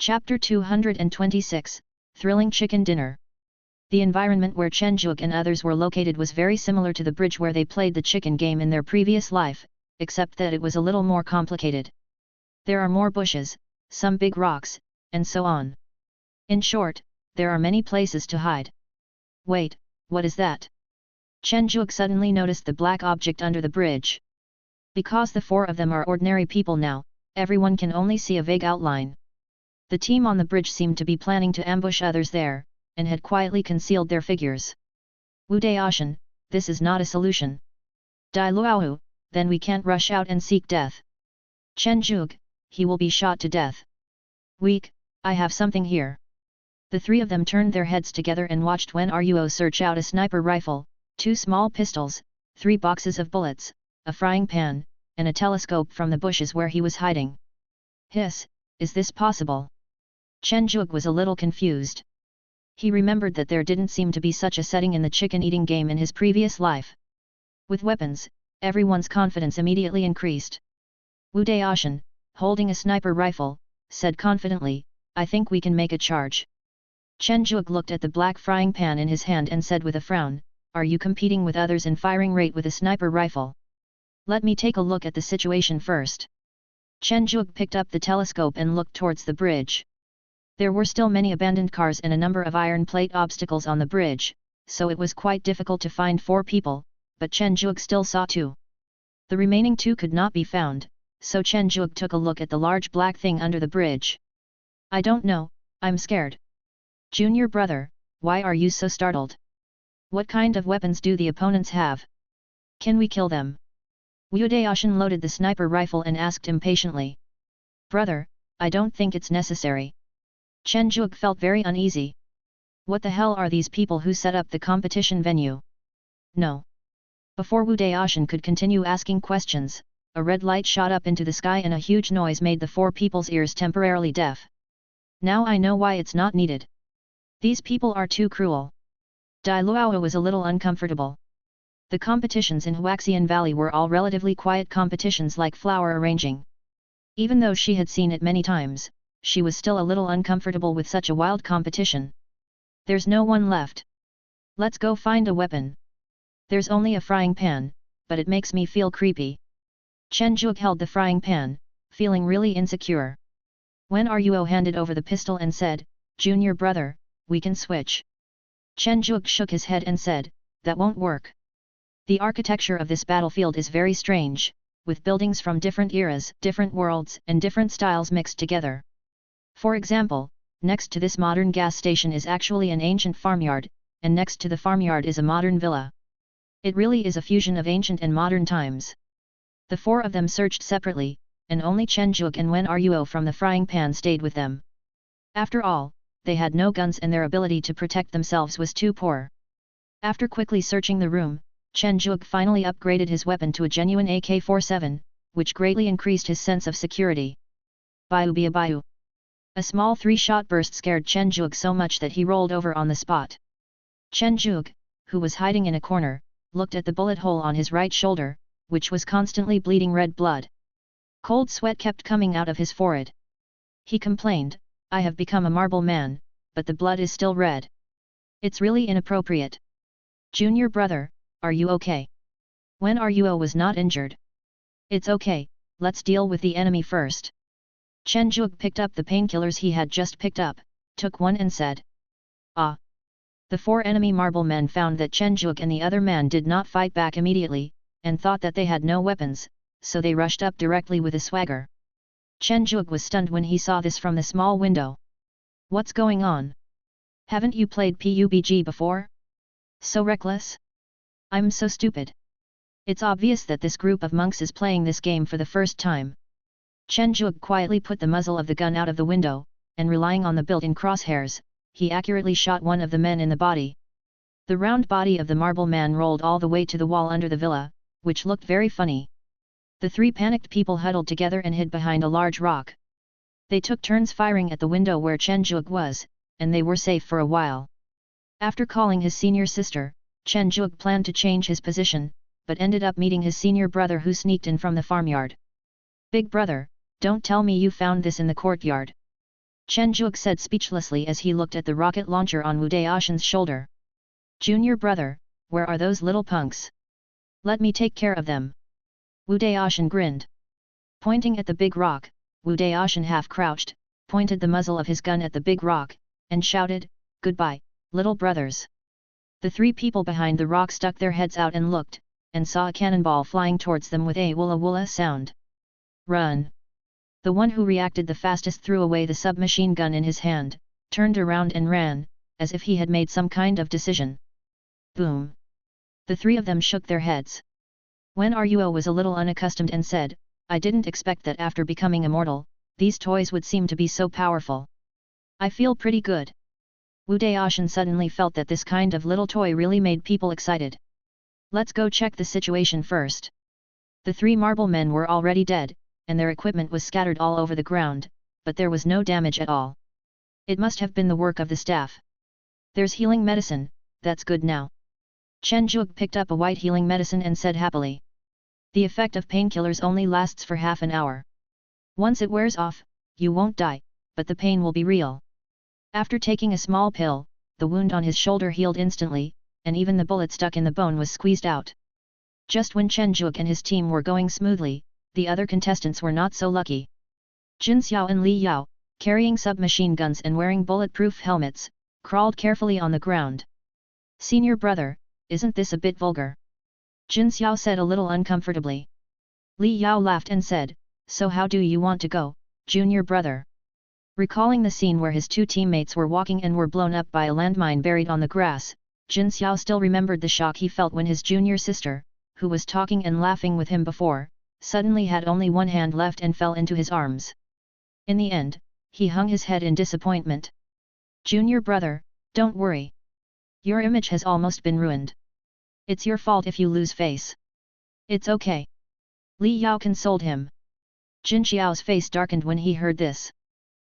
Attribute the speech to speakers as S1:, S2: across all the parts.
S1: Chapter 226, Thrilling Chicken Dinner. The environment where Chenjuk and others were located was very similar to the bridge where they played the chicken game in their previous life, except that it was a little more complicated. There are more bushes, some big rocks, and so on. In short, there are many places to hide. Wait, what is that? Chenjuk suddenly noticed the black object under the bridge. Because the four of them are ordinary people now, everyone can only see a vague outline. The team on the bridge seemed to be planning to ambush others there, and had quietly concealed their figures. Wu Daoshan, this is not a solution. Dai Luohu, then we can't rush out and seek death. Chenjuk, he will be shot to death. Weak, I have something here. The three of them turned their heads together and watched Wen Ruo search out a sniper rifle, 2 small pistols, 3 boxes of bullets, a frying pan, and a telescope from the bushes where he was hiding. Hiss, is this possible? Chenjuk was a little confused. He remembered that there didn't seem to be such a setting in the chicken-eating game in his previous life. With weapons, everyone's confidence immediately increased. Wu Daoshan, holding a sniper rifle, said confidently, I think we can make a charge. Chenjuk looked at the black frying pan in his hand and said with a frown, are you competing with others in firing rate with a sniper rifle? Let me take a look at the situation first. Chenjuk picked up the telescope and looked towards the bridge. There were still many abandoned cars and a number of iron plate obstacles on the bridge, so it was quite difficult to find 4 people, but Chenjuk still saw 2. The remaining 2 could not be found, so Chenjuk took a look at the large black thing under the bridge. I don't know, I'm scared. Junior brother, why are you so startled? What kind of weapons do the opponents have? Can we kill them? Wu Daoshan loaded the sniper rifle and asked impatiently. Brother, I don't think it's necessary. Chenjuk felt very uneasy. What the hell are these people who set up the competition venue? No. Before Wu Daoshan could continue asking questions, a red light shot up into the sky and a huge noise made the 4 people's ears temporarily deaf. Now I know why it's not needed. These people are too cruel. Dai Luohu was a little uncomfortable. The competitions in Huaxian Valley were all relatively quiet competitions like flower arranging. Even though she had seen it many times, she was still a little uncomfortable with such a wild competition. There's no one left. Let's go find a weapon. There's only a frying pan, but it makes me feel creepy. Chenjuk held the frying pan, feeling really insecure. Wen Ruo handed over the pistol and said, Junior brother, we can switch. Chenjuk shook his head and said, that won't work. The architecture of this battlefield is very strange, with buildings from different eras, different worlds, and different styles mixed together. For example, next to this modern gas station is actually an ancient farmyard, and next to the farmyard is a modern villa. It really is a fusion of ancient and modern times. The 4 of them searched separately, and only Chenjuk and Wen Ruo from the frying pan stayed with them. After all, they had no guns and their ability to protect themselves was too poor. After quickly searching the room, Chenjuk finally upgraded his weapon to a genuine AK-47, which greatly increased his sense of security. Bayu bia bayu. A small 3-shot burst scared Chenjuk so much that he rolled over on the spot. Chenjuk, who was hiding in a corner, looked at the bullet hole on his right shoulder, which was constantly bleeding red blood. Cold sweat kept coming out of his forehead. He complained, I have become a marble man, but the blood is still red. It's really inappropriate. Junior brother, are you okay? Wen Ruo was not injured. It's okay, let's deal with the enemy first. Chenjuk picked up the painkillers he had just picked up, took one and said. Ah! The 4 enemy marble men found that Chenjuk and the other man did not fight back immediately, and thought that they had no weapons, so they rushed up directly with a swagger. Chenjuk was stunned when he saw this from the small window. What's going on? Haven't you played PUBG before? So reckless? I'm so stupid. It's obvious that this group of monks is playing this game for the first time. Chenjuk quietly put the muzzle of the gun out of the window, and relying on the built-in crosshairs, he accurately shot one of the men in the body. The round body of the marble man rolled all the way to the wall under the villa, which looked very funny. The 3 panicked people huddled together and hid behind a large rock. They took turns firing at the window where Chenjuk was, and they were safe for a while. After calling his senior sister, Chenjuk planned to change his position, but ended up meeting his senior brother who sneaked in from the farmyard. Big brother, don't tell me you found this in the courtyard. Chen Juke said speechlessly as he looked at the rocket launcher on Wu Daoshan's shoulder. Junior brother, where are those little punks? Let me take care of them. Wu Daoshan grinned. Pointing at the big rock, Wu Daoshan half-crouched, pointed the muzzle of his gun at the big rock, and shouted, "Goodbye, little brothers." The three people behind the rock stuck their heads out and looked, and saw a cannonball flying towards them with a woola woola sound. Run! The one who reacted the fastest threw away the submachine gun in his hand, turned around and ran, as if he had made some kind of decision. Boom! The three of them shook their heads. Wen Ruo was a little unaccustomed and said, "I didn't expect that after becoming immortal, these toys would seem to be so powerful. I feel pretty good." Wu Daoshan suddenly felt that this kind of little toy really made people excited. "Let's go check the situation first." The three marble men were already dead, and their equipment was scattered all over the ground, but there was no damage at all. It must have been the work of the staff. "There's healing medicine, that's good now." Chen Juke picked up a white healing medicine and said happily. "The effect of painkillers only lasts for half an hour. Once it wears off, you won't die, but the pain will be real." After taking a small pill, the wound on his shoulder healed instantly, and even the bullet stuck in the bone was squeezed out. Just when Chen Juke and his team were going smoothly, the other contestants were not so lucky. Jin Xiao and Li Yao, carrying submachine guns and wearing bulletproof helmets, crawled carefully on the ground. "Senior brother, isn't this a bit vulgar?" Jin Xiao said a little uncomfortably. Li Yao laughed and said, "So how do you want to go, junior brother?" Recalling the scene where his two teammates were walking and were blown up by a landmine buried on the grass, Jin Xiao still remembered the shock he felt when his junior sister, who was talking and laughing with him before, suddenly had only one hand left and fell into his arms. In the end, he hung his head in disappointment. "Junior brother, don't worry. Your image has almost been ruined. It's your fault if you lose face. It's okay." Li Yao consoled him. Jin Xiao's face darkened when he heard this.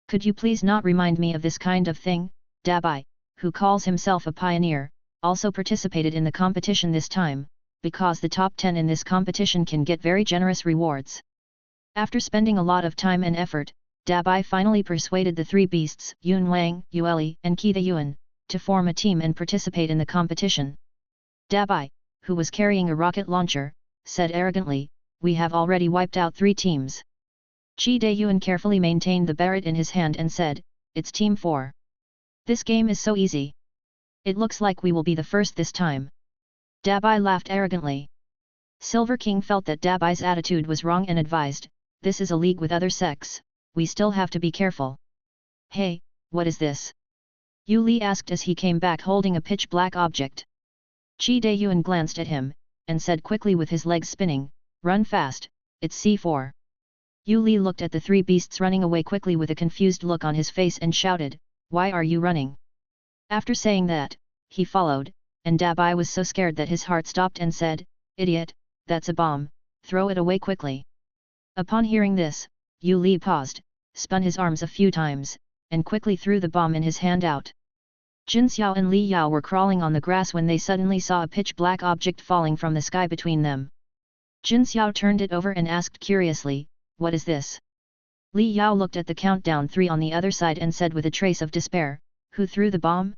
S1: "Could you please not remind me of this kind of thing?" Dabai, who calls himself a pioneer, also participated in the competition this time, because the top 10 in this competition can get very generous rewards. After spending a lot of time and effort, Dabai finally persuaded the three beasts, Yun Wang, Yueli, and Qi the Yuan, to form a team and participate in the competition. Dabai, who was carrying a rocket launcher, said arrogantly, "We have already wiped out 3 teams." Qi Yuan carefully maintained the barret in his hand and said, "It's Team 4. This game is so easy. It looks like we will be the first this time." Dabai laughed arrogantly. Silver King felt that Dabai's attitude was wrong and advised, "This is a league with other sects, we still have to be careful." "Hey, what is this?" Yu Li asked as he came back holding a pitch-black object. Qi Yuan glanced at him, and said quickly with his legs spinning, "Run fast, it's C4. Yu Li looked at the 3 beasts running away quickly with a confused look on his face and shouted, "Why are you running?" After saying that, he followed, and Dabai was so scared that his heart stopped and said, "Idiot, that's a bomb, throw it away quickly." Upon hearing this, Yu Li paused, spun his arms a few times, and quickly threw the bomb in his hand out. Jin Xiao and Li Yao were crawling on the grass when they suddenly saw a pitch-black object falling from the sky between them. Jin Xiao turned it over and asked curiously, "What is this?" Li Yao looked at the countdown 3 on the other side and said with a trace of despair, "Who threw the bomb?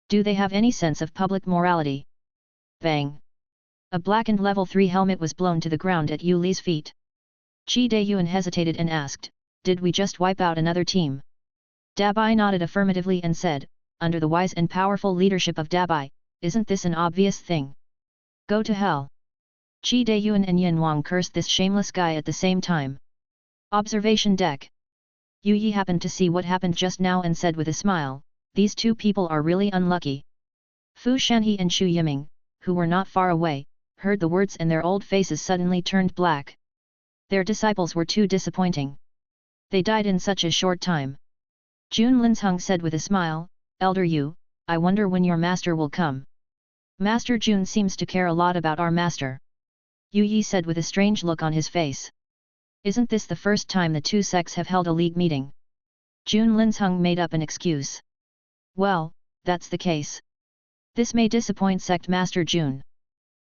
S1: Do they have any sense of public morality?" Bang! A blackened level 3 helmet was blown to the ground at Yu Li's feet. Qi Yuan hesitated and asked, "Did we just wipe out another team?" Dabai nodded affirmatively and said, "Under the wise and powerful leadership of Dabai, isn't this an obvious thing? Go to hell." Qi Yuan and Yin Wang cursed this shameless guy at the same time. Observation deck. Yu Yi happened to see what happened just now and said with a smile, "These 2 people are really unlucky." Fu Shanhe and Xu Yiming, who were not far away, heard the words and their old faces suddenly turned black. Their disciples were too disappointing. They died in such a short time. Jun Linzheng said with a smile, "Elder Yu, I wonder when your master will come." "Master Jun seems to care a lot about our master," Yu Yi said with a strange look on his face. "Isn't this the first time the 2 sects have held a league meeting?" Jun Linzheng made up an excuse. "Well, that's the case. This may disappoint Sect Master Jun.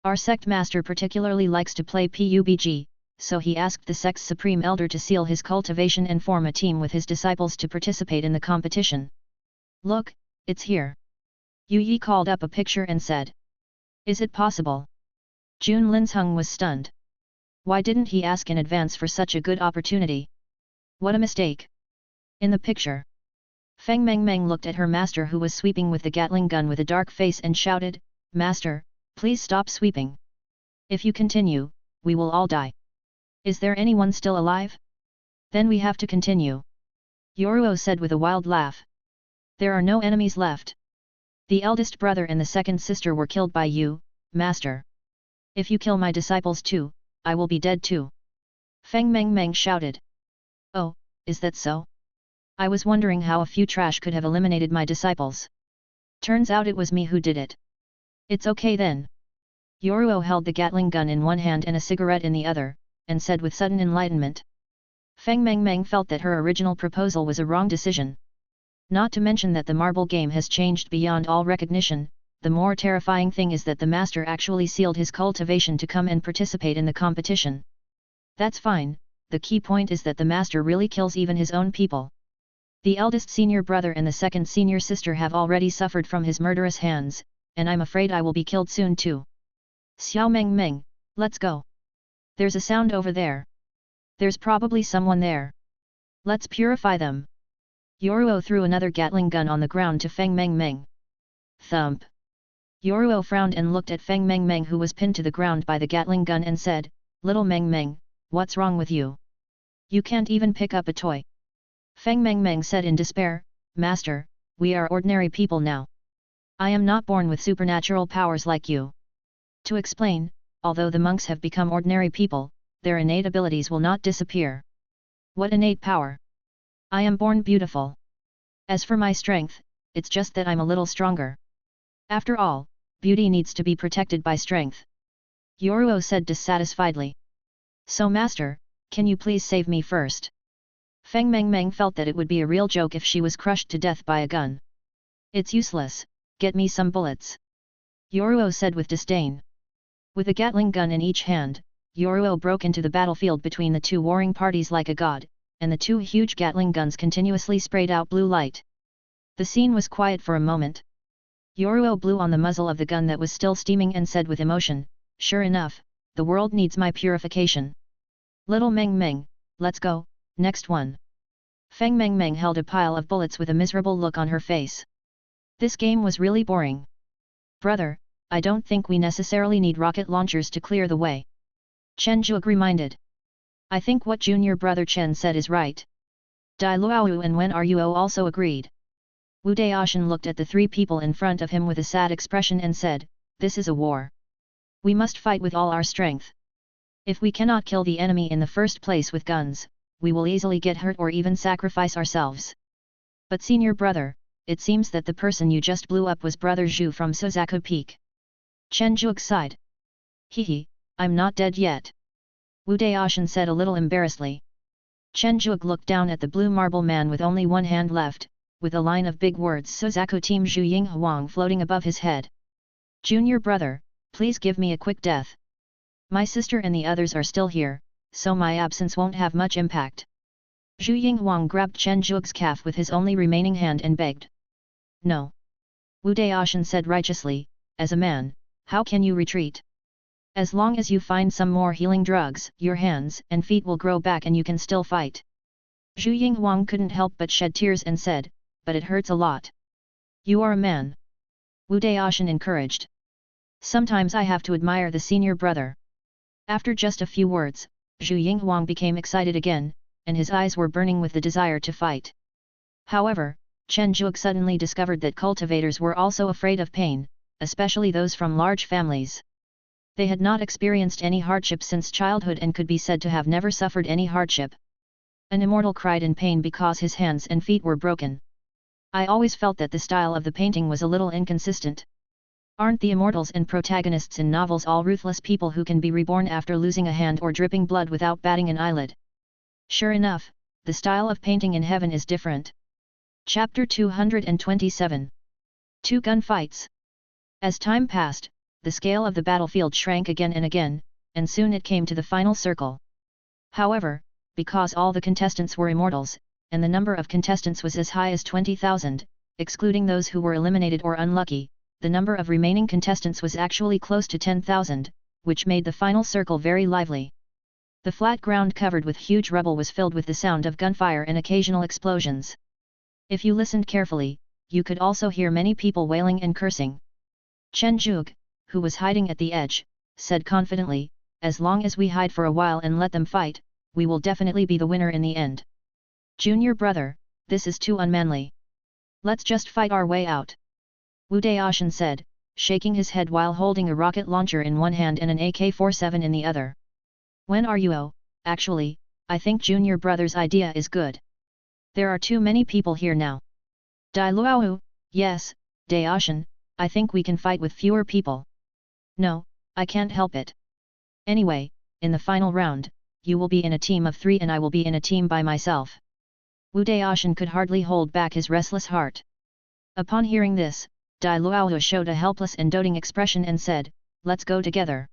S1: Our sect master particularly likes to play PUBG, so he asked the sect's supreme elder to seal his cultivation and form a team with his disciples to participate in the competition. Look, it's here. Yu Yi called up a picture and said. Is it possible? Jun Linsheng was stunned. Why didn't he ask in advance for such a good opportunity? What a mistake! In the picture, Feng Mengmeng looked at her master who was sweeping with the Gatling gun with a dark face and shouted, Master, please stop sweeping. If you continue, we will all die. Is there anyone still alive? Then we have to continue. Yoruo said with a wild laugh. There are no enemies left. The eldest brother and the second sister were killed by you, Master. If you kill my disciples too, I will be dead too. Feng Mengmeng shouted. Oh, is that so? I was wondering how a few trash could have eliminated my disciples. Turns out it was me who did it. It's okay then. Yoruo held the Gatling gun in one hand and a cigarette in the other, and said with sudden enlightenment. Feng Mengmeng felt that her original proposal was a wrong decision. Not to mention that the marble game has changed beyond all recognition, the more terrifying thing is that the master actually sealed his cultivation to come and participate in the competition. That's fine, the key point is that the master really kills even his own people. The eldest senior brother and the second senior sister have already suffered from his murderous hands, and I'm afraid I will be killed soon too. Xiao Meng, let's go. There's a sound over there. There's probably someone there. Let's purify them. Yoruo threw another Gatling gun on the ground to Feng Mengmeng. Thump. Yoruo frowned and looked at Feng Mengmeng who was pinned to the ground by the Gatling gun and said, Little Mengmeng, what's wrong with you? You can't even pick up a toy. Feng Mengmeng said in despair, Master, we are ordinary people now. I am not born with supernatural powers like you. To explain, although the monks have become ordinary people, their innate abilities will not disappear. What innate power? I am born beautiful. As for my strength, it's just that I'm a little stronger. After all, beauty needs to be protected by strength. Yoruo said dissatisfiedly. So Master, can you please save me first? Feng Mengmeng felt that it would be a real joke if she was crushed to death by a gun. It's useless, get me some bullets. Yoruo said with disdain. With a Gatling gun in each hand, Yoruo broke into the battlefield between the two warring parties like a god, and the two huge Gatling guns continuously sprayed out blue light. The scene was quiet for a moment. Yoruo blew on the muzzle of the gun that was still steaming and said with emotion, Sure enough, the world needs my purification. Little Mengmeng, let's go, next one. Feng Mengmeng held a pile of bullets with a miserable look on her face. This game was really boring. Brother, I don't think we necessarily need rocket launchers to clear the way. Chen Zhuge reminded. I think what junior brother Chen said is right. Dai Luowu and Wen Ruo also agreed. Wu Daoshan looked at the three people in front of him with a sad expression and said, This is a war. We must fight with all our strength. If we cannot kill the enemy in the first place with guns, we will easily get hurt or even sacrifice ourselves. But senior brother, it seems that the person you just blew up was brother Zhu from Suzaku Peak. Chen Zhuge sighed. Hehe, I'm not dead yet. Wu Daoshan said a little embarrassedly. Chen Zhuge looked down at the blue marble man with only one hand left, with a line of big words Suzaku Team Zhu Ying Huang floating above his head. Junior brother, please give me a quick death. My sister and the others are still here, so my absence won't have much impact. Zhu Yinghuang grabbed Chen Zhuge's calf with his only remaining hand and begged. No. Wu Daoshan said righteously, as a man, how can you retreat? As long as you find some more healing drugs, your hands and feet will grow back and you can still fight. Zhu Yinghuang couldn't help but shed tears and said, but it hurts a lot. You are a man. Wu Daoshan encouraged. Sometimes I have to admire the senior brother. After just a few words, Zhu Yinghuang became excited again, and his eyes were burning with the desire to fight. However, Chen Zhuge suddenly discovered that cultivators were also afraid of pain, especially those from large families. They had not experienced any hardship since childhood and could be said to have never suffered any hardship. An immortal cried in pain because his hands and feet were broken. I always felt that the style of the painting was a little inconsistent. Aren't the immortals and protagonists in novels all ruthless people who can be reborn after losing a hand or dripping blood without batting an eyelid? Sure enough, the style of painting in heaven is different. Chapter 227. 2 Gunfights. As time passed, the scale of the battlefield shrank again and again, and soon it came to the final circle. However, because all the contestants were immortals, and the number of contestants was as high as 20,000, excluding those who were eliminated or unlucky, the number of remaining contestants was actually close to 10,000, which made the final circle very lively. The flat ground covered with huge rubble was filled with the sound of gunfire and occasional explosions. If you listened carefully, you could also hear many people wailing and cursing. Chen Zhuge, who was hiding at the edge, said confidently, "As long as we hide for a while and let them fight, we will definitely be the winner in the end." "Junior brother, this is too unmanly. Let's just fight our way out," Wu Daoshan said, shaking his head while holding a rocket launcher in one hand and an AK-47 in the other. "When are you? Oh, actually, I think Junior brother's idea is good. There are too many people here now." Dai Luowu, "Yes, Daoshan, I think we can fight with fewer people." "No, I can't help it. Anyway, in the final round, you will be in a team of 3 and I will be in a team by myself." Wu Daoshan could hardly hold back his restless heart. Upon hearing this, Dai Luowu showed a helpless and doting expression and said, "Let's go together."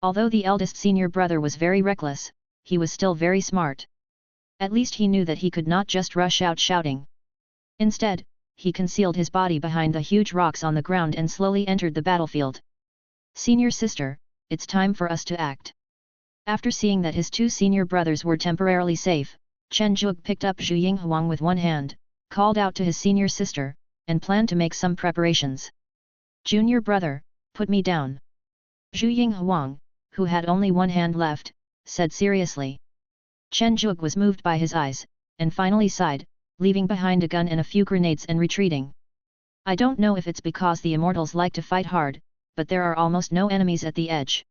S1: Although the eldest senior brother was very reckless, he was still very smart. At least he knew that he could not just rush out shouting. Instead, he concealed his body behind the huge rocks on the ground and slowly entered the battlefield. "Senior sister, it's time for us to act." After seeing that his 2 senior brothers were temporarily safe, Chen Zhuge picked up Zhu Yinghuang with one hand, called out to his senior sister, and planned to make some preparations. "Junior brother, put me down." Zhu Yinghuang, who had only one hand left, said seriously. Chen Zhuge was moved by his eyes, and finally sighed, leaving behind a gun and a few grenades and retreating. "I don't know if it's because the immortals like to fight hard, but there are almost no enemies at the edge."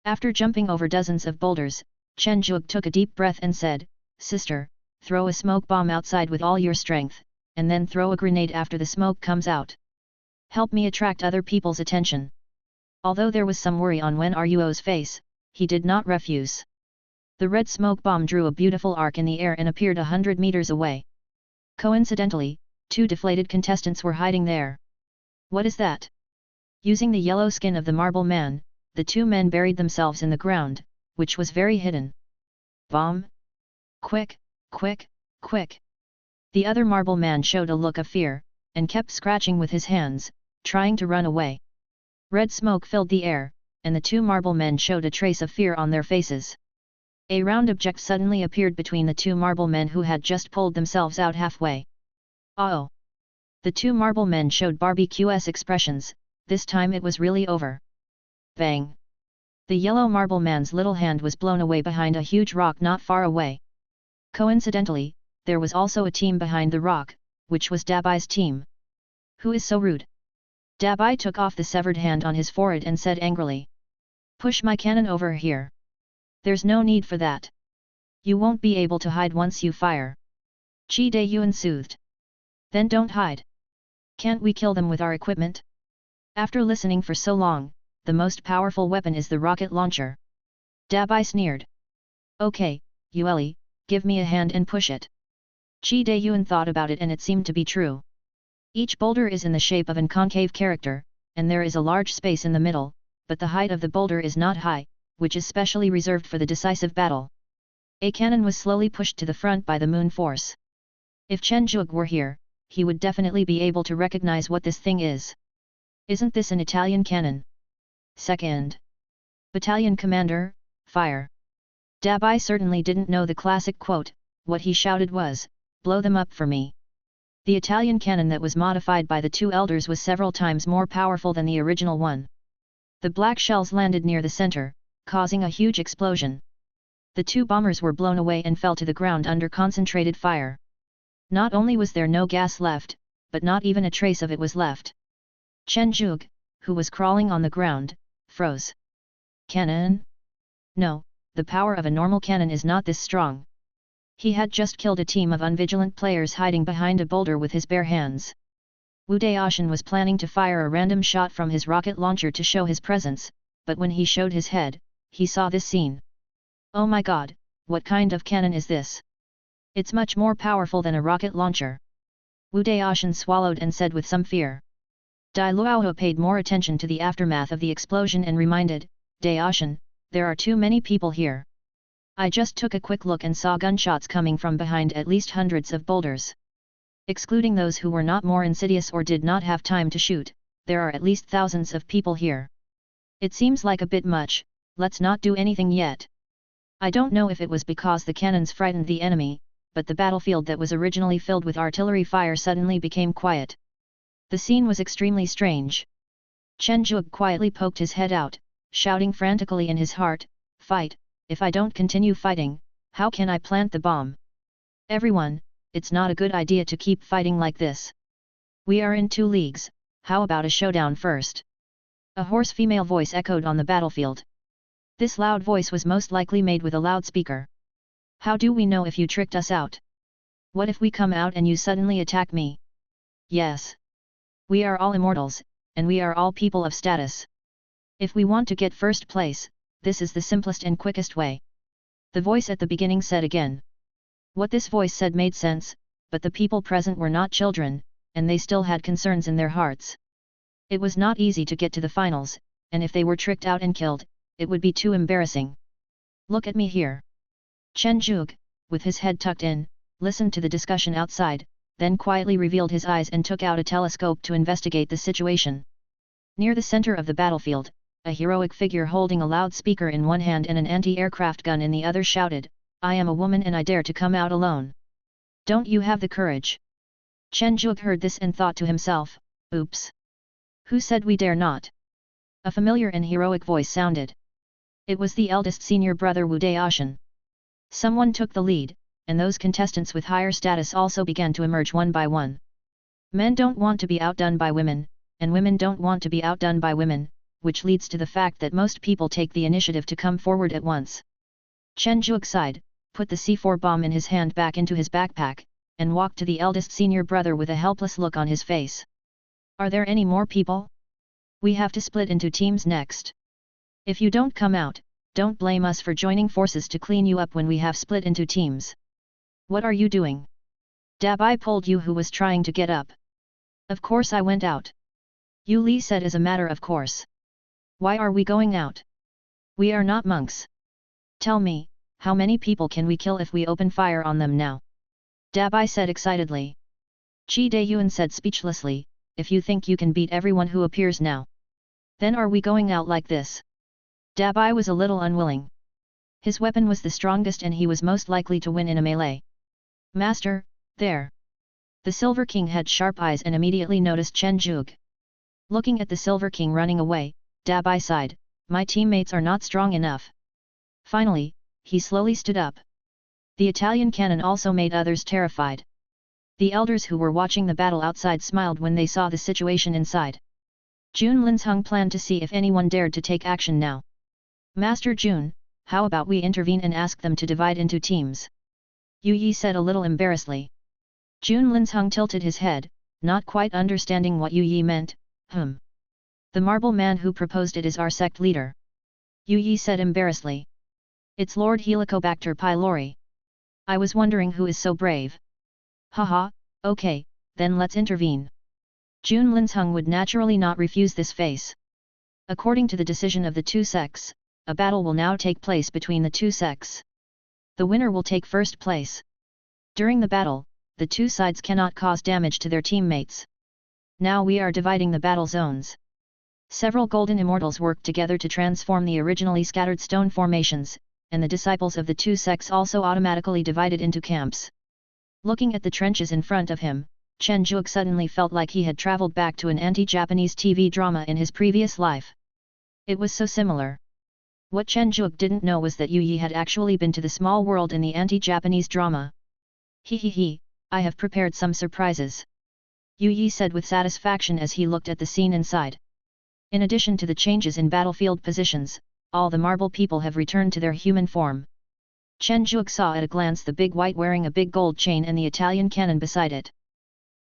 S1: After jumping over dozens of boulders, Chen Zhuge took a deep breath and said, "Sister, throw a smoke bomb outside with all your strength, and then throw a grenade after the smoke comes out. Help me attract other people's attention." Although there was some worry on Wen Ruo's face, he did not refuse. The red smoke bomb drew a beautiful arc in the air and appeared 100 meters away. Coincidentally, 2 deflated contestants were hiding there. "What is that?" Using the yellow skin of the marble man, the 2 men buried themselves in the ground, which was very hidden. "Bomb? Quick, quick, quick!" The other marble man showed a look of fear, and kept scratching with his hands, trying to run away. Red smoke filled the air, and the 2 marble men showed a trace of fear on their faces. A round object suddenly appeared between the 2 marble men who had just pulled themselves out halfway. "Oh!" The 2 marble men showed barbecuous expressions. This time it was really over. Bang! The yellow marble man's little hand was blown away behind a huge rock not far away. Coincidentally, there was also a team behind the rock, which was Dabai's team. "Who is so rude?" Dabai took off the severed hand on his forehead and said angrily. "Push my cannon over here. There's no need for that. You won't be able to hide once you fire." Qi Dayuan soothed. "Then don't hide. Can't we kill them with our equipment?" After listening for so long, the most powerful weapon is the rocket launcher. Dabai sneered. "Okay, Yueli, give me a hand and push it." Qi Dayuan thought about it and it seemed to be true. Each boulder is in the shape of an concave character, and there is a large space in the middle, but the height of the boulder is not high, which is specially reserved for the decisive battle. A cannon was slowly pushed to the front by the moon force. If Chen Zhuge were here, he would definitely be able to recognize what this thing is. "Isn't this an Italian cannon?" "Second Battalion Commander, fire!" Dabai certainly didn't know the classic quote. What he shouted was, "Blow them up for me." The Italian cannon that was modified by the 2 elders was several times more powerful than the original one. The black shells landed near the center, causing a huge explosion. The 2 bombers were blown away and fell to the ground under concentrated fire. Not only was there no gas left, but not even a trace of it was left. Chen Zhuge, who was crawling on the ground, froze. "Cannon? No, the power of a normal cannon is not this strong." He had just killed a team of unvigilant players hiding behind a boulder with his bare hands. Wu Daoshan was planning to fire a random shot from his rocket launcher to show his presence, but when he showed his head, he saw this scene. "Oh my god, what kind of cannon is this? It's much more powerful than a rocket launcher." Wu Daoshan swallowed and said with some fear. Dai Luohu paid more attention to the aftermath of the explosion and reminded, "Daoshan, there are too many people here. I just took a quick look and saw gunshots coming from behind at least hundreds of boulders. Excluding those who were not more insidious or did not have time to shoot, there are at least thousands of people here. It seems like a bit much, let's not do anything yet. I don't know if it was because the cannons frightened the enemy, but the battlefield that was originally filled with artillery fire suddenly became quiet. The scene was extremely strange. Chen Zhuge quietly poked his head out, shouting frantically in his heart, "Fight! If I don't continue fighting, how can I plant the bomb? Everyone, it's not a good idea to keep fighting like this. We are in 2 leagues, how about a showdown first?" A hoarse female voice echoed on the battlefield. This loud voice was most likely made with a loudspeaker. "How do we know if you tricked us out? What if we come out and you suddenly attack me?" "Yes. We are all immortals, and we are all people of status. If we want to get first place, this is the simplest and quickest way," the voice at the beginning said again. What this voice said made sense, but the people present were not children, and they still had concerns in their hearts. It was not easy to get to the finals, and if they were tricked out and killed, it would be too embarrassing. "Look at me here." Chen Zhuge, with his head tucked in, listened to the discussion outside, then quietly revealed his eyes and took out a telescope to investigate the situation. Near the center of the battlefield, a heroic figure holding a loudspeaker in one hand and an anti-aircraft gun in the other shouted, "I am a woman and I dare to come out alone. Don't you have the courage?" Chen Zhuge heard this and thought to himself, "Oops. Who said we dare not?" A familiar and heroic voice sounded. It was the eldest senior brother Wu Daoshan. Someone took the lead, and those contestants with higher status also began to emerge one by one. Men don't want to be outdone by women, and women don't want to be outdone by women, which leads to the fact that most people take the initiative to come forward at once. Chen Zhuge sighed, put the C4 bomb in his hand back into his backpack, and walked to the eldest senior brother with a helpless look on his face. "Are there any more people? We have to split into teams next. If you don't come out, don't blame us for joining forces to clean you up when we have split into teams." "What are you doing? Dabai pulled you who was trying to get up." "Of course I went out." Yu Li said as a matter of course. "Why are we going out? We are not monks. Tell me, how many people can we kill if we open fire on them now?" Dabai said excitedly. Qi Dayuan said speechlessly, "If you think you can beat everyone who appears now, then are we going out like this?" Dabai was a little unwilling. His weapon was the strongest and he was most likely to win in a melee. "Master, there!" The Silver King had sharp eyes and immediately noticed Chen Zhuge. Looking at the Silver King running away, Dabai sighed, "My teammates are not strong enough." Finally, he slowly stood up. The Italian cannon also made others terrified. The elders who were watching the battle outside smiled when they saw the situation inside. Jun Linzheng planned to see if anyone dared to take action now. "Master Jun, how about we intervene and ask them to divide into teams?" Yu Yi said a little embarrassedly. Jun Linzheng tilted his head, not quite understanding what Yu Yi meant. The marble man who proposed it is our sect leader." Yu Yi said embarrassedly. "It's Lord Helicobacter pylori. I was wondering who is so brave." "Haha, okay, then let's intervene." Jun Linzheng would naturally not refuse this face. According to the decision of the 2 sects, a battle will now take place between the 2 sects. The winner will take first place. During the battle, the 2 sides cannot cause damage to their teammates. Now we are dividing the battle zones. Several golden immortals worked together to transform the originally scattered stone formations, and the disciples of the 2 sects also automatically divided into camps. Looking at the trenches in front of him, Chen Zhuge suddenly felt like he had traveled back to an anti-Japanese TV drama in his previous life. It was so similar. What Chen Zhuge didn't know was that Yu Yi had actually been to the small world in the anti-Japanese drama. He, I have prepared some surprises," Yu Yi said with satisfaction as he looked at the scene inside. In addition to the changes in battlefield positions, all the marble people have returned to their human form. Chen Zhuge saw at a glance the big white wearing a big gold chain and the Italian cannon beside it.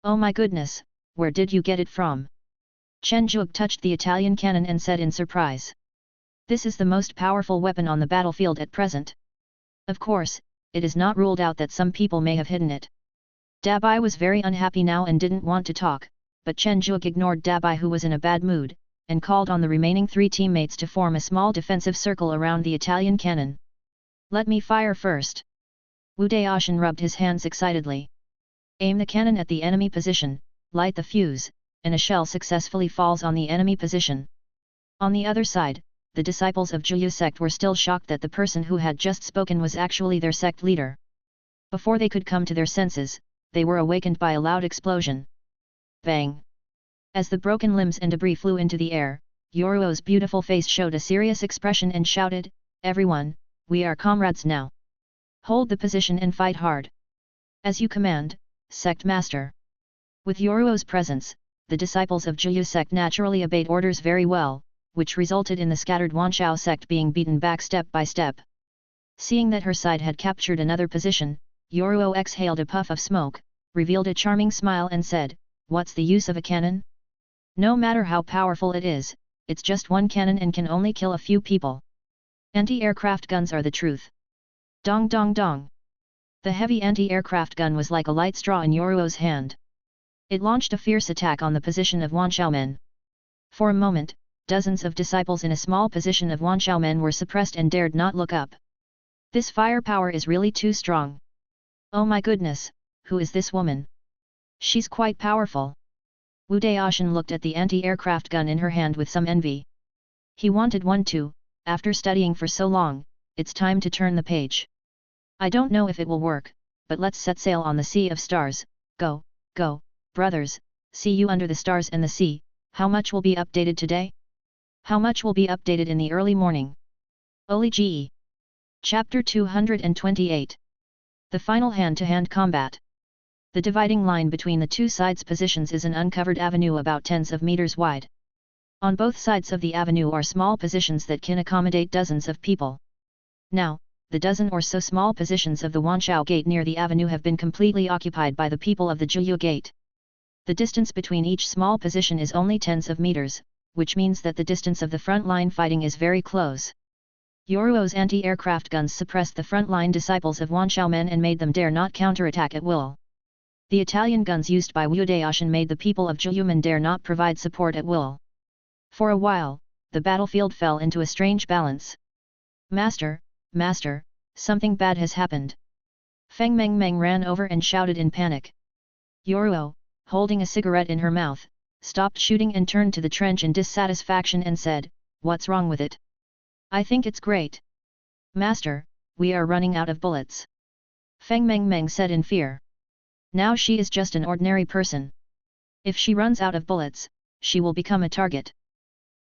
S1: "Oh my goodness, where did you get it from?" Chen Zhuge touched the Italian cannon and said in surprise. "This is the most powerful weapon on the battlefield at present. Of course, it is not ruled out that some people may have hidden it." Dabai was very unhappy now and didn't want to talk, but Chen Zhuge ignored Dabai who was in a bad mood, and called on the remaining 3 teammates to form a small defensive circle around the Italian cannon. Let me fire first. Wu Daoshan rubbed his hands excitedly. Aim the cannon at the enemy position, light the fuse, and a shell successfully falls on the enemy position. On the other side, the disciples of Juyu sect were still shocked that the person who had just spoken was actually their sect leader. Before they could come to their senses, they were awakened by a loud explosion. Bang! As the broken limbs and debris flew into the air, Yoruo's beautiful face showed a serious expression and shouted, "Everyone, we are comrades now. Hold the position and fight hard. As you command, sect master." With Yoruo's presence, the disciples of Juyu sect naturally obeyed orders very well, which resulted in the scattered Wanshao sect being beaten back step by step. Seeing that her side had captured another position, Yoruo exhaled a puff of smoke, revealed a charming smile and said, "What's the use of a cannon? No matter how powerful it is, it's just one cannon and can only kill a few people. Anti-aircraft guns are the truth." Dong dong dong. The heavy anti-aircraft gun was like a light straw in Yoruo's hand. It launched a fierce attack on the position of Wanshao men. For a moment, dozens of disciples in a small position of Wanshao men were suppressed and dared not look up. This firepower is really too strong. Oh my goodness, who is this woman? She's quite powerful. Wu Daoshan looked at the anti-aircraft gun in her hand with some envy. He wanted one too. After studying for so long, it's time to turn the page. I don't know if it will work, but let's set sail on the sea of stars. Go, go, brothers, see you under the stars and the sea. How much will be updated today? How much will be updated in the early morning? Oli Ge. Chapter 228. The final hand-to-hand combat. The dividing line between the two sides' positions is an uncovered avenue about tens of meters wide. On both sides of the avenue are small positions that can accommodate dozens of people. Now, the dozen or so small positions of the Wanshao gate near the avenue have been completely occupied by the people of the Juyu gate. The distance between each small position is only tens of meters, which means that the distance of the front line fighting is very close. Yoruo's anti-aircraft guns suppressed the front-line disciples of Wanshao men and made them dare not counterattack at will. The Italian guns used by Wu Daoshan made the people of Juyumen dare not provide support at will. For a while, the battlefield fell into a strange balance. "Master, Master, something bad has happened." Feng Mengmeng ran over and shouted in panic. Yoruo, holding a cigarette in her mouth, stopped shooting and turned to the trench in dissatisfaction and said, "What's wrong with it? I think it's great." "Master, we are running out of bullets." Feng Mengmeng said in fear. Now she is just an ordinary person. If she runs out of bullets, she will become a target.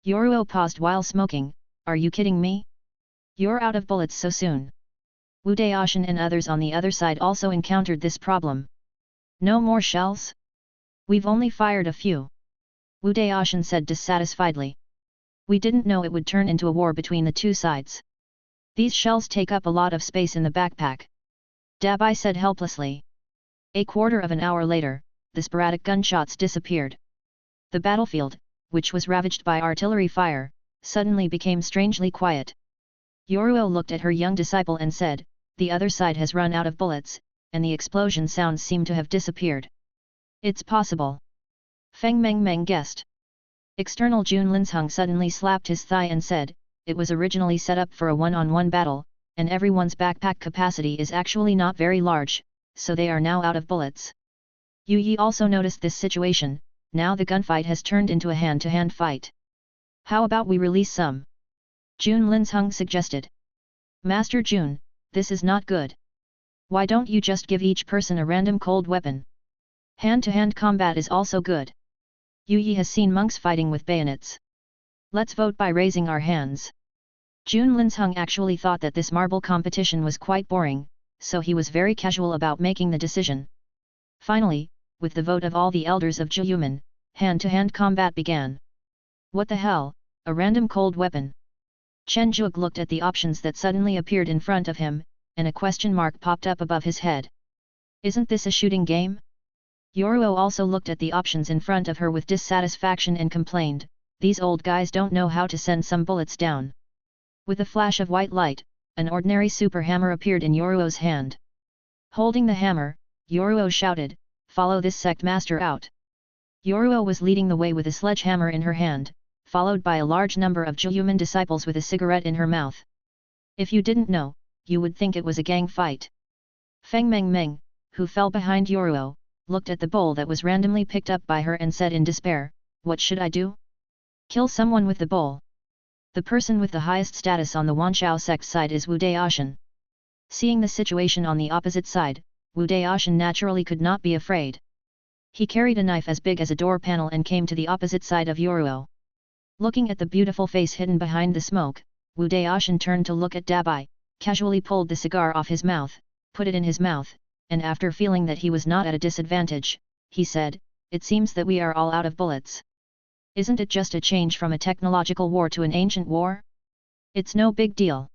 S1: Yoruo paused while smoking. "Are you kidding me? You're out of bullets so soon." Wu Daoshan and others on the other side also encountered this problem. "No more shells? We've only fired a few." Wu Daoshan said dissatisfiedly. "We didn't know it would turn into a war between the two sides. These shells take up a lot of space in the backpack." Dabai said helplessly. A quarter of an hour later, the sporadic gunshots disappeared. The battlefield, which was ravaged by artillery fire, suddenly became strangely quiet. Yoruo looked at her young disciple and said, "The other side has run out of bullets, and the explosion sounds seem to have disappeared." "It's possible." Feng Mengmeng guessed. External Jun Linsheng suddenly slapped his thigh and said, "It was originally set up for a one-on-one battle, and everyone's backpack capacity is actually not very large, so they are now out of bullets." Yu Yi also noticed this situation. Now the gunfight has turned into a hand-to-hand fight. "How about we release some?" Jun Linsheng suggested. "Master Jun, this is not good. Why don't you just give each person a random cold weapon? Hand-to-hand combat is also good. Yu Yi has seen monks fighting with bayonets. Let's vote by raising our hands." Jun Linsheng actually thought that this marble competition was quite boring, so he was very casual about making the decision. Finally, with the vote of all the elders of Juyumen, hand-to-hand combat began. "What the hell, a random cold weapon?" Chen Zhuge looked at the options that suddenly appeared in front of him, and a question mark popped up above his head. "Isn't this a shooting game?" Yoruo also looked at the options in front of her with dissatisfaction and complained, "These old guys don't know how to send some bullets down." With a flash of white light, an ordinary super hammer appeared in Yoruo's hand. Holding the hammer, Yoruo shouted, "Follow this sect master out." Yoruo was leading the way with a sledgehammer in her hand, followed by a large number of Juyumen disciples with a cigarette in her mouth. If you didn't know, you would think it was a gang fight. Feng Meng, who fell behind Yoruo, looked at the bowl that was randomly picked up by her and said in despair, what should I do? Kill someone with the bowl. The person with the highest status on the Wanshao sect side is Wu Daoshan. Seeing the situation on the opposite side, Wu Daoshan naturally could not be afraid. He carried a knife as big as a door panel and came to the opposite side of Yoruo. Looking at the beautiful face hidden behind the smoke, Wu Daoshan turned to look at Dabai, casually pulled the cigar off his mouth, put it in his mouth, and after feeling that he was not at a disadvantage, he said, it seems that we are all out of bullets. Isn't it just a change from a technological war to an ancient war? It's no big deal.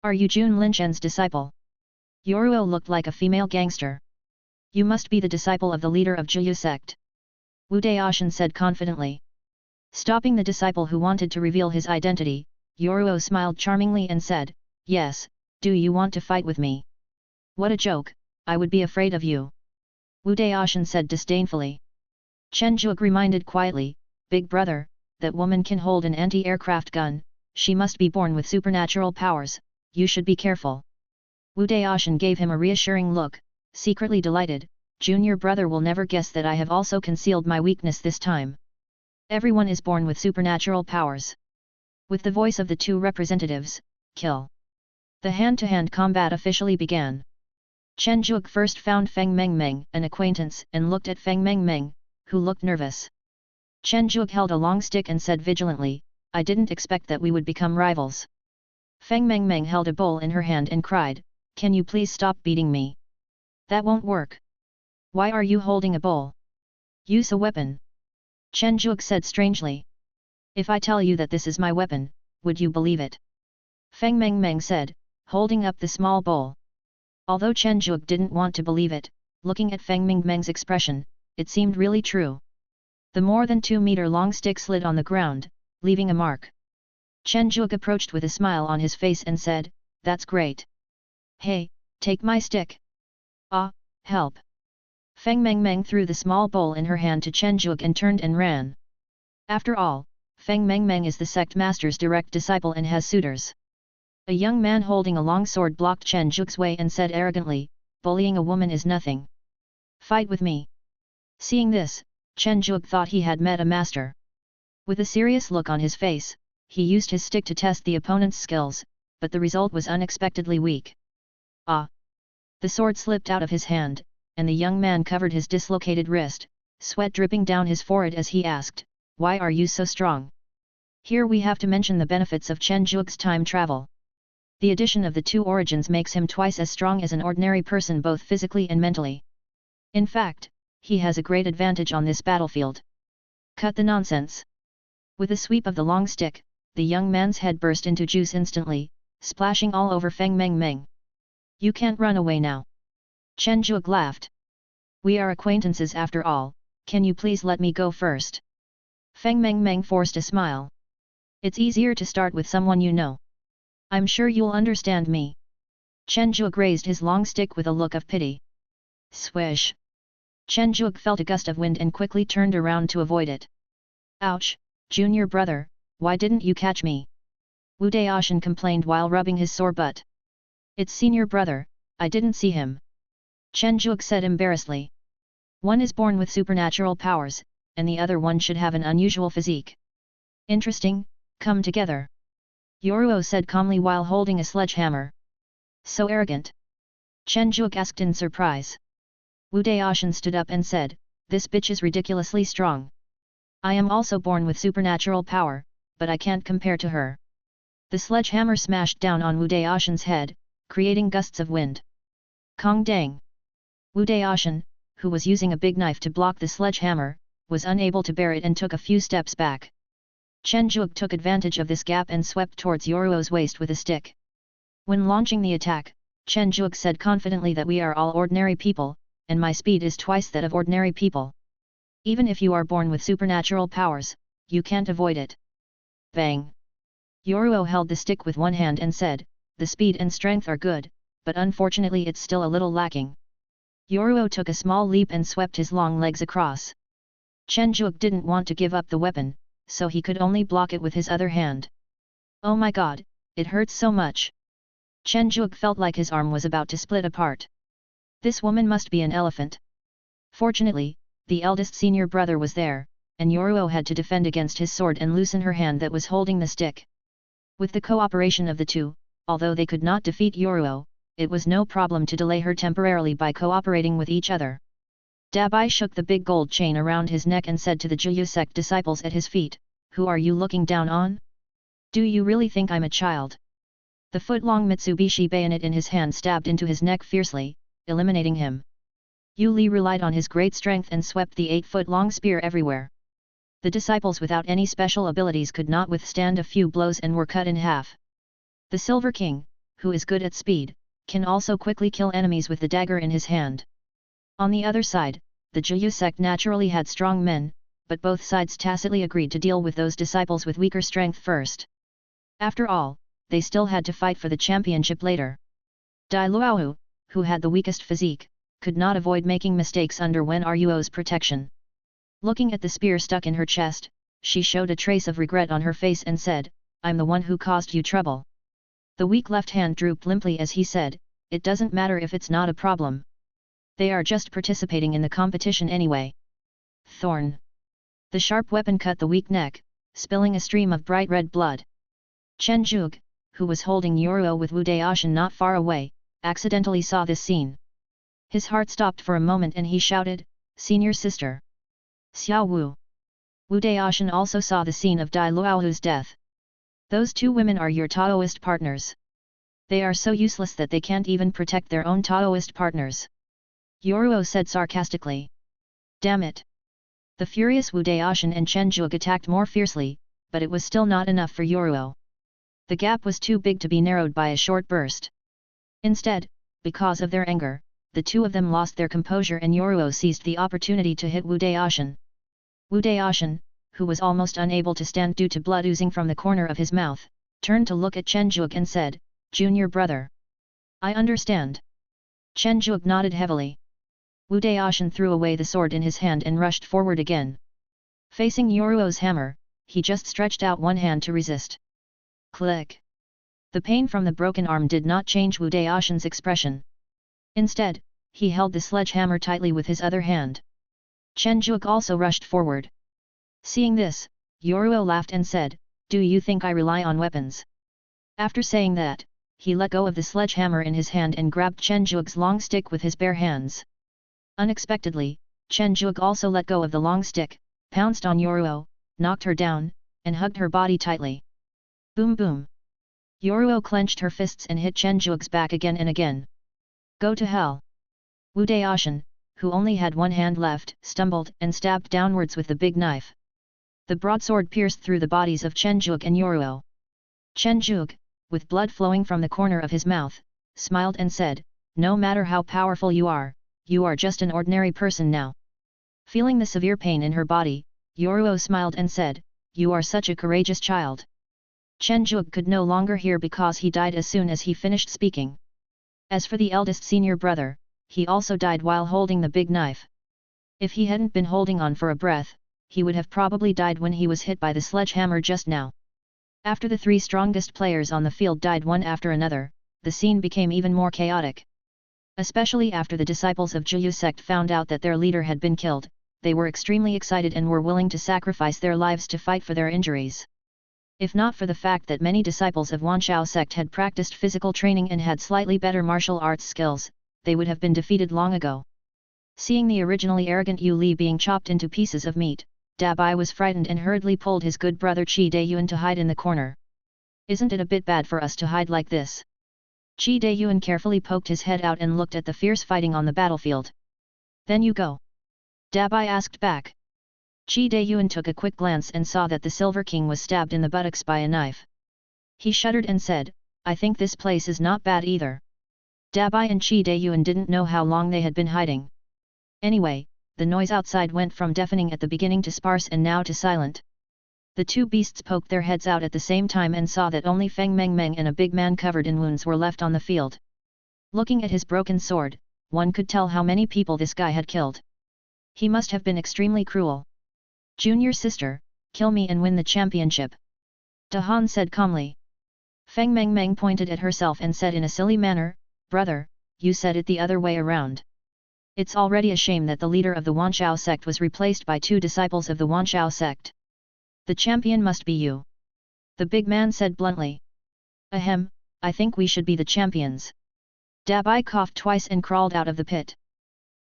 S1: Are you Jun Linchen's disciple? Yoruo looked like a female gangster. You must be the disciple of the leader of Jiyu sect. Wu Daoshan said confidently. Stopping the disciple who wanted to reveal his identity, Yoruo smiled charmingly and said, yes, do you want to fight with me? What a joke, I would be afraid of you. Wu Daoshan said disdainfully. Chen Zhuge reminded quietly, Big brother, that woman can hold an anti-aircraft gun, she must be born with supernatural powers, you should be careful. Wu Daoshan gave him a reassuring look, secretly delighted, junior brother will never guess that I have also concealed my weakness this time. Everyone is born with supernatural powers. With the voice of the two representatives, kill. The hand-to-hand combat officially began. Chen Zhuge first found Feng Meng, an acquaintance, and looked at Feng Meng, who looked nervous. Chen Zhuge held a long stick and said vigilantly, I didn't expect that we would become rivals. Feng Meng held a bowl in her hand and cried, can you please stop beating me? That won't work. Why are you holding a bowl? Use a weapon. Chen Zhuge said strangely. If I tell you that this is my weapon, would you believe it? Feng Meng said, holding up the small bowl. Although Chen Zhuge didn't want to believe it, looking at Feng Meng's expression, it seemed really true. The more than 2-meter-long stick slid on the ground, leaving a mark. Chen Zhuge approached with a smile on his face and said, that's great. Hey, take my stick. Ah, help. Feng Meng threw the small bowl in her hand to Chen Zhuge and turned and ran. After all, Feng Meng is the sect master's direct disciple and has suitors. A young man holding a long sword blocked Chen Zhuge's way and said arrogantly, bullying a woman is nothing. Fight with me. Seeing this, Chen Zhuge thought he had met a master. With a serious look on his face, he used his stick to test the opponent's skills, but the result was unexpectedly weak. Ah! The sword slipped out of his hand, and the young man covered his dislocated wrist, sweat dripping down his forehead as he asked, why are you so strong? Here we have to mention the benefits of Chen Zhuge's time travel. The addition of the two origins makes him twice as strong as an ordinary person both physically and mentally. In fact, he has a great advantage on this battlefield. Cut the nonsense. With a sweep of the long stick, the young man's head burst into juice instantly, splashing all over Feng Meng. You can't run away now. Chen Zhuge laughed. We are acquaintances after all, can you please let me go first? Feng Meng forced a smile. It's easier to start with someone you know. I'm sure you'll understand me. Chen Zhuge raised his long stick with a look of pity. Swish! Chen Zhuge felt a gust of wind and quickly turned around to avoid it. Ouch, junior brother, why didn't you catch me? Wu Daoshan complained while rubbing his sore butt. It's senior brother, I didn't see him. Chen Zhuge said embarrassedly. One is born with supernatural powers, and the other one should have an unusual physique. Interesting, come together. Yoruo said calmly while holding a sledgehammer. So arrogant. Chen Zhuge asked in surprise. Wu Daoshan stood up and said, this bitch is ridiculously strong. I am also born with supernatural power, but I can't compare to her. The sledgehammer smashed down on Wu Daoshan's head, creating gusts of wind. Kong dang! Wu Daoshan, who was using a big knife to block the sledgehammer, was unable to bear it and took a few steps back. Chen Zhuge took advantage of this gap and swept towards Yoruo's waist with a stick. When launching the attack, Chen Zhuge said confidently that we are all ordinary people, and my speed is twice that of ordinary people. Even if you are born with supernatural powers, you can't avoid it. Bang! Yoruo held the stick with one hand and said, the speed and strength are good, but unfortunately it's still a little lacking. Yoruo took a small leap and swept his long legs across. Chen Zhuge didn't want to give up the weapon, so he could only block it with his other hand. Oh my god, it hurts so much. Chen Zhuge felt like his arm was about to split apart. This woman must be an elephant. Fortunately, the eldest senior brother was there, and Yoruo had to defend against his sword and loosen her hand that was holding the stick. With the cooperation of the two, although they could not defeat Yoruo, it was no problem to delay her temporarily by cooperating with each other. Dabai shook the big gold chain around his neck and said to the Juyu sect disciples at his feet, "Who are you looking down on? Do you really think I'm a child?" The foot-long Mitsubishi bayonet in his hand stabbed into his neck fiercely, eliminating him. Yu Li relied on his great strength and swept the 8-foot-long spear everywhere. The disciples without any special abilities could not withstand a few blows and were cut in half. The Silver King, who is good at speed, can also quickly kill enemies with the dagger in his hand. On the other side, the Juyu sect naturally had strong men, but both sides tacitly agreed to deal with those disciples with weaker strength first. After all, they still had to fight for the championship later. Dai Luohu, who had the weakest physique, could not avoid making mistakes under Wen Ruo's protection. Looking at the spear stuck in her chest, she showed a trace of regret on her face and said, "I'm the one who caused you trouble." The weak left hand drooped limply as he said, "It doesn't matter if it's not a problem. They are just participating in the competition anyway." Thorn. The sharp weapon cut the weak neck, spilling a stream of bright red blood. Chen Zhuge, who was holding Yoruo with Wu Daoshan not far away, accidentally saw this scene. His heart stopped for a moment and he shouted, "Senior sister! Xiao Wu!" Wu Daoshan also saw the scene of Dai Luohu's death. "Those two women are your Taoist partners. They are so useless that they can't even protect their own Taoist partners," Yoruo said sarcastically. "Damn it!" The furious Wu Daoshan and Chen Zhuge attacked more fiercely, but it was still not enough for Yoruo. The gap was too big to be narrowed by a short burst. Instead, because of their anger, the two of them lost their composure and Yoruo seized the opportunity to hit Wu Daoshan. Wu Daoshan, who was almost unable to stand due to blood oozing from the corner of his mouth, turned to look at Chen Zhuge and said, "Junior brother. I understand." Chen Zhuge nodded heavily. Wu Daoshan threw away the sword in his hand and rushed forward again. Facing Yoruo's hammer, he just stretched out one hand to resist. Click! The pain from the broken arm did not change Wu Daoshan's expression. Instead, he held the sledgehammer tightly with his other hand. Chen Zhuge also rushed forward. Seeing this, Yoruo laughed and said, "Do you think I rely on weapons?" After saying that, he let go of the sledgehammer in his hand and grabbed Chen Zhuge's long stick with his bare hands. Unexpectedly, Chen Zhuge also let go of the long stick, pounced on Yoruo, knocked her down, and hugged her body tightly. Boom boom! Yoruo clenched her fists and hit Chen Zhuge's back again and again. "Go to hell!" Wu Daoshan, who only had one hand left, stumbled and stabbed downwards with the big knife. The broadsword pierced through the bodies of Chen Zhuge and Yoruo. Chen Zhuge, with blood flowing from the corner of his mouth, smiled and said, "No matter how powerful you are just an ordinary person now." Feeling the severe pain in her body, Yoruo smiled and said, "You are such a courageous child." Chen Zhuge could no longer hear because he died as soon as he finished speaking. As for the eldest senior brother, he also died while holding the big knife. If he hadn't been holding on for a breath, he would have probably died when he was hit by the sledgehammer just now. After the three strongest players on the field died one after another, the scene became even more chaotic. Especially after the disciples of Juyu sect found out that their leader had been killed, they were extremely excited and were willing to sacrifice their lives to fight for their injuries. If not for the fact that many disciples of Wanshao sect had practiced physical training and had slightly better martial arts skills, they would have been defeated long ago. Seeing the originally arrogant Yu Li being chopped into pieces of meat, Dabai was frightened and hurriedly pulled his good brother Qi Dayuan to hide in the corner. "Isn't it a bit bad for us to hide like this?" Qi Dayuan carefully poked his head out and looked at the fierce fighting on the battlefield. "Then you go?" Dabai asked back. Qi Dayuan took a quick glance and saw that the Silver King was stabbed in the buttocks by a knife. He shuddered and said, "I think this place is not bad either." Dabai and Qi Dayuan didn't know how long they had been hiding. Anyway, the noise outside went from deafening at the beginning to sparse and now to silent. The two beasts poked their heads out at the same time and saw that only Feng Meng Meng and a big man covered in wounds were left on the field. Looking at his broken sword, one could tell how many people this guy had killed. He must have been extremely cruel. "Junior sister, kill me and win the championship," Dahan said calmly. Feng Mengmeng pointed at herself and said in a silly manner, "Brother, you said it the other way around. It's already a shame that the leader of the Wanshao sect was replaced by 2 disciples of the Wanshao sect. The champion must be you." The big man said bluntly. "Ahem, I think we should be the champions." Dabai coughed twice and crawled out of the pit.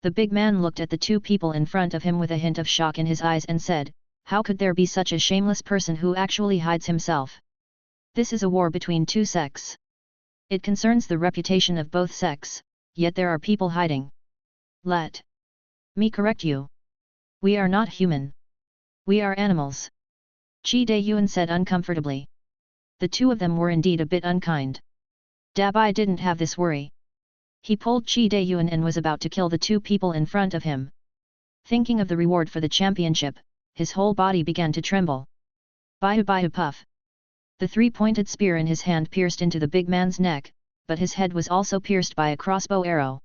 S1: The big man looked at the 2 people in front of him with a hint of shock in his eyes and said, "How could there be such a shameless person who actually hides himself? This is a war between 2 sects. It concerns the reputation of both sects, yet there are people hiding. Let me correct you. We are not human. We are animals." Qi Dayuan said uncomfortably. The 2 of them were indeed a bit unkind. Dabai didn't have this worry. He pulled Qi Dayuan and was about to kill the 2 people in front of him. Thinking of the reward for the championship, his whole body began to tremble. Baihu puff. The 3-pointed spear in his hand pierced into the big man's neck, but his head was also pierced by a crossbow arrow.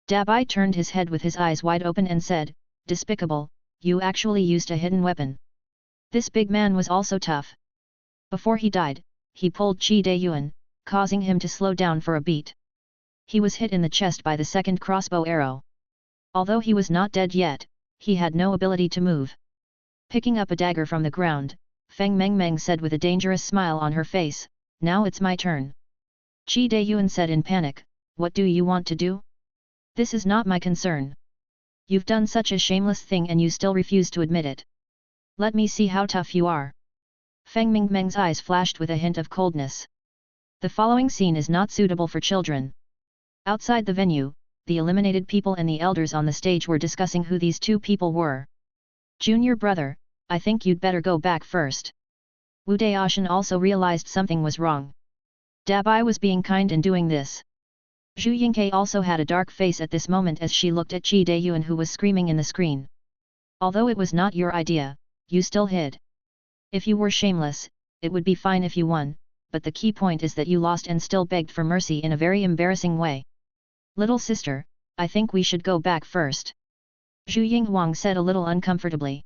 S1: Dabai turned his head with his eyes wide open and said, "Despicable, you actually used a hidden weapon." This big man was also tough. Before he died, he pulled Qi Dayuan, causing him to slow down for a beat. He was hit in the chest by the 2nd crossbow arrow. Although he was not dead yet, he had no ability to move. Picking up a dagger from the ground, Feng Mengmeng said with a dangerous smile on her face, "Now it's my turn." Qi Dayuan said in panic, "What do you want to do? This is not my concern. You've done such a shameless thing and you still refuse to admit it. Let me see how tough you are." Feng Mengmeng's eyes flashed with a hint of coldness. The following scene is not suitable for children. Outside the venue, the eliminated people and the elders on the stage were discussing who these 2 people were. "Junior brother, I think you'd better go back first." Wu Daoshan also realized something was wrong. Dabai was being kind in doing this. Zhu Yingke also had a dark face at this moment as she looked at Qi Dayuan who was screaming in the screen. "Although it was not your idea, you still hid. If you were shameless, it would be fine if you won, but the key point is that you lost and still begged for mercy in a very embarrassing way. Little sister, I think we should go back first." Zhu Yinghuang said a little uncomfortably.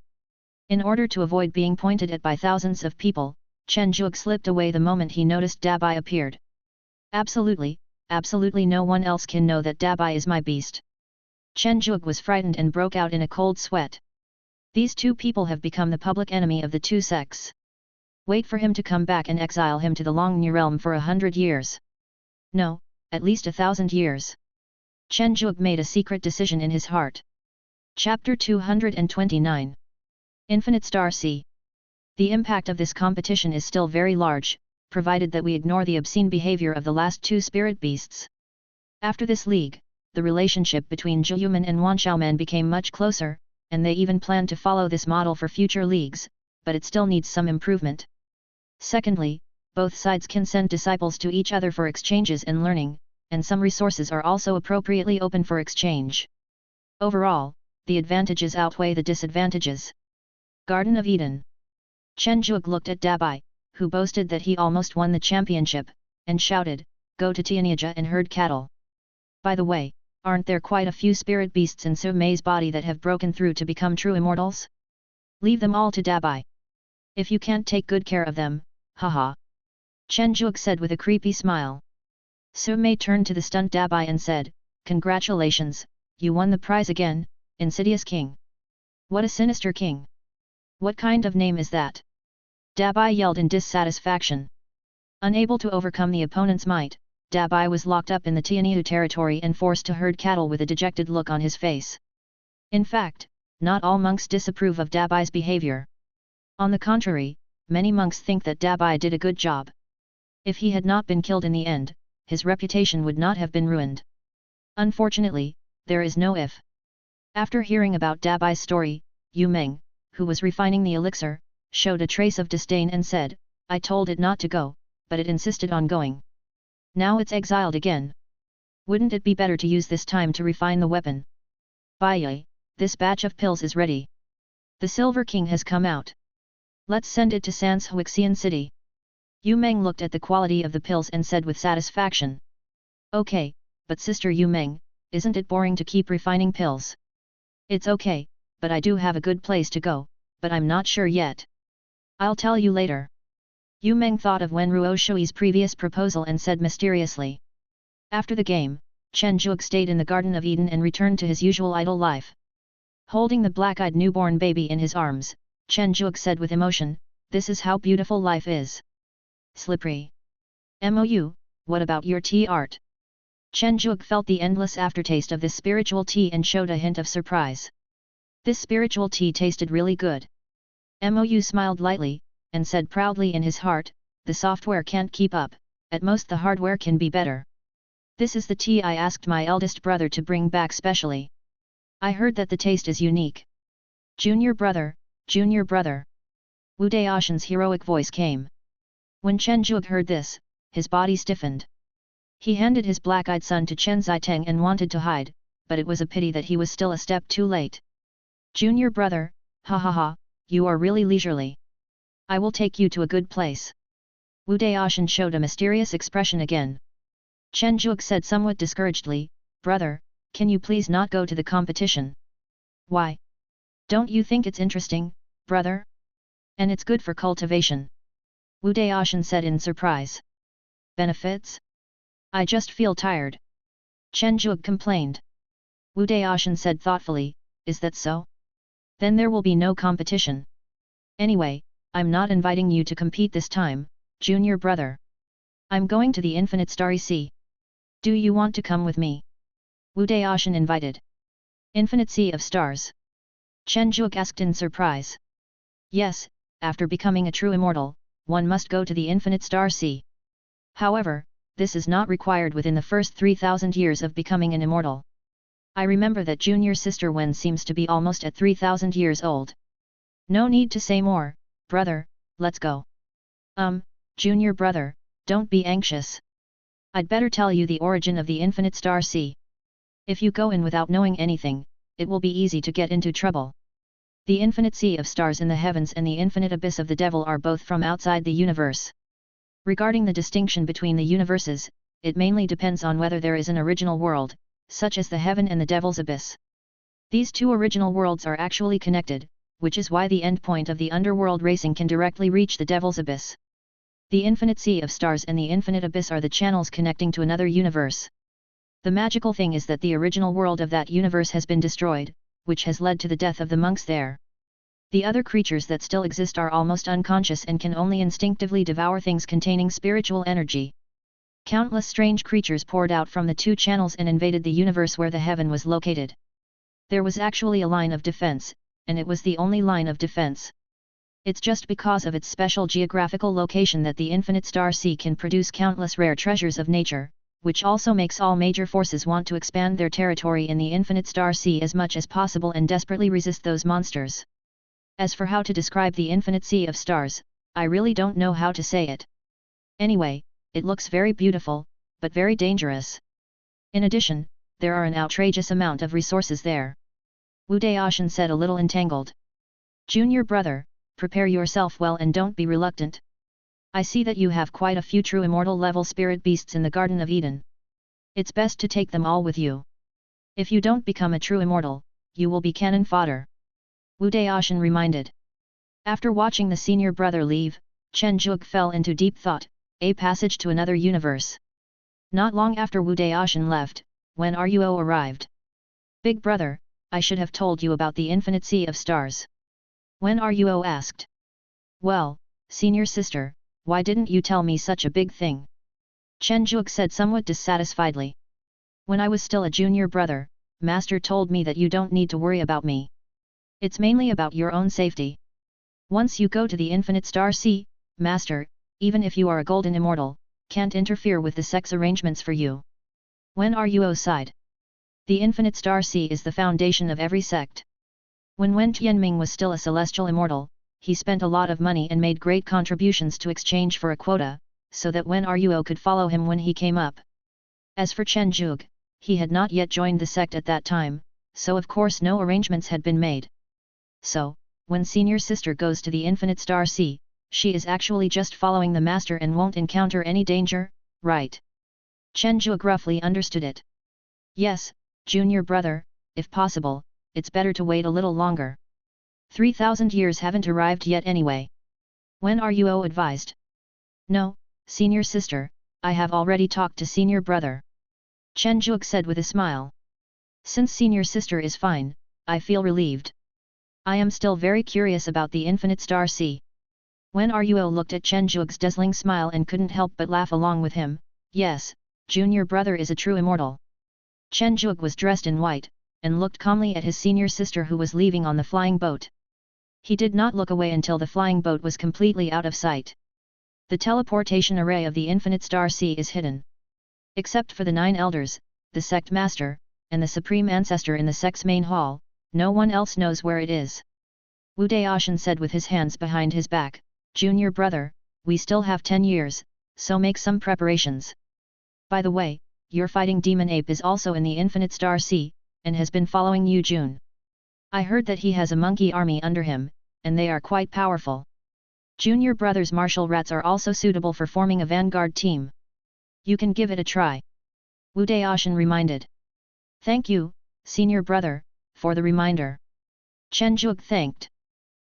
S1: In order to avoid being pointed at by thousands of people, Chen Zhuge slipped away the moment he noticed Dabai appeared. "Absolutely, absolutely no one else can know that Dabai is my beast." Chen Zhuge was frightened and broke out in a cold sweat. These 2 people have become the public enemy of the 2 sects. Wait for him to come back and exile him to the Long realm for 100 years. No, at least 1,000 years. Chen Zhuge made a secret decision in his heart. Chapter 229. Infinite Star Sea. The impact of this competition is still very large, provided that we ignore the obscene behavior of the last 2 spirit beasts. After this league, the relationship between Zhuyuman and Wanshauman became much closer, and they even planned to follow this model for future leagues, but it still needs some improvement. Secondly, both sides can send disciples to each other for exchanges and learning, and some resources are also appropriately open for exchange. Overall, the advantages outweigh the disadvantages. Garden of Eden. Chen Zhuge looked at Dabai, who boasted that he almost won the championship, and shouted, "Go to Tianija and herd cattle. By the way, aren't there quite a few spirit beasts in Su Mei's body that have broken through to become true immortals? Leave them all to Dabai. If you can't take good care of them, haha." Chen Zhuge said with a creepy smile. Su Mei turned to the stunned Dabai and said, "Congratulations, you won the prize again, Insidious King. What a sinister king! What kind of name is that?" Dabai yelled in dissatisfaction. Unable to overcome the opponent's might, Dabai was locked up in the Tianyu territory and forced to herd cattle with a dejected look on his face. In fact, not all monks disapprove of Dabai's behavior. On the contrary, many monks think that Dabai did a good job. If he had not been killed in the end, his reputation would not have been ruined. Unfortunately, there is no if. After hearing about Dabai's story, Yu Meng, who was refining the elixir, showed a trace of disdain and said, "I told it not to go, but it insisted on going. Now it's exiled again. Wouldn't it be better to use this time to refine the weapon? Baiye, this batch of pills is ready. The Silver King has come out. Let's send it to Sanshuixian City." Yu Meng looked at the quality of the pills and said with satisfaction. "Okay, but Sister Yu Meng, isn't it boring to keep refining pills?" "It's okay, but I do have a good place to go, but I'm not sure yet. I'll tell you later." Yu Meng thought of Wen Ruoshui's previous proposal and said mysteriously. After the game, Chen Zhuge stayed in the Garden of Eden and returned to his usual idle life. Holding the black-eyed newborn baby in his arms, Chen Zhuge said with emotion, "This is how beautiful life is." Slippery. Mou, what about your tea art? Chen Zhuge felt the endless aftertaste of this spiritual tea and showed a hint of surprise. This spiritual tea tasted really good. Mou smiled lightly, and said proudly in his heart, "The software can't keep up, at most the hardware can be better. This is the tea I asked my eldest brother to bring back specially. I heard that the taste is unique." Junior brother, junior brother. Wu Daoshan's heroic voice came. When Chen Zhuge heard this, his body stiffened. He handed his black-eyed son to Chen Ziteng and wanted to hide, but it was a pity that he was still a step too late. "Junior brother, ha ha ha, you are really leisurely. I will take you to a good place." Wu Daoshan showed a mysterious expression again. Chen Zhuge said somewhat discouragedly, "Brother, can you please not go to the competition?" "Why? Don't you think it's interesting, brother? And it's good for cultivation." Wu Daoshan said in surprise. "Benefits? I just feel tired." Chen Zhuge complained. Wu Daoshan said thoughtfully, "Is that so? Then there will be no competition. Anyway, I'm not inviting you to compete this time, junior brother. I'm going to the infinite starry sea. Do you want to come with me?" Wu Daoshan invited. "Infinite sea of stars?" Chen Zhuge asked in surprise. "Yes, after becoming a true immortal, one must go to the infinite star sea. However, this is not required within the first 3,000 years of becoming an immortal. I remember that junior sister Wen seems to be almost at 3,000 years old. No need to say more, brother, let's go." Junior brother, don't be anxious. I'd better tell you the origin of the infinite star sea. If you go in without knowing anything, it will be easy to get into trouble. The infinite sea of stars in the heavens and the infinite abyss of the devil are both from outside the universe. Regarding the distinction between the universes, it mainly depends on whether there is an original world, such as the heaven and the devil's abyss. These two original worlds are actually connected, which is why the endpoint of the underworld racing can directly reach the devil's abyss. The infinite sea of stars and the infinite abyss are the channels connecting to another universe. The magical thing is that the original world of that universe has been destroyed, which has led to the death of the monks there. The other creatures that still exist are almost unconscious and can only instinctively devour things containing spiritual energy. Countless strange creatures poured out from the two channels and invaded the universe where the heaven was located. There was actually a line of defense, and it was the only line of defense. It's just because of its special geographical location that the infinite star sea can produce countless rare treasures of nature, which also makes all major forces want to expand their territory in the infinite star sea as much as possible and desperately resist those monsters. As for how to describe the infinite sea of stars, I really don't know how to say it. Anyway, it looks very beautiful, but very dangerous. In addition, there are an outrageous amount of resources there. Wu Daoshan said a little entangled. Junior brother, prepare yourself well and don't be reluctant. I see that you have quite a few true immortal level spirit beasts in the Garden of Eden. It's best to take them all with you. If you don't become a true immortal, you will be cannon fodder. Wu Daoshan reminded. After watching the senior brother leave, Chen Zhuge fell into deep thought, a passage to another universe. Not long after Wu Daoshan left, when Ruo arrived. Big brother, I should have told you about the infinite sea of stars. When Ruo asked. Well, senior sister, why didn't you tell me such a big thing? Chen Zhuge said somewhat dissatisfiedly. When I was still a junior brother, master told me that you don't need to worry about me. It's mainly about your own safety. Once you go to the infinite star sea, master, even if you are a golden immortal, can't interfere with the sex arrangements for you. When Ruo sighed. The infinite star sea is the foundation of every sect. When Wen Tianming was still a celestial immortal, he spent a lot of money and made great contributions to exchange for a quota, so that Wen Ruo could follow him when he came up. As for Chen Zhuge, he had not yet joined the sect at that time, so of course no arrangements had been made. So, when senior sister goes to the infinite star sea, she is actually just following the master and won't encounter any danger, right? Chen Zhuge roughly understood it. Yes, junior brother, if possible, it's better to wait a little longer. 3,000 years haven't arrived yet anyway. When Ruo advised. No, senior sister, I have already talked to senior brother. Chen Zhuge said with a smile. Since senior sister is fine, I feel relieved. I am still very curious about the infinite star sea. Wen Ruo looked at Chen Zhuge's dazzling smile and couldn't help but laugh along with him. Yes, junior brother is a true immortal. Chen Zhuge was dressed in white, and looked calmly at his senior sister who was leaving on the flying boat. He did not look away until the flying boat was completely out of sight. The teleportation array of the infinite star sea is hidden. Except for the 9 elders, the sect master, and the supreme ancestor in the sect's main hall, no one else knows where it is. Wu Daoshan said with his hands behind his back, Junior brother, we still have 10 years, so make some preparations. By the way, your fighting demon ape is also in the infinite star sea, and has been following you June. I heard that he has a monkey army under him, and they are quite powerful. Junior brother's martial rats are also suitable for forming a vanguard team. You can give it a try. Wu Daoshan reminded. Thank you, senior brother, for the reminder. Chen Zhuge thanked.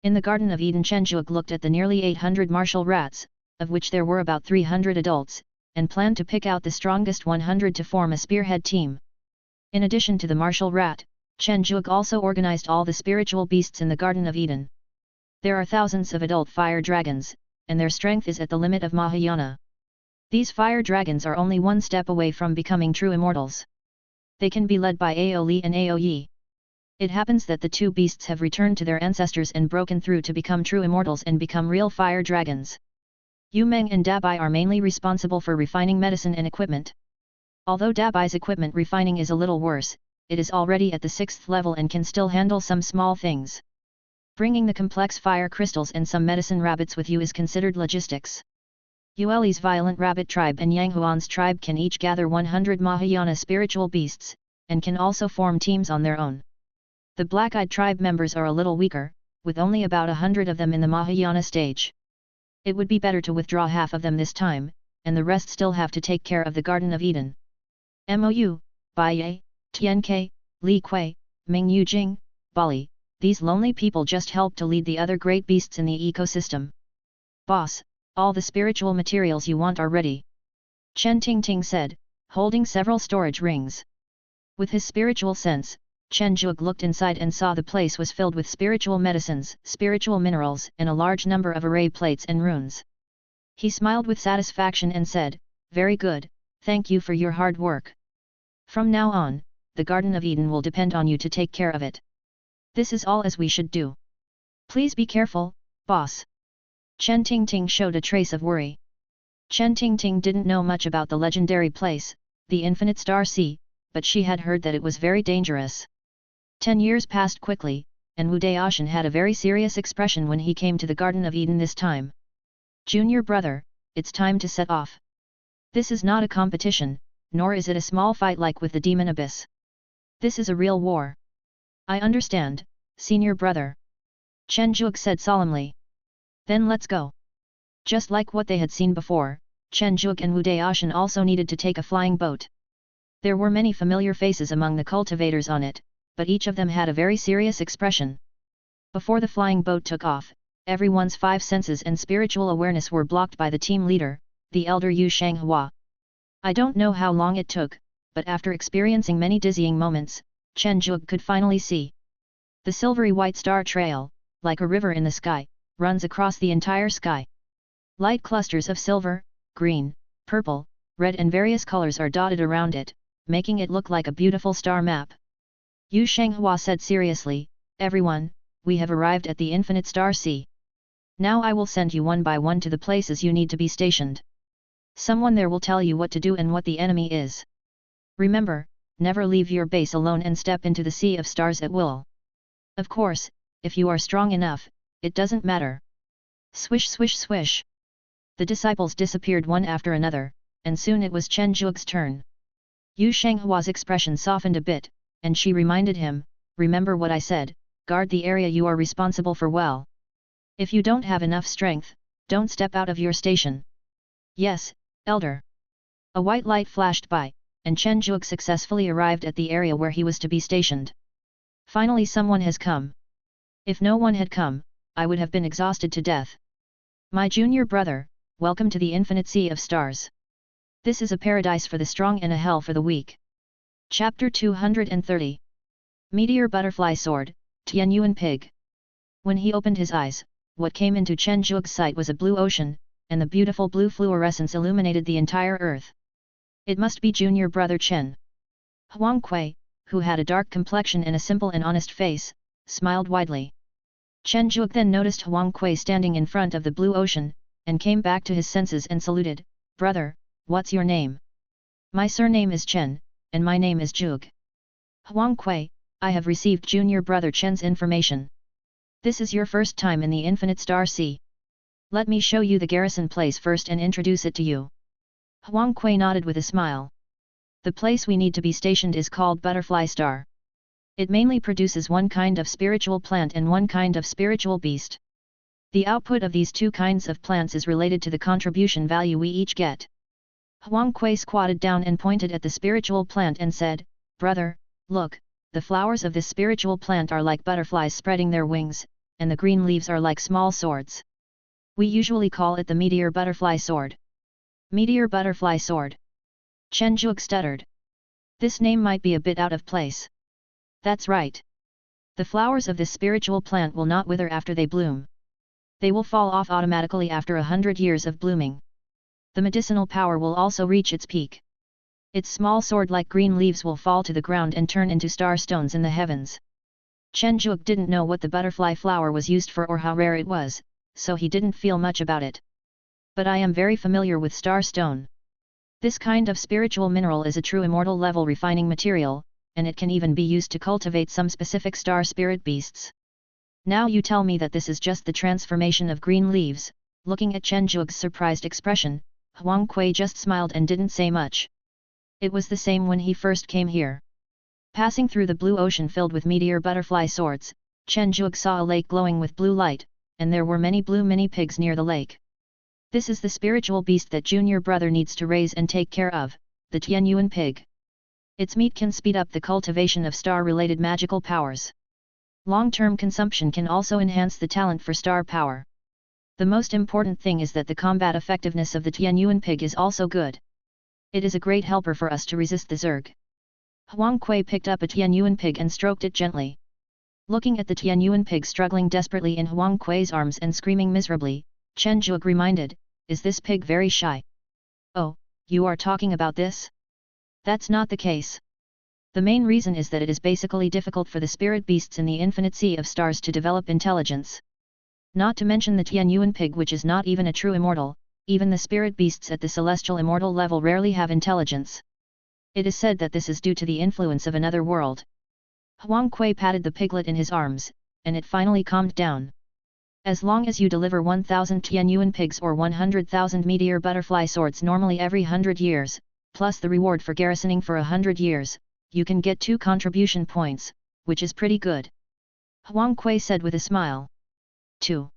S1: In the Garden of Eden, Chen Zhuge looked at the nearly 800 martial rats, of which there were about 300 adults, and planned to pick out the strongest 100 to form a spearhead team. In addition to the martial rat, Chen Zhuge also organized all the spiritual beasts in the Garden of Eden. There are thousands of adult fire dragons, and their strength is at the limit of Mahayana. These fire dragons are only one step away from becoming true immortals. They can be led by Ao Li and Ao Yi. It happens that the two beasts have returned to their ancestors and broken through to become true immortals and become real fire dragons. Yu Meng and Dabai are mainly responsible for refining medicine and equipment. Although Dabai's equipment refining is a little worse, it is already at the 6th level and can still handle some small things. Bringing the complex fire crystals and some medicine rabbits with you is considered logistics. Yueli's violent rabbit tribe and Yang Huan's tribe can each gather 100 Mahayana spiritual beasts, and can also form teams on their own. The black-eyed tribe members are a little weaker, with only about 100 of them in the Mahayana stage. It would be better to withdraw half of them this time, and the rest still have to take care of the Garden of Eden. Mou, Baiye, Tianke, Li Kui, Ming Yujing, Bali, these lonely people just help to lead the other great beasts in the ecosystem. Boss, all the spiritual materials you want are ready. Chen Tingting said, holding several storage rings. With his spiritual sense, Chen Zhuge looked inside and saw the place was filled with spiritual medicines, spiritual minerals, and a large number of array plates and runes. He smiled with satisfaction and said, very good, thank you for your hard work. From now on, the Garden of Eden will depend on you to take care of it. This is all as we should do. Please be careful, boss. Chen Tingting showed a trace of worry. Chen Tingting didn't know much about the legendary place, the Infinite Star Sea, but she had heard that it was very dangerous. 10 years passed quickly, and Wu Daoshan had a very serious expression when he came to the Garden of Eden this time. Junior brother, it's time to set off. This is not a competition, nor is it a small fight like with the Demon Abyss. This is a real war. I understand, senior brother. Chen Zhuge said solemnly. Then let's go. Just like what they had seen before, Chen Zhuge and Wu Daoshan also needed to take a flying boat. There were many familiar faces among the cultivators on it, but each of them had a very serious expression. Before the flying boat took off, everyone's 5 senses and spiritual awareness were blocked by the team leader, the elder Yu Shanghua. I don't know how long it took, but after experiencing many dizzying moments, Chen Zhuge could finally see. The silvery white star trail, like a river in the sky, runs across the entire sky. Light clusters of silver, green, purple, red and various colors are dotted around it, making it look like a beautiful star map. Yu Shanghua said seriously, everyone, we have arrived at the Infinite Star Sea. Now I will send you one by one to the places you need to be stationed. Someone there will tell you what to do and what the enemy is. Remember, never leave your base alone and step into the Sea of Stars at will. Of course, if you are strong enough, it doesn't matter. Swish swish swish. The disciples disappeared one after another, and soon it was Chen Zhuge's turn. Yu Shanghua's expression softened a bit, and she reminded him, remember what I said, guard the area you are responsible for well. If you don't have enough strength, don't step out of your station. Yes, elder. A white light flashed by, and Chen Zhuge successfully arrived at the area where he was to be stationed. Finally someone has come. If no one had come, I would have been exhausted to death. My junior brother, welcome to the infinite sea of stars. This is a paradise for the strong and a hell for the weak. Chapter 230. Meteor Butterfly Sword, Tianyuan Pig. When he opened his eyes, what came into Chen Zhuge's sight was a blue ocean, and the beautiful blue fluorescence illuminated the entire earth. It must be junior brother Chen. Huang Kui, who had a dark complexion and a simple and honest face, smiled widely. Chen Zhuge then noticed Huang Kui standing in front of the blue ocean, and came back to his senses and saluted, "Brother, what's your name?" "My surname is Chen, and my name is Zhuge." "Huang Kui, I have received junior brother Chen's information. This is your first time in the infinite star sea. Let me show you the garrison place first and introduce it to you." Huang Kui nodded with a smile. "The place we need to be stationed is called Butterfly Star. It mainly produces one kind of spiritual plant and one kind of spiritual beast. The output of these two kinds of plants is related to the contribution value we each get." Huang Kui squatted down and pointed at the spiritual plant and said, "Brother, look, the flowers of this spiritual plant are like butterflies spreading their wings, and the green leaves are like small swords. We usually call it the Meteor Butterfly Sword." "Meteor Butterfly Sword?" Chen Zhuge stuttered. This name might be a bit out of place. "That's right. The flowers of this spiritual plant will not wither after they bloom. They will fall off automatically after 100 years of blooming. The medicinal power will also reach its peak. Its small sword-like green leaves will fall to the ground and turn into star stones in the heavens." Chen Zhuge didn't know what the butterfly flower was used for or how rare it was, so he didn't feel much about it. "But I am very familiar with star stone. This kind of spiritual mineral is a true immortal level refining material, and it can even be used to cultivate some specific star spirit beasts. Now you tell me that this is just the transformation of green leaves." Looking at Chen Zhuge's surprised expression, Huang Kui just smiled and didn't say much. It was the same when he first came here. Passing through the blue ocean filled with meteor butterfly swords, Chen Zhuge saw a lake glowing with blue light, and there were many blue mini pigs near the lake. This is the spiritual beast that junior brother needs to raise and take care of, the Tianyuan pig. Its meat can speed up the cultivation of star-related magical powers. Long-term consumption can also enhance the talent for star power. The most important thing is that the combat effectiveness of the Tianyuan pig is also good. It is a great helper for us to resist the Zerg. Huang Kui picked up a Tianyuan pig and stroked it gently. Looking at the Tianyuan pig struggling desperately in Huang Kui's arms and screaming miserably, Chen Zhuge reminded, "Is this pig very shy?" "Oh, you are talking about this? That's not the case. The main reason is that it is basically difficult for the spirit beasts in the infinite sea of stars to develop intelligence. Not to mention the Tianyuan pig, which is not even a true immortal, even the spirit beasts at the celestial immortal level rarely have intelligence. It is said that this is due to the influence of another world." Huang Kui patted the piglet in his arms, and it finally calmed down. "As long as you deliver 1,000 Tianyuan pigs or 100,000 meteor butterfly swords normally every 100 years, plus the reward for garrisoning for 100 years, you can get 2 contribution points, which is pretty good." Huang Kui said with a smile. 2.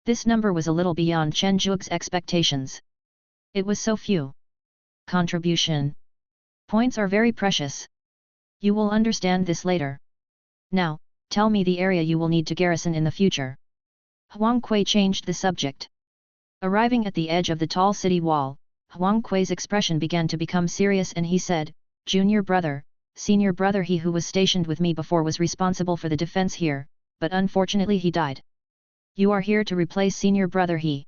S1: This number was a little beyond Chen Zhuge's expectations. It was so few. Contribution points are very precious. You will understand this later. Now, tell me the area you will need to garrison in the future. Huang Kui changed the subject. Arriving at the edge of the tall city wall, Huang Kui's expression began to become serious and he said, "Junior brother, senior brother, he who was stationed with me before was responsible for the defense here, but unfortunately he died. You are here to replace senior brother he.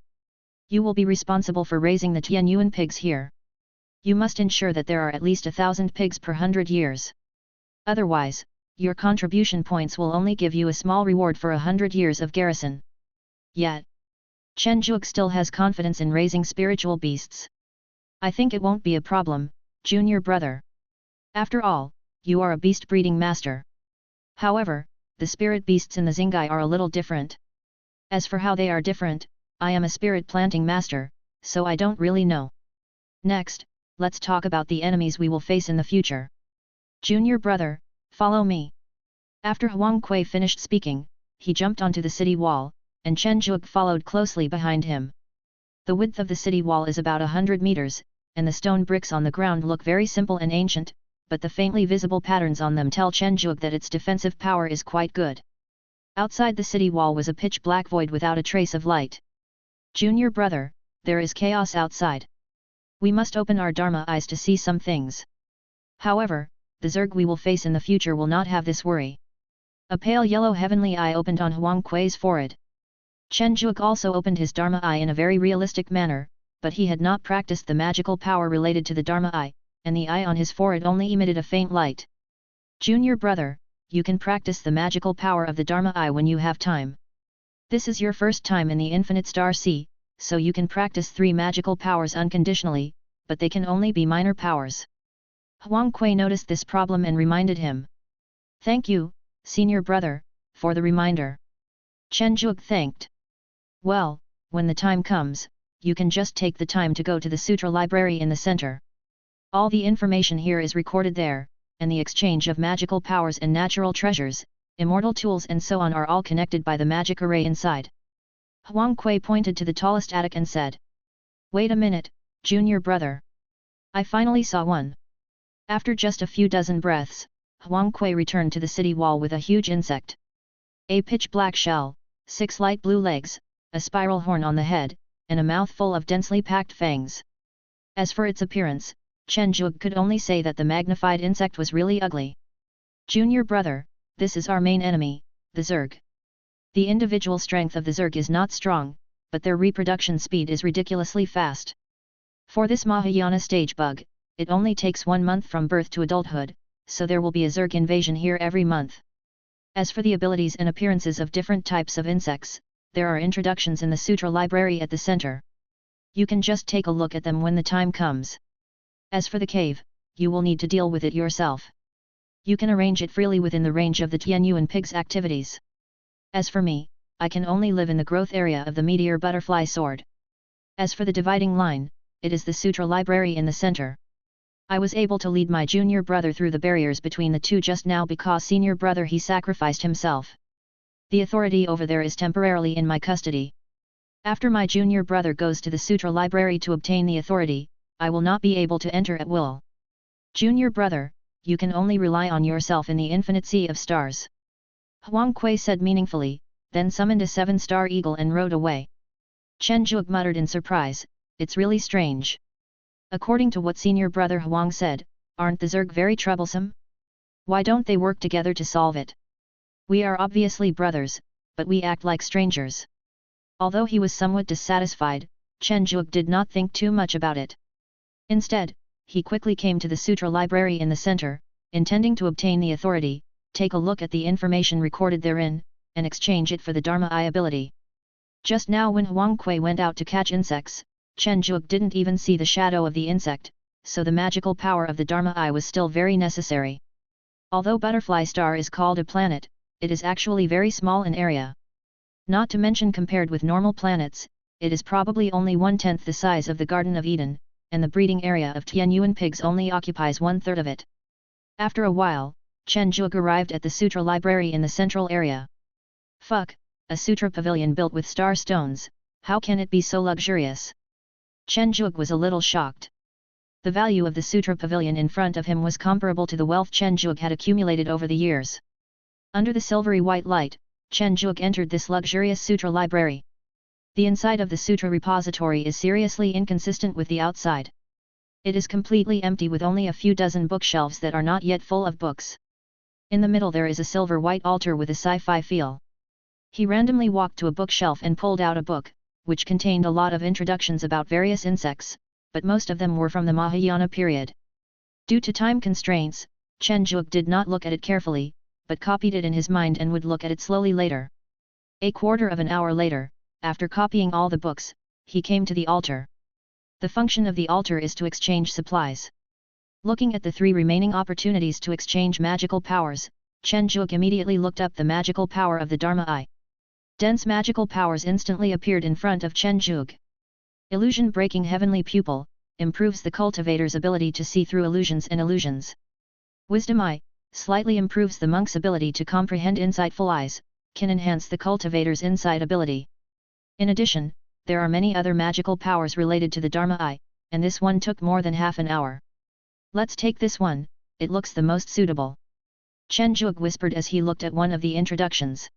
S1: You will be responsible for raising the Tianyuan pigs here. You must ensure that there are at least 1,000 pigs per 100 years. Otherwise, your contribution points will only give you a small reward for 100 years of garrison." Yet, Chen Zhuge still has confidence in raising spiritual beasts. "I think it won't be a problem, junior brother. After all, you are a beast breeding master. However, the spirit beasts in the Xingai are a little different. As for how they are different, I am a spirit planting master, so I don't really know. Next, let's talk about the enemies we will face in the future. Junior brother, follow me." After Huang Kui finished speaking, he jumped onto the city wall, and Chen Zhuge followed closely behind him. The width of the city wall is about 100 meters, and the stone bricks on the ground look very simple and ancient, but the faintly visible patterns on them tell Chen Zhuge that its defensive power is quite good. Outside the city wall was a pitch-black void without a trace of light. "Junior brother, there is chaos outside. We must open our Dharma eyes to see some things. However, the Zerg we will face in the future will not have this worry. A pale yellow heavenly eye opened on Huang Kui's forehead. Chen Zhuge also opened his Dharma eye in a very realistic manner, but he had not practiced the magical power related to the Dharma eye, and the eye on his forehead only emitted a faint light. Junior brother, you can practice the magical power of the Dharma eye when you have time. This is your first time in the Infinite Star Sea, so you can practice 3 magical powers unconditionally, but they can only be minor powers. Huang Kui noticed this problem and reminded him. Thank you, senior brother, for the reminder. Chen Zhuge thanked. Well, when the time comes, you can just take the time to go to the Sutra Library in the center. All the information here is recorded there, and the exchange of magical powers and natural treasures, immortal tools and so on are all connected by the magic array inside. Huang Kui pointed to the tallest attic and said. Wait a minute, junior brother. I finally saw one. After just a few dozen breaths, Huang Kui returned to the city wall with a huge insect. A pitch black shell, 6 light blue legs, a spiral horn on the head, and a mouth full of densely packed fangs. As for its appearance, Chen Zhuge could only say that the magnified insect was really ugly. Junior brother, this is our main enemy, the Zerg. The individual strength of the Zerg is not strong, but their reproduction speed is ridiculously fast. For this Mahayana stage bug, it only takes 1 month from birth to adulthood, so there will be a Zerg invasion here every month. As for the abilities and appearances of different types of insects, there are introductions in the Sutra Library at the center. You can just take a look at them when the time comes. As for the cave, you will need to deal with it yourself. You can arrange it freely within the range of the Tianyuan pig's activities. As for me, I can only live in the growth area of the meteor butterfly sword. As for the dividing line, it is the Sutra Library in the center. I was able to lead my junior brother through the barriers between the two just now because senior brother he sacrificed himself. The authority over there is temporarily in my custody. After my junior brother goes to the Sutra Library to obtain the authority, I will not be able to enter at will. Junior brother, you can only rely on yourself in the infinite sea of stars. Huang Kui said meaningfully, then summoned a 7-star eagle and rode away. Chen Zhuge muttered in surprise, it's really strange. According to what senior brother Huang said, aren't the Zerg very troublesome? Why don't they work together to solve it? We are obviously brothers, but we act like strangers. Although he was somewhat dissatisfied, Chen Zhuge did not think too much about it. Instead, he quickly came to the Sutra Library in the center, intending to obtain the authority, take a look at the information recorded therein, and exchange it for the Dharma eye ability. Just now when Huang Kui went out to catch insects, Chen Zhuge didn't even see the shadow of the insect, so the magical power of the Dharma eye was still very necessary. Although Butterfly Star is called a planet, it is actually very small in area. Not to mention compared with normal planets, it is probably only 1/10 the size of the Garden of Eden, and the breeding area of Tianyuan pigs only occupies 1/3 of it. After a while, Chen Zhuge arrived at the Sutra Library in the central area. Fuck, a Sutra Pavilion built with star stones, how can it be so luxurious? Chen Zhuge was a little shocked. The value of the Sutra Pavilion in front of him was comparable to the wealth Chen Zhuge had accumulated over the years. Under the silvery white light, Chen Zhuge entered this luxurious Sutra Library. The inside of the Sutra repository is seriously inconsistent with the outside. It is completely empty with only a few dozen bookshelves that are not yet full of books. In the middle there is a silver white altar with a sci-fi feel. He randomly walked to a bookshelf and pulled out a book, which contained a lot of introductions about various insects, but most of them were from the Mahayana period. Due to time constraints, Chen Zhuge did not look at it carefully, but copied it in his mind and would look at it slowly later. A quarter of an hour later, after copying all the books, he came to the altar. The function of the altar is to exchange supplies. Looking at the 3 remaining opportunities to exchange magical powers, Chen Zhuge immediately looked up the magical power of the Dharma eye. Dense magical powers instantly appeared in front of Chen Zhuge. Illusion-breaking heavenly pupil, improves the cultivator's ability to see through illusions and illusions. Wisdom eye, slightly improves the monk's ability to comprehend insightful eyes, can enhance the cultivator's insight ability. In addition, there are many other magical powers related to the Dharma eye, and this one took more than half an hour. Let's take this one, it looks the most suitable. Chen Zhuge whispered as he looked at one of the introductions.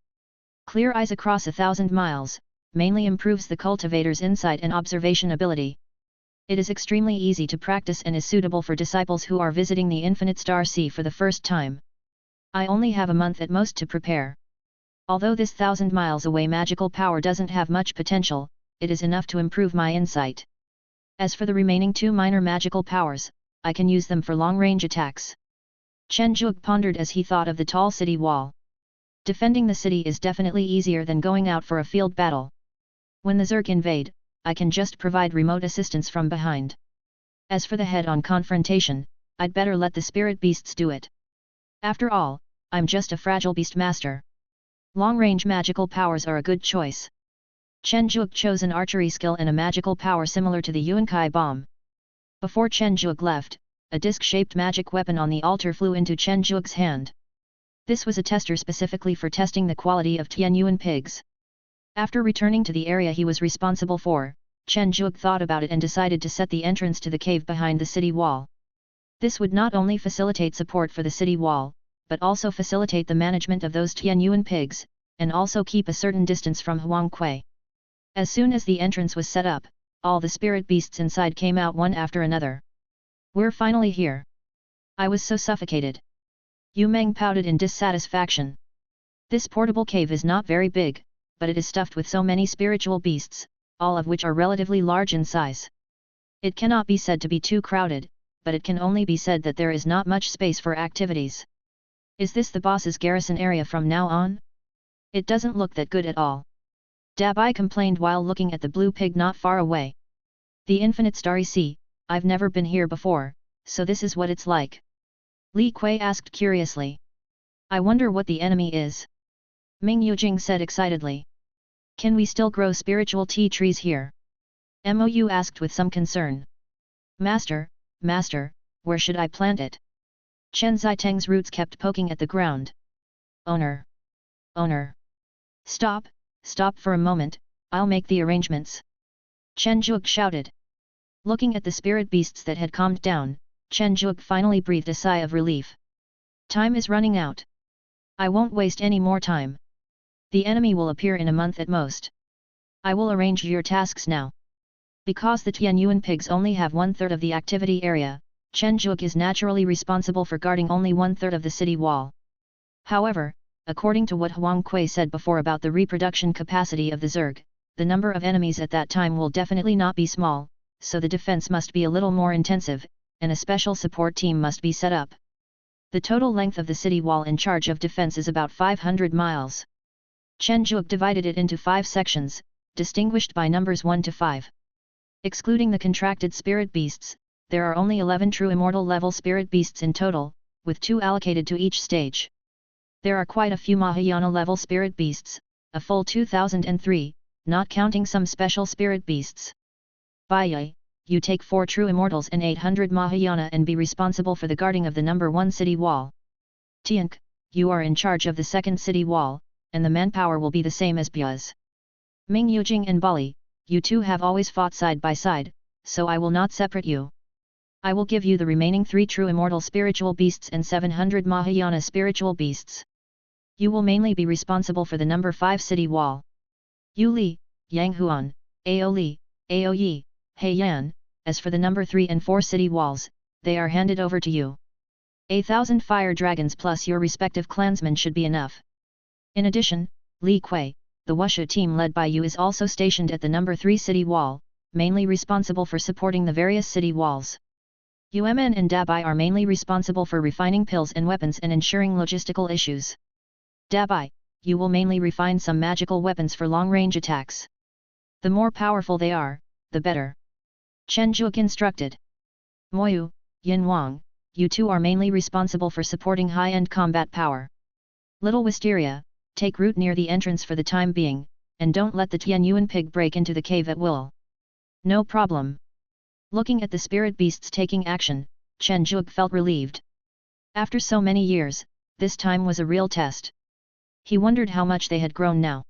S1: Clear eyes across 1,000 miles, mainly improves the cultivator's insight and observation ability. It is extremely easy to practice and is suitable for disciples who are visiting the infinite star sea for the first time. I only have a month at most to prepare. Although this 1,000 miles away magical power doesn't have much potential, it is enough to improve my insight. As for the remaining 2 minor magical powers, I can use them for long-range attacks. Chen Zhuge pondered as he thought of the tall city wall. Defending the city is definitely easier than going out for a field battle. When the Zerg invade, I can just provide remote assistance from behind. As for the head-on confrontation, I'd better let the spirit beasts do it. After all, I'm just a fragile beast master. Long-range magical powers are a good choice. Chen Zhuge chose an archery skill and a magical power similar to the Yuankai bomb. Before Chen Zhuge left, a disc-shaped magic weapon on the altar flew into Chen Zhuge's hand. This was a tester specifically for testing the quality of Tianyuan pigs. After returning to the area he was responsible for, Chen Zhuge thought about it and decided to set the entrance to the cave behind the city wall. This would not only facilitate support for the city wall, but also facilitate the management of those Tianyuan pigs, and also keep a certain distance from Huang Kui. As soon as the entrance was set up, all the spirit beasts inside came out one after another. We're finally here. I was so suffocated. Yu Meng pouted in dissatisfaction. This portable cave is not very big, but it is stuffed with so many spiritual beasts, all of which are relatively large in size. It cannot be said to be too crowded, but it can only be said that there is not much space for activities. Is this the boss's garrison area from now on? It doesn't look that good at all. Dabai complained while looking at the blue pig not far away. The infinite starry sea, I've never been here before, so this is what it's like. Li Kui asked curiously. I wonder what the enemy is. Ming Yujing said excitedly. Can we still grow spiritual tea trees here? Mou asked with some concern. Master, where should I plant it? Chen Ziteng's roots kept poking at the ground. Owner. Stop for a moment, I'll make the arrangements. Chen Zhuge shouted. Looking at the spirit beasts that had calmed down, Chen Zhuge finally breathed a sigh of relief. Time is running out. I won't waste any more time. The enemy will appear in a month at most. I will arrange your tasks now. Because the Tianyuan pigs only have 1/3 of the activity area, Chen Zhuge is naturally responsible for guarding only 1/3 of the city wall. However, according to what Huang Kui said before about the reproduction capacity of the Zerg, the number of enemies at that time will definitely not be small, so the defense must be a little more intensive, and a special support team must be set up. The total length of the city wall in charge of defense is about 500 miles. Chen Zhuge divided it into 5 sections, distinguished by numbers 1 to 5. Excluding the contracted spirit beasts, there are only 11 true immortal level spirit beasts in total, with 2 allocated to each stage. There are quite a few Mahayana level spirit beasts, a full 2003, not counting some special spirit beasts. Baiye, you take 4 true immortals and 800 Mahayana and be responsible for the guarding of the number 1 city wall. Tiank, you are in charge of the 2nd city wall, and the manpower will be the same as Bia's. Ming Yujing and Bali, you two have always fought side by side, so I will not separate you. I will give you the remaining 3 true immortal spiritual beasts and 700 Mahayana spiritual beasts. You will mainly be responsible for the number 5 city wall. Yu Li, Yang Huan, Ao Li, Ao Yi, He Yan, as for the number 3 and 4 city walls, they are handed over to you. 1,000 fire dragons plus your respective clansmen should be enough. In addition, Li Kui, the Wushu team led by you is also stationed at the number 3 city wall, mainly responsible for supporting the various city walls. UMN and Dabai are mainly responsible for refining pills and weapons and ensuring logistical issues. Dabai, you will mainly refine some magical weapons for long-range attacks. The more powerful they are, the better. Chen Zhuge instructed. Moyu, Yin Wang, you two are mainly responsible for supporting high-end combat power. Little Wisteria, take root near the entrance for the time being, and don't let the Tianyuan pig break into the cave at will. No problem. Looking at the spirit beasts taking action, Chen Zhuge felt relieved. After so many years, this time was a real test. He wondered how much they had grown now.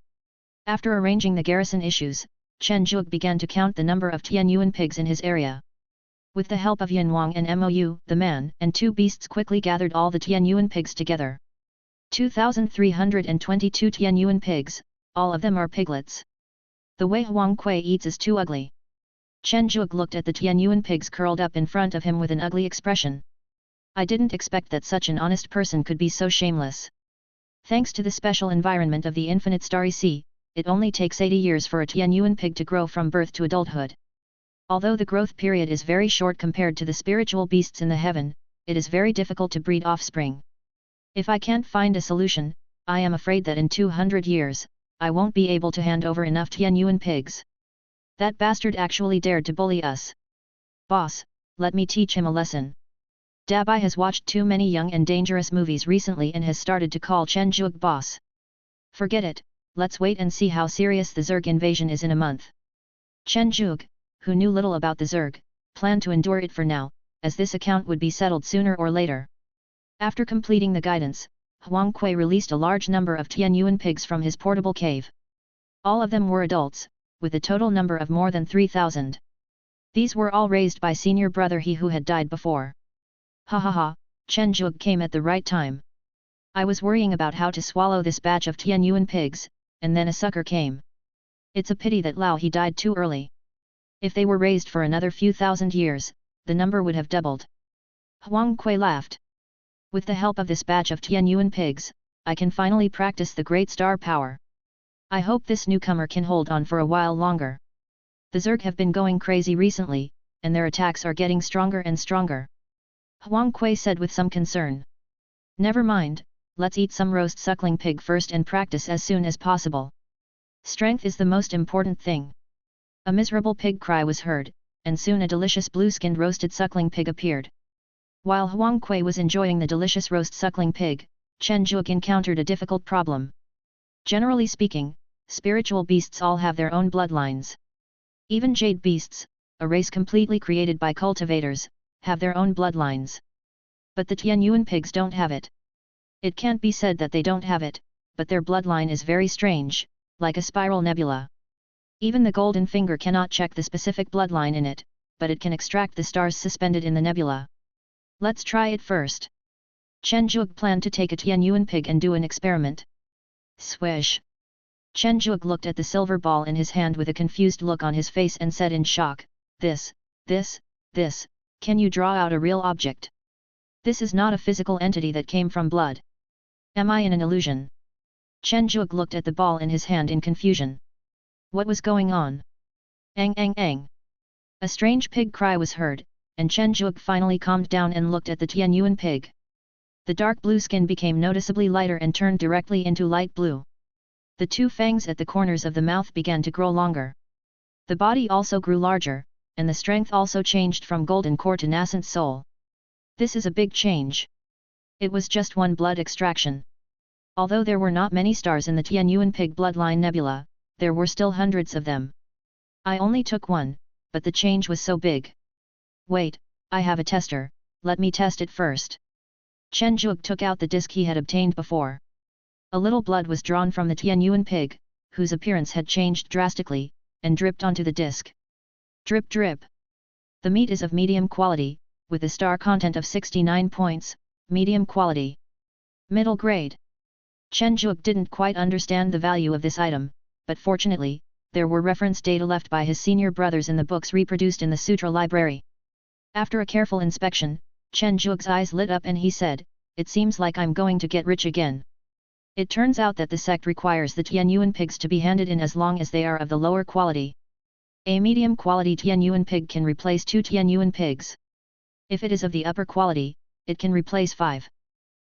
S1: After arranging the garrison issues, Chen Zhuge began to count the number of Tianyuan pigs in his area. With the help of Yin Wang and Mou, the man and 2 beasts quickly gathered all the Tianyuan pigs together. 2,322 Tianyuan pigs, all of them are piglets. The way Huang Kui eats is too ugly. Chen Zhuge looked at the Tianyuan pigs curled up in front of him with an ugly expression. I didn't expect that such an honest person could be so shameless. Thanks to the special environment of the infinite starry sea, it only takes 80 years for a Tianyuan pig to grow from birth to adulthood. Although the growth period is very short compared to the spiritual beasts in the heaven, it is very difficult to breed offspring. If I can't find a solution, I am afraid that in 200 years, I won't be able to hand over enough Tianyuan pigs. That bastard actually dared to bully us. Boss, let me teach him a lesson. Dabai has watched too many young and dangerous movies recently and has started to call Chen Zhuge boss. Forget it, let's wait and see how serious the Zerg invasion is in a month. Chen Zhuge, who knew little about the Zerg, planned to endure it for now, as this account would be settled sooner or later. After completing the guidance, Huang Kui released a large number of Tianyuan pigs from his portable cave. All of them were adults, with a total number of more than 3,000. These were all raised by senior brother he who had died before. Ha ha ha, Chen Zhuge came at the right time. I was worrying about how to swallow this batch of Tianyuan pigs, and then a sucker came. It's a pity that Lao he died too early. If they were raised for another few thousand years, the number would have doubled. Huang Kui laughed. With the help of this batch of Tianyuan pigs, I can finally practice the great star power. I hope this newcomer can hold on for a while longer. The Zerg have been going crazy recently, and their attacks are getting stronger and stronger. Huang Kui said with some concern. Never mind, let's eat some roast suckling pig first and practice as soon as possible. Strength is the most important thing. A miserable pig cry was heard, and soon a delicious blue-skinned roasted suckling pig appeared. While Huang Kui was enjoying the delicious roast suckling pig, Chen Zhuge encountered a difficult problem. Generally speaking, spiritual beasts all have their own bloodlines. Even jade beasts, a race completely created by cultivators, have their own bloodlines. But the Tianyuan pigs don't have it. It can't be said that they don't have it, but their bloodline is very strange, like a spiral nebula. Even the golden finger cannot check the specific bloodline in it, but it can extract the stars suspended in the nebula. Let's try it first. Chen Zhuge planned to take a Tianyuan pig and do an experiment. Swish! Chen Zhuge looked at the silver ball in his hand with a confused look on his face and said in shock, This, can you draw out a real object? This is not a physical entity that came from blood. Am I in an illusion? Chen Zhuge looked at the ball in his hand in confusion. What was going on? Ang ang ang! A strange pig cry was heard, and Chen Zhuge finally calmed down and looked at the Tianyuan pig. The dark blue skin became noticeably lighter and turned directly into light blue. The two fangs at the corners of the mouth began to grow longer. The body also grew larger, and the strength also changed from golden core to nascent soul. This is a big change. It was just one blood extraction. Although there were not many stars in the Tianyuan pig bloodline nebula, there were still hundreds of them. I only took one, but the change was so big. Wait, I have a tester, let me test it first. Chen Zhuge took out the disc he had obtained before. A little blood was drawn from the Tianyuan pig, whose appearance had changed drastically, and dripped onto the disc. Drip drip. The meat is of medium quality, with a star content of 69 points, medium quality. Middle grade. Chen Zhuge didn't quite understand the value of this item, but fortunately, there were reference data left by his senior brothers in the books reproduced in the Sutra library. After a careful inspection, Chen Zhuge's eyes lit up and he said, It seems like I'm going to get rich again. It turns out that the sect requires the Tianyuan pigs to be handed in as long as they are of the lower quality. A medium quality Tianyuan pig can replace 2 Tianyuan pigs. If it is of the upper quality, it can replace 5.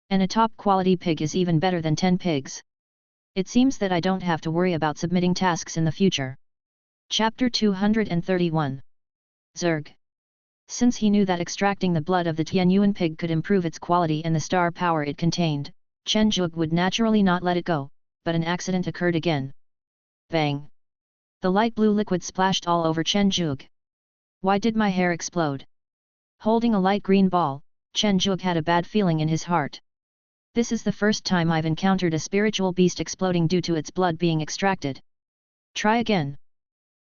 S1: And a top quality pig is even better than 10 pigs. It seems that I don't have to worry about submitting tasks in the future. Chapter 231. Zerg. Since he knew that extracting the blood of the Tianyuan pig could improve its quality and the star power it contained, Chen Zhuge would naturally not let it go, but an accident occurred again. Bang! The light blue liquid splashed all over Chen Zhuge. Why did my hair explode? Holding a light green ball, Chen Zhuge had a bad feeling in his heart. This is the first time I've encountered a spiritual beast exploding due to its blood being extracted. Try again.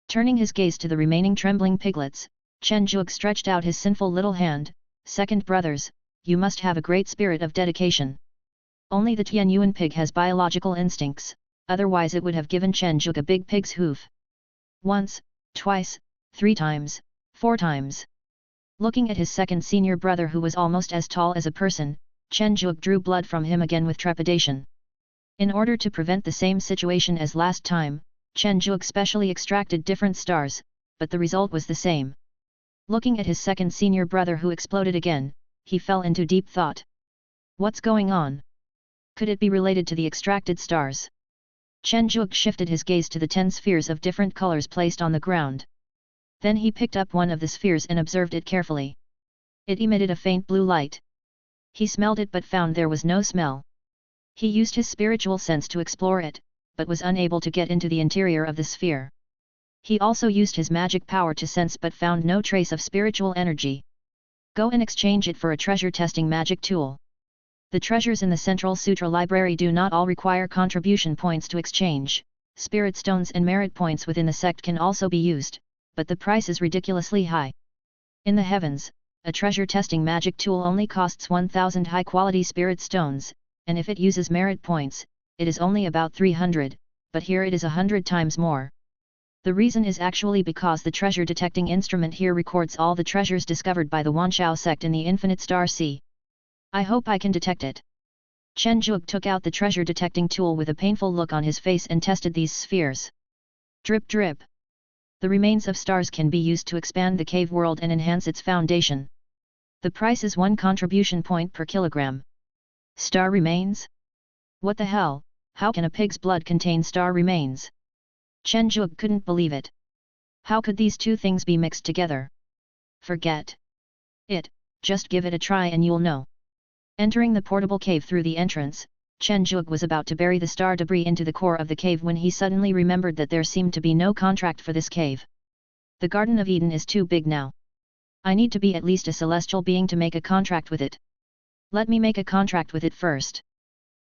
S1: Turning his gaze to the remaining trembling piglets, Chen Zhuge stretched out his sinful little hand. Second brothers, you must have a great spirit of dedication. Only the Tianyuan pig has biological instincts, otherwise it would have given Chen Zhuge a big pig's hoof. Once, twice, 3 times, 4 times. Looking at his second senior brother who was almost as tall as a person, Chen Juke drew blood from him again with trepidation. In order to prevent the same situation as last time, Chen Juke specially extracted different stars, but the result was the same. Looking at his second senior brother who exploded again, he fell into deep thought. What's going on? Could it be related to the extracted stars? Chen Juke shifted his gaze to the 10 spheres of different colors placed on the ground. Then he picked up one of the spheres and observed it carefully. It emitted a faint blue light. He smelled it but found there was no smell. He used his spiritual sense to explore it, but was unable to get into the interior of the sphere. He also used his magic power to sense but found no trace of spiritual energy. Go and exchange it for a treasure testing magic tool. The treasures in the Central Sutra Library do not all require contribution points to exchange. Spirit stones and merit points within the sect can also be used, but the price is ridiculously high. In the heavens, a treasure testing magic tool only costs 1000 high-quality spirit stones, and if it uses merit points, it is only about 300, but here it is 100 times more. The reason is actually because the treasure detecting instrument here records all the treasures discovered by the Wanshao sect in the Infinite Star Sea. I hope I can detect it. Chen Juke took out the treasure detecting tool with a painful look on his face and tested these spheres. Drip drip. The remains of stars can be used to expand the cave world and enhance its foundation. The price is 1 contribution point per kilogram. Star remains? What the hell, how can a pig's blood contain star remains? Chen Juke couldn't believe it. How could these two things be mixed together? Forget it, just give it a try and you'll know. Entering the portable cave through the entrance, Chen Juke was about to bury the star debris into the core of the cave when he suddenly remembered that there seemed to be no contract for this cave. The Garden of Eden is too big now. I need to be at least a celestial being to make a contract with it. Let me make a contract with it first.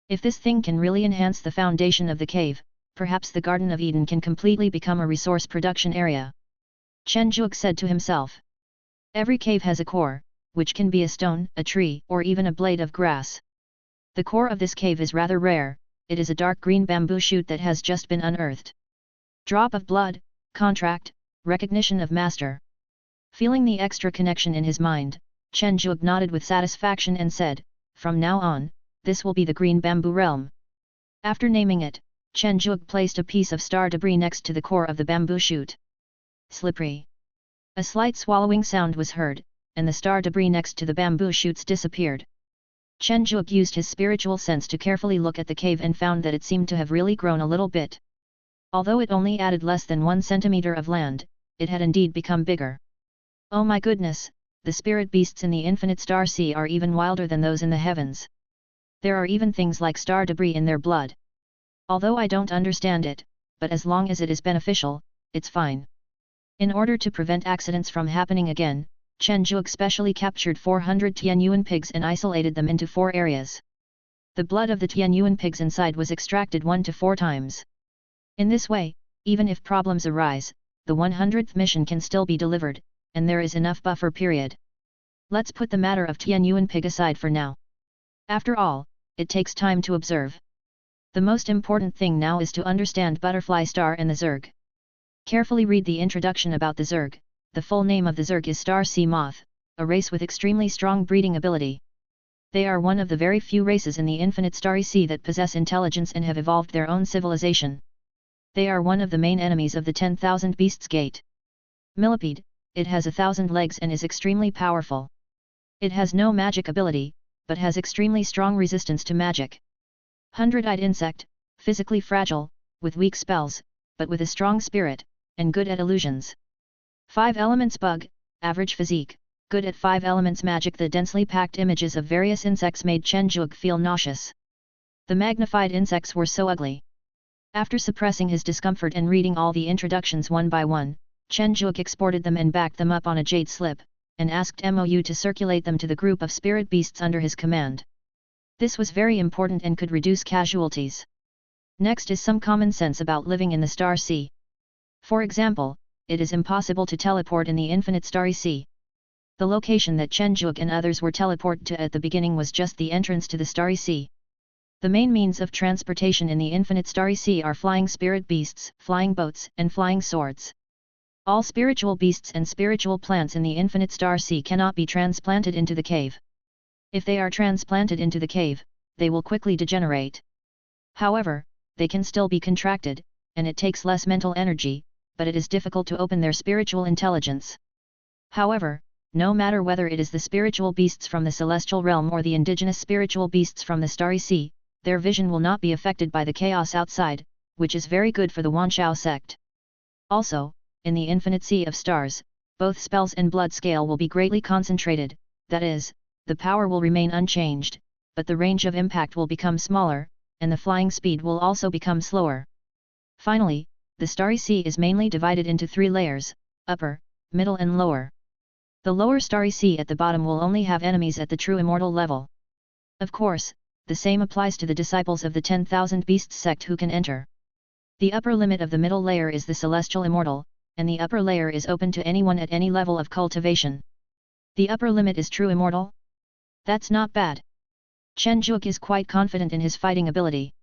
S1: If this thing can really enhance the foundation of the cave, perhaps the Garden of Eden can completely become a resource production area. Chen Juke said to himself. Every cave has a core, which can be a stone, a tree, or even a blade of grass. The core of this cave is rather rare, it is a dark green bamboo shoot that has just been unearthed. Drop of blood, contract, recognition of master. Feeling the extra connection in his mind, Chen Juke nodded with satisfaction and said, from now on, this will be the green bamboo realm. After naming it, Chen Juke placed a piece of star debris next to the core of the bamboo shoot. Slippery. A slight swallowing sound was heard, and the star debris next to the bamboo shoots disappeared. Chen Juke used his spiritual sense to carefully look at the cave and found that it seemed to have really grown a little bit. Although it only added less than 1 centimeter of land, it had indeed become bigger. Oh my goodness, the spirit beasts in the Infinite Star Sea are even wilder than those in the heavens. There are even things like star debris in their blood. Although I don't understand it, but as long as it is beneficial, it's fine. In order to prevent accidents from happening again, Chen Juke specially captured 400 Tianyuan pigs and isolated them into 4 areas. The blood of the Tianyuan pigs inside was extracted 1 to 4 times. In this way, even if problems arise, the 100th mission can still be delivered, and there is enough buffer period. Let's put the matter of Tianyuan pig aside for now. After all, it takes time to observe. The most important thing now is to understand Butterfly Star and the Zerg. Carefully read the introduction about the Zerg. The full name of the Zerg is Star Sea Moth, a race with extremely strong breeding ability. They are one of the very few races in the Infinite Starry Sea that possess intelligence and have evolved their own civilization. They are one of the main enemies of the 10,000 Beasts Gate. Millipede, it has 1,000 legs and is extremely powerful. It has no magic ability, but has extremely strong resistance to magic. 100-eyed insect, physically fragile, with weak spells, but with a strong spirit, and good at illusions. 5 elements bug, average physique, good at 5 elements magic. The densely packed images of various insects made Chen Juke feel nauseous. The magnified insects were so ugly. After suppressing his discomfort and reading all the introductions one by one, Chen Juke exported them and backed them up on a jade slip, and asked Mou to circulate them to the group of spirit beasts under his command. This was very important and could reduce casualties. Next is some common sense about living in the Star Sea. For example, it is impossible to teleport in the Infinite Starry Sea. The location that Chen Juke and others were teleported to at the beginning was just the entrance to the Starry Sea. The main means of transportation in the Infinite Starry Sea are flying spirit beasts, flying boats, and flying swords. All spiritual beasts and spiritual plants in the infinite star sea cannot be transplanted into the cave. If they are transplanted into the cave, they will quickly degenerate. However, they can still be contracted, and it takes less mental energy, but it is difficult to open their spiritual intelligence. However, no matter whether it is the spiritual beasts from the celestial realm or the indigenous spiritual beasts from the starry sea, their vision will not be affected by the chaos outside, which is very good for the Wanshao sect. Also, in the infinite sea of stars, both spells and blood scale will be greatly concentrated, that is, the power will remain unchanged, but the range of impact will become smaller, and the flying speed will also become slower. Finally, the starry sea is mainly divided into 3 layers, upper, middle and lower. The lower starry sea at the bottom will only have enemies at the true immortal level. Of course, the same applies to the disciples of the 10,000 Beasts sect who can enter. The upper limit of the middle layer is the celestial immortal, and the upper layer is open to anyone at any level of cultivation. The upper limit is true immortal? That's not bad. Chen Zhuge is quite confident in his fighting ability.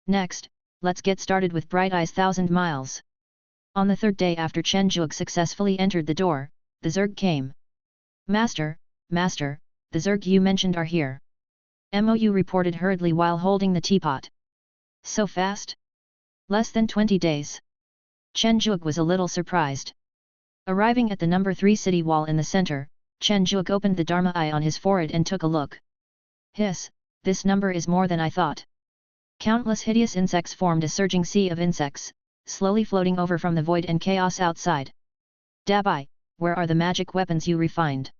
S1: Next, let's get started with Bright Eyes 1000 Miles. On the 3rd day after Chen Zhuge successfully entered the door, the Zerg came. Master, the Zerg you mentioned are here. Mou reported hurriedly while holding the teapot. So fast? Less than 20 days. Chen Zhuge was a little surprised. Arriving at the number 3 city wall in the center, Chen Zhuge opened the Dharma eye on his forehead and took a look. Hiss, this number is more than I thought. Countless hideous insects formed a surging sea of insects, slowly floating over from the void and chaos outside. Dabai, where are the magic weapons you refined?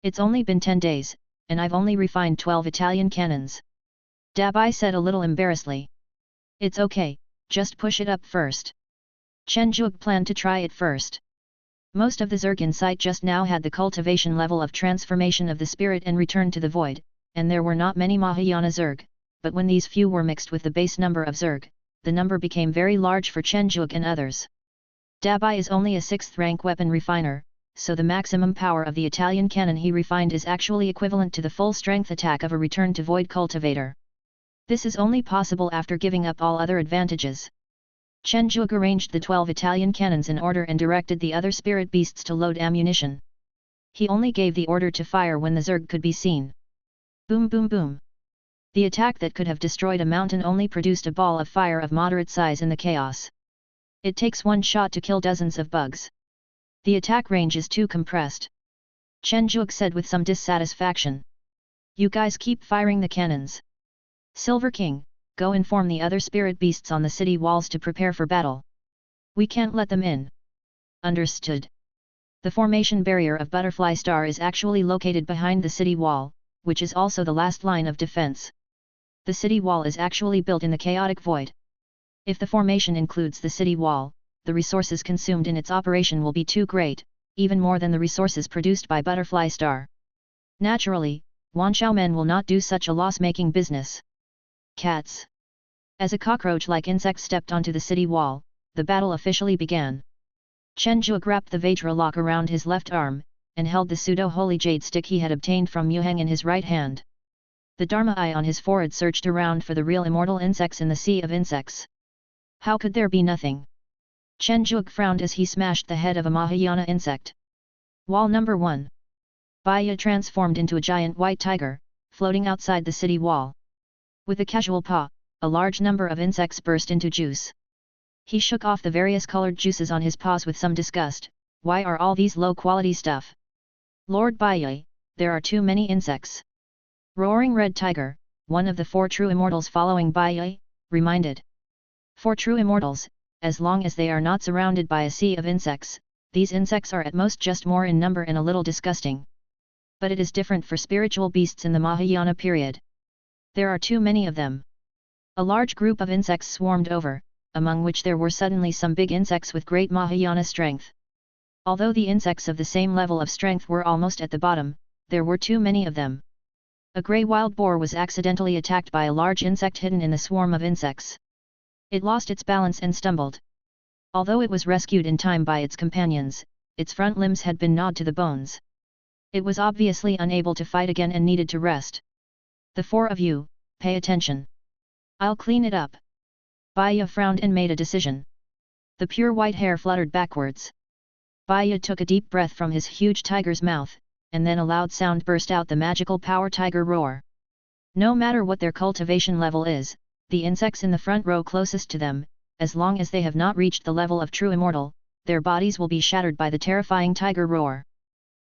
S1: It's only been 10 days, and I've only refined 12 Italian cannons. Dabai said a little embarrassedly. It's okay, just push it up first. Chen Zhuge planned to try it first. Most of the Zerg in sight just now had the cultivation level of transformation of the spirit and returned to the void, and there were not many Mahayana Zerg, but when these few were mixed with the base number of Zerg, the number became very large for Chen Zhuge and others. Dabai is only a 6th rank weapon refiner, so the maximum power of the Italian cannon he refined is actually equivalent to the full strength attack of a return to void cultivator. This is only possible after giving up all other advantages. Chen Zhuge arranged the 12 Italian cannons in order and directed the other spirit beasts to load ammunition. He only gave the order to fire when the Zerg could be seen. Boom boom boom. The attack that could have destroyed a mountain only produced a ball of fire of moderate size in the chaos. It takes one shot to kill dozens of bugs. The attack range is too compressed. Chen Zhuge said with some dissatisfaction. You guys keep firing the cannons. Silver King, go inform the other spirit beasts on the city walls to prepare for battle. We can't let them in. Understood. The formation barrier of Butterfly Star is actually located behind the city wall, which is also the last line of defense. The city wall is actually built in the chaotic void. If the formation includes the city wall, the resources consumed in its operation will be too great, even more than the resources produced by Butterfly Star. Naturally, Wanshao men will not do such a loss-making business. Cats. As a cockroach-like insect stepped onto the city wall, the battle officially began. Chen Zhuge wrapped the Vajra lock around his left arm, and held the pseudo-holy jade stick he had obtained from Muheng in his right hand. The Dharma eye on his forehead searched around for the real immortal insects in the sea of insects. How could there be nothing? Chen Zhuge frowned as he smashed the head of a Mahayana insect. Wall number 1. Baya transformed into a giant white tiger, floating outside the city wall. With a casual paw, a large number of insects burst into juice. He shook off the various colored juices on his paws with some disgust. Why are all these low-quality stuff? Lord Baya, there are too many insects. Roaring Red Tiger, one of the 4 true immortals following Baya, reminded. 4 true immortals, as long as they are not surrounded by a sea of insects, these insects are at most just more in number and a little disgusting. But it is different for spiritual beasts in the Mahayana period. There are too many of them. A large group of insects swarmed over, among which there were suddenly some big insects with great Mahayana strength. Although the insects of the same level of strength were almost at the bottom, there were too many of them. A grey wild boar was accidentally attacked by a large insect hidden in the swarm of insects. It lost its balance and stumbled. Although it was rescued in time by its companions, its front limbs had been gnawed to the bones. It was obviously unable to fight again and needed to rest. The 4 of you, pay attention. I'll clean it up. Baya frowned and made a decision. The pure white hair fluttered backwards. Baya took a deep breath from his huge tiger's mouth, and then a loud sound burst out, the magical power tiger roar. No matter what their cultivation level is, the insects in the front row closest to them, as long as they have not reached the level of true immortal, their bodies will be shattered by the terrifying tiger roar.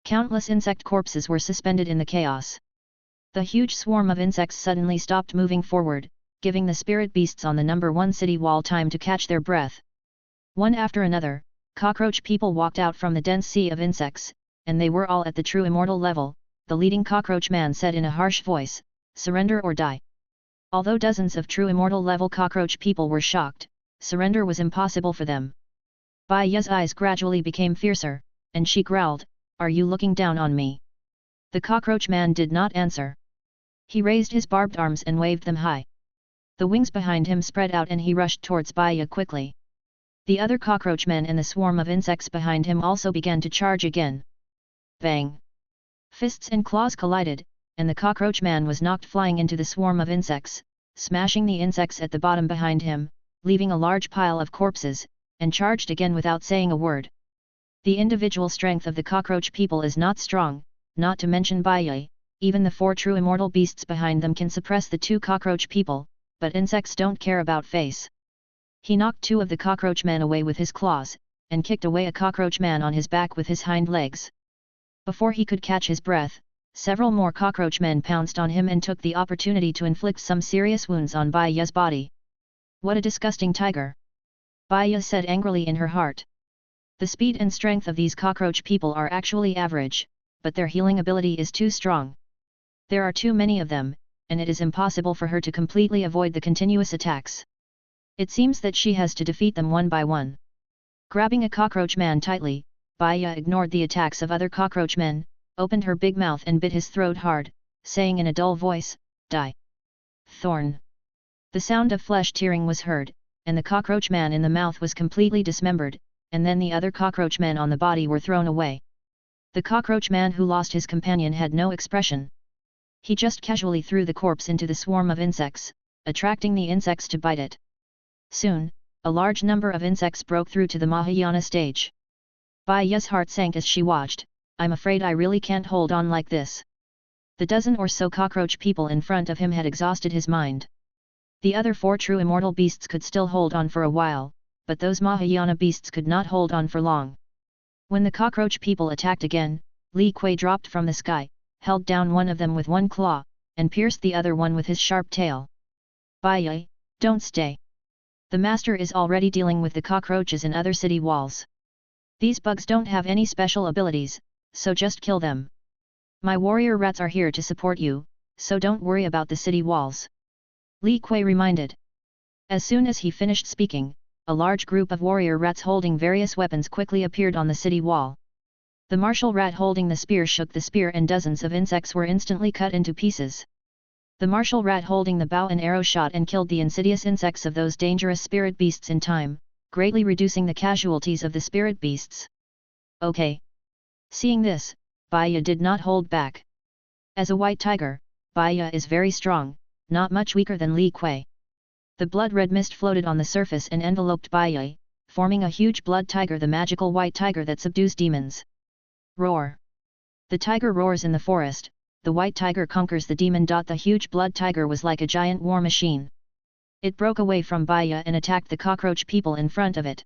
S1: Countless insect corpses were suspended in the chaos. The huge swarm of insects suddenly stopped moving forward, giving the spirit beasts on the number 1 city wall time to catch their breath. One after another, cockroach people walked out from the dense sea of insects, and they were all at the true immortal level. The leading cockroach man said in a harsh voice, "Surrender or die." Although dozens of true immortal level cockroach people were shocked, surrender was impossible for them. Baya's eyes gradually became fiercer, and she growled, "Are you looking down on me?" The cockroach man did not answer. He raised his barbed arms and waved them high. The wings behind him spread out and he rushed towards Baya quickly. The other cockroach men and the swarm of insects behind him also began to charge again. Bang! Fists and claws collided, and the cockroach man was knocked flying into the swarm of insects, smashing the insects at the bottom behind him, leaving a large pile of corpses, and charged again without saying a word. The individual strength of the cockroach people is not strong, not to mention Baya. Even the 4 true immortal beasts behind them can suppress the 2 cockroach people, but insects don't care about face. He knocked 2 of the cockroach men away with his claws, and kicked away a cockroach man on his back with his hind legs. Before he could catch his breath, several more cockroach men pounced on him and took the opportunity to inflict some serious wounds on Baya's body. "What a disgusting tiger!" Baya said angrily in her heart. The speed and strength of these cockroach people are actually average, but their healing ability is too strong. There are too many of them, and it is impossible for her to completely avoid the continuous attacks. It seems that she has to defeat them one by one. Grabbing a cockroach man tightly, Baya ignored the attacks of other cockroach men, opened her big mouth and bit his throat hard, saying in a dull voice, "Die! Thorn!" The sound of flesh tearing was heard, and the cockroach man in the mouth was completely dismembered, and then the other cockroach men on the body were thrown away. The cockroach man who lost his companion had no expression. He just casually threw the corpse into the swarm of insects, attracting the insects to bite it. Soon, a large number of insects broke through to the Mahayana stage. Baya's heart sank as she watched. "I'm afraid I really can't hold on like this." The dozen or so cockroach people in front of him had exhausted his mind. The other 4 true immortal beasts could still hold on for a while, but those Mahayana beasts could not hold on for long. When the cockroach people attacked again, Li Kui dropped from the sky, held down one of them with one claw, and pierced the other one with his sharp tail. "Baya, don't stay. The master is already dealing with the cockroaches in other city walls. These bugs don't have any special abilities, so just kill them. My warrior rats are here to support you, so don't worry about the city walls," Li Kui reminded. As soon as he finished speaking, a large group of warrior rats holding various weapons quickly appeared on the city wall. The martial rat holding the spear shook the spear and dozens of insects were instantly cut into pieces. The martial rat holding the bow and arrow shot and killed the insidious insects of those dangerous spirit beasts in time, greatly reducing the casualties of the spirit beasts. "Okay." Seeing this, Baya did not hold back. As a white tiger, Baya is very strong, not much weaker than Li Kui. The blood-red mist floated on the surface and enveloped Baya, forming a huge blood tiger, the magical white tiger that subdues demons. Roar! The tiger roars in the forest, the white tiger conquers the demon. The huge blood tiger was like a giant war machine. It broke away from Baya and attacked the cockroach people in front of it.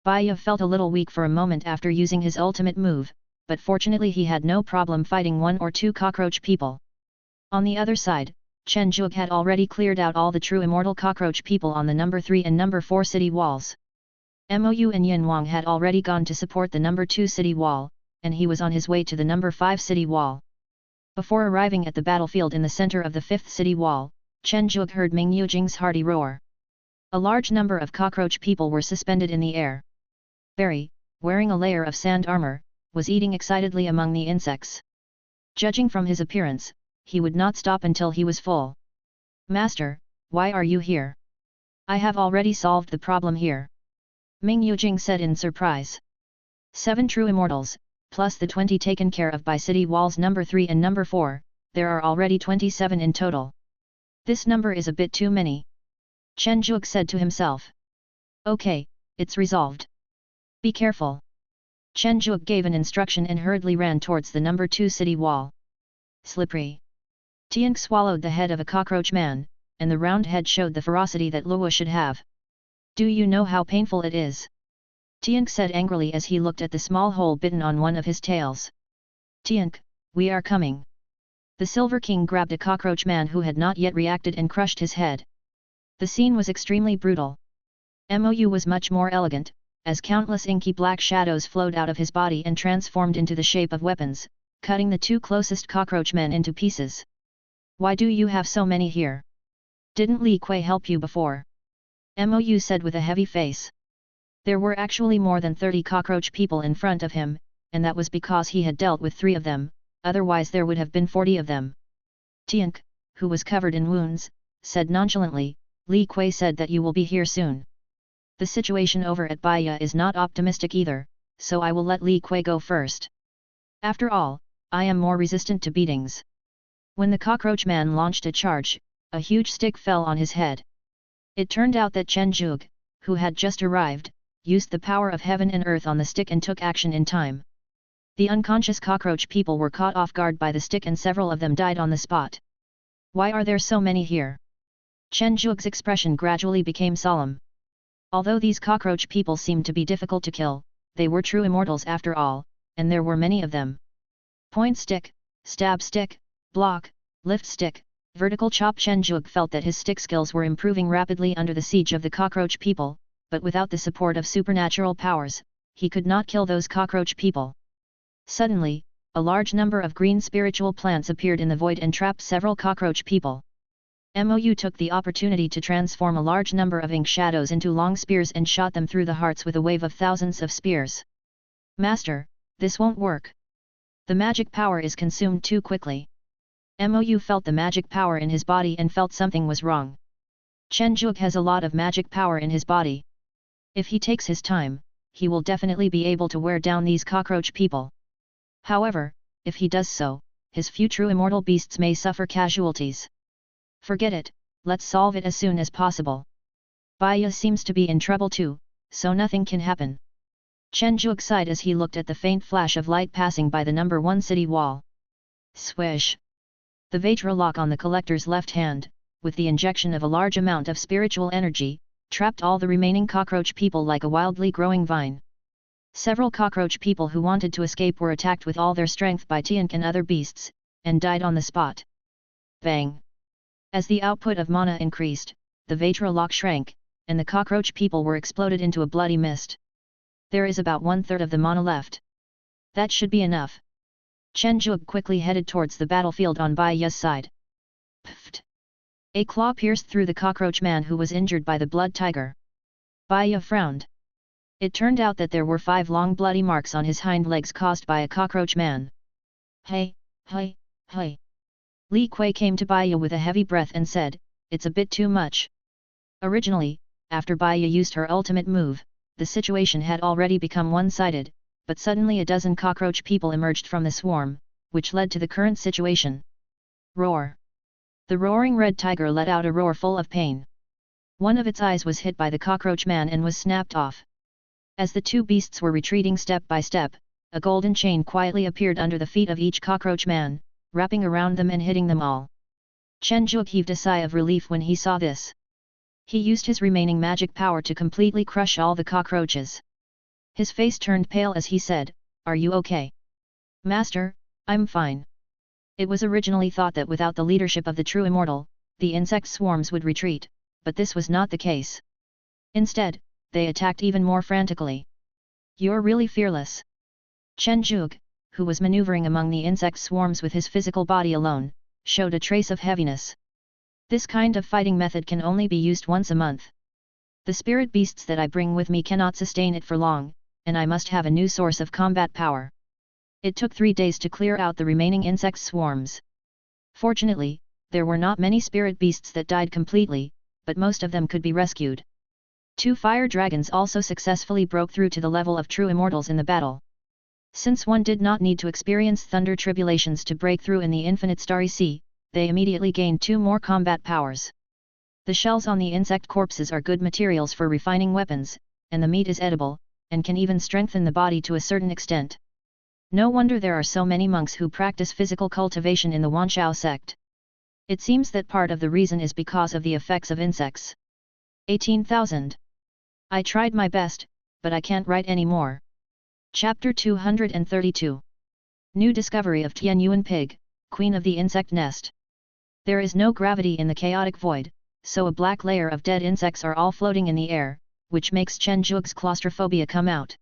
S1: Baya felt a little weak for a moment after using his ultimate move, but fortunately he had no problem fighting 1 or 2 cockroach people. On the other side, Chen Zhuge had already cleared out all the true immortal cockroach people on the number 3 and number 4 city walls. Mou and Yin Wang had already gone to support the number 2 city wall, and he was on his way to the number 5 city wall. Before arriving at the battlefield in the center of the 5th city wall, Chen Zhuge heard Ming Yujing's hearty roar. A large number of cockroach people were suspended in the air. Barry, wearing a layer of sand armor, was eating excitedly among the insects. Judging from his appearance, he would not stop until he was full. "Master, why are you here? I have already solved the problem here," Ming Yujing said in surprise. 7 true immortals, plus the 20 taken care of by city walls number 3 and number 4, there are already 27 in total. This number is a bit too many, Chen Zhuge said to himself. "Okay, it's resolved. Be careful." Chen Zhuge gave an instruction and hurriedly ran towards the number 2 city wall. Slippery. Tiank swallowed the head of a cockroach man, and the round head showed the ferocity that Luo should have. Do you know how painful it is? Tiank said angrily as he looked at the small hole bitten on one of his tails. Tiank, we are coming. The Silver King grabbed a cockroach man who had not yet reacted and crushed his head. The scene was extremely brutal. Mou was much more elegant, as countless inky black shadows flowed out of his body and transformed into the shape of weapons, cutting the 2 closest cockroach men into pieces. Why do you have so many here? Didn't Li Kui help you before? Mou said with a heavy face. There were actually more than 30 cockroach people in front of him, and that was because he had dealt with 3 of them, otherwise there would have been 40 of them. Tiank, who was covered in wounds, said nonchalantly, Li Kui said that you will be here soon. The situation over at Baiya is not optimistic either, so I will let Li Kui go first. After all, I am more resistant to beatings. When the cockroach man launched a charge, a huge stick fell on his head. It turned out that Chen Zhuge, who had just arrived, used the power of heaven and earth on the stick and took action in time. The unconscious cockroach people were caught off guard by the stick and several of them died on the spot. Why are there so many here? Chen Zhuge's expression gradually became solemn. Although these cockroach people seemed to be difficult to kill, they were true immortals after all, and there were many of them. Point stick, stab stick, block, lift stick, vertical chop. Chen Zhuge felt that his stick skills were improving rapidly under the siege of the cockroach people, but without the support of supernatural powers, he could not kill those cockroach people. Suddenly, a large number of green spiritual plants appeared in the void and trapped several cockroach people. Mou took the opportunity to transform a large number of ink shadows into long spears and shot them through the hearts with a wave of thousands of spears. Master, this won't work. The magic power is consumed too quickly. Mou felt the magic power in his body and felt something was wrong. Chen Zhuge has a lot of magic power in his body. If he takes his time, he will definitely be able to wear down these cockroach people. However, if he does so, his few true immortal beasts may suffer casualties. Forget it, let's solve it as soon as possible. Baiya seems to be in trouble too, so nothing can happen. Chen Zhuge sighed as he looked at the faint flash of light passing by the number 1 city wall. Swish! The Vajra lock on the collector's left hand, with the injection of a large amount of spiritual energy, trapped all the remaining cockroach people like a wildly growing vine. Several cockroach people who wanted to escape were attacked with all their strength by Tiank and other beasts, and died on the spot. Bang! As the output of mana increased, the Vajra lock shrank, and the cockroach people were exploded into a bloody mist. There is about 1/3 of the mana left. That should be enough. Chen Zhuge quickly headed towards the battlefield on Baiya's side. Pfft! A claw pierced through the cockroach man who was injured by the blood tiger. Baiya frowned. It turned out that there were 5 long bloody marks on his hind legs caused by a cockroach man. Hey, hey, hey! Li Kui came to Baiya with a heavy breath and said, it's a bit too much. Originally, after Baiya used her ultimate move, the situation had already become one-sided, but suddenly a dozen cockroach people emerged from the swarm, which led to the current situation. Roar! The roaring red tiger let out a roar full of pain. One of its eyes was hit by the cockroach man and was snapped off. As the 2 beasts were retreating step by step, a golden chain quietly appeared under the feet of each cockroach man, wrapping around them and hitting them all. Chen Zhuge heaved a sigh of relief when he saw this. He used his remaining magic power to completely crush all the cockroaches. His face turned pale as he said, are you okay? Master, I'm fine. It was originally thought that without the leadership of the true immortal, the insect swarms would retreat, but this was not the case. Instead, they attacked even more frantically. You're really fearless. Chen Zhuge, who was maneuvering among the insect swarms with his physical body alone, showed a trace of heaviness. This kind of fighting method can only be used once a month. The spirit beasts that I bring with me cannot sustain it for long, and I must have a new source of combat power. It took 3 days to clear out the remaining insect swarms. Fortunately, there were not many spirit beasts that died completely, but most of them could be rescued. 2 fire dragons also successfully broke through to the level of true immortals in the battle. Since one did not need to experience thunder tribulations to break through in the infinite starry sea, they immediately gained 2 more combat powers. The shells on the insect corpses are good materials for refining weapons, and the meat is edible, and can even strengthen the body to a certain extent. No wonder there are so many monks who practice physical cultivation in the Wanshao sect. It seems that part of the reason is because of the effects of insects. 18,000. I tried my best, but I can't write any more. Chapter 232. New discovery of Tianyuan pig, queen of the insect nest. There is no gravity in the chaotic void, so a black layer of dead insects are all floating in the air, which makes Chen Zhuge's claustrophobia come out.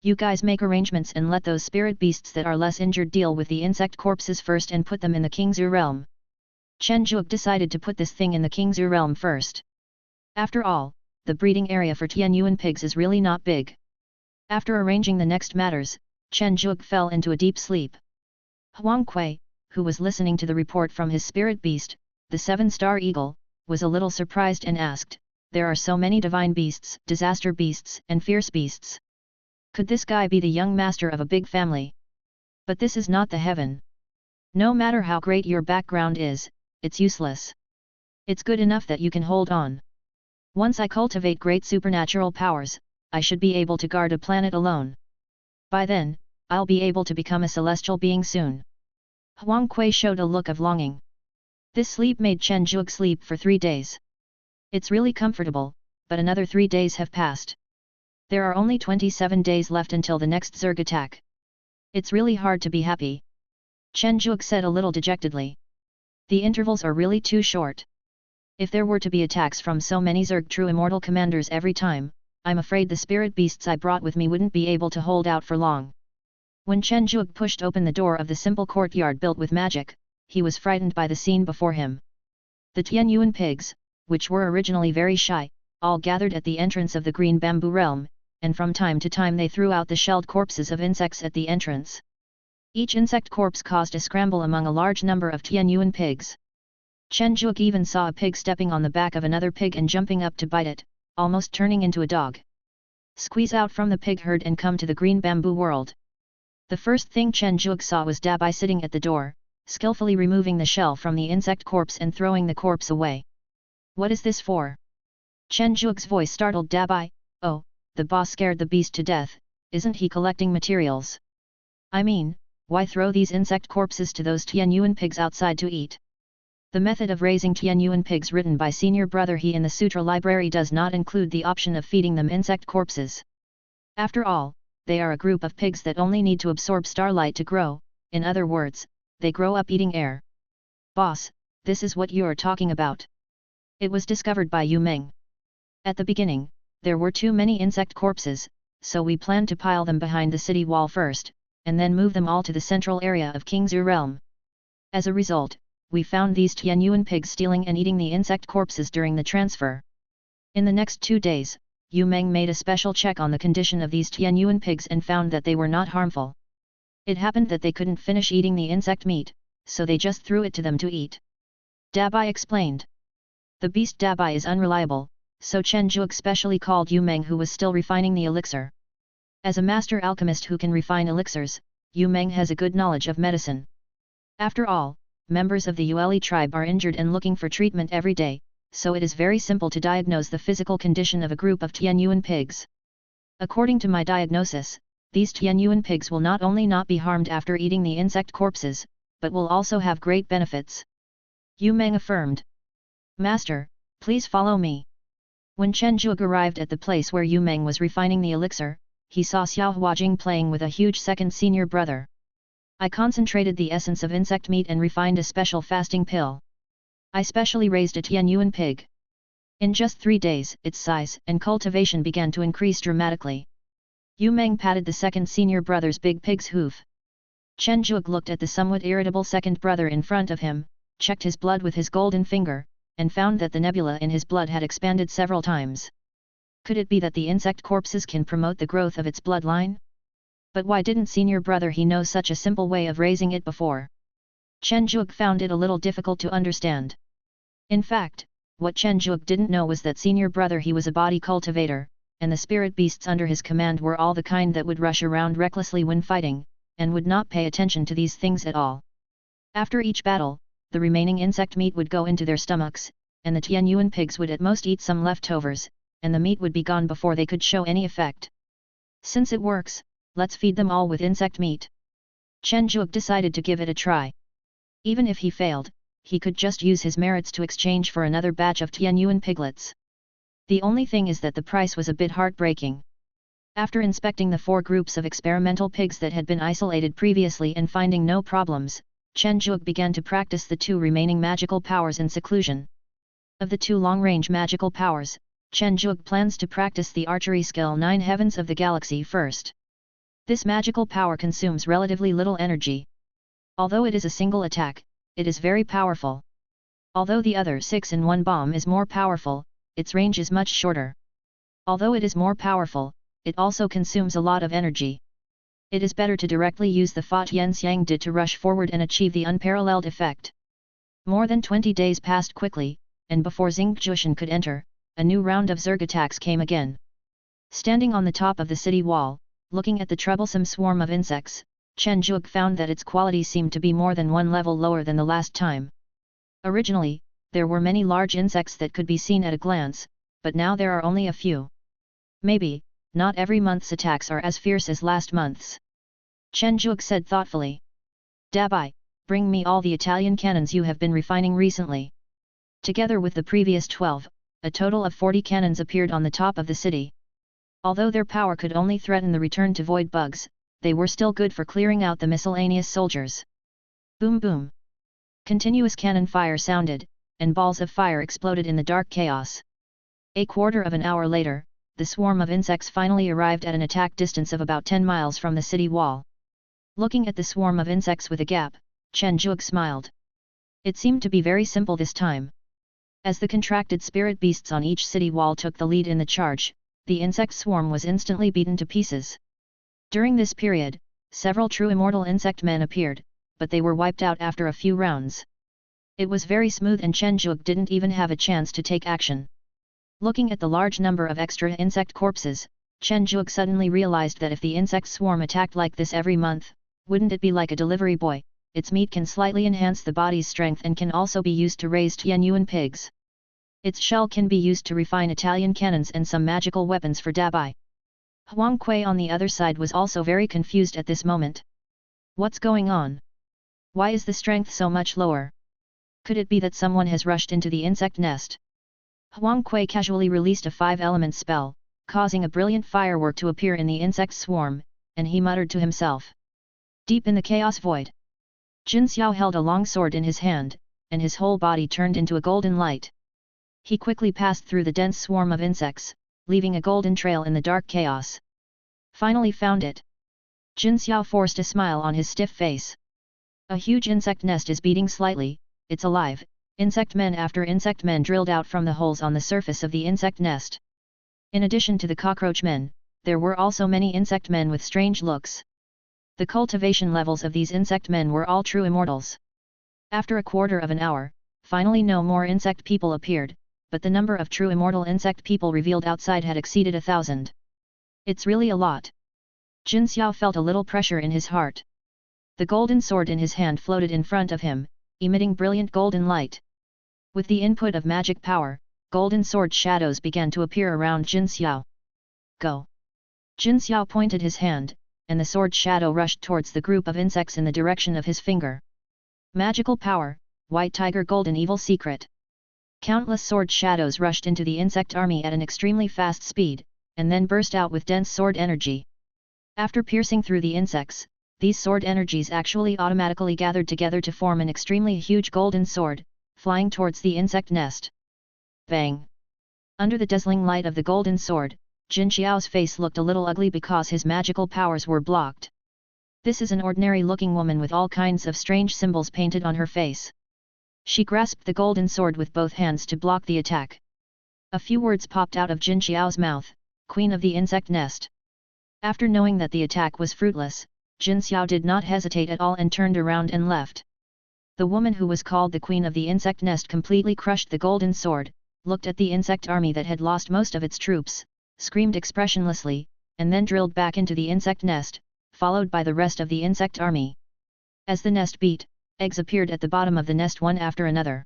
S1: You guys make arrangements and let those spirit beasts that are less injured deal with the insect corpses first and put them in the Qingzu realm. Chen Zhuge decided to put this thing in the Qingzu realm first. After all, the breeding area for Tianyuan pigs is really not big. After arranging the next matters, Chen Zhuge fell into a deep sleep. Huang Kui, who was listening to the report from his spirit beast, the seven-star eagle, was a little surprised and asked, "There are so many divine beasts, disaster beasts, and fierce beasts. Could this guy be the young master of a big family? But this is not the heaven. No matter how great your background is, it's useless. It's good enough that you can hold on. Once I cultivate great supernatural powers, I should be able to guard a planet alone. By then, I'll be able to become a celestial being soon." Huang Kui showed a look of longing. This sleep made Chen Zhuge sleep for 3 days. It's really comfortable, but another 3 days have passed. There are only 27 days left until the next Zerg attack. It's really hard to be happy. Chen Zhuge said a little dejectedly. The intervals are really too short. If there were to be attacks from so many Zerg true immortal commanders every time, I'm afraid the spirit beasts I brought with me wouldn't be able to hold out for long. When Chen Zhuge pushed open the door of the simple courtyard built with magic, he was frightened by the scene before him. The Tianyuan pigs, which were originally very shy, all gathered at the entrance of the green bamboo realm, and from time to time they threw out the shelled corpses of insects at the entrance. Each insect corpse caused a scramble among a large number of Tianyuan pigs. Chen Zhuge even saw a pig stepping on the back of another pig and jumping up to bite it, almost turning into a dog. Squeeze out from the pig herd and come to the green bamboo world. The first thing Chen Zhuge saw was Dabai sitting at the door, skillfully removing the shell from the insect corpse and throwing the corpse away. "What is this for?" Chen Zhuge's voice startled Dabai. "Oh, the boss scared the beast to death, isn't he collecting materials? I mean, why throw these insect corpses to those Tianyuan pigs outside to eat?" The method of raising Tianyuan pigs written by senior brother He in the Sutra library does not include the option of feeding them insect corpses. After all, they are a group of pigs that only need to absorb starlight to grow, in other words, they grow up eating air. "Boss, this is what you're talking about. It was discovered by Yu Meng. At the beginning, there were too many insect corpses, so we planned to pile them behind the city wall first, and then move them all to the central area of Qingzu realm. As a result, we found these Tianyuan pigs stealing and eating the insect corpses during the transfer. In the next 2 days, Yu Meng made a special check on the condition of these Tianyuan pigs and found that they were not harmful. It happened that they couldn't finish eating the insect meat, so they just threw it to them to eat." Dabai explained. The beast Dabai is unreliable, so Chen Zhuge specially called Yu Meng, who was still refining the elixir. As a master alchemist who can refine elixirs, Yu Meng has a good knowledge of medicine. After all, members of the Yueli tribe are injured and looking for treatment every day, so it is very simple to diagnose the physical condition of a group of Tianyuan pigs. According to my diagnosis, these Tianyuan pigs will not only not be harmed after eating the insect corpses, but will also have great benefits. Yu Meng affirmed. "Master, please follow me." When Chen Zhuge arrived at the place where Yu Meng was refining the elixir, he saw Xiao Huajing playing with a huge second senior brother. "I concentrated the essence of insect meat and refined a special fasting pill. I specially raised a Tianyuan pig. In just 3 days, its size and cultivation began to increase dramatically." Yu Meng patted the second senior brother's big pig's hoof. Chen Zhuge looked at the somewhat irritable second brother in front of him, checked his blood with his golden finger, and found that the nebula in his blood had expanded several times. Could it be that the insect corpses can promote the growth of its bloodline? But why didn't senior brother he know such a simple way of raising it before? Chen Zhuge found it a little difficult to understand. In fact, what Chen Zhuge didn't know was that senior brother he was a body cultivator, and the spirit beasts under his command were all the kind that would rush around recklessly when fighting, and would not pay attention to these things at all. After each battle, the remaining insect meat would go into their stomachs, and the Tianyuan pigs would at most eat some leftovers, and the meat would be gone before they could show any effect. Since it works, let's feed them all with insect meat. Chen Zhuge decided to give it a try. Even if he failed, he could just use his merits to exchange for another batch of Tianyuan piglets. The only thing is that the price was a bit heartbreaking. After inspecting the 4 groups of experimental pigs that had been isolated previously and finding no problems, Chen Zhuge began to practice the 2 remaining magical powers in seclusion. Of the 2 long-range magical powers, Chen Zhuge plans to practice the archery skill 9 Heavens of the Galaxy first. This magical power consumes relatively little energy. Although it is a single attack, it is very powerful. Although the other 6-in-1 bomb is more powerful, its range is much shorter. Although it is more powerful, it also consumes a lot of energy. It is better to directly use the Fa Tian Xiang Di to rush forward and achieve the unparalleled effect. More than 20 days passed quickly, and before Xing Jushan could enter, a new round of Zerg attacks came again. Standing on the top of the city wall, looking at the troublesome swarm of insects, Chen Zhuge found that its quality seemed to be more than 1 level lower than the last time. Originally, there were many large insects that could be seen at a glance, but now there are only a few. Maybe, not every month's attacks are as fierce as last month's. Chen Zhuge said thoughtfully. Dabai, bring me all the Italian cannons you have been refining recently. Together with the previous 12, a total of 40 cannons appeared on the top of the city. Although their power could only threaten the return to void bugs, they were still good for clearing out the miscellaneous soldiers. Boom boom. Continuous cannon fire sounded, and balls of fire exploded in the dark chaos. A quarter of an hour later, the swarm of insects finally arrived at an attack distance of about 10 miles from the city wall. Looking at the swarm of insects with a gap, Chen Zhuge smiled. It seemed to be very simple this time. As the contracted spirit beasts on each city wall took the lead in the charge, the insect swarm was instantly beaten to pieces. During this period, several true immortal insect men appeared, but they were wiped out after a few rounds. It was very smooth and Chen Zhuge didn't even have a chance to take action. Looking at the large number of extra insect corpses, Chen Zhuge suddenly realized that if the insect swarm attacked like this every month, wouldn't it be like a delivery boy? Its meat can slightly enhance the body's strength and can also be used to raise Tianyuan pigs. Its shell can be used to refine Italian cannons and some magical weapons for Dabai. Huang Kui on the other side was also very confused at this moment. What's going on? Why is the strength so much lower? Could it be that someone has rushed into the insect nest? Huang Kui casually released a 5-element spell, causing a brilliant firework to appear in the insect swarm, and he muttered to himself. Deep in the chaos void, Jin Xiao held a long sword in his hand, and his whole body turned into a golden light. He quickly passed through the dense swarm of insects, leaving a golden trail in the dark chaos. Finally found it. Jin Xiao forced a smile on his stiff face. A huge insect nest is beating slightly, it's alive. Insect men after insect men drilled out from the holes on the surface of the insect nest. In addition to the cockroach men, there were also many insect men with strange looks. The cultivation levels of these insect men were all true immortals. After a quarter of an hour, finally no more insect people appeared, but the number of true immortal insect people revealed outside had exceeded 1,000. It's really a lot. Jin Xiao felt a little pressure in his heart. The golden sword in his hand floated in front of him, emitting brilliant golden light. With the input of magic power, golden sword shadows began to appear around Jin Xiao. Go! Jin Xiao pointed his hand, and the sword shadow rushed towards the group of insects in the direction of his finger. Magical power, White Tiger Golden Evil Secret. Countless sword shadows rushed into the insect army at an extremely fast speed, and then burst out with dense sword energy. After piercing through the insects, these sword energies actually automatically gathered together to form an extremely huge golden sword, flying towards the insect nest. Bang! Under the dazzling light of the golden sword, Jin Xiao's face looked a little ugly because his magical powers were blocked. This is an ordinary-looking woman with all kinds of strange symbols painted on her face. She grasped the golden sword with both hands to block the attack. A few words popped out of Jin Xiao's mouth, Queen of the Insect Nest. After knowing that the attack was fruitless, Jin Xiao did not hesitate at all and turned around and left. The woman who was called the Queen of the Insect Nest completely crushed the golden sword, looked at the insect army that had lost most of its troops, screamed expressionlessly, and then drilled back into the insect nest, followed by the rest of the insect army. As the nest beat, eggs appeared at the bottom of the nest one after another.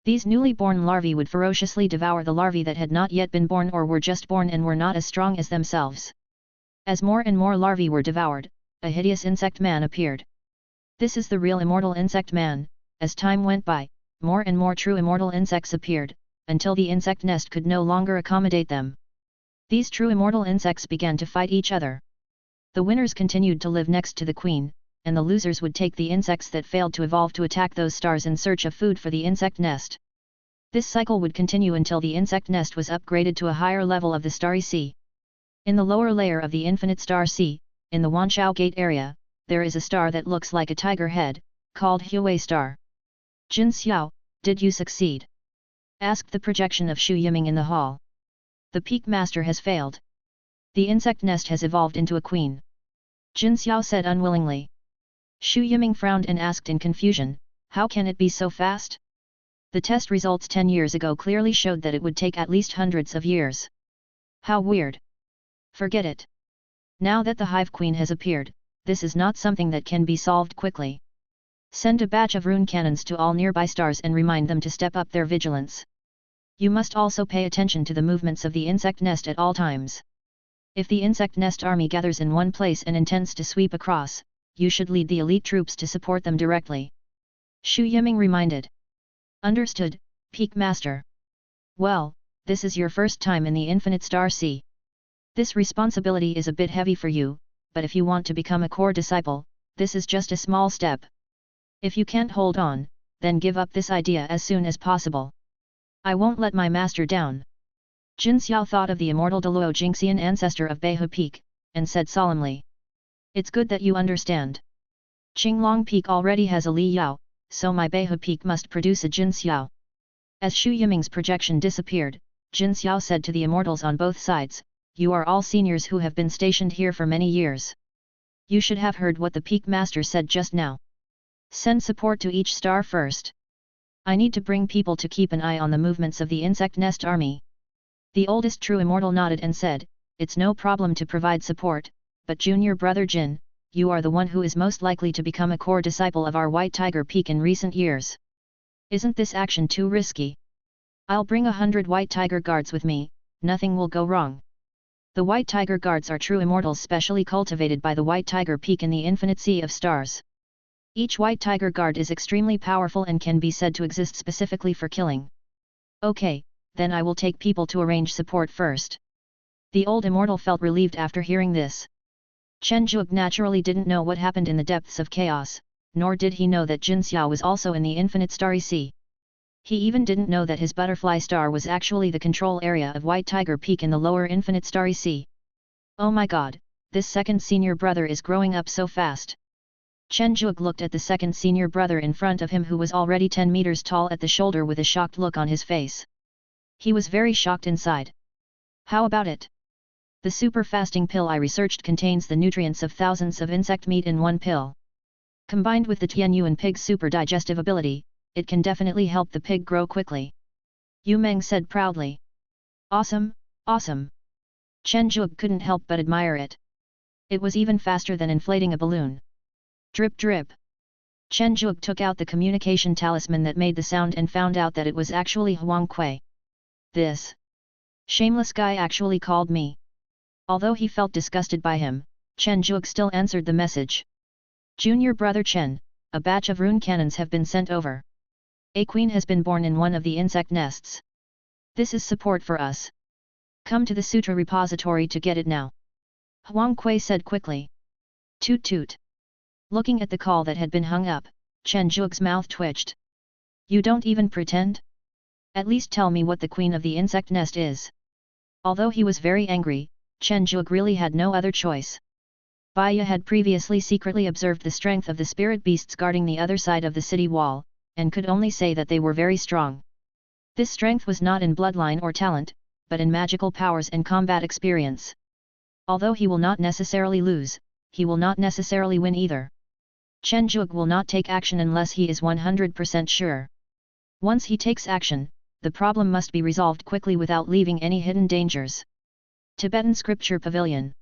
S1: These newly born larvae would ferociously devour the larvae that had not yet been born or were just born and were not as strong as themselves. As more and more larvae were devoured, a hideous insect man appeared. This is the real immortal insect man. As time went by, more and more true immortal insects appeared, until the insect nest could no longer accommodate them. These true immortal insects began to fight each other. The winners continued to live next to the queen, and the losers would take the insects that failed to evolve to attack those stars in search of food for the insect nest. This cycle would continue until the insect nest was upgraded to a higher level of the starry sea. In the lower layer of the infinite star sea, in the Wanshao Gate area, there is a star that looks like a tiger head, called Huey Star. Jin Xiao, did you succeed? Asked the projection of Xu Yiming in the hall. The peak master has failed. The insect nest has evolved into a queen. Jin Xiao said unwillingly. Xu Yiming frowned and asked in confusion, how can it be so fast? The test results 10 years ago clearly showed that it would take at least hundreds of years. How weird. Forget it. Now that the hive queen has appeared, this is not something that can be solved quickly. Send a batch of rune cannons to all nearby stars and remind them to step up their vigilance. You must also pay attention to the movements of the insect nest at all times. If the insect nest army gathers in one place and intends to sweep across, you should lead the elite troops to support them directly. Xu Yiming reminded. Understood, Peak Master. Well, this is your first time in the Infinite Star Sea. This responsibility is a bit heavy for you, but if you want to become a core disciple, this is just a small step. If you can't hold on, then give up this idea as soon as possible. I won't let my master down. Jin Xiao thought of the immortal Deluo Jingxian ancestor of Beihu Peak, and said solemnly. It's good that you understand. Qinglong Peak already has a Li Yao, so my Beihu Peak must produce a Jin Xiao. As Xu Yiming's projection disappeared, Jin Xiao said to the immortals on both sides, you are all seniors who have been stationed here for many years. You should have heard what the Peak Master said just now. Send support to each star first. I need to bring people to keep an eye on the movements of the insect nest army. The oldest true immortal nodded and said, it's no problem to provide support, but junior brother Jin, you are the one who is most likely to become a core disciple of our White Tiger Peak in recent years. Isn't this action too risky? I'll bring 100 White Tiger Guards with me, nothing will go wrong. The White Tiger Guards are true immortals specially cultivated by the White Tiger Peak in the infinite sea of stars. Each White Tiger Guard is extremely powerful and can be said to exist specifically for killing. Okay, then I will take people to arrange support first. The old immortal felt relieved after hearing this. Chen Zhuge naturally didn't know what happened in the depths of chaos, nor did he know that Jin Xiao was also in the infinite starry sea. He even didn't know that his butterfly star was actually the control area of White Tiger Peak in the lower infinite starry sea. Oh my god, this second senior brother is growing up so fast. Chen Zhuge looked at the second senior brother in front of him who was already 10 meters tall at the shoulder with a shocked look on his face. He was very shocked inside. How about it? The super fasting pill I researched contains the nutrients of thousands of insect meat in one pill. Combined with the Tianyuan pig's super digestive ability, it can definitely help the pig grow quickly. Yu Meng said proudly. Awesome, awesome. Chen Zhuge couldn't help but admire it. It was even faster than inflating a balloon. Drip drip. Chen Zhuge took out the communication talisman that made the sound and found out that it was actually Huang Kui. This shameless guy actually called me. Although he felt disgusted by him, Chen Zhuge still answered the message. Junior brother Chen, a batch of rune cannons have been sent over. A queen has been born in one of the insect nests. This is support for us. Come to the sutra repository to get it now. Huang Kui said quickly. Toot toot. Looking at the call that had been hung up, Chen Zhuge's mouth twitched. You don't even pretend? At least tell me what the queen of the insect nest is. Although he was very angry, Chen Zhuge really had no other choice. Baiya had previously secretly observed the strength of the spirit beasts guarding the other side of the city wall, and could only say that they were very strong. This strength was not in bloodline or talent, but in magical powers and combat experience. Although he will not necessarily lose, he will not necessarily win either. Chen Zhuge will not take action unless he is 100% sure. Once he takes action, the problem must be resolved quickly without leaving any hidden dangers. Tibetan Scripture Pavilion.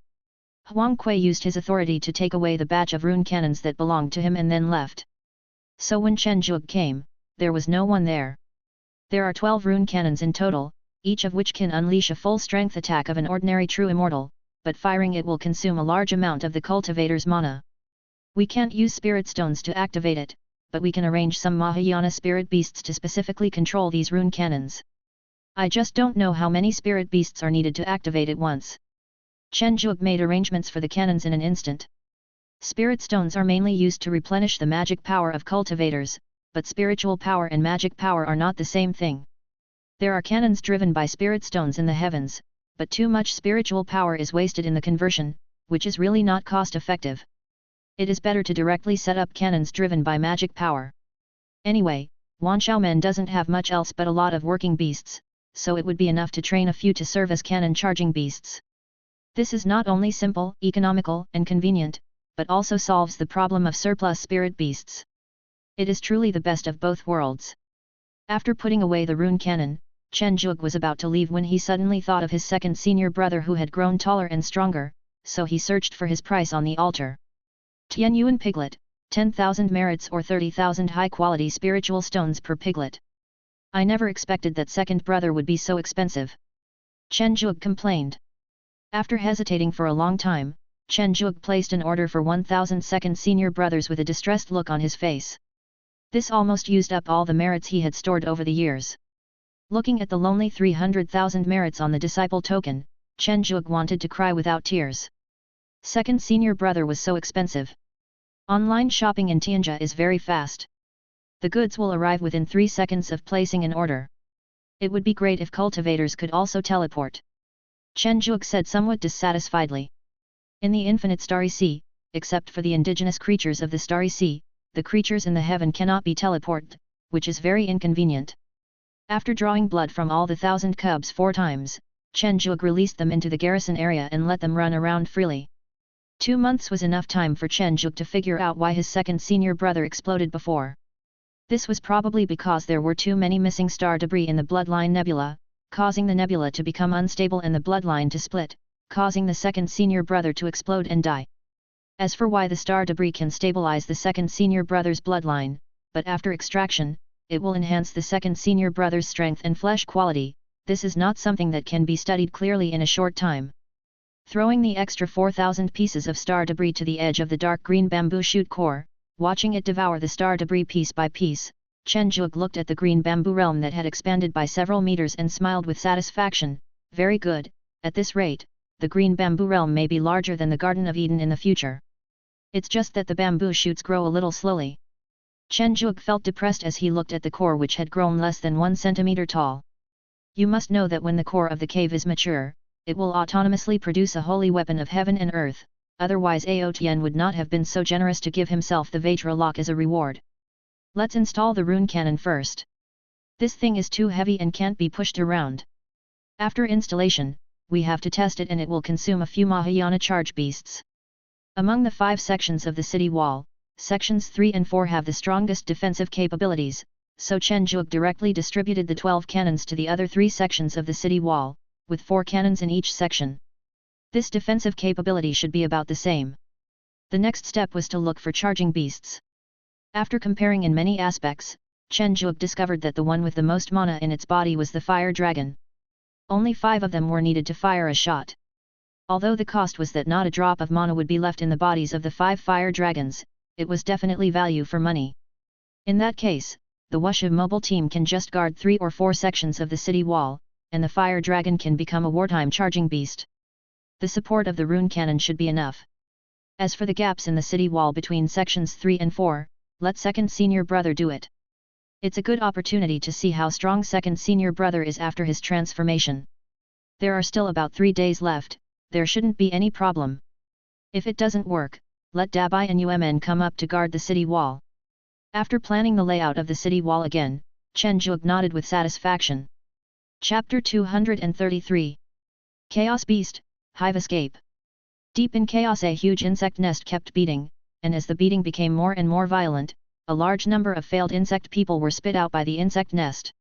S1: Huang Kui used his authority to take away the batch of rune cannons that belonged to him and then left. So when Chen Zhuge came, there was no one there. There are 12 rune cannons in total, each of which can unleash a full-strength attack of an ordinary true immortal, but firing it will consume a large amount of the cultivator's mana. We can't use spirit stones to activate it, but we can arrange some Mahayana spirit beasts to specifically control these rune cannons. I just don't know how many spirit beasts are needed to activate it once. Chen Zhuge made arrangements for the cannons in an instant. Spirit stones are mainly used to replenish the magic power of cultivators, but spiritual power and magic power are not the same thing. There are cannons driven by spirit stones in the heavens, but too much spiritual power is wasted in the conversion, which is really not cost-effective. It is better to directly set up cannons driven by magic power. Anyway, Wanxiaomen doesn't have much else but a lot of working beasts, so it would be enough to train a few to serve as cannon charging beasts. This is not only simple, economical, and convenient, but also solves the problem of surplus spirit beasts. It is truly the best of both worlds. After putting away the rune cannon, Chen Zhuge was about to leave when he suddenly thought of his second senior brother who had grown taller and stronger, so he searched for his price on the altar. Tianyuan piglet, 10,000 merits or 30,000 high-quality spiritual stones per piglet. I never expected that second brother would be so expensive. Chen Zhuge complained. After hesitating for a long time, Chen Zhuge placed an order for 1,000 second senior brothers with a distressed look on his face. This almost used up all the merits he had stored over the years. Looking at the lonely 300,000 merits on the disciple token, Chen Zhuge wanted to cry without tears. Second senior brother was so expensive. Online shopping in Tianjia is very fast. The goods will arrive within 3 seconds of placing an order. It would be great if cultivators could also teleport. Chen Zhuge said somewhat dissatisfiedly. In the infinite starry sea, except for the indigenous creatures of the starry sea, the creatures in the heaven cannot be teleported, which is very inconvenient. After drawing blood from all the 1,000 cubs 4 times, Chen Zhuge released them into the garrison area and let them run around freely. 2 months was enough time for Chen Zhuge to figure out why his second senior brother exploded before. This was probably because there were too many missing star debris in the bloodline nebula, causing the nebula to become unstable and the bloodline to split, causing the second senior brother to explode and die. As for why the star debris can stabilize the second senior brother's bloodline, but after extraction, it will enhance the second senior brother's strength and flesh quality, this is not something that can be studied clearly in a short time. Throwing the extra 4,000 pieces of star debris to the edge of the dark green bamboo shoot core, watching it devour the star debris piece by piece, Chen Zhuge looked at the green bamboo realm that had expanded by several meters and smiled with satisfaction. Very good, at this rate, the green bamboo realm may be larger than the Garden of Eden in the future. It's just that the bamboo shoots grow a little slowly. Chen Zhuge felt depressed as he looked at the core which had grown less than 1 centimeter tall. You must know that when the core of the cave is mature, it will autonomously produce a holy weapon of heaven and earth, otherwise Ao Tian would not have been so generous to give himself the Vajra lock as a reward. Let's install the rune cannon first. This thing is too heavy and can't be pushed around. After installation, we have to test it and it will consume a few Mahayana charge beasts. Among the 5 sections of the city wall, sections 3 and 4 have the strongest defensive capabilities, so Chen Zhuge directly distributed the 12 cannons to the other 3 sections of the city wall, with 4 cannons in each section. This defensive capability should be about the same. The next step was to look for charging beasts. After comparing in many aspects, Chen Zhuge discovered that the one with the most mana in its body was the fire dragon. Only 5 of them were needed to fire a shot. Although the cost was that not a drop of mana would be left in the bodies of the 5 fire dragons, it was definitely value for money. In that case, the Wushu mobile team can just guard 3 or 4 sections of the city wall, and the fire dragon can become a wartime charging beast. The support of the rune cannon should be enough. As for the gaps in the city wall between sections 3 and 4, let second senior brother do it. It's a good opportunity to see how strong second senior brother is after his transformation. There are still about 3 days left, there shouldn't be any problem. If it doesn't work, let Dabai and Umn come up to guard the city wall. After planning the layout of the city wall again, Chen Zhuge nodded with satisfaction. Chapter 233. Chaos Beast, Hive Escape. Deep in chaos a huge insect nest kept beating, and as the beating became more and more violent, a large number of failed insect people were spit out by the insect nest.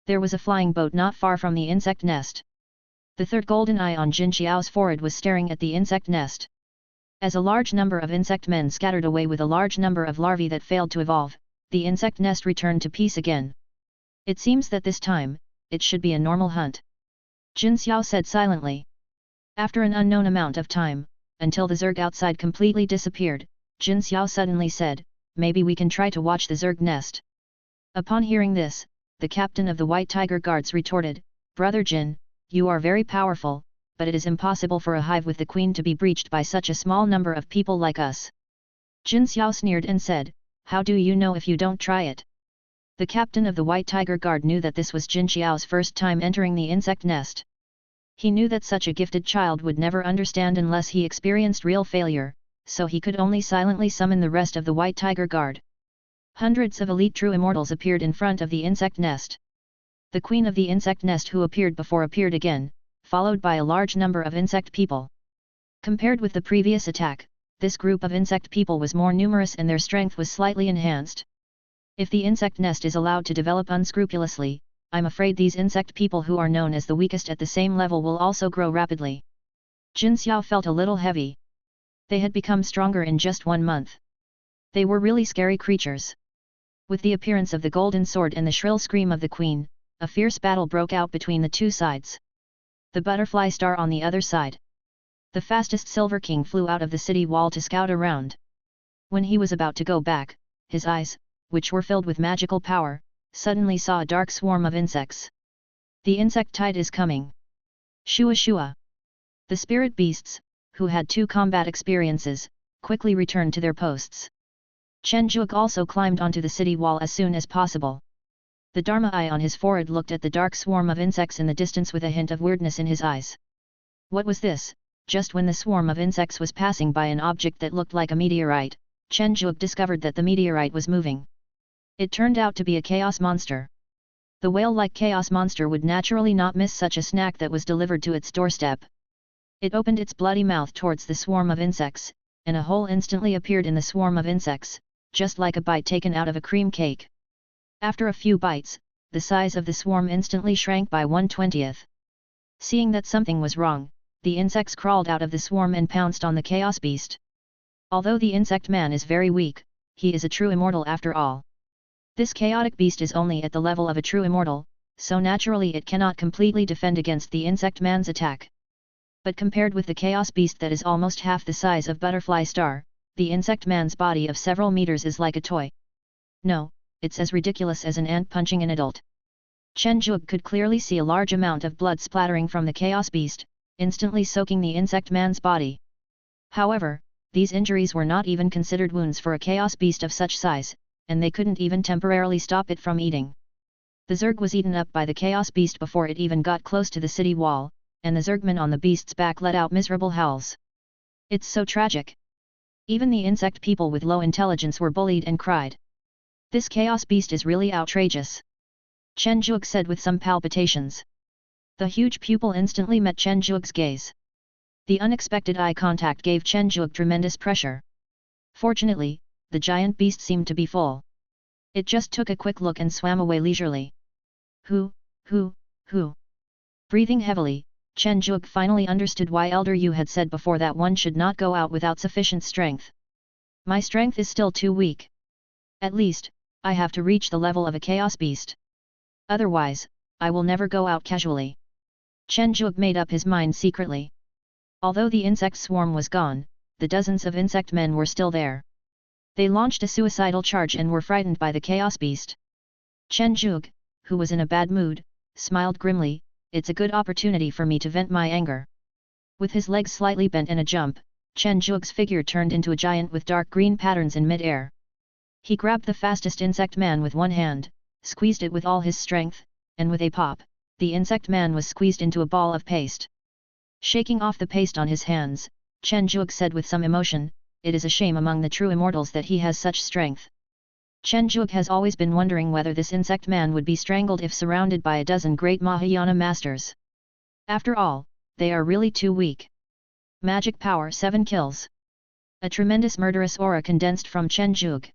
S1: There was a flying boat not far from the insect nest. The third golden eye on Jin Xiao's forehead was staring at the insect nest. As a large number of insect men scattered away with a large number of larvae that failed to evolve, the insect nest returned to peace again. It seems that this time, it should be a normal hunt. Jin Xiao said silently. After an unknown amount of time, until the Zerg outside completely disappeared, Jin Xiao suddenly said, "Maybe we can try to watch the Zerg nest." Upon hearing this, the captain of the White Tiger Guards retorted, "Brother Jin, you are very powerful, but it is impossible for a hive with the queen to be breached by such a small number of people like us." Jin Xiao sneered and said, "How do you know if you don't try it?" The captain of the White Tiger Guard knew that this was Jin Xiao's first time entering the insect nest. He knew that such a gifted child would never understand unless he experienced real failure, so he could only silently summon the rest of the White Tiger Guard. Hundreds of elite true immortals appeared in front of the insect nest. The queen of the insect nest who appeared before appeared again, followed by a large number of insect people. Compared with the previous attack, this group of insect people was more numerous and their strength was slightly enhanced. If the insect nest is allowed to develop unscrupulously, I'm afraid these insect people who are known as the weakest at the same level will also grow rapidly. Jin Xiao felt a little heavy. They had become stronger in just 1 month. They were really scary creatures. With the appearance of the golden sword and the shrill scream of the queen, a fierce battle broke out between the two sides. The butterfly star on the other side. The fastest Silver King flew out of the city wall to scout around. When he was about to go back, his eyes, which were filled with magical power, suddenly saw a dark swarm of insects. The insect tide is coming. Shua Shua. The spirit beasts, who had 2 combat experiences, quickly returned to their posts. Chen Zhuge also climbed onto the city wall as soon as possible. The Dharma eye on his forehead looked at the dark swarm of insects in the distance with a hint of weirdness in his eyes. What was this? Just when the swarm of insects was passing by an object that looked like a meteorite, Chen Zhuge discovered that the meteorite was moving. It turned out to be a chaos monster. The whale-like chaos monster would naturally not miss such a snack that was delivered to its doorstep. It opened its bloody mouth towards the swarm of insects, and a hole instantly appeared in the swarm of insects, just like a bite taken out of a cream cake. After a few bites, the size of the swarm instantly shrank by 1/20. Seeing that something was wrong, the insects crawled out of the swarm and pounced on the chaos beast. Although the insect man is very weak, he is a true immortal after all. This chaotic beast is only at the level of a true immortal, so naturally it cannot completely defend against the insect man's attack. But compared with the chaos beast that is almost half the size of Butterfly Star, the insect man's body of several meters is like a toy. No, it's as ridiculous as an ant punching an adult. Chen Zhuge could clearly see a large amount of blood splattering from the chaos beast, instantly soaking the insect man's body. However, these injuries were not even considered wounds for a chaos beast of such size, and they couldn't even temporarily stop it from eating. The Zerg was eaten up by the chaos beast before it even got close to the city wall, and the Zergmen on the beast's back let out miserable howls. It's so tragic. Even the insect people with low intelligence were bullied and cried. This chaos beast is really outrageous. Chen Zhuge said with some palpitations. The huge pupil instantly met Chen Zhuge's gaze. The unexpected eye contact gave Chen Zhuge tremendous pressure. Fortunately, the giant beast seemed to be full. It just took a quick look and swam away leisurely. Who? Breathing heavily, Chen Zhuge finally understood why Elder Yu had said before that one should not go out without sufficient strength. My strength is still too weak. At least, I have to reach the level of a chaos beast. Otherwise, I will never go out casually. Chen Zhuge made up his mind secretly. Although the insect swarm was gone, the dozens of insect men were still there. They launched a suicidal charge and were frightened by the chaos beast. Chen Zhuge, who was in a bad mood, smiled grimly, "It's a good opportunity for me to vent my anger." With his legs slightly bent in a jump, Chen Zhuge's figure turned into a giant with dark green patterns in mid-air. He grabbed the fastest insect man with one hand, squeezed it with all his strength, and with a pop, the insect man was squeezed into a ball of paste. Shaking off the paste on his hands, Chen Zhuge said with some emotion, "It is a shame among the true immortals that he has such strength." Chen Zhuge has always been wondering whether this insect man would be strangled if surrounded by a dozen great Mahayana masters. After all, they are really too weak. Magic power 7 kills. A tremendous murderous aura condensed from Chen Zhuge.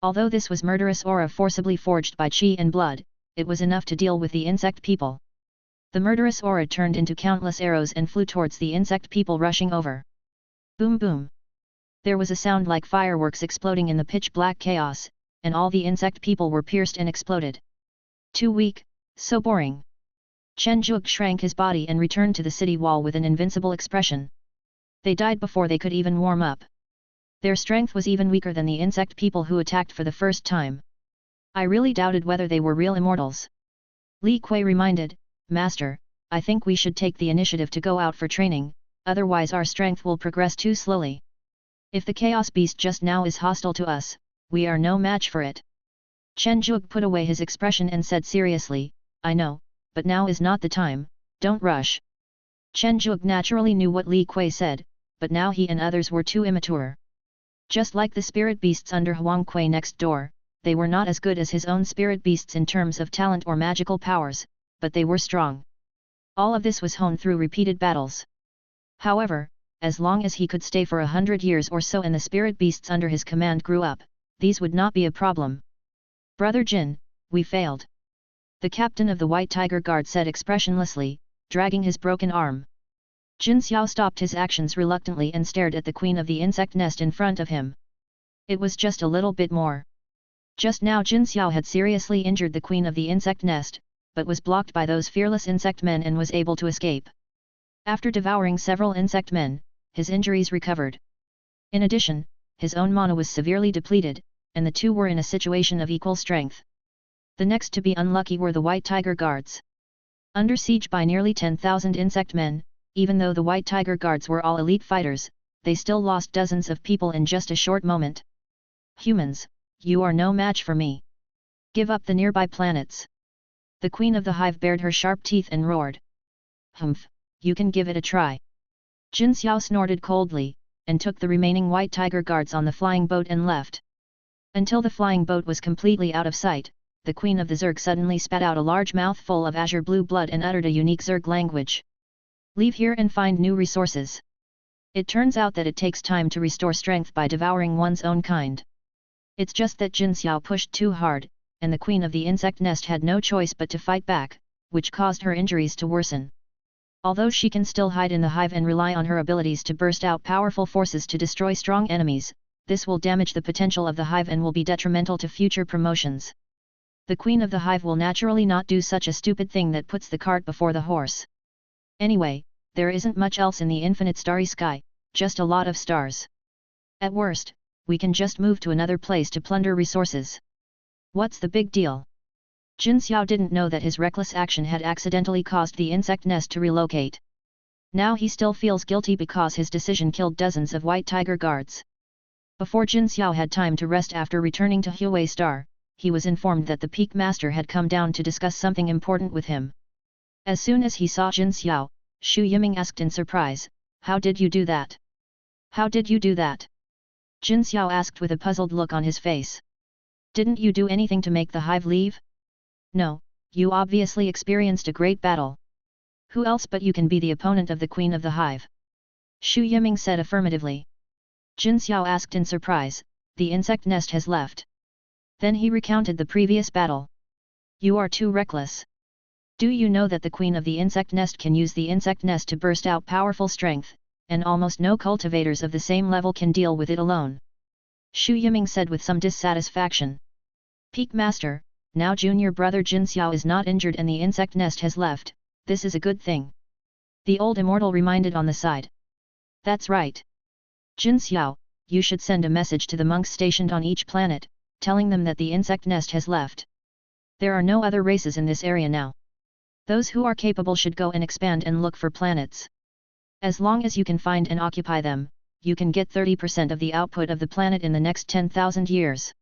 S1: Although this was murderous aura forcibly forged by qi and blood, it was enough to deal with the insect people. The murderous aura turned into countless arrows and flew towards the insect people rushing over. Boom boom. There was a sound like fireworks exploding in the pitch-black chaos, and all the insect people were pierced and exploded. Too weak, so boring. Chen Zhuge shrank his body and returned to the city wall with an invincible expression. They died before they could even warm up. Their strength was even weaker than the insect people who attacked for the first time. I really doubted whether they were real immortals. Li Kui reminded, Master, I think we should take the initiative to go out for training, otherwise our strength will progress too slowly. If the chaos beast just now is hostile to us, we are no match for it. Chen Zhuge put away his expression and said seriously, I know, but now is not the time, don't rush. Chen Zhuge naturally knew what Li Kui said, but now he and others were too immature. Just like the spirit beasts under Huang Kui next door, they were not as good as his own spirit beasts in terms of talent or magical powers, but they were strong. All of this was honed through repeated battles. However, as long as he could stay for 100 years or so and the spirit beasts under his command grew up, these would not be a problem. Brother Jin, we failed. The captain of the White Tiger Guard said expressionlessly, dragging his broken arm. Jin Xiao stopped his actions reluctantly and stared at the queen of the insect nest in front of him. It was just a little bit more. Just now Jin Xiao had seriously injured the queen of the insect nest, but was blocked by those fearless insect men and was able to escape. After devouring several insect men, his injuries recovered. In addition, his own mana was severely depleted, and the two were in a situation of equal strength. The next to be unlucky were the White Tiger Guards. Under siege by nearly 10,000 insect men, even though the White Tiger Guards were all elite fighters, they still lost dozens of people in just a short moment. Humans, you are no match for me. Give up the nearby planets. The queen of the hive bared her sharp teeth and roared. Humph, you can give it a try. Jin Xiao snorted coldly, and took the remaining White Tiger Guards on the flying boat and left. Until the flying boat was completely out of sight, the queen of the Zerg suddenly spat out a large mouthful of azure blue blood and uttered a unique Zerg language. Leave here and find new resources. It turns out that it takes time to restore strength by devouring one's own kind. It's just that Jin Xiao pushed too hard, and the queen of the insect nest had no choice but to fight back, which caused her injuries to worsen. Although she can still hide in the hive and rely on her abilities to burst out powerful forces to destroy strong enemies, this will damage the potential of the hive and will be detrimental to future promotions. The queen of the hive will naturally not do such a stupid thing that puts the cart before the horse. Anyway, there isn't much else in the infinite starry sky, just a lot of stars. At worst, we can just move to another place to plunder resources. What's the big deal? Jin Xiao didn't know that his reckless action had accidentally caused the insect nest to relocate. Now he still feels guilty because his decision killed dozens of White Tiger Guards. Before Jin Xiao had time to rest after returning to Huey Star, he was informed that the Peak Master had come down to discuss something important with him. As soon as he saw Jin Xiao, Xu Yiming asked in surprise, "How did you do that? How did you do that?" Jin Xiao asked with a puzzled look on his face. "Didn't you do anything to make the hive leave?" "No, you obviously experienced a great battle. Who else but you can be the opponent of the Queen of the Hive?" Xu Yiming said affirmatively. Jin Xiao asked in surprise, "The insect nest has left." Then he recounted the previous battle. "You are too reckless. Do you know that the queen of the insect nest can use the insect nest to burst out powerful strength, and almost no cultivators of the same level can deal with it alone?" Xu Yiming said with some dissatisfaction. "Peak Master, now junior brother Jin Xiao is not injured and the insect nest has left, this is a good thing." The old immortal reminded on the side. "That's right. Jin Xiao, you should send a message to the monks stationed on each planet, telling them that the insect nest has left. There are no other races in this area now. Those who are capable should go and expand and look for planets. As long as you can find and occupy them, you can get 30% of the output of the planet in the next 10,000 years.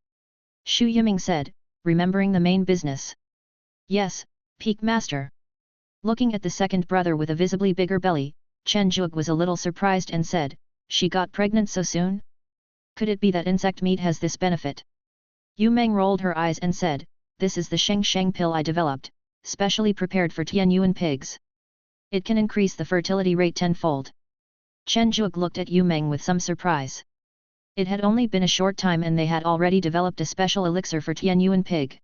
S1: Xu Yiming said, remembering the main business. "Yes, Peak Master." Looking at the second brother with a visibly bigger belly, Chen Zhuge was a little surprised and said, "She got pregnant so soon? Could it be that insect meat has this benefit?" Yu Meng rolled her eyes and said, "This is the Sheng Sheng pill I developed, specially prepared for Tianyuan pigs. It can increase the fertility rate tenfold." Chen Zhuge looked at Yu Meng with some surprise. It had only been a short time and they had already developed a special elixir for Tianyuan pig.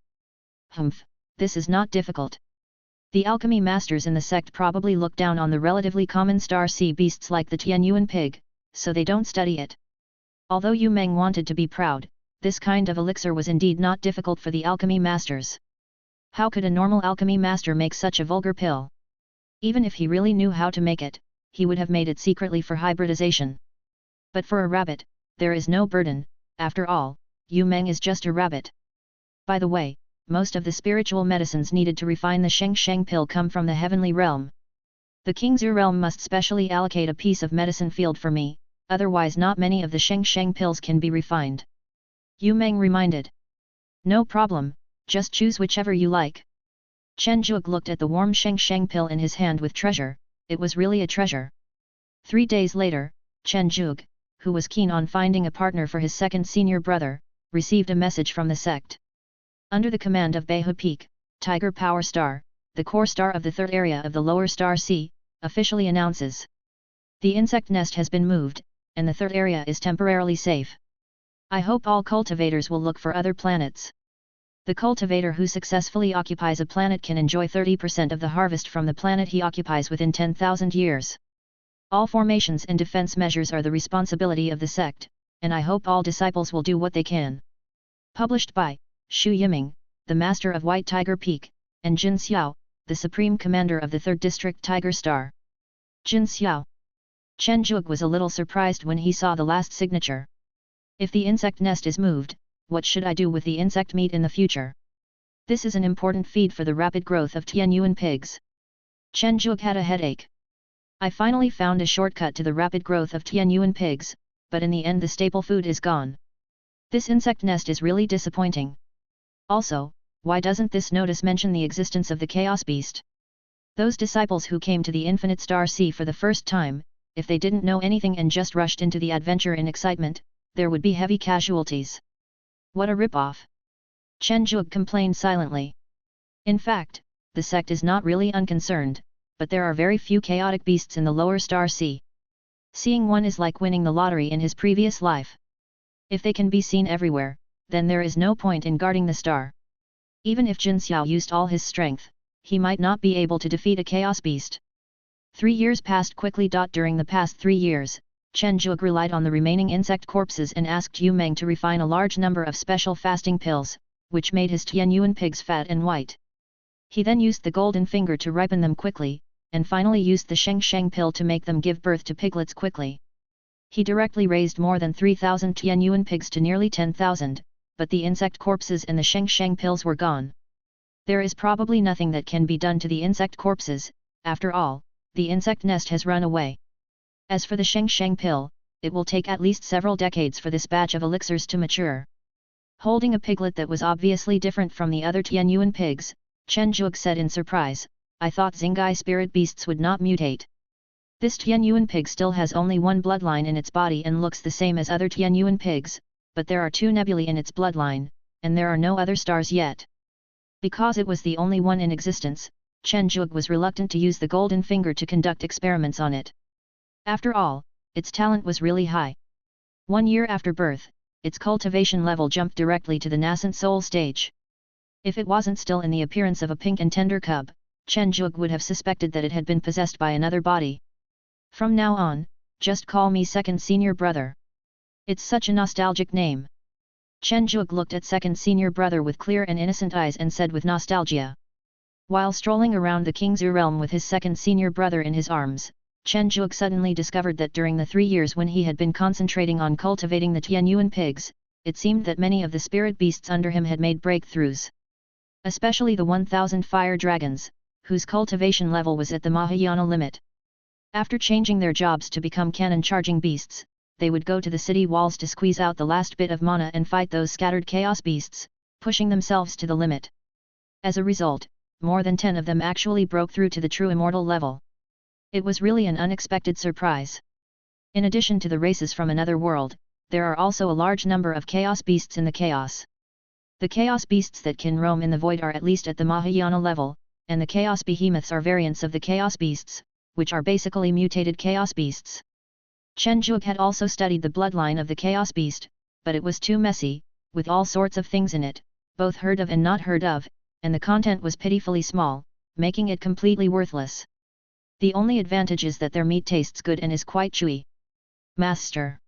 S1: Humph, this is not difficult. The alchemy masters in the sect probably look down on the relatively common star sea beasts like the Tianyuan pig, so they don't study it. Although Yu Meng wanted to be proud, this kind of elixir was indeed not difficult for the alchemy masters. How could a normal alchemy master make such a vulgar pill? Even if he really knew how to make it, he would have made it secretly for hybridization. But for a rabbit, there is no burden. After all, Yu Meng is just a rabbit. By the way, most of the spiritual medicines needed to refine the Sheng Sheng pill come from the heavenly realm. The Kingzu realm must specially allocate a piece of medicine field for me, otherwise not many of the Sheng Sheng pills can be refined. Yu Meng reminded. No problem, just choose whichever you like. Chen Zhuge looked at the warm Sheng Sheng pill in his hand with treasure. It was really a treasure. 3 days later, Chen Zhuge, who was keen on finding a partner for his second senior brother, received a message from the sect. Under the command of Beihu Peak, Tiger Power Star, the core star of the third area of the lower star sea, officially announces. The insect nest has been moved, and the third area is temporarily safe. I hope all cultivators will look for other planets. The cultivator who successfully occupies a planet can enjoy 30% of the harvest from the planet he occupies within 10,000 years. All formations and defense measures are the responsibility of the sect, and I hope all disciples will do what they can. Published by Xu Yiming, the Master of White Tiger Peak, and Jin Xiao, the Supreme Commander of the 3rd District Tiger Star. Jin Xiao. Chen Zhuge was a little surprised when he saw the last signature. If the insect nest is moved, what should I do with the insect meat in the future? This is an important feed for the rapid growth of Tianyuan pigs. Chen Zhuge had a headache. I finally found a shortcut to the rapid growth of Tianyuan pigs, but in the end the staple food is gone. This insect nest is really disappointing. Also, why doesn't this notice mention the existence of the Chaos Beast? Those disciples who came to the Infinite Star Sea for the first time, if they didn't know anything and just rushed into the adventure in excitement, there would be heavy casualties. What a rip-off! Chen Zhuge complained silently. In fact, the sect is not really unconcerned, but there are very few chaotic beasts in the lower star sea. Seeing one is like winning the lottery in his previous life. If they can be seen everywhere, then there is no point in guarding the star. Even if Jin Xiao used all his strength, he might not be able to defeat a chaos beast. 3 years passed quickly. During the past 3 years, Chen Zhuge relied on the remaining insect corpses and asked Yu Meng to refine a large number of special fasting pills, which made his Tianyuan pigs fat and white. He then used the golden finger to ripen them quickly, and finally used the Sheng Sheng pill to make them give birth to piglets quickly. He directly raised more than 3,000 Tianyuan pigs to nearly 10,000, but the insect corpses and the Sheng Sheng pills were gone. There is probably nothing that can be done to the insect corpses. After all, the insect nest has run away. As for the Sheng Sheng pill, it will take at least several decades for this batch of elixirs to mature. Holding a piglet that was obviously different from the other Tianyuan pigs, Chen Zhuge said in surprise, I thought Xingai spirit beasts would not mutate. This Tianyuan pig still has only one bloodline in its body and looks the same as other Tianyuan pigs, but there are 2 nebulae in its bloodline, and there are no other stars yet. Because it was the only one in existence, Chen Zhuge was reluctant to use the golden finger to conduct experiments on it. After all, its talent was really high. 1 year after birth, its cultivation level jumped directly to the nascent soul stage. If it wasn't still in the appearance of a pink and tender cub, Chen Zhuge would have suspected that it had been possessed by another body. From now on, just call me second senior brother. It's such a nostalgic name. Chen Zhuge looked at second senior brother with clear and innocent eyes and said with nostalgia. While strolling around the Kingzu realm with his second senior brother in his arms, Chen Zhuge suddenly discovered that during the 3 years when he had been concentrating on cultivating the Tianyuan pigs, it seemed that many of the spirit beasts under him had made breakthroughs. Especially the 1,000 fire dragons, whose cultivation level was at the Mahayana limit. After changing their jobs to become cannon-charging beasts, they would go to the city walls to squeeze out the last bit of mana and fight those scattered chaos beasts, pushing themselves to the limit. As a result, more than 10 of them actually broke through to the true immortal level. It was really an unexpected surprise. In addition to the races from another world, there are also a large number of chaos beasts in the chaos. The chaos beasts that can roam in the void are at least at the Mahayana level, and the chaos behemoths are variants of the chaos beasts, which are basically mutated chaos beasts. Chen Zhuge had also studied the bloodline of the chaos beast, but it was too messy, with all sorts of things in it, both heard of and not heard of, and the content was pitifully small, making it completely worthless. The only advantage is that their meat tastes good and is quite chewy. Master.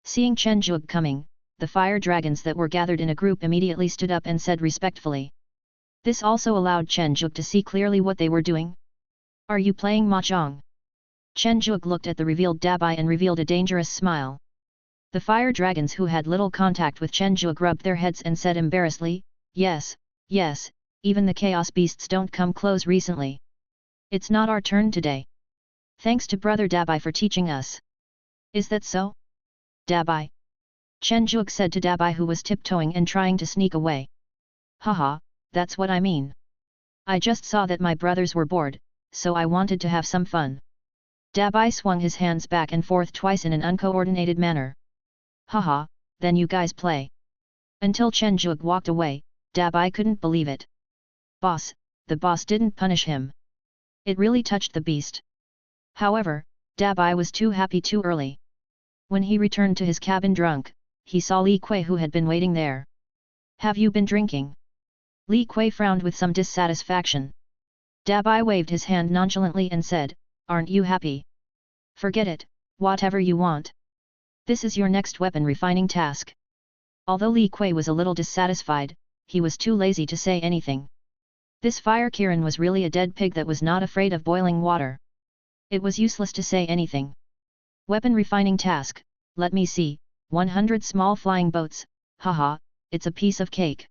S1: Seeing Chen Zhuge coming, the fire dragons that were gathered in a group immediately stood up and said respectfully. This also allowed Chen Zhuge to see clearly what they were doing. Are you playing mahjong? Chen Zhuge looked at the revealed Dabai and revealed a dangerous smile. The fire dragons who had little contact with Chen Zhuge rubbed their heads and said embarrassedly, yes, yes, even the chaos beasts don't come close recently. It's not our turn today. Thanks to brother Dabai for teaching us. Is that so? Dabai? Chen Zhuge said to Dabai who was tiptoeing and trying to sneak away. Haha, that's what I mean. I just saw that my brothers were bored, so I wanted to have some fun. Dabai swung his hands back and forth twice in an uncoordinated manner. Haha, then you guys play. Until Chen Zhuge walked away, Dabai couldn't believe it. Boss, the boss didn't punish him. It really touched the beast. However, Dabai was too happy too early. When he returned to his cabin drunk, he saw Li Kui who had been waiting there. Have you been drinking? Li Kui frowned with some dissatisfaction. Dabai waved his hand nonchalantly and said, aren't you happy? Forget it, whatever you want. This is your next weapon refining task. Although Li Kui was a little dissatisfied, he was too lazy to say anything. This fire Kirin was really a dead pig that was not afraid of boiling water. It was useless to say anything. Weapon refining task, let me see, 100 small flying boats, haha, it's a piece of cake.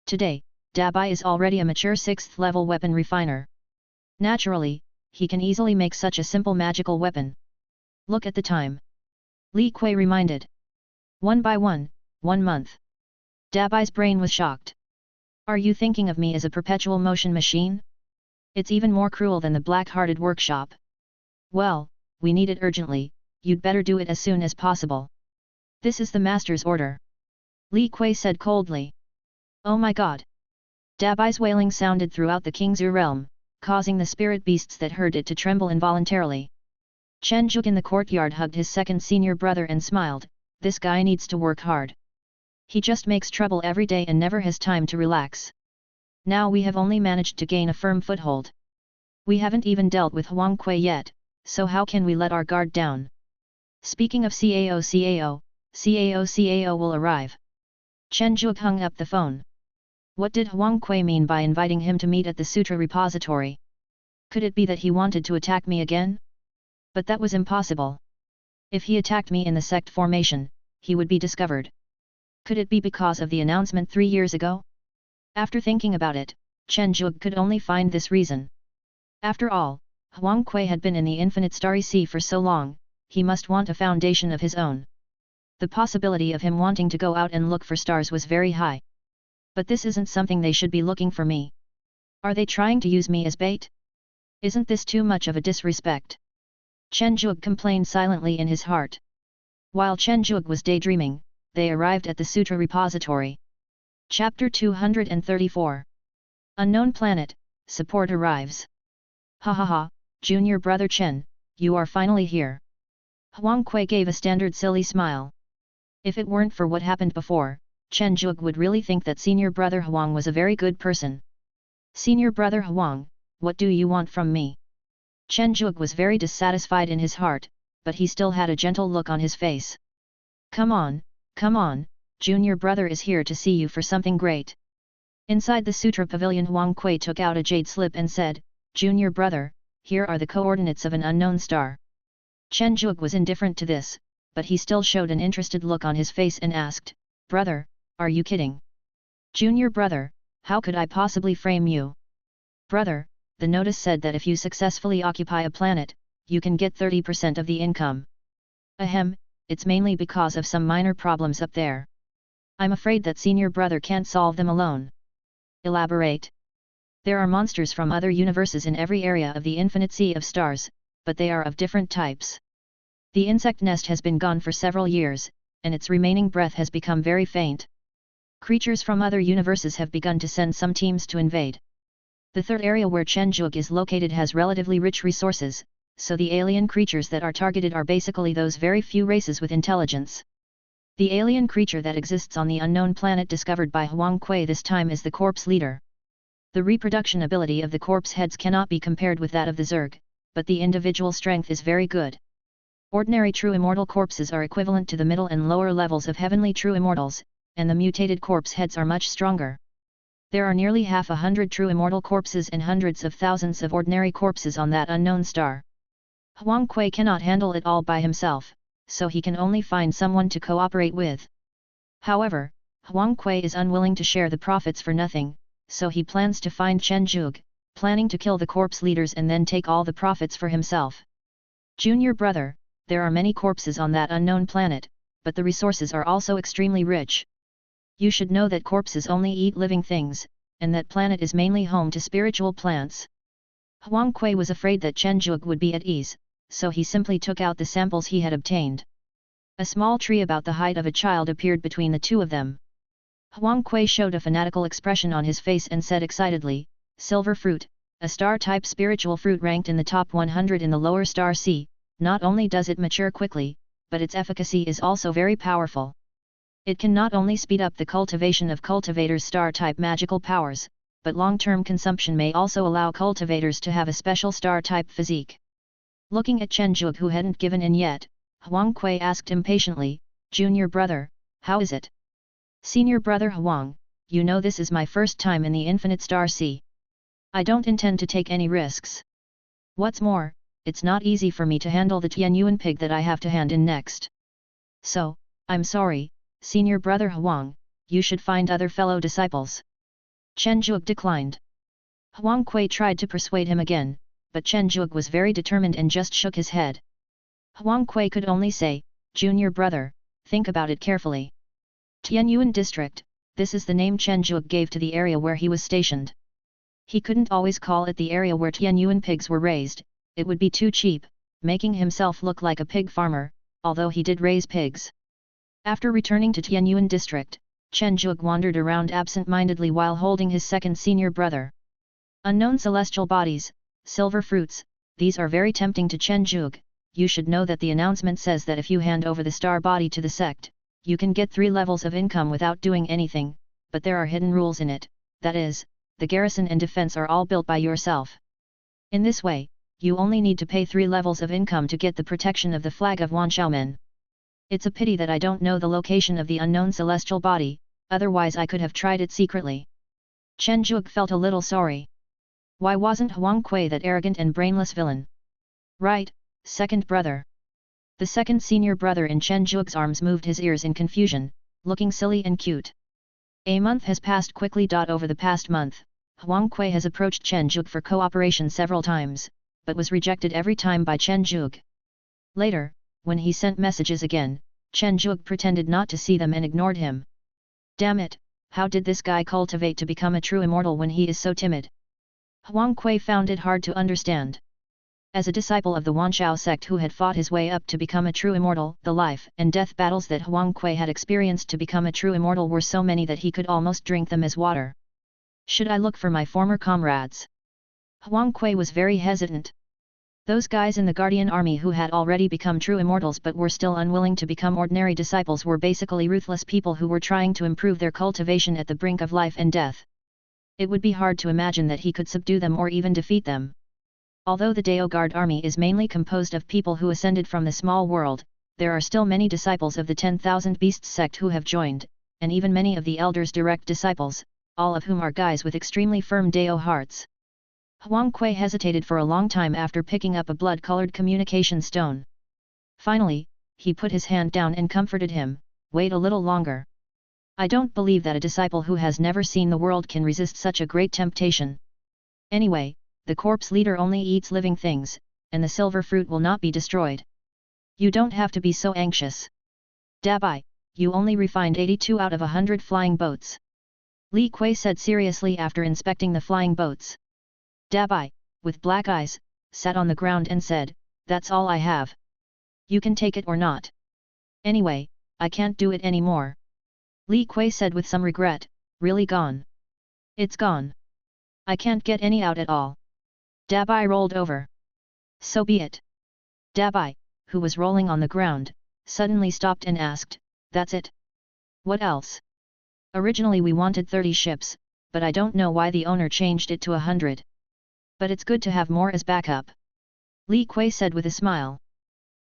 S1: Today, Dabai is already a mature 6th level weapon refiner. Naturally, he can easily make such a simple magical weapon. Look at the time. Li Kui reminded. 1 by 1 month. Dabai's brain was shocked. Are you thinking of me as a perpetual motion machine? It's even more cruel than the black-hearted workshop. Well, we need it urgently, you'd better do it as soon as possible. This is the master's order. Li Kui said coldly. Oh my god! Dabai's wailing sounded throughout the Kingsu realm, causing the spirit beasts that heard it to tremble involuntarily. Chen Zhuge in the courtyard hugged his second senior brother and smiled, this guy needs to work hard. He just makes trouble every day and never has time to relax. Now we have only managed to gain a firm foothold. We haven't even dealt with Huang Kui yet, so how can we let our guard down? Speaking of CAO will arrive. Chen Zhuge hung up the phone. What did Huang Kui mean by inviting him to meet at the Sutra repository? Could it be that he wanted to attack me again? But that was impossible. If he attacked me in the sect formation, he would be discovered. Could it be because of the announcement 3 years ago? After thinking about it, Chen Zhuge could only find this reason. After all, Huang Kui had been in the infinite starry sea for so long, he must want a foundation of his own. The possibility of him wanting to go out and look for stars was very high. But this isn't something they should be looking for me. Are they trying to use me as bait? Isn't this too much of a disrespect? Chen Zhuge complained silently in his heart. While Chen Zhuge was daydreaming, they arrived at the Sutra repository. Chapter 234. Unknown Planet, Support Arrives. Ha ha ha, Junior Brother Chen, you are finally here. Huang Kui gave a standard silly smile. If it weren't for what happened before, Chen Zhuge would really think that Senior Brother Huang was a very good person. Senior Brother Huang, what do you want from me? Chen Zhuge was very dissatisfied in his heart, but he still had a gentle look on his face. Come on, Junior Brother is here to see you for something great. Inside the Sutra Pavilion Huang Kui took out a jade slip and said, Junior Brother, here are the coordinates of an unknown star. Chen Zhuge was indifferent to this, but he still showed an interested look on his face and asked, Brother, are you kidding? Junior Brother, how could I possibly frame you? Brother, the notice said that if you successfully occupy a planet, you can get 30% of the income. Ahem, it's mainly because of some minor problems up there. I'm afraid that Senior Brother can't solve them alone. Elaborate. There are monsters from other universes in every area of the infinite sea of stars, but they are of different types. The insect nest has been gone for several years, and its remaining breath has become very faint. Creatures from other universes have begun to send some teams to invade. The third area where Chen Zhuge is located has relatively rich resources, so the alien creatures that are targeted are basically those very few races with intelligence. The alien creature that exists on the unknown planet discovered by Huang Kui this time is the corpse leader. The reproduction ability of the corpse heads cannot be compared with that of the Zerg, but the individual strength is very good. Ordinary true immortal corpses are equivalent to the middle and lower levels of heavenly true immortals, and the mutated corpse heads are much stronger. There are nearly 100 true immortal corpses and hundreds of thousands of ordinary corpses on that unknown star. Huang Kui cannot handle it all by himself, so he can only find someone to cooperate with. However, Huang Kui is unwilling to share the profits for nothing, so he plans to find Chen Zhuge, planning to kill the corpse leaders and then take all the profits for himself. Junior brother, there are many corpses on that unknown planet, but the resources are also extremely rich. You should know that corpses only eat living things, and that planet is mainly home to spiritual plants. Huang Kui was afraid that Chen Zhuge would be at ease, so he simply took out the samples he had obtained. A small tree about the height of a child appeared between the two of them. Huang Kui showed a fanatical expression on his face and said excitedly, "Silver fruit, a star-type spiritual fruit ranked in the top 100 in the lower star sea, not only does it mature quickly, but its efficacy is also very powerful. It can not only speed up the cultivation of cultivators' star-type magical powers, but long-term consumption may also allow cultivators to have a special star-type physique." Looking at Chen Zhuge who hadn't given in yet, Huang Kui asked impatiently, "Junior brother, how is it?" "Senior brother Huang, you know this is my first time in the infinite star sea. I don't intend to take any risks. What's more, it's not easy for me to handle the Tianyuan pig that I have to hand in next. So, I'm sorry, senior brother Huang, you should find other fellow disciples." Chen Zhuge declined. Huang Kui tried to persuade him again, but Chen Zhuge was very determined and just shook his head. Huang Kui could only say, "Junior brother, think about it carefully. Tianyuan district, this is the name Chen Zhuge gave to the area where he was stationed. He couldn't always call it the area where Tianyuan pigs were raised, it would be too cheap, making himself look like a pig farmer, although he did raise pigs." After returning to Tianyuan district, Chen Zhuge wandered around absent-mindedly while holding his second senior brother. Unknown celestial bodies, silver fruits, these are very tempting to Chen Zhuge. You should know that the announcement says that if you hand over the star body to the sect, you can get 3 levels of income without doing anything, but there are hidden rules in it, that is, the garrison and defense are all built by yourself. In this way, you only need to pay 3 levels of income to get the protection of the flag of Wanxiaomen. It's a pity that I don't know the location of the unknown celestial body, otherwise I could have tried it secretly. Chen Zhuge felt a little sorry. Why wasn't Huang Kui that arrogant and brainless villain? Right, second brother. The second senior brother in Chen Zhuge's arms moved his ears in confusion, looking silly and cute. A month has passed quickly. Over the past month, Huang Kui has approached Chen Zhuge for cooperation several times, but was rejected every time by Chen Zhuge. Later, when he sent messages again, Chen Zhuge pretended not to see them and ignored him. Damn it, how did this guy cultivate to become a true immortal when he is so timid? Huang Kui found it hard to understand. As a disciple of the Wanxiao sect who had fought his way up to become a true immortal, the life and death battles that Huang Kui had experienced to become a true immortal were so many that he could almost drink them as water. Should I look for my former comrades? Huang Kui was very hesitant. Those guys in the Guardian army who had already become true immortals but were still unwilling to become ordinary disciples were basically ruthless people who were trying to improve their cultivation at the brink of life and death. It would be hard to imagine that he could subdue them or even defeat them. Although the Dao Guard army is mainly composed of people who ascended from the small world, there are still many disciples of the 10,000 Beasts sect who have joined, and even many of the elders' direct disciples, all of whom are guys with extremely firm Dao hearts. Huang Kui hesitated for a long time after picking up a blood-colored communication stone. Finally, he put his hand down and comforted him, "Wait a little longer. I don't believe that a disciple who has never seen the world can resist such a great temptation. Anyway, the corpse leader only eats living things, and the silver fruit will not be destroyed. You don't have to be so anxious. Dabai, you only refined 82 out of 100 flying boats." Li Kui said seriously after inspecting the flying boats. Dabai, with black eyes, sat on the ground and said, "That's all I have. You can take it or not. Anyway, I can't do it anymore." Li Kui said with some regret, "Really gone? It's gone. I can't get any out at all." Dabai rolled over. "So be it." Dabai, who was rolling on the ground, suddenly stopped and asked, "That's it? What else? Originally we wanted 30 ships, but I don't know why the owner changed it to 100. But it's good to have more as backup." Li Kui said with a smile.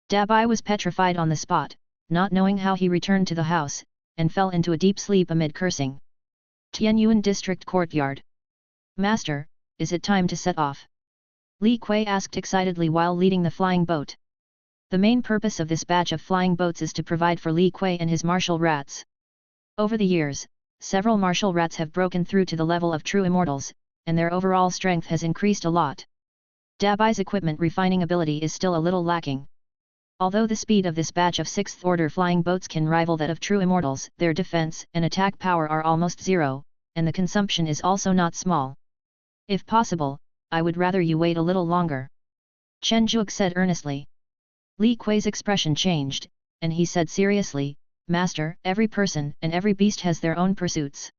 S1: Dabai was petrified on the spot, not knowing how he returned to the house, and fell into a deep sleep amid cursing. Tianyuan District Courtyard. Master, is it time to set off? Li Kui asked excitedly while leading the flying boat. The main purpose of this batch of flying boats is to provide for Li Kui and his martial rats. Over the years, several martial rats have broken through to the level of true immortals, and their overall strength has increased a lot. Dabai's equipment refining ability is still a little lacking. Although the speed of this batch of 6th order flying boats can rival that of true immortals, their defense and attack power are almost zero, and the consumption is also not small. If possible, I would rather you wait a little longer. Chen Zhuge said earnestly. Li Kui's expression changed, and he said seriously, Master, every person and every beast has their own pursuits.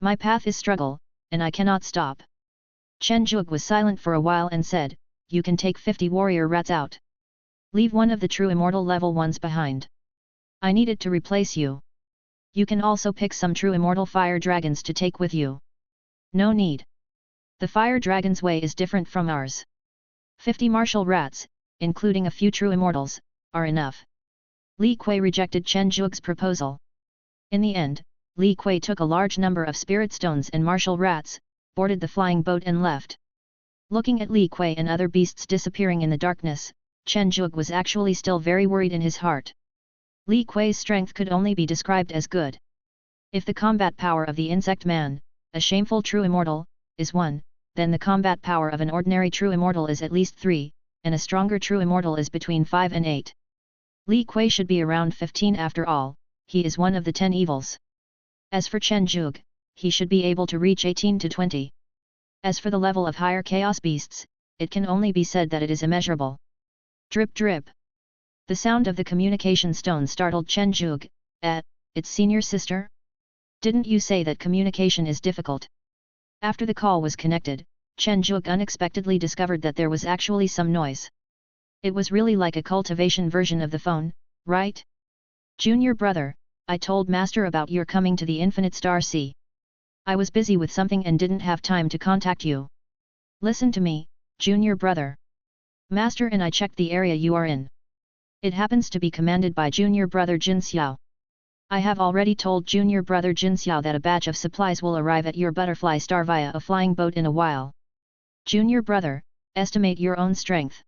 S1: My path is struggle, and I cannot stop. Chen Zhuge was silent for a while and said, You can take 50 warrior rats out. Leave one of the true immortal level ones behind. I need it to replace you. You can also pick some true immortal fire dragons to take with you. No need. The fire dragon's way is different from ours. 50 martial rats, including a few true immortals, are enough. Li Kui rejected Chen Zhuge's proposal. In the end, Li Kui took a large number of spirit stones and martial rats, boarded the flying boat and left. Looking at Li Kui and other beasts disappearing in the darkness, Chen Zhuge was actually still very worried in his heart. Li Kui's strength could only be described as good. If the combat power of the insect man, a shameful true immortal, is 1, then the combat power of an ordinary true immortal is at least 3, and a stronger true immortal is between 5 and 8. Li Kui should be around 15 after all, he is one of the 10 evils. As for Chen Zhuge, he should be able to reach 18 to 20. As for the level of higher chaos beasts, it can only be said that it is immeasurable. Drip drip. The sound of the communication stone startled Chen Zhuge. It's senior sister? Didn't you say that communication is difficult? After the call was connected, Chen Zhuge unexpectedly discovered that there was actually some noise. It was really like a cultivation version of the phone, right? Junior brother, I told Master about your coming to the Infinite Star Sea. I was busy with something and didn't have time to contact you. Listen to me, Junior brother. Master and I checked the area you are in. It happens to be commanded by Junior brother Jin Xiao. I have already told Junior brother Jin Xiao that a batch of supplies will arrive at your butterfly star via a flying boat in a while. Junior brother, estimate your own strength.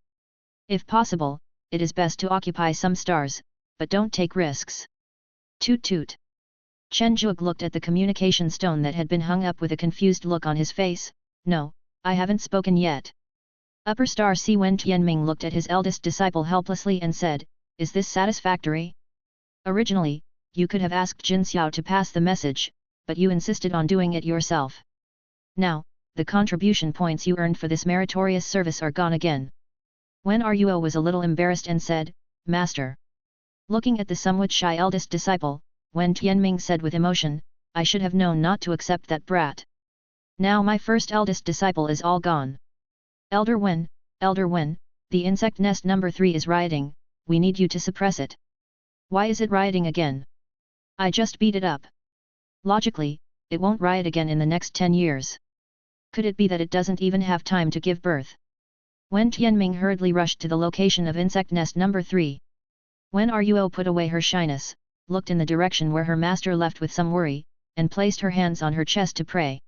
S1: If possible, it is best to occupy some stars, but don't take risks. Toot toot. Chen Zhuge looked at the communication stone that had been hung up with a confused look on his face. No, I haven't spoken yet. Upper Star Sea Wen Tianming looked at his eldest disciple helplessly and said, Is this satisfactory? Originally, you could have asked Jin Xiao to pass the message, but you insisted on doing it yourself. Now, the contribution points you earned for this meritorious service are gone again. Wen Ruo was a little embarrassed and said, Master. Looking at the somewhat shy eldest disciple, Wen Tianming said with emotion, I should have known not to accept that brat. Now my first eldest disciple is all gone. Elder Wen, the insect nest number 3 is rioting, we need you to suppress it. Why is it rioting again? I just beat it up. Logically, it won't riot again in the next 10 years. Could it be that it doesn't even have time to give birth? Wen Tianming hurriedly rushed to the location of insect nest number 3. Wen Ruo put away her shyness, looked in the direction where her master left with some worry, and placed her hands on her chest to pray.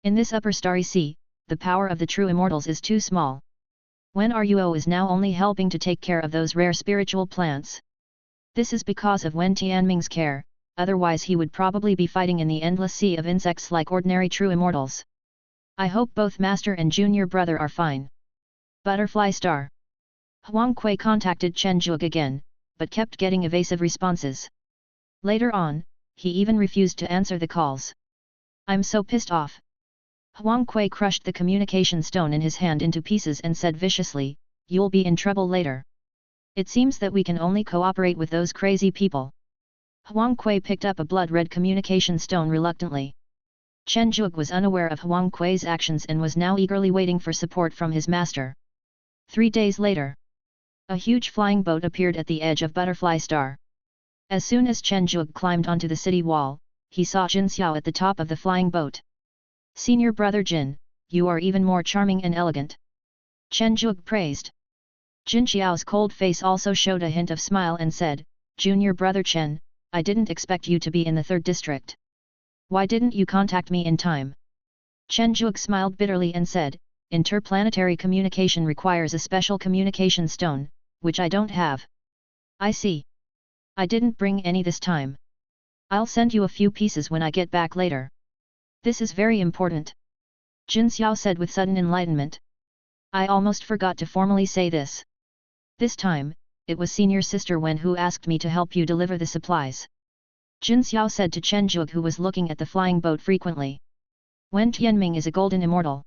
S1: In this upper starry sea, the power of the true immortals is too small. Wen Ruo is now only helping to take care of those rare spiritual plants. This is because of Wen Tianming's care, otherwise he would probably be fighting in the endless sea of insects like ordinary true immortals. I hope both master and junior brother are fine. Butterfly star. Huang Kui contacted Chen Zhuge again, but kept getting evasive responses. Later on, he even refused to answer the calls. I'm so pissed off. Huang Kui crushed the communication stone in his hand into pieces and said viciously, You'll be in trouble later. It seems that we can only cooperate with those crazy people. Huang Kui picked up a blood-red communication stone reluctantly. Chen Zhuge was unaware of Huang Kui's actions and was now eagerly waiting for support from his master. 3 days later, a huge flying boat appeared at the edge of Butterfly Star. As soon as Chen Zhuge climbed onto the city wall, he saw Jin Xiao at the top of the flying boat. Senior brother Jin, you are even more charming and elegant. Chen Zhuge praised. Jin Xiao's cold face also showed a hint of smile and said, Junior brother Chen, I didn't expect you to be in the 3rd district. Why didn't you contact me in time? Chen Zhuge smiled bitterly and said, interplanetary communication requires a special communication stone, which I don't have. I see. I didn't bring any this time. I'll send you a few pieces when I get back later. This is very important. Jin Xiao said with sudden enlightenment. I almost forgot to formally say this. This time, it was senior sister Wen who asked me to help you deliver the supplies. Jin Xiao said to Chen Zhuge, who was looking at the flying boat frequently. Wen Tianming is a golden immortal.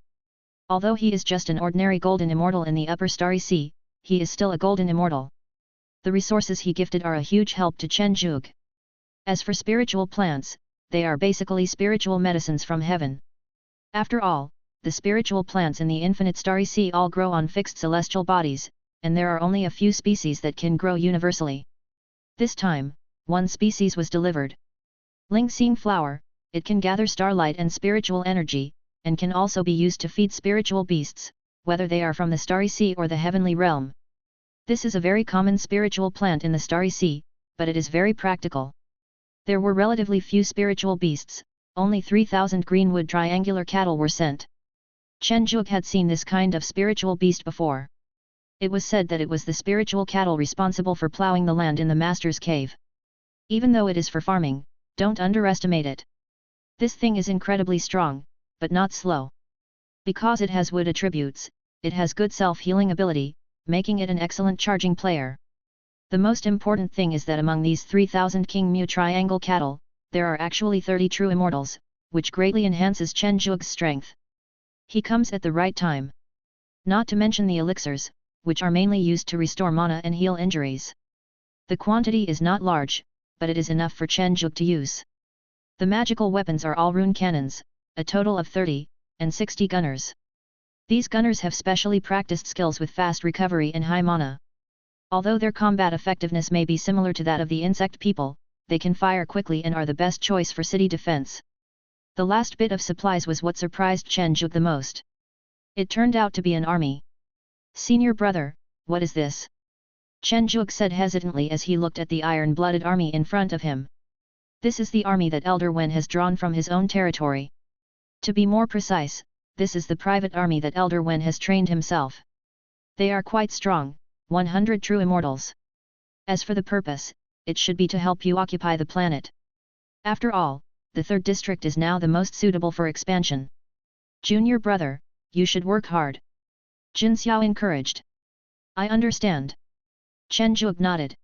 S1: Although he is just an ordinary golden immortal in the upper starry sea, he is still a golden immortal. The resources he gifted are a huge help to Chen Zhuge. As for spiritual plants, they are basically spiritual medicines from heaven. After all, the spiritual plants in the infinite starry sea all grow on fixed celestial bodies, and there are only a few species that can grow universally. This time, one species was delivered. Ling-Xing flower, it can gather starlight and spiritual energy, and can also be used to feed spiritual beasts, whether they are from the starry sea or the heavenly realm. This is a very common spiritual plant in the starry sea, but it is very practical. There were relatively few spiritual beasts, only 3,000 greenwood triangular cattle were sent. Chen Zhuge had seen this kind of spiritual beast before. It was said that it was the spiritual cattle responsible for plowing the land in the master's cave. Even though it is for farming, don't underestimate it. This thing is incredibly strong, but not slow. Because it has wood attributes, it has good self-healing ability, making it an excellent charging player. The most important thing is that among these 3,000 King Mu triangle cattle, there are actually 30 true immortals, which greatly enhances Chen Zhuge's strength. He comes at the right time. Not to mention the elixirs, which are mainly used to restore mana and heal injuries. The quantity is not large, but it is enough for Chen Zhuge to use. The magical weapons are all rune cannons, a total of 30, and 60 gunners. These gunners have specially practiced skills with fast recovery and high mana. Although their combat effectiveness may be similar to that of the insect people, they can fire quickly and are the best choice for city defense. The last bit of supplies was what surprised Chen Zhuge the most. It turned out to be an army. Senior brother, what is this? Chen Zhuge said hesitantly as he looked at the iron-blooded army in front of him. This is the army that Elder Wen has drawn from his own territory. To be more precise, this is the private army that Elder Wen has trained himself. They are quite strong, 100 true immortals. As for the purpose, it should be to help you occupy the planet. After all, the third district is now the most suitable for expansion. Junior brother, you should work hard. Jin Xiao encouraged. I understand. Chen Zhuge nodded.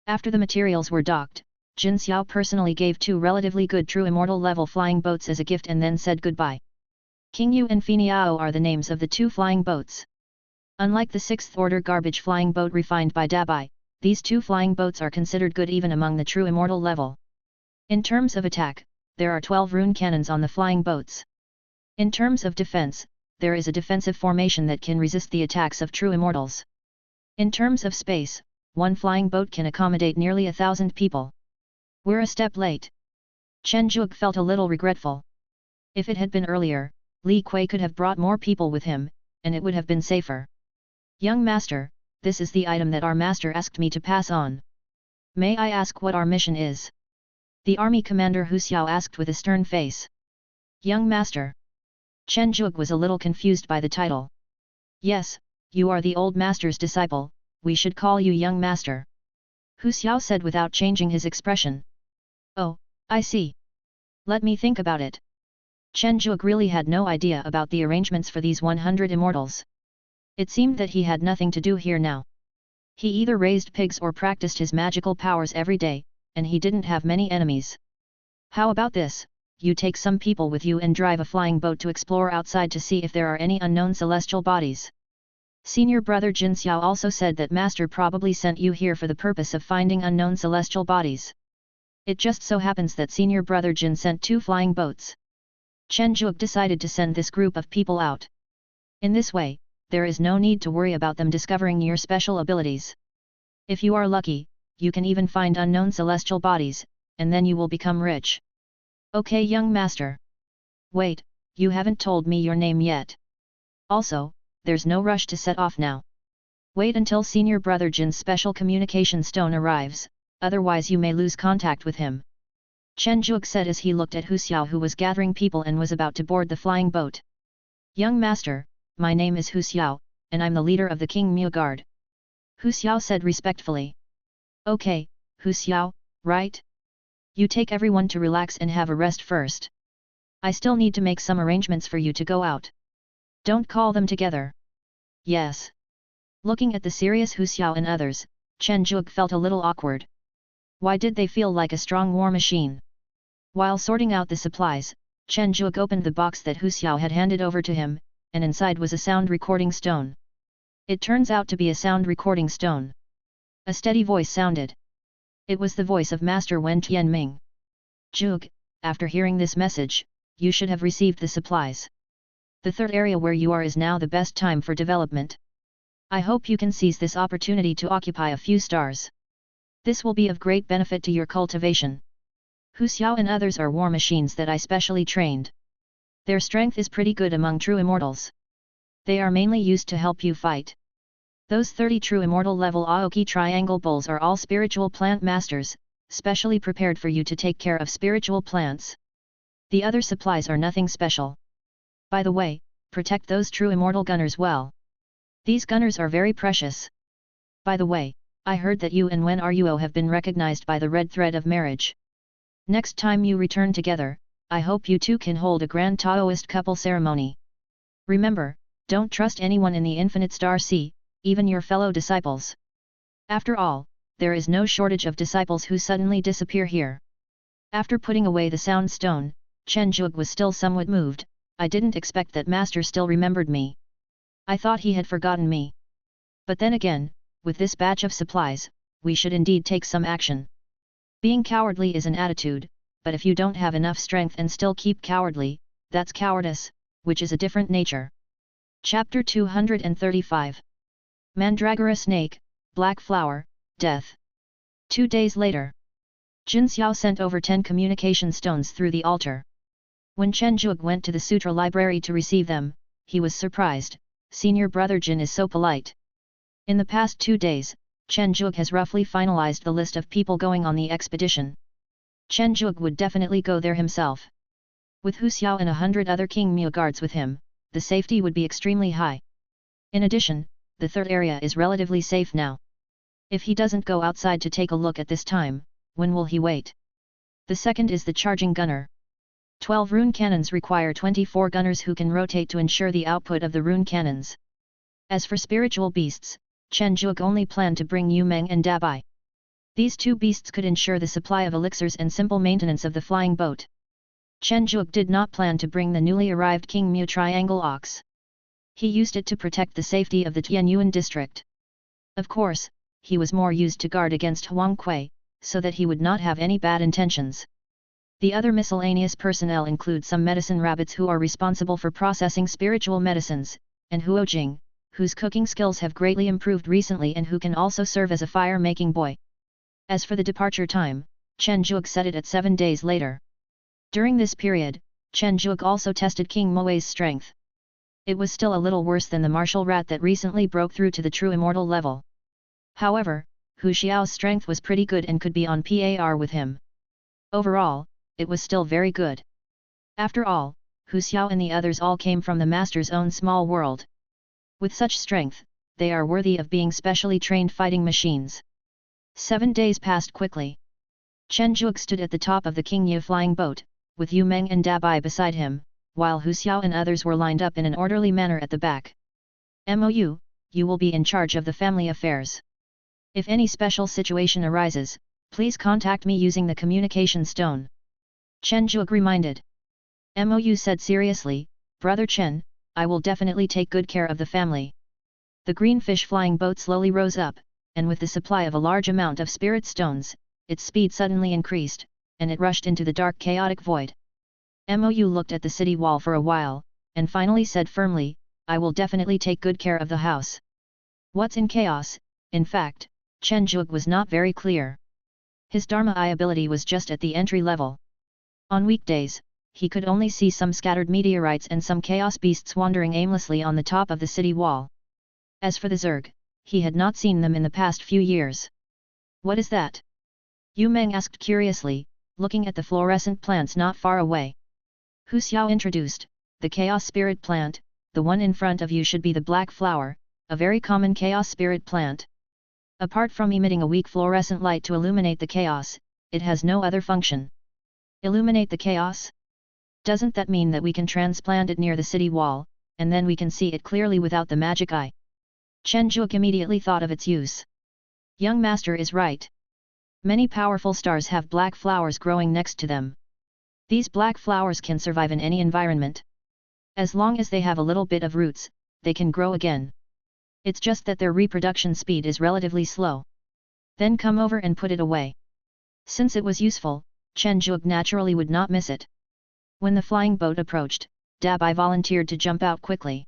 S1: After the materials were docked, Jin Xiao personally gave 2 relatively good true immortal level flying boats as a gift and then said goodbye. King Yu and Finiao are the names of the 2 flying boats. Unlike the 6th order garbage flying boat refined by Dabai, these 2 flying boats are considered good even among the true immortal level. In terms of attack, there are 12 rune cannons on the flying boats. In terms of defense, there is a defensive formation that can resist the attacks of true immortals. In terms of space, one flying boat can accommodate nearly 1,000 people. We're a step late. Chen Zhuge felt a little regretful. If it had been earlier, Li Kui could have brought more people with him, and it would have been safer. Young master, this is the item that our master asked me to pass on. May I ask what our mission is? The army commander Hu Xiao asked with a stern face. Young master. Chen Zhuge was a little confused by the title. Yes, you are the old master's disciple, we should call you young master. Hu Xiao said without changing his expression. Oh, I see. Let me think about it. Chen Zhuge really had no idea about the arrangements for these 100 immortals. It seemed that he had nothing to do here now. He either raised pigs or practiced his magical powers every day, and he didn't have many enemies. How about this, you take some people with you and drive a flying boat to explore outside to see if there are any unknown celestial bodies. Senior brother Jin Xiao also said that master probably sent you here for the purpose of finding unknown celestial bodies. It just so happens that senior brother Jin sent 2 flying boats. Chen Zhuge decided to send this group of people out. In this way, there is no need to worry about them discovering your special abilities. If you are lucky, you can even find unknown celestial bodies, and then you will become rich. Okay, young master. Wait, you haven't told me your name yet. Also, there's no rush to set off now. Wait until senior brother Jin's special communication stone arrives, otherwise you may lose contact with him. Chen Juke said as he looked at Hu Xiao, who was gathering people and was about to board the flying boat. Young master, my name is Hu Xiao, and I'm the leader of the King Mu Guard. Hu Xiao said respectfully. Okay, Hu Xiao, right? You take everyone to relax and have a rest first. I still need to make some arrangements for you to go out. Don't call them together. Yes. Looking at the serious Hu Xiao and others, Chen Juke felt a little awkward. Why did they feel like a strong war machine? While sorting out the supplies, Chen Juke opened the box that Hu Xiao had handed over to him, and inside was a sound recording stone. It turns out to be a sound recording stone. A steady voice sounded. It was the voice of Master Wen Tianming. Juke, after hearing this message, you should have received the supplies. The third area where you are is now the best time for development. I hope you can seize this opportunity to occupy a few stars. This will be of great benefit to your cultivation. Hu Xiao and others are war machines that I specially trained. Their strength is pretty good among true immortals. They are mainly used to help you fight. Those 30 true immortal level Aoki triangle bowls are all spiritual plant masters, specially prepared for you to take care of spiritual plants. The other supplies are nothing special. By the way, protect those true immortal gunners well. These gunners are very precious. By the way, I heard that you and Wen Ruo have been recognized by the red thread of marriage. Next time you return together, I hope you two can hold a grand Taoist couple ceremony. Remember, don't trust anyone in the Infinite Star Sea, even your fellow disciples. After all, there is no shortage of disciples who suddenly disappear here. After putting away the sound stone, Chen Juke was still somewhat moved. I didn't expect that master still remembered me. I thought he had forgotten me. But then again, with this batch of supplies, we should indeed take some action. Being cowardly is an attitude, but if you don't have enough strength and still keep cowardly, that's cowardice, which is a different nature. Chapter 235. Mandragora Snake, Black Flower, Death. 2 days later. Jin Xiao sent over 10 communication stones through the altar. When Chen Juke went to the sutra library to receive them, he was surprised. Senior brother Jin is so polite. In the past 2 days, Chen Juke has roughly finalized the list of people going on the expedition. Chen Juke would definitely go there himself. With Hu Xiao and 100 other King Mu guards with him, the safety would be extremely high. In addition, the third area is relatively safe now. If he doesn't go outside to take a look at this time, when will he wait? The second is the charging gunner. 12 rune cannons require 24 gunners who can rotate to ensure the output of the rune cannons. As for spiritual beasts, Chen Juke only planned to bring Yu Meng and Dabai. These 2 beasts could ensure the supply of elixirs and simple maintenance of the flying boat. Chen Juke did not plan to bring the newly arrived King Mu triangle ox. He used it to protect the safety of the Tianyuan district. Of course, he was more used to guard against Huang Kui, so that he would not have any bad intentions. The other miscellaneous personnel include some medicine rabbits who are responsible for processing spiritual medicines, and Huo Jing, whose cooking skills have greatly improved recently and who can also serve as a fire-making boy. As for the departure time, Chen Juke set it at 7 days later. During this period, Chen Juke also tested King Moe's strength. It was still a little worse than the martial rat that recently broke through to the true immortal level. However, Hu Xiao's strength was pretty good and could be on par with him. Overall, it was still very good. After all, Hu Xiao and the others all came from the master's own small world. With such strength, they are worthy of being specially trained fighting machines. 7 days passed quickly. Chen Juke stood at the top of the King Yu flying boat, with Yu Meng and Dabai beside him, while Hu Xiao and others were lined up in an orderly manner at the back. "Mou, you will be in charge of the family affairs. If any special situation arises, please contact me using the communication stone." Chen Juke reminded. Mou said seriously, "Brother Chen, I will definitely take good care of the family." The green fish flying boat slowly rose up, and with the supply of a large amount of spirit stones, its speed suddenly increased, and it rushed into the dark chaotic void. Mou looked at the city wall for a while, and finally said firmly, "I will definitely take good care of the house." What's in chaos? In fact, Chen Juke was not very clear. His Dharma I ability was just at the entry level. On weekdays, he could only see some scattered meteorites and some chaos beasts wandering aimlessly on the top of the city wall. As for the Zerg, he had not seen them in the past few years. "What is that?" Yu Meng asked curiously, looking at the fluorescent plants not far away. Hu Xiao introduced, the chaos spirit plant, the one in front of you should be the black flower, a very common chaos spirit plant. Apart from emitting a weak fluorescent light to illuminate the chaos, it has no other function. Illuminate the chaos? Doesn't that mean that we can transplant it near the city wall, and then we can see it clearly without the magic eye? Chen Zhuge immediately thought of its use. Young master is right. Many powerful stars have black flowers growing next to them. These black flowers can survive in any environment. As long as they have a little bit of roots, they can grow again. It's just that their reproduction speed is relatively slow. Then come over and put it away. Since it was useful, Chen Zhuge naturally would not miss it. When the flying boat approached, Dabai volunteered to jump out quickly.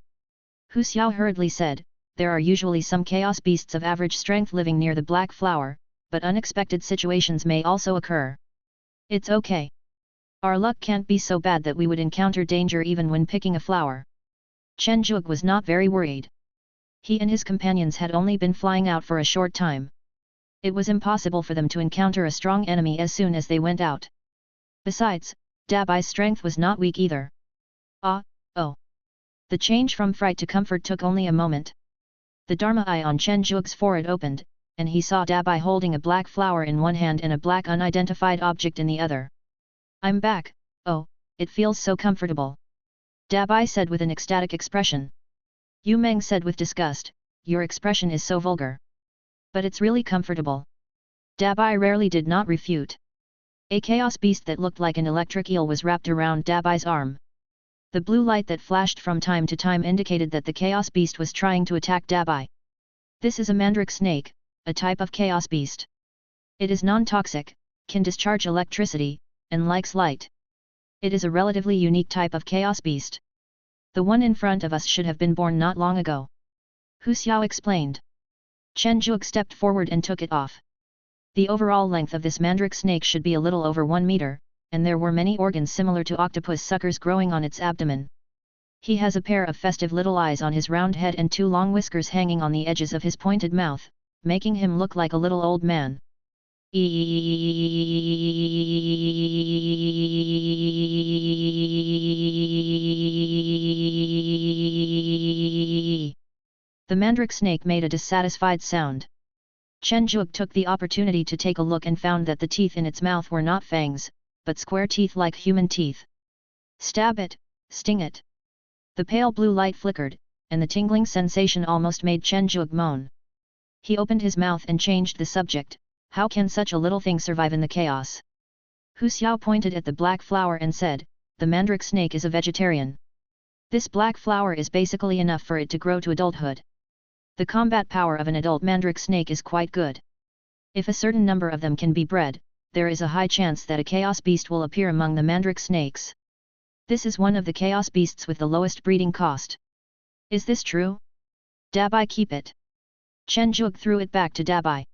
S1: Hu Xiao hurriedly said, there are usually some chaos beasts of average strength living near the black flower, but unexpected situations may also occur. It's okay. Our luck can't be so bad that we would encounter danger even when picking a flower. Chen Zhuge was not very worried. He and his companions had only been flying out for a short time. It was impossible for them to encounter a strong enemy as soon as they went out. Besides, Dabai's strength was not weak either. Oh. The change from fright to comfort took only a moment. The Dharma eye on Chen Zhuge's forehead opened, and he saw Dabai holding a black flower in one hand and a black unidentified object in the other. I'm back, oh, it feels so comfortable. Dabai said with an ecstatic expression. Yu Meng said with disgust, your expression is so vulgar. But it's really comfortable. Dabai rarely did not refute. A chaos beast that looked like an electric eel was wrapped around Dabai's arm. The blue light that flashed from time to time indicated that the chaos beast was trying to attack Dabai. This is a mandrake snake, a type of chaos beast. It is non-toxic, can discharge electricity, and likes light. It is a relatively unique type of chaos beast. The one in front of us should have been born not long ago. Hu Xiao explained. Chen Zhuge stepped forward and took it off. The overall length of this mandrake snake should be a little over 1 meter, and there were many organs similar to octopus suckers growing on its abdomen. He has a pair of festive little eyes on his round head and 2 long whiskers hanging on the edges of his pointed mouth, making him look like a little old man. The mandrake snake made a dissatisfied sound. Chen Zhuge took the opportunity to take a look and found that the teeth in its mouth were not fangs, but square teeth like human teeth. Stab it, sting it. The pale blue light flickered, and the tingling sensation almost made Chen Zhuge moan. He opened his mouth and changed the subject. How can such a little thing survive in the chaos? Hu Xiao pointed at the black flower and said, the mandrake snake is a vegetarian. This black flower is basically enough for it to grow to adulthood. The combat power of an adult mandrake snake is quite good. If a certain number of them can be bred, there is a high chance that a chaos beast will appear among the mandrake snakes. This is one of the chaos beasts with the lowest breeding cost. Is this true? Dabai, keep it. Chen Zhuge threw it back to Dabai.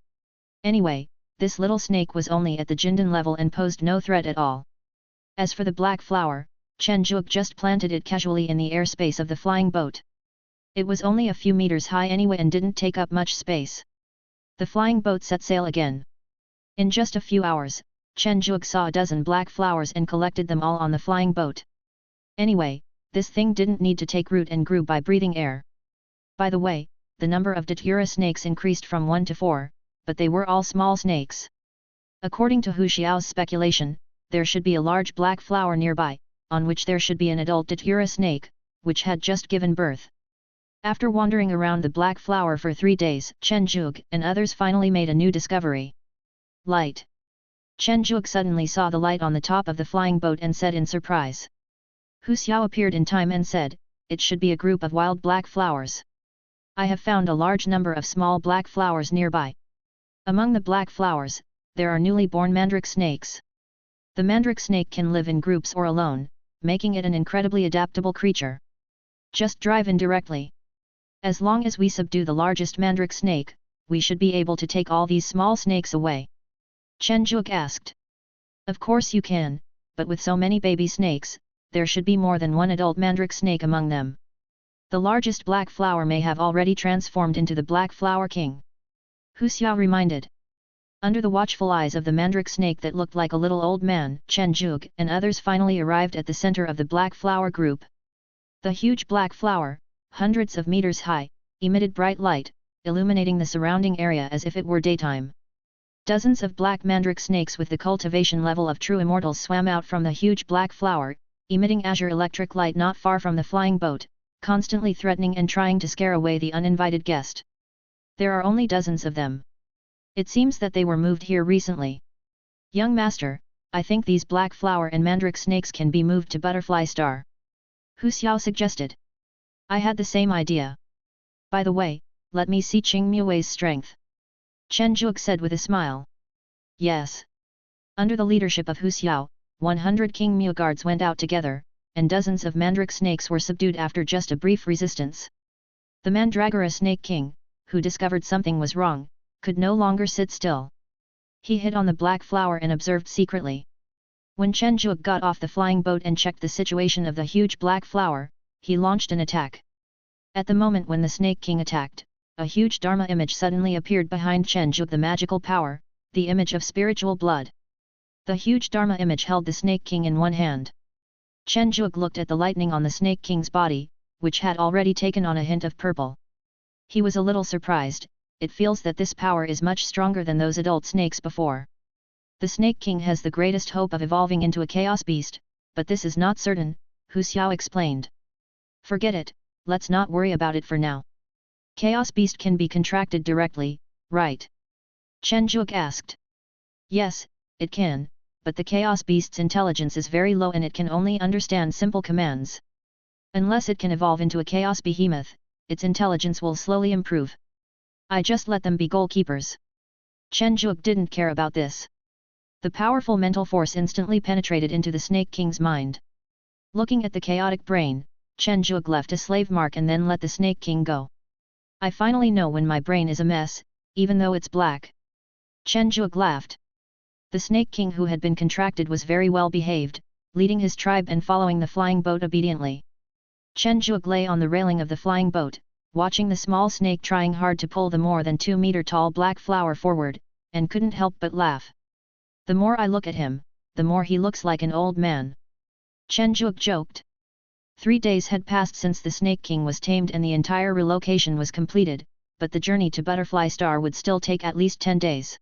S1: Anyway, this little snake was only at the Jindan level and posed no threat at all. As for the black flower, Chen Zhuge just planted it casually in the airspace of the flying boat. It was only a few meters high anyway and didn't take up much space. The flying boat set sail again. In just a few hours, Chen Zhuge saw a dozen black flowers and collected them all on the flying boat. Anyway, this thing didn't need to take root and grew by breathing air. By the way, the number of datura snakes increased from 1 to 4, but they were all small snakes. According to Hu Xiao's speculation, there should be a large black flower nearby, on which there should be an adult datura snake, which had just given birth. After wandering around the black flower for 3 days, Chen Zhuge and others finally made a new discovery. Light. Chen Zhuge suddenly saw the light on the top of the flying boat and said in surprise. Hu Xiao appeared in time and said, it should be a group of wild black flowers. I have found a large number of small black flowers nearby. Among the black flowers, there are newly born mandrake snakes. The mandrake snake can live in groups or alone, making it an incredibly adaptable creature. Just drive in directly. As long as we subdue the largest mandrake snake, we should be able to take all these small snakes away. Chen Zhuge asked. Of course you can, but with so many baby snakes, there should be more than one adult mandrake snake among them. The largest black flower may have already transformed into the black flower king. Hu Xiao reminded. Under the watchful eyes of the mandrake snake that looked like a little old man, Chen Zhuge and others finally arrived at the center of the black flower group. The huge black flower, hundreds of meters high, emitted bright light, illuminating the surrounding area as if it were daytime. Dozens of black mandrake snakes with the cultivation level of true immortals swam out from the huge black flower, emitting azure electric light not far from the flying boat, constantly threatening and trying to scare away the uninvited guest. There are only dozens of them. It seems that they were moved here recently. Young master, I think these black flower and mandrake snakes can be moved to Butterfly Star. Hu Xiao suggested. I had the same idea. By the way, let me see Qing Mui's strength. Chen Zhuge said with a smile. Yes. Under the leadership of Hu Xiao, 100 King Mu guards went out together, and dozens of mandrake snakes were subdued after just a brief resistance. The Mandragora Snake King, who discovered something was wrong, could no longer sit still. He hid on the black flower and observed secretly. When Chen Zhuge got off the flying boat and checked the situation of the huge black flower, he launched an attack. At the moment when the Snake King attacked, a huge Dharma image suddenly appeared behind Chen Zhuge, the magical power, the image of spiritual blood. The huge Dharma image held the Snake King in one hand. Chen Zhuge looked at the lightning on the Snake King's body, which had already taken on a hint of purple. He was a little surprised. It feels that this power is much stronger than those adult snakes before. The Snake King has the greatest hope of evolving into a chaos beast, but this is not certain, Hu Xiao explained. Forget it, let's not worry about it for now. Chaos beast can be contracted directly, right? Chen Zhuge asked. Yes, it can, but the chaos beast's intelligence is very low and it can only understand simple commands. Unless it can evolve into a chaos behemoth, its intelligence will slowly improve. I just let them be goalkeepers. Chen Zhuge didn't care about this. The powerful mental force instantly penetrated into the Snake King's mind. Looking at the chaotic brain, Chen Zhuge left a slave mark and then let the Snake King go. I finally know when my brain is a mess, even though it's black. Chen Zhuge laughed. The Snake King who had been contracted was very well behaved, leading his tribe and following the flying boat obediently. Chen Zhuge lay on the railing of the flying boat, watching the small snake trying hard to pull the more than 2-meter-tall black flower forward, and couldn't help but laugh. The more I look at him, the more he looks like an old man. Chen Zhuge joked. 3 days had passed since the Snake King was tamed and the entire relocation was completed, but the journey to Butterfly Star would still take at least 10 days.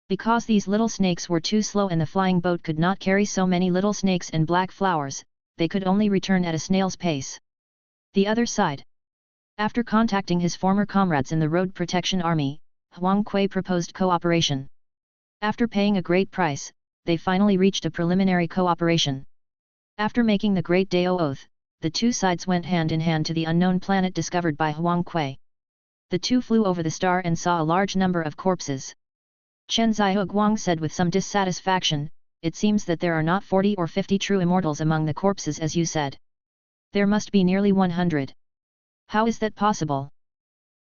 S1: Because these little snakes were too slow and the flying boat could not carry so many little snakes and black flowers, they could only return at a snail's pace. The other side. After contacting his former comrades in the Road Protection Army, Huang Kui proposed cooperation. After paying a great price, they finally reached a preliminary cooperation. After making the Great Dao Oath, the two sides went hand in hand to the unknown planet discovered by Huang Kui. The two flew over the star and saw a large number of corpses. Chen Zhihuguang said with some dissatisfaction, it seems that there are not 40 or 50 true immortals among the corpses as you said. There must be nearly 100. How is that possible?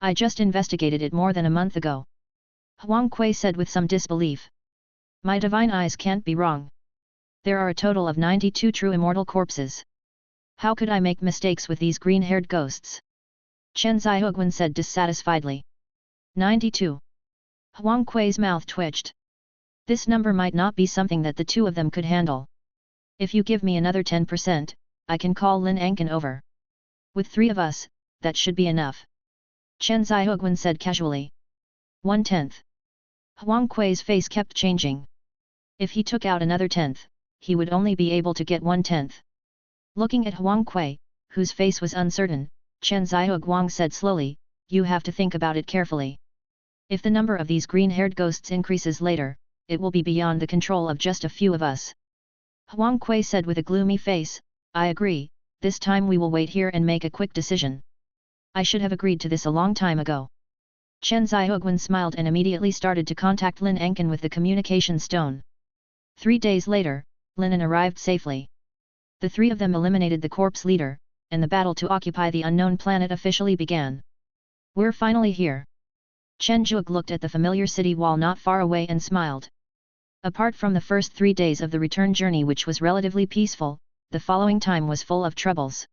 S1: I just investigated it more than a month ago. Huang Kui said with some disbelief. My divine eyes can't be wrong. There are a total of 92 true immortal corpses. How could I make mistakes with these green-haired ghosts? Chen Zhihuguan said dissatisfiedly. 92. Huang Kui's mouth twitched. This number might not be something that the two of them could handle. If you give me another 10%, I can call Lin Ankin over. With 3 of us, that should be enough. Chen Zhihuguan said casually. 1/10. Huang Kui's face kept changing. If he took out another 10th, he would only be able to get 1/10. Looking at Huang Kui, whose face was uncertain, Chen Zhihuguang said slowly, you have to think about it carefully. If the number of these green-haired ghosts increases later, it will be beyond the control of just a few of us. Huang Kui said with a gloomy face, I agree, this time we will wait here and make a quick decision. I should have agreed to this a long time ago. Chen Zhihuguan smiled and immediately started to contact Lin Ankin with the communication stone. 3 days later, Lin arrived safely. The 3 of them eliminated the corpse leader, and the battle to occupy the unknown planet officially began. We're finally here. Chen Zhuge looked at the familiar city wall not far away and smiled. Apart from the first 3 days of the return journey which was relatively peaceful, the following time was full of troubles.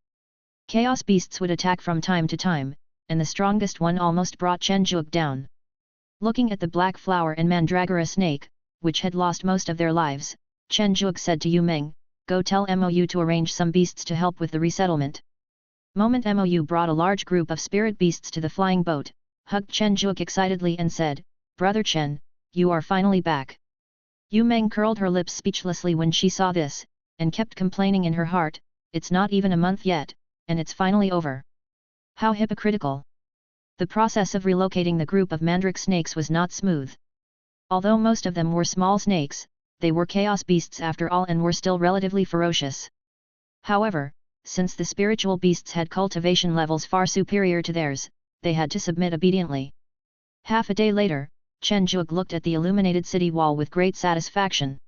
S1: Chaos beasts would attack from time to time, and the strongest one almost brought Chen Zhuge down. Looking at the black flower and mandragora snake, which had lost most of their lives, Chen Zhuge said to Yu Meng, "Go tell Mou to arrange some beasts to help with the resettlement." Moment Mou brought a large group of spirit beasts to the flying boat, hugged Chen Zhuge excitedly and said, "Brother Chen, you are finally back." Yu Meng curled her lips speechlessly when she saw this, and kept complaining in her heart, "It's not even a month yet, and it's finally over. How hypocritical." The process of relocating the group of mandrake snakes was not smooth. Although most of them were small snakes, they were chaos beasts after all and were still relatively ferocious. However, since the spiritual beasts had cultivation levels far superior to theirs, they had to submit obediently. Half a day later, Chen Zhuge looked at the illuminated city wall with great satisfaction.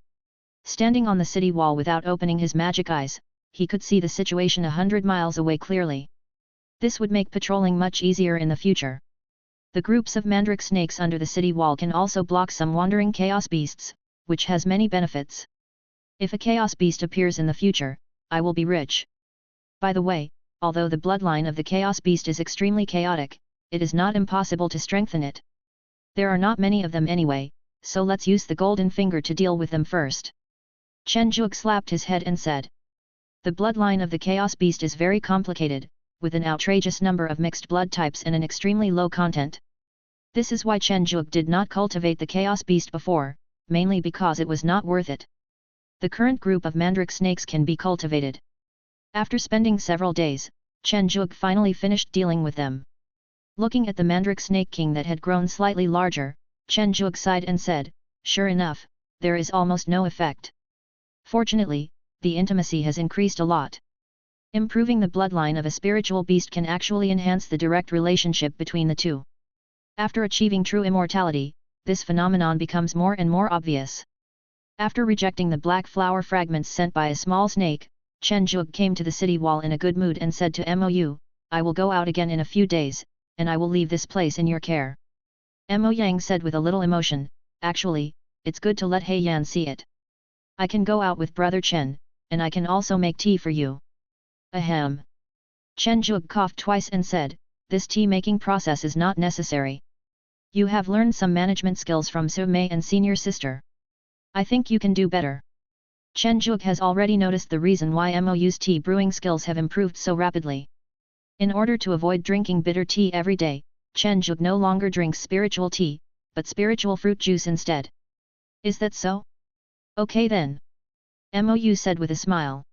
S1: Standing on the city wall without opening his magic eyes, he could see the situation 100 miles away clearly. This would make patrolling much easier in the future. The groups of mandrake snakes under the city wall can also block some wandering chaos beasts, which has many benefits. If a chaos beast appears in the future, I will be rich. By the way, although the bloodline of the chaos beast is extremely chaotic, it is not impossible to strengthen it. There are not many of them anyway, so let's use the golden finger to deal with them first. Chen Zhuge slapped his head and said, "The bloodline of the chaos beast is very complicated, with an outrageous number of mixed blood types and an extremely low content. This is why Chen Zhuge did not cultivate the chaos beast before, mainly because it was not worth it. The current group of mandrake snakes can be cultivated." After spending several days, Chen Zhuge finally finished dealing with them. Looking at the mandrake snake king that had grown slightly larger, Chen Zhuge sighed and said, "Sure enough, there is almost no effect. Fortunately, the intimacy has increased a lot. Improving the bloodline of a spiritual beast can actually enhance the direct relationship between the two. After achieving true immortality, this phenomenon becomes more and more obvious." After rejecting the black flower fragments sent by a small snake, Chen Zhuge came to the city wall in a good mood and said to Mou, "I will go out again in a few days, and I will leave this place in your care." Mo Yang said with a little emotion, "Actually, it's good to let He Yan see it. I can go out with Brother Chen, and I can also make tea for you." Ahem. Chen Zhuge coughed twice and said, "This tea-making process is not necessary. You have learned some management skills from Su Mei and senior sister. I think you can do better." Chen Zhuge has already noticed the reason why Mou's tea brewing skills have improved so rapidly. In order to avoid drinking bitter tea every day, Chen Zhuge no longer drinks spiritual tea, but spiritual fruit juice instead. "Is that so? Okay then," Mou said with a smile.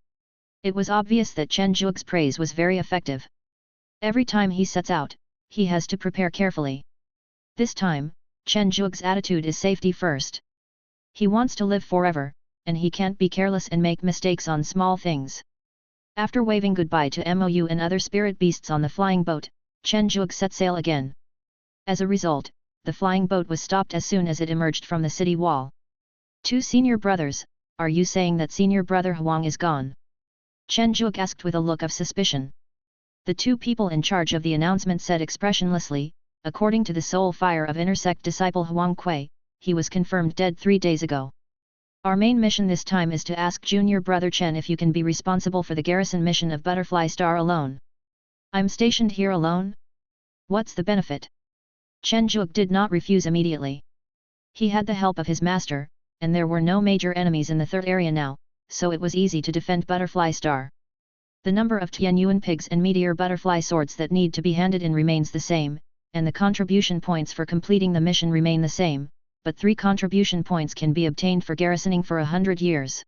S1: It was obvious that Chen Zhuge's praise was very effective. Every time he sets out, he has to prepare carefully. This time, Chen Zhuge's attitude is safety first. He wants to live forever, and he can't be careless and make mistakes on small things. After waving goodbye to Mou and other spirit beasts on the flying boat, Chen Zhuge set sail again. As a result, the flying boat was stopped as soon as it emerged from the city wall. "Two senior brothers, are you saying that senior brother Huang is gone?" Chen Zhuge asked with a look of suspicion. The two people in charge of the announcement said expressionlessly, "According to the soul fire of intersect disciple Huang Kui, he was confirmed dead 3 days ago. Our main mission this time is to ask junior brother Chen if you can be responsible for the garrison mission of Butterfly Star alone." "I'm stationed here alone? What's the benefit?" Chen Zhuge did not refuse immediately. He had the help of his master, and there were no major enemies in the third area now, so it was easy to defend Butterfly Star. The number of Tianyuan pigs and meteor butterfly swords that need to be handed in remains the same, and the contribution points for completing the mission remain the same, but 3 contribution points can be obtained for garrisoning for 100 years.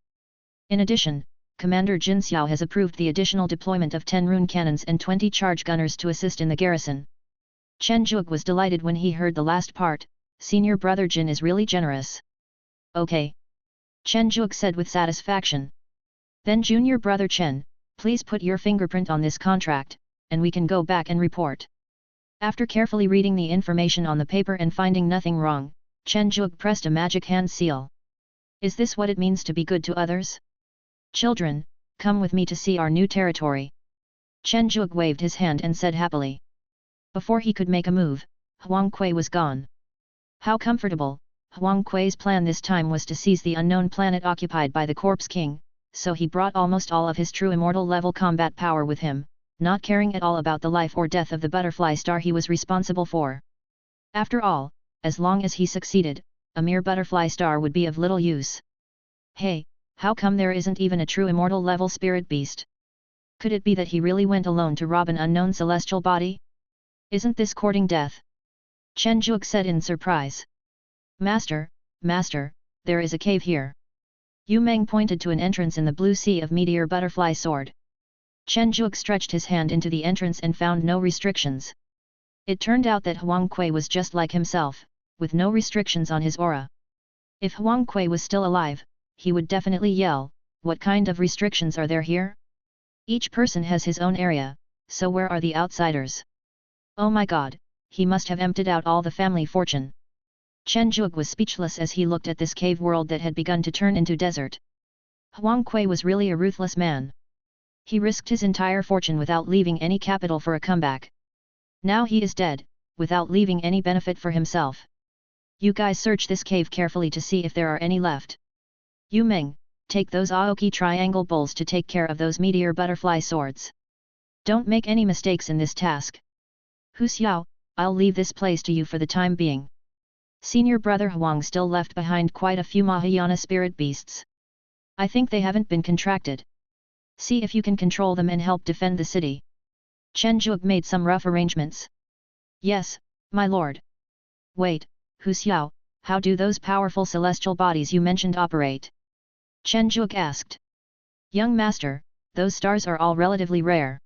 S1: In addition, Commander Jin Xiao has approved the additional deployment of 10 rune cannons and 20 charge gunners to assist in the garrison. Chen Zhuge was delighted when he heard the last part, "Senior brother Jin is really generous." "Okay," Chen Zhuge said with satisfaction. "Then junior brother Chen, please put your fingerprint on this contract, and we can go back and report." After carefully reading the information on the paper and finding nothing wrong, Chen Zhuge pressed a magic hand seal. "Is this what it means to be good to others? Children, come with me to see our new territory." Chen Zhuge waved his hand and said happily. Before he could make a move, Huang Kui was gone. How comfortable! Huang Kui's plan this time was to seize the unknown planet occupied by the Corpse King, so he brought almost all of his true immortal level combat power with him, not caring at all about the life or death of the Butterfly Star he was responsible for. After all, as long as he succeeded, a mere butterfly star would be of little use. Hey, how come there isn't even a true immortal level spirit beast? Could it be that he really went alone to rob an unknown celestial body? Isn't this courting death? Chen Zhuge said in surprise. Master, Master, there is a cave here. Yu Meng pointed to an entrance in the blue sea of meteor butterfly sword. Chen Zhuge stretched his hand into the entrance and found no restrictions. It turned out that Huang Kui was just like himself, with no restrictions on his aura. If Huang Kui was still alive, he would definitely yell, "What kind of restrictions are there here? Each person has his own area, so where are the outsiders? Oh my god, he must have emptied out all the family fortune." Chen Zhuge was speechless as he looked at this cave world that had begun to turn into desert. Huang Kui was really a ruthless man. He risked his entire fortune without leaving any capital for a comeback. Now he is dead, without leaving any benefit for himself. You guys search this cave carefully to see if there are any left. Yu Meng, take those Aoki triangle bowls to take care of those meteor butterfly swords. Don't make any mistakes in this task. Hu Xiao, I'll leave this place to you for the time being. Senior brother Huang still left behind quite a few Mahayana spirit beasts. I think they haven't been contracted. See if you can control them and help defend the city. Chen Zhuge made some rough arrangements. Yes, my lord. Wait, Hu Xiao, how do those powerful celestial bodies you mentioned operate? Chen Zhuge asked. Young master, those stars are all relatively rare.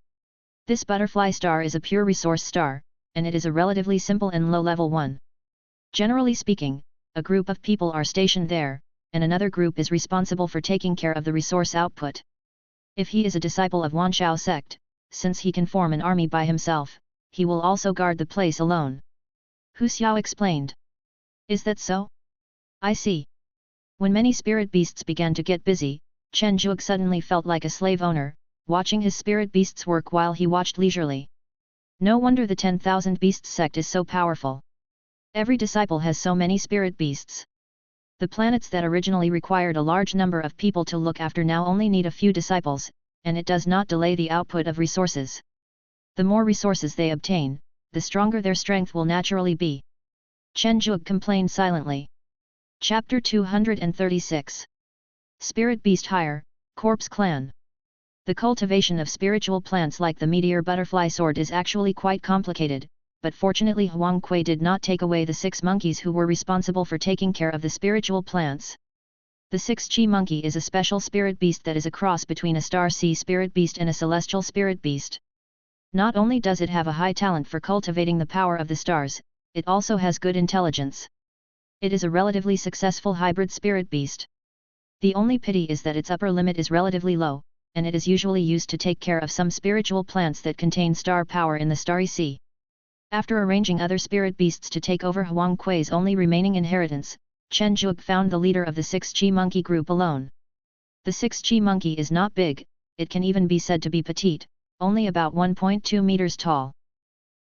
S1: This butterfly star is a pure resource star, and it is a relatively simple and low-level one. Generally speaking, a group of people are stationed there, and another group is responsible for taking care of the resource output. If he is a disciple of Wanshao sect, since he can form an army by himself, he will also guard the place alone. Hu Xiao explained. Is that so? I see. When many spirit beasts began to get busy, Chen Zhuge suddenly felt like a slave owner, watching his spirit beasts work while he watched leisurely. No wonder the 10,000 Beasts sect is so powerful. Every disciple has so many spirit beasts. The planets that originally required a large number of people to look after now only need a few disciples, and it does not delay the output of resources. The more resources they obtain, the stronger their strength will naturally be. Chen Zhuge complained silently. Chapter 236. Spirit Beast Hire, Corpse Clan. The cultivation of spiritual plants like the meteor butterfly sword is actually quite complicated, but fortunately Huang Kui did not take away the 6 monkeys who were responsible for taking care of the spiritual plants. The 6 Chi monkey is a special spirit beast that is a cross between a star sea spirit beast and a celestial spirit beast. Not only does it have a high talent for cultivating the power of the stars, it also has good intelligence. It is a relatively successful hybrid spirit beast. The only pity is that its upper limit is relatively low, and it is usually used to take care of some spiritual plants that contain star power in the starry sea. After arranging other spirit beasts to take over Huang Kui's only remaining inheritance, Chen Zhuge found the leader of the 6 Chi monkey group alone. The 6 Chi monkey is not big, it can even be said to be petite, only about 1.2 meters tall.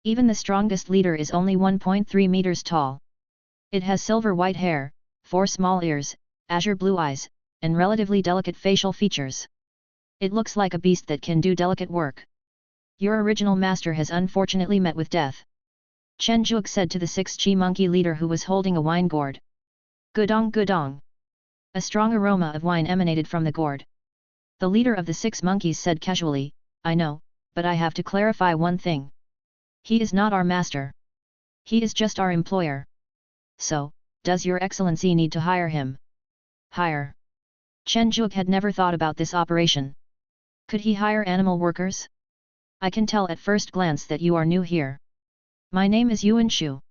S1: Even the strongest leader is only 1.3 meters tall. It has silver white hair, 4 small ears, azure blue eyes, and relatively delicate facial features. It looks like a beast that can do delicate work. Your original master has unfortunately met with death. Chen Zhuge said to the 6 Chi monkey leader who was holding a wine gourd. Gudong gudong. A strong aroma of wine emanated from the gourd. The leader of the 6 monkeys said casually, I know, but I have to clarify one thing. He is not our master. He is just our employer. So, does your excellency need to hire him? Hire? Chen Zhuge had never thought about this operation. Could he hire animal workers? I can tell at first glance that you are new here. My name is Yuan Shu.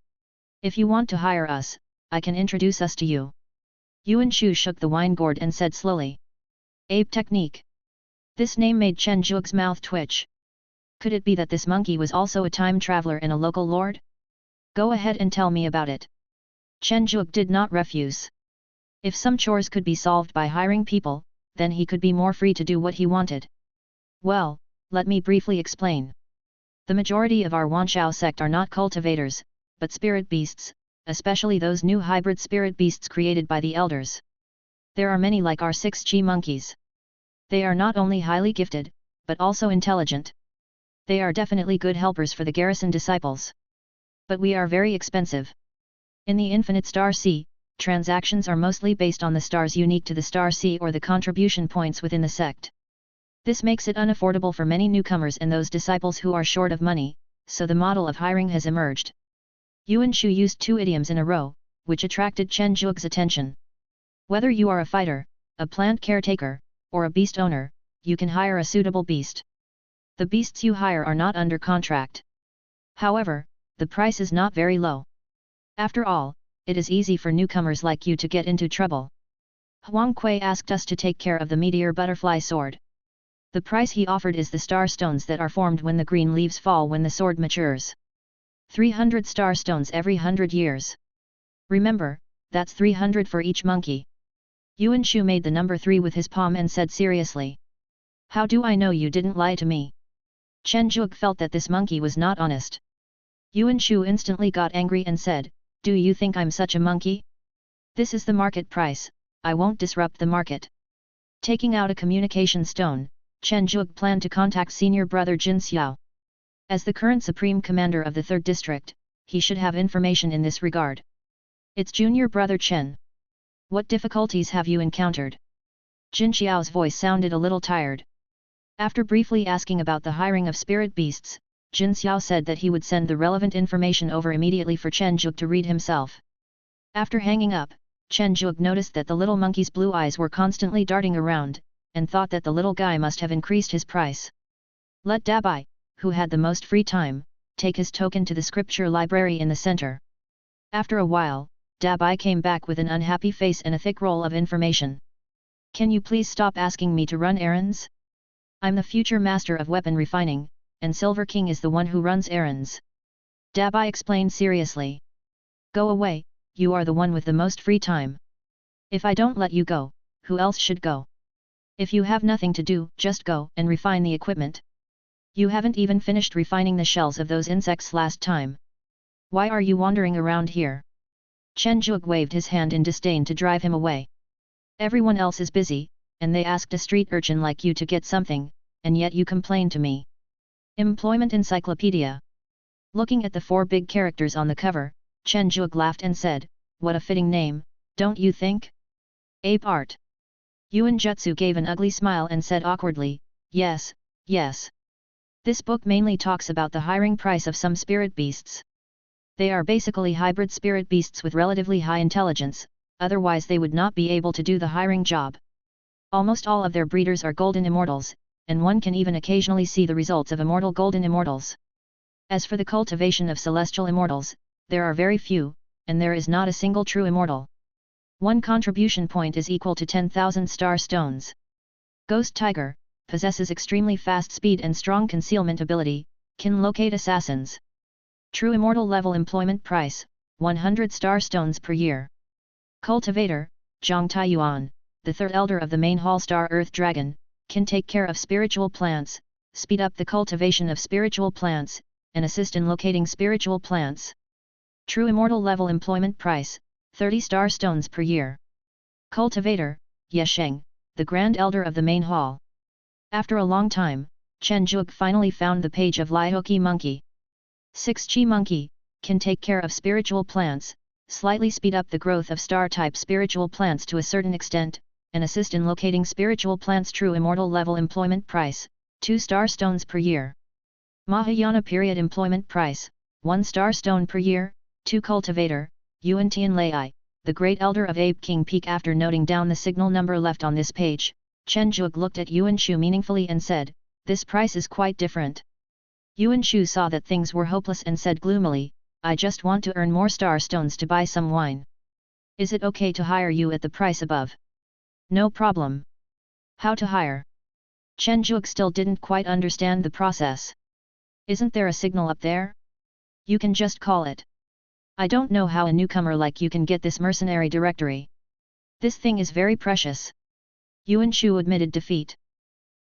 S1: If you want to hire us, I can introduce us to you. Yuan Shu shook the wine gourd and said slowly. Ape technique. This name made Chen Zhuge's mouth twitch. Could it be that this monkey was also a time traveler and a local lord? Go ahead and tell me about it. Chen Zhuge did not refuse. If some chores could be solved by hiring people, then he could be more free to do what he wanted. Well, let me briefly explain. The majority of our Wanshao sect are not cultivators, but spirit beasts, especially those new hybrid spirit beasts created by the elders. There are many like our 6 Chi monkeys. They are not only highly gifted, but also intelligent. They are definitely good helpers for the garrison disciples. But we are very expensive. In the infinite star sea, transactions are mostly based on the stars unique to the star sea or the contribution points within the sect. This makes it unaffordable for many newcomers and those disciples who are short of money, so the model of hiring has emerged. Yuan Shu used 2 idioms in a row, which attracted Chen Zhuge's attention. Whether you are a fighter, a plant caretaker, or a beast owner, you can hire a suitable beast. The beasts you hire are not under contract. However, the price is not very low. After all, it is easy for newcomers like you to get into trouble. Huang Kui asked us to take care of the meteor butterfly sword. The price he offered is the star stones that are formed when the green leaves fall when the sword matures. 300 star stones every 100 years. Remember, that's 300 for each monkey. Yuan Shu made the number 3 with his palm and said seriously. How do I know you didn't lie to me? Chen Zhuge felt that this monkey was not honest. Yuan Shu instantly got angry and said, do you think I'm such a monkey? This is the market price, I won't disrupt the market. Taking out a communication stone, Chen Zhuge planned to contact senior brother Jin Xiao. As the current supreme commander of the 3rd district, he should have information in this regard. It's junior brother Chen. What difficulties have you encountered? Jin Xiao's voice sounded a little tired. After briefly asking about the hiring of spirit beasts, Jin Xiao said that he would send the relevant information over immediately for Chen Zhuge to read himself. After hanging up, Chen Zhuge noticed that the little monkey's blue eyes were constantly darting around, and thought that the little guy must have increased his price. Let Dabai, who had the most free time, take his token to the scripture library in the center. After a while, Dabai came back with an unhappy face and a thick roll of information. Can you please stop asking me to run errands? I'm the future master of weapon refining, and Silver King is the one who runs errands. Dabai explained seriously. Go away, you are the one with the most free time. If I don't let you go, who else should go? If you have nothing to do, just go and refine the equipment. You haven't even finished refining the shells of those insects last time. Why are you wandering around here? Chen Zhuge waved his hand in disdain to drive him away. Everyone else is busy, and they asked a street urchin like you to get something, and yet you complain to me. Employment Encyclopedia. Looking at the 4 big characters on the cover, Chen Zhuge laughed and said, what a fitting name, don't you think? Ape Art. Yuan Jutsu gave an ugly smile and said awkwardly, yes, yes. This book mainly talks about the hiring price of some spirit beasts. They are basically hybrid spirit beasts with relatively high intelligence, otherwise they would not be able to do the hiring job. Almost all of their breeders are golden immortals, and one can even occasionally see the results of immortal golden immortals. As for the cultivation of celestial immortals, there are very few, and there is not a single true immortal. One contribution point is equal to 10,000 star stones. Ghost Tiger possesses extremely fast speed and strong concealment ability, can locate assassins. True immortal level employment price, 100 star stones per year. Cultivator, Zhang Taiyuan, the 3rd elder of the main hall star Earth Dragon, can take care of spiritual plants, speed up the cultivation of spiritual plants, and assist in locating spiritual plants. True immortal level employment price, 30 star stones per year. Cultivator, Yesheng, the Grand Elder of the main hall. After a long time, Chen Zhuge finally found the page of Lihoki Monkey. 6 Chi Monkey, can take care of spiritual plants, slightly speed up the growth of star-type spiritual plants to a certain extent, and assist in locating spiritual plants. True immortal level employment price, 2 star stones per year. Mahayana period employment price, 1 star stone per year. 2 Cultivator, Yuan Tianlai, the Great Elder of Ape King Peak. After noting down the signal number left on this page, Chen Zhuge looked at Yuan Shu meaningfully and said, this price is quite different. Yuan Shu saw that things were hopeless and said gloomily, I just want to earn more star stones to buy some wine. Is it okay to hire you at the price above? No problem. How to hire? Chen Zhuge still didn't quite understand the process. Isn't there a signal up there? You can just call it. I don't know how a newcomer like you can get this mercenary directory. This thing is very precious. Yuan Shu admitted defeat.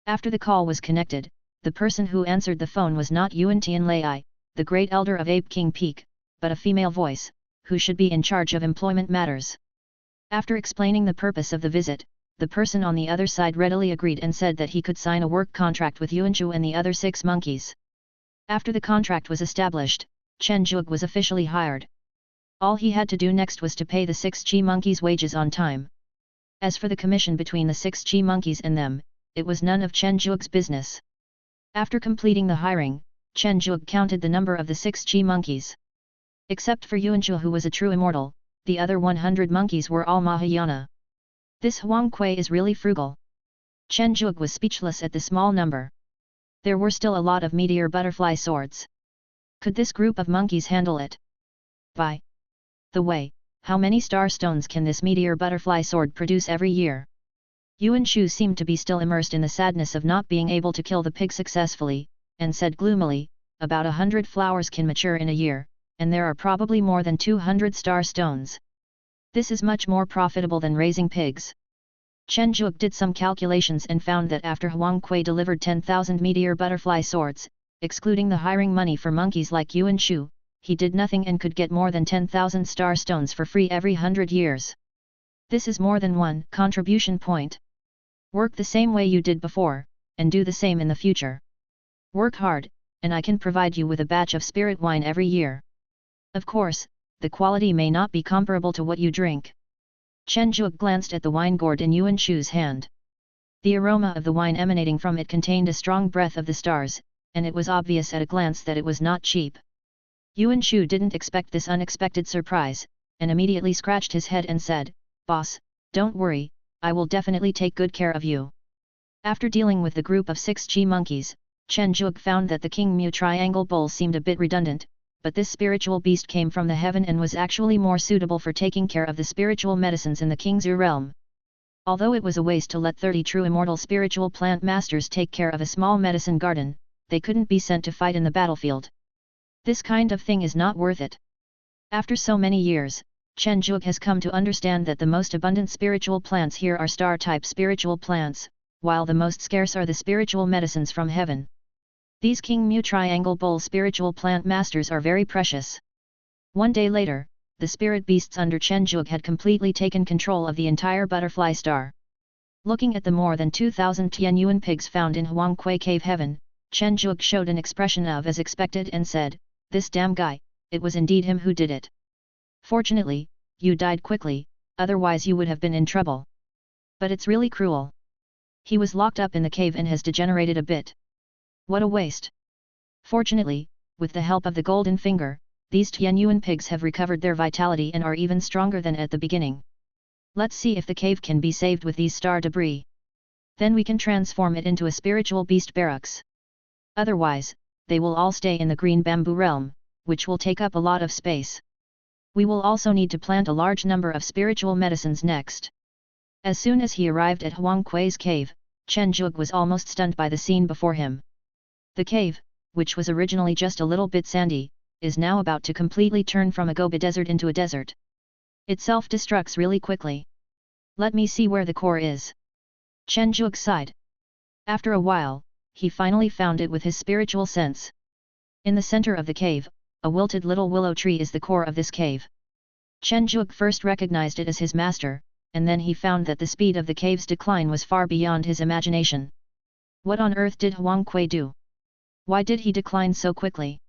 S1: After the call was connected, the person who answered the phone was not Yuan Tianlai, the Great Elder of Ape King Peak, but a female voice, who should be in charge of employment matters. After explaining the purpose of the visit, the person on the other side readily agreed and said that he could sign a work contract with Yuan Shu and the other 6 monkeys. After the contract was established, Chen Zhuge was officially hired. All he had to do next was to pay the 6 Chi monkeys' wages on time. As for the commission between the 6 Chi monkeys and them, it was none of Chen Zhuge's business. After completing the hiring, Chen Zhuge counted the number of the 6 Chi monkeys. Except for Yuan Shu, who was a true immortal, the other 100 monkeys were all Mahayana. This Huang Kui is really frugal. Chen Zhuge was speechless at the small number. There were still a lot of meteor butterfly swords. Could this group of monkeys handle it? By the way, how many star stones can this meteor butterfly sword produce every year? Yuan Shu seemed to be still immersed in the sadness of not being able to kill the pig successfully, and said gloomily, about 100 flowers can mature in a year, and there are probably more than 200 star stones. This is much more profitable than raising pigs. Chen Zhuge did some calculations and found that after Huang Kui delivered 10,000 meteor butterfly swords, excluding the hiring money for monkeys like Yuan Shu, he did nothing and could get more than 10,000 star stones for free every 100 years. This is more than one contribution point. Work the same way you did before, and do the same in the future. Work hard, and I can provide you with a batch of spirit wine every year. Of course, the quality may not be comparable to what you drink. Chen Zhuge glanced at the wine gourd in Yuan Shu's hand. The aroma of the wine emanating from it contained a strong breath of the stars, and it was obvious at a glance that it was not cheap. Yuan Shu didn't expect this unexpected surprise, and immediately scratched his head and said, "Boss, don't worry, I will definitely take good care of you." After dealing with the group of 6 Chi monkeys, Chen Zhuge found that the King Mu triangle bowl seemed a bit redundant, but this spiritual beast came from the heaven and was actually more suitable for taking care of the spiritual medicines in the King's realm. Although it was a waste to let 30 true immortal spiritual plant masters take care of a small medicine garden, they couldn't be sent to fight in the battlefield. This kind of thing is not worth it. After so many years, Chen Zhuge has come to understand that the most abundant spiritual plants here are star-type spiritual plants, while the most scarce are the spiritual medicines from heaven. These King Mu Triangle Bowl spiritual plant masters are very precious. One day later, the spirit beasts under Chen Zhuge had completely taken control of the entire butterfly star. Looking at the more than 2,000 Tianyuan pigs found in Huang Kui Cave Heaven, Chen Zhuge showed an expression of as expected and said, "This damn guy, it was indeed him who did it. Fortunately, you died quickly, otherwise you would have been in trouble. But it's really cruel. He was locked up in the cave and has degenerated a bit. What a waste." Fortunately, with the help of the golden finger, these Tianyuan pigs have recovered their vitality and are even stronger than at the beginning. Let's see if the cave can be saved with these star debris. Then we can transform it into a spiritual beast barracks. Otherwise, they will all stay in the green bamboo realm, which will take up a lot of space. We will also need to plant a large number of spiritual medicines next. As soon as he arrived at Huang Kui's cave, Chen Zhuge was almost stunned by the scene before him. The cave, which was originally just a little bit sandy, is now about to completely turn from a gobi desert into a desert. It self-destructs really quickly. Let me see where the core is. Chen Zhuge sighed. After a while, he finally found it with his spiritual sense. In the center of the cave, a wilted little willow tree is the core of this cave. Chen Zhuge first recognized it as his master, and then he found that the speed of the cave's decline was far beyond his imagination. What on earth did Huang Kui do? Why did he decline so quickly?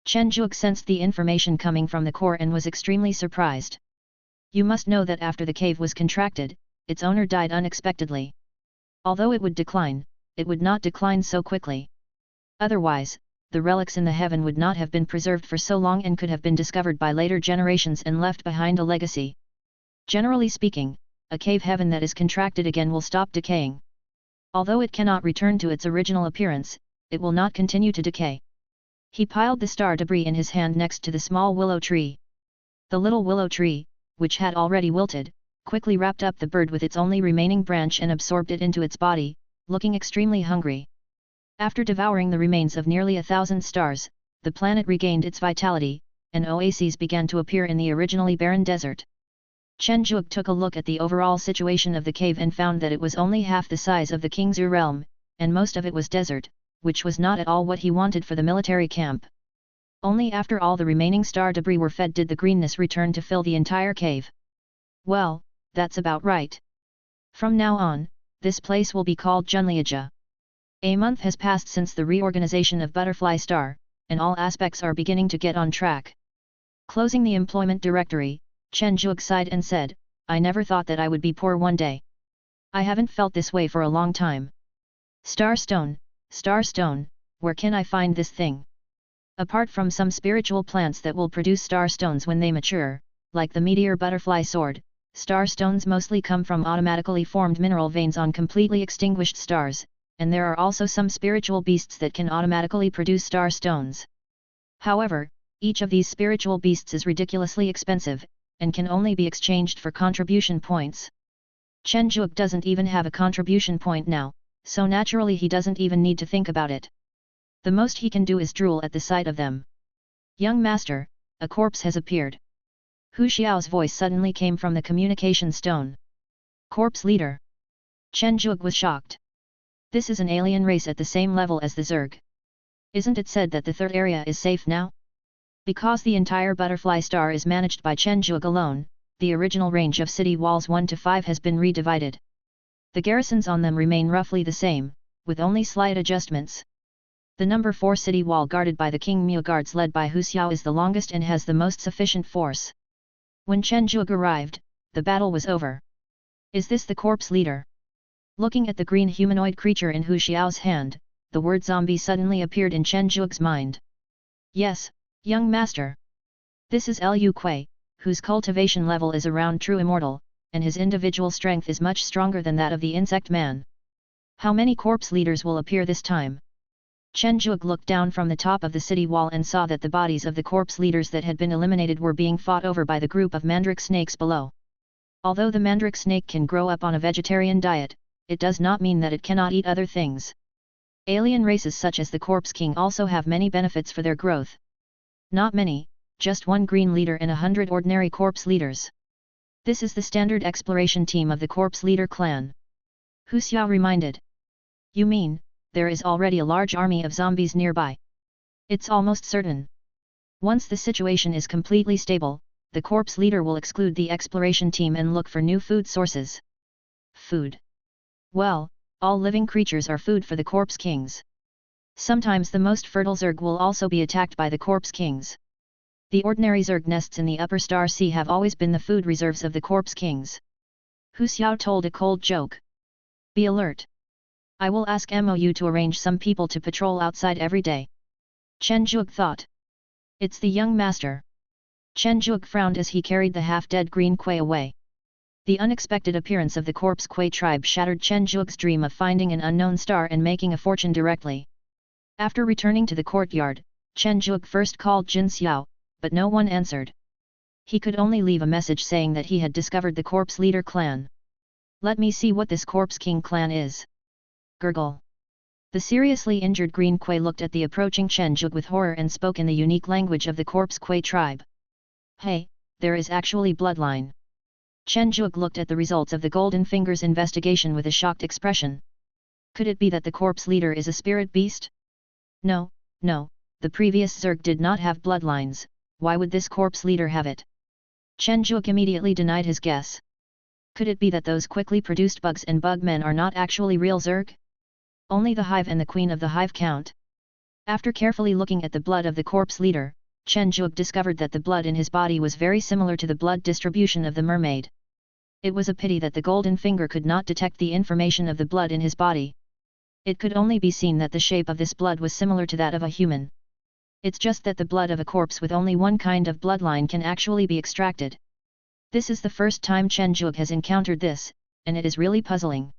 S1: Chen Zhuge sensed the information coming from the core and was extremely surprised. You must know that after the cave was contracted, its owner died unexpectedly. Although it would not decline so quickly. Otherwise, the relics in the heaven would not have been preserved for so long and could have been discovered by later generations and left behind a legacy. Generally speaking, a cave heaven that is contracted again will stop decaying. Although it cannot return to its original appearance, it will not continue to decay. He piled the star debris in his hand next to the small willow tree. The little willow tree, which had already wilted, quickly wrapped up the bird with its only remaining branch and absorbed it into its body, looking extremely hungry. After devouring the remains of nearly 1,000 stars, the planet regained its vitality, and oases began to appear in the originally barren desert. Chen Zhuge took a look at the overall situation of the cave and found that it was only half the size of the King's realm, and most of it was desert, which was not at all what he wanted for the military camp. Only after all the remaining star debris were fed did the greenness return to fill the entire cave. Well, that's about right. From now on, this place will be called Junliaja. A month has passed since the reorganization of Butterfly Star, and all aspects are beginning to get on track. Closing the employment directory, Chen Zhuge sighed and said, I never thought that I would be poor one day. I haven't felt this way for a long time. Starstone, where can I find this thing? Apart from some spiritual plants that will produce starstones when they mature, like the meteor butterfly sword, starstones mostly come from automatically formed mineral veins on completely extinguished stars, and there are also some spiritual beasts that can automatically produce starstones. However, each of these spiritual beasts is ridiculously expensive, and can only be exchanged for contribution points. Chen Zhuge doesn't even have a contribution point now, so naturally he doesn't even need to think about it. The most he can do is drool at the sight of them. Young master, a corpse has appeared. Hu Xiao's voice suddenly came from the communication stone. Corpse leader. Chen Zhuge was shocked. This is an alien race at the same level as the Zerg. Isn't it said that the third area is safe now? Because the entire butterfly star is managed by Chen Zhuge alone, the original range of city walls 1 to 5 has been redivided. The garrisons on them remain roughly the same, with only slight adjustments. The number 4 city wall guarded by the King Mu guards led by Hu Xiao is the longest and has the most sufficient force. When Chen Zhuge arrived, the battle was over. Is this the corpse leader? Looking at the green humanoid creature in Hu Xiao's hand, the word zombie suddenly appeared in Chen Zhuge's mind. Yes, young master. This is Liu Kui, whose cultivation level is around true immortal, and his individual strength is much stronger than that of the insect man. How many corpse leaders will appear this time? Chen Zhuge looked down from the top of the city wall and saw that the bodies of the corpse leaders that had been eliminated were being fought over by the group of mandrake snakes below. Although the mandrake snake can grow up on a vegetarian diet, it does not mean that it cannot eat other things. Alien races such as the Corpse King also have many benefits for their growth. Not many, just one green leader and 100 ordinary corpse leaders. This is the standard exploration team of the corpse leader clan. Hu Xiao reminded. You mean, there is already a large army of zombies nearby? It's almost certain. Once the situation is completely stable, the corpse leader will exclude the exploration team and look for new food sources. Food. Well, all living creatures are food for the corpse kings. Sometimes the most fertile Zerg will also be attacked by the corpse kings. The ordinary Zerg nests in the upper star sea have always been the food reserves of the corpse kings. Hu Xiao told a cold joke. Be alert. I will ask Mou to arrange some people to patrol outside every day. Chen Zhuge thought. It's the young master. Chen Zhuge frowned as he carried the half-dead green Kui away. The unexpected appearance of the corpse Kui tribe shattered Chen Zhuge's dream of finding an unknown star and making a fortune directly. After returning to the courtyard, Chen Zhuge first called Jin Xiao, but no one answered. He could only leave a message saying that he had discovered the corpse leader clan. Let me see what this corpse king clan is. Gurgle. The seriously injured green Kui looked at the approaching Chen Zhuge with horror and spoke in the unique language of the corpse Kui tribe. Hey, there is actually bloodline. Chen Zhuge looked at the results of the Golden Fingers investigation with a shocked expression. Could it be that the corpse leader is a spirit beast? No, the previous Zerg did not have bloodlines, why would this corpse leader have it? Chen Zhuge immediately denied his guess. Could it be that those quickly produced bugs and bugmen are not actually real Zerg? Only the hive and the queen of the hive count. After carefully looking at the blood of the corpse leader, Chen Zhuge discovered that the blood in his body was very similar to the blood distribution of the mermaid. It was a pity that the golden finger could not detect the information of the blood in his body. It could only be seen that the shape of this blood was similar to that of a human. It's just that the blood of a corpse with only one kind of bloodline can actually be extracted. This is the first time Chen Zhuge has encountered this, and it is really puzzling.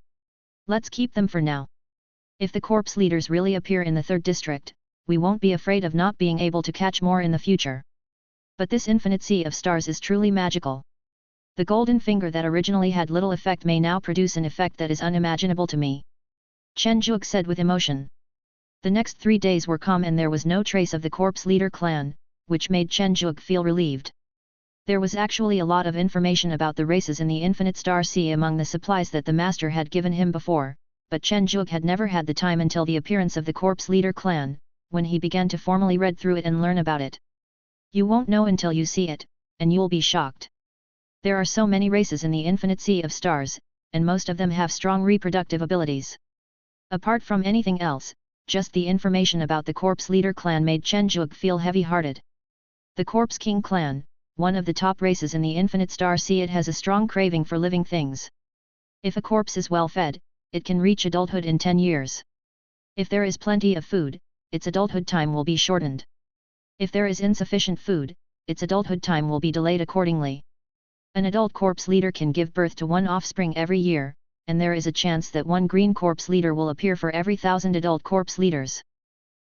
S1: Let's keep them for now. If the corpse leaders really appear in the 3rd district, we won't be afraid of not being able to catch more in the future. But this infinite sea of stars is truly magical. The golden finger that originally had little effect may now produce an effect that is unimaginable to me. Chen Zhuge said with emotion. The next 3 days were calm and there was no trace of the corpse leader clan, which made Chen Zhuge feel relieved. There was actually a lot of information about the races in the infinite star sea among the supplies that the master had given him before, but Chen Zhuge had never had the time until the appearance of the corpse leader clan, when he began to formally read through it and learn about it. You won't know until you see it, and you'll be shocked. There are so many races in the infinite sea of stars, and most of them have strong reproductive abilities. Apart from anything else, just the information about the corpse leader clan made Chen Zhuge feel heavy-hearted. The Corpse King clan, one of the top races in the Infinite Star Sea, it has a strong craving for living things. If a corpse is well fed, it can reach adulthood in 10 years. If there is plenty of food, its adulthood time will be shortened. If there is insufficient food, its adulthood time will be delayed accordingly. An adult corpse leader can give birth to one offspring every year, and there is a chance that one green corpse leader will appear for every 1,000 adult corpse leaders.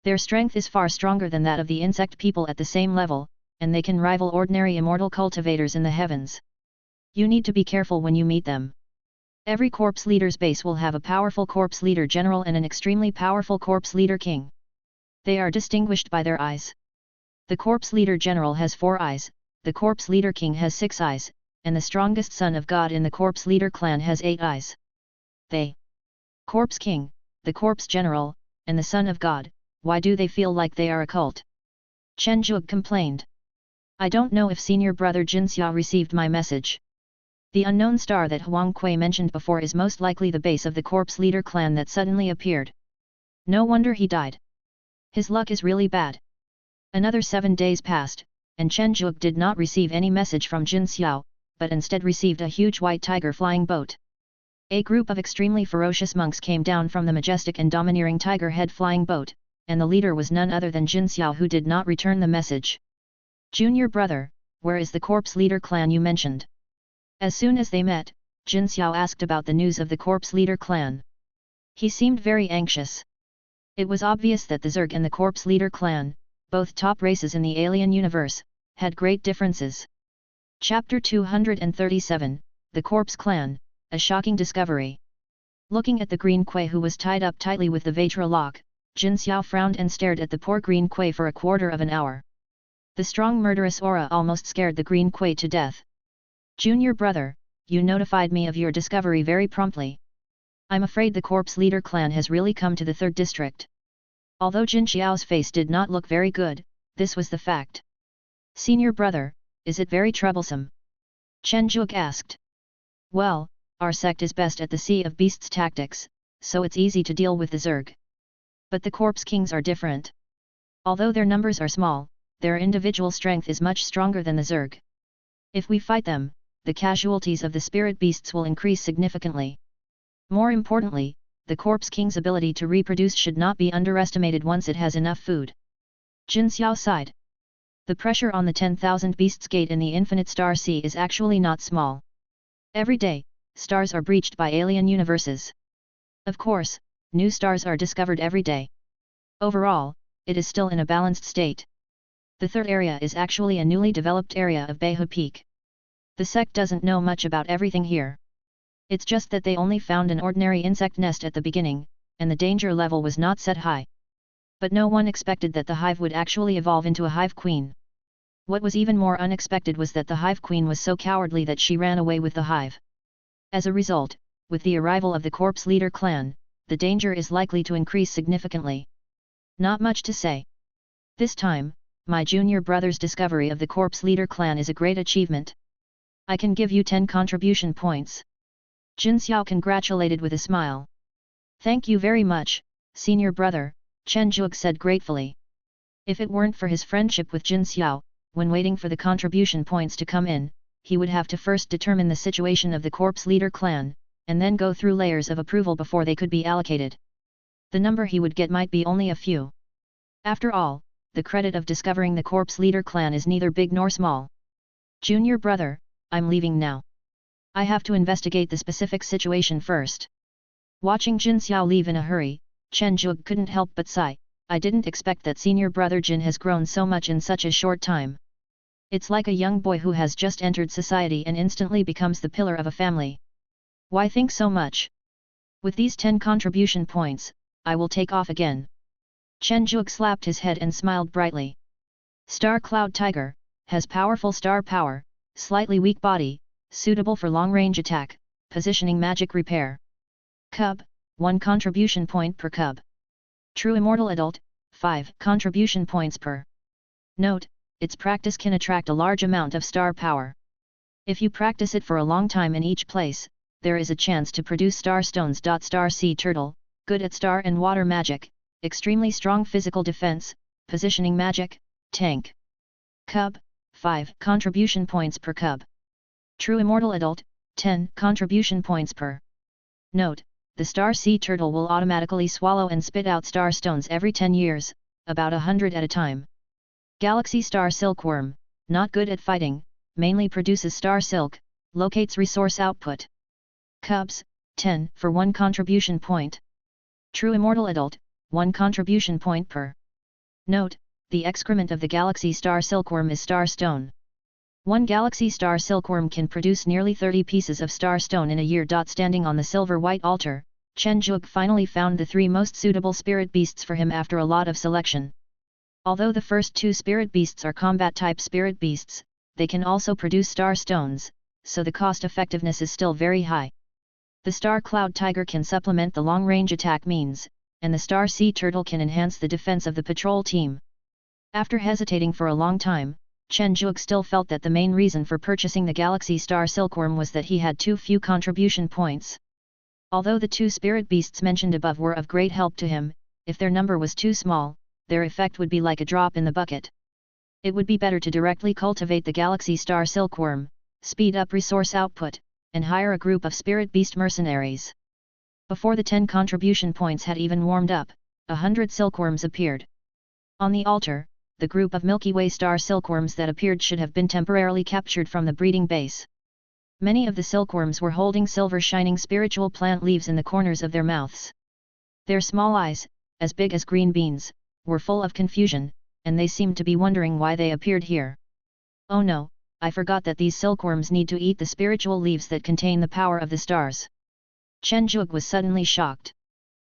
S1: Their strength is far stronger than that of the insect people at the same level, and they can rival ordinary immortal cultivators in the heavens. You need to be careful when you meet them. Every corpse leader's base will have a powerful corpse leader general and an extremely powerful corpse leader king. They are distinguished by their eyes. The corpse leader general has 4 eyes, the corpse leader king has 6 eyes, and the strongest son of God in the corpse leader clan has 8 eyes. They, corpse king, the corpse general, and the son of God, why do they feel like they are a cult? Chen Zhuge complained. I don't know if senior brother Jinxiao received my message. The unknown star that Huang Kui mentioned before is most likely the base of the corpse leader clan that suddenly appeared. No wonder he died. His luck is really bad. Another 7 days passed, and Chen Zhuge did not receive any message from Jin Xiao, but instead received a huge white tiger flying boat. A group of extremely ferocious monks came down from the majestic and domineering tiger head flying boat, and the leader was none other than Jin Xiao, who did not return the message. Junior brother, where is the corpse leader clan you mentioned? As soon as they met, Jin Xiao asked about the news of the corpse leader clan. He seemed very anxious. It was obvious that the Zerg and the corpse leader clan, both top races in the alien universe, had great differences. Chapter 237, The Corpse Clan, A Shocking Discovery. Looking at the green Kui who was tied up tightly with the Vatra lock, Jin Xiao frowned and stared at the poor green Kui for a quarter of an hour. The strong murderous aura almost scared the green Kui to death. Junior brother, you notified me of your discovery very promptly. I'm afraid the corpse leader clan has really come to the 3rd district. Although Jin Xiao's face did not look very good, this was the fact. Senior brother, is it very troublesome? Chen Zhuge asked. Well, our sect is best at the Sea of Beasts tactics, so it's easy to deal with the Zerg. But the corpse kings are different. Although their numbers are small, their individual strength is much stronger than the Zerg. If we fight them, the casualties of the spirit beasts will increase significantly. More importantly, the corpse king's ability to reproduce should not be underestimated once it has enough food. Jin Xiao sighed. The pressure on the 10,000 beasts gate in the Infinite Star Sea is actually not small. Every day, stars are breached by alien universes. Of course, new stars are discovered every day. Overall, it is still in a balanced state. The 3rd area is actually a newly developed area of Beihu Peak. The sect doesn't know much about everything here. It's just that they only found an ordinary insect nest at the beginning, and the danger level was not set high. But no one expected that the hive would actually evolve into a hive queen. What was even more unexpected was that the hive queen was so cowardly that she ran away with the hive. As a result, with the arrival of the corpse leader clan, the danger is likely to increase significantly. Not much to say. This time, my junior brother's discovery of the corpse leader clan is a great achievement. I can give you 10 contribution points. Jin Xiao congratulated with a smile. Thank you very much, senior brother, Chen Zhuge said gratefully. If it weren't for his friendship with Jin Xiao, when waiting for the contribution points to come in, he would have to first determine the situation of the corpse leader clan, and then go through layers of approval before they could be allocated. The number he would get might be only a few. After all, the credit of discovering the corpse leader clan is neither big nor small. Junior brother, I'm leaving now. I have to investigate the specific situation first. Watching Jin Xiao leave in a hurry, Chen Zhuge couldn't help but sigh. I didn't expect that senior brother Jin has grown so much in such a short time. It's like a young boy who has just entered society and instantly becomes the pillar of a family. Why think so much? With these 10 contribution points, I will take off again. Chen Zhuge slapped his head and smiled brightly. Star Cloud Tiger, has powerful star power, slightly weak body, suitable for long-range attack, positioning magic repair. Cub, 1 contribution point per cub. True Immortal Adult, 5 contribution points per. Note, its practice can attract a large amount of star power. If you practice it for a long time in each place, there is a chance to produce star stones. Star Sea Turtle, good at star and water magic, extremely strong physical defense, positioning magic, tank. Cub, 5 contribution points per cub. True immortal adult, 10 contribution points per. Note, the star sea turtle will automatically swallow and spit out star stones every 10 years, about 100 at a time. Galaxy star silkworm, not good at fighting, mainly produces star silk, locates resource output. Cubs, 10 for 1 contribution point. True immortal adult, 1 contribution point per. Note, the excrement of the galaxy star silkworm is star stone. One galaxy star silkworm can produce nearly 30 pieces of star stone in a year. Standing on the silver-white altar, Chen Zhuge finally found the 3 most suitable spirit beasts for him after a lot of selection. Although the first 2 spirit beasts are combat-type spirit beasts, they can also produce star stones, so the cost-effectiveness is still very high. The Star Cloud Tiger can supplement the long-range attack means, and the Star Sea Turtle can enhance the defense of the patrol team. After hesitating for a long time, Chen Zhuge still felt that the main reason for purchasing the Galaxy Star Silkworm was that he had too few contribution points. Although the 2 spirit beasts mentioned above were of great help to him, if their number was too small, their effect would be like a drop in the bucket. It would be better to directly cultivate the Galaxy Star Silkworm, speed up resource output, and hire a group of spirit beast mercenaries. Before the 10 contribution points had even warmed up, 100 silkworms appeared. On the altar, the group of Milky Way star silkworms that appeared should have been temporarily captured from the breeding base. Many of the silkworms were holding silver shining spiritual plant leaves in the corners of their mouths. Their small eyes, as big as green beans, were full of confusion, and they seemed to be wondering why they appeared here. Oh no, I forgot that these silkworms need to eat the spiritual leaves that contain the power of the stars. Chen Zhuge was suddenly shocked.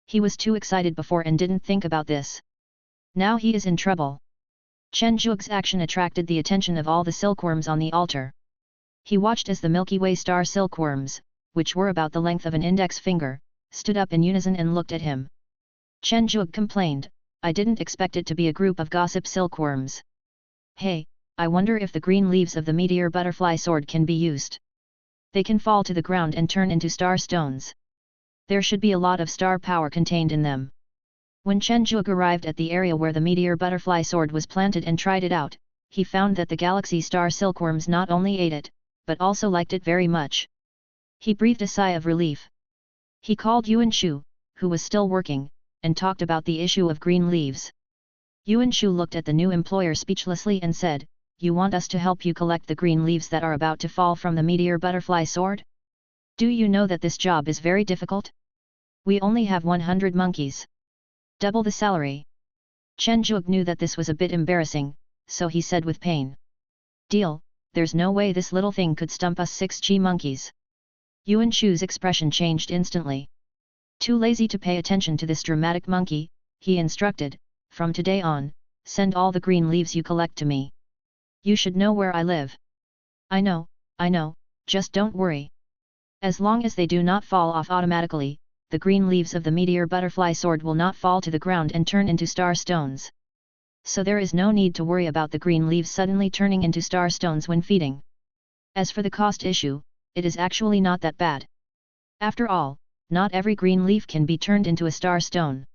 S1: He was too excited before and didn't think about this. Now he is in trouble. Chen Zhuge's action attracted the attention of all the silkworms on the altar. He watched as the Milky Way star silkworms, which were about the length of an index finger, stood up in unison and looked at him. Chen Zhuge complained, I didn't expect it to be a group of gossip silkworms. Hey, I wonder if the green leaves of the meteor butterfly sword can be used. They can fall to the ground and turn into star stones. There should be a lot of star power contained in them. When Chen Zhuge arrived at the area where the meteor butterfly sword was planted and tried it out, he found that the galaxy star silkworms not only ate it, but also liked it very much. He breathed a sigh of relief. He called Yuan Shu, who was still working, and talked about the issue of green leaves. Yuan Shu looked at the new employer speechlessly and said, You want us to help you collect the green leaves that are about to fall from the meteor butterfly sword? Do you know that this job is very difficult? We only have 100 monkeys. Double the salary. Chen Zhuge knew that this was a bit embarrassing, so he said with pain. Deal, there's no way this little thing could stump us 6G monkeys. Yuan Shu's expression changed instantly. Too lazy to pay attention to this dramatic monkey, he instructed, from today on, send all the green leaves you collect to me. You should know where I live. I know, just don't worry. As long as they do not fall off automatically, the green leaves of the meteor butterfly sword will not fall to the ground and turn into star stones. So there is no need to worry about the green leaves suddenly turning into star stones when feeding. As for the cost issue, it is actually not that bad. After all, not every green leaf can be turned into a star stone.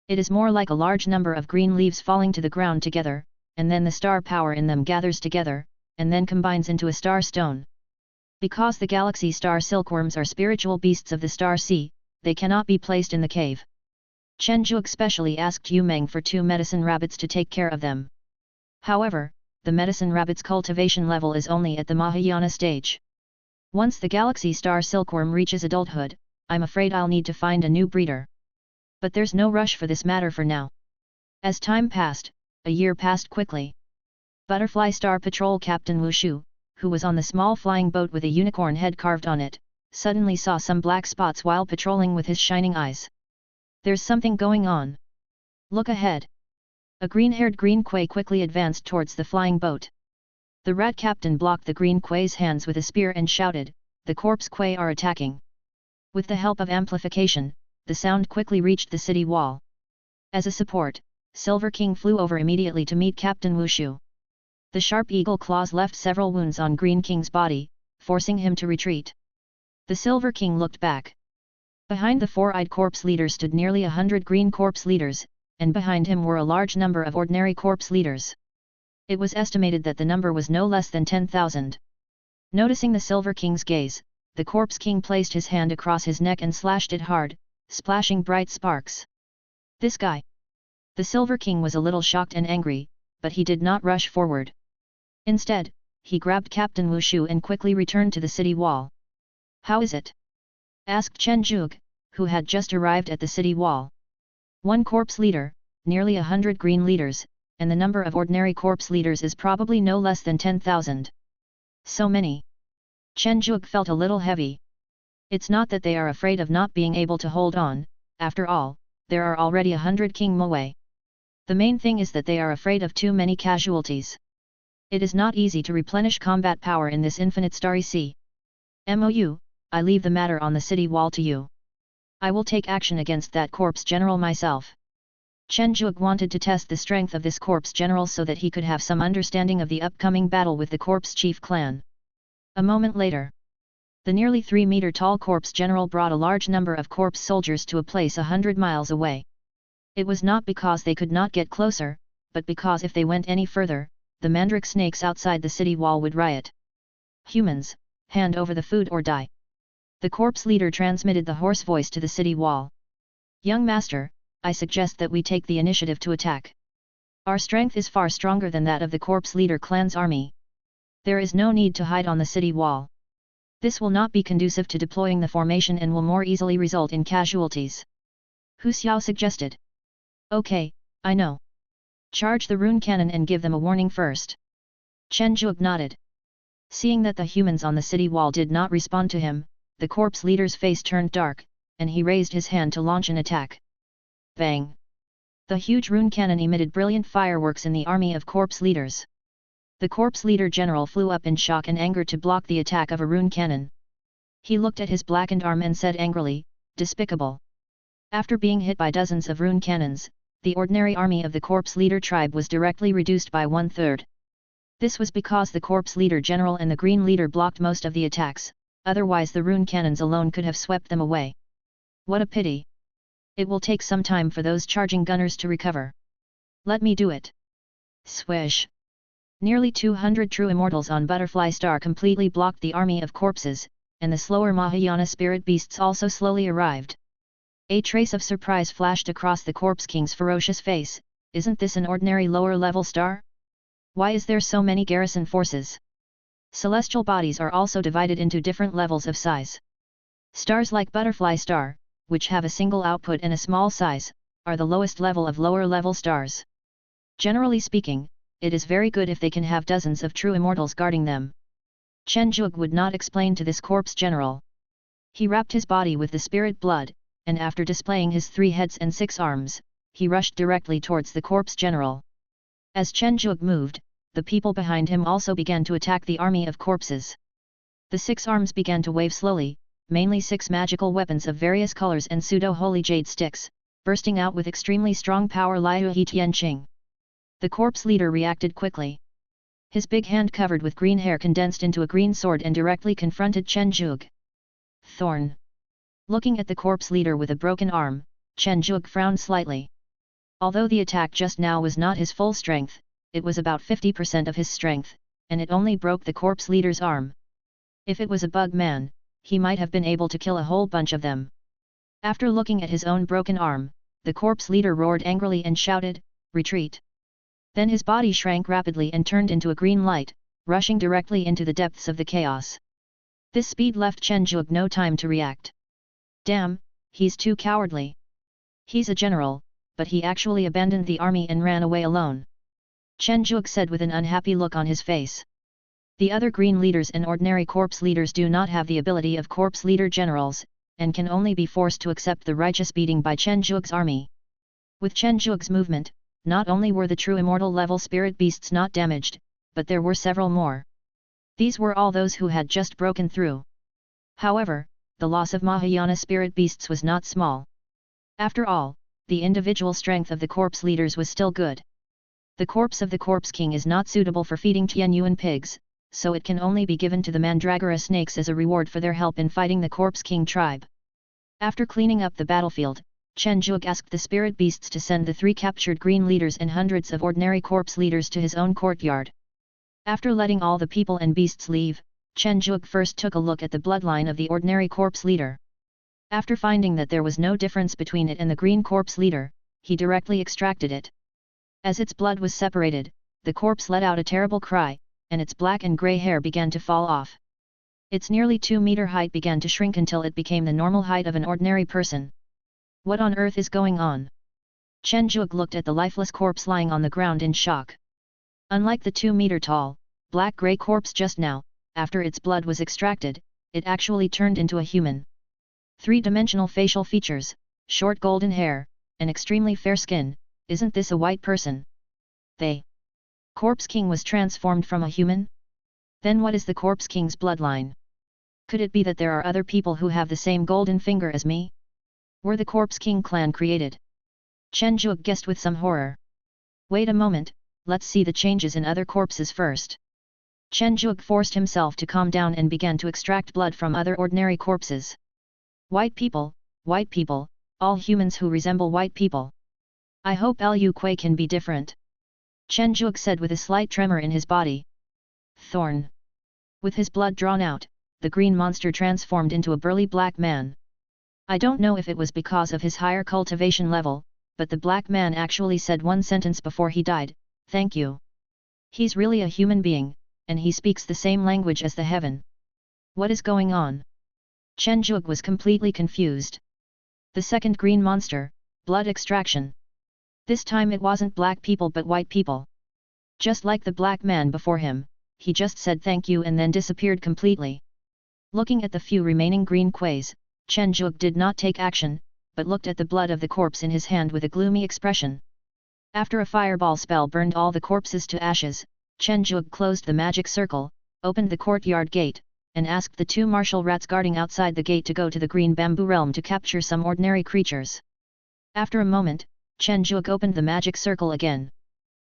S1: It is more like a large number of green leaves falling to the ground together, and then the star power in them gathers together, and then combines into a star stone. Because the galaxy star silkworms are spiritual beasts of the star sea, they cannot be placed in the cave. Chen Zhuge specially asked Yu Meng for 2 medicine rabbits to take care of them. However, the medicine rabbit's cultivation level is only at the Mahayana stage. Once the galaxy star silkworm reaches adulthood, I'm afraid I'll need to find a new breeder. But there's no rush for this matter for now. As time passed, a year passed quickly. Butterfly Star Patrol Captain Wu Shu, who was on the small flying boat with a unicorn head carved on it, suddenly saw some black spots while patrolling with his shining eyes. There's something going on. Look ahead. A green-haired green quay quickly advanced towards the flying boat. The rat captain blocked the green quay's hands with a spear and shouted, The corpse quay are attacking. With the help of amplification, the sound quickly reached the city wall. As a support, Silver King flew over immediately to meet Captain Wu Shu. The sharp eagle claws left several wounds on Green King's body, forcing him to retreat. The Silver King looked back. Behind the four-eyed corpse leader stood nearly 100 green corpse leaders, and behind him were a large number of ordinary corpse leaders. It was estimated that the number was no less than 10,000. Noticing the Silver King's gaze, the Corpse King placed his hand across his neck and slashed it hard, splashing bright sparks. This guy! The Silver King was a little shocked and angry, but he did not rush forward. Instead, he grabbed Captain Wu Shu and quickly returned to the city wall. "How is it?" asked Chen Zhuge, who had just arrived at the city wall. One corpse leader, nearly 100 green leaders, and the number of ordinary corpse leaders is probably no less than 10,000. So many. Chen Zhuge felt a little heavy. It's not that they are afraid of not being able to hold on, after all, there are already 100 King Moe. The main thing is that they are afraid of too many casualties. It is not easy to replenish combat power in this infinite starry sea. MOU, I leave the matter on the city wall to you. I will take action against that corpse general myself. Chen Zhuge wanted to test the strength of this corpse general so that he could have some understanding of the upcoming battle with the corpse chief clan. A moment later, the nearly 3-meter-tall corpse general brought a large number of corpse soldiers to a place 100 miles away. It was not because they could not get closer, but because if they went any further, the mandrake snakes outside the city wall would riot. "Humans, hand over the food or die." The corpse leader transmitted the hoarse voice to the city wall. "Young master, I suggest that we take the initiative to attack. Our strength is far stronger than that of the corpse leader clan's army. There is no need to hide on the city wall. This will not be conducive to deploying the formation and will more easily result in casualties." Hu Xiao suggested. "Okay, I know. Charge the rune cannon and give them a warning first." Chen Zhuge nodded. Seeing that the humans on the city wall did not respond to him, the corpse leader's face turned dark, and he raised his hand to launch an attack. Bang! The huge rune cannon emitted brilliant fireworks in the army of corpse leaders. The corpse leader general flew up in shock and anger to block the attack of a rune cannon. He looked at his blackened arm and said angrily, "Despicable." After being hit by dozens of rune cannons, the ordinary army of the corpse leader tribe was directly reduced by 1/3. This was because the corpse leader general and the green leader blocked most of the attacks, otherwise the rune cannons alone could have swept them away. What a pity! It will take some time for those charging gunners to recover. Let me do it. Swish! Nearly 200 true immortals on Butterfly Star completely blocked the army of corpses, and the slower Mahayana spirit beasts also slowly arrived. A trace of surprise flashed across the Corpse King's ferocious face. "Isn't this an ordinary lower-level star? Why is there so many garrison forces?" Celestial bodies are also divided into different levels of size. Stars like Butterfly Star, which have a single output and a small size, are the lowest level of lower-level stars. Generally speaking, it is very good if they can have dozens of true immortals guarding them. Chen Zhuge would not explain to this corpse general. He wrapped his body with the spirit blood, and after displaying his 3 heads and 6 arms, he rushed directly towards the corpse general. As Chen Zhuge moved, the people behind him also began to attack the army of corpses. The 6 arms began to wave slowly, mainly 6 magical weapons of various colors and pseudo-holy jade sticks, bursting out with extremely strong power. Liu He Tianqing. The corpse leader reacted quickly. His big hand covered with green hair condensed into a green sword and directly confronted Chen Zhuge. Thorn. Looking at the corpse leader with a broken arm, Chen Zhuge frowned slightly. Although the attack just now was not his full strength, it was about 50% of his strength, and it only broke the corpse leader's arm. If it was a bug man, he might have been able to kill a whole bunch of them. After looking at his own broken arm, the corpse leader roared angrily and shouted, "Retreat!" Then his body shrank rapidly and turned into a green light, rushing directly into the depths of the chaos. This speed left Chen Zhuge no time to react. Damn, he's too cowardly. He's a general, but he actually abandoned the army and ran away alone. Chen Zhuge said with an unhappy look on his face. The other green leaders and ordinary corpse leaders do not have the ability of corpse leader generals, and can only be forced to accept the righteous beating by Chen Zhuge's army. With Chen Zhuge's movement, not only were the true immortal level spirit beasts not damaged, but there were several more. These were all those who had just broken through. However, the loss of Mahayana spirit beasts was not small. After all, the individual strength of the corpse leaders was still good. The corpse of the Corpse King is not suitable for feeding Tianyuan pigs, so it can only be given to the Mandragora snakes as a reward for their help in fighting the Corpse King tribe. After cleaning up the battlefield, Chen Zhuge asked the spirit beasts to send the 3 captured green leaders and hundreds of ordinary corpse leaders to his own courtyard. After letting all the people and beasts leave, Chen Zhuge first took a look at the bloodline of the ordinary corpse leader. After finding that there was no difference between it and the green corpse leader, he directly extracted it. As its blood was separated, the corpse let out a terrible cry, and its black and grey hair began to fall off. Its nearly 2-meter height began to shrink until it became the normal height of an ordinary person. What on earth is going on? Chen Zhuge looked at the lifeless corpse lying on the ground in shock. Unlike the 2-meter-tall, black-grey corpse just now, after its blood was extracted, it actually turned into a human. 3-dimensional facial features, short golden hair, and extremely fair skin. Isn't this a white person? The Corpse King was transformed from a human? Then what is the Corpse King's bloodline? Could it be that there are other people who have the same golden finger as me? Were the Corpse King clan created? Chen Zhuge guessed with some horror. Wait a moment, let's see the changes in other corpses first. Chen Zhuge forced himself to calm down and began to extract blood from other ordinary corpses. White people, all humans who resemble white people. I hope Liu Kui can be different. Chen Zhuge said with a slight tremor in his body. Thorn. With his blood drawn out, the green monster transformed into a burly black man. I don't know if it was because of his higher cultivation level, but the black man actually said one sentence before he died, "Thank you." He's really a human being, and he speaks the same language as the heaven. What is going on? Chen Zhuge was completely confused. The second green monster, blood extraction. This time it wasn't black people but white people. Just like the black man before him, he just said thank you and then disappeared completely. Looking at the few remaining green quays, Chen Zhuge did not take action, but looked at the blood of the corpse in his hand with a gloomy expression. After a fireball spell burned all the corpses to ashes, Chen Zhuge closed the magic circle, opened the courtyard gate, and asked the 2 martial rats guarding outside the gate to go to the green bamboo realm to capture some ordinary creatures. After a moment, Chen Zhuge opened the magic circle again.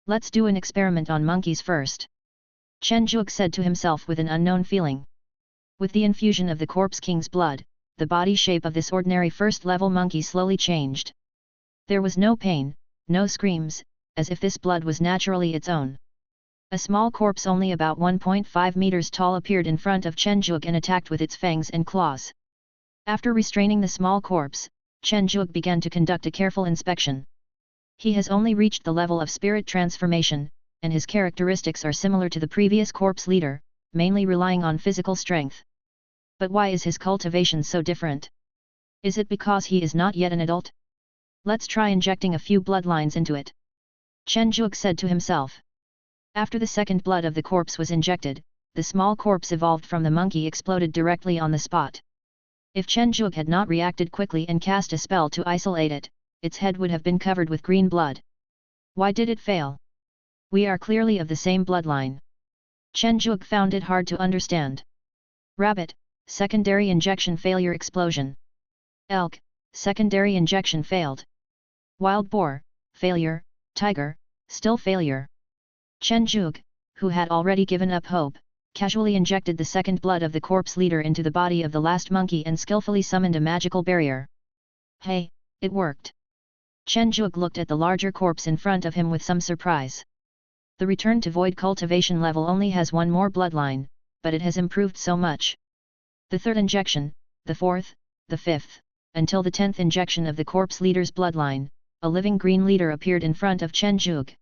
S1: Let's do an experiment on monkeys first. Chen Zhuge said to himself with an unknown feeling. With the infusion of the Corpse King's blood, the body shape of this ordinary first-level monkey slowly changed. There was no pain, no screams, as if this blood was naturally its own. A small corpse only about 1.5 meters tall appeared in front of Chen Zhuge and attacked with its fangs and claws. After restraining the small corpse, Chen Zhuge began to conduct a careful inspection. He has only reached the level of spirit transformation, and his characteristics are similar to the previous corpse leader, mainly relying on physical strength. But why is his cultivation so different? Is it because he is not yet an adult? Let's try injecting a few bloodlines into it. Chen Zhuge said to himself. After the second blood of the corpse was injected, the small corpse evolved from the monkey exploded directly on the spot. If Chen Zhuge had not reacted quickly and cast a spell to isolate it, its head would have been covered with green blood. Why did it fail? We are clearly of the same bloodline. Chen Zhuge found it hard to understand. Rabbit, secondary injection failure explosion. Elk, secondary injection failed. Wild boar, failure. Tiger, still failure. Chen Zhuge, who had already given up hope, casually injected the second blood of the corpse leader into the body of the last monkey and skillfully summoned a magical barrier. Hey, it worked! Chen Zhuge looked at the larger corpse in front of him with some surprise. The return to void cultivation level only has one more bloodline, but it has improved so much. The third injection, the fourth, the fifth, until the 10th injection of the corpse leader's bloodline, a living green leader appeared in front of Chen Zhuge.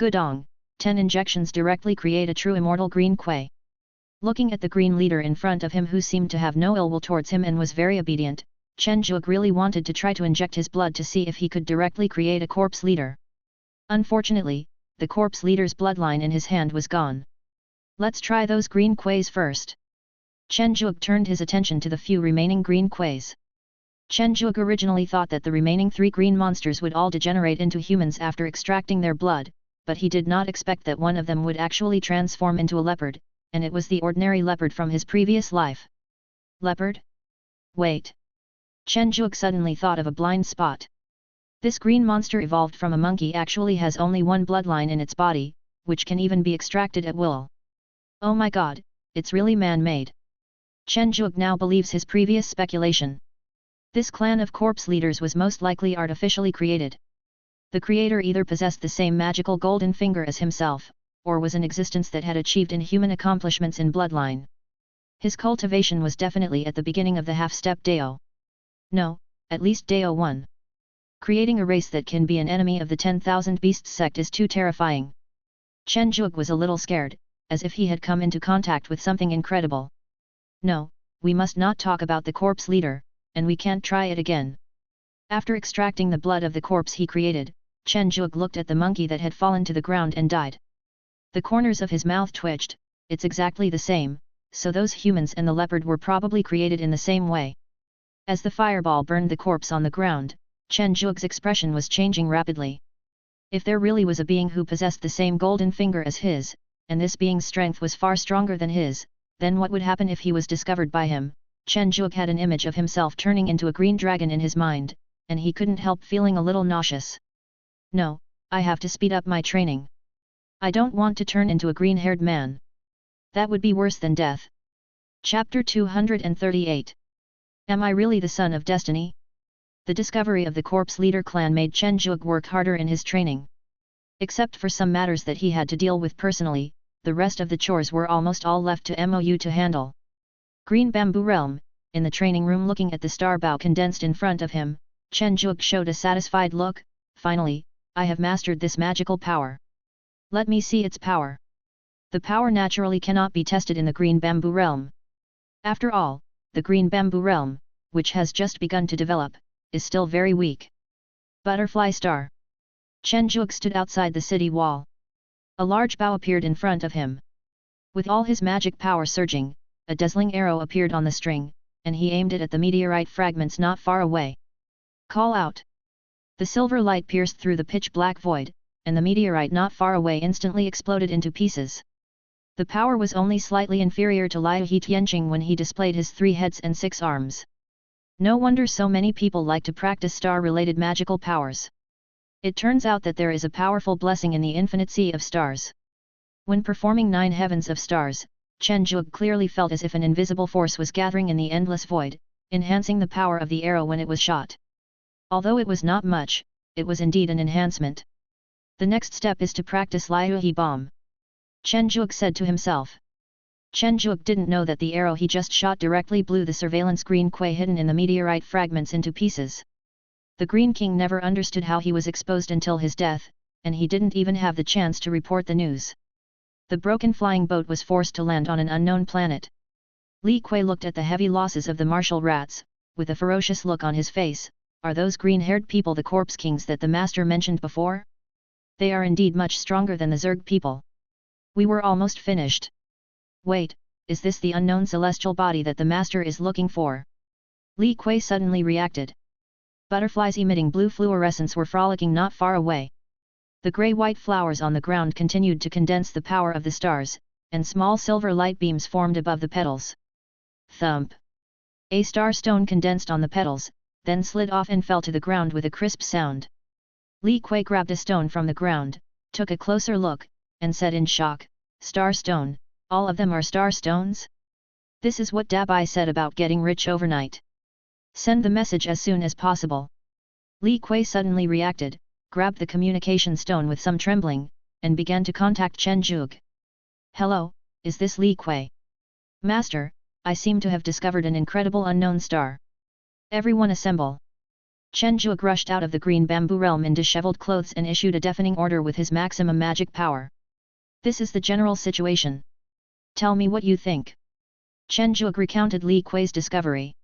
S1: Gudong, 10 injections directly create a true immortal green Kui. Looking at the green leader in front of him who seemed to have no ill will towards him and was very obedient, Chen Zhuge really wanted to try to inject his blood to see if he could directly create a corpse leader. Unfortunately, the corpse leader's bloodline in his hand was gone. Let's try those green Kuis first. Chen Zhuge turned his attention to the few remaining green Kuis. Chen Zhuge originally thought that the remaining 3 green monsters would all degenerate into humans after extracting their blood, but he did not expect that one of them would actually transform into a leopard, and it was the ordinary leopard from his previous life. Leopard? Wait. Chen Zhuge suddenly thought of a blind spot. This green monster evolved from a monkey actually has only one bloodline in its body, which can even be extracted at will. Oh my god, it's really man-made. Chen Zhuge now believes his previous speculation. This clan of corpse leaders was most likely artificially created. The creator either possessed the same magical golden finger as himself, or was an existence that had achieved inhuman accomplishments in bloodline. His cultivation was definitely at the beginning of the half-step Dao. No, at least Dao 1. Creating a race that can be an enemy of the 10,000 Beasts sect is too terrifying. Chen Zhuge was a little scared, as if he had come into contact with something incredible. No, we must not talk about the corpse leader, and we can't try it again. After extracting the blood of the corpse he created, Chen Zhuge looked at the monkey that had fallen to the ground and died. The corners of his mouth twitched. It's exactly the same, so those humans and the leopard were probably created in the same way. As the fireball burned the corpse on the ground, Chen Zhuge's expression was changing rapidly. If there really was a being who possessed the same golden finger as his, and this being's strength was far stronger than his, then what would happen if he was discovered by him? Chen Zhuge had an image of himself turning into a green dragon in his mind, and he couldn't help feeling a little nauseous. No, I have to speed up my training. I don't want to turn into a green-haired man. That would be worse than death. Chapter 238. Am I really the son of destiny? The discovery of the corpse leader clan made Chen Zhuge work harder in his training. Except for some matters that he had to deal with personally, the rest of the chores were almost all left to Mou to handle. Green Bamboo Realm, in the training room looking at the star bow condensed in front of him, Chen Zhuge showed a satisfied look. Finally, I have mastered this magical power. Let me see its power. The power naturally cannot be tested in the Green Bamboo Realm. After all, the Green Bamboo Realm, which has just begun to develop, is still very weak. Butterfly Star. Chen Zhuge stood outside the city wall. A large bow appeared in front of him. With all his magic power surging, a dazzling arrow appeared on the string, and he aimed it at the meteorite fragments not far away. Call out! The silver light pierced through the pitch-black void, and the meteorite not far away instantly exploded into pieces. The power was only slightly inferior to Liu He Tianqing when he displayed his 3 heads and 6 arms. No wonder so many people like to practice star-related magical powers. It turns out that there is a powerful blessing in the infinite sea of stars. When performing 9 heavens of stars, Chen Zhuge clearly felt as if an invisible force was gathering in the endless void, enhancing the power of the arrow when it was shot. Although it was not much, it was indeed an enhancement. The next step is to practice Liu He Bomb. Chen Zhuge said to himself. Chen Zhuge didn't know that the arrow he just shot directly blew the surveillance green quay hidden in the meteorite fragments into pieces. The Green King never understood how he was exposed until his death, and he didn't even have the chance to report the news. The broken flying boat was forced to land on an unknown planet. Li Kuei looked at the heavy losses of the martial rats, with a ferocious look on his face. Are those green-haired people the corpse kings that the master mentioned before? They are indeed much stronger than the Zerg people. We were almost finished. Wait, is this the unknown celestial body that the master is looking for? Li Kuei suddenly reacted. Butterflies emitting blue fluorescence were frolicking not far away. The grey-white flowers on the ground continued to condense the power of the stars, and small silver light beams formed above the petals. Thump! A star stone condensed on the petals, then slid off and fell to the ground with a crisp sound. Li Kuei grabbed a stone from the ground, took a closer look, and said in shock, "Star stone, all of them are star stones? This is what Dabai said about getting rich overnight. Send the message as soon as possible." Li Kuei suddenly reacted, grabbed the communication stone with some trembling, and began to contact Chen Zhuge. "Hello, is this Li Kuei? Master, I seem to have discovered an incredible unknown star. Everyone assemble." Chen Zhuge rushed out of the Green Bamboo Realm in disheveled clothes and issued a deafening order with his maximum magic power. "This is the general situation. Tell me what you think." Chen Zhuge recounted Li Kuei's discovery.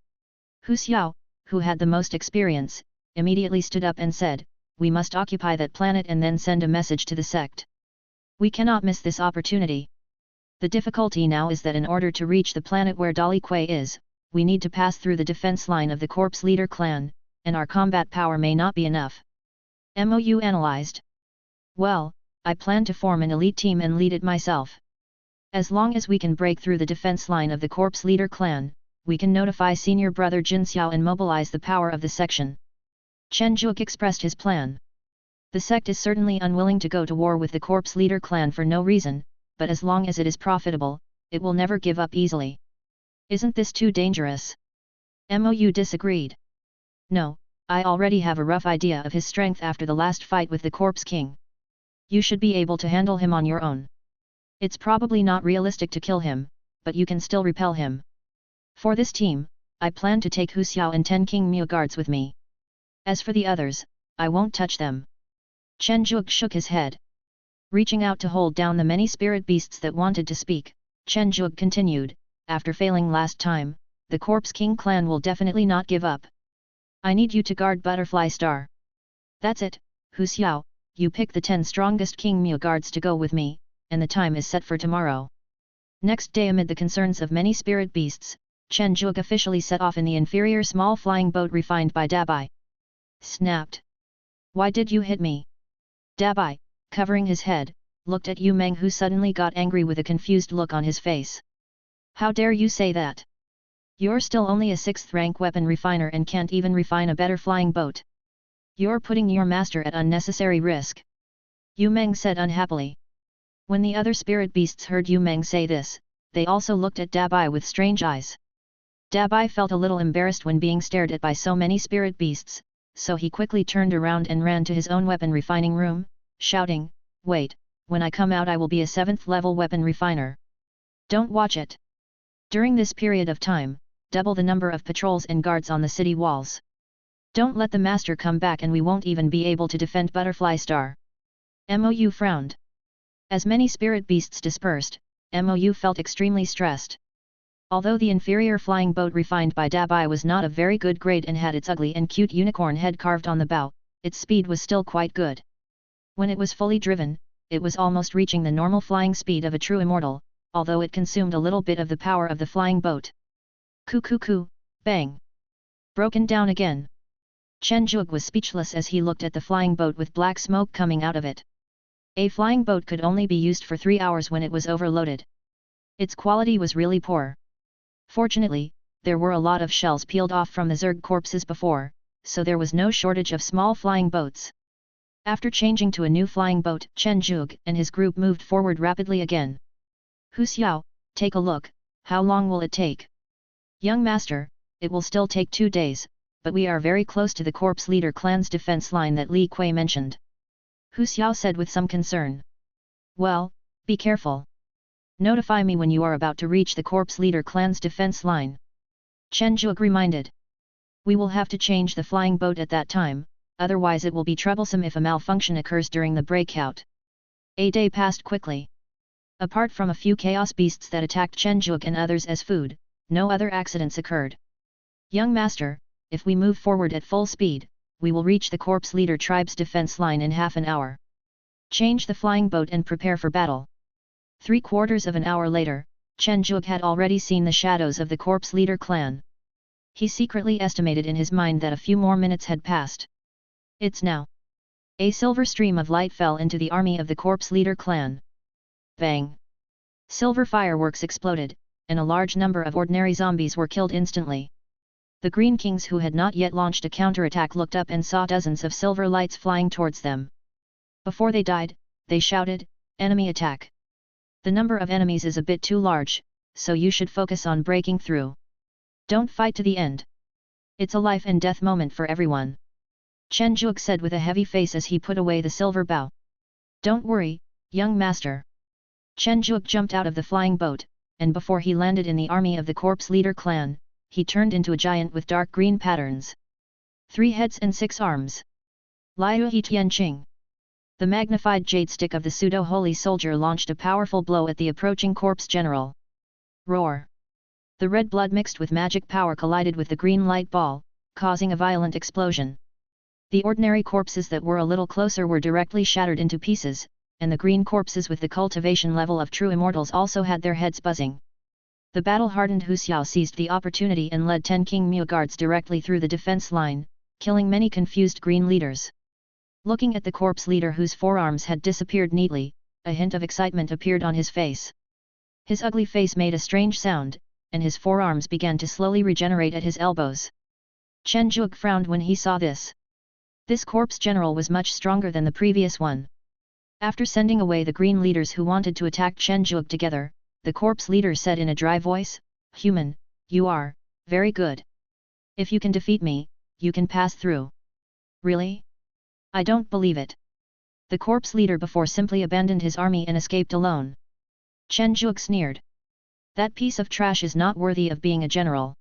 S1: Hu Xiao, who had the most experience, immediately stood up and said, "We must occupy that planet and then send a message to the sect. We cannot miss this opportunity. The difficulty now is that in order to reach the planet where Li Kuei is, we need to pass through the defense line of the corpse leader clan, and our combat power may not be enough." Mou analyzed. "Well, I plan to form an elite team and lead it myself. As long as we can break through the defense line of the corpse leader clan, we can notify senior brother Jin Xiao and mobilize the power of the section." Chen Zhuge expressed his plan. The sect is certainly unwilling to go to war with the corpse leader clan for no reason, but as long as it is profitable, it will never give up easily. Isn't this too dangerous? Mou disagreed. No, I already have a rough idea of his strength after the last fight with the Corpse King. You should be able to handle him on your own. It's probably not realistic to kill him, but you can still repel him. For this team, I plan to take Hu Xiao and 10 King Mu guards with me. As for the others, I won't touch them. Chen Zhuge shook his head. Reaching out to hold down the many spirit beasts that wanted to speak, Chen Zhuge continued, after failing last time, the Corpse King clan will definitely not give up. I need you to guard Butterfly Star. That's it, Hu Xiao, you pick the 10 strongest King Mu guards to go with me, and the time is set for tomorrow. Next day, amid the concerns of many spirit beasts, Chen Zhuge officially set off in the inferior small flying boat refined by Dabai. Snapped. Why did you hit me? Dabai, covering his head, looked at Yu Meng, who suddenly got angry with a confused look on his face. How dare you say that? You're still only a 6th rank weapon refiner and can't even refine a better flying boat. You're putting your master at unnecessary risk. Yu Meng said unhappily. When the other spirit beasts heard Yu Meng say this, they also looked at Dabai with strange eyes. Dabai felt a little embarrassed when being stared at by so many spirit beasts, so he quickly turned around and ran to his own weapon refining room, shouting, "Wait, when I come out I will be a 7th level weapon refiner. Don't watch it." During this period of time, double the number of patrols and guards on the city walls. Don't let the master come back and we won't even be able to defend Butterfly Star. Mou frowned. As many spirit beasts dispersed, Mou felt extremely stressed. Although the inferior flying boat refined by Dabai was not of very good grade and had its ugly and cute unicorn head carved on the bow, its speed was still quite good. When it was fully driven, it was almost reaching the normal flying speed of a true immortal, although it consumed a little bit of the power of the flying boat. Coo, bang! Broken down again. Chen Zhuge was speechless as he looked at the flying boat with black smoke coming out of it. A flying boat could only be used for 3 hours when it was overloaded. Its quality was really poor. Fortunately, there were a lot of shells peeled off from the Zerg corpses before, so there was no shortage of small flying boats. After changing to a new flying boat, Chen Zhuge and his group moved forward rapidly again. Hu Xiao, take a look, how long will it take? Young master, it will still take 2 days, but we are very close to the corpse leader clan's defense line that Li Kui mentioned. Hu Xiao said with some concern. Well, be careful. Notify me when you are about to reach the corpse leader clan's defense line. Chen Zhuge reminded. We will have to change the flying boat at that time, otherwise it will be troublesome if a malfunction occurs during the breakout. A day passed quickly. Apart from a few chaos beasts that attacked Chen Zhuge and others as food, no other accidents occurred. Young master, if we move forward at full speed, we will reach the corpse leader tribe's defense line in half an hour. Change the flying boat and prepare for battle. 3/4 of an hour later, Chen Zhuge had already seen the shadows of the corpse leader clan. He secretly estimated in his mind that a few more minutes had passed. It's now. A silver stream of light fell into the army of the corpse leader clan. Bang! Silver fireworks exploded, and a large number of ordinary zombies were killed instantly. The Green Kings, who had not yet launched a counterattack, looked up and saw dozens of silver lights flying towards them. Before they died, they shouted, "Enemy attack! The number of enemies is a bit too large, so you should focus on breaking through. Don't fight to the end. It's a life and death moment for everyone." Chen Zhuge said with a heavy face as he put away the silver bow. "Don't worry, young master." Chen Zhuge jumped out of the flying boat, and before he landed in the army of the corpse leader clan, he turned into a giant with dark green patterns. 3 heads and 6 arms. Liu He Tianqing. The magnified jade stick of the pseudo-holy soldier launched a powerful blow at the approaching corpse general. Roar! The red blood mixed with magic power collided with the green light ball, causing a violent explosion. The ordinary corpses that were a little closer were directly shattered into pieces, and the green corpses with the cultivation level of true immortals also had their heads buzzing. The battle-hardened Hu Xiao seized the opportunity and led 10 King Mu guards directly through the defense line, killing many confused green leaders. Looking at the corpse leader whose forearms had disappeared neatly, a hint of excitement appeared on his face. His ugly face made a strange sound, and his forearms began to slowly regenerate at his elbows. Chen Zhuge frowned when he saw this. This corpse general was much stronger than the previous one. After sending away the green leaders who wanted to attack Chen Zhuge together, the corpse leader said in a dry voice, "Human, you are very good. If you can defeat me, you can pass through. Really? I don't believe it. The corpse leader before simply abandoned his army and escaped alone. Chen Zhuge sneered. That piece of trash is not worthy of being a general.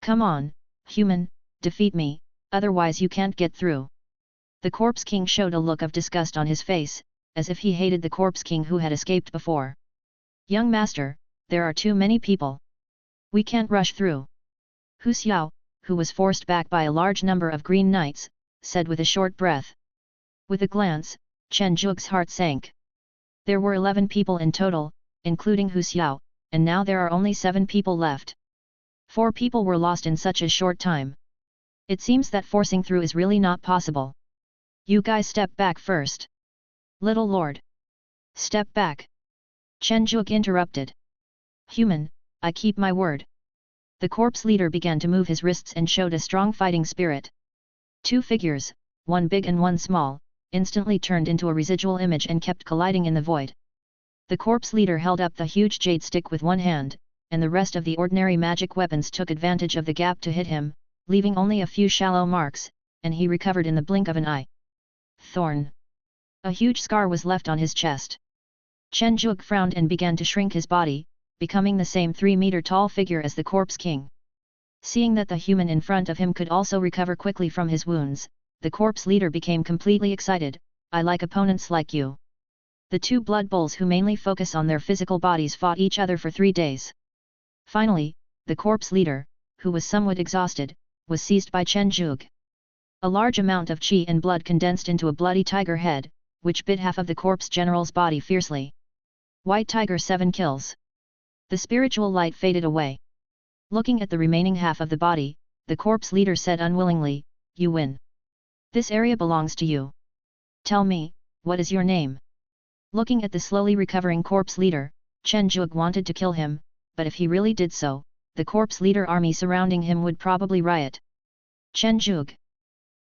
S1: Come on, human, defeat me, otherwise you can't get through. The corpse king showed a look of disgust on his face, as if he hated the corpse king who had escaped before. Young master, there are too many people. We can't rush through. Hu Xiao, who was forced back by a large number of green knights, said with a short breath. With a glance, Chen Zhuge's heart sank. There were 11 people in total, including Hu Xiao, and now there are only 7 people left. 4 people were lost in such a short time. It seems that forcing through is really not possible. You guys step back first. Little lord. Step back. Chen Zhuge interrupted. Human, I keep my word. The corpse leader began to move his wrists and showed a strong fighting spirit. 2 figures, one big and one small, instantly turned into a residual image and kept colliding in the void. The corpse leader held up the huge jade stick with one hand, and the rest of the ordinary magic weapons took advantage of the gap to hit him, leaving only a few shallow marks, and he recovered in the blink of an eye. Thorn. A huge scar was left on his chest. Chen Zhuge frowned and began to shrink his body, becoming the same 3-meter-tall figure as the corpse king. Seeing that the human in front of him could also recover quickly from his wounds, the corpse leader became completely excited. I like opponents like you. The 2 blood bowls who mainly focus on their physical bodies fought each other for 3 days. Finally, the corpse leader, who was somewhat exhausted, was seized by Chen Zhuge. A large amount of qi and blood condensed into a bloody tiger head, which bit half of the corpse general's body fiercely. White Tiger 7 kills. The spiritual light faded away. Looking at the remaining half of the body, the corpse leader said unwillingly, you win. This area belongs to you. Tell me, what is your name? Looking at the slowly recovering corpse leader, Chen Zhuge wanted to kill him, but if he really did so, the corpse leader army surrounding him would probably riot. Chen Zhuge.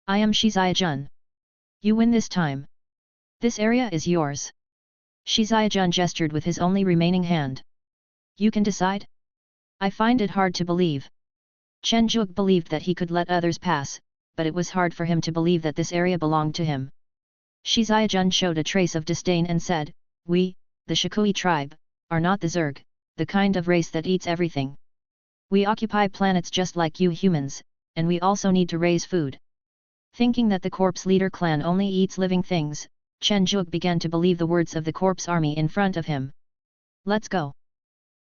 S1: I am Shizaijun. You win this time. This area is yours. Shizaijun gestured with his only remaining hand. You can decide? I find it hard to believe. Chen Zhuge believed that he could let others pass, but it was hard for him to believe that this area belonged to him. Shizaijun showed a trace of disdain and said, we, the Shikui tribe, are not the Zerg, the kind of race that eats everything. We occupy planets just like you humans, and we also need to raise food. Thinking that the corpse leader clan only eats living things, Chen Zhuge began to believe the words of the corpse army in front of him. Let's go.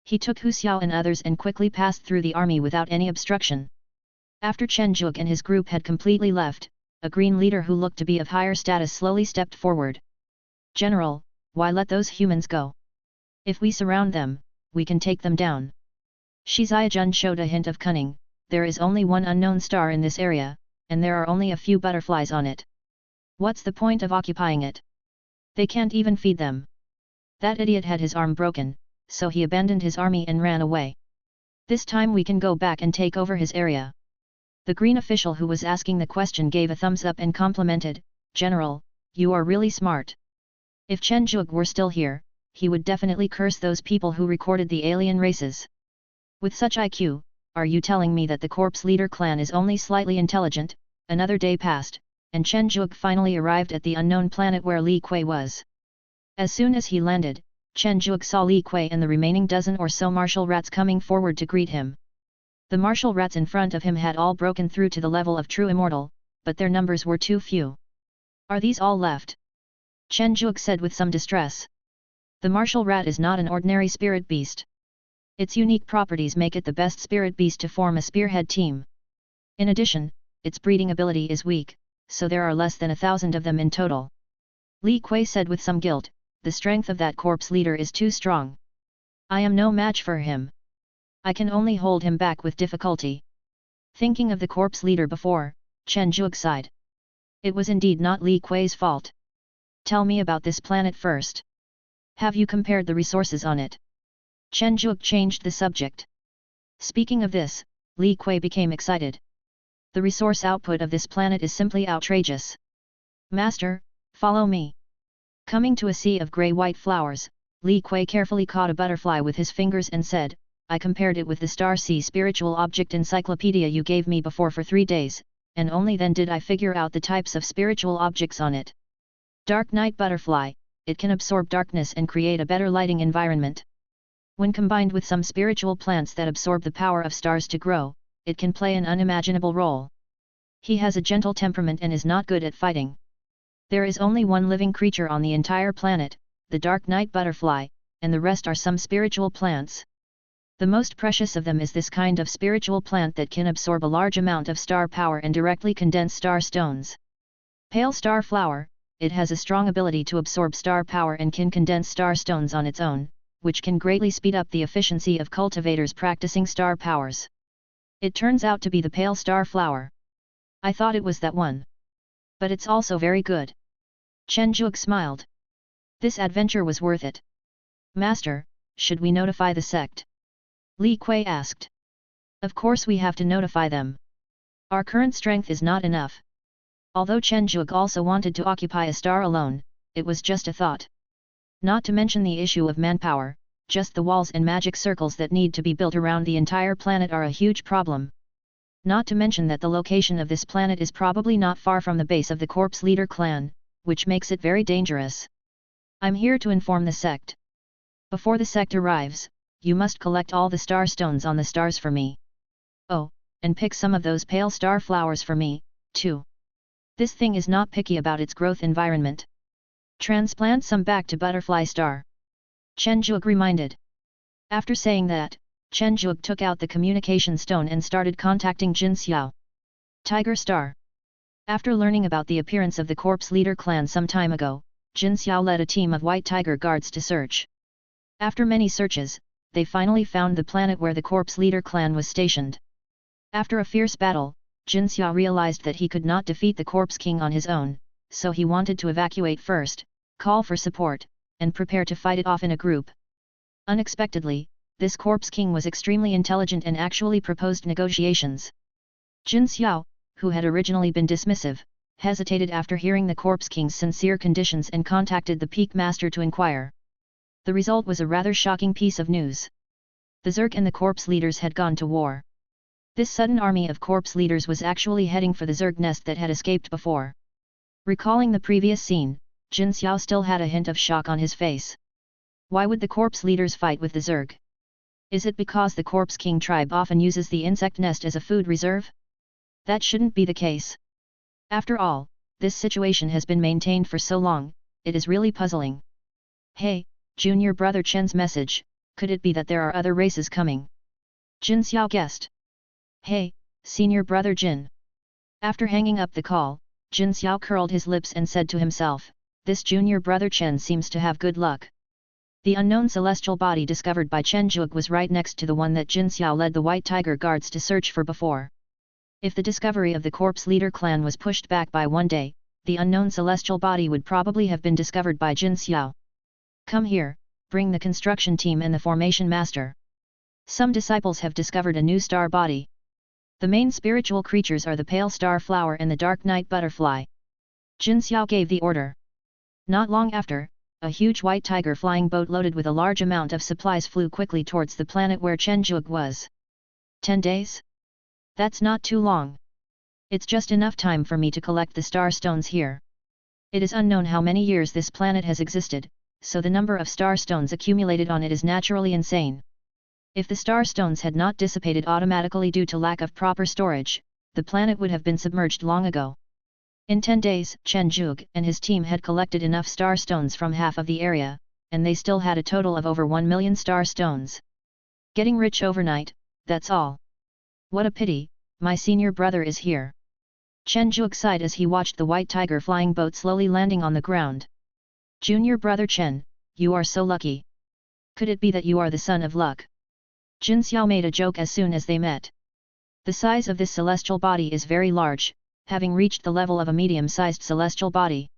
S1: He took Hu Xiao and others and quickly passed through the army without any obstruction. After Chen Zhuge and his group had completely left, a green leader who looked to be of higher status slowly stepped forward. General, why let those humans go? If we surround them, we can take them down. Shizaijun showed a hint of cunning. There is only one unknown star in this area, and there are only a few butterflies on it. What's the point of occupying it? They can't even feed them. That idiot had his arm broken, so he abandoned his army and ran away. This time we can go back and take over his area. The green official who was asking the question gave a thumbs up and complimented, General, you are really smart. If Chen Zhuge were still here, he would definitely curse those people who recorded the alien races. With such IQ, are you telling me that the corpse leader clan is only slightly intelligent? Another day passed, and Chen Zhuge finally arrived at the unknown planet where Li Kui was. As soon as he landed, Chen Zhuge saw Li Kui and the remaining dozen or so martial rats coming forward to greet him. The martial rats in front of him had all broken through to the level of true immortal, but their numbers were too few. Are these all left? Chen Zhuge said with some distress. The martial rat is not an ordinary spirit beast. Its unique properties make it the best spirit beast to form a spearhead team. In addition, its breeding ability is weak, so there are less than 1,000 of them in total. Li Kui said with some guilt, the strength of that corpse leader is too strong. I am no match for him. I can only hold him back with difficulty. Thinking of the corpse leader before, Chen Zhuge sighed. It was indeed not Li Kui's fault. Tell me about this planet first. Have you compared the resources on it? Chen Zhuge changed the subject. Speaking of this, Li Kui became excited. The resource output of this planet is simply outrageous. Master, follow me. Coming to a sea of grey-white flowers, Li Kui carefully caught a butterfly with his fingers and said, I compared it with the Star Sea spiritual object encyclopedia you gave me before for 3 days, and only then did I figure out the types of spiritual objects on it. Dark night butterfly, it can absorb darkness and create a better lighting environment. When combined with some spiritual plants that absorb the power of stars to grow, it can play an unimaginable role. He has a gentle temperament and is not good at fighting. There is only one living creature on the entire planet, the dark night butterfly, and the rest are some spiritual plants. The most precious of them is this kind of spiritual plant that can absorb a large amount of star power and directly condense star stones. Pale star flower, it has a strong ability to absorb star power and can condense star stones on its own, which can greatly speed up the efficiency of cultivators practicing star powers. It turns out to be the pale star flower. I thought it was that one. But it's also very good. Chen Zhuge smiled. This adventure was worth it. Master, should we notify the sect? Li Kui asked. Of course we have to notify them. Our current strength is not enough. Although Chen Zhuge also wanted to occupy a star alone, it was just a thought. Not to mention the issue of manpower, just the walls and magic circles that need to be built around the entire planet are a huge problem. Not to mention that the location of this planet is probably not far from the base of the Corpse Leader clan, which makes it very dangerous. I'm here to inform the sect. Before the sect arrives, you must collect all the star stones on the stars for me. Oh, and pick some of those pale star flowers for me, too. This thing is not picky about its growth environment. Transplant some back to Butterfly Star. Chen Zhuge reminded. After saying that, Chen Zhuge took out the communication stone and started contacting Jin Xiao. Tiger Star. After learning about the appearance of the Corpse Leader clan some time ago, Jin Xiao led a team of White Tiger guards to search. After many searches, they finally found the planet where the Corpse Leader clan was stationed. After a fierce battle, Jin Xiao realized that he could not defeat the Corpse King on his own, so he wanted to evacuate first, call for support, and prepare to fight it off in a group. Unexpectedly, this Corpse King was extremely intelligent and actually proposed negotiations. Jin Xiao, who had originally been dismissive, hesitated after hearing the Corpse King's sincere conditions and contacted the Peak Master to inquire. The result was a rather shocking piece of news. The Zerg and the Corpse leaders had gone to war. This sudden army of Corpse leaders was actually heading for the Zerg nest that had escaped before. Recalling the previous scene, Jin Xiao still had a hint of shock on his face. Why would the Corpse leaders fight with the Zerg? Is it because the Corpse King tribe often uses the insect nest as a food reserve? That shouldn't be the case. After all, this situation has been maintained for so long, it is really puzzling. Hey, junior brother Chen's message, could it be that there are other races coming? Jin Xiao guessed. Hey, senior brother Jin. After hanging up the call, Jin Xiao curled his lips and said to himself, this junior brother Chen seems to have good luck. The unknown celestial body discovered by Chen Zhuge was right next to the one that Jin Xiao led the White Tiger guards to search for before. If the discovery of the Corpse Leader clan was pushed back by one day, the unknown celestial body would probably have been discovered by Jin Xiao. Come here, bring the construction team and the formation master. Some disciples have discovered a new star body. The main spiritual creatures are the pale star flower and the dark night butterfly. Jin Xiao gave the order. Not long after, a huge white tiger flying boat loaded with a large amount of supplies flew quickly towards the planet where Chen Zhuge was. 10 days? That's not too long. It's just enough time for me to collect the star stones here. It is unknown how many years this planet has existed, so the number of star stones accumulated on it is naturally insane. If the star stones had not dissipated automatically due to lack of proper storage, the planet would have been submerged long ago. In 10 days, Chen Zhuge and his team had collected enough star stones from half of the area, and they still had a total of over 1 million star stones. Getting rich overnight, that's all. What a pity, my senior brother is here. Chen Zhuge sighed as he watched the white tiger flying boat slowly landing on the ground. Junior brother Chen, you are so lucky. Could it be that you are the son of luck? Jin Xiao made a joke as soon as they met. The size of this celestial body is very large, having reached the level of a medium-sized celestial body.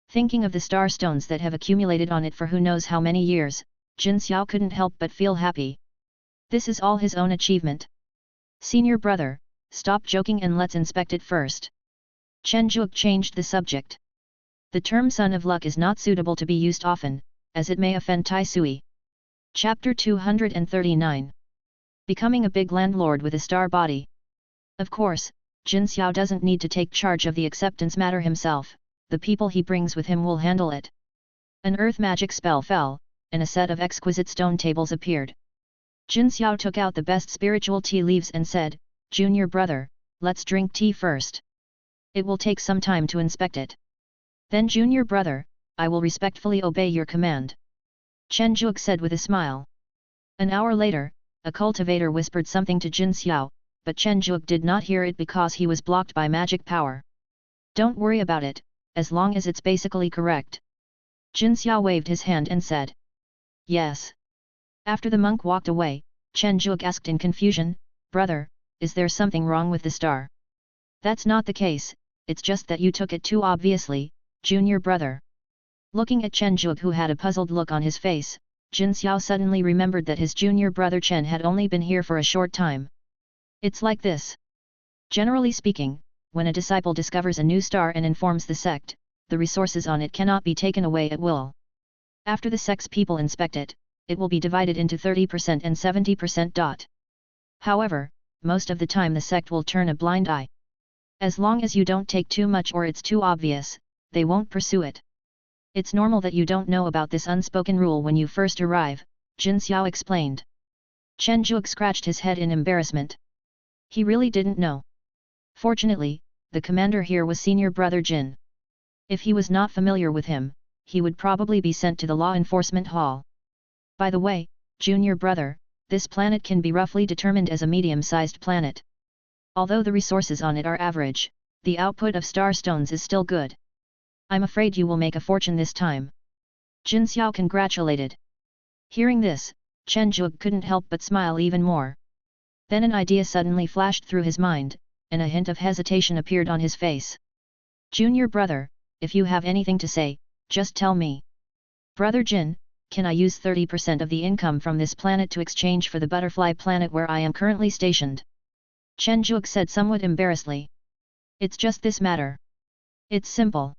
S1: Thinking of the star stones that have accumulated on it for who knows how many years, Jin Xiao couldn't help but feel happy. This is all his own achievement. Senior brother, stop joking and let's inspect it first. Chen Zhuge changed the subject. The term son of luck is not suitable to be used often, as it may offend Tai Sui. Chapter 239. Becoming a big landlord with a star body. Of course, Jin Xiao doesn't need to take charge of the acceptance matter himself, the people he brings with him will handle it. An earth magic spell fell, and a set of exquisite stone tables appeared. Jin Xiao took out the best spiritual tea leaves and said, "Junior brother, let's drink tea first. It will take some time to inspect it. Then junior brother, I will respectfully obey your command." Chen Zhuge said with a smile. An hour later, a cultivator whispered something to Jin Xiao, but Chen Zhuge did not hear it because he was blocked by magic power. "Don't worry about it, as long as it's basically correct." Jin Xiao waved his hand and said, "Yes." After the monk walked away, Chen Zhuge asked in confusion, "Brother, is there something wrong with the star?" "That's not the case, it's just that you took it too obviously, junior brother." Looking at Chen Zhuge, who had a puzzled look on his face, Jin Xiao suddenly remembered that his junior brother Chen had only been here for a short time. It's like this. Generally speaking, when a disciple discovers a new star and informs the sect, the resources on it cannot be taken away at will. After the sect's people inspect it, it will be divided into 30% and 70%. However, most of the time the sect will turn a blind eye. As long as you don't take too much or it's too obvious, they won't pursue it. It's normal that you don't know about this unspoken rule when you first arrive, Jin Xiao explained. Chen Zhuge scratched his head in embarrassment. He really didn't know. Fortunately, the commander here was senior brother Jin. If he was not familiar with him, he would probably be sent to the law enforcement hall. By the way, junior brother, this planet can be roughly determined as a medium-sized planet. Although the resources on it are average, the output of star stones is still good. I'm afraid you will make a fortune this time. Jin Xiao congratulated. Hearing this, Chen Zhuge couldn't help but smile even more. Then an idea suddenly flashed through his mind, and a hint of hesitation appeared on his face. "Junior brother, if you have anything to say, just tell me." "Brother Jin, can I use 30% of the income from this planet to exchange for the butterfly planet where I am currently stationed?" Chen Zhuge said somewhat embarrassedly. "It's just this matter. It's simple.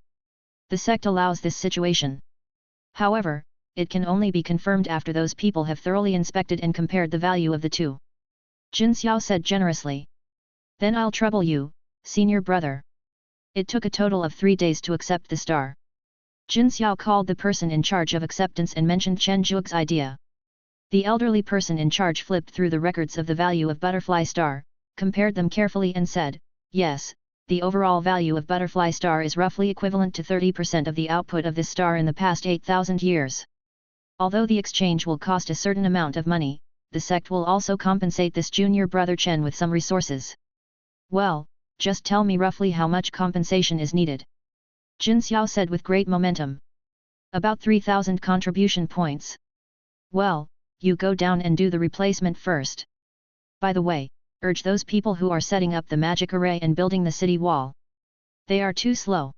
S1: The sect allows this situation. However, it can only be confirmed after those people have thoroughly inspected and compared the value of the two." Jin Xiao said generously. "Then I'll trouble you, senior brother." It took a total of 3 days to accept the star. Jin Xiao called the person in charge of acceptance and mentioned Chen Zhuge's idea. The elderly person in charge flipped through the records of the value of butterfly star, compared them carefully and said, "Yes, the overall value of butterfly star is roughly equivalent to 30% of the output of this star in the past 8,000 years. Although the exchange will cost a certain amount of money, the sect will also compensate this junior brother Chen with some resources." "Well, just tell me roughly how much compensation is needed," Jin Xiao said with great momentum. "About 3,000 contribution points." "Well, you go down and do the replacement first. By the way, urge those people who are setting up the magic array and building the city wall. They are too slow,"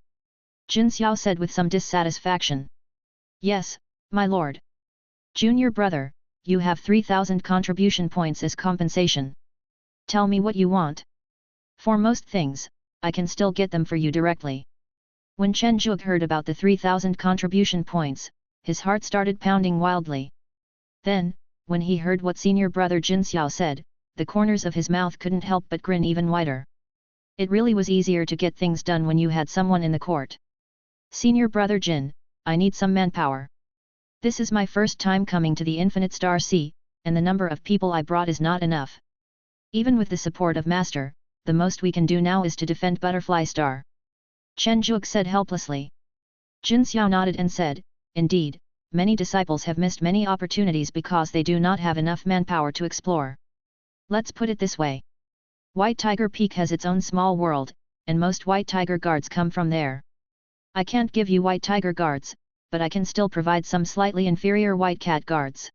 S1: Jin Xiao said with some dissatisfaction. "Yes, my lord." "Junior brother, you have 3,000 contribution points as compensation. Tell me what you want. For most things, I can still get them for you directly." When Chen Zhuge heard about the 3,000 contribution points, his heart started pounding wildly. Then, when he heard what senior brother Jin Xiao said, the corners of his mouth couldn't help but grin even wider. It really was easier to get things done when you had someone in the court. "Senior brother Jin, I need some manpower. This is my first time coming to the Infinite Star Sea, and the number of people I brought is not enough. Even with the support of Master, the most we can do now is to defend Butterfly Star." Chen Zhuge said helplessly. Jin Xiao nodded and said, "Indeed, many disciples have missed many opportunities because they do not have enough manpower to explore. Let's put it this way. White Tiger Peak has its own small world, and most White Tiger guards come from there. I can't give you White Tiger guards, but I can still provide some slightly inferior White Cat guards.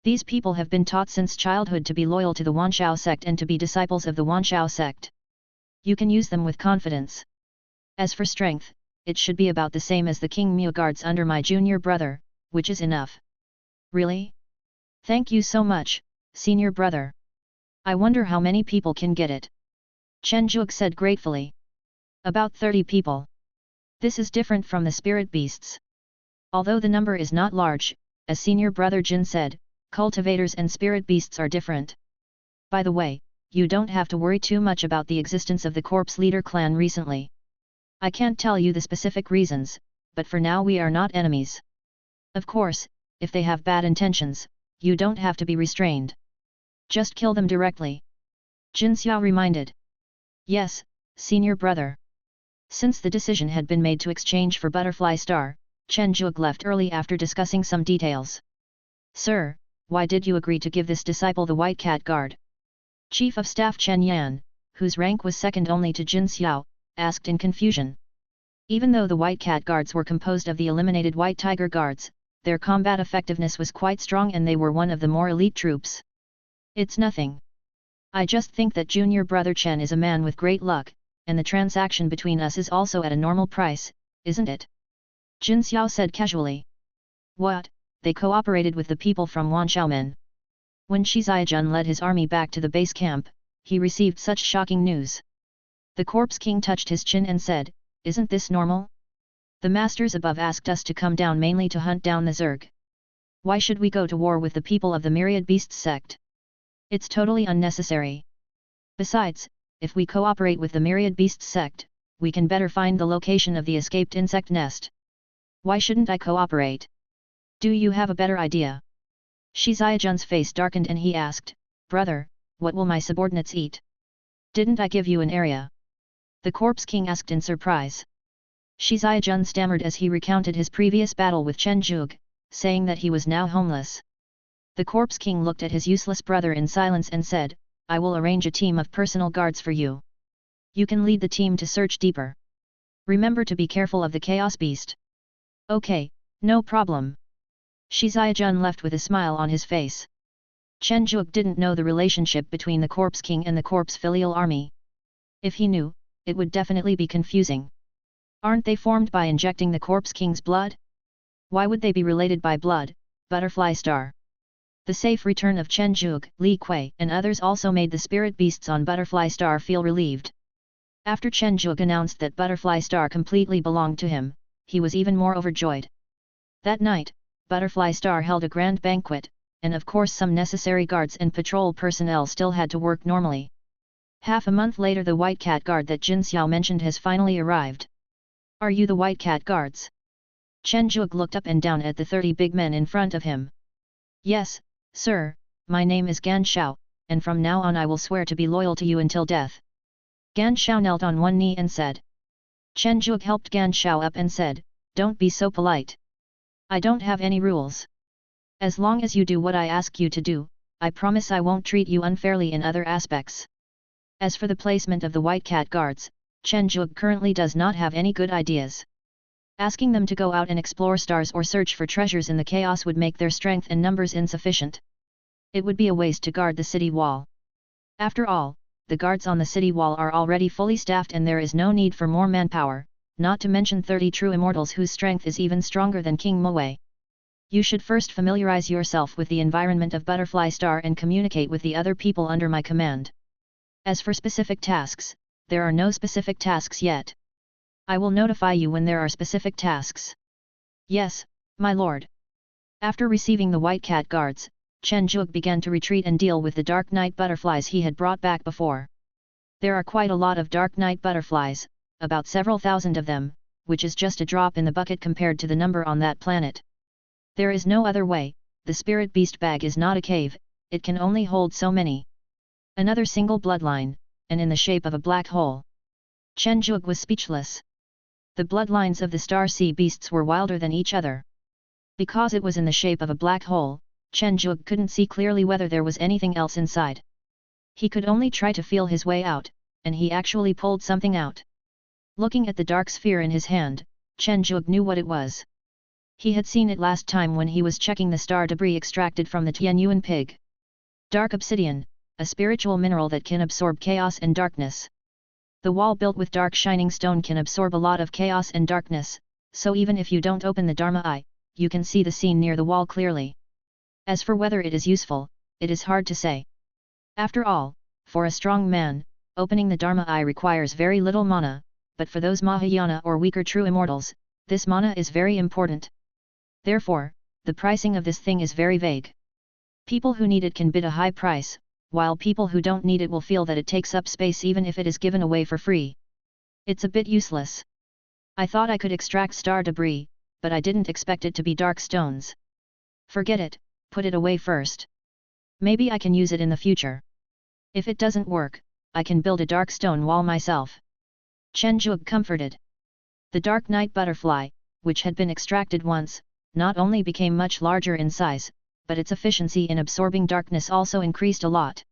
S1: These people have been taught since childhood to be loyal to the Wanshao sect and to be disciples of the Wanshao sect. You can use them with confidence. As for strength, it should be about the same as the King Mu guards under my junior brother, which is enough." "Really? Thank you so much, senior brother. I wonder how many people can get it." Chen Zhuge said gratefully. "About 30 people. This is different from the spirit beasts. Although the number is not large, as senior brother Jin said, cultivators and spirit beasts are different. By the way, you don't have to worry too much about the existence of the corpse leader clan recently. I can't tell you the specific reasons, but for now we are not enemies. Of course, if they have bad intentions, you don't have to be restrained. Just kill them directly. Jin Xiao reminded. Yes, senior brother. Since the decision had been made to exchange for Butterfly Star, Chen Zhuge left early after discussing some details. Sir, why did you agree to give this disciple the White Cat Guard? Chief of Staff Chen Yan, whose rank was second only to Jin Xiao, asked in confusion. Even though the White Cat Guards were composed of the eliminated White Tiger Guards, their combat effectiveness was quite strong and they were one of the more elite troops. It's nothing. I just think that junior brother Chen is a man with great luck, and the transaction between us is also at a normal price, isn't it? Jin Xiao said casually. What, they cooperated with the people from Wanxiaomen? When Shi Ziajun led his army back to the base camp, he received such shocking news. The Corpse King touched his chin and said, isn't this normal? The masters above asked us to come down mainly to hunt down the Zerg. Why should we go to war with the people of the Myriad Beasts sect? It's totally unnecessary. Besides, if we cooperate with the Myriad Beasts sect, we can better find the location of the escaped insect nest. Why shouldn't I cooperate? Do you have a better idea? Shi Ziajun's face darkened and he asked, Brother, what will my subordinates eat? Didn't I give you an area? The Corpse King asked in surprise. Shi Ziajun stammered as he recounted his previous battle with Chen Zhuge, saying that he was now homeless. The Corpse King looked at his useless brother in silence and said, I will arrange a team of personal guards for you. You can lead the team to search deeper. Remember to be careful of the Chaos Beast. Okay, no problem. Shi Ziajun left with a smile on his face. Chen Zhuge didn't know the relationship between the Corpse King and the Corpse Filial Army. If he knew, it would definitely be confusing. Aren't they formed by injecting the Corpse King's blood? Why would they be related by blood, Butterfly Star? The safe return of Chen Zhuge, Li Kui and others also made the spirit beasts on Butterfly Star feel relieved. After Chen Zhuge announced that Butterfly Star completely belonged to him, he was even more overjoyed. That night, Butterfly Star held a grand banquet, and of course some necessary guards and patrol personnel still had to work normally. Half a month later the White Cat Guard that Jin Xiao mentioned has finally arrived. Are you the White Cat Guards? Chen Zhuge looked up and down at the 30 big men in front of him. Yes, sir, my name is Gan Shao, and from now on I will swear to be loyal to you until death. Gan Shao knelt on one knee and said. Chen Zhuge helped Gan Shao up and said, don't be so polite. I don't have any rules. As long as you do what I ask you to do, I promise I won't treat you unfairly in other aspects. As for the placement of the White Cat Guards, Chen Zhuge currently does not have any good ideas. Asking them to go out and explore stars or search for treasures in the chaos would make their strength and numbers insufficient. It would be a waste to guard the city wall. After all, the guards on the city wall are already fully staffed and there is no need for more manpower, not to mention 30 true immortals whose strength is even stronger than King Moe. You should first familiarize yourself with the environment of Butterfly Star and communicate with the other people under my command. As for specific tasks, there are no specific tasks yet. I will notify you when there are specific tasks. Yes, my lord. After receiving the White Cat Guards, Chen Zhuge began to retreat and deal with the Dark Night butterflies he had brought back before. There are quite a lot of Dark Night butterflies, about several thousand of them, which is just a drop in the bucket compared to the number on that planet. There is no other way, the Spirit Beast bag is not a cave, it can only hold so many. Another single bloodline, and in the shape of a black hole. Chen Zhuge was speechless. The bloodlines of the Star Sea Beasts were wilder than each other. Because it was in the shape of a black hole, Chen Zhuge couldn't see clearly whether there was anything else inside. He could only try to feel his way out, and he actually pulled something out. Looking at the dark sphere in his hand, Chen Zhuge knew what it was. He had seen it last time when he was checking the star debris extracted from the Tianyuan pig. Dark obsidian, a spiritual mineral that can absorb chaos and darkness. The wall built with dark shining stone can absorb a lot of chaos and darkness, so even if you don't open the Dharma Eye, you can see the scene near the wall clearly. As for whether it is useful, it is hard to say. After all, for a strong man, opening the Dharma Eye requires very little mana, but for those Mahayana or weaker true immortals, this mana is very important. Therefore, the pricing of this thing is very vague. People who need it can bid a high price, while people who don't need it will feel that it takes up space even if it is given away for free. It's a bit useless. I thought I could extract star debris, but I didn't expect it to be dark stones. Forget it, put it away first. Maybe I can use it in the future. If it doesn't work, I can build a dark stone wall myself. Chen Zhuge comforted. The dark night butterfly, which had been extracted once, not only became much larger in size, but its efficiency in absorbing darkness also increased a lot.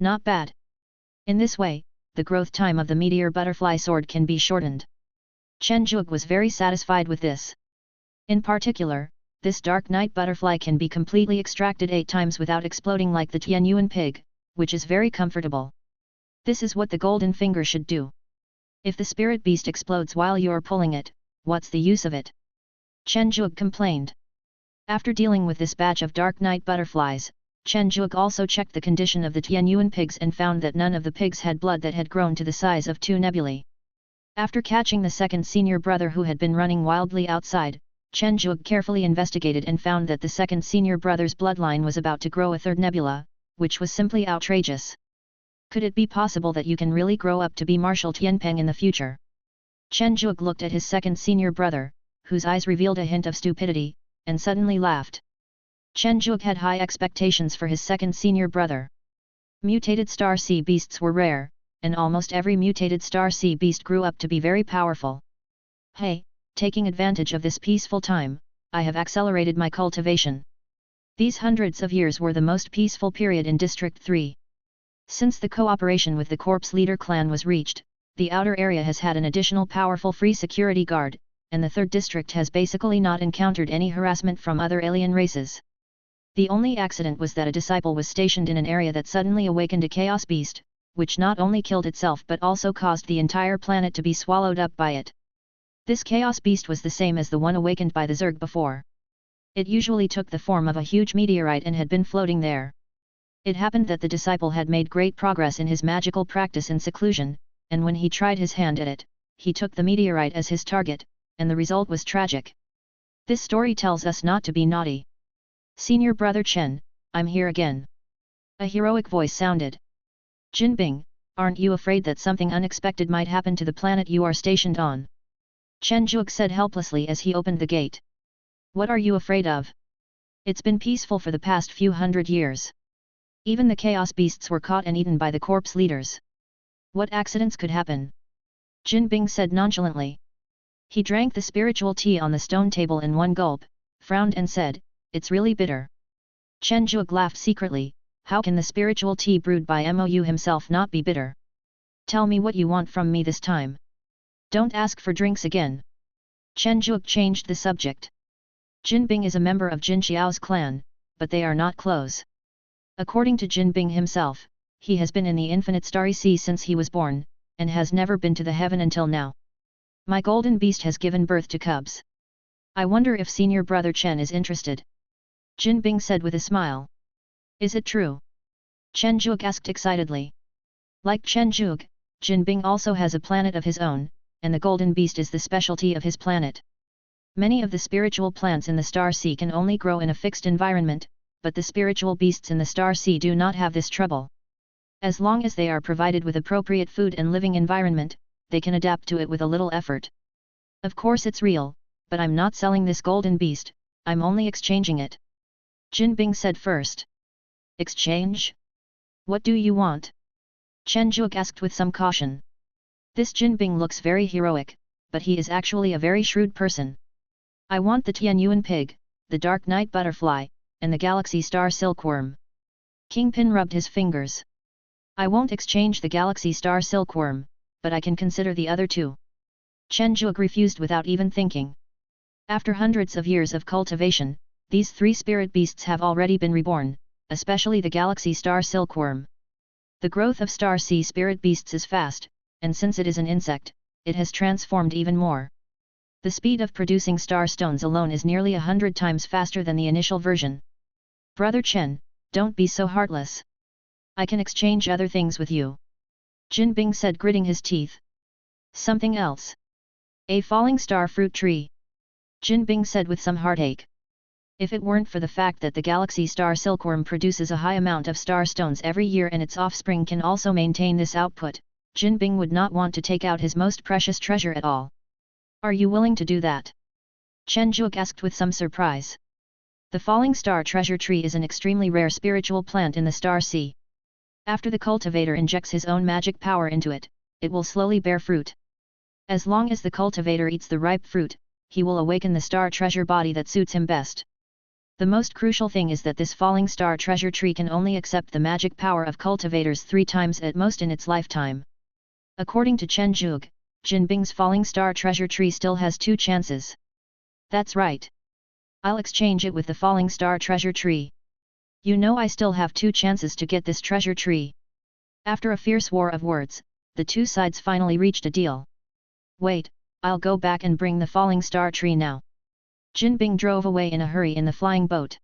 S1: Not bad. In this way, the growth time of the meteor butterfly sword can be shortened. Chen Zhuge was very satisfied with this. In particular, this dark night butterfly can be completely extracted 8 times without exploding like the Tianyuan pig, which is very comfortable. This is what the golden finger should do. If the spirit beast explodes while you're pulling it, what's the use of it? Chen Zhuge complained. After dealing with this batch of dark night butterflies, Chen Zhuge also checked the condition of the Tianyuan pigs and found that none of the pigs had blood that had grown to the size of 2 nebulae. After catching the second senior brother who had been running wildly outside, Chen Zhuge carefully investigated and found that the second senior brother's bloodline was about to grow a 3rd nebula, which was simply outrageous. Could it be possible that you can really grow up to be Marshal Tianpeng in the future? Chen Zhuge looked at his second senior brother, whose eyes revealed a hint of stupidity, and suddenly laughed. Chen Zhuge had high expectations for his second senior brother. Mutated star sea beasts were rare, and almost every mutated star sea beast grew up to be very powerful. Hey, taking advantage of this peaceful time, I have accelerated my cultivation. These hundreds of years were the most peaceful period in District 3. Since the cooperation with the Corpse Leader clan was reached, the outer area has had an additional powerful free security guard, and the 3rd district has basically not encountered any harassment from other alien races. The only accident was that a disciple was stationed in an area that suddenly awakened a chaos beast, which not only killed itself but also caused the entire planet to be swallowed up by it. This chaos beast was the same as the one awakened by the Zerg before. It usually took the form of a huge meteorite and had been floating there. It happened that the disciple had made great progress in his magical practice in seclusion, and when he tried his hand at it, he took the meteorite as his target, and the result was tragic. This story tells us not to be naughty. Senior brother Chen, I'm here again. A heroic voice sounded. Jinbing, aren't you afraid that something unexpected might happen to the planet you are stationed on? Chen Zhuge said helplessly as he opened the gate. What are you afraid of? It's been peaceful for the past few hundred years. Even the chaos beasts were caught and eaten by the corpse leaders. What accidents could happen? Jinbing said nonchalantly. He drank the spiritual tea on the stone table in one gulp, frowned and said, it's really bitter. Chen Zhuge laughed secretly, how can the spiritual tea brewed by Mou himself not be bitter? Tell me what you want from me this time. Don't ask for drinks again. Chen Zhuge changed the subject. Jinbing is a member of Jin Xiao's clan, but they are not close. According to Jinbing himself, he has been in the infinite starry sea since he was born, and has never been to the heaven until now. My golden beast has given birth to cubs. I wonder if senior brother Chen is interested. Jinbing said with a smile. Is it true? Chen Zhuge asked excitedly. Like Chen Zhuge, Jinbing also has a planet of his own, and the golden beast is the specialty of his planet. Many of the spiritual plants in the star sea can only grow in a fixed environment, but the spiritual beasts in the star sea do not have this trouble. As long as they are provided with appropriate food and living environment, they can adapt to it with a little effort. Of course it's real, but I'm not selling this golden beast, I'm only exchanging it. Jinbing said first. Exchange? What do you want? Chen Zhuge asked with some caution. This Jinbing looks very heroic, but he is actually a very shrewd person. I want the Tianyuan pig, the dark night butterfly, and the galaxy star silkworm. Kingpin rubbed his fingers. I won't exchange the galaxy star silkworm, but I can consider the other two. Chen Zhuge refused without even thinking. After hundreds of years of cultivation, these 3 spirit beasts have already been reborn, especially the galaxy star silkworm. The growth of star sea spirit beasts is fast, and since it is an insect, it has transformed even more. The speed of producing star stones alone is nearly 100 times faster than the initial version. Brother Chen, don't be so heartless. I can exchange other things with you. Jinbing said, gritting his teeth. Something else. A falling star fruit tree. Jinbing said with some heartache. If it weren't for the fact that the galaxy star silkworm produces a high amount of star stones every year and its offspring can also maintain this output, Jin Bing would not want to take out his most precious treasure at all. Are you willing to do that? Chen Zhuge asked with some surprise. The falling star treasure tree is an extremely rare spiritual plant in the star sea. After the cultivator injects his own magic power into it, it will slowly bear fruit. As long as the cultivator eats the ripe fruit, he will awaken the star treasure body that suits him best. The most crucial thing is that this falling star treasure tree can only accept the magic power of cultivators 3 times at most in its lifetime. According to Chen Zhuge, Jin Bing's falling star treasure tree still has 2 chances. That's right. I'll exchange it with the falling star treasure tree. You know I still have 2 chances to get this treasure tree. After a fierce war of words, the 2 sides finally reached a deal. Wait, I'll go back and bring the falling star tree now. Jin Bing drove away in a hurry in the flying boat.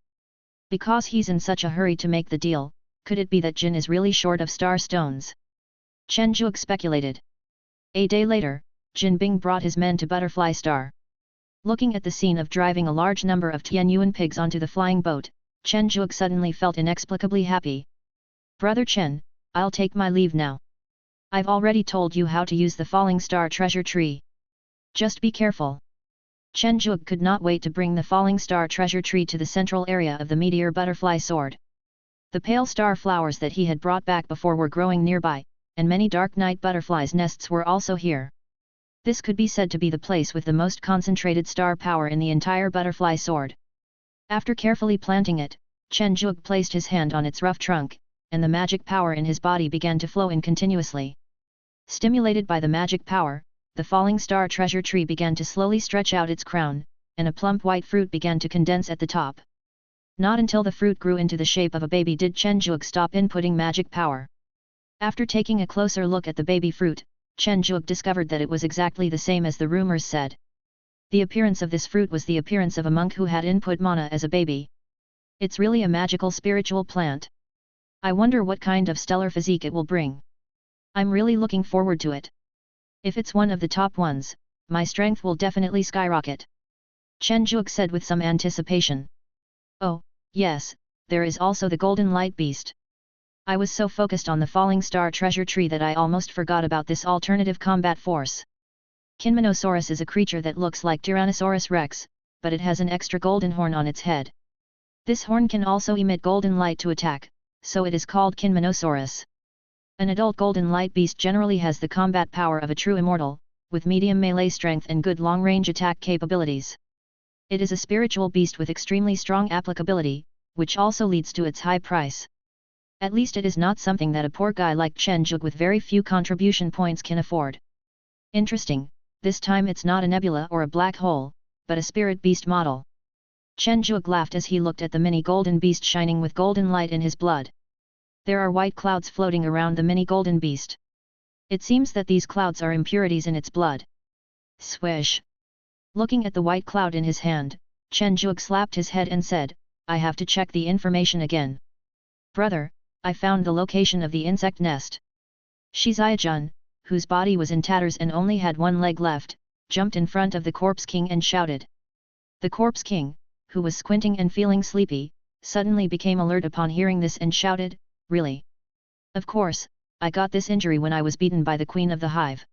S1: Because he's in such a hurry to make the deal, could it be that Jin is really short of star stones? Chen Zhuge speculated. A day later, Jin Bing brought his men to Butterfly Star. Looking at the scene of driving a large number of Tianyuan pigs onto the flying boat, Chen Zhuge suddenly felt inexplicably happy. Brother Chen, I'll take my leave now. I've already told you how to use the falling star treasure tree. Just be careful. Chen Zhuge could not wait to bring the falling star treasure tree to the central area of the meteor butterfly sword. The pale star flowers that he had brought back before were growing nearby, and many dark night butterflies' nests were also here. This could be said to be the place with the most concentrated star power in the entire butterfly sword. After carefully planting it, Chen Zhuge placed his hand on its rough trunk, and the magic power in his body began to flow in continuously. Stimulated by the magic power, the falling star treasure tree began to slowly stretch out its crown, and a plump white fruit began to condense at the top. Not until the fruit grew into the shape of a baby did Chen Zhuge stop inputting magic power. After taking a closer look at the baby fruit, Chen Zhuge discovered that it was exactly the same as the rumors said. The appearance of this fruit was the appearance of a monk who had input mana as a baby. It's really a magical spiritual plant. I wonder what kind of stellar physique it will bring. I'm really looking forward to it. If it's one of the top ones, my strength will definitely skyrocket. Chen Zhuge said with some anticipation. Oh, yes, there is also the golden light beast. I was so focused on the falling star treasure tree that I almost forgot about this alternative combat force. Kinmonosaurus is a creature that looks like Tyrannosaurus rex, but it has an extra golden horn on its head. This horn can also emit golden light to attack, so it is called Kinmonosaurus. An adult golden light beast generally has the combat power of a true immortal, with medium melee strength and good long-range attack capabilities. It is a spiritual beast with extremely strong applicability, which also leads to its high price. At least it is not something that a poor guy like Chen Zhuge with very few contribution points can afford. Interesting, this time it's not a nebula or a black hole, but a spirit beast model. Chen Zhuge laughed as he looked at the mini golden beast shining with golden light in his blood. There are white clouds floating around the mini golden beast. It seems that these clouds are impurities in its blood. Swish! Looking at the white cloud in his hand, Chen Zhuge slapped his head and said, I have to check the information again. Brother, I found the location of the insect nest. Shizaijun, whose body was in tatters and only had one leg left, jumped in front of the Corpse King and shouted. The Corpse King, who was squinting and feeling sleepy, suddenly became alert upon hearing this and shouted, Really? Of course, I got this injury when I was beaten by the Queen of the Hive.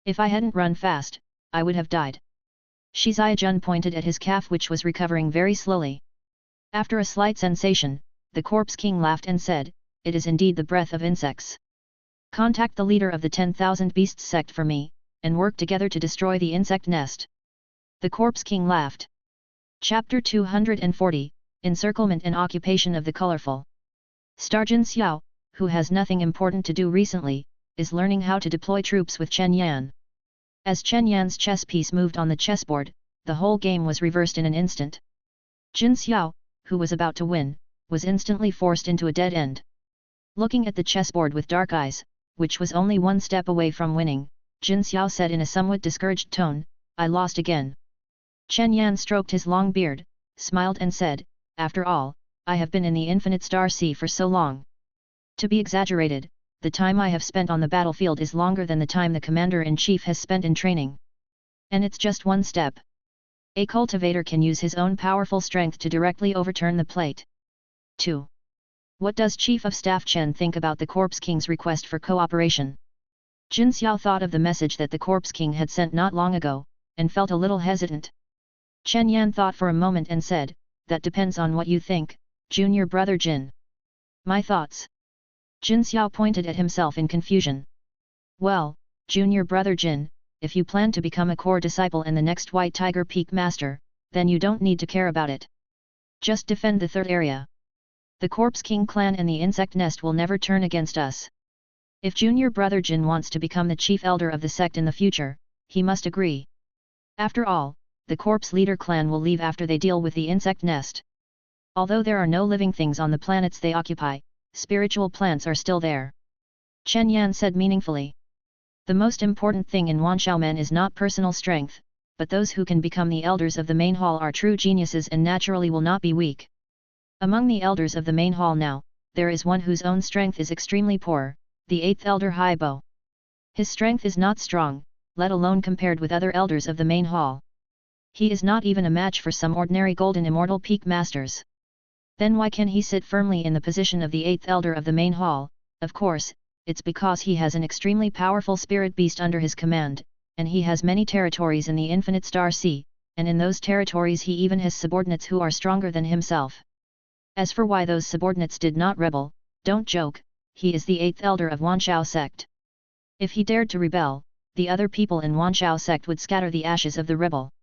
S1: If I hadn't run fast, I would have died. Shizaijun pointed at his calf which was recovering very slowly. After a slight sensation, the Corpse King laughed and said, It is indeed the breath of insects. Contact the leader of the 10,000 Beasts sect for me, and work together to destroy the insect nest. The Corpse King laughed. Chapter 240, Encirclement and Occupation of the Colorful. Starjin Xiao, who has nothing important to do recently, is learning how to deploy troops with Chen Yan. As Chen Yan's chess piece moved on the chessboard, the whole game was reversed in an instant. Jin Xiao, who was about to win, was instantly forced into a dead end. Looking at the chessboard with dark eyes, which was only one step away from winning, Jin Xiao said in a somewhat discouraged tone, I lost again. Chen Yan stroked his long beard, smiled and said, After all, I have been in the infinite star sea for so long. To be exaggerated, the time I have spent on the battlefield is longer than the time the commander-in-chief has spent in training. And it's just one step. A cultivator can use his own powerful strength to directly overturn the plate. 2. What does Chief of Staff Chen think about the Corpse King's request for cooperation? Jin Xiao thought of the message that the Corpse King had sent not long ago, and felt a little hesitant. Chen Yan thought for a moment and said, "That depends on what you think, junior brother Jin." "My thoughts?" Jin Xiao pointed at himself in confusion. "Well, junior brother Jin, if you plan to become a core disciple and the next White Tiger Peak Master, then you don't need to care about it. Just defend the third area. The Corpse King clan and the insect nest will never turn against us. If junior brother Jin wants to become the chief elder of the sect in the future, he must agree. After all, the corpse leader clan will leave after they deal with the insect nest. Although there are no living things on the planets they occupy, spiritual plants are still there." Chen Yan said meaningfully. "The most important thing in Wanshao Men is not personal strength, but those who can become the elders of the main hall are true geniuses and naturally will not be weak. Among the elders of the main hall now, there is one whose own strength is extremely poor, the 8th elder Haibo. His strength is not strong, let alone compared with other elders of the main hall. He is not even a match for some ordinary golden immortal peak masters. Then why can he sit firmly in the position of the 8th elder of the main hall? Of course, it's because he has an extremely powerful spirit beast under his command, and he has many territories in the infinite star sea, and in those territories he even has subordinates who are stronger than himself. As for why those subordinates did not rebel, don't joke, he is the 8th elder of Wanshao sect. If he dared to rebel, the other people in Wanshao sect would scatter the ashes of the rebel."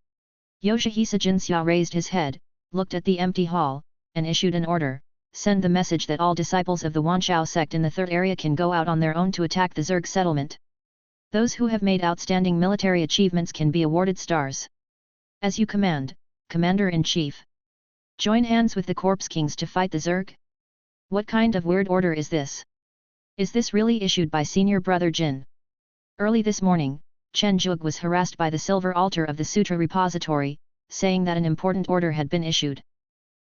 S1: Yoshihisa Jinxiao raised his head, looked at the empty hall, and issued an order: "Send the message that all disciples of the Wanshao sect in the third area can go out on their own to attack the Zerg settlement. Those who have made outstanding military achievements can be awarded stars. As you command, Commander-in-Chief. Join hands with the Corpse Kings to fight the Zerg? What kind of weird order is this? Is this really issued by senior brother Jin?" Early this morning, Chen Zhuge was harassed by the silver altar of the Sutra Repository, saying that an important order had been issued.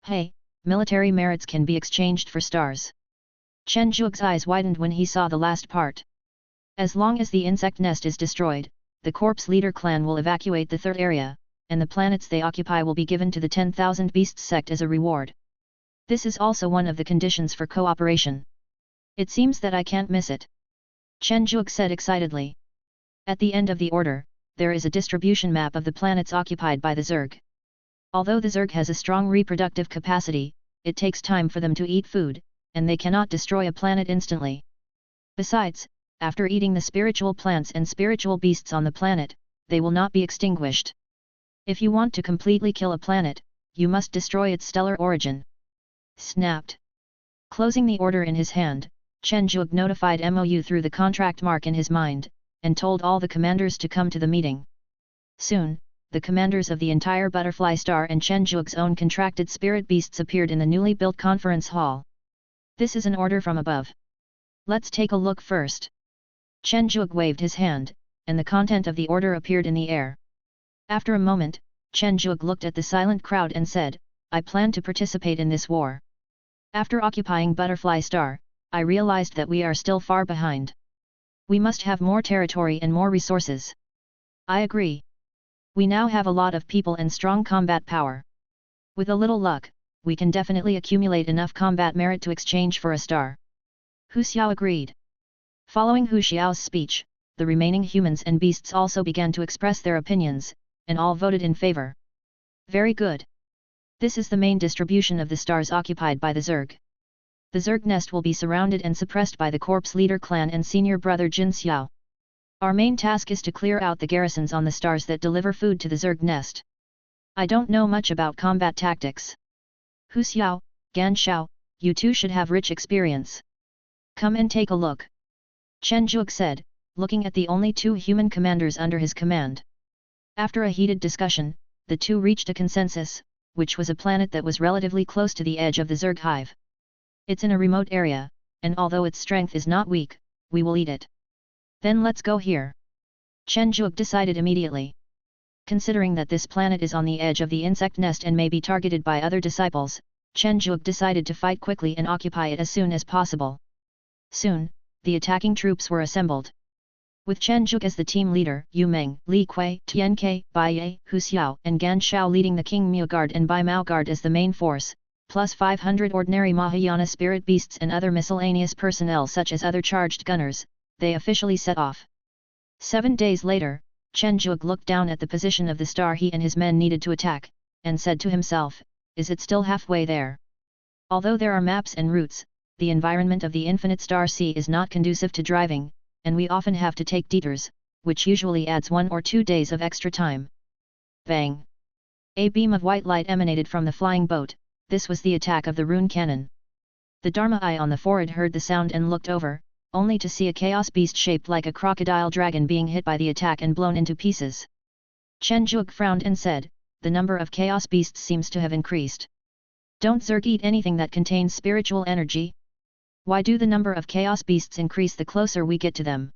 S1: "Hey, military merits can be exchanged for stars." Chen Zhuge's eyes widened when he saw the last part. As long as the insect nest is destroyed, the corpse leader clan will evacuate the third area, and the planets they occupy will be given to the 10,000 Beasts sect as a reward. This is also one of the conditions for cooperation. It seems that I can't miss it. Chen Zhuge said excitedly. At the end of the order, there is a distribution map of the planets occupied by the Zerg. Although the Zerg has a strong reproductive capacity, it takes time for them to eat food, and they cannot destroy a planet instantly. Besides, after eating the spiritual plants and spiritual beasts on the planet, they will not be extinguished. If you want to completely kill a planet, you must destroy its stellar origin." Snapped. Closing the order in his hand, Chen Zhuge notified MOU through the contract mark in his mind, and told all the commanders to come to the meeting. Soon, the commanders of the entire Butterfly Star and Chen Zhuge's own contracted spirit beasts appeared in the newly built conference hall. "This is an order from above. Let's take a look first." Chen Zhuge waved his hand, and the content of the order appeared in the air. After a moment, Chen Zhuge looked at the silent crowd and said, "I plan to participate in this war. After occupying Butterfly Star, I realized that we are still far behind. We must have more territory and more resources." "I agree. We now have a lot of people and strong combat power. With a little luck, we can definitely accumulate enough combat merit to exchange for a star." Hu Xiao agreed. Following Hu Xiao's speech, the remaining humans and beasts also began to express their opinions, and all voted in favor. "Very good. This is the main distribution of the stars occupied by the Zerg. The Zerg nest will be surrounded and suppressed by the corpse leader clan and senior brother Jin Xiao. Our main task is to clear out the garrisons on the stars that deliver food to the Zerg nest. I don't know much about combat tactics. Hu Xiao, Gan Xiao, you two should have rich experience. Come and take a look." Chen Zhuge said, looking at the only 2 human commanders under his command. After a heated discussion, the two reached a consensus, which was a planet that was relatively close to the edge of the Zerg hive. "It's in a remote area, and although its strength is not weak, we will eat it. Then let's go here." Chen Zhuge decided immediately. Considering that this planet is on the edge of the insect nest and may be targeted by other disciples, Chen Zhuge decided to fight quickly and occupy it as soon as possible. Soon, the attacking troops were assembled. With Chen Zhuge as the team leader, Yu Meng, Li Kui, Tian Ke, Bai Ye, Hu Xiao and Gan Shao leading the King Mu Guard and Bai Mao Guard as the main force, plus 500 ordinary Mahayana spirit beasts and other miscellaneous personnel such as other charged gunners, they officially set off. 7 days later, Chen Zhuge looked down at the position of the star he and his men needed to attack, and said to himself, is it still halfway there? Although there are maps and routes, the environment of the infinite star sea is not conducive to driving, and we often have to take detours, which usually adds 1 or 2 days of extra time. Bang! A beam of white light emanated from the flying boat. This was the attack of the rune cannon. The Dharma Eye on the forehead heard the sound and looked over, only to see a chaos beast shaped like a crocodile dragon being hit by the attack and blown into pieces. Chen Zhuge frowned and said, the number of chaos beasts seems to have increased. Don't Zerg eat anything that contains spiritual energy? Why do the number of chaos beasts increase the closer we get to them?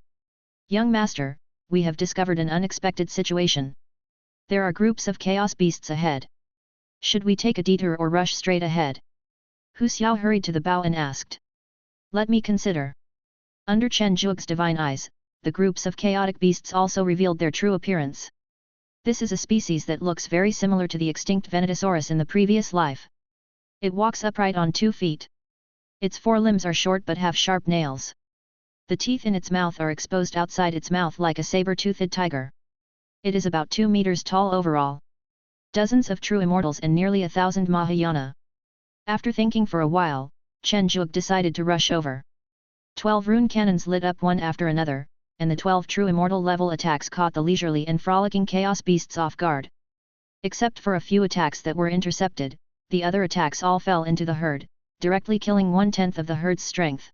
S1: Young master, we have discovered an unexpected situation. There are groups of chaos beasts ahead. Should we take a detour or rush straight ahead? Hu Xiao hurried to the bow and asked. Let me consider. Under Chen Zhuge's divine eyes, the groups of chaotic beasts also revealed their true appearance. This is a species that looks very similar to the extinct Venatosaurus in the previous life. It walks upright on 2 feet. Its 4 limbs are short but have sharp nails. The teeth in its mouth are exposed outside its mouth like a saber-toothed tiger. It is about 2 meters tall overall. Dozens of true immortals and nearly 1,000 Mahayana. After thinking for a while, Chen Zhuge decided to rush over. 12 rune cannons lit up one after another, and the 12 true immortal level attacks caught the leisurely and frolicking chaos beasts off guard. Except for a few attacks that were intercepted, the other attacks all fell into the herd, directly killing 1/10 of the herd's strength.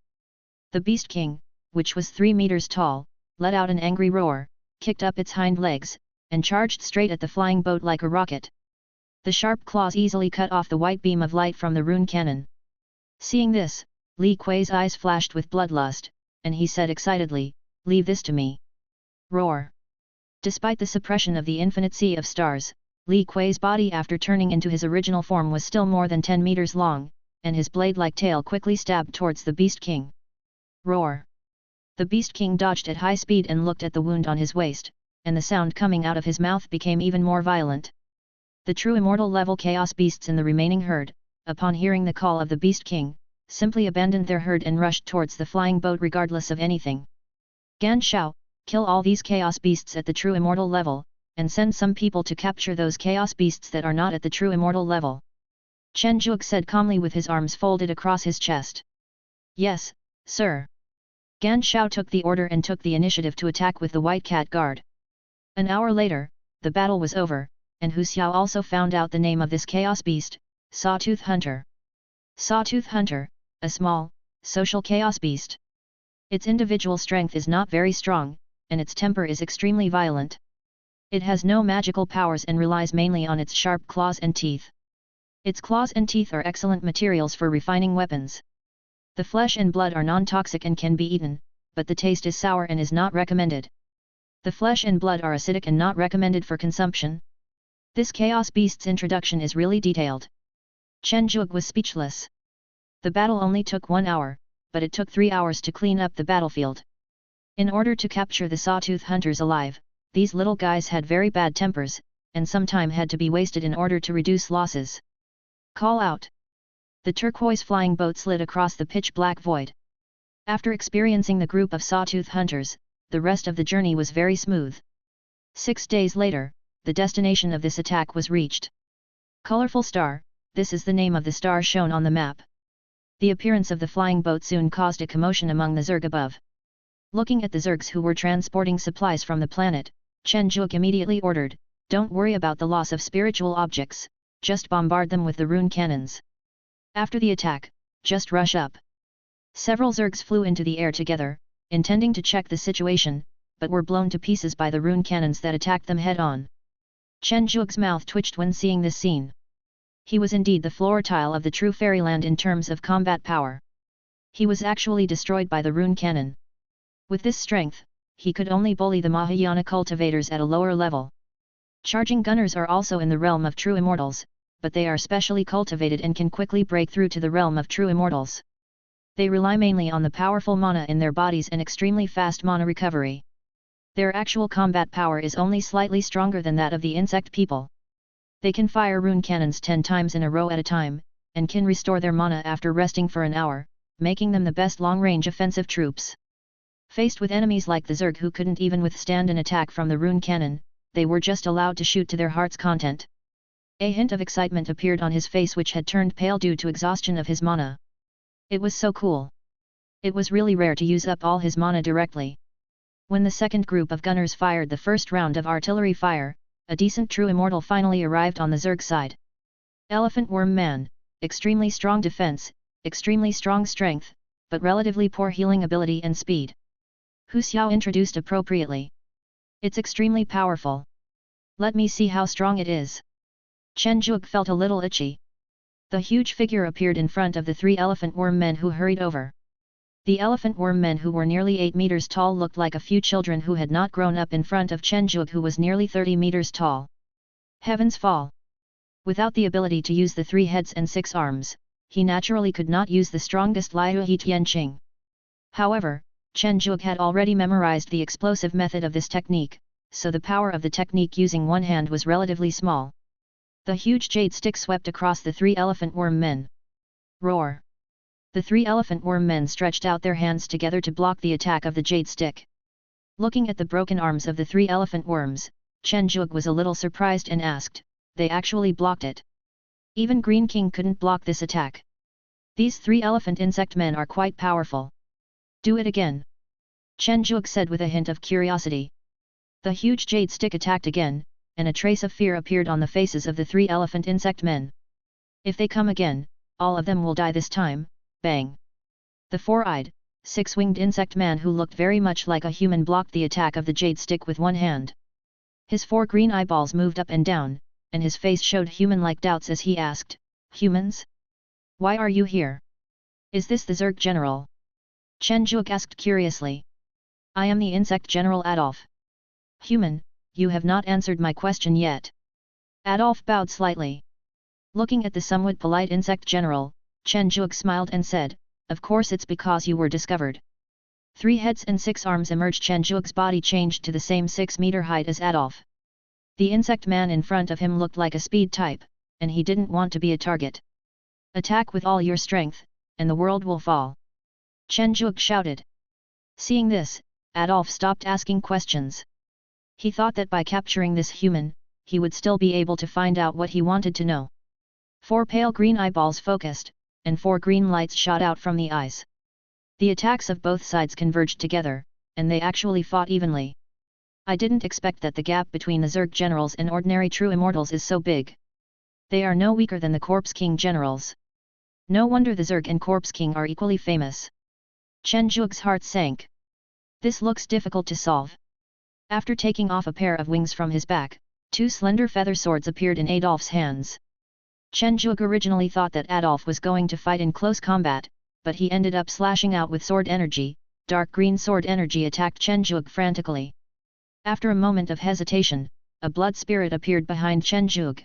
S1: The Beast King, which was 3 meters tall, let out an angry roar, kicked up its hind legs, and charged straight at the flying boat like a rocket. The sharp claws easily cut off the white beam of light from the rune cannon. Seeing this, Li Kui's eyes flashed with bloodlust, and he said excitedly, leave this to me. Roar! Despite the suppression of the infinite sea of stars, Li Kui's body after turning into his original form was still more than 10 meters long, and his blade-like tail quickly stabbed towards the Beast King. Roar! The Beast King dodged at high speed and looked at the wound on his waist, and the sound coming out of his mouth became even more violent. The true immortal level chaos beasts in the remaining herd, upon hearing the call of the Beast King, simply abandoned their herd and rushed towards the flying boat regardless of anything. Gan Shao, kill all these chaos beasts at the true immortal level, and send some people to capture those chaos beasts that are not at the true immortal level. Chen Zhuge said calmly with his arms folded across his chest. Yes, sir. Gan Shao took the order and took the initiative to attack with the White Cat Guard. An hour later, the battle was over, and Hu Xiao also found out the name of this chaos beast, Sawtooth Hunter. Sawtooth Hunter, a small, social chaos beast. Its individual strength is not very strong, and its temper is extremely violent. It has no magical powers and relies mainly on its sharp claws and teeth. Its claws and teeth are excellent materials for refining weapons. The flesh and blood are non-toxic and can be eaten, but the taste is sour and is not recommended. The flesh and blood are acidic and not recommended for consumption. This chaos beast's introduction is really detailed. Chen Zhuge was speechless. The battle only took 1 hour, but it took 3 hours to clean up the battlefield. In order to capture the Sawtooth Hunters alive, these little guys had very bad tempers, and some time had to be wasted in order to reduce losses. Call out! The turquoise flying boat slid across the pitch-black void. After experiencing the group of Sawtooth Hunters, the rest of the journey was very smooth. 6 days later, the destination of this attack was reached. Colorful Star, this is the name of the star shown on the map. The appearance of the flying boat soon caused a commotion among the Zerg above. Looking at the Zergs who were transporting supplies from the planet, Chen Zhuge immediately ordered, don't worry about the loss of spiritual objects, just bombard them with the rune cannons. After the attack, just rush up. Several Zergs flew into the air together, intending to check the situation, but were blown to pieces by the rune cannons that attacked them head-on. Chen Zhuge's mouth twitched when seeing this scene. He was indeed the floor tile of the true fairyland in terms of combat power. He was actually destroyed by the rune cannon. With this strength, he could only bully the Mahayana cultivators at a lower level. Charging gunners are also in the realm of true immortals, but they are specially cultivated and can quickly break through to the realm of true immortals. They rely mainly on the powerful mana in their bodies and extremely fast mana recovery. Their actual combat power is only slightly stronger than that of the insect people. They can fire rune cannons 10 times in a row at a time, and can restore their mana after resting for an hour, making them the best long-range offensive troops. Faced with enemies like the Zerg who couldn't even withstand an attack from the rune cannon, they were just allowed to shoot to their heart's content. A hint of excitement appeared on his face, which had turned pale due to exhaustion of his mana. It was so cool. It was really rare to use up all his mana directly. When the second group of gunners fired the first round of artillery fire, a decent true immortal finally arrived on the Zerg side. Elephant Worm Man, extremely strong defense, extremely strong strength, but relatively poor healing ability and speed. Hu Xiao introduced appropriately. It's extremely powerful. Let me see how strong it is. Chen Zhuge felt a little itchy. The huge figure appeared in front of the 3 elephant worm men who hurried over. The elephant worm men, who were nearly 8 meters tall, looked like a few children who had not grown up in front of Chen Zhuge, who was nearly 30 meters tall. Heavens fall! Without the ability to use the 3 heads and 6 arms, he naturally could not use the strongest Liu He Tianqing. However, Chen Zhuge had already memorized the explosive method of this technique, so the power of the technique using one hand was relatively small. The huge jade stick swept across the 3 elephant worm men. Roar! The 3 elephant worm men stretched out their hands together to block the attack of the jade stick. Looking at the broken arms of the 3 elephant worms, Chen Zhuge was a little surprised and asked, "They actually blocked it? Even Green King couldn't block this attack. These 3 elephant insect men are quite powerful. Do it again." Chen Zhuge said with a hint of curiosity. The huge jade stick attacked again, and a trace of fear appeared on the faces of the 3 elephant insect men. If they come again, all of them will die this time. Bang! The 4-eyed, 6-winged insect man, who looked very much like a human, blocked the attack of the jade stick with one hand. His 4 green eyeballs moved up and down, and his face showed human-like doubts as he asked, "Humans? Why are you here? Is this the Zerg general?" Chen Zhuge asked curiously. "I am the insect general Adolf." "Human, you have not answered my question yet." Adolf bowed slightly. Looking at the somewhat polite insect general, Chen Zhuge smiled and said, "Of course it's because you were discovered." 3 heads and 6 arms emerged. Chen Zhuge's body changed to the same 6-meter height as Adolf. The insect man in front of him looked like a speed type, and he didn't want to be a target. "Attack with all your strength, and the world will fall," Chen Zhuge shouted. Seeing this, Adolf stopped asking questions. He thought that by capturing this human, he would still be able to find out what he wanted to know. 4 pale green eyeballs focused, and 4 green lights shot out from the eyes. The attacks of both sides converged together, and they actually fought evenly. I didn't expect that the gap between the Zerg generals and ordinary true immortals is so big. They are no weaker than the Corpse King generals. No wonder the Zerg and Corpse King are equally famous. Chen Zhuge's heart sank. This looks difficult to solve. After taking off a pair of wings from his back, 2 slender feather swords appeared in Adolf's hands. Chen Zhuge originally thought that Adolf was going to fight in close combat, but he ended up slashing out with sword energy. Dark green sword energy attacked Chen Zhuge frantically. After a moment of hesitation, a blood spirit appeared behind Chen Zhuge.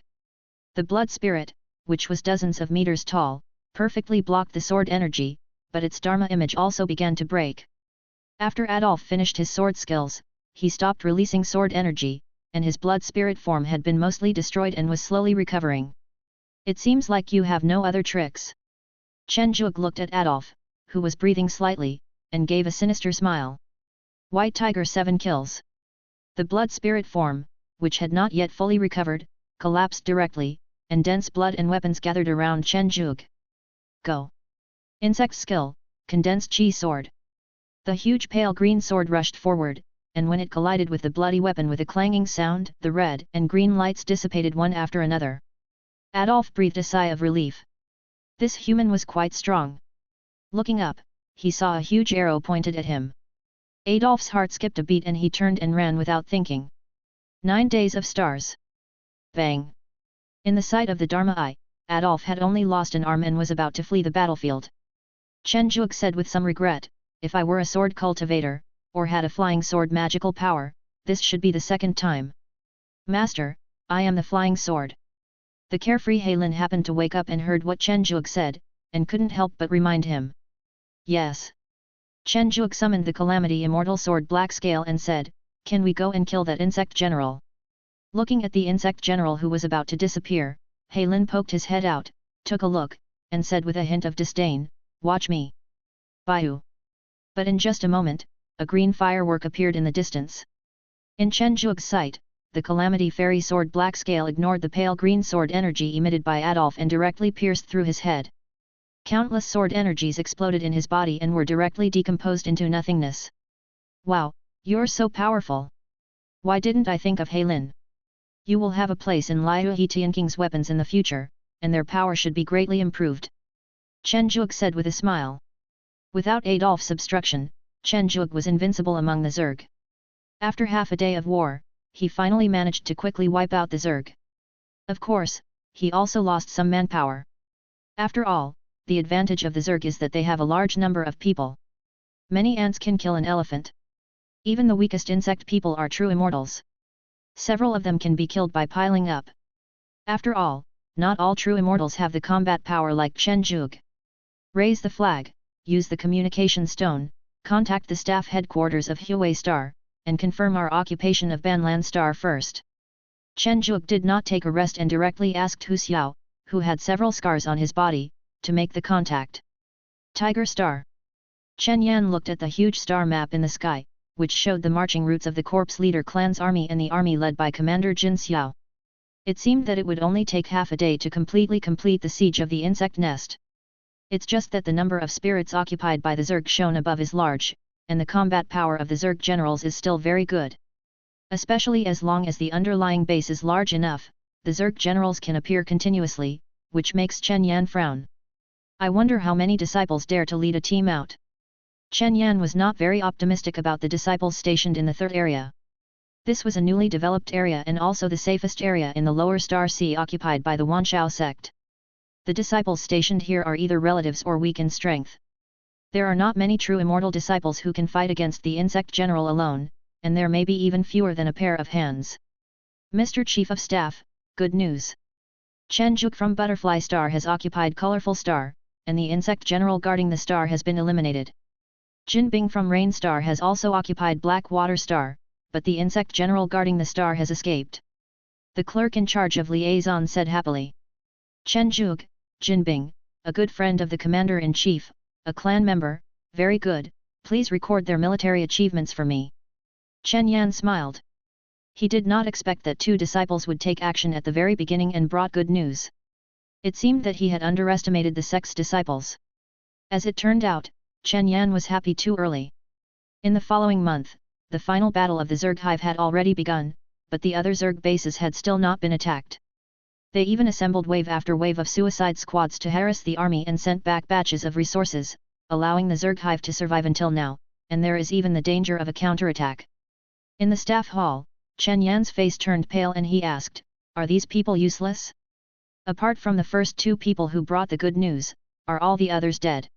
S1: The blood spirit, which was dozens of meters tall, perfectly blocked the sword energy, but its Dharma image also began to break. After Adolf finished his sword skills, he stopped releasing sword energy, and his blood spirit form had been mostly destroyed and was slowly recovering. "It seems like you have no other tricks." Chen Zhuge looked at Adolf, who was breathing slightly, and gave a sinister smile. "White Tiger 7 kills." The blood spirit form, which had not yet fully recovered, collapsed directly, and dense blood and weapons gathered around Chen Zhuge. "Go!" Insect skill, condensed chi sword. The huge pale green sword rushed forward, and when it collided with the bloody weapon with a clanging sound, the red and green lights dissipated one after another. Adolf breathed a sigh of relief. This human was quite strong. Looking up, he saw a huge arrow pointed at him. Adolf's heart skipped a beat and he turned and ran without thinking. 9 days of stars. Bang! In the sight of the Dharma Eye, Adolf had only lost an arm and was about to flee the battlefield. Chen Zhuge said with some regret, "If I were a sword cultivator, or had a flying sword magical power, this should be the second time." "Master, I am the flying sword." The carefree Heilin happened to wake up and heard what Chen Zhuge said, and couldn't help but remind him. "Yes." Chen Zhuge summoned the Calamity Immortal Sword Black Scale and said, Can we go and kill that insect general? Looking at the insect general who was about to disappear, He Lin poked his head out, took a look, and said with a hint of disdain, "Watch me." Baiu. But in just a moment, a green firework appeared in the distance. In Chen Zhuge's sight, the Calamity Fairy Sword Black Scale ignored the pale green sword energy emitted by Adolf and directly pierced through his head. Countless sword energies exploded in his body and were directly decomposed into nothingness. "Wow, you're so powerful! Why didn't I think of He Lin? You will have a place in Liu He Tianking's weapons in the future, and their power should be greatly improved," Chen Zhuge said with a smile. Without Adolf's obstruction, Chen Zhuge was invincible among the Zerg. After half a day of war, he finally managed to quickly wipe out the Zerg. Of course, he also lost some manpower. After all, the advantage of the Zerg is that they have a large number of people. Many ants can kill an elephant. Even the weakest insect people are true immortals. Several of them can be killed by piling up. After all, not all true immortals have the combat power like Chen Zhuge. Raise the flag, use the communication stone, contact the staff headquarters of Huey Star, and confirm our occupation of Banlan Star first. Chen Zhuge did not take a rest and directly asked Hu Xiao, who had several scars on his body, to make the contact. Tiger Star. Chen Yan looked at the huge star map in the sky, which showed the marching routes of the Corpse Leader clan's army and the army led by Commander Jin Xiao. It seemed that it would only take half a day to completely complete the siege of the insect nest. It's just that the number of spirits occupied by the Zerg shown above is large, and the combat power of the Zerg generals is still very good. Especially as long as the underlying base is large enough, the Zerg generals can appear continuously, which makes Chen Yan frown. I wonder how many disciples dare to lead a team out. Chen Yan was not very optimistic about the disciples stationed in the third area. This was a newly developed area and also the safest area in the lower Star Sea occupied by the Wanshao sect. The disciples stationed here are either relatives or weak in strength. There are not many true immortal disciples who can fight against the insect general alone, and there may be even fewer than a pair of hands. Mr. Chief of Staff, good news. Chen Zhuge from Butterfly Star has occupied Colorful Star, and the insect general guarding the star has been eliminated. Jin Bing from Rain Star has also occupied Black Water Star, but the insect general guarding the star has escaped. The clerk in charge of liaison said happily. Chen Zhuge, Jin Bing, a good friend of the commander-in-chief, a clan member, very good, please record their military achievements for me. Chen Yan smiled. He did not expect that two disciples would take action at the very beginning and brought good news. It seemed that he had underestimated the sect's disciples. As it turned out, Chen Yan was happy too early. In the following month, the final battle of the Zerg Hive had already begun, but the other Zerg bases had still not been attacked. They even assembled wave after wave of suicide squads to harass the army and sent back batches of resources, allowing the Zerg Hive to survive until now, and there is even the danger of a counterattack. In the staff hall, Chen Yan's face turned pale and he asked, "Are these people useless? Apart from the first two people who brought the good news, are all the others dead?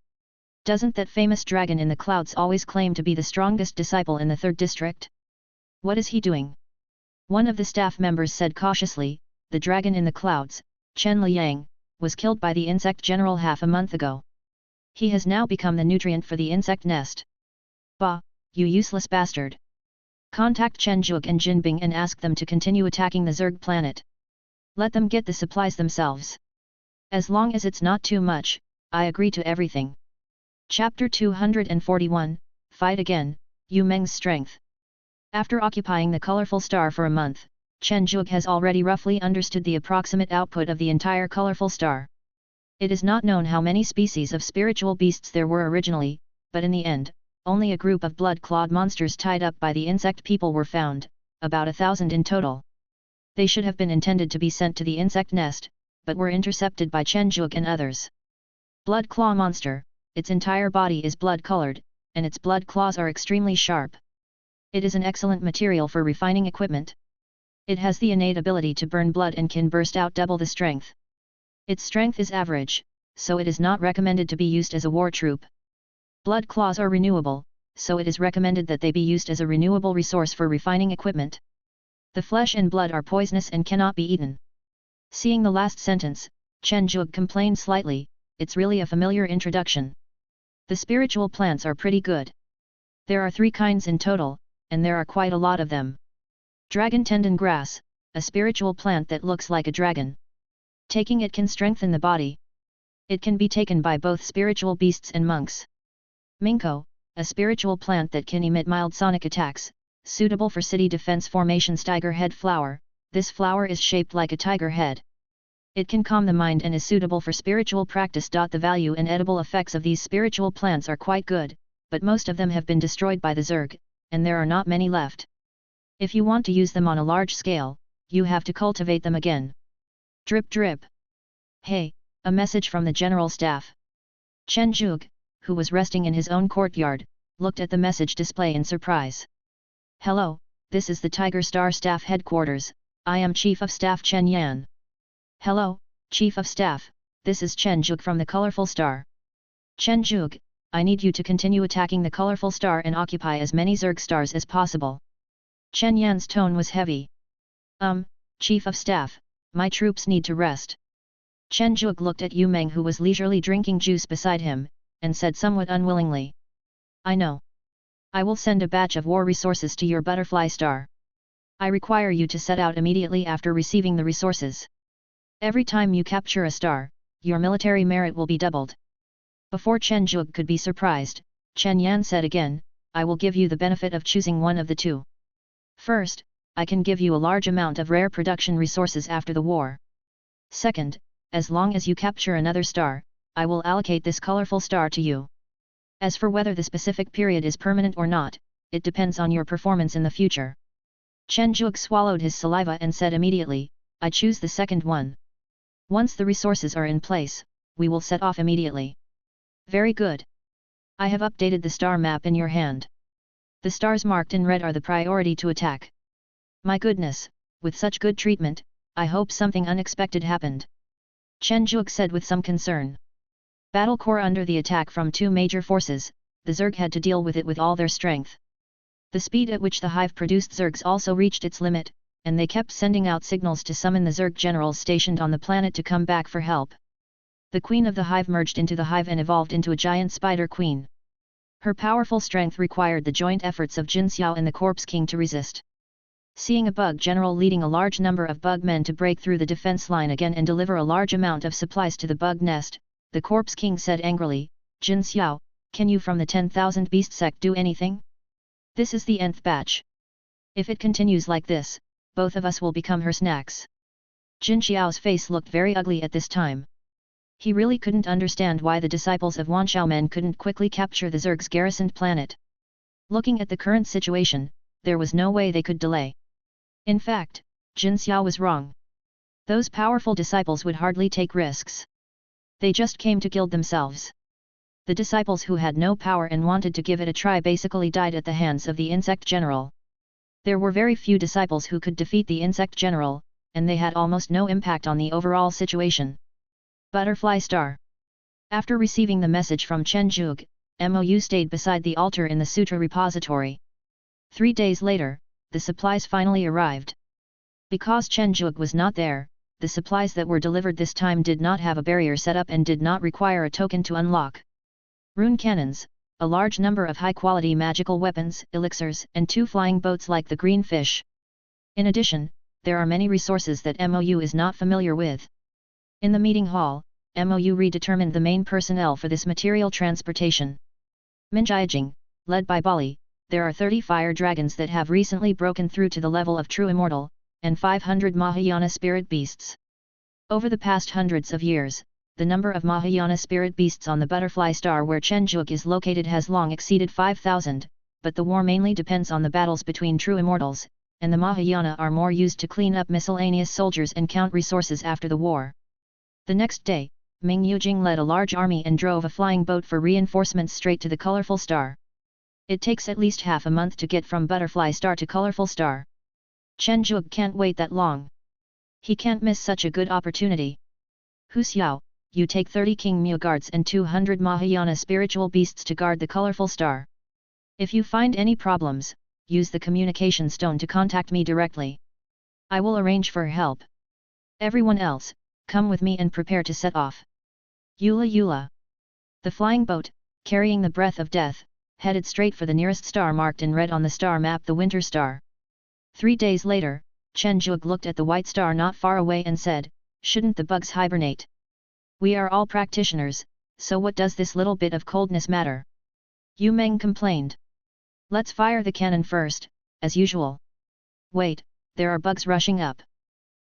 S1: Doesn't that famous dragon in the clouds always claim to be the strongest disciple in the third district? What is he doing?" One of the staff members said cautiously, "The dragon in the clouds, Chen Liang, was killed by the insect general half a month ago. He has now become the nutrient for the insect nest." "Bah, you useless bastard! Contact Chen Zhuge and Jin Bing and ask them to continue attacking the Zerg planet. Let them get the supplies themselves. As long as it's not too much, I agree to everything." Chapter 241, Fight Again, Yu Meng's Strength. After occupying the colorful star for a month, Chen Zhuge has already roughly understood the approximate output of the entire colorful star. It is not known how many species of spiritual beasts there were originally, but in the end, only a group of blood-clawed monsters tied up by the insect people were found, about 1,000 in total. They should have been intended to be sent to the insect nest, but were intercepted by Chen Zhuge and others. Blood claw monster, its entire body is blood-colored, and its blood claws are extremely sharp. It is an excellent material for refining equipment. It has the innate ability to burn blood and can burst out double the strength. Its strength is average, so it is not recommended to be used as a war troop. Blood claws are renewable, so it is recommended that they be used as a renewable resource for refining equipment. The flesh and blood are poisonous and cannot be eaten. Seeing the last sentence, Chen Zhuge complained slightly, "It's really a familiar introduction. The spiritual plants are pretty good. There are 3 kinds in total, and there are quite a lot of them. Dragon tendon grass, a spiritual plant that looks like a dragon. Taking it can strengthen the body. It can be taken by both spiritual beasts and monks. Minko, a spiritual plant that can emit mild sonic attacks, suitable for city defense formations. Tiger head flower, this flower is shaped like a tiger head. It can calm the mind and is suitable for spiritual practice. The value and edible effects of these spiritual plants are quite good, but most of them have been destroyed by the Zerg, and there are not many left. If you want to use them on a large scale, you have to cultivate them again. Drip drip. Hey, a message from the general staff. Chen Zhuge, who was resting in his own courtyard, looked at the message display in surprise. Hello, this is the Tiger Star Staff Headquarters, I am Chief of Staff Chen Yan. Hello, Chief of Staff, this is Chen Zhuge from the Colorful Star. Chen Zhuge, I need you to continue attacking the Colorful Star and occupy as many Zerg stars as possible. Chen Yan's tone was heavy. Chief of Staff, my troops need to rest. Chen Zhuge looked at Yu Meng, who was leisurely drinking juice beside him, and said somewhat unwillingly. I know. I will send a batch of war resources to your butterfly star. I require you to set out immediately after receiving the resources. Every time you capture a star, your military merit will be doubled. Before Chen Zhuge could be surprised, Chen Yan said again, I will give you the benefit of choosing one of the two. First, I can give you a large amount of rare production resources after the war. Second, as long as you capture another star, I will allocate this colorful star to you. As for whether the specific period is permanent or not, it depends on your performance in the future. Chen Zhuge swallowed his saliva and said immediately, I choose the second one. Once the resources are in place, we will set off immediately. Very good. I have updated the star map in your hand. The stars marked in red are the priority to attack. My goodness, with such good treatment, I hope something unexpected happened. Chen Zhuge said with some concern. Battle core under the attack from two major forces, the Zerg had to deal with it with all their strength. The speed at which the hive produced Zergs also reached its limit, and they kept sending out signals to summon the Zerg generals stationed on the planet to come back for help. The queen of the hive merged into the hive and evolved into a giant spider queen. Her powerful strength required the joint efforts of Jin Xiao and the Corpse King to resist. Seeing a bug general leading a large number of bug men to break through the defense line again and deliver a large amount of supplies to the bug nest, the Corpse King said angrily, Jin Xiao, can you from the 10,000 beast sect do anything? This is the nth batch. If it continues like this, both of us will become her snacks. Jin Xiao's face looked very ugly at this time. He really couldn't understand why the disciples of Wan Xiaomen couldn't quickly capture the Zerg's garrisoned planet. Looking at the current situation, there was no way they could delay. In fact, Jin Xiao was wrong. Those powerful disciples would hardly take risks. They just came to gild themselves. The disciples who had no power and wanted to give it a try basically died at the hands of the insect general. There were very few disciples who could defeat the insect general, and they had almost no impact on the overall situation. Butterfly Star. After receiving the message from Chen Zhuge, Mou stayed beside the altar in the sutra repository. 3 days later, the supplies finally arrived. Because Chen Zhuge was not there, the supplies that were delivered this time did not have a barrier set up and did not require a token to unlock. Rune cannons, a large number of high-quality magical weapons, elixirs, and 2 flying boats like the green fish. In addition, there are many resources that Mou is not familiar with. In the meeting hall, Mou redetermined the main personnel for this material transportation. Minjiajing, led by Bali, there are 30 fire dragons that have recently broken through to the level of true immortal, and 500 Mahayana spirit beasts. Over the past hundreds of years, the number of Mahayana spirit beasts on the butterfly star where Chen Zhuge is located has long exceeded 5,000, but the war mainly depends on the battles between true immortals, and the Mahayana are more used to clean up miscellaneous soldiers and count resources after the war. The next day, Ming Yujing led a large army and drove a flying boat for reinforcements straight to the colorful star. It takes at least half a month to get from butterfly star to colorful star. Chen Zhuge can't wait that long. He can't miss such a good opportunity. Hu Xiao, you take 30 King Mu guards and 200 Mahayana spiritual beasts to guard the colorful star. If you find any problems, use the communication stone to contact me directly. I will arrange for help. Everyone else, come with me and prepare to set off. Yula Yula. The flying boat, carrying the breath of death, headed straight for the nearest star marked in red on the star map, the winter star. 3 days later, Chen Zhuge looked at the white star not far away and said, "Shouldn't the bugs hibernate? We are all practitioners, so what does this little bit of coldness matter?" Yu Meng complained. "Let's fire the cannon first, as usual." "Wait, there are bugs rushing up."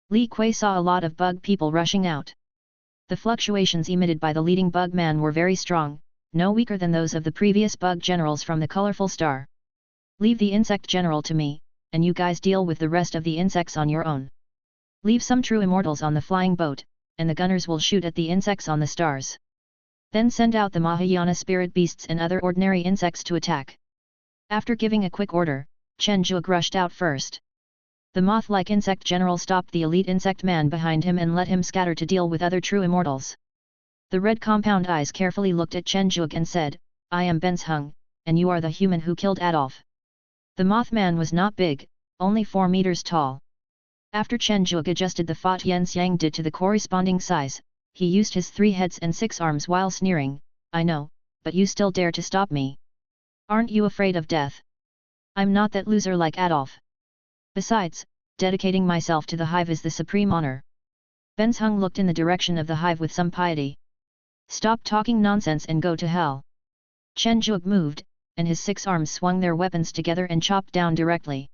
S1: Li Kui saw a lot of bug people rushing out. The fluctuations emitted by the leading bug man were very strong, no weaker than those of the previous bug generals from the colorful star. "Leave the insect general to me, and you guys deal with the rest of the insects on your own. Leave some true immortals on the flying boat, and the gunners will shoot at the insects on the stars. Then send out the Mahayana spirit beasts and other ordinary insects to attack." After giving a quick order, Chen Zhuge rushed out first. The moth-like insect general stopped the elite insect man behind him and let him scatter to deal with other true immortals. The red compound eyes carefully looked at Chen Zhuge and said, "I am Benzheng, and you are the human who killed Adolf." The Mothman was not big, only 4 meters tall. After Chen Zhuge adjusted the Fa Tian Xiang did to the corresponding size, he used his 3 heads and 6 arms while sneering, "I know, but you still dare to stop me. Aren't you afraid of death? I'm not that loser like Adolf. Besides, dedicating myself to the hive is the supreme honor." Benzheng looked in the direction of the hive with some piety. "Stop talking nonsense and go to hell." Chen Zhuge moved, and his 6 arms swung their weapons together and chopped down directly.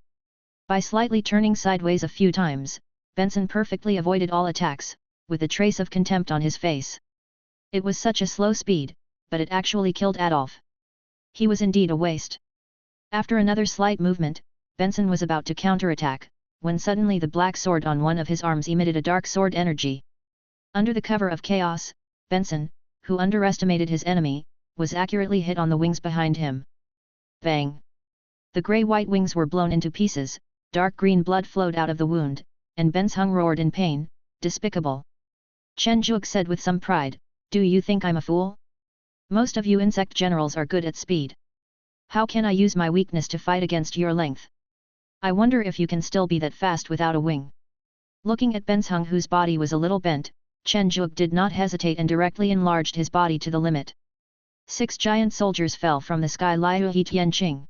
S1: By slightly turning sideways a few times, Benson perfectly avoided all attacks, with a trace of contempt on his face. It was such a slow speed, but it actually killed Adolf. He was indeed a waste. After another slight movement, Benson was about to counterattack, when suddenly the black sword on one of his arms emitted a dark sword energy. Under the cover of chaos, Benson, who underestimated his enemy, was accurately hit on the wings behind him. Bang! The grey-white wings were blown into pieces, dark green blood flowed out of the wound, and Benzheng roared in pain, "Despicable!" Chen Zhuge said with some pride, "Do you think I'm a fool? Most of you insect generals are good at speed. How can I use my weakness to fight against your length? I wonder if you can still be that fast without a wing." Looking at Benzheng, whose body was a little bent, Chen Zhuge did not hesitate and directly enlarged his body to the limit. 6 giant soldiers fell from the sky. Liu He Tianqing.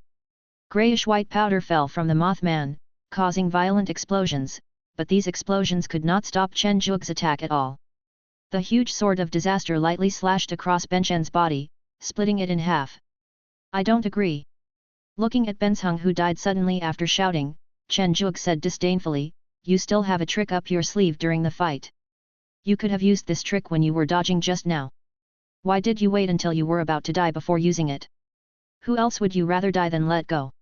S1: Greyish-white powder fell from the Mothman, causing violent explosions, but these explosions could not stop Chen Zhuge's attack at all. The huge sword of disaster lightly slashed across Benchen's body, splitting it in half. "I don't agree." Looking at Benzheng, who died suddenly after shouting, Chen Zhuge said disdainfully, "You still have a trick up your sleeve during the fight. You could have used this trick when you were dodging just now. Why did you wait until you were about to die before using it? Who else would you rather die than let go?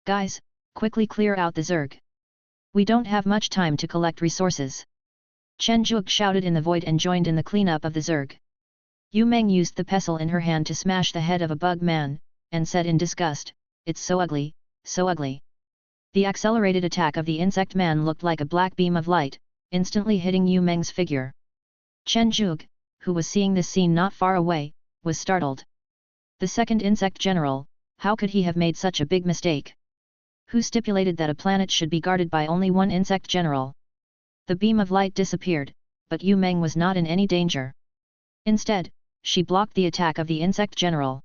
S1: Guys, quickly clear out the Zerg. We don't have much time to collect resources." Chen Zhuge shouted in the void and joined in the cleanup of the Zerg. Yu Meng used the pestle in her hand to smash the head of a bug man, and said in disgust, "It's so ugly, so ugly." The accelerated attack of the insect man looked like a black beam of light, instantly hitting Yu Meng's figure. Chen Zhuge, who was seeing this scene not far away, was startled. The second insect general, how could he have made such a big mistake? Who stipulated that a planet should be guarded by only one insect general? The beam of light disappeared, but Yu Meng was not in any danger. Instead, she blocked the attack of the insect general.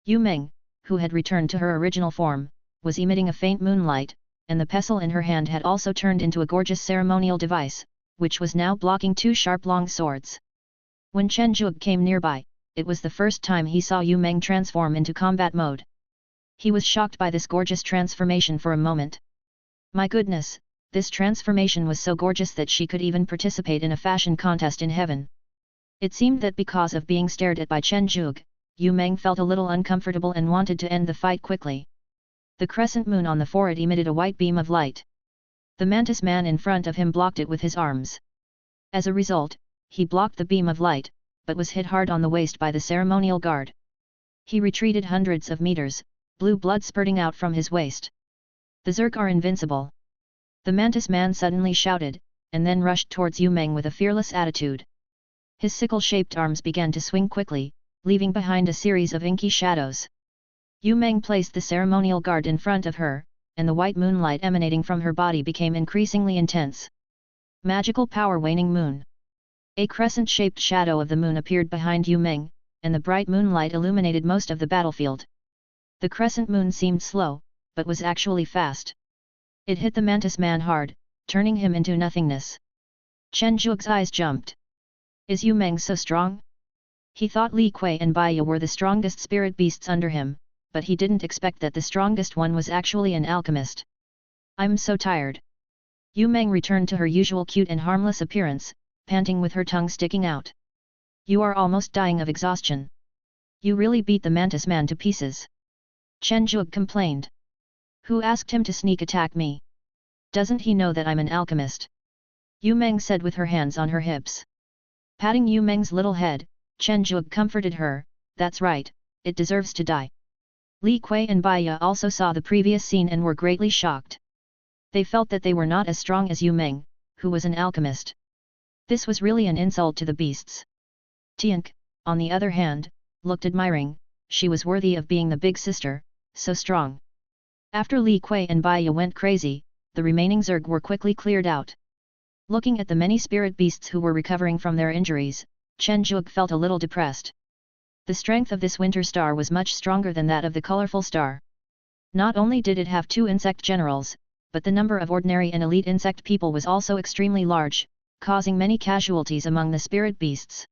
S1: Yu Meng, who had returned to her original form, was emitting a faint moonlight, and the pestle in her hand had also turned into a gorgeous ceremonial device, which was now blocking 2 sharp long swords. When Chen Zhuge came nearby, it was the first time he saw Yu Meng transform into combat mode. He was shocked by this gorgeous transformation for a moment. My goodness, this transformation was so gorgeous that she could even participate in a fashion contest in heaven. It seemed that because of being stared at by Chen Zhuge, Yu Meng felt a little uncomfortable and wanted to end the fight quickly. The crescent moon on the forehead emitted a white beam of light. The mantis man in front of him blocked it with his arms. As a result, he blocked the beam of light, but was hit hard on the waist by the ceremonial guard. He retreated hundreds of meters, blue blood spurting out from his waist. "The Zerg are invincible!" The mantis man suddenly shouted, and then rushed towards Yu Meng with a fearless attitude. His sickle-shaped arms began to swing quickly, leaving behind a series of inky shadows. Yu Meng placed the ceremonial guard in front of her, and the white moonlight emanating from her body became increasingly intense. Magical power waning moon. A crescent-shaped shadow of the moon appeared behind Yu Meng, and the bright moonlight illuminated most of the battlefield. The crescent moon seemed slow, but was actually fast. It hit the mantis man hard, turning him into nothingness. Chen Zhuge's eyes jumped. Is Yu Meng so strong? He thought Li Kui and Baiya were the strongest spirit beasts under him, but he didn't expect that the strongest one was actually an alchemist. I'm so tired. Yu Meng returned to her usual cute and harmless appearance, panting with her tongue sticking out. You are almost dying of exhaustion. You really beat the mantis man to pieces. Chen Zhuge complained. Who asked him to sneak attack me? Doesn't he know that I'm an alchemist? Yu Meng said with her hands on her hips. Patting Yu Meng's little head, Chen Zhuge comforted her, that's right, it deserves to die. Li Kui and Baiya also saw the previous scene and were greatly shocked. They felt that they were not as strong as Yu Meng, who was an alchemist. This was really an insult to the beasts. Tianque, on the other hand, looked admiring, she was worthy of being the big sister, so strong. After Li Kui and Baiya went crazy, the remaining Zerg were quickly cleared out. Looking at the many spirit beasts who were recovering from their injuries, Chen Zhuge felt a little depressed. The strength of this winter star was much stronger than that of the colorful star. Not only did it have 2 insect generals, but the number of ordinary and elite insect people was also extremely large, causing many casualties among the spirit beasts.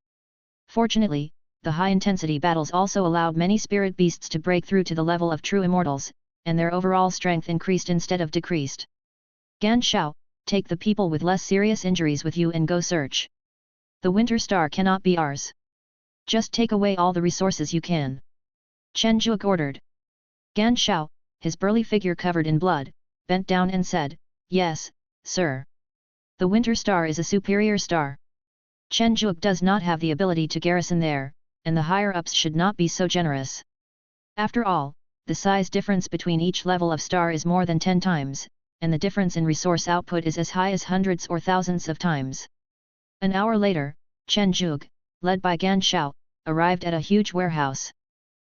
S1: Fortunately, the high-intensity battles also allowed many spirit beasts to break through to the level of true immortals, and their overall strength increased instead of decreased. Gan Shao, take the people with less serious injuries with you and go search. The winter star cannot be ours. Just take away all the resources you can. Chen Zhuge ordered. Gan Shao, his burly figure covered in blood, bent down and said, Yes, sir. The winter star is a superior star. Chen Zhuge does not have the ability to garrison there, and the higher-ups should not be so generous. After all, the size difference between each level of star is more than 10 times, and the difference in resource output is as high as hundreds or thousands of times. An hour later, Chen Zhuge, led by Gan Shao, arrived at a huge warehouse.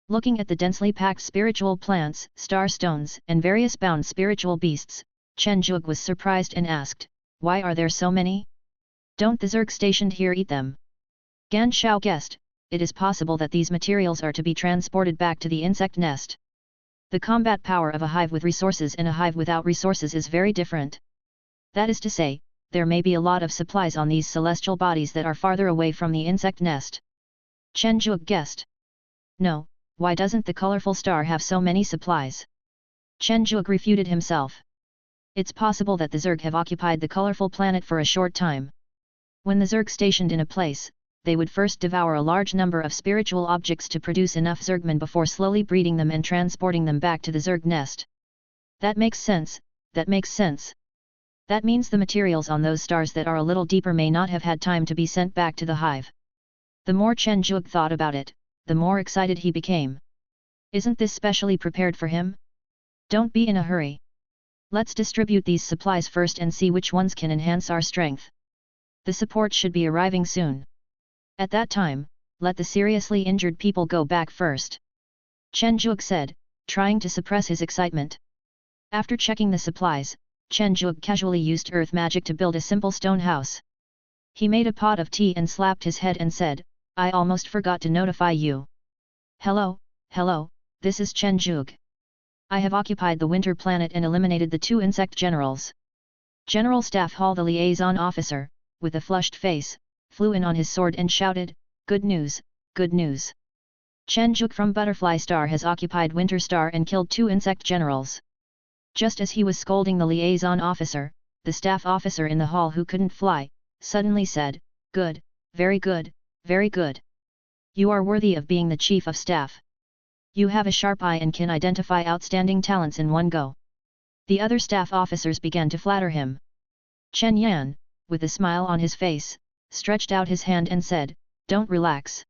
S1: Looking at the densely packed spiritual plants, star stones and various bound spiritual beasts, Chen Zhuge was surprised and asked, Why are there so many? Don't the Zerg stationed here eat them? Gan Shao guessed, it is possible that these materials are to be transported back to the insect nest. The combat power of a hive with resources and a hive without resources is very different. That is to say, there may be a lot of supplies on these celestial bodies that are farther away from the insect nest. Chen Zhuge guessed. No, why doesn't the colorful star have so many supplies? Chen Zhuge refuted himself. It's possible that the Zerg have occupied the colorful planet for a short time. When the Zerg stationed in a place, they would first devour a large number of spiritual objects to produce enough Zergmen before slowly breeding them and transporting them back to the Zerg nest. That makes sense, that makes sense. That means the materials on those stars that are a little deeper may not have had time to be sent back to the hive. The more Chen Zhuge thought about it, the more excited he became. Isn't this specially prepared for him? Don't be in a hurry. Let's distribute these supplies first and see which ones can enhance our strength. The support should be arriving soon. At that time, let the seriously injured people go back first. Chen Zhuge said, trying to suppress his excitement. After checking the supplies, Chen Zhuge casually used earth magic to build a simple stone house. He made a pot of tea and slapped his head and said, I almost forgot to notify you. Hello, this is Chen Zhuge. I have occupied the winter planet and eliminated the 2 insect generals. General Staff Hall, the liaison officer, with a flushed face, flew in on his sword and shouted, Good news, good news. Chen Zhuge from Butterfly Star has occupied Winter Star and killed 2 insect generals. Just as he was scolding the liaison officer, the staff officer in the hall who couldn't fly, suddenly said, Good, very good, very good. You are worthy of being the chief of staff. You have a sharp eye and can identify outstanding talents in one go. The other staff officers began to flatter him. Chen Yan, with a smile on his face, stretched out his hand and said, Don't relax.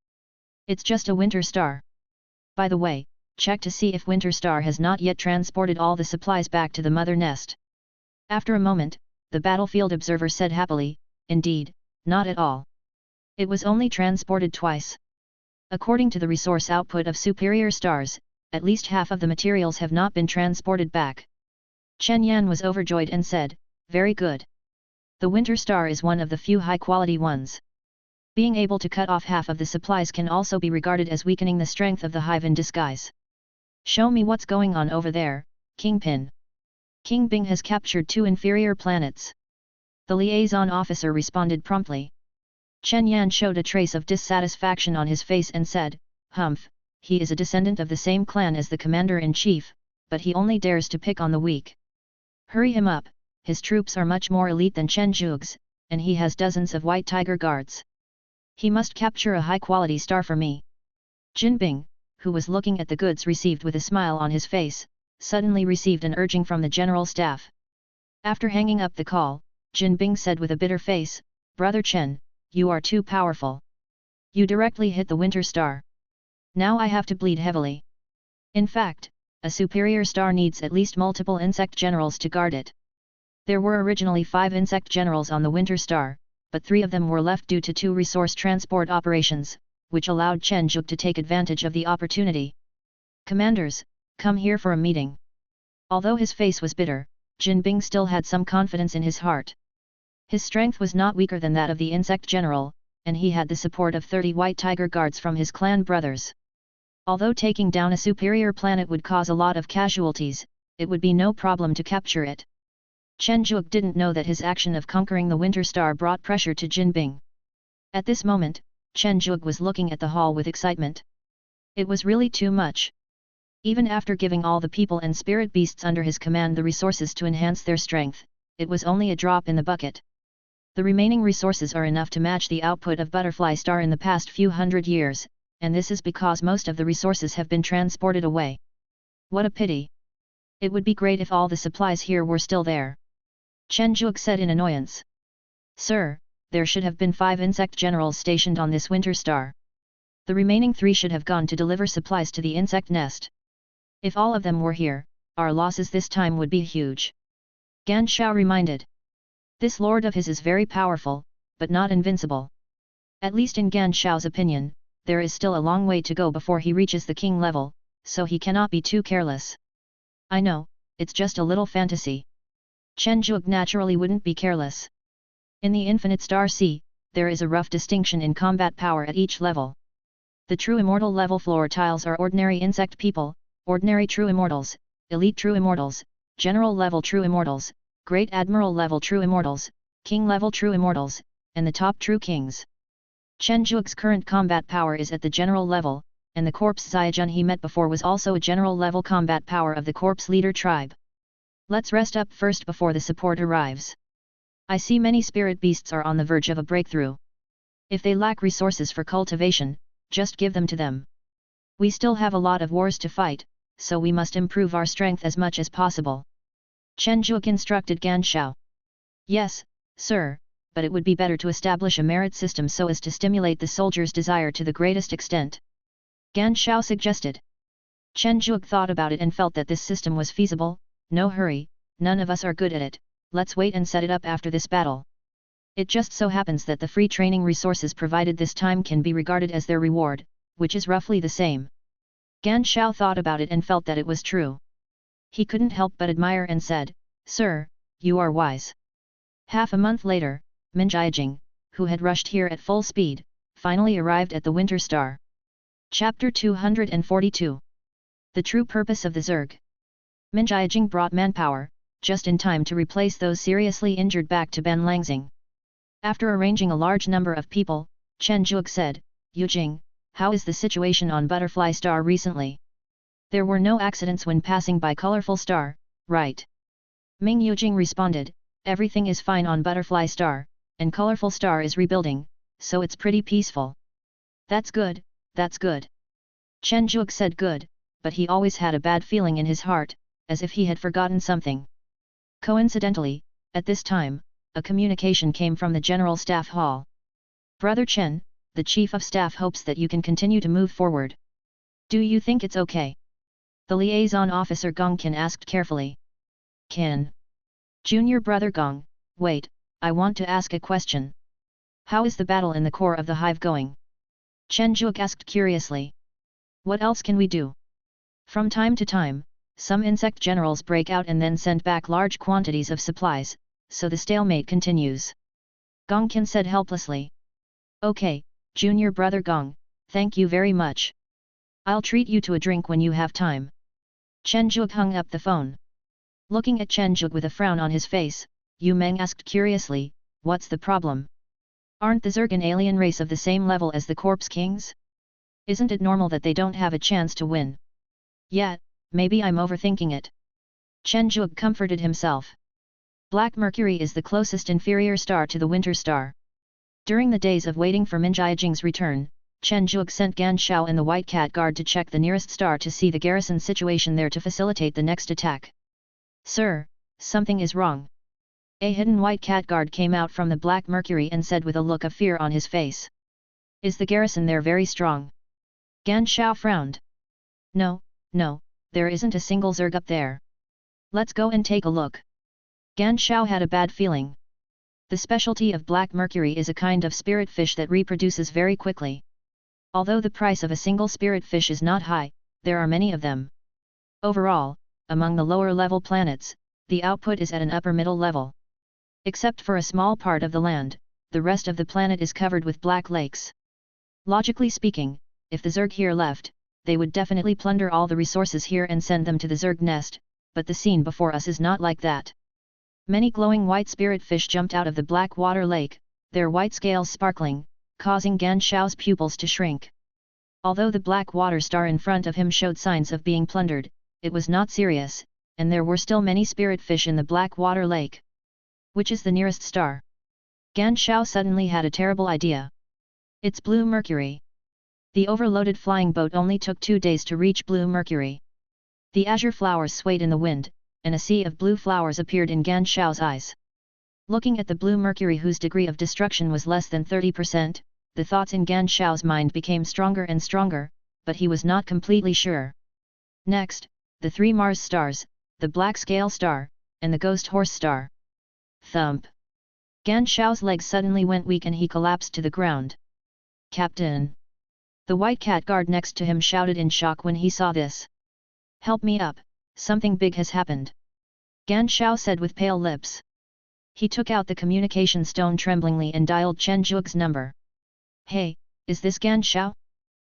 S1: It's just a winter star. By the way, check to see if Winter Star has not yet transported all the supplies back to the mother nest. After a moment, the battlefield observer said happily, Indeed, not at all. It was only transported twice. According to the resource output of superior stars, at least half of the materials have not been transported back. Chen Yan was overjoyed and said, Very good. The Winter Star is one of the few high-quality ones. Being able to cut off half of the supplies can also be regarded as weakening the strength of the hive in disguise. Show me what's going on over there, Kingpin. King Bing has captured 2 inferior planets. The liaison officer responded promptly. Chen Yan showed a trace of dissatisfaction on his face and said, "Humph, he is a descendant of the same clan as the commander-in-chief, but he only dares to pick on the weak. Hurry him up, his troops are much more elite than Chen Zhuge's, and he has dozens of white tiger guards. He must capture a high-quality star for me." Jin Bing, who was looking at the goods received with a smile on his face, suddenly received an urging from the general staff. After hanging up the call, Jin Bing said with a bitter face, "Brother Chen, you are too powerful. You directly hit the winter star. Now I have to bleed heavily. In fact, a superior star needs at least multiple insect generals to guard it. There were originally 5 insect generals on the winter star, but 3 of them were left due to 2 resource transport operations, which allowed Chen Zhuge to take advantage of the opportunity. Commanders, come here for a meeting." Although his face was bitter, Jin Bing still had some confidence in his heart. His strength was not weaker than that of the insect general, and he had the support of 30 white tiger guards from his clan brothers. Although taking down a superior planet would cause a lot of casualties, it would be no problem to capture it. Chen Zhuge didn't know that his action of conquering the winter star brought pressure to Jin Bing. At this moment, Chen Zhuge was looking at the hall with excitement. It was really too much. Even after giving all the people and spirit beasts under his command the resources to enhance their strength, it was only a drop in the bucket. The remaining resources are enough to match the output of Butterfly Star in the past few hundred years, and this is because most of the resources have been transported away. What a pity! It would be great if all the supplies here were still there. Chen Zhuge said in annoyance. "Sir, there should have been 5 insect generals stationed on this winter star. The remaining 3 should have gone to deliver supplies to the insect nest. If all of them were here, our losses this time would be huge." Gan Shao reminded. This lord of his is very powerful, but not invincible. At least in Gan Shao's opinion, there is still a long way to go before he reaches the king level, so he cannot be too careless. "I know, it's just a little fantasy." Chen Zhuge naturally wouldn't be careless. In the Infinite Star Sea, there is a rough distinction in combat power at each level. The true immortal level floor tiles are ordinary insect people, ordinary true immortals, elite true immortals, general level true immortals, great admiral level true immortals, king level true immortals, and the top true kings. Chen Zhuge's current combat power is at the general level, and the corpse Xiajun he met before was also a general level combat power of the corpse leader tribe. Let's rest up first before the support arrives. I see many spirit beasts are on the verge of a breakthrough. If they lack resources for cultivation, just give them to them. We still have a lot of wars to fight, so we must improve our strength as much as possible. Chen Zhuge instructed Gan Shao. Yes, sir, but it would be better to establish a merit system so as to stimulate the soldiers' desire to the greatest extent. Gan Shao suggested. Chen Zhuge thought about it and felt that this system was feasible. No hurry, none of us are good at it, let's wait and set it up after this battle. It just so happens that the free training resources provided this time can be regarded as their reward, which is roughly the same. Gan Shao thought about it and felt that it was true. He couldn't help but admire and said, "Sir, you are wise." Half a month later, Min Jiajing, who had rushed here at full speed, finally arrived at the Winter Star. Chapter 242. The True Purpose of the Zerg. Min Jiajing brought manpower, just in time to replace those seriously injured back to Ben Langxing. After arranging a large number of people, Chen Zhuge said, "Yujing, how is the situation on Butterfly Star recently? There were no accidents when passing by Colorful Star, right?" Ming Yujing responded, "Everything is fine on Butterfly Star, and Colorful Star is rebuilding, so it's pretty peaceful." That's good, that's good." Chen Zhuge said good, but he always had a bad feeling in his heart, as if he had forgotten something. Coincidentally, at this time, a communication came from the General Staff Hall. "Brother Chen, the Chief of Staff hopes that you can continue to move forward. Do you think it's okay?" The liaison officer Gong Qin asked carefully. "Qin. Junior brother Gong, wait, I want to ask a question. How is the battle in the core of the hive going?" Chen Zhuge asked curiously. "What else can we do? From time to time, some insect generals break out and then send back large quantities of supplies, so the stalemate continues." Gong Qin said helplessly. "Okay, junior brother Gong, thank you very much. I'll treat you to a drink when you have time." Chen Zhuge hung up the phone. Looking at Chen Zhuge with a frown on his face, Yu Meng asked curiously, "What's the problem? Aren't the Zerg an alien race of the same level as the Corpse Kings? Isn't it normal that they don't have a chance to win?" "Yet, maybe I'm overthinking it." Chen Zhuge comforted himself. Black Mercury is the closest inferior star to the Winter Star. During the days of waiting for Minjiajing's return, Chen Zhuge sent Gan Shao and the White Cat Guard to check the nearest star to see the garrison situation there to facilitate the next attack. "Sir, something is wrong." A hidden White Cat Guard came out from the Black Mercury and said with a look of fear on his face. "Is the garrison there very strong?" Gan Shao frowned. No, there isn't a single Zerg up there." "Let's go and take a look." Gan Shao had a bad feeling. The specialty of Black Mercury is a kind of spirit fish that reproduces very quickly. Although the price of a single spirit fish is not high, there are many of them. Overall, among the lower level planets, the output is at an upper middle level. Except for a small part of the land, the rest of the planet is covered with black lakes. Logically speaking, if the Zerg here left, they would definitely plunder all the resources here and send them to the Zerg nest, but the scene before us is not like that. Many glowing white spirit fish jumped out of the black water lake, their white scales sparkling, causing Gan Shao's pupils to shrink. Although the black water star in front of him showed signs of being plundered, it was not serious, and there were still many spirit fish in the black water lake. Which is the nearest star? Gan Shao suddenly had a terrible idea. It's Blue Mercury. The overloaded flying boat only took 2 days to reach Blue Mercury. The azure flowers swayed in the wind, and a sea of blue flowers appeared in Gan Shao's eyes. Looking at the Blue Mercury whose degree of destruction was less than 30%, the thoughts in Gan Shao's mind became stronger and stronger, but he was not completely sure. Next, the 3 Mars stars, the Black Scale Star, and the Ghost Horse Star. Thump! Gan Shao's legs suddenly went weak and he collapsed to the ground. "Captain!" The White Cat Guard next to him shouted in shock when he saw this. "Help me up, something big has happened," Gan Shao said with pale lips. He took out the communication stone tremblingly and dialed Chen Zhuge's number. "Hey, is this Gan Shao?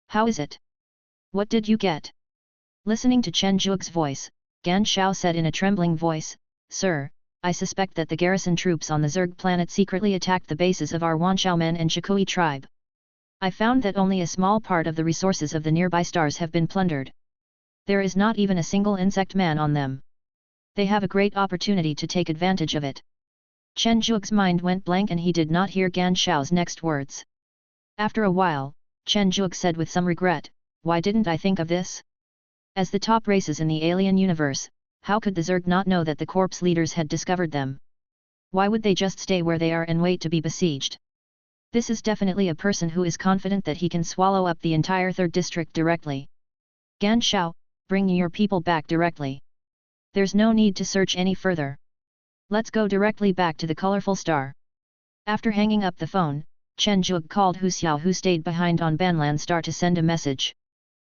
S1: How is it? What did you get?" Listening to Chen Zhuge's voice, Gan Shao said in a trembling voice, "Sir, I suspect that the garrison troops on the Zerg planet secretly attacked the bases of our Wanshao men and Shikui tribe. I found that only a small part of the resources of the nearby stars have been plundered. There is not even a single insect man on them. They have a great opportunity to take advantage of it." Chen Zhuge's mind went blank and he did not hear Gan Shao's next words. After a while, Chen Zhuge said with some regret, "Why didn't I think of this? As the top races in the alien universe, how could the Zerg not know that the corpse leaders had discovered them? Why would they just stay where they are and wait to be besieged? This is definitely a person who is confident that he can swallow up the entire 3rd district directly. Gan Shao, bring your people back directly. There's no need to search any further. Let's go directly back to the colorful star." After hanging up the phone, Chen Zhuge called Hu Xiao who stayed behind on Banlan Star to send a message.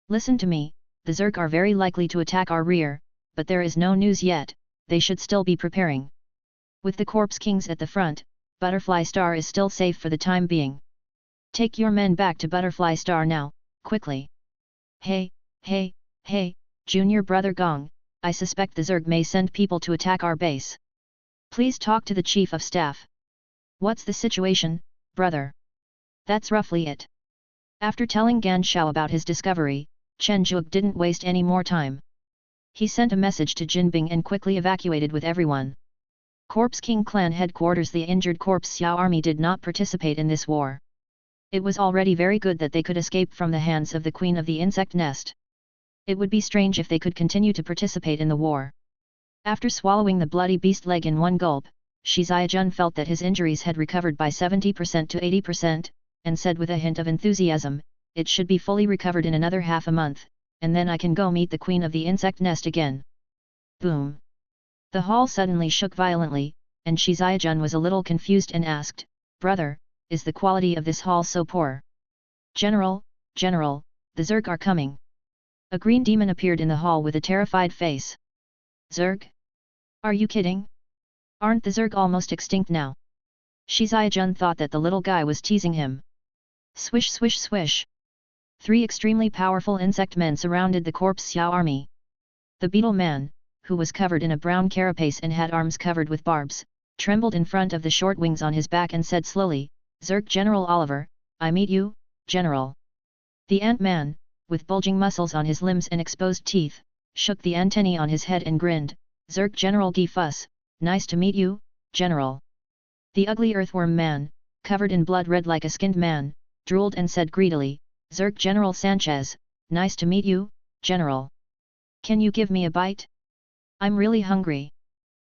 S1: "Listen to me, the Zerg are very likely to attack our rear, but there is no news yet, they should still be preparing. With the Corpse Kings at the front, Butterfly Star is still safe for the time being. Take your men back to Butterfly Star now, quickly." Hey, Junior Brother Gong, I suspect the Zerg may send people to attack our base. Please talk to the Chief of Staff." "What's the situation, brother?" That's roughly it. After telling Gan Shao about his discovery, Chen Zhuge didn't waste any more time. He sent a message to Jinbing and quickly evacuated with everyone. Corpse King clan headquarters. The injured Corpse Xiao army did not participate in this war. It was already very good that they could escape from the hands of the Queen of the Insect Nest. It would be strange if they could continue to participate in the war. After swallowing the bloody beast leg in one gulp, Shi Ziajun felt that his injuries had recovered by 70% to 80%, and said with a hint of enthusiasm, "It should be fully recovered in another half a month, and then I can go meet the Queen of the Insect Nest again." Boom! The hall suddenly shook violently, and Shi Ziajun was a little confused and asked, "Brother, is the quality of this hall so poor?" General, the Zerg are coming." A green demon appeared in the hall with a terrified face. "Zerg? Are you kidding? Aren't the Zerg almost extinct now?" Shi Ziajun thought that the little guy was teasing him. Swish swish swish. 3 extremely powerful insect men surrounded the Corpse Xiao army. The beetle man, who was covered in a brown carapace and had arms covered with barbs, trembled in front of the short wings on his back and said slowly, "Zerg General Oliver, I meet you, General." The ant-man, with bulging muscles on his limbs and exposed teeth, shook the antennae on his head and grinned, "Zerg General Gifus, nice to meet you, General." The ugly earthworm man, covered in blood red like a skinned man, drooled and said greedily, "Zerg General Sanchez, nice to meet you, General. Can you give me a bite? I'm really hungry."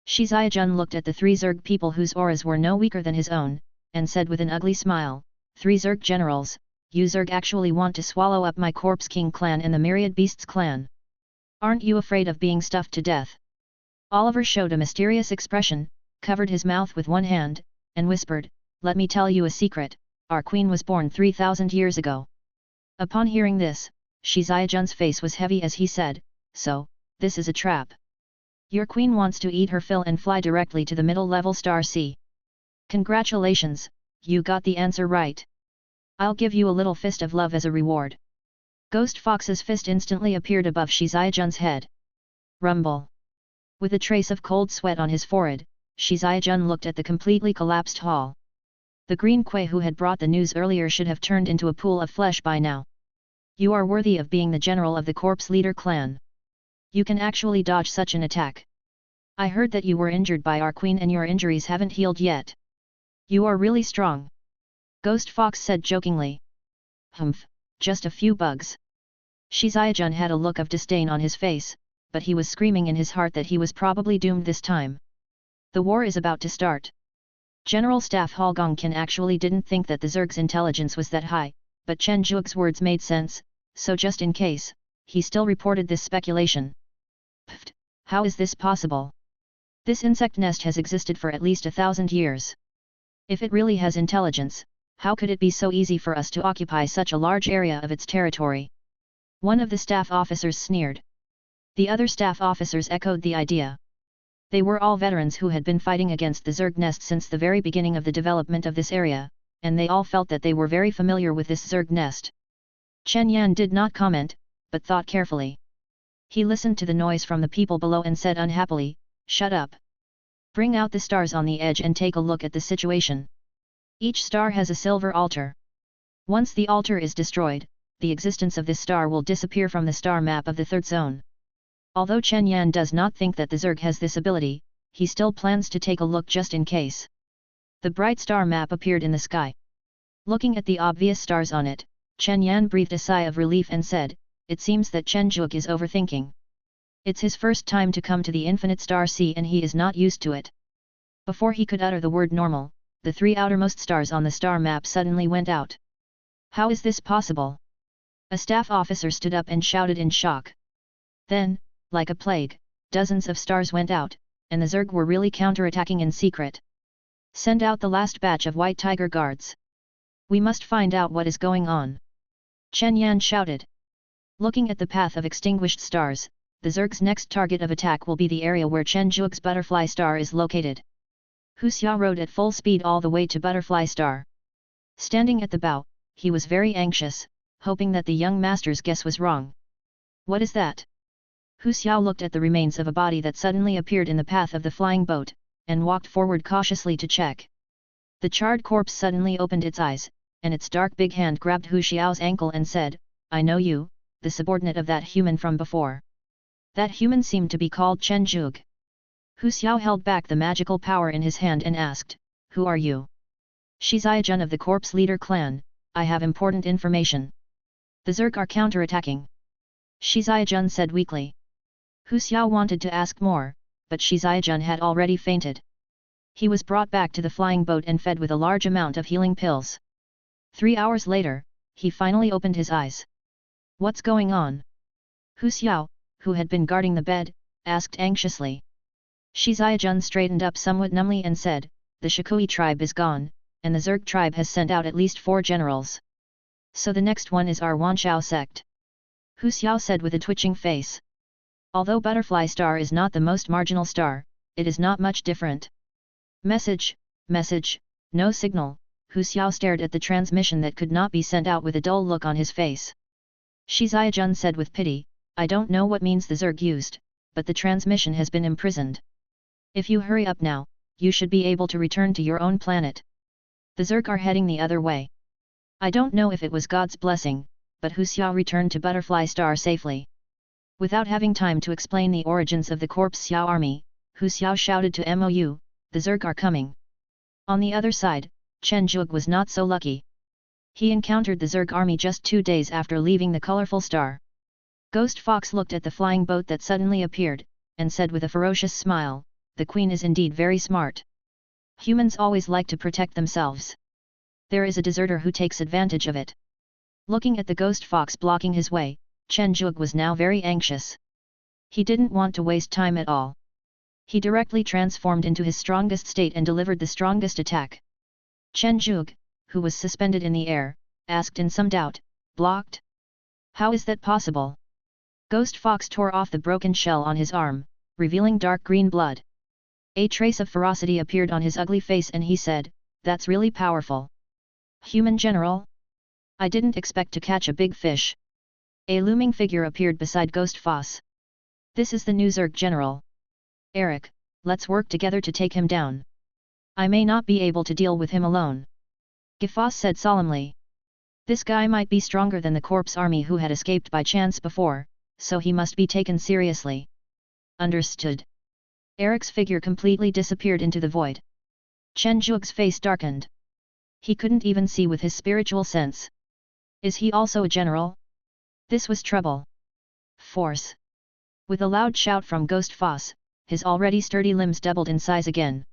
S1: Shizaijun looked at the three Zerg people whose auras were no weaker than his own, and said with an ugly smile, "Three Zerg generals, you Zerg actually want to swallow up my Corpse King clan and the Myriad Beasts clan? Aren't you afraid of being stuffed to death?" Oliver showed a mysterious expression, covered his mouth with one hand, and whispered, "Let me tell you a secret, our queen was born 3,000 years ago." Upon hearing this, Shizaijun's face was heavy as he said, "So, this is a trap. Your queen wants to eat her fill and fly directly to the middle-level star sea. Congratulations, you got the answer right. I'll give you a little fist of love as a reward." Ghost Fox's fist instantly appeared above Shizaijun's head. Rumble. With a trace of cold sweat on his forehead, Shizaijun looked at the completely collapsed hall. The green Kuei who had brought the news earlier should have turned into a pool of flesh by now. "You are worthy of being the general of the Corpse Leader clan. You can actually dodge such an attack. I heard that you were injured by our queen and your injuries haven't healed yet. You are really strong." Ghost Fox said jokingly. "Humph, just a few bugs." Shizaijun had a look of disdain on his face, but he was screaming in his heart that he was probably doomed this time. The war is about to start. General Staff Holgongkin actually didn't think that the Zerg's intelligence was that high, but Chen Zhuge's words made sense, so just in case, he still reported this speculation. "Pfft, how is this possible? This insect nest has existed for at least 1,000 years. If it really has intelligence, how could it be so easy for us to occupy such a large area of its territory?" One of the staff officers sneered. The other staff officers echoed the idea. They were all veterans who had been fighting against the Zerg nest since the very beginning of the development of this area, and they all felt that they were very familiar with this Zerg nest. Chen Yan did not comment, but thought carefully. He listened to the noise from the people below and said unhappily, "Shut up. Bring out the stars on the edge and take a look at the situation. Each star has a silver altar. Once the altar is destroyed, the existence of this star will disappear from the star map of the third zone." Although Chen Yan does not think that the Zerg has this ability, he still plans to take a look just in case. The bright star map appeared in the sky. Looking at the obvious stars on it, Chen Yan breathed a sigh of relief and said, "It seems that Chen Zhuge is overthinking. It's his first time to come to the infinite star sea and he is not used to it." Before he could utter the word normal, the three outermost stars on the star map suddenly went out. "How is this possible?" A staff officer stood up and shouted in shock. Then, like a plague, dozens of stars went out, and the Zerg were really counterattacking in secret. "Send out the last batch of White Tiger Guards. We must find out what is going on," Chen Yan shouted. Looking at the path of extinguished stars, the Zerg's next target of attack will be the area where Chen Zhuge's Butterfly Star is located. Hu Xiao rode at full speed all the way to Butterfly Star. Standing at the bow, he was very anxious, hoping that the young master's guess was wrong. "What is that?" Hu Xiao looked at the remains of a body that suddenly appeared in the path of the flying boat, and walked forward cautiously to check. The charred corpse suddenly opened its eyes, and its dark big hand grabbed Hu Xiao's ankle and said, "I know you, the subordinate of that human from before." That human seemed to be called Chen Zhuge. Hu Xiao held back the magical power in his hand and asked, "Who are you?" "Shizaijun of the Corpse Leader clan, I have important information. The Zerg are counterattacking," Shizaijun said weakly. Hu Xiao wanted to ask more, but Shizaijun had already fainted. He was brought back to the flying boat and fed with a large amount of healing pills. 3 hours later, he finally opened his eyes. "What's going on?" Hu Xiao, who had been guarding the bed, asked anxiously. Shizaijun straightened up somewhat numbly and said, "The Shikui tribe is gone, and the Zerg tribe has sent out at least 4 generals. So the next one is our Wanshao sect," Hu Xiao said with a twitching face. Although Butterfly Star is not the most marginal star, it is not much different. Message, no signal." Hu Xiao stared at the transmission that could not be sent out with a dull look on his face. Shizaijun said with pity, "I don't know what means the Zerg used, but the transmission has been imprisoned. If you hurry up now, you should be able to return to your own planet. The Zerg are heading the other way. I don't know if it was God's blessing, but Hu Xiao returned to Butterfly Star safely. Without having time to explain the origins of the Corpse Xiao army, Hu Xiao shouted to Mou, the Zerg are coming. On the other side, Chen Zhuge was not so lucky. He encountered the Zerg army just 2 days after leaving the colorful star. Ghost Fox looked at the flying boat that suddenly appeared, and said with a ferocious smile, the Queen is indeed very smart. Humans always like to protect themselves. There is a deserter who takes advantage of it. Looking at the Ghost Fox blocking his way, Chen Zhuge was now very anxious. He didn't want to waste time at all. He directly transformed into his strongest state and delivered the strongest attack. Chen Zhuge, who was suspended in the air, asked in some doubt, blocked? How is that possible? Ghost Fox tore off the broken shell on his arm, revealing dark green blood. A trace of ferocity appeared on his ugly face and he said, that's really powerful. Human General? I didn't expect to catch a big fish. A looming figure appeared beside Ghost Fox. This is the new Zerg General. Eric, let's work together to take him down. I may not be able to deal with him alone. Gifas said solemnly. This guy might be stronger than the Corpse army who had escaped by chance before, so he must be taken seriously. Understood. Eric's figure completely disappeared into the void. Chen Zhuge's face darkened. He couldn't even see with his spiritual sense. Is he also a general? This was trouble. Force. With a loud shout from Ghost Fox, his already sturdy limbs doubled in size again.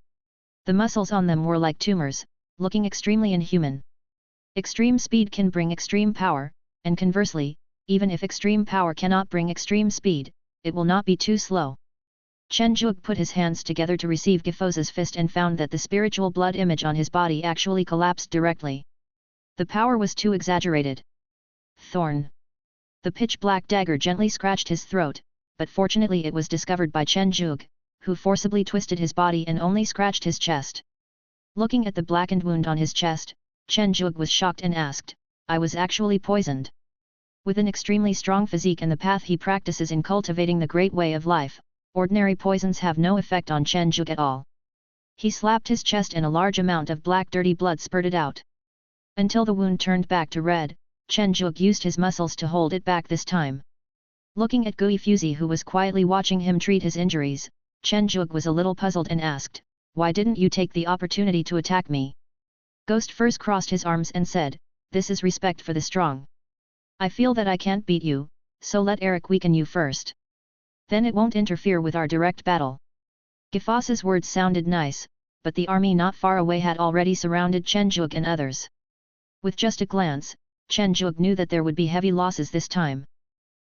S1: The muscles on them were like tumors, looking extremely inhuman. Extreme speed can bring extreme power, and conversely, even if extreme power cannot bring extreme speed, it will not be too slow. Chen Zhuge put his hands together to receive Gifos's fist and found that the spiritual blood image on his body actually collapsed directly. The power was too exaggerated. Thorn. The pitch-black dagger gently scratched his throat, but fortunately it was discovered by Chen Zhuge, who forcibly twisted his body and only scratched his chest. Looking at the blackened wound on his chest, Chen Zhuge was shocked and asked, I was actually poisoned. With an extremely strong physique and the path he practices in cultivating the great way of life, ordinary poisons have no effect on Chen Zhuge at all. He slapped his chest and a large amount of black dirty blood spurted out. Until the wound turned back to red, Chen Zhuge used his muscles to hold it back this time. Looking at Gui Fuzi who was quietly watching him treat his injuries, Chen Zhuge was a little puzzled and asked, why didn't you take the opportunity to attack me? Ghost first crossed his arms and said, this is respect for the strong. I feel that I can't beat you, so let Eric weaken you first. Then it won't interfere with our direct battle. Gifas's words sounded nice, but the army not far away had already surrounded Chen Zhuge and others. With just a glance, Chen Zhuge knew that there would be heavy losses this time.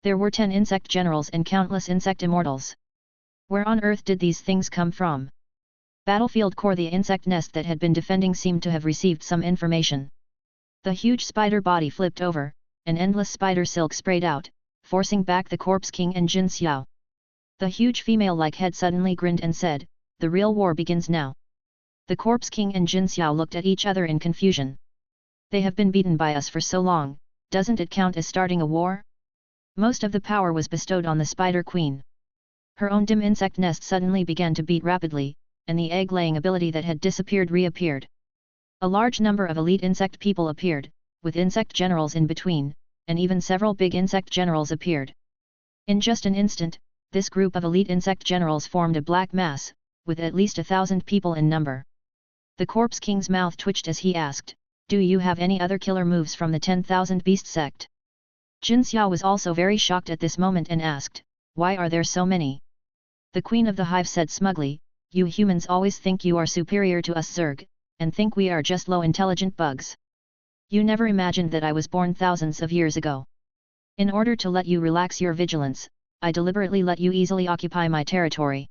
S1: There were 10 insect generals and countless insect immortals. Where on earth did these things come from? Battlefield Core, the insect nest that had been defending, seemed to have received some information. The huge spider body flipped over, and endless spider silk sprayed out, forcing back the Corpse King and Jin Xiao. The huge female-like head suddenly grinned and said, the real war begins now. The Corpse King and Jin Xiao looked at each other in confusion. They have been beaten by us for so long, doesn't it count as starting a war? Most of the power was bestowed on the Spider Queen. Her own dim insect nest suddenly began to beat rapidly, and the egg-laying ability that had disappeared reappeared. A large number of elite insect people appeared, with insect generals in between, and even several big insect generals appeared. In just an instant, this group of elite insect generals formed a black mass, with at least 1,000 people in number. The Corpse King's mouth twitched as he asked, do you have any other killer moves from the 10,000 Beast sect? Jin Xiao was also very shocked at this moment and asked, why are there so many? The Queen of the Hive said smugly, you humans always think you are superior to us Zerg, and think we are just low-intelligent bugs. You never imagined that I was born thousands of years ago. In order to let you relax your vigilance, I deliberately let you easily occupy my territory.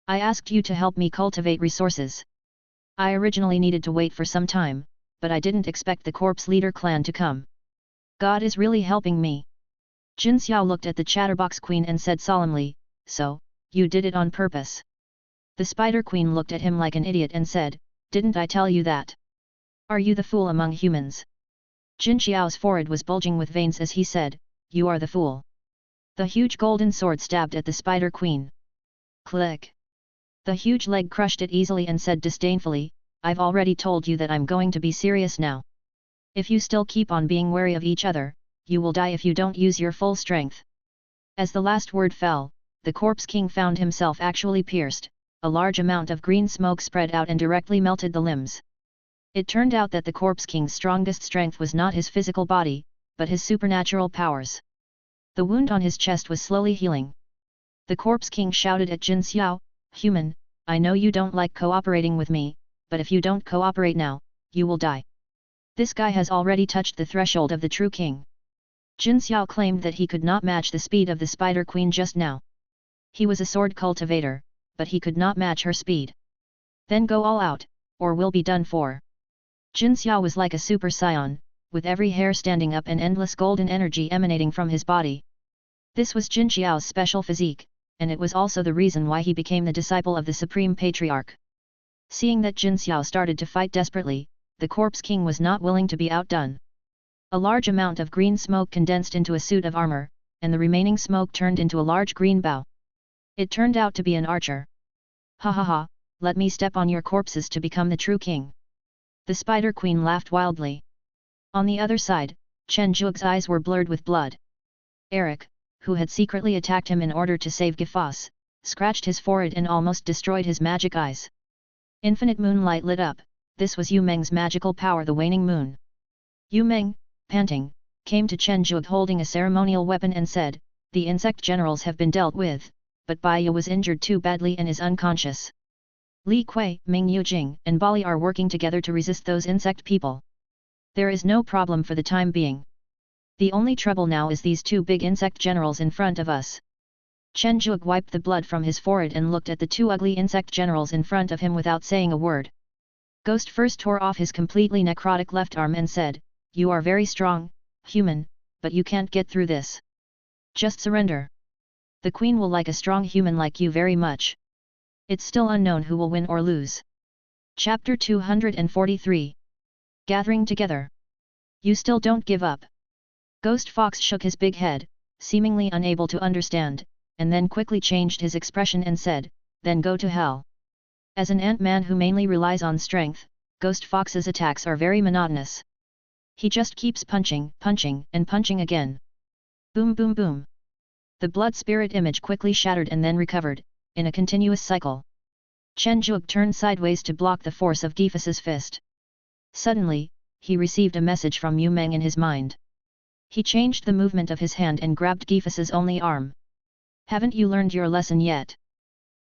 S1: I asked you to help me cultivate resources. I originally needed to wait for some time, but I didn't expect the Corpse Leader clan to come. God is really helping me. Jin Xiao looked at the Chatterbox Queen and said solemnly, so, you did it on purpose. The Spider Queen looked at him like an idiot and said, didn't I tell you that? Are you the fool among humans? Jin Xiao's forehead was bulging with veins as he said, you are the fool. The huge golden sword stabbed at the Spider Queen. Click! The huge leg crushed it easily and said disdainfully, "I've already told you that I'm going to be serious now. If you still keep on being wary of each other, you will die if you don't use your full strength." As the last word fell, the Corpse King found himself actually pierced, a large amount of green smoke spread out and directly melted the limbs. It turned out that the Corpse King's strongest strength was not his physical body, but his supernatural powers. The wound on his chest was slowly healing. The Corpse King shouted at Jin Xiao, "Human, I know you don't like cooperating with me, but if you don't cooperate now, you will die. This guy has already touched the threshold of the true king." Jin Xiao claimed that he could not match the speed of the Spider Queen just now. He was a sword cultivator, but he could not match her speed. "Then go all out, or we'll be done for." Jin Xiao was like a super scion, with every hair standing up and endless golden energy emanating from his body. This was Jin Xiao's special physique, and it was also the reason why he became the disciple of the Supreme Patriarch. Seeing that Jin Xiao started to fight desperately, the Corpse King was not willing to be outdone. A large amount of green smoke condensed into a suit of armor, and the remaining smoke turned into a large green bow. It turned out to be an archer. "Ha ha ha, let me step on your corpses to become the true king." The Spider Queen laughed wildly. On the other side, Chen Zhuge's eyes were blurred with blood. Eric, who had secretly attacked him in order to save Gifas, scratched his forehead and almost destroyed his magic eyes. Infinite moonlight lit up. This was Yu Meng's magical power, the waning moon. Yu Meng, panting, came to Chen Zhuge holding a ceremonial weapon and said, "The insect generals have been dealt with, but Bai Yu was injured too badly and is unconscious. Li Kui, Ming Yujing and Bali are working together to resist those insect people. There is no problem for the time being. The only trouble now is these two big insect generals in front of us." Chen Zhuge wiped the blood from his forehead and looked at the two ugly insect generals in front of him without saying a word. Ghost first tore off his completely necrotic left arm and said, "You are very strong, human, but you can't get through this. Just surrender. The Queen will like a strong human like you very much." It's still unknown who will win or lose. Chapter 243. Gathering together. You still don't give up. Ghost Fox shook his big head, seemingly unable to understand, and then quickly changed his expression and said, "Then go to hell." As an ant-man who mainly relies on strength, Ghost Fox's attacks are very monotonous. He just keeps punching, punching, and punching again. Boom boom boom. The blood spirit image quickly shattered and then recovered, in a continuous cycle. Chen Zhuge turned sideways to block the force of Gifas's fist. Suddenly, he received a message from Yu Meng in his mind. He changed the movement of his hand and grabbed Gifas's only arm. "Haven't you learned your lesson yet?"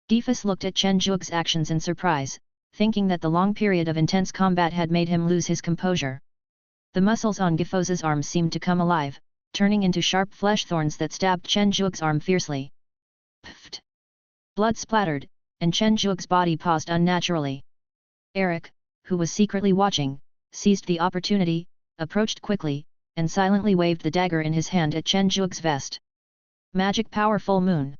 S1: Gifas looked at Chen Zhuge's actions in surprise, thinking that the long period of intense combat had made him lose his composure. The muscles on Gifas's arm seemed to come alive, turning into sharp flesh thorns that stabbed Chen Zhuge's arm fiercely. Pfft! Blood splattered, and Chen Zhuge's body paused unnaturally. Eric, who was secretly watching, seized the opportunity, approached quickly, and silently waved the dagger in his hand at Chen Zhuge's vest. Magic power full moon.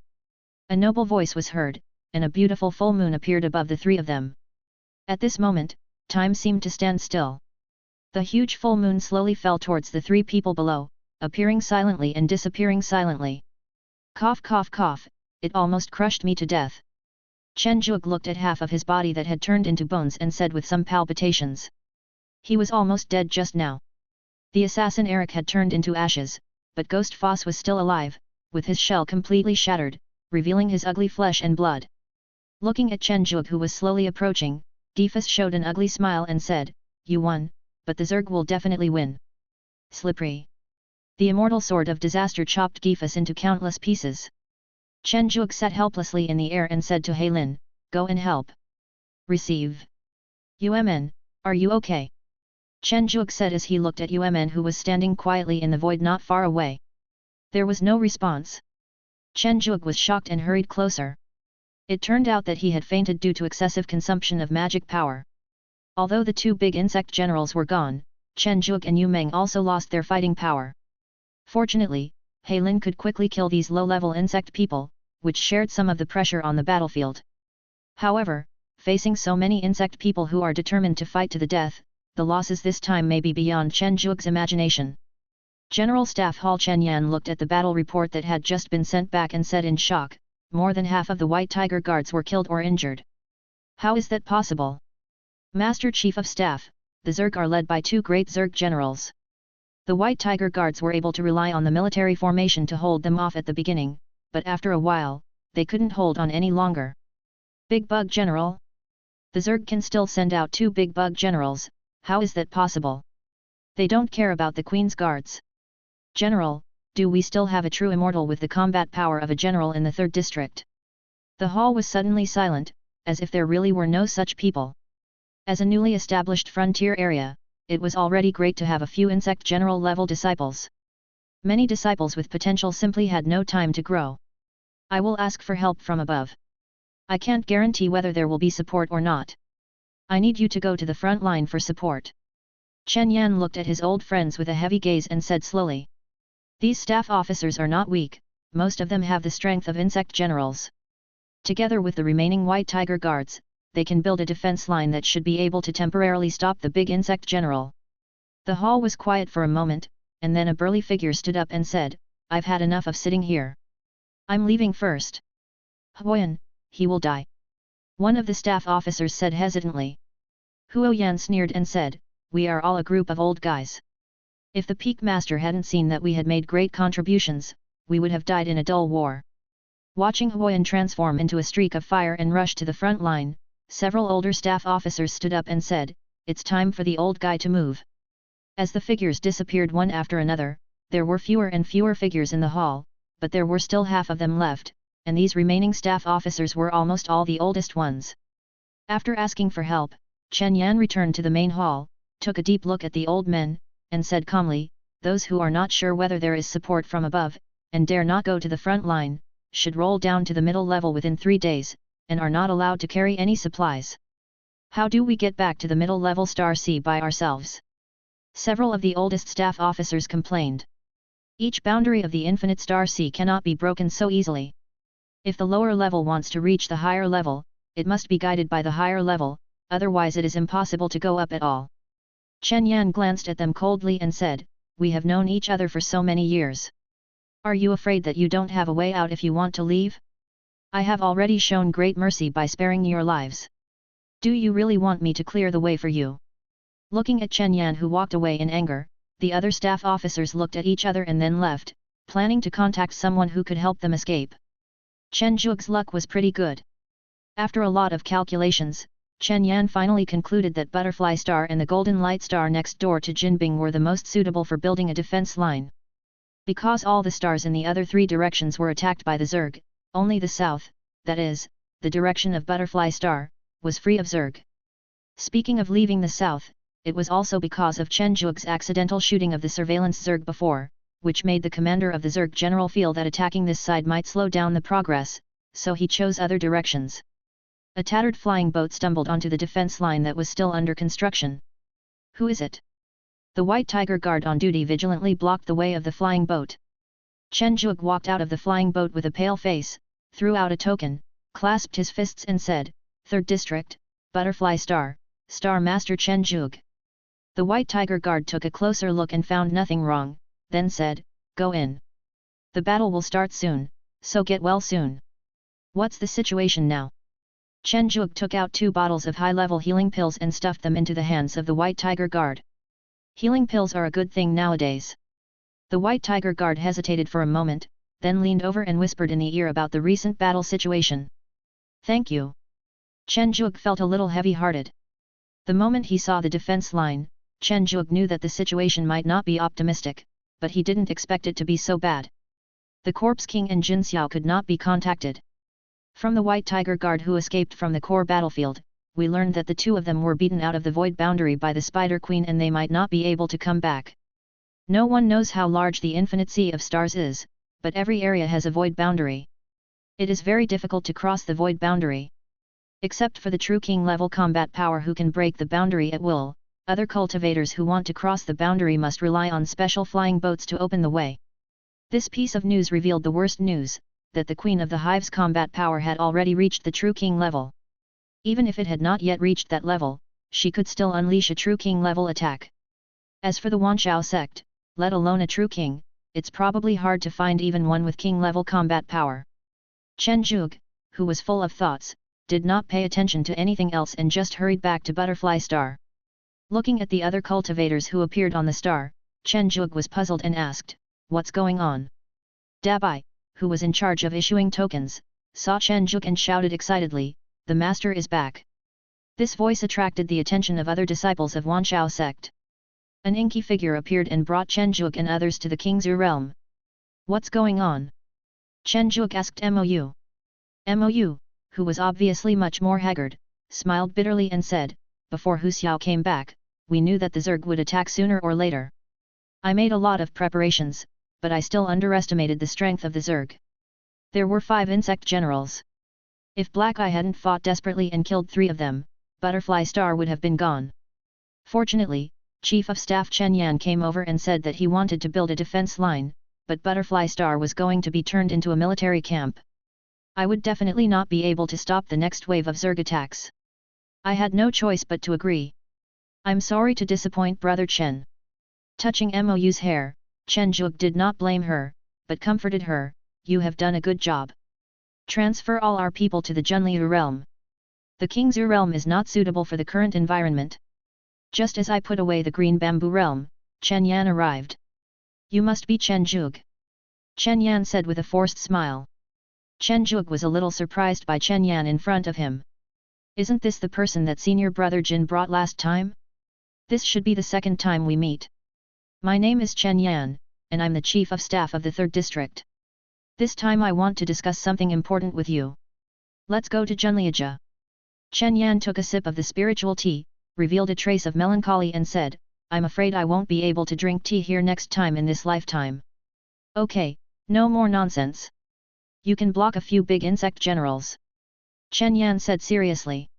S1: A noble voice was heard, and a beautiful full moon appeared above the three of them. At this moment, time seemed to stand still. The huge full moon slowly fell towards the three people below, appearing silently and disappearing silently. Cough cough cough, it almost crushed me to death. Chen Zhuge looked at half of his body that had turned into bones and said with some palpitations. He was almost dead just now. The assassin Eric had turned into ashes, but Ghost Foss was still alive, with his shell completely shattered, revealing his ugly flesh and blood. Looking at Chen Zhuge who was slowly approaching, Gifas showed an ugly smile and said, "You won, but the Zerg will definitely win." Slippery. The immortal sword of disaster chopped Gifas into countless pieces. Chen Zhuge sat helplessly in the air and said to Heilin, "Go and help." Receive. "UMN, are you okay?" Chen Zhuge said as he looked at UMN who was standing quietly in the void not far away. There was no response. Chen Zhuge was shocked and hurried closer. It turned out that he had fainted due to excessive consumption of magic power. Although the two big insect generals were gone, Chen Zhuge and Yu Meng also lost their fighting power. Fortunately, Heilin could quickly kill these low-level insect people, which shared some of the pressure on the battlefield. However, facing so many insect people who are determined to fight to the death, the losses this time may be beyond Chen Zhuge's imagination. General Staff Hall Chen Yan looked at the battle report that had just been sent back and said in shock, more than half of the White Tiger Guards were killed or injured. How is that possible? Master Chief of Staff, the Zerg are led by two great Zerg generals. The White Tiger Guards were able to rely on the military formation to hold them off at the beginning, but after a while, they couldn't hold on any longer. Big Bug General? The Zerg can still send out two Big Bug Generals, how is that possible? They don't care about the Queen's Guards. General, do we still have a true immortal with the combat power of a general in the 3rd district? The hall was suddenly silent, as if there really were no such people. As a newly established frontier area, it was already great to have a few insect general level disciples. Many disciples with potential simply had no time to grow. I will ask for help from above. I can't guarantee whether there will be support or not. I need you to go to the front line for support. Chen Yan looked at his old friends with a heavy gaze and said slowly. These staff officers are not weak, most of them have the strength of insect generals. Together with the remaining White Tiger Guards, they can build a defense line that should be able to temporarily stop the big insect general. The hall was quiet for a moment, and then a burly figure stood up and said, I've had enough of sitting here. I'm leaving first. Huoyan, he will die. One of the staff officers said hesitantly. Huoyan sneered and said, we are all a group of old guys. If the Peak Master hadn't seen that we had made great contributions, we would have died in a dull war. Watching Huoyan transform into a streak of fire and rush to the front line, several older staff officers stood up and said, it's time for the old guy to move. As the figures disappeared one after another, there were fewer and fewer figures in the hall, but there were still half of them left, and these remaining staff officers were almost all the oldest ones. After asking for help, Chen Yan returned to the main hall, took a deep look at the old men, and said calmly, those who are not sure whether there is support from above, and dare not go to the front line, should roll down to the middle level within 3 days, and are not allowed to carry any supplies. How do we get back to the middle level Star Sea by ourselves? Several of the oldest staff officers complained. Each boundary of the infinite Star Sea cannot be broken so easily. If the lower level wants to reach the higher level, it must be guided by the higher level, otherwise it is impossible to go up at all. Chen Yan glanced at them coldly and said, we have known each other for so many years. Are you afraid that you don't have a way out if you want to leave? I have already shown great mercy by sparing your lives. Do you really want me to clear the way for you? Looking at Chen Yan who walked away in anger, the other staff officers looked at each other and then left, planning to contact someone who could help them escape. Chen Zhuge's luck was pretty good. After a lot of calculations, Chen Yan finally concluded that Butterfly Star and the Golden Light Star next door to Jinbing were the most suitable for building a defense line. Because all the stars in the other 3 directions were attacked by the Zerg, only the south, that is, the direction of Butterfly Star, was free of Zerg. Speaking of leaving the south, it was also because of Chen Zhuge's accidental shooting of the surveillance Zerg before, which made the commander of the Zerg general feel that attacking this side might slow down the progress, so he chose other directions. A tattered flying boat stumbled onto the defense line that was still under construction. Who is it? The White Tiger Guard on duty vigilantly blocked the way of the flying boat. Chen Zhuge walked out of the flying boat with a pale face, threw out a token, clasped his fists and said, 3rd District, Butterfly Star, Star Master Chen Zhuge. The White Tiger Guard took a closer look and found nothing wrong, then said, go in. The battle will start soon, so get well soon. What's the situation now? Chen Zhuge took out 2 bottles of high-level healing pills and stuffed them into the hands of the White Tiger Guard. Healing pills are a good thing nowadays. The White Tiger Guard hesitated for a moment, then leaned over and whispered in the ear about the recent battle situation. Thank you. Chen Zhuge felt a little heavy-hearted. The moment he saw the defense line, Chen Zhuge knew that the situation might not be optimistic, but he didn't expect it to be so bad. The Corpse King and Jin Xiao could not be contacted. From the White Tiger Guard who escaped from the core battlefield, we learned that the 2 of them were beaten out of the Void Boundary by the Spider Queen and they might not be able to come back. No one knows how large the infinite sea of stars is, but every area has a Void Boundary. It is very difficult to cross the Void Boundary. Except for the true king level combat power who can break the boundary at will, other cultivators who want to cross the boundary must rely on special flying boats to open the way. This piece of news revealed the worst news, that the Queen of the Hive's combat power had already reached the true king level. Even if it had not yet reached that level, she could still unleash a true king level attack. As for the Wanshao sect, let alone a true king, it's probably hard to find even one with king-level combat power. Chen Zhuge, who was full of thoughts, did not pay attention to anything else and just hurried back to Butterfly Star. Looking at the other cultivators who appeared on the star, Chen Zhuge was puzzled and asked, "What's going on?" Dabai, who was in charge of issuing tokens, saw Chen Zhuge and shouted excitedly, "The master is back!" This voice attracted the attention of other disciples of Wanshao sect. An inky figure appeared and brought Chen Zhuge and others to the King's realm. "What's going on?" Chen Zhuge asked Mou. Mou, who was obviously much more haggard, smiled bitterly and said, "Before Hu Xiao came back, we knew that the Zerg would attack sooner or later. I made a lot of preparations, but I still underestimated the strength of the Zerg. There were 5 insect generals. If Black Eye hadn't fought desperately and killed 3 of them, Butterfly Star would have been gone. Fortunately, Chief of Staff Chen Yan came over and said that he wanted to build a defense line, but Butterfly Star was going to be turned into a military camp. I would definitely not be able to stop the next wave of Zerg attacks. I had no choice but to agree. I'm sorry to disappoint Brother Chen." Touching Mou's hair, Chen Zhuge did not blame her, but comforted her, "You have done a good job. Transfer all our people to the Junliu realm. The King's realm is not suitable for the current environment." Just as I put away the Green Bamboo realm, Chen Yan arrived. "You must be Chen Zhuge," Chen Yan said with a forced smile. Chen Zhuge was a little surprised by Chen Yan in front of him. "Isn't this the person that senior brother Jin brought last time? This should be the second time we meet. My name is Chen Yan, and I'm the Chief of Staff of the 3rd District. This time I want to discuss something important with you. Let's go to Junliaja." Chen Yan took a sip of the spiritual tea, revealed a trace of melancholy and said, "I'm afraid I won't be able to drink tea here next time in this lifetime." "Okay, no more nonsense. You can block a few big insect generals," Chen Yan said seriously.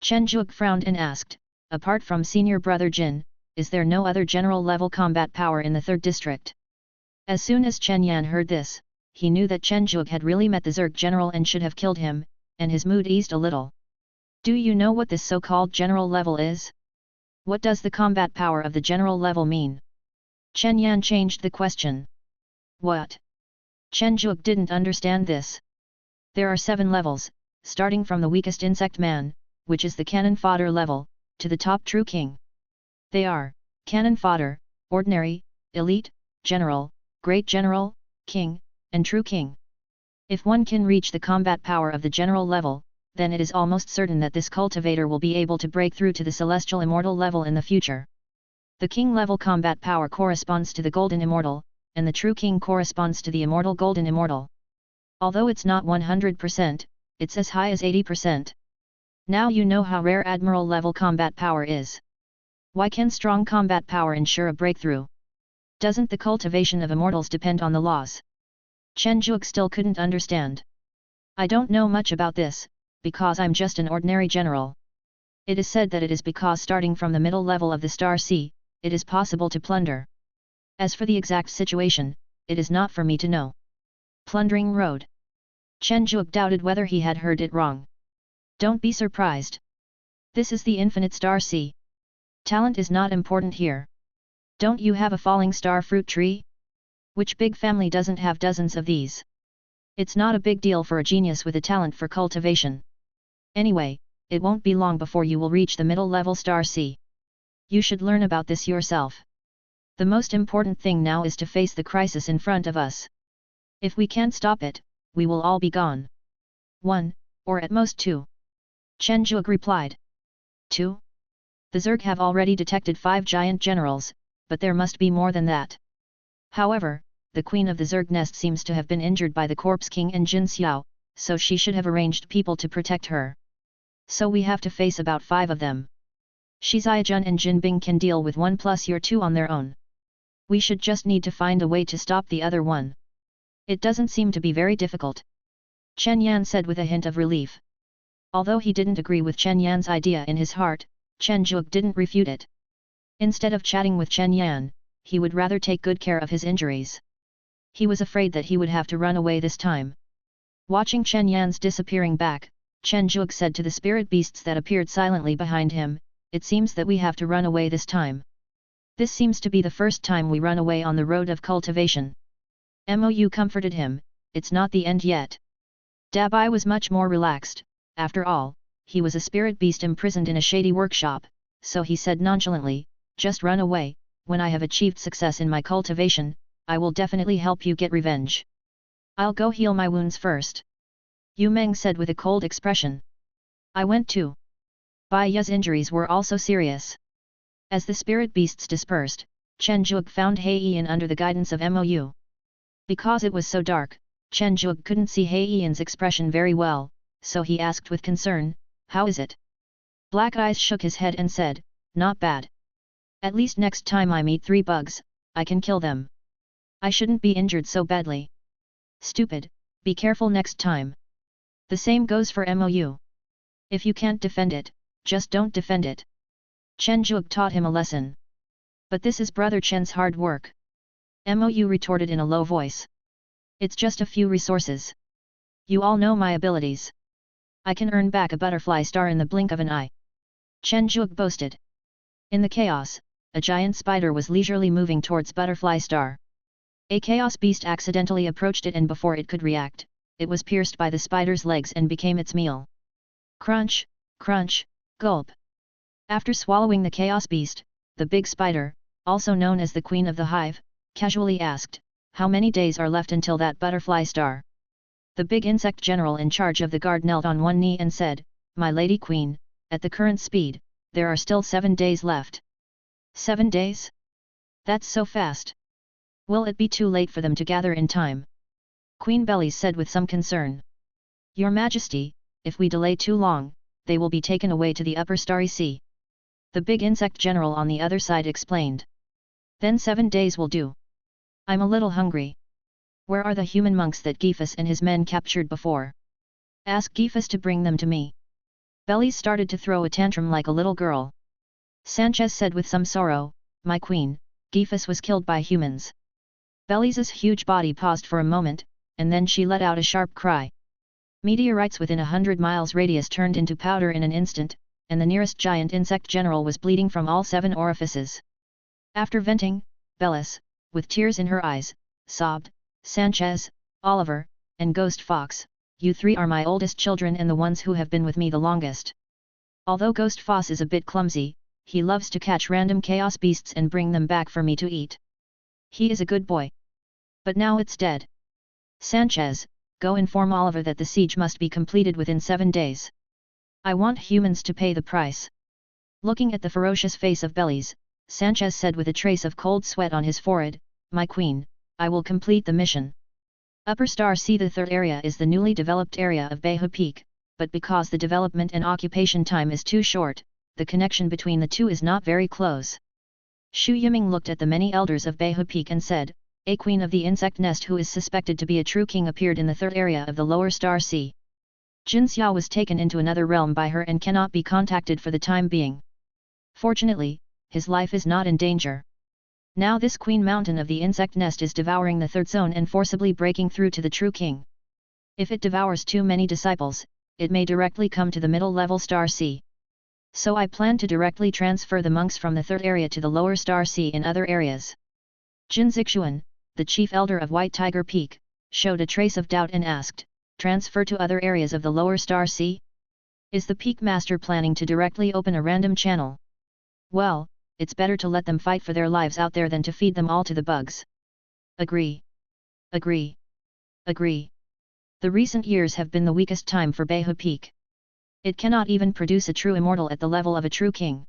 S1: Chen Zhuge frowned and asked, "Apart from senior brother Jin, is there no other general-level combat power in the 3rd district?" As soon as Chen Yan heard this, he knew that Chen Zhuge had really met the Zerg general and should have killed him, and his mood eased a little. "Do you know what this so-called general level is? What does the combat power of the general level mean?" Chen Yan changed the question. "What?" Chen Zhuge didn't understand this. "There are 7 levels, starting from the weakest insect man, which is the cannon fodder level, to the top true king. They are, cannon fodder, ordinary, elite, general, great general, king, and true king. If one can reach the combat power of the general level, then it is almost certain that this cultivator will be able to break through to the celestial immortal level in the future. The king level combat power corresponds to the golden immortal, and the true king corresponds to the immortal golden immortal. Although it's not 100%, it's as high as 80%. Now you know how rare admiral level combat power is. Why can strong combat power ensure a breakthrough? Doesn't the cultivation of immortals depend on the laws?" Chen Zhuge still couldn't understand. "I don't know much about this, because I'm just an ordinary general. It is said that it is because starting from the middle level of the Star Sea, it is possible to plunder. As for the exact situation, it is not for me to know." Plundering road. Chen Zhuge doubted whether he had heard it wrong. "Don't be surprised. This is the infinite Star Sea. Talent is not important here. Don't you have a falling star fruit tree? Which big family doesn't have dozens of these? It's not a big deal for a genius with a talent for cultivation. Anyway, it won't be long before you will reach the middle level Star Sea. You should learn about this yourself. The most important thing now is to face the crisis in front of us. If we can't stop it, we will all be gone. 1, or at most 2. Chen Zhuge replied. 2? The Zerg have already detected 5 giant generals, but there must be more than that. However, the queen of the Zerg nest seems to have been injured by the Corpse King and Jin Xiao, so she should have arranged people to protect her. So we have to face about 5 of them. Shi Ziajun and Jin Bing can deal with 1 plus your 2 on their own. We should just need to find a way to stop the other one. It doesn't seem to be very difficult. Chen Yan said with a hint of relief. Although he didn't agree with Chen Yan's idea in his heart, Chen Zhuge didn't refute it. Instead of chatting with Chen Yan, he would rather take good care of his injuries. He was afraid that he would have to run away this time. Watching Chen Yan's disappearing back, Chen Zhuge said to the spirit beasts that appeared silently behind him, "It seems that we have to run away this time. This seems to be the first time we run away on the road of cultivation. Mou comforted him, it's not the end yet. Dabai was much more relaxed, after all, he was a spirit beast imprisoned in a shady workshop, so he said nonchalantly, just run away, when I have achieved success in my cultivation, I will definitely help you get revenge. I'll go heal my wounds first. Yu Meng said with a cold expression. I went too. Bai Ye's injuries were also serious. As the spirit beasts dispersed, Chen Zhuge found He Yian under the guidance of Mou. Because it was so dark, Chen Zhuge couldn't see He Yian's expression very well, so he asked with concern, how is it? Black Eyes shook his head and said, not bad. At least next time I meet 3 bugs, I can kill them. I shouldn't be injured so badly. Stupid, be careful next time. The same goes for Mou. If you can't defend it, just don't defend it. Chen Zhuge taught him a lesson. But this is Brother Chen's hard work. Mou retorted in a low voice. It's just a few resources. You all know my abilities. I can earn back a butterfly star in the blink of an eye. Chen Zhuge boasted. In the chaos, a giant spider was leisurely moving towards Butterfly Star. A chaos beast accidentally approached it and before it could react, it was pierced by the spider's legs and became its meal. Crunch, crunch, gulp. After swallowing the chaos beast, the big spider, also known as the Queen of the Hive, casually asked, how many days are left until that Butterfly Star? The big insect general in charge of the guard knelt on one knee and said, My Lady Queen, at the current speed, there are still 7 days left. 7 days? That's so fast. Will it be too late for them to gather in time? Queen Bellies said with some concern. Your Majesty, if we delay too long, they will be taken away to the upper starry sea. The big insect general on the other side explained. Then 7 days will do. I'm a little hungry. Where are the human monks that Geefus and his men captured before? Ask Geefus to bring them to me. Bellies started to throw a tantrum like a little girl. Sanchez said with some sorrow, My queen, Geefus was killed by humans. Bellies' huge body paused for a moment, and then she let out a sharp cry. Meteorites within 100 miles radius turned into powder in an instant, and the nearest giant insect general was bleeding from all 7 orifices. After venting, Bellis, with tears in her eyes, sobbed, Sanchez, Oliver, and Ghost Fox, you 3 are my oldest children and the ones who have been with me the longest. Although Ghost Fox is a bit clumsy, he loves to catch random chaos beasts and bring them back for me to eat. He is a good boy. But now it's dead. Sanchez, go inform Oliver that the siege must be completed within 7 days. I want humans to pay the price. Looking at the ferocious face of Bellies, Sanchez said with a trace of cold sweat on his forehead, My queen, I will complete the mission. Upper Star Sea, the 3rd area, is the newly developed area of Behu Peak, but because the development and occupation time is too short, the connection between the two is not very close. Xu Yiming looked at the many elders of Behu Peak and said, A queen of the insect nest who is suspected to be a true king appeared in the 3rd area of the lower Star Sea. Jin Xiao was taken into another realm by her and cannot be contacted for the time being. Fortunately, his life is not in danger. Now this Queen Mountain of the insect nest is devouring the 3rd zone and forcibly breaking through to the true king. If it devours too many disciples, it may directly come to the middle-level Star Sea. So I plan to directly transfer the monks from the 3rd area to the lower Star Sea in other areas. Jin Zixuan, the chief elder of White Tiger Peak, showed a trace of doubt and asked, Transfer to other areas of the lower Star Sea? Is the Peak Master planning to directly open a random channel? Well, it's better to let them fight for their lives out there than to feed them all to the bugs. Agree. Agree. Agree. The recent years have been the weakest time for Behu Peak. It cannot even produce a true immortal at the level of a true king.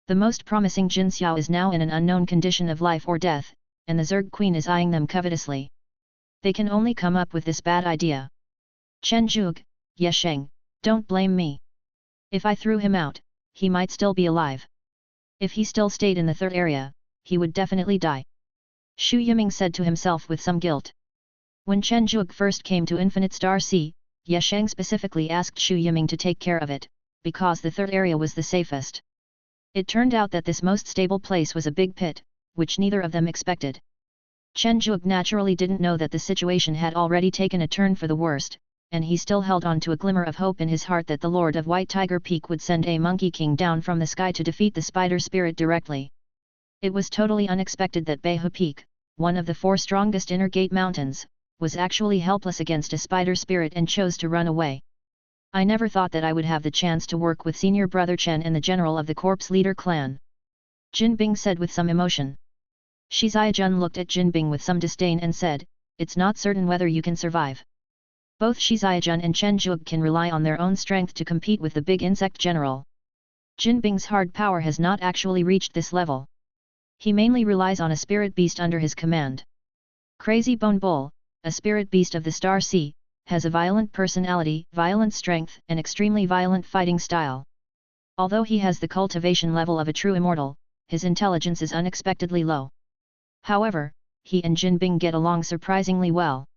S1: The most promising Jin Xiao is now in an unknown condition of life or death, and the Zerg Queen is eyeing them covetously. They can only come up with this bad idea. Chen Zhuge, Yesheng, don't blame me. If I threw him out, he might still be alive. If he still stayed in the 3rd area, he would definitely die. Xu Yiming said to himself with some guilt. When Chen Zhuge first came to Infinite Star Sea, Yesheng specifically asked Xu Yiming to take care of it, because the 3rd area was the safest. It turned out that this most stable place was a big pit, which neither of them expected. Chen Zhuge naturally didn't know that the situation had already taken a turn for the worst, and he still held on to a glimmer of hope in his heart that the Lord of White Tiger Peak would send a Monkey King down from the sky to defeat the Spider Spirit directly. It was totally unexpected that Beihu Peak, one of the 4 strongest inner gate mountains, was actually helpless against a spider spirit and chose to run away. I never thought that I would have the chance to work with senior brother Chen and the general of the corpse leader clan. Jin Bing said with some emotion. Shi Ziajun looked at Jin Bing with some disdain and said, it's not certain whether you can survive. Both Shi Ziajun and Chen Zhuge can rely on their own strength to compete with the big insect general. Jin Bing's hard power has not actually reached this level. He mainly relies on a spirit beast under his command. Crazy Bone Bull, a spirit beast of the Star Sea, has a violent personality, violent strength, and extremely violent fighting style. Although he has the cultivation level of a true immortal, his intelligence is unexpectedly low. However, he and Jin Bing get along surprisingly well.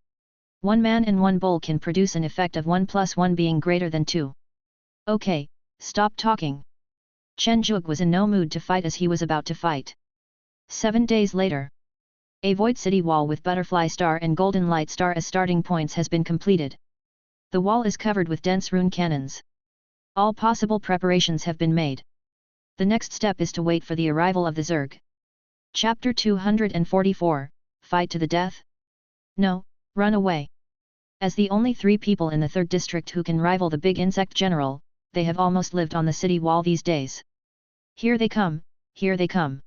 S1: One man and one bull can produce an effect of 1 + 1 being greater than 2. Okay, stop talking. Chen Zhuge was in no mood to fight as he was about to fight. 7 days later. A void city wall with butterfly star and golden light star as starting points has been completed. The wall is covered with dense rune cannons. All possible preparations have been made. The next step is to wait for the arrival of the Zerg. Chapter 244, Fight to the Death? No, run away. As the only 3 people in the 3rd district who can rival the big insect general, they have almost lived on the city wall these days. Here they come, here they come.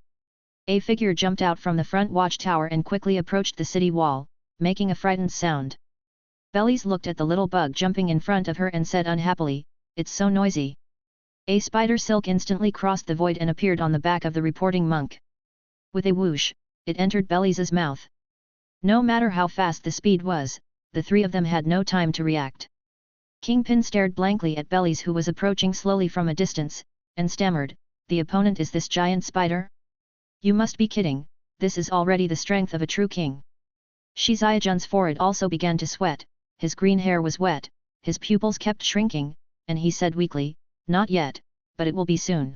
S1: A figure jumped out from the front watchtower and quickly approached the city wall, making a frightened sound. Bellies looked at the little bug jumping in front of her and said unhappily, it's so noisy. A spider silk instantly crossed the void and appeared on the back of the reporting monk. With a whoosh, it entered Bellies' mouth. No matter how fast the speed was, the 3 of them had no time to react. Kingpin stared blankly at Bellies, who was approaching slowly from a distance, and stammered, the opponent is this giant spider? You must be kidding, this is already the strength of a true king. Shi Ziajun's forehead also began to sweat, his green hair was wet, his pupils kept shrinking, and he said weakly, not yet, but it will be soon.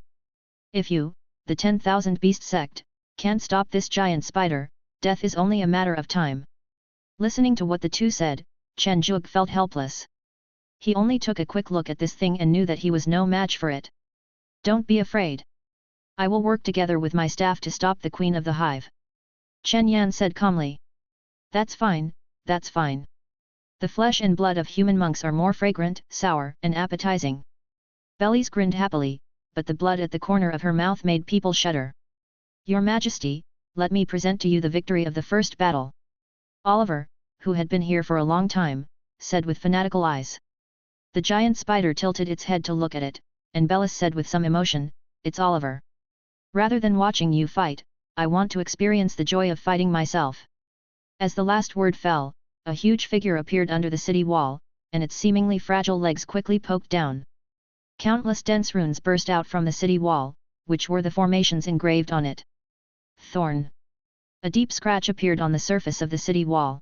S1: If you, the 10,000 beast sect, can't stop this giant spider, death is only a matter of time. Listening to what the 2 said, Chen Zhuge felt helpless. He only took a quick look at this thing and knew that he was no match for it. Don't be afraid. I will work together with my staff to stop the queen of the hive. Chen Yan said calmly. That's fine, that's fine. The flesh and blood of human monks are more fragrant, sour, and appetizing. Bellies grinned happily, but the blood at the corner of her mouth made people shudder. Your Majesty, let me present to you the victory of the first battle. Oliver, who had been here for a long time, said with fanatical eyes. The giant spider tilted its head to look at it, and Bellis said with some emotion, it's Oliver. Rather than watching you fight, I want to experience the joy of fighting myself. As the last word fell, a huge figure appeared under the city wall, and its seemingly fragile legs quickly poked down. Countless dense runes burst out from the city wall, which were the formations engraved on it. Thorn. A deep scratch appeared on the surface of the city wall.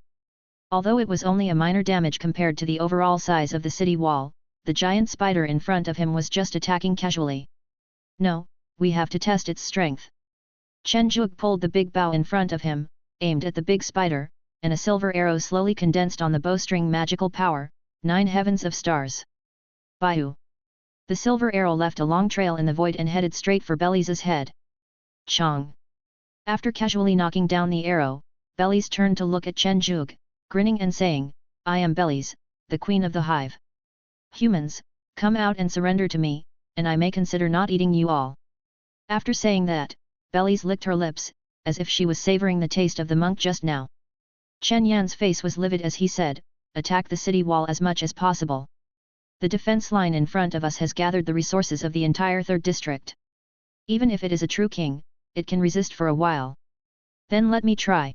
S1: Although it was only a minor damage compared to the overall size of the city wall, the giant spider in front of him was just attacking casually. No, we have to test its strength. Chen Zhuge pulled the big bow in front of him, aimed at the big spider, and a silver arrow slowly condensed on the bowstring magical power, 9 heavens of stars. Baihu. The silver arrow left a long trail in the void and headed straight for Bellies' head. Chong. After casually knocking down the arrow, Bellies turned to look at Chen Zhuge, grinning and saying, I am Bellies, the queen of the hive. Humans, come out and surrender to me, and I may consider not eating you all. After saying that, Bellies licked her lips, as if she was savoring the taste of the monk just now. Chen Yan's face was livid as he said, attack the city wall as much as possible. The defense line in front of us has gathered the resources of the entire 3rd district. Even if it is a true king, it can resist for a while. Then let me try.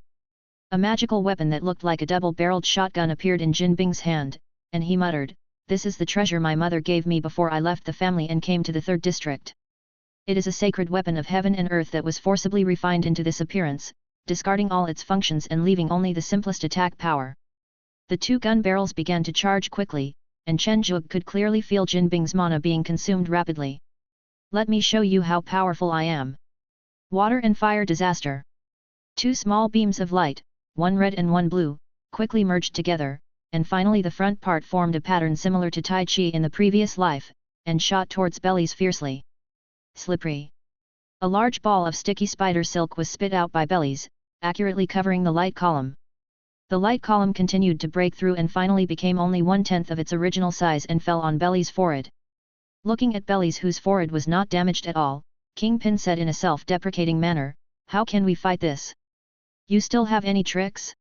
S1: A magical weapon that looked like a double-barreled shotgun appeared in Jin Bing's hand, and he muttered, this is the treasure my mother gave me before I left the family and came to the 3rd district. It is a sacred weapon of heaven and earth that was forcibly refined into this appearance, discarding all its functions and leaving only the simplest attack power. The 2 gun barrels began to charge quickly, and Chen Zhuge could clearly feel Jin Bing's mana being consumed rapidly. Let me show you how powerful I am. Water and fire disaster. 2 small beams of light, one red and one blue, quickly merged together, and finally the front part formed a pattern similar to Tai Chi in the previous life, and shot towards Bellies fiercely. Slippery. A large ball of sticky spider silk was spit out by Bellies, accurately covering the light column. The light column continued to break through and finally became only 1/10 of its original size and fell on Bellies' forehead. Looking at Bellies, whose forehead was not damaged at all, Kingpin said in a self-deprecating manner, "How can we fight this? You still have any tricks?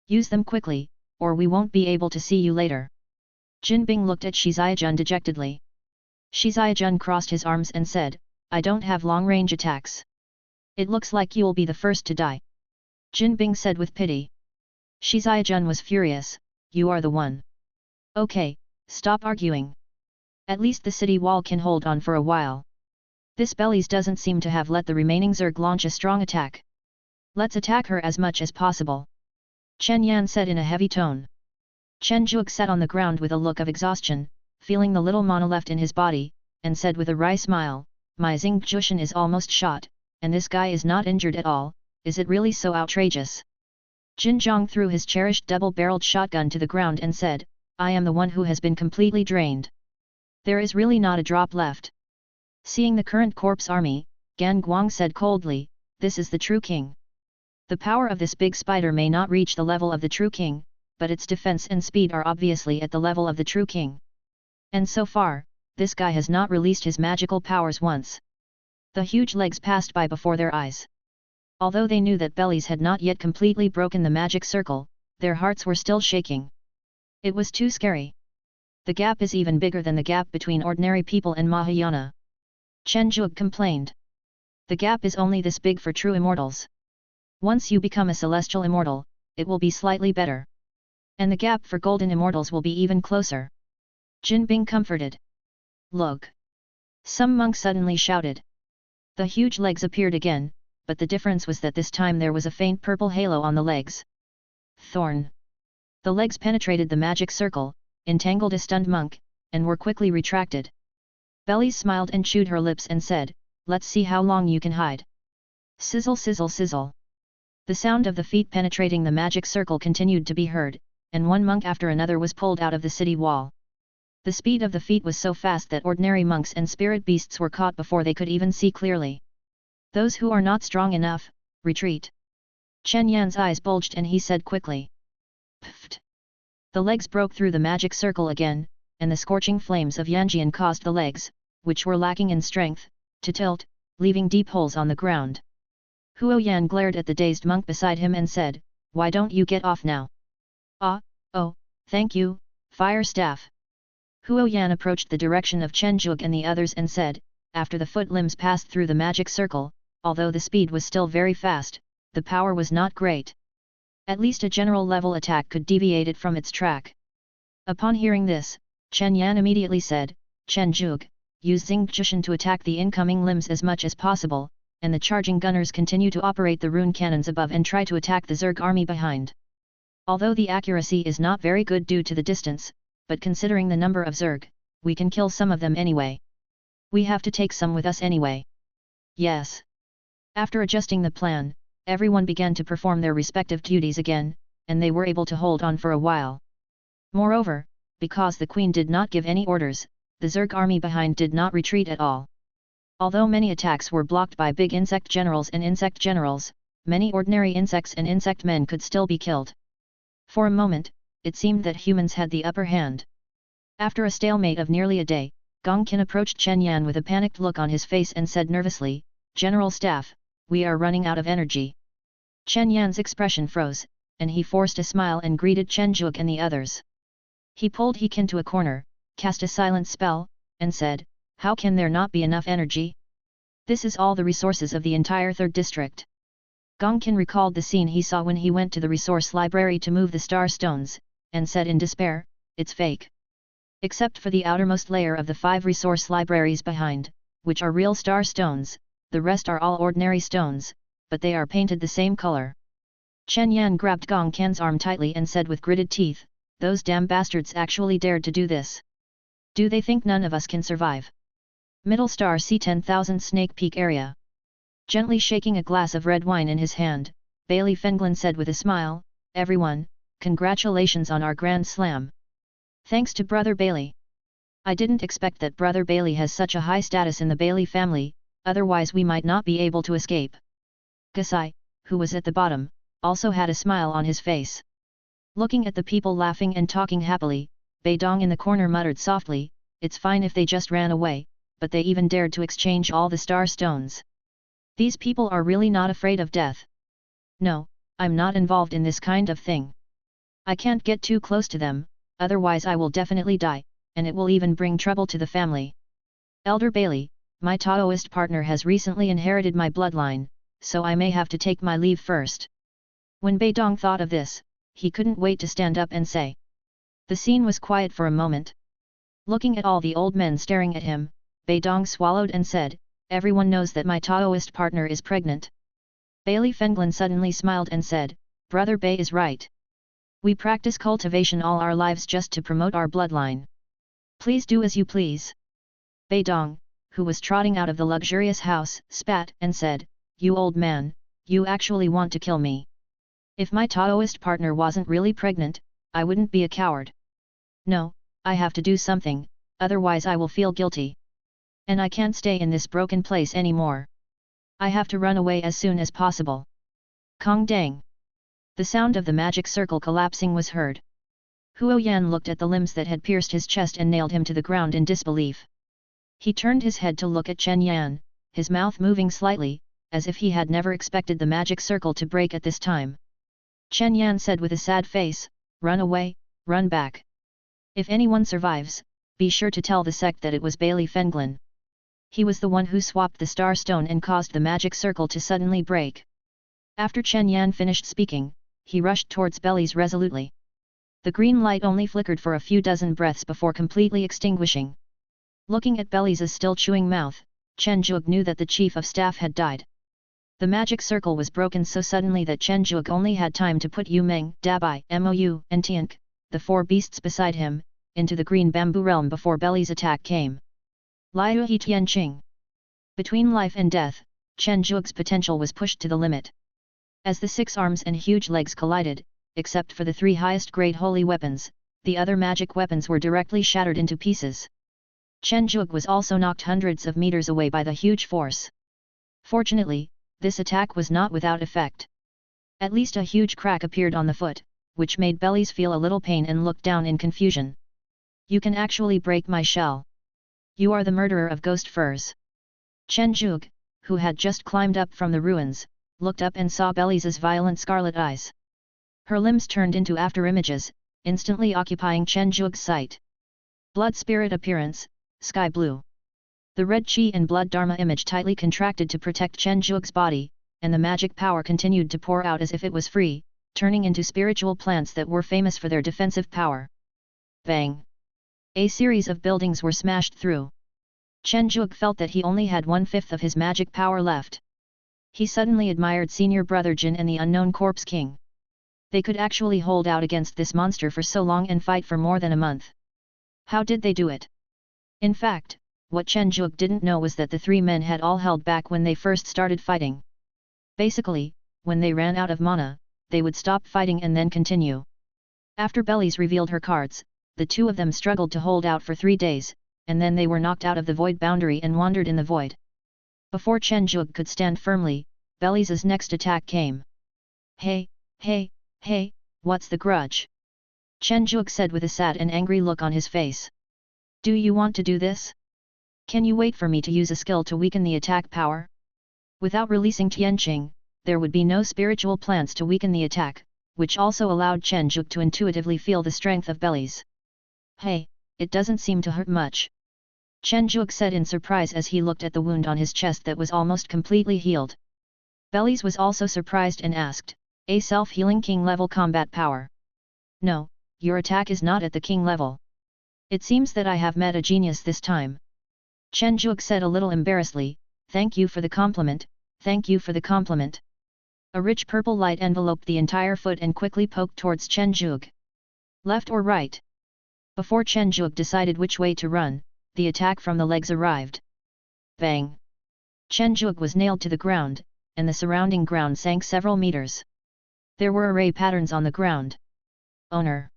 S1: Use them quickly, or we won't be able to see you later." Jin Bing looked at Shi Xiajun dejectedly. Shi Xiajun crossed his arms and said, "I don't have long-range attacks. It looks like you'll be the first to die." Jin Bing said with pity. Shi Xiajun was furious, "You are the one. Okay, stop arguing. At least the city wall can hold on for a while. This Bellies doesn't seem to have let the remaining Zerg launch a strong attack. Let's attack her as much as possible." Chen Yan said in a heavy tone. Chen Zhuge sat on the ground with a look of exhaustion, feeling the little mana left in his body, and said with a wry smile, "My Xing Jushin is almost shot, and this guy is not injured at all. Is it really so outrageous?" Jin Zhang threw his cherished double-barreled shotgun to the ground and said, "I am the one who has been completely drained. There is really not a drop left." Seeing the current corpse army, Gan Guang said coldly, "This is the true king. The power of this big spider may not reach the level of the true king, but its defense and speed are obviously at the level of the true king. And so far, this guy has not released his magical powers once." The huge legs passed by before their eyes. Although they knew that Bellies had not yet completely broken the magic circle, their hearts were still shaking. It was too scary. The gap is even bigger than the gap between ordinary people and Mahayana. Chen Zhuge complained. The gap is only this big for true immortals. Once you become a celestial immortal, it will be slightly better. And the gap for golden immortals will be even closer. Jin Bing comforted. "Look!" Some monk suddenly shouted. The huge legs appeared again, but the difference was that this time there was a faint purple halo on the legs. Thorn. The legs penetrated the magic circle, entangled a stunned monk, and were quickly retracted. Bellies smiled and chewed her lips and said, "Let's see how long you can hide." Sizzle sizzle sizzle. The sound of the feet penetrating the magic circle continued to be heard, and one monk after another was pulled out of the city wall. The speed of the feet was so fast that ordinary monks and spirit beasts were caught before they could even see clearly. "Those who are not strong enough, retreat." Chen Yan's eyes bulged and he said quickly. "Pfft." The legs broke through the magic circle again, and the scorching flames of Yanjian caused the legs, which were lacking in strength, to tilt, leaving deep holes on the ground. Huo Yan glared at the dazed monk beside him and said, "Why don't you get off now?" "Ah, oh, thank you, fire staff." Huo Yan approached the direction of Chen Zhuge and the others and said, after the foot limbs passed through the magic circle, although the speed was still very fast, the power was not great. At least a general level attack could deviate it from its track. Upon hearing this, Chen Yan immediately said, "Chen Zhuge, use Xing Jushin to attack the incoming limbs as much as possible, and the charging gunners continue to operate the rune cannons above and try to attack the Zerg army behind. Although the accuracy is not very good due to the distance, but considering the number of Zerg, we can kill some of them anyway. We have to take some with us anyway." "Yes." After adjusting the plan, everyone began to perform their respective duties again, and they were able to hold on for a while. Moreover, because the Queen did not give any orders, the Zerg army behind did not retreat at all. Although many attacks were blocked by big insect generals and insect generals, many ordinary insects and insect men could still be killed. For a moment, it seemed that humans had the upper hand. After a stalemate of nearly a day, Gong Qin approached Chen Yan with a panicked look on his face and said nervously, "General Staff, we are running out of energy." Chen Yan's expression froze, and he forced a smile and greeted Chen Zhuge and the others. He pulled He Qin to a corner, cast a silent spell, and said, "How can there not be enough energy? This is all the resources of the entire 3rd district." Gong Qin recalled the scene he saw when he went to the resource library to move the star stones, and said in despair, "It's fake. Except for the outermost layer of the 5 resource libraries behind, which are real star stones, the rest are all ordinary stones, but they are painted the same color." Chen Yan grabbed Gong Qin's arm tightly and said with gritted teeth, "Those damn bastards actually dared to do this. Do they think none of us can survive?" Middle Star C10,000 Snake Peak area. Gently shaking a glass of red wine in his hand, Bailey Fenglin said with a smile, "Everyone, congratulations on our Grand Slam. Thanks to Brother Bailey. I didn't expect that Brother Bailey has such a high status in the Bailey family, otherwise we might not be able to escape. Gasai, who was at the bottom, also had a smile on his face. Looking at the people laughing and talking happily, Beidong in the corner muttered softly, "It's fine if they just ran away, but they even dared to exchange all the star stones. These people are really not afraid of death. No, I'm not involved in this kind of thing. I can't get too close to them, otherwise I will definitely die, and it will even bring trouble to the family. Elder Bailey, my Taoist partner has recently inherited my bloodline, so I may have to take my leave first." When Beidong thought of this, he couldn't wait to stand up and say. The scene was quiet for a moment. Looking at all the old men staring at him, Beidong swallowed and said, "Everyone knows that my Taoist partner is pregnant." Bailey Fenglin suddenly smiled and said, "Brother Bei is right. We practice cultivation all our lives just to promote our bloodline. Please do as you please." Beidong, who was trotting out of the luxurious house, spat and said, "You old man, you actually want to kill me. If my Taoist partner wasn't really pregnant, I wouldn't be a coward. No, I have to do something, otherwise I will feel guilty. And I can't stay in this broken place anymore. I have to run away as soon as possible." Kong dang! The sound of the magic circle collapsing was heard. Huo Yan looked at the limbs that had pierced his chest and nailed him to the ground in disbelief. He turned his head to look at Chen Yan, his mouth moving slightly, as if he had never expected the magic circle to break at this time. Chen Yan said with a sad face, "Run away, run back. If anyone survives, be sure to tell the sect that it was Bailey Fenglin. He was the one who swapped the star stone and caused the magic circle to suddenly break." After Chen Yan finished speaking, he rushed towards Bellies resolutely. The green light only flickered for a few dozen breaths before completely extinguishing. Looking at Bellies' still chewing mouth, Chen Zhuge knew that the chief of staff had died. The magic circle was broken so suddenly that Chen Zhuge only had time to put Yu Meng, Dabai, Mou, and Tiank, the four beasts beside him, into the green bamboo realm before Bellies' attack came. Liu He Tianqing. Between life and death, Chen Zhuge's potential was pushed to the limit. As the 6 arms and huge legs collided, except for the 3 highest grade holy weapons, the other magic weapons were directly shattered into pieces. Chen Zhuge was also knocked hundreds of meters away by the huge force. Fortunately, this attack was not without effect. At least a huge crack appeared on the foot, which made Bellies feel a little pain and look down in confusion. "You can actually break my shell. You are the murderer of ghost furs." Chen Zhuge, who had just climbed up from the ruins, looked up and saw Bellies' violent scarlet eyes. Her limbs turned into afterimages, instantly occupying Chen Zhuge's sight. Blood spirit appearance, sky blue. The red chi and blood dharma image tightly contracted to protect Chen Zhuge's body, and the magic power continued to pour out as if it was free, turning into spiritual plants that were famous for their defensive power. Bang! A series of buildings were smashed through. Chen Zhuge felt that he only had 1/5 of his magic power left. He suddenly admired Senior Brother Jin and the Unknown Corpse King. They could actually hold out against this monster for so long and fight for more than a month. How did they do it? In fact, what Chen Zhuge didn't know was that the 3 men had all held back when they first started fighting. Basically, when they ran out of mana, they would stop fighting and then continue. After Bellies revealed her cards, the 2 of them struggled to hold out for 3 days, and then they were knocked out of the void boundary and wandered in the void. Before Chen Zhuge could stand firmly, Bellies' next attack came. Hey, what's the grudge?" Chen Zhuge said with a sad and angry look on his face. "Do you want to do this? Can you wait for me to use a skill to weaken the attack power?" Without releasing Tianqing, there would be no spiritual plants to weaken the attack, which also allowed Chen Zhuge to intuitively feel the strength of Bellies. "Hey, it doesn't seem to hurt much," Chen Zhuge said in surprise as he looked at the wound on his chest that was almost completely healed. Bellies was also surprised and asked, "A self-healing king level combat power?" "No, your attack is not at the king level. It seems that I have met a genius this time." Chen Zhuge said a little embarrassedly, "Thank you for the compliment, thank you for the compliment." A rich purple light enveloped the entire foot and quickly poked towards Chen Zhuge. Left or right? Before Chen Zhuge decided which way to run, the attack from the legs arrived. Bang! Chen Zhuge was nailed to the ground, and the surrounding ground sank several meters. There were array patterns on the ground. Owner!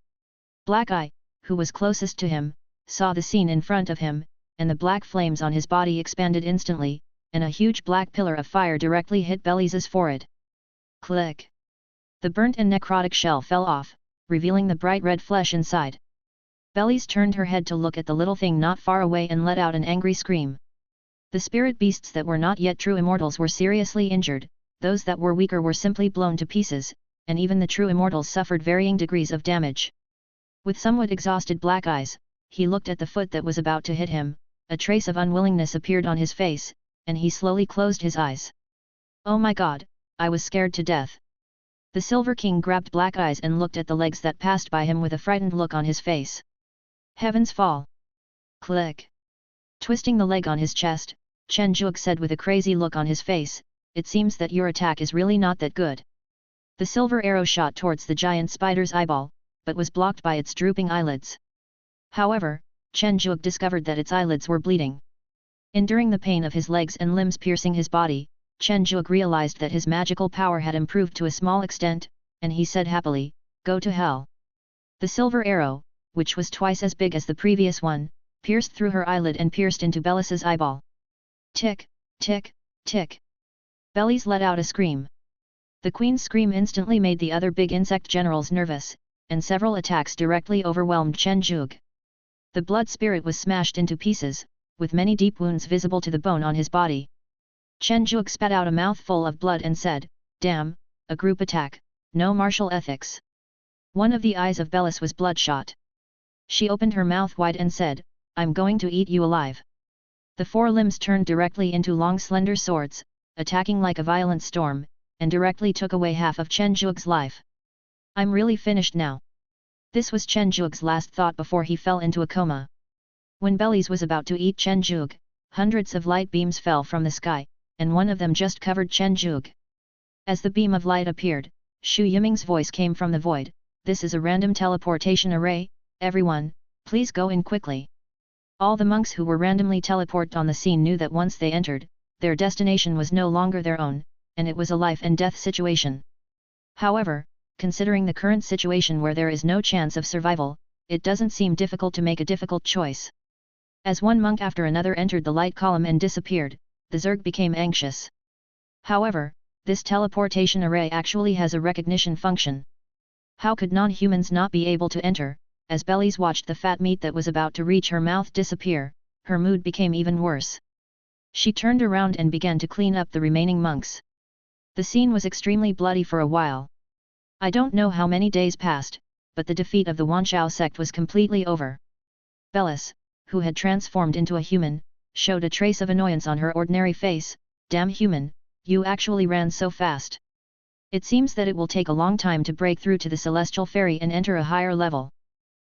S1: Black Eye, who was closest to him, saw the scene in front of him, and the black flames on his body expanded instantly, and a huge black pillar of fire directly hit Belize's forehead. Click! The burnt and necrotic shell fell off, revealing the bright red flesh inside. Belize turned her head to look at the little thing not far away and let out an angry scream. The spirit beasts that were not yet true immortals were seriously injured, those that were weaker were simply blown to pieces, and even the true immortals suffered varying degrees of damage. With somewhat exhausted black eyes, he looked at the foot that was about to hit him, a trace of unwillingness appeared on his face, and he slowly closed his eyes. Oh my god, I was scared to death. The Silver King grabbed Black Eyes and looked at the legs that passed by him with a frightened look on his face. Heavens fall! Click! Twisting the leg on his chest, Chen Zhuge said with a crazy look on his face, it seems that your attack is really not that good. The silver arrow shot towards the giant spider's eyeball, but was blocked by its drooping eyelids. However, Chen Zhuge discovered that its eyelids were bleeding. Enduring the pain of his legs and limbs piercing his body, Chen Zhuge realized that his magical power had improved to a small extent, and he said happily, "Go to hell." The silver arrow, which was twice as big as the previous one, pierced through her eyelid and pierced into Belize's eyeball. Tick, tick, tick. Belize let out a scream. The queen's scream instantly made the other big insect generals nervous, and several attacks directly overwhelmed Chen Zhuge. The blood spirit was smashed into pieces, with many deep wounds visible to the bone on his body. Chen Zhuge spat out a mouthful of blood and said, "Damn, a group attack, no martial ethics." One of the eyes of Belize was bloodshot. She opened her mouth wide and said, "I'm going to eat you alive." The four limbs turned directly into long slender swords, attacking like a violent storm, and directly took away half of Chen Zhuge's life. "I'm really finished now." This was Chen Zhuge's last thought before he fell into a coma. When Belize was about to eat Chen Zhuge, hundreds of light beams fell from the sky, and one of them just covered Chen Zhuge. As the beam of light appeared, Xu Yiming's voice came from the void, "This is a random teleportation array, everyone, please go in quickly." All the monks who were randomly teleported on the scene knew that once they entered, their destination was no longer their own, and it was a life and death situation. However, considering the current situation where there is no chance of survival, it doesn't seem difficult to make a difficult choice. As one monk after another entered the light column and disappeared, the Zerg became anxious. However, this teleportation array actually has a recognition function. How could non-humans not be able to enter? As Belize watched the fat meat that was about to reach her mouth disappear, her mood became even worse. She turned around and began to clean up the remaining monks. The scene was extremely bloody for a while. I don't know how many days passed, but the defeat of the Wanshao sect was completely over. Belize, who had transformed into a human, showed a trace of annoyance on her ordinary face. "Damn human, you actually ran so fast. It seems that it will take a long time to break through to the Celestial Fairy and enter a higher level.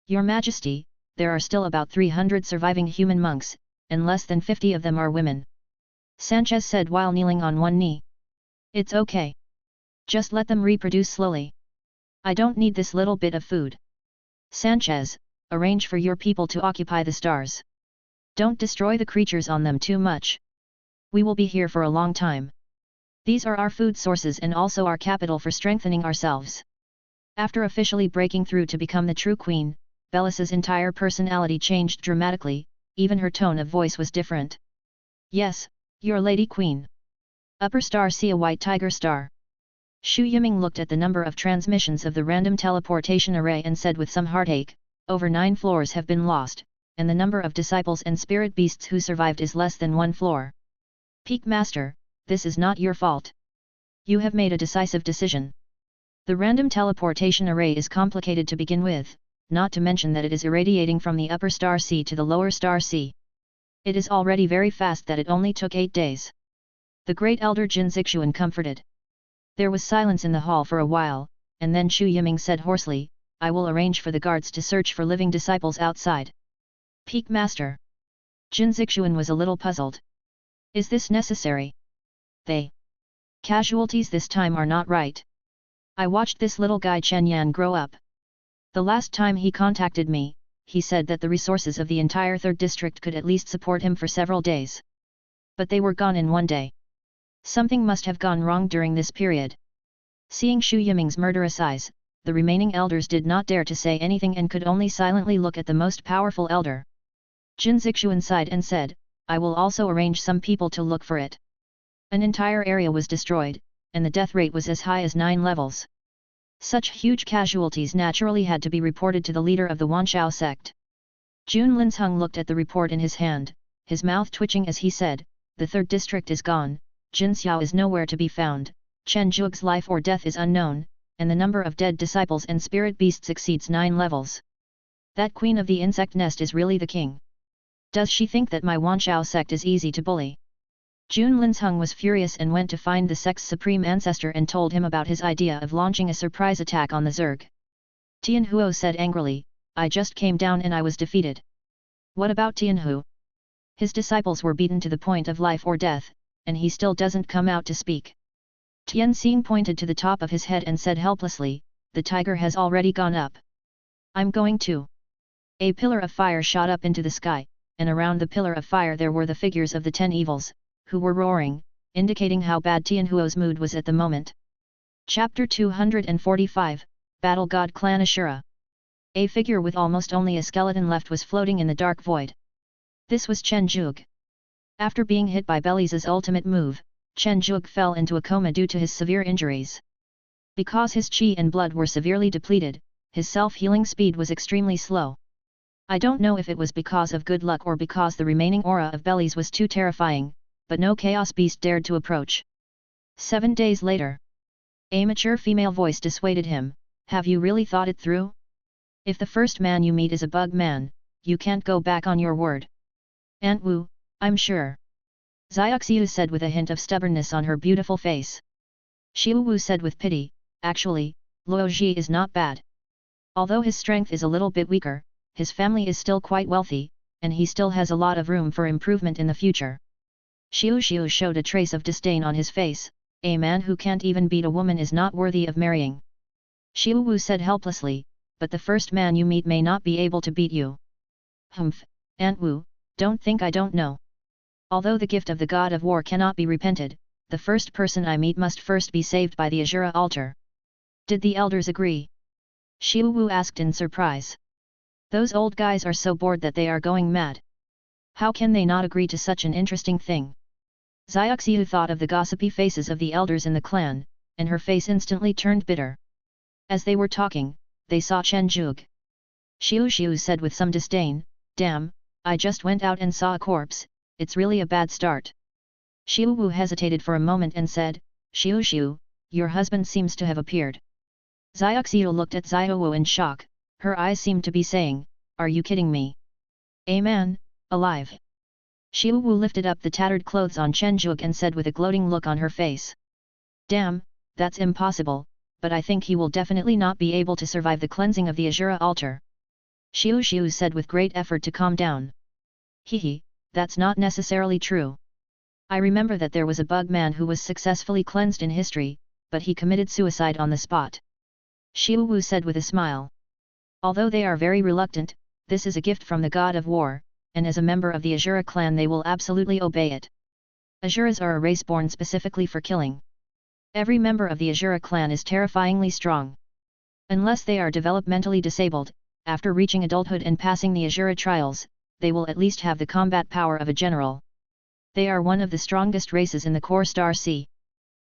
S1: Your Majesty, there are still about 300 surviving human monks, and less than 50 of them are women," Sanchez said while kneeling on one knee. "It's okay. Just let them reproduce slowly. I don't need this little bit of food. Sanchez, arrange for your people to occupy the stars. Don't destroy the creatures on them too much. We will be here for a long time. These are our food sources and also our capital for strengthening ourselves." After officially breaking through to become the true queen, Belize's entire personality changed dramatically, even her tone of voice was different. "Yes, your lady queen. Upper star, see a white tiger star." Xu Yiming looked at the number of transmissions of the random teleportation array and said with some heartache, "Over 9 floors have been lost, and the number of disciples and spirit beasts who survived is less than 1 floor. Peak Master, this is not your fault. You have made a decisive decision. The random teleportation array is complicated to begin with, not to mention that it is irradiating from the upper star C to the lower star C. It is already very fast that it only took 8 days. The great elder Jin Zixuan comforted. There was silence in the hall for a while, and then Xu Yiming said hoarsely, "I will arrange for the guards to search for living disciples outside." Peak Master. Jin Zixuan was a little puzzled. "Is this necessary? They casualties this time are not right. I watched this little guy Chen Yan grow up. The last time he contacted me, he said that the resources of the entire 3rd district could at least support him for several days. But they were gone in one day. Something must have gone wrong during this period." Seeing Xu Yiming's murderous eyes, the remaining elders did not dare to say anything and could only silently look at the most powerful elder. Jin Zixuan sighed and said, I will also arrange some people to look for it. An entire area was destroyed, and the death rate was as high as 9 levels. Such huge casualties naturally had to be reported to the leader of the Wanshao sect. Jun Linsheng looked at the report in his hand, his mouth twitching as he said, the third district is gone, Jin Xiao is nowhere to be found, Chen Zhuge's life or death is unknown, and the number of dead disciples and spirit beasts exceeds 9 levels. That queen of the insect nest is really the king. Does she think that my Wanshao sect is easy to bully? Jun Linsheng was furious and went to find the sect's supreme ancestor and told him about his idea of launching a surprise attack on the Zerg. Tianhuo said angrily, I just came down and I was defeated. What about Tianhu? His disciples were beaten to the point of life or death, and he still doesn't come out to speak. Tianxing pointed to the top of his head and said helplessly, the tiger has already gone up. I'm going to. A pillar of fire shot up into the sky, and around the pillar of fire there were the figures of the 10 evils, who were roaring, indicating how bad Tianhuo's mood was at the moment. Chapter 245, Battle God Clan Ashura. A figure with almost only a skeleton left was floating in the dark void. This was Chen Zhuge. After being hit by Belize's ultimate move, Chen Zhuge fell into a coma due to his severe injuries. Because his qi and blood were severely depleted, his self-healing speed was extremely slow. I don't know if it was because of good luck or because the remaining aura of Belize was too terrifying, but no chaos beast dared to approach. 7 days later. A mature female voice dissuaded him, have you really thought it through? If the first man you meet is a bug man, you can't go back on your word. Aunt Wu, I'm sure. Xiaoxiu said with a hint of stubbornness on her beautiful face. Xiu Wu said with pity, actually, Luo Ji is not bad. Although his strength is a little bit weaker, his family is still quite wealthy, and he still has a lot of room for improvement in the future. Xiu showed a trace of disdain on his face, a man who can't even beat a woman is not worthy of marrying. Xiu Wu said helplessly, but the first man you meet may not be able to beat you. Humph, Aunt Wu, don't think I don't know. Although the gift of the god of war cannot be repented, the first person I meet must first be saved by the Azura altar. Did the elders agree? Xiu Wu asked in surprise. Those old guys are so bored that they are going mad. How can they not agree to such an interesting thing? Xiaoxiu thought of the gossipy faces of the elders in the clan, and her face instantly turned bitter. As they were talking, they saw Chen Zhuge. Xiu said with some disdain, damn, I just went out and saw a corpse, it's really a bad start. Xiu Wu hesitated for a moment and said, Xiu, your husband seems to have appeared. Xiaoxiu looked at Xiao Wu in shock, her eyes seemed to be saying, are you kidding me? A man, alive. Xiu Wu lifted up the tattered clothes on Chen Zhuge and said with a gloating look on her face. Damn, that's impossible, but I think he will definitely not be able to survive the cleansing of the Azura altar. Xiu said with great effort to calm down. Hehe, that's not necessarily true. I remember that there was a bug man who was successfully cleansed in history, but he committed suicide on the spot. Xiu Wu said with a smile. Although they are very reluctant, this is a gift from the god of war, and as a member of the Azura clan they will absolutely obey it. Azuras are a race born specifically for killing. Every member of the Azura clan is terrifyingly strong. Unless they are developmentally disabled, after reaching adulthood and passing the Azura trials, they will at least have the combat power of a general. They are one of the strongest races in the core star sea.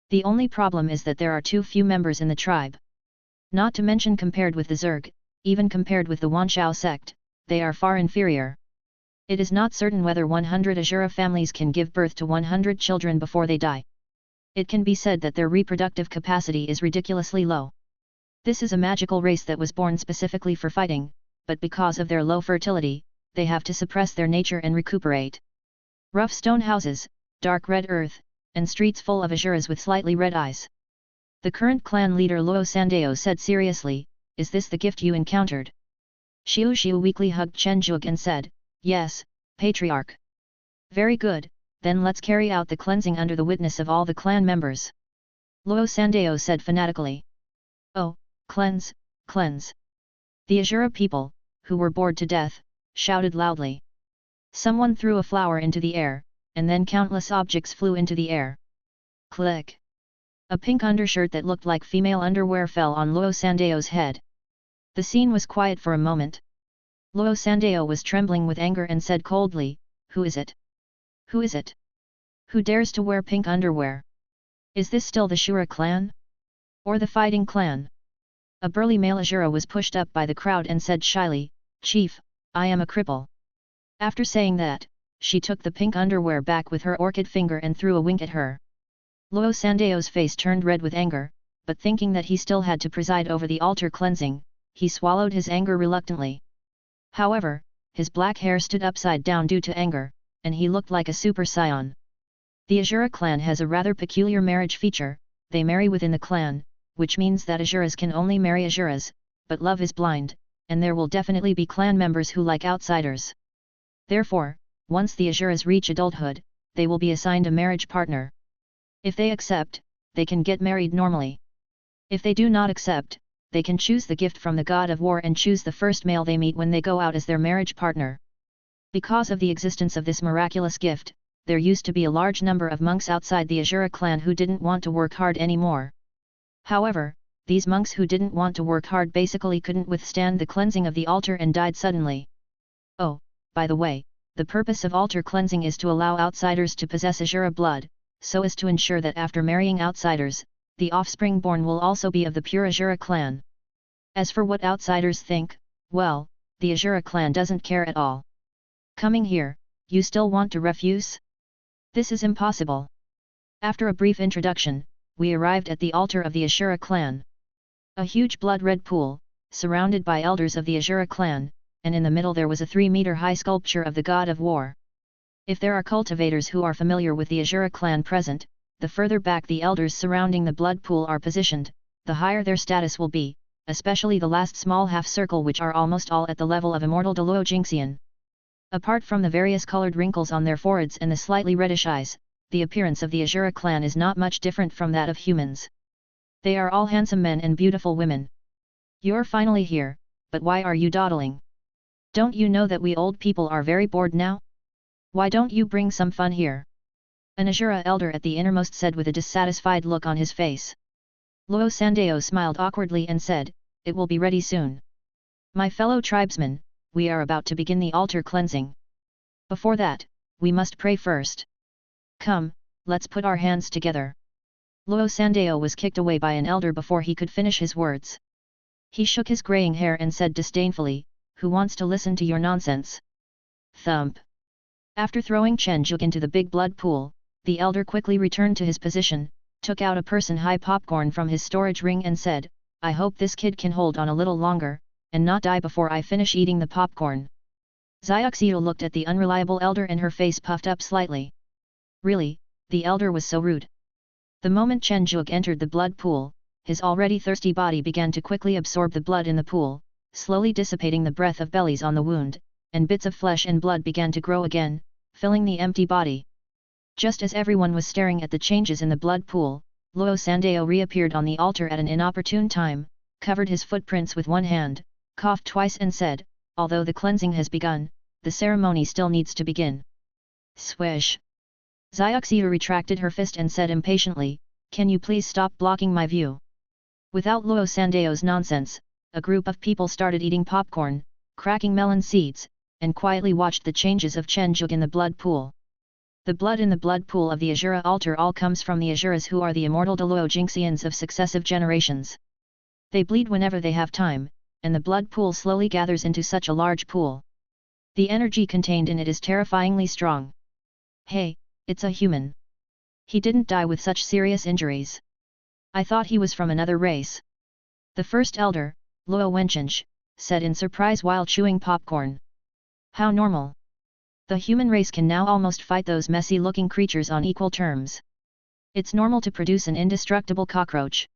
S1: The only problem is that there are too few members in the tribe. Not to mention compared with the Zerg, even compared with the Wanshao sect, they are far inferior. It is not certain whether 100 Azura families can give birth to 100 children before they die. It can be said that their reproductive capacity is ridiculously low. This is a magical race that was born specifically for fighting, but because of their low fertility, they have to suppress their nature and recuperate. Rough stone houses, dark red earth, and streets full of Azuras with slightly red eyes. The current clan leader Luo Sandeo said seriously, is this the gift you encountered? Xiu weakly hugged Chen Zhuge and said, yes, Patriarch. Very good, then let's carry out the cleansing under the witness of all the clan members. Luo Sandeo said fanatically. Oh, cleanse, cleanse. The Azura people, who were bored to death, shouted loudly. Someone threw a flower into the air, and then countless objects flew into the air. Click. A pink undershirt that looked like female underwear fell on Luo Sandeo's head. The scene was quiet for a moment. Luo Sandeo was trembling with anger and said coldly, who is it? Who is it? Who dares to wear pink underwear? Is this still the Shura clan? Or the fighting clan? A burly male Ashura was pushed up by the crowd and said shyly, Chief, I am a cripple. After saying that, she took the pink underwear back with her orchid finger and threw a wink at her. Luo Sandeo's face turned red with anger, but thinking that he still had to preside over the altar cleansing, he swallowed his anger reluctantly. However, his black hair stood upside down due to anger, and he looked like a super scion. The Ashura clan has a rather peculiar marriage feature, they marry within the clan, which means that Ashuras can only marry Ashuras, but love is blind, and there will definitely be clan members who like outsiders. Therefore, once the Ashuras reach adulthood, they will be assigned a marriage partner. If they accept, they can get married normally. If they do not accept, they can choose the gift from the god of war and choose the first male they meet when they go out as their marriage partner. Because of the existence of this miraculous gift, there used to be a large number of monks outside the Ashura clan who didn't want to work hard anymore. However, these monks who didn't want to work hard basically couldn't withstand the cleansing of the altar and died suddenly. Oh, by the way, the purpose of altar cleansing is to allow outsiders to possess Ashura blood, so as to ensure that after marrying outsiders, the offspring born will also be of the pure Ashura clan. As for what outsiders think, well, the Ashura clan doesn't care at all. Coming here, you still want to refuse? This is impossible. After a brief introduction, we arrived at the altar of the Ashura clan. A huge blood-red pool, surrounded by elders of the Ashura clan, and in the middle there was a 3-meter-high sculpture of the god of war. If there are cultivators who are familiar with the Ashura clan present, the further back the elders surrounding the blood pool are positioned, the higher their status will be, especially the last small half-circle which are almost all at the level of immortal Luo Jingxian. Apart from the various colored wrinkles on their foreheads and the slightly reddish eyes, the appearance of the Ashura clan is not much different from that of humans. They are all handsome men and beautiful women. You're finally here, but why are you dawdling? Don't you know that we old people are very bored now? Why don't you bring some fun here? An Ashura elder at the innermost said with a dissatisfied look on his face. Luo Sandeo smiled awkwardly and said, It will be ready soon. My fellow tribesmen, we are about to begin the altar cleansing. Before that, we must pray first. Come, let's put our hands together. Luo Sandeo was kicked away by an elder before he could finish his words. He shook his graying hair and said disdainfully, Who wants to listen to your nonsense? Thump. After throwing Chen Zhuge into the big blood pool, the elder quickly returned to his position, took out a person-high popcorn from his storage ring and said, I hope this kid can hold on a little longer, and not die before I finish eating the popcorn. Xiaoxiu looked at the unreliable elder and her face puffed up slightly. Really, the elder was so rude. The moment Chen Zhuge entered the blood pool, his already thirsty body began to quickly absorb the blood in the pool, slowly dissipating the breath of bellies on the wound, and bits of flesh and blood began to grow again, filling the empty body. Just as everyone was staring at the changes in the blood pool, Luo Sandeo reappeared on the altar at an inopportune time, covered his footprints with one hand, coughed twice and said, Although the cleansing has begun, the ceremony still needs to begin. Swish! Xiaoxiu retracted her fist and said impatiently, Can you please stop blocking my view? Without Luo Sandeo's nonsense, a group of people started eating popcorn, cracking melon seeds, and quietly watched the changes of Chen Zhuge in the blood pool. The blood in the blood pool of the Ashura altar all comes from the Ashuras who are the immortal Luo Jingxians of successive generations. They bleed whenever they have time, and the blood pool slowly gathers into such a large pool. The energy contained in it is terrifyingly strong. Hey, it's a human. He didn't die with such serious injuries. I thought he was from another race. The first elder, Luo Wenchench, said in surprise while chewing popcorn. How normal. The human race can now almost fight those messy-looking creatures on equal terms. It's normal to produce an indestructible cockroach.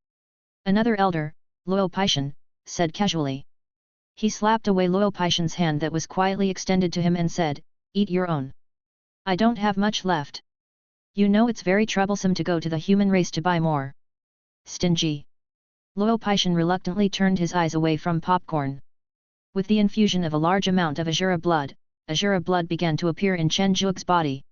S1: Another elder, Luo Paishan, said casually. He slapped away Luo Paishan's hand that was quietly extended to him and said, Eat your own. I don't have much left. You know it's very troublesome to go to the human race to buy more. Stingy. Luo Paishan reluctantly turned his eyes away from popcorn. With the infusion of a large amount of Ashura blood began to appear in Chen Zhuge's body.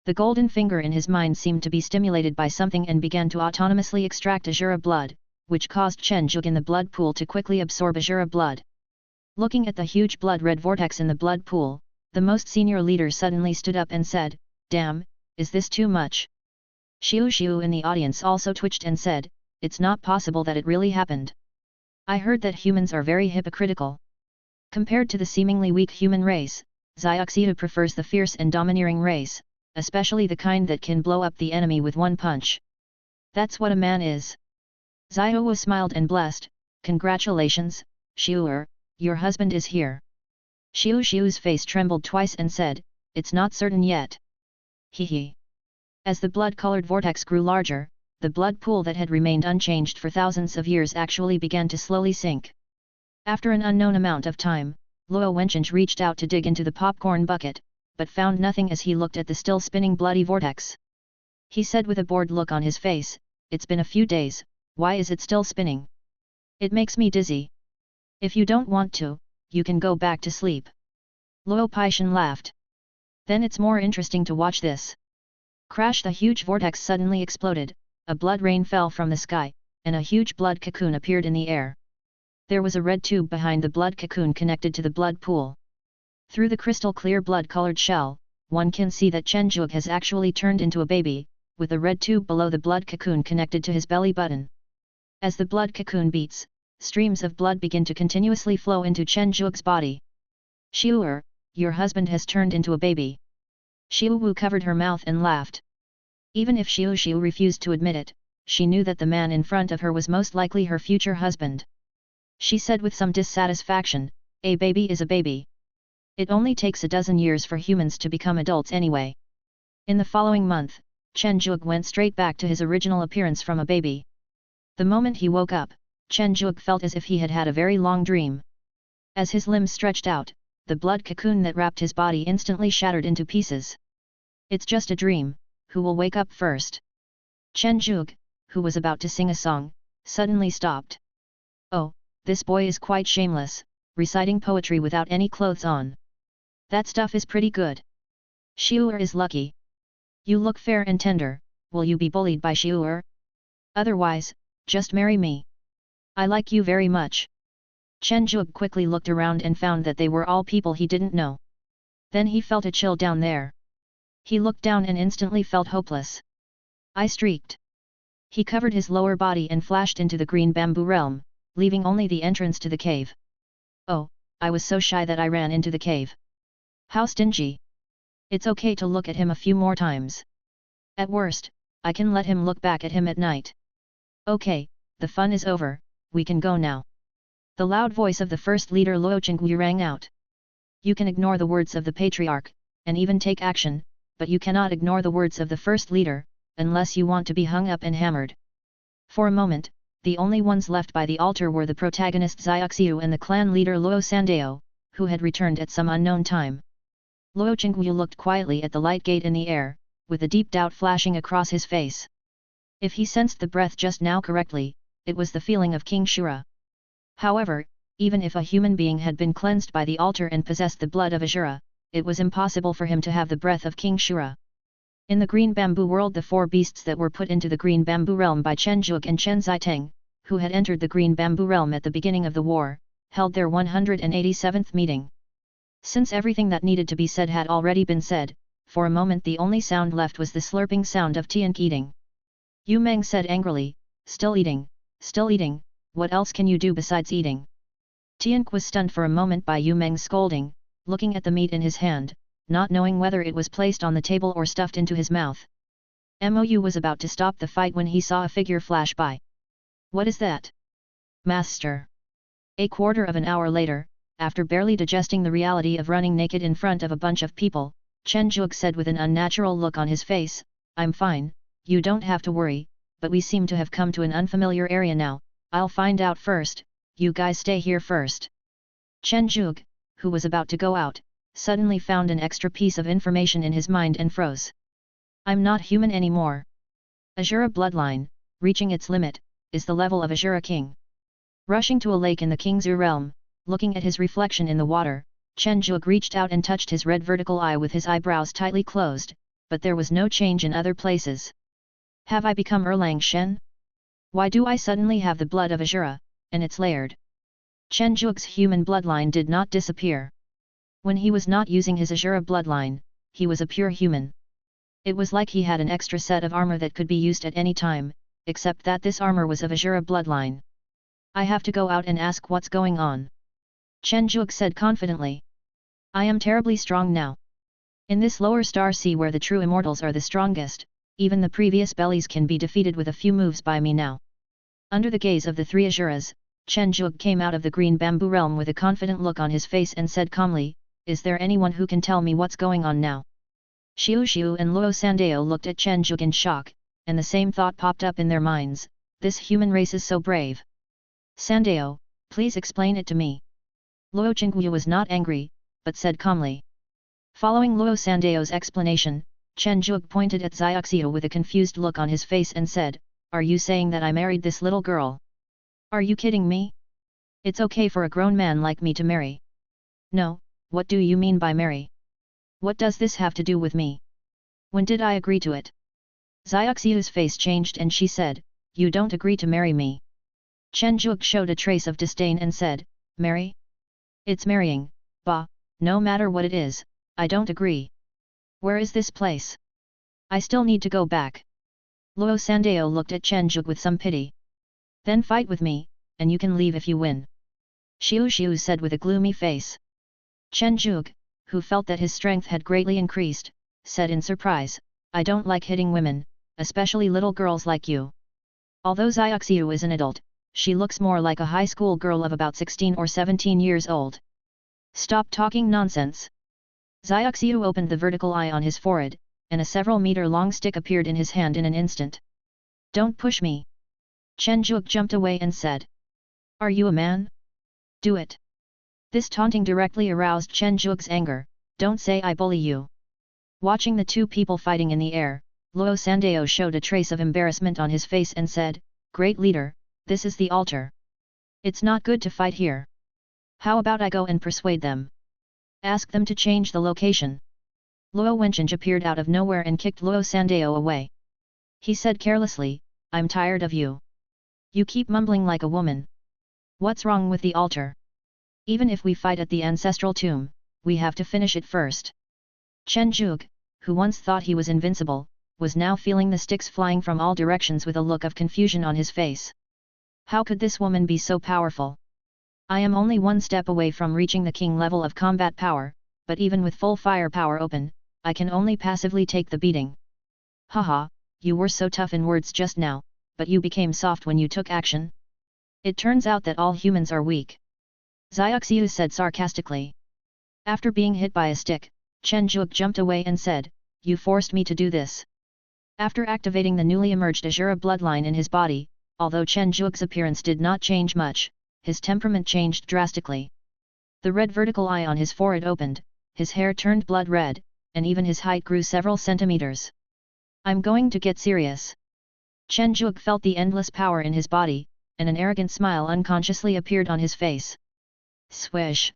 S1: The golden finger in his mind seemed to be stimulated by something and began to autonomously extract Ashura blood, which caused Chen Zhuge in the blood pool to quickly absorb Ashura blood. Looking at the huge blood-red vortex in the blood pool, the most senior leader suddenly stood up and said, Damn, is this too much? Xiu in the audience also twitched and said, it's not possible that it really happened. I heard that humans are very hypocritical. Compared to the seemingly weak human race, Xiaoxiu prefers the fierce and domineering race, especially the kind that can blow up the enemy with one punch. That's what a man is. Xiaowu smiled and blessed, congratulations, Xiu, your husband is here. Xiu's face trembled twice and said, it's not certain yet. Hee. As the blood-colored vortex grew larger, the blood pool that had remained unchanged for thousands of years actually began to slowly sink. After an unknown amount of time, Luo Wencheng reached out to dig into the popcorn bucket, but found nothing as he looked at the still spinning bloody vortex. He said with a bored look on his face, it's been a few days, why is it still spinning? It makes me dizzy. If you don't want to, you can go back to sleep. Luo Paishan laughed. Then it's more interesting to watch this. Crash! The huge vortex suddenly exploded, a blood rain fell from the sky, and a huge blood cocoon appeared in the air. There was a red tube behind the blood cocoon connected to the blood pool. Through the crystal clear blood-colored shell, one can see that Chen Zhuge has actually turned into a baby, with a red tube below the blood cocoon connected to his belly button. As the blood cocoon beats, streams of blood begin to continuously flow into Chen Zhuge's body. Xiu, your husband has turned into a baby. Xiu Wu covered her mouth and laughed. Even if Xiu refused to admit it, she knew that the man in front of her was most likely her future husband. She said with some dissatisfaction, a baby is a baby. It only takes a dozen years for humans to become adults anyway. In the following month, Chen Zhuge went straight back to his original appearance from a baby. The moment he woke up, Chen Zhuge felt as if he had had a very long dream. As his limbs stretched out, the blood cocoon that wrapped his body instantly shattered into pieces. It's just a dream, who will wake up first? Chen Zhuge, who was about to sing a song, suddenly stopped. Oh, this boy is quite shameless, reciting poetry without any clothes on. That stuff is pretty good. Xiu is lucky. You look fair and tender, will you be bullied by Xiu? Otherwise, just marry me. I like you very much. Chen Zhuge quickly looked around and found that they were all people he didn't know. Then he felt a chill down there. He looked down and instantly felt hopeless. I streaked. He covered his lower body and flashed into the green bamboo realm, leaving only the entrance to the cave. Oh, I was so shy that I ran into the cave. How stingy. It's okay to look at him a few more times. At worst, I can let him look back at him at night. Okay, the fun is over, we can go now. The loud voice of the first leader Luo Chengyu rang out. You can ignore the words of the patriarch, and even take action, but you cannot ignore the words of the first leader, unless you want to be hung up and hammered. For a moment, the only ones left by the altar were the protagonists Xiaoxiu and the clan leader Luo Sandao, who had returned at some unknown time. Luo Chengyu looked quietly at the light gate in the air, with a deep doubt flashing across his face. If he sensed the breath just now correctly, it was the feeling of King Shura. However, even if a human being had been cleansed by the altar and possessed the blood of Ashura, it was impossible for him to have the breath of King Shura. In the green bamboo world, the four beasts that were put into the green bamboo realm by Chen Zhuge and Chen Ziteng, who had entered the green bamboo realm at the beginning of the war, held their 187th meeting. Since everything that needed to be said had already been said, for a moment the only sound left was the slurping sound of Tianque eating. Yu Meng said angrily, still eating, what else can you do besides eating? Tianque was stunned for a moment by Yu Meng's scolding, looking at the meat in his hand, not knowing whether it was placed on the table or stuffed into his mouth. Mou was about to stop the fight when he saw a figure flash by. What is that? Master. A quarter of an hour later, after barely digesting the reality of running naked in front of a bunch of people, Chen Zhuge said with an unnatural look on his face, I'm fine, you don't have to worry, but we seem to have come to an unfamiliar area now, I'll find out first, you guys stay here first. Chen Zhuge, who was about to go out, suddenly found an extra piece of information in his mind and froze. I'm not human anymore. Ashura bloodline, reaching its limit, is the level of Ashura king. Rushing to a lake in the King's realm, looking at his reflection in the water, Chen Zhuge reached out and touched his red vertical eye with his eyebrows tightly closed, but there was no change in other places. Have I become Erlang Shen? Why do I suddenly have the blood of Ashura, and it's layered? Chen Zhuge's human bloodline did not disappear. When he was not using his Ashura bloodline, he was a pure human. It was like he had an extra set of armor that could be used at any time, except that this armor was of Azura bloodline. I have to go out and ask what's going on. Chen Zhuge said confidently. I am terribly strong now. In this lower star sea where the true immortals are the strongest, even the previous bellies can be defeated with a few moves by me now. Under the gaze of the three Azuras, Chen Zhuge came out of the green bamboo realm with a confident look on his face and said calmly, is there anyone who can tell me what's going on now? Xiu and Luo Sandao looked at Chen Zhuge in shock, and the same thought popped up in their minds, this human race is so brave. Sandao, please explain it to me. Luo Qingyu was not angry, but said calmly. Following Luo Sandao's explanation, Chen Zhuge pointed at Xiaoxiu with a confused look on his face and said, are you saying that I married this little girl? Are you kidding me? It's okay for a grown man like me to marry. No, what do you mean by marry? What does this have to do with me? When did I agree to it? Xiaoxiu's face changed and she said, you don't agree to marry me. Chen Zhuge showed a trace of disdain and said, marry? It's marrying, bah, no matter what it is, I don't agree. Where is this place? I still need to go back. Luo Sandao looked at Chen Zhuge with some pity. Then fight with me, and you can leave if you win. Xiu said with a gloomy face. Chen Zhuge, who felt that his strength had greatly increased, said in surprise, I don't like hitting women, especially little girls like you. Although Xiaoxiu is an adult, she looks more like a high school girl of about 16 or 17 years old. Stop talking nonsense. Xiaoxiu opened the vertical eye on his forehead, and a several meter long stick appeared in his hand in an instant. Don't push me. Chen Zhuge jumped away and said. Are you a man? Do it. This taunting directly aroused Chen Zhuge's anger, don't say I bully you. Watching the two people fighting in the air, Luo Sandao showed a trace of embarrassment on his face and said, Great leader, this is the altar. It's not good to fight here. How about I go and persuade them? Ask them to change the location. Luo Wenqing appeared out of nowhere and kicked Luo Sandao away. He said carelessly, I'm tired of you. You keep mumbling like a woman. What's wrong with the altar? Even if we fight at the ancestral tomb, we have to finish it first. Chen Zhuge, who once thought he was invincible, was now feeling the sticks flying from all directions with a look of confusion on his face. How could this woman be so powerful? I am only one step away from reaching the king level of combat power, but even with full firepower open, I can only passively take the beating. Haha, you were so tough in words just now, but you became soft when you took action? It turns out that all humans are weak. Xiaoxiu said sarcastically. After being hit by a stick, Chen Zhuge jumped away and said, You forced me to do this. After activating the newly emerged Azura bloodline in his body, although Chen Zhuge's appearance did not change much, his temperament changed drastically. The red vertical eye on his forehead opened, his hair turned blood red, and even his height grew several centimeters. I'm going to get serious. Chen Zhuge felt the endless power in his body, and an arrogant smile unconsciously appeared on his face. Swish!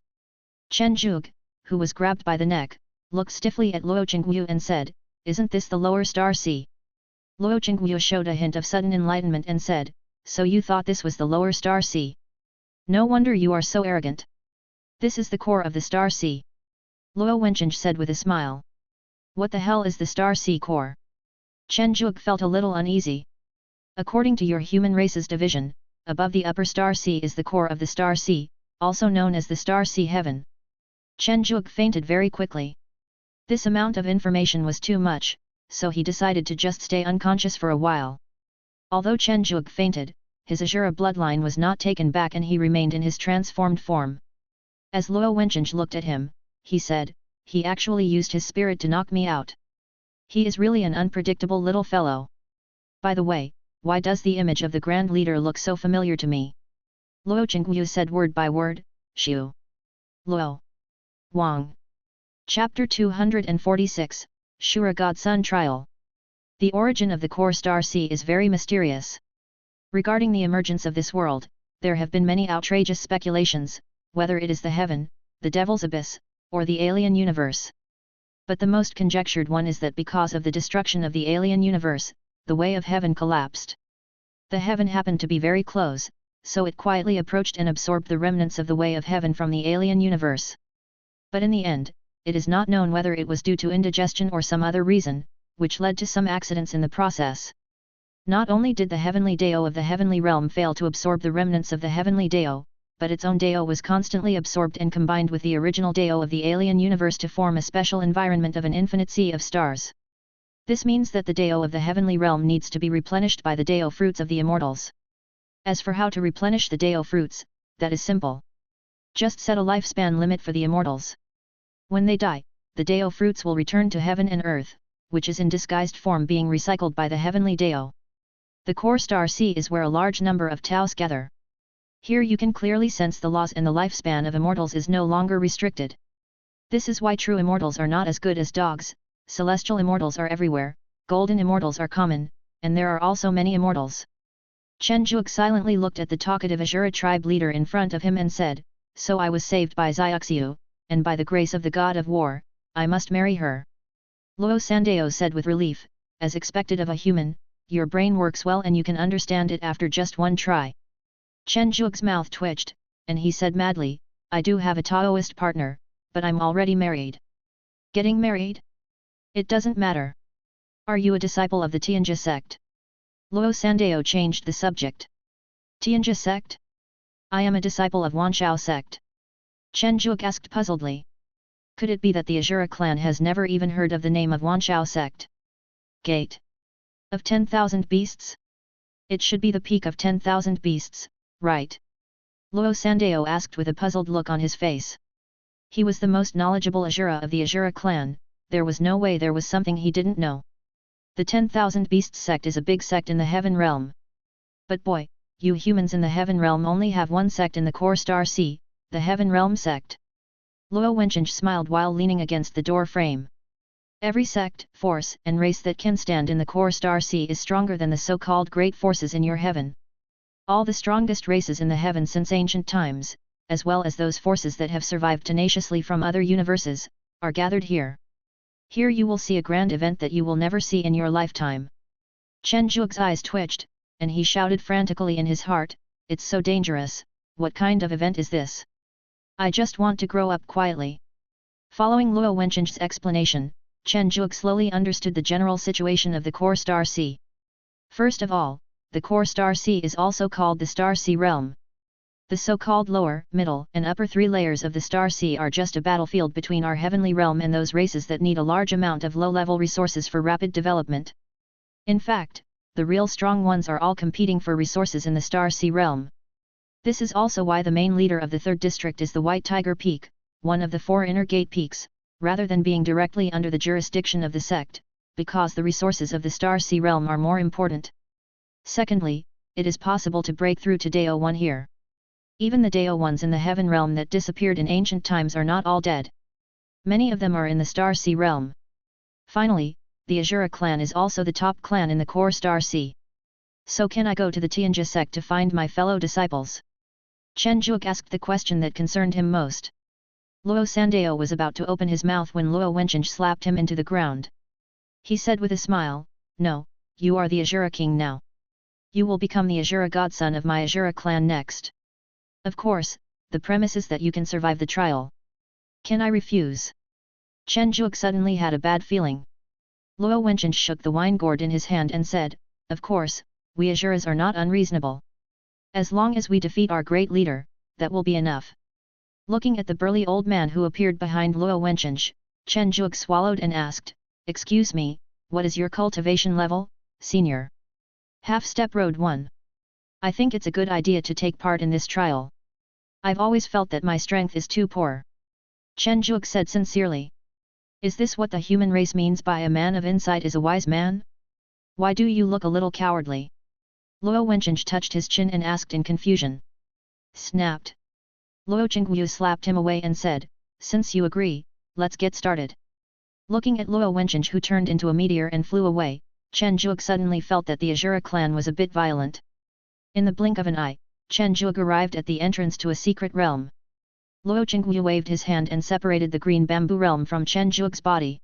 S1: Chen Zhuge, who was grabbed by the neck, looked stiffly at Luo Qingyu and said, Isn't this the lower star sea? Luo Qingyu showed a hint of sudden enlightenment and said, So you thought this was the lower star sea? No wonder you are so arrogant. This is the core of the star sea. Luo Wenqing said with a smile. What the hell is the star sea core? Chen Zhuge felt a little uneasy. According to your human race's division, above the upper star sea is the core of the star sea, also known as the star sea heaven. Chen Zhuge fainted very quickly. This amount of information was too much, so he decided to just stay unconscious for a while. Although Chen Zhuge fainted, his Azura bloodline was not taken back and he remained in his transformed form. As Luo Wenqing looked at him, he said, He actually used his spirit to knock me out. He is really an unpredictable little fellow. By the way, why does the image of the Grand Leader look so familiar to me? Luo Qingyu said word by word, Shu. Luo. Wang. Chapter 246, Shura Godson Trial. The origin of the core star sea is very mysterious. Regarding the emergence of this world, there have been many outrageous speculations, whether it is the heaven, the devil's abyss, or the alien universe. But the most conjectured one is that because of the destruction of the alien universe, the way of heaven collapsed. The heaven happened to be very close, so it quietly approached and absorbed the remnants of the way of heaven from the alien universe. But in the end, it is not known whether it was due to indigestion or some other reason, which led to some accidents in the process. Not only did the heavenly Dao of the heavenly realm fail to absorb the remnants of the heavenly Dao, but its own Dao was constantly absorbed and combined with the original Dao of the alien universe to form a special environment of an infinite sea of stars. This means that the Dao of the heavenly realm needs to be replenished by the Dao fruits of the immortals. As for how to replenish the Dao fruits, that is simple. Just set a lifespan limit for the immortals. When they die, the Dao fruits will return to heaven and earth, which is in disguised form being recycled by the heavenly Dao. The core star sea is where a large number of Taos gather. Here you can clearly sense the laws, and the lifespan of immortals is no longer restricted. This is why true immortals are not as good as dogs. Celestial immortals are everywhere, golden immortals are common, and there are also many immortals. Chen Zhuge silently looked at the talkative Azura tribe leader in front of him and said, "So I was saved by Xiaoxiu, and by the grace of the god of war, I must marry her." Luo Sandao said with relief, "As expected of a human, your brain works well and you can understand it after just one try." Chen Zhuge's mouth twitched, and he said madly, "I do have a Taoist partner, but I'm already married." "Getting married? It doesn't matter. Are you a disciple of the Tianjia sect?" Luo Sandao changed the subject. "Tianjia sect? I am a disciple of Wanshao sect." Chen Zhuge asked puzzledly. Could it be that the Azura clan has never even heard of the name of Wanshao sect? Gate of 10,000 beasts? It should be the peak of 10,000 beasts, right? Luo Sandao asked with a puzzled look on his face. He was the most knowledgeable Azura of the Azura clan, there was no way there was something he didn't know. The 10,000 Beasts sect is a big sect in the heaven realm. But boy, you humans in the heaven realm only have one sect in the core star sea, the heaven realm sect. Luo Wencheng smiled while leaning against the door frame. Every sect, force, and race that can stand in the core star sea is stronger than the so-called great forces in your heaven. All the strongest races in the heaven since ancient times, as well as those forces that have survived tenaciously from other universes, are gathered here. Here you will see a grand event that you will never see in your lifetime. Chen Zhuge's eyes twitched, and he shouted frantically in his heart, "It's so dangerous, what kind of event is this? I just want to grow up quietly." Following Luo Wencheng's explanation, Chen Zhuge slowly understood the general situation of the core star sea. First of all, the core star sea is also called the star sea realm. The so-called lower, middle, and upper three layers of the star sea are just a battlefield between our heavenly realm and those races that need a large amount of low-level resources for rapid development. In fact, the real strong ones are all competing for resources in the star sea realm. This is also why the main leader of the third district is the White Tiger Peak, one of the 4 inner gate peaks, rather than being directly under the jurisdiction of the sect, because the resources of the star sea realm are more important. Secondly, it is possible to break through to Dao 1 here. Even the Dao ones in the heaven realm that disappeared in ancient times are not all dead. Many of them are in the star sea realm. Finally, the Azura clan is also the top clan in the core star sea. So can I go to the Tianjia sect to find my fellow disciples? Chen Zhuge asked the question that concerned him most. Luo Sandao was about to open his mouth when Luo Wencheng slapped him into the ground. He said with a smile, "No, you are the Azura king now. You will become the Azura godson of my Azura clan next. Of course, the premise is that you can survive the trial. Can I refuse?" Chen Zhuge suddenly had a bad feeling. Luo Wencheng shook the wine gourd in his hand and said, "Of course, we Azuras are not unreasonable. As long as we defeat our great leader, that will be enough." Looking at the burly old man who appeared behind Luo Wencheng, Chen Zhuge swallowed and asked, "Excuse me, what is your cultivation level, senior?" Half-step road 1. "I think it's a good idea to take part in this trial. I've always felt that my strength is too poor." Chen Zhuge said sincerely. "Is this what the human race means by a man of insight is a wise man? Why do you look a little cowardly?" Luo Wencheng touched his chin and asked in confusion. Snapped. Luo Chengyu slapped him away and said, "Since you agree, let's get started." Looking at Luo Wencheng who turned into a meteor and flew away, Chen Zhuge suddenly felt that the Azura clan was a bit violent. In the blink of an eye, Chen Zhuge arrived at the entrance to a secret realm. Luo Chengyu waved his hand and separated the green bamboo realm from Chen Zhuge's body.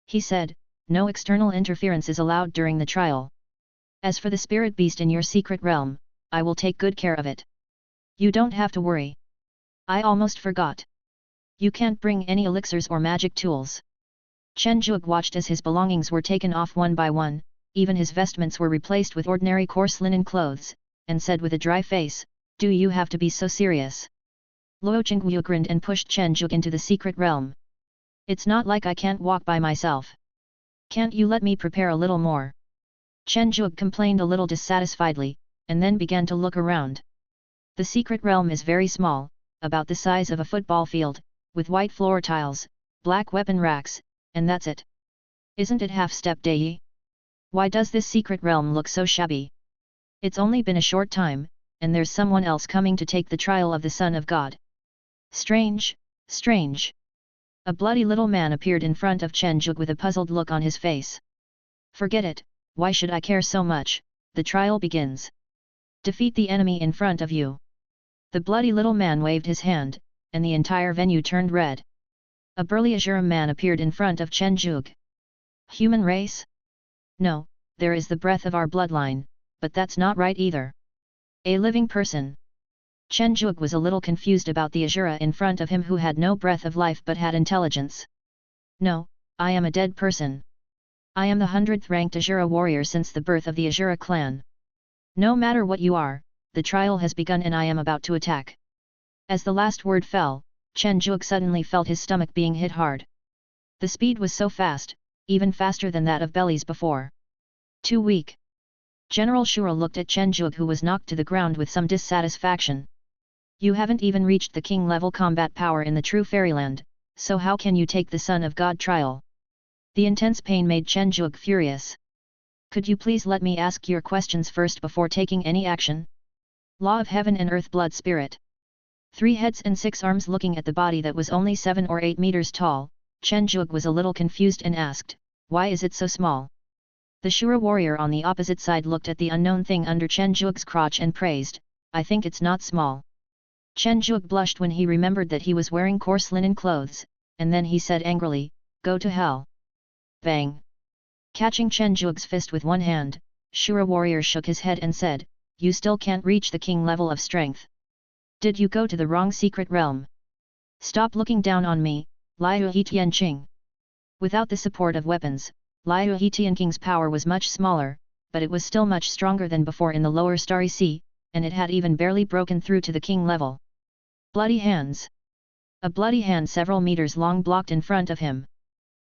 S1: He said, "No external interference is allowed during the trial. As for the spirit beast in your secret realm, I will take good care of it. You don't have to worry. I almost forgot. You can't bring any elixirs or magic tools. Chen Juge watched as his belongings were taken off one by one, even his vestments were replaced with ordinary coarse linen clothes, and said with a dry face, "Do you have to be so serious?" Luo Chengguo grinned and pushed Chen Juge into the secret realm. "It's not like I can't walk by myself. Can't you let me prepare a little more?" Chen Juge complained a little dissatisfiedly, and then began to look around. The secret realm is very small, about the size of a football field, with white floor tiles, black weapon racks, and that's it. Isn't it half-step day? Why does this secret realm look so shabby? It's only been a short time, and there's someone else coming to take the trial of the Son of God. Strange, strange. A bloody little man appeared in front of Chen Juge with a puzzled look on his face. "Forget it, why should I care so much? The trial begins. Defeat the enemy in front of you." The bloody little man waved his hand, and the entire venue turned red. A burly Azure man appeared in front of Chen Juge. "Human race? No, there is the breath of our bloodline, but that's not right either. A living person." Chen Juge was a little confused about the Azura in front of him who had no breath of life but had intelligence. "No, I am a dead person. I am the 100th ranked Azura warrior since the birth of the Azura clan. No matter what you are, the trial has begun and I am about to attack." As the last word fell, Chen Juge suddenly felt his stomach being hit hard. The speed was so fast, even faster than that of Belly's before. "Too weak." General Shura looked at Chen Juge who was knocked to the ground with some dissatisfaction. "You haven't even reached the king-level combat power in the true fairyland, so how can you take the Son of God trial?" The intense pain made Chen Juge furious. "Could you please let me ask your questions first before taking any action?" Law of Heaven and Earth Blood Spirit. 3 heads and 6 arms. Looking at the body that was only 7 or 8 meters tall, Chen Juge was a little confused and asked, "Why is it so small?" The Shura warrior on the opposite side looked at the unknown thing under Chen Juge's crotch and praised, "I think it's not small." Chen Juge blushed when he remembered that he was wearing coarse linen clothes, and then he said angrily, "Go to hell." Bang! Catching Chen Juge's fist with one hand, Shura warrior shook his head and said, "You still can't reach the king level of strength. Did you go to the wrong secret realm? Stop looking down on me, Liu Tianqing." Without the support of weapons, Liu Tianqing's power was much smaller, but it was still much stronger than before in the lower starry sea, and it had even barely broken through to the king level. Bloody hands. A bloody hand several meters long blocked in front of him.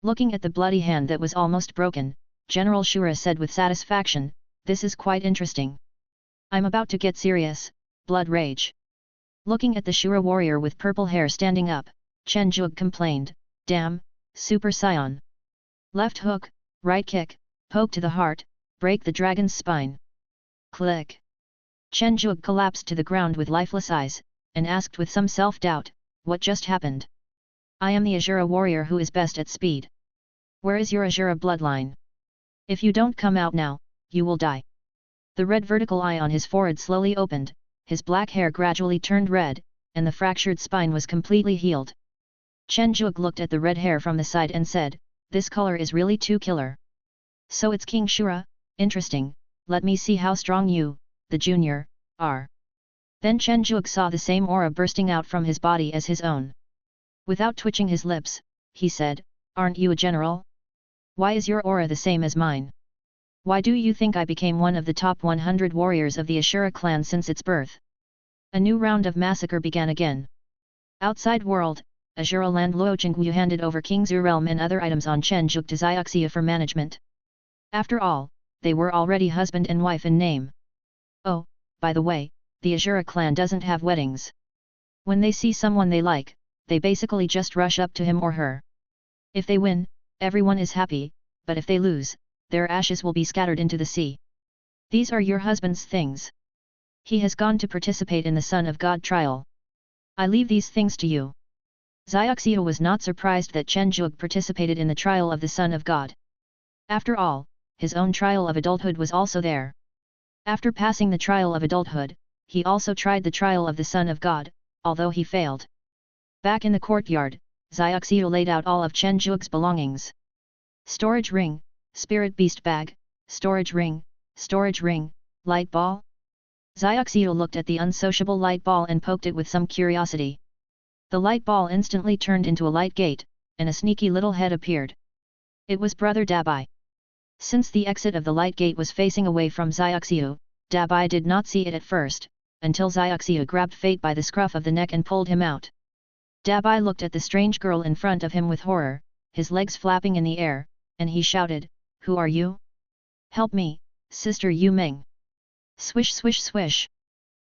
S1: Looking at the bloody hand that was almost broken, General Shura said with satisfaction, "This is quite interesting. I'm about to get serious, blood rage." Looking at the Shura warrior with purple hair standing up, Chen Juge complained, "Damn, Super Saiyan. Left hook, right kick, poke to the heart, break the dragon's spine." Click. Chen Juge collapsed to the ground with lifeless eyes, and asked with some self-doubt, "What just happened? I am the Azura warrior who is best at speed. Where is your Azura bloodline? If you don't come out now, you will die." The red vertical eye on his forehead slowly opened, his black hair gradually turned red, and the fractured spine was completely healed. Chen Juge looked at the red hair from the side and said, "This color is really too killer. So it's King Shura, interesting, let me see how strong you, the junior, are." Then Chen Juge saw the same aura bursting out from his body as his own. Without twitching his lips, he said, "Aren't you a general? Why is your aura the same as mine? Why do you think I became one of the top 100 warriors of the Ashura clan since its birth?" A new round of massacre began again. Outside world, Azura land. Luo Chengguo handed over King's realm and other items on Chen Juge to Xiaoxia for management. After all, they were already husband and wife in name. Oh, by the way, the Azura clan doesn't have weddings. When they see someone they like, they basically just rush up to him or her. If they win, everyone is happy, but if they lose, their ashes will be scattered into the sea. These are your husband's things. He has gone to participate in the Son of God trial. I leave these things to you." Xiaoxia was not surprised that Chen Juge participated in the trial of the Son of God. After all, his own trial of adulthood was also there. After passing the trial of adulthood, he also tried the trial of the Son of God, although he failed. Back in the courtyard, Xiaoxia laid out all of Chen Juge's belongings. Storage ring, spirit beast bag, storage ring, light ball. Xiaoxia looked at the unsociable light ball and poked it with some curiosity. The light ball instantly turned into a light gate, and a sneaky little head appeared. It was brother Dabai. Since the exit of the light gate was facing away from Xiaoxiu, Dabai did not see it at first, until Xiaoxiu grabbed Fate by the scruff of the neck and pulled him out. Dabai looked at the strange girl in front of him with horror, his legs flapping in the air, and he shouted, "Who are you? Help me, Sister Yu Meng!" Swish swish swish.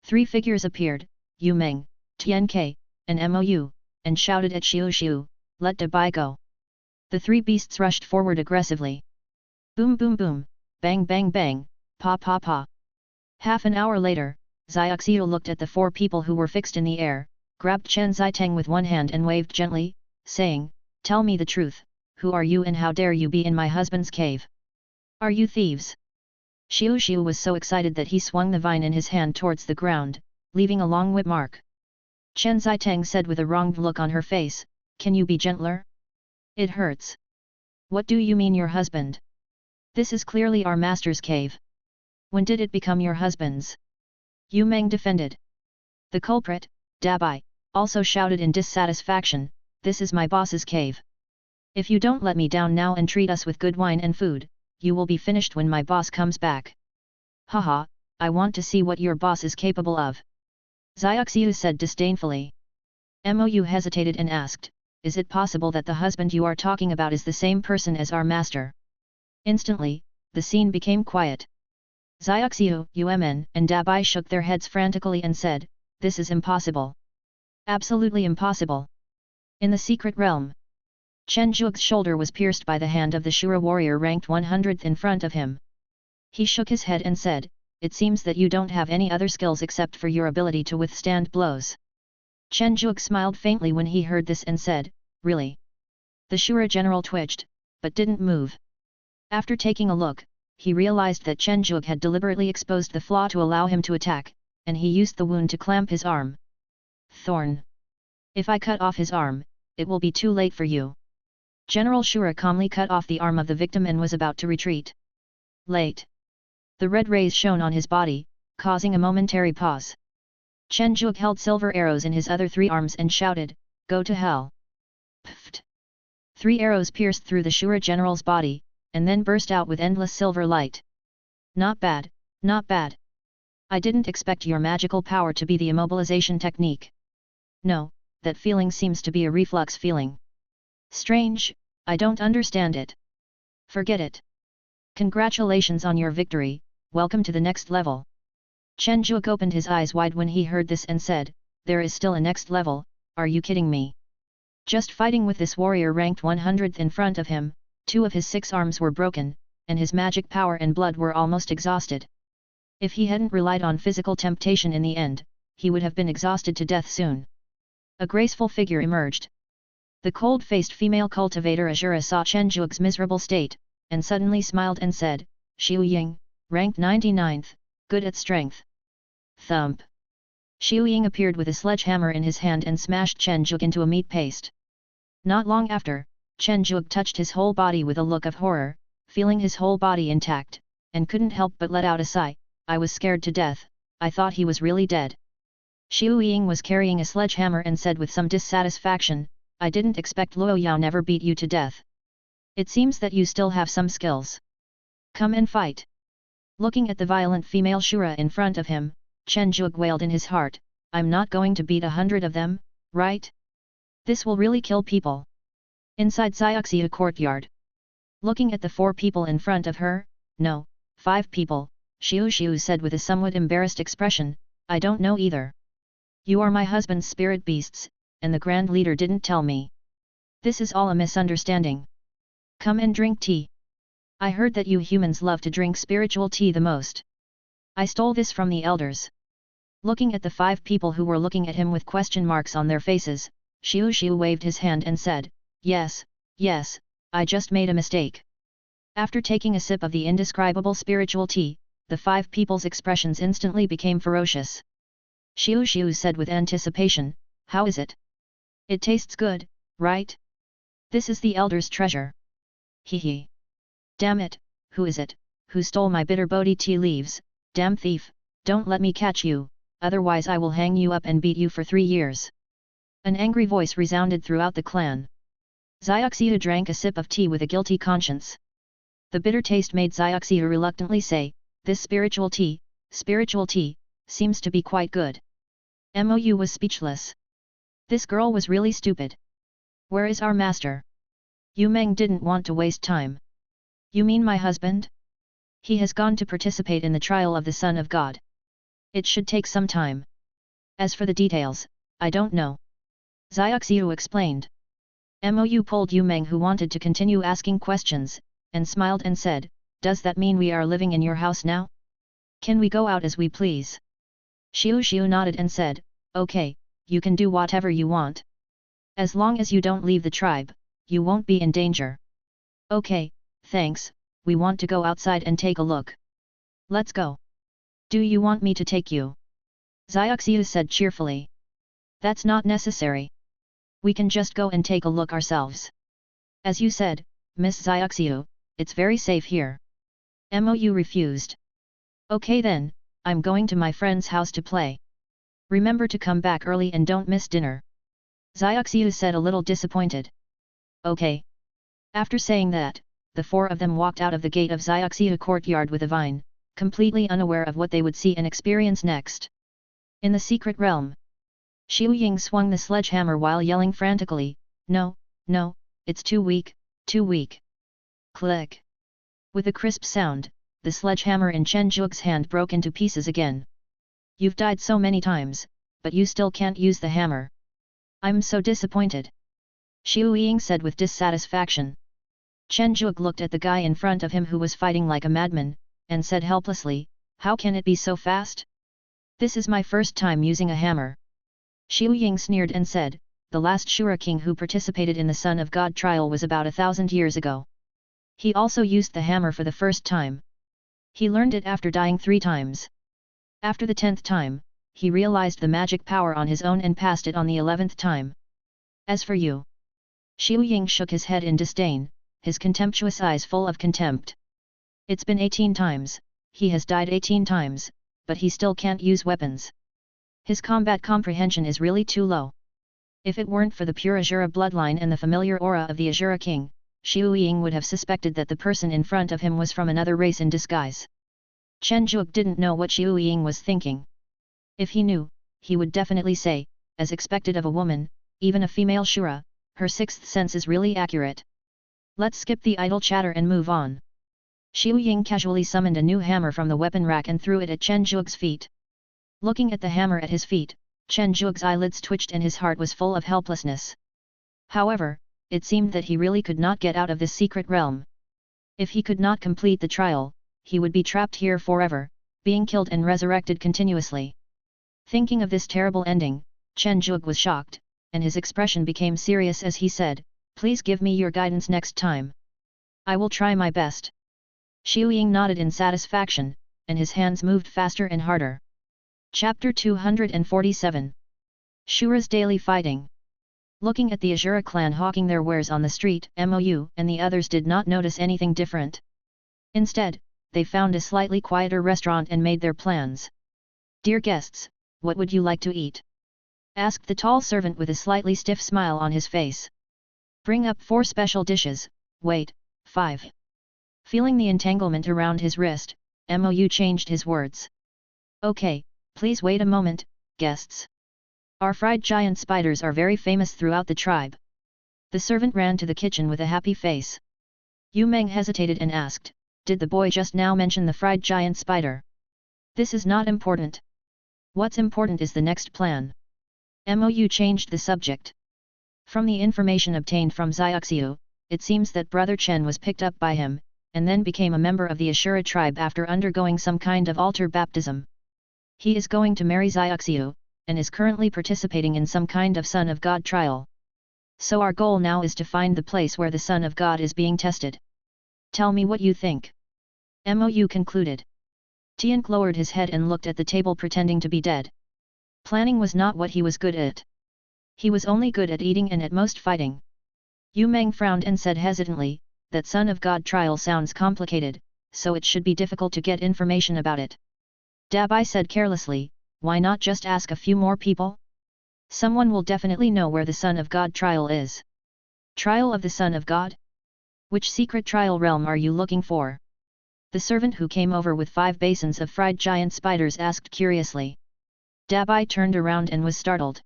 S1: 3 figures appeared, Yu Meng, Tian Ke, and Mou, and shouted at Xiu Xiu, "Let Dabai go!" The 3 beasts rushed forward aggressively. Boom boom boom, bang bang bang, pa pa pa. Half an hour later, Xiaoxiu looked at the 4 people who were fixed in the air, grabbed Chen Ziteng with one hand and waved gently, saying, "Tell me the truth, who are you and how dare you be in my husband's cave? Are you thieves?" Xiu Xiu was so excited that he swung the vine in his hand towards the ground, leaving a long whip mark. Chen Ziteng said with a wronged look on her face, "Can you be gentler? It hurts." "What do you mean your husband? This is clearly our master's cave. When did it become your husband's?" Yu Meng defended. The culprit, Dabai, also shouted in dissatisfaction, "This is my boss's cave. If you don't let me down now and treat us with good wine and food, you will be finished when my boss comes back." "Haha, I want to see what your boss is capable of," Xiaoxiu said disdainfully. Mou hesitated and asked, "Is it possible that the husband you are talking about is the same person as our master?" Instantly, the scene became quiet. Xiaoxiu, Yuemen, and Dabai shook their heads frantically and said, "This is impossible. Absolutely impossible." In the secret realm, Chen Zhuge's shoulder was pierced by the hand of the Shura warrior ranked 100th in front of him. He shook his head and said, "It seems that you don't have any other skills except for your ability to withstand blows." Chen Zhuge smiled faintly when he heard this and said, "Really?" The Shura general twitched, but didn't move. After taking a look, he realized that Chen Zhuge had deliberately exposed the flaw to allow him to attack, and he used the wound to clamp his arm. "Thorn. If I cut off his arm, it will be too late for you." General Shura calmly cut off the arm of the victim and was about to retreat. Late. The red rays shone on his body, causing a momentary pause. Chen Zhuge held silver arrows in his other 3 arms and shouted, "Go to hell!" Pfft! 3 arrows pierced through the Shura general's body, and then burst out with endless silver light. "Not bad, not bad. I didn't expect your magical power to be the immobilization technique. No, that feeling seems to be a reflux feeling. Strange, I don't understand it. Forget it. Congratulations on your victory, welcome to the next level." Chen Zhuge opened his eyes wide when he heard this and said, "There is still a next level, are you kidding me? Just fighting with this warrior ranked 100th in front of him, 2 of his 6 arms were broken, and his magic power and blood were almost exhausted. If he hadn't relied on physical temptation in the end, he would have been exhausted to death soon." A graceful figure emerged. The cold-faced female cultivator Azura saw Chen Zhuge's miserable state, and suddenly smiled and said, "Xiu Ying, ranked 99th, good at strength." Thump! Xiu Ying appeared with a sledgehammer in his hand and smashed Chen Zhuge into a meat paste. Not long after, Chen Zhuge touched his whole body with a look of horror, feeling his whole body intact, and couldn't help but let out a sigh, "I was scared to death, I thought he was really dead." Xiu Ying was carrying a sledgehammer and said with some dissatisfaction, "I didn't expect Luo Yao never beat you to death. It seems that you still have some skills. Come and fight." Looking at the violent female Shura in front of him, Chen Zhuge wailed in his heart, "I'm not going to beat 100 of them, right? This will really kill people." Inside Xiaoxia courtyard. Looking at the 4 people in front of her, "No, 5 people," Xiu Xiu said with a somewhat embarrassed expression, "I don't know either. You are my husband's spirit beasts, and the Grand Leader didn't tell me. This is all a misunderstanding. Come and drink tea. I heard that you humans love to drink spiritual tea the most. I stole this from the elders." Looking at the 5 people who were looking at him with question marks on their faces, Xiu Xiu waved his hand and said, Yes, I just made a mistake." After taking a sip of the indescribable spiritual tea, the 5 people's expressions instantly became ferocious. Xiu Xiu said with anticipation, "How is it? It tastes good, right? This is the elder's treasure." "Hee. Damn it, who is it, who stole my bitter Bodhi tea leaves? Damn thief, don't let me catch you, otherwise I will hang you up and beat you for 3 years." An angry voice resounded throughout the clan. Xiaoxiu drank a sip of tea with a guilty conscience. The bitter taste made Xiaoxiu reluctantly say, "This spiritual tea, seems to be quite good." Mou was speechless. This girl was really stupid. Where is our master? Yu Meng didn't want to waste time. You mean my husband? He has gone to participate in the trial of the Son of God. It should take some time. As for the details, I don't know. Xiaoxiu explained. Mou pulled Yu Meng, who wanted to continue asking questions, and smiled and said, "Does that mean we are living in your house now? Can we go out as we please?" Xiu nodded and said, "Okay, you can do whatever you want. As long as you don't leave the tribe, you won't be in danger." "Okay, thanks, we want to go outside and take a look." "Let's go." "Do you want me to take you?" Xiaoxiu said cheerfully. "That's not necessary. We can just go and take a look ourselves. As you said, Miss Xiaoxiu, it's very safe here." Mou refused. "Okay then, I'm going to my friend's house to play. Remember to come back early and don't miss dinner." Xiaoxiu said a little disappointed. "Okay." After saying that, the four of them walked out of the gate of Xiaoxiu courtyard with a vine, completely unaware of what they would see and experience next. In the secret realm, Xiu Ying swung the sledgehammer while yelling frantically, "No, no, it's too weak, too weak." Click! With a crisp sound, the sledgehammer in Chen Zhuge's hand broke into pieces again. "You've died so many times, but you still can't use the hammer. I'm so disappointed," Xiu Ying said with dissatisfaction. Chen Zhuge looked at the guy in front of him who was fighting like a madman, and said helplessly, "How can it be so fast? This is my first time using a hammer." Xiu Ying sneered and said, "The last Shura king who participated in the Son of God trial was about 1,000 years ago. He also used the hammer for the first time. He learned it after dying 3 times. After the 10th time, he realized the magic power on his own and passed it on the 11th time. As for you..." Xiu Ying shook his head in disdain, his contemptuous eyes full of contempt. "It's been 18 times, he has died 18 times, but he still can't use weapons. His combat comprehension is really too low. If it weren't for the pure Azura bloodline and the familiar aura of the Azura king, Xiu Ying would have suspected that the person in front of him was from another race in disguise." Chen Zhuge didn't know what Xiu Ying was thinking. If he knew, he would definitely say, as expected of a woman, even a female Shura, her sixth sense is really accurate. "Let's skip the idle chatter and move on." Xiu Ying casually summoned a new hammer from the weapon rack and threw it at Chen Zhuge's feet. Looking at the hammer at his feet, Chen Zhuge's eyelids twitched and his heart was full of helplessness. However, it seemed that he really could not get out of this secret realm. If he could not complete the trial, he would be trapped here forever, being killed and resurrected continuously. Thinking of this terrible ending, Chen Zhuge was shocked, and his expression became serious as he said, "Please give me your guidance next time. I will try my best." Xiu Ying nodded in satisfaction, and his hands moved faster and harder. Chapter 247. Shura's Daily Fighting. Looking at the Azura clan hawking their wares on the street, Mou and the others did not notice anything different. Instead, they found a slightly quieter restaurant and made their plans. "Dear guests, what would you like to eat?" asked the tall servant with a slightly stiff smile on his face. "Bring up 4 special dishes, wait, 5. Feeling the entanglement around his wrist, Mou changed his words. "Okay, please wait a moment, guests. Our fried giant spiders are very famous throughout the tribe." The servant ran to the kitchen with a happy face. Yu Meng hesitated and asked, "Did the boy just now mention the fried giant spider?" "This is not important. What's important is the next plan." Mou changed the subject. From the information obtained from Xiaoxiu, it seems that Brother Chen was picked up by him, and then became a member of the Ashura tribe after undergoing some kind of altar baptism. He is going to marry Xiaoxiu, and is currently participating in some kind of Son of God trial. So our goal now is to find the place where the Son of God is being tested. Tell me what you think." Mou concluded. Tian lowered his head and looked at the table pretending to be dead. Planning was not what he was good at. He was only good at eating and at most fighting. Yu Meng frowned and said hesitantly, "That Son of God trial sounds complicated, so it should be difficult to get information about it." Dabai said carelessly, "Why not just ask a few more people? Someone will definitely know where the Son of God trial is." Trial of the Son of God? Which secret trial realm are you looking for? The servant who came over with 5 basins of fried giant spiders asked curiously. Dabai turned around and was startled.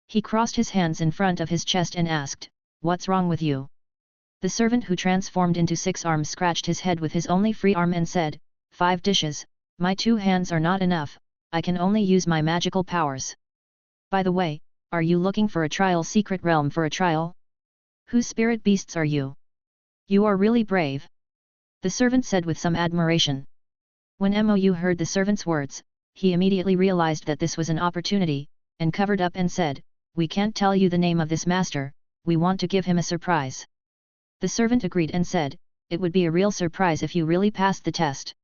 S1: He crossed his hands in front of his chest and asked, "What's wrong with you?" The servant who transformed into 6 arms scratched his head with his only free arm and said, 5 dishes, my 2 hands are not enough, I can only use my magical powers. By the way, are you looking for a trial secret realm for a trial? Whose spirit beasts are you? You are really brave. The servant said with some admiration. When Mou heard the servant's words, he immediately realized that this was an opportunity, and covered up and said, "We can't tell you the name of this master, we want to give him a surprise." The servant agreed and said, "It would be a real surprise if you really passed the test."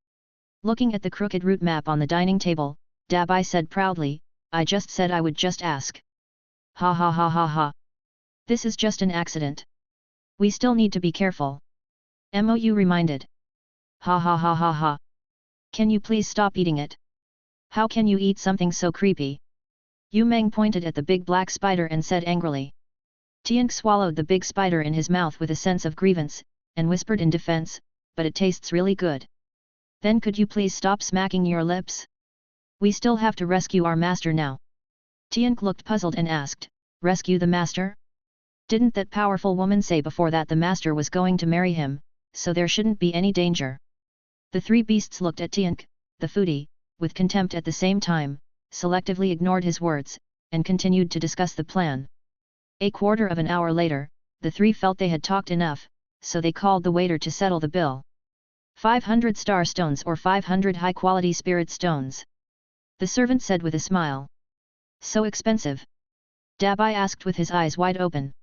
S1: Looking at the crooked route map on the dining table, Dabai said proudly, "I just said I would just ask. Ha ha ha ha ha. This is just an accident. We still need to be careful." Mou reminded. Ha ha ha ha ha. Can you please stop eating it? How can you eat something so creepy? Yu Meng pointed at the big black spider and said angrily. Tiank swallowed the big spider in his mouth with a sense of grievance, and whispered in defense, "But it tastes really good. Then could you please stop smacking your lips? We still have to rescue our master now." Tiank looked puzzled and asked, "Rescue the master? Didn't that powerful woman say before that the master was going to marry him, so there shouldn't be any danger?" The 3 beasts looked at Tiank, the foodie, with contempt at the same time, selectively ignored his words, and continued to discuss the plan. A quarter of an hour later, the 3 felt they had talked enough, so they called the waiter to settle the bill. 500 star stones or 500 high-quality spirit stones? The servant said with a smile. So expensive? Dabai asked with his eyes wide open.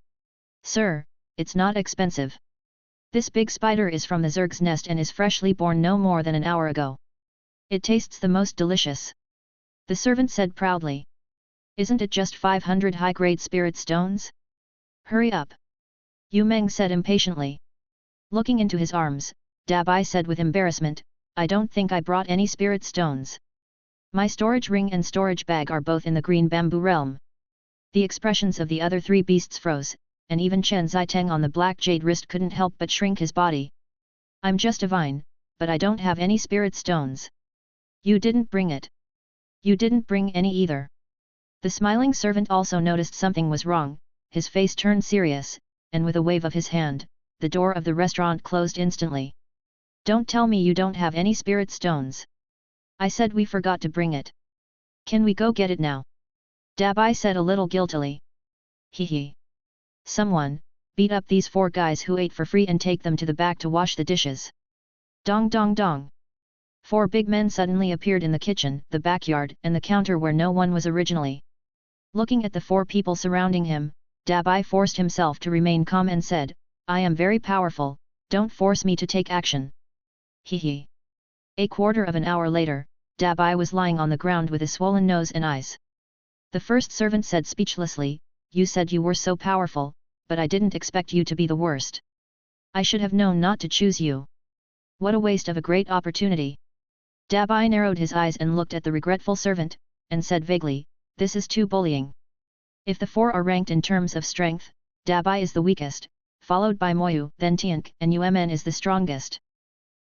S1: "Sir, it's not expensive. This big spider is from the Zerg's nest and is freshly born no more than an hour ago. It tastes the most delicious." The servant said proudly. "Isn't it just 500 high-grade spirit stones? Hurry up!" Yu Meng said impatiently. Looking into his arms, Dabai said with embarrassment, "I don't think I brought any spirit stones. My storage ring and storage bag are both in the green bamboo realm." The expressions of the other 3 beasts froze, and even Chen Ziteng on the black jade wrist couldn't help but shrink his body. "I'm just a vine, but I don't have any spirit stones." "You didn't bring it. You didn't bring any either." The smiling servant also noticed something was wrong, his face turned serious, and with a wave of his hand, the door of the restaurant closed instantly. "Don't tell me you don't have any spirit stones. I said we forgot to bring it. Can we go get it now?" Dabai said a little guiltily. "Hee. Someone, beat up these 4 guys who ate for free and take them to the back to wash the dishes." Dong dong dong. 4 big men suddenly appeared in the kitchen, the backyard and the counter where no one was originally. Looking at the 4 people surrounding him, Dabai forced himself to remain calm and said, "I am very powerful, don't force me to take action." Hee. A quarter of an hour later, Dabai was lying on the ground with a swollen nose and eyes. The first servant said speechlessly, "You said you were so powerful, but I didn't expect you to be the worst. I should have known not to choose you. What a waste of a great opportunity." Dabai narrowed his eyes and looked at the regretful servant, and said vaguely, "This is too bullying. If the 4 are ranked in terms of strength, Dabai is the weakest, followed by Moyu, then Tiank, and Yumen is the strongest."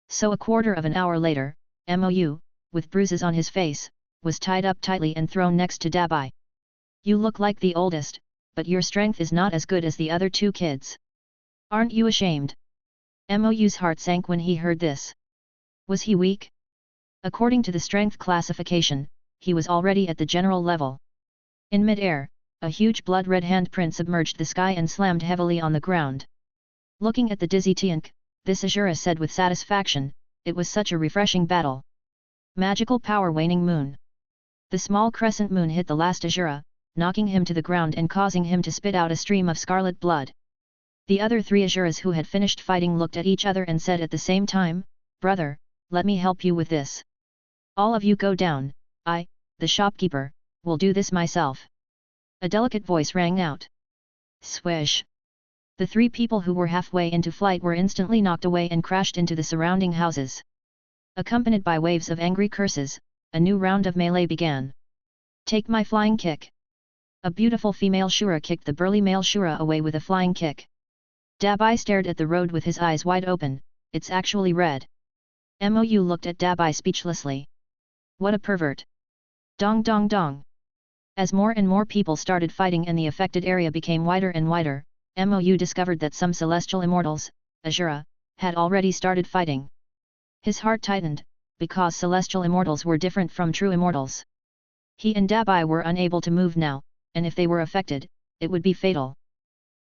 S1: So a quarter of an hour later, Mou, with bruises on his face, was tied up tightly and thrown next to Dabai. "You look like the oldest, but your strength is not as good as the other 2 kids. Aren't you ashamed?" Mou's heart sank when he heard this. Was he weak? According to the strength classification, he was already at the general level. In mid-air, a huge blood-red handprint submerged the sky and slammed heavily on the ground. Looking at the dizzy Tiank, this Azura said with satisfaction, "It was such a refreshing battle." Magical power waning moon. The small crescent moon hit the last Azura, knocking him to the ground and causing him to spit out a stream of scarlet blood. The other 3 Azuras who had finished fighting looked at each other and said at the same time, "Brother, let me help you with this. All of you go down, I, the shopkeeper, will do this myself." A delicate voice rang out. Swish! The 3 people who were halfway into flight were instantly knocked away and crashed into the surrounding houses. Accompanied by waves of angry curses, a new round of melee began. "Take my flying kick!" A beautiful female Shura kicked the burly male Shura away with a flying kick. Dabai stared at the road with his eyes wide open. It's actually red. Mou looked at Dabai speechlessly. What a pervert. Dong dong dong. As more and more people started fighting and the affected area became wider and wider, Mou discovered that some celestial immortals, Azura, had already started fighting. His heart tightened, because celestial immortals were different from true immortals. He and Dabai were unable to move now, and if they were affected, it would be fatal.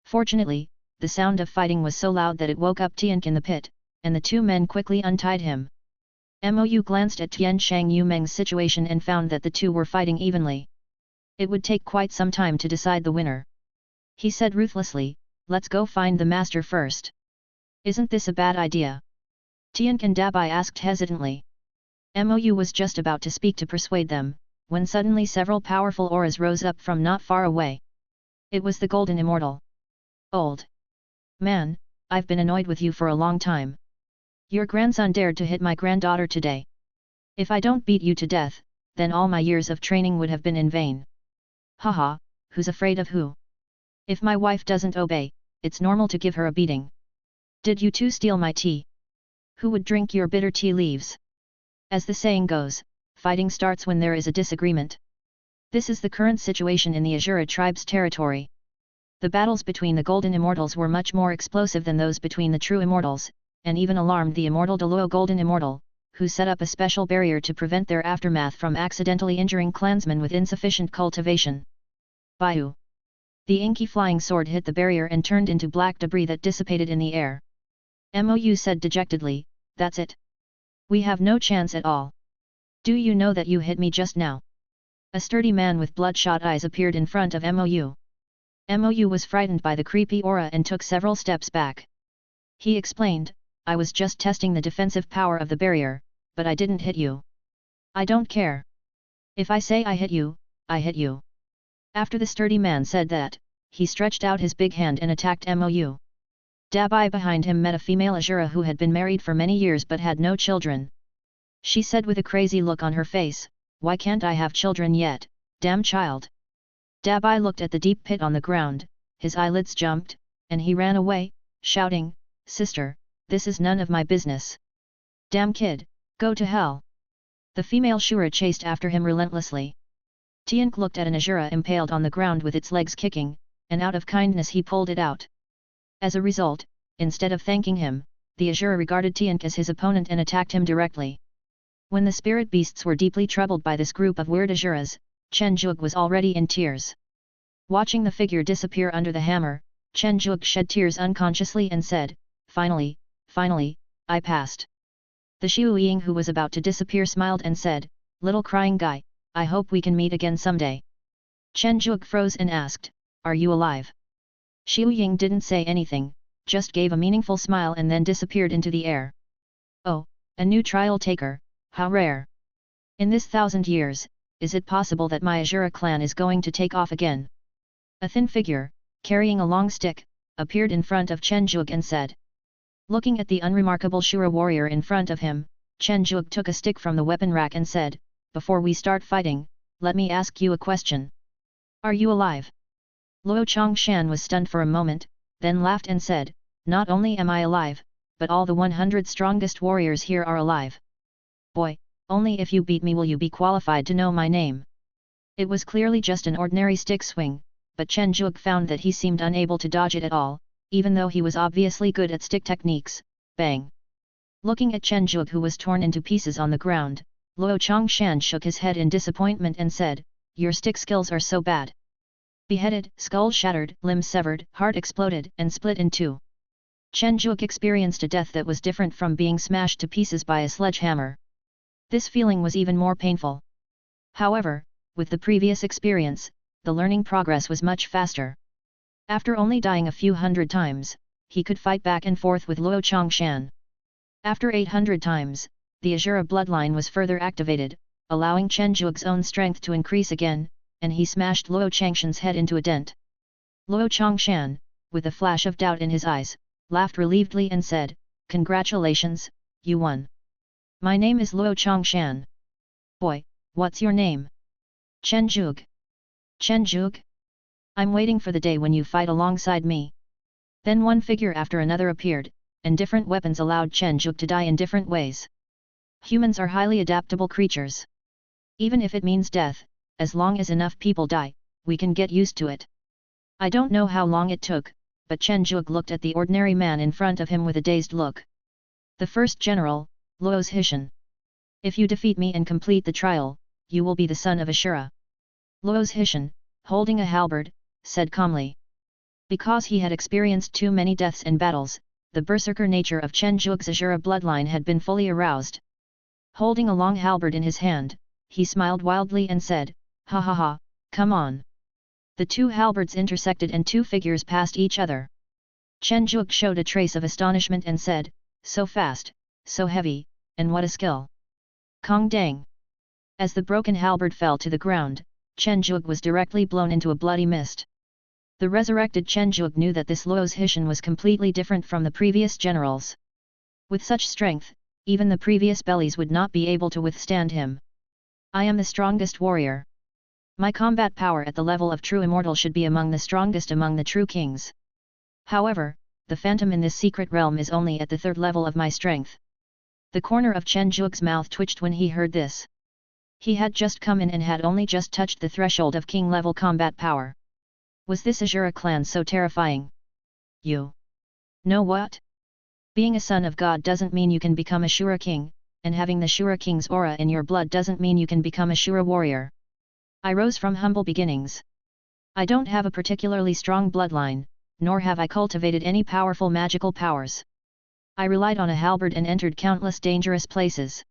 S1: Fortunately, the sound of fighting was so loud that it woke up Tiank in the pit, and the two men quickly untied him. Mou glanced at Tian Shang Yumeng's situation and found that the two were fighting evenly. It would take quite some time to decide the winner. He said ruthlessly, "Let's go find the master first." "Isn't this a bad idea?" Tiank and Dabai asked hesitantly. Mou was just about to speak to persuade them, when suddenly several powerful auras rose up from not far away. It was the Golden Immortal. "Old man, I've been annoyed with you for a long time. Your grandson dared to hit my granddaughter today. If I don't beat you to death, then all my years of training would have been in vain. Haha, who's afraid of who? If my wife doesn't obey, it's normal to give her a beating. Did you two steal my tea? Who would drink your bitter tea leaves?" As the saying goes, fighting starts when there is a disagreement. This is the current situation in the Azura tribe's territory. The battles between the Golden Immortals were much more explosive than those between the true Immortals, and even alarmed the Immortal Deluo Golden Immortal, who set up a special barrier to prevent their aftermath from accidentally injuring clansmen with insufficient cultivation. Baiu! The inky flying sword hit the barrier and turned into black debris that dissipated in the air. Mou said dejectedly, "That's it. We have no chance at all. Do you know that you hit me just now?" A sturdy man with bloodshot eyes appeared in front of Mou. Mou was frightened by the creepy aura and took several steps back. He explained, "I was just testing the defensive power of the barrier, but I didn't hit you. I don't care. If I say I hit you, I hit you." After the sturdy man said that, he stretched out his big hand and attacked Mou. Dabai behind him met a female Azura who had been married for many years but had no children. She said with a crazy look on her face, "Why can't I have children yet, damn child?" Dabai looked at the deep pit on the ground, his eyelids jumped, and he ran away, shouting, "Sister, this is none of my business. Damn kid, go to hell." The female Shura chased after him relentlessly. Tiank looked at an Azura impaled on the ground with its legs kicking, and out of kindness he pulled it out. As a result, instead of thanking him, the Azura regarded Tiank as his opponent and attacked him directly. When the spirit beasts were deeply troubled by this group of weird Azuras, Chen Zhuge was already in tears. Watching the figure disappear under the hammer, Chen Zhuge shed tears unconsciously and said, Finally, I passed." The Xiu Ying who was about to disappear smiled and said, "Little crying guy, I hope we can meet again someday." Chen Zhuge froze and asked, "Are you alive?" Xiu Ying didn't say anything, just gave a meaningful smile and then disappeared into the air. "Oh, a new trial taker, how rare. In this 1,000 years, is it possible that my Azura clan is going to take off again?" A thin figure, carrying a long stick, appeared in front of Chen Zhuge and said. Looking at the unremarkable Shura warrior in front of him, Chen Zhuge took a stick from the weapon rack and said, "Before we start fighting, let me ask you a question. Are you alive?" Luo Chongshan was stunned for a moment, then laughed and said, "Not only am I alive, but all the 100 strongest warriors here are alive. Boy, only if you beat me will you be qualified to know my name." It was clearly just an ordinary stick swing, but Chen Zhuge found that he seemed unable to dodge it at all, even though he was obviously good at stick techniques. Bang! Looking at Chen Zhuge who was torn into pieces on the ground, Luo Chongshan shook his head in disappointment and said, "Your stick skills are so bad." Beheaded, skull shattered, limbs severed, heart exploded and split in two. Chen Zhuge experienced a death that was different from being smashed to pieces by a sledgehammer. This feeling was even more painful. However, with the previous experience, the learning progress was much faster. After only dying a few hundred times, he could fight back and forth with Luo Chongshan. After 800 times, the Azura bloodline was further activated, allowing Chen Zhuge's own strength to increase again, and he smashed Luo Chongshan's head into a dent. Luo Chongshan, with a flash of doubt in his eyes, laughed relievedly and said, "Congratulations, you won. My name is Luo Chongshan. Boy, what's your name?" "Chen Zhuge." "Chen Zhuge? I'm waiting for the day when you fight alongside me." Then one figure after another appeared, and different weapons allowed Chen Zhuge to die in different ways. Humans are highly adaptable creatures. Even if it means death, as long as enough people die, we can get used to it. I don't know how long it took, but Chen Zhuge looked at the ordinary man in front of him with a dazed look. The first general, Luo's Hishan. If you defeat me and complete the trial, you will be the son of Ashura. Luo's Hishan, holding a halberd, said calmly. Because he had experienced too many deaths and battles, the berserker nature of Chen Zhuge's Ashura bloodline had been fully aroused. Holding a long halberd in his hand, he smiled wildly and said, "Ha ha ha, come on." The two halberds intersected and two figures passed each other. Chen Zhuge showed a trace of astonishment and said, "So fast, so heavy, and what a skill." Kong dang! As the broken halberd fell to the ground, Chen Zhuge was directly blown into a bloody mist. The resurrected Chen Zhuge knew that this Luo's Hishan was completely different from the previous generals. With such strength, even the previous bellies would not be able to withstand him. I am the strongest warrior. My combat power at the level of true immortal should be among the strongest among the true kings. However, the phantom in this secret realm is only at the third level of my strength. The corner of Chen Zhuge's mouth twitched when he heard this. He had just come in and had only just touched the threshold of king-level combat power. Was this Ashura clan so terrifying? You know what? Being a son of God doesn't mean you can become a Shura king, and having the Shura king's aura in your blood doesn't mean you can become a Shura warrior. I rose from humble beginnings. I don't have a particularly strong bloodline, nor have I cultivated any powerful magical powers. I relied on a halberd and entered countless dangerous places.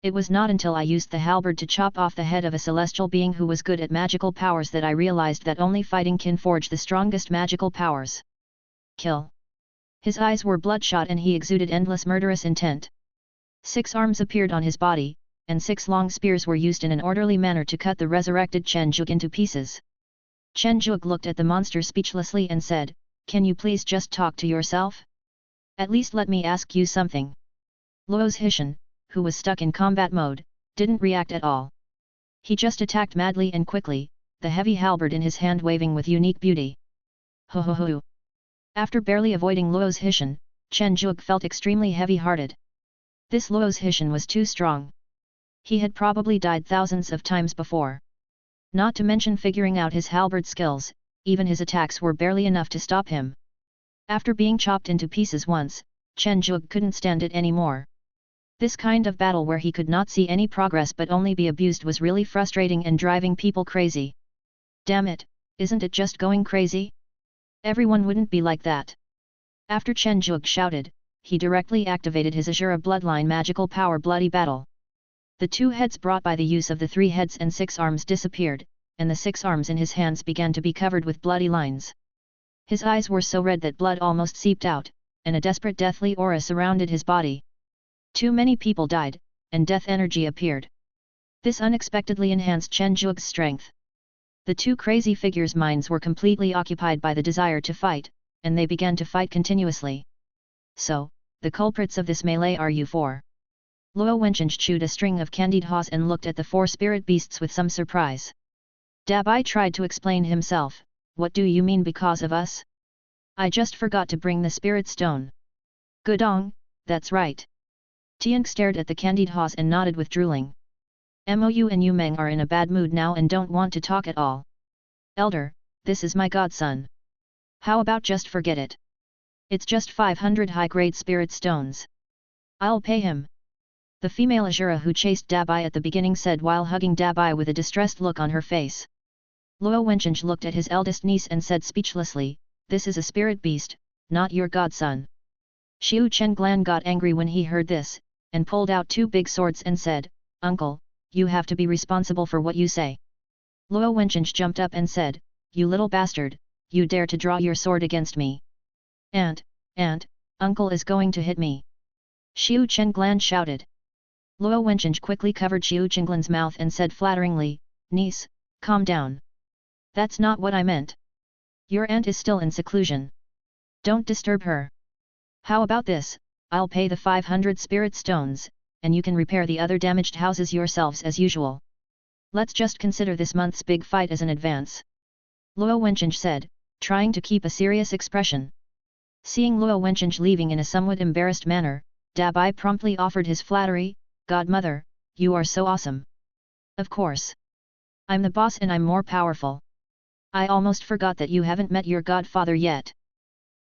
S1: It was not until I used the halberd to chop off the head of a celestial being who was good at magical powers that I realized that only fighting can forge the strongest magical powers. Kill. His eyes were bloodshot and he exuded endless murderous intent. 6 arms appeared on his body, and 6 long spears were used in an orderly manner to cut the resurrected Chen Zhuge into pieces. Chen Zhuge looked at the monster speechlessly and said, "Can you please just talk to yourself? At least let me ask you something." Luo's Hishan, who was stuck in combat mode, didn't react at all. He just attacked madly and quickly, the heavy halberd in his hand waving with unique beauty. Ho ho ho! After barely avoiding Luo's Hishan, Chen Zhuge felt extremely heavy-hearted. This Luo's Hishan was too strong. He had probably died thousands of times before. Not to mention figuring out his halberd skills, even his attacks were barely enough to stop him. After being chopped into pieces once, Chen Zhuge couldn't stand it anymore. This kind of battle where he could not see any progress but only be abused was really frustrating and driving people crazy. Damn it, isn't it just going crazy? Everyone wouldn't be like that. After Chen Zhuge shouted, he directly activated his Ashura bloodline magical power Bloody Battle. The 2 heads brought by the use of the 3 heads and 6 arms disappeared, and the 6 arms in his hands began to be covered with bloody lines. His eyes were so red that blood almost seeped out, and a desperate deathly aura surrounded his body. Too many people died, and death energy appeared. This unexpectedly enhanced Chen Zhuge's strength. The 2 crazy figures' minds were completely occupied by the desire to fight, and they began to fight continuously. So, the culprits of this melee are you 4? Luo Wencheng chewed a string of candied haws and looked at the 4 spirit beasts with some surprise. Dabai tried to explain himself, "What do you mean because of us? I just forgot to bring the spirit stone." "Gudong, that's right." Tiank stared at the candied haws and nodded with drooling. Mou and Yu Meng are in a bad mood now and don't want to talk at all. "Elder, this is my godson. How about just forget it? It's just 500 high-grade spirit stones. I'll pay him." The female Ashura who chased Dabai at the beginning said while hugging Dabai with a distressed look on her face. Luo Wencheng looked at his eldest niece and said speechlessly, "This is a spirit beast, not your godson." Xiu Chenglan got angry when he heard this, and pulled out 2 big swords and said, "Uncle, you have to be responsible for what you say." Luo Wencheng jumped up and said, "You little bastard, you dare to draw your sword against me? Aunt, Uncle is going to hit me." Xiu Chenglan shouted. Luo Wencheng quickly covered Xiu Chenglan's mouth and said flatteringly, "Niece, calm down. That's not what I meant. Your aunt is still in seclusion. Don't disturb her. How about this, I'll pay the 500 spirit stones, and you can repair the other damaged houses yourselves as usual. Let's just consider this month's big fight as an advance." Luo Wencheng said, trying to keep a serious expression. Seeing Luo Wencheng leaving in a somewhat embarrassed manner, Dabai promptly offered his flattery, "Godmother, you are so awesome. Of course. I'm the boss and I'm more powerful. I almost forgot that you haven't met your godfather yet.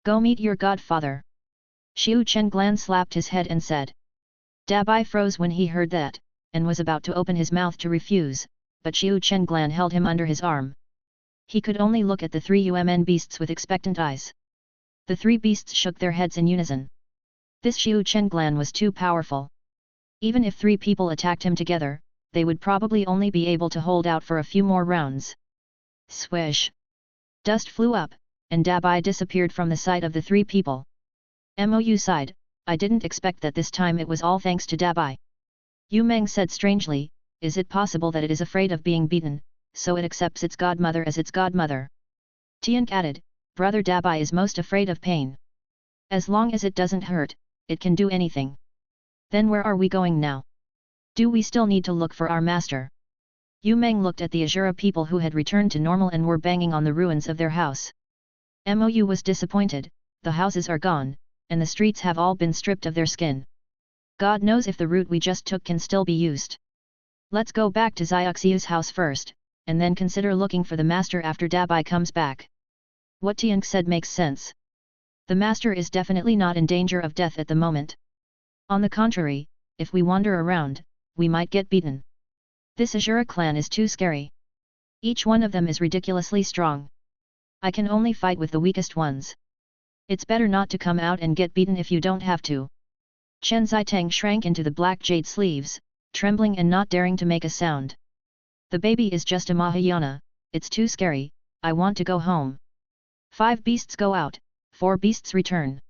S1: Go meet your godfather." Xiu Chenglan slapped his head and said. Dabai froze when he heard that, and was about to open his mouth to refuse, but Xiu Chenglan held him under his arm. He could only look at the three UMN beasts with expectant eyes. The three beasts shook their heads in unison. This Xiu Chenglan was too powerful. Even if three people attacked him together, they would probably only be able to hold out for a few more rounds. Swish! Dust flew up, and Dabai disappeared from the sight of the three people. Mou sighed, "I didn't expect that this time it was all thanks to Dabai." Yu Meng said strangely, "Is it possible that it is afraid of being beaten, so it accepts its godmother as its godmother?" Tiank added, "Brother Dabai is most afraid of pain. As long as it doesn't hurt, it can do anything." "Then where are we going now? Do we still need to look for our master?" Yu Meng looked at the Azura people who had returned to normal and were banging on the ruins of their house. Mou was disappointed, "The houses are gone, and the streets have all been stripped of their skin. God knows if the route we just took can still be used. Let's go back to Xiaoxiu's house first, and then consider looking for the master after Dabai comes back." What Tiank said makes sense. The master is definitely not in danger of death at the moment. On the contrary, if we wander around, we might get beaten. This Azura clan is too scary. Each one of them is ridiculously strong. I can only fight with the weakest ones. It's better not to come out and get beaten if you don't have to. Chen Zitang shrank into the black jade sleeves, trembling and not daring to make a sound. "The baby is just a Mahayana, it's too scary, I want to go home." 5 beasts go out, 4 beasts return.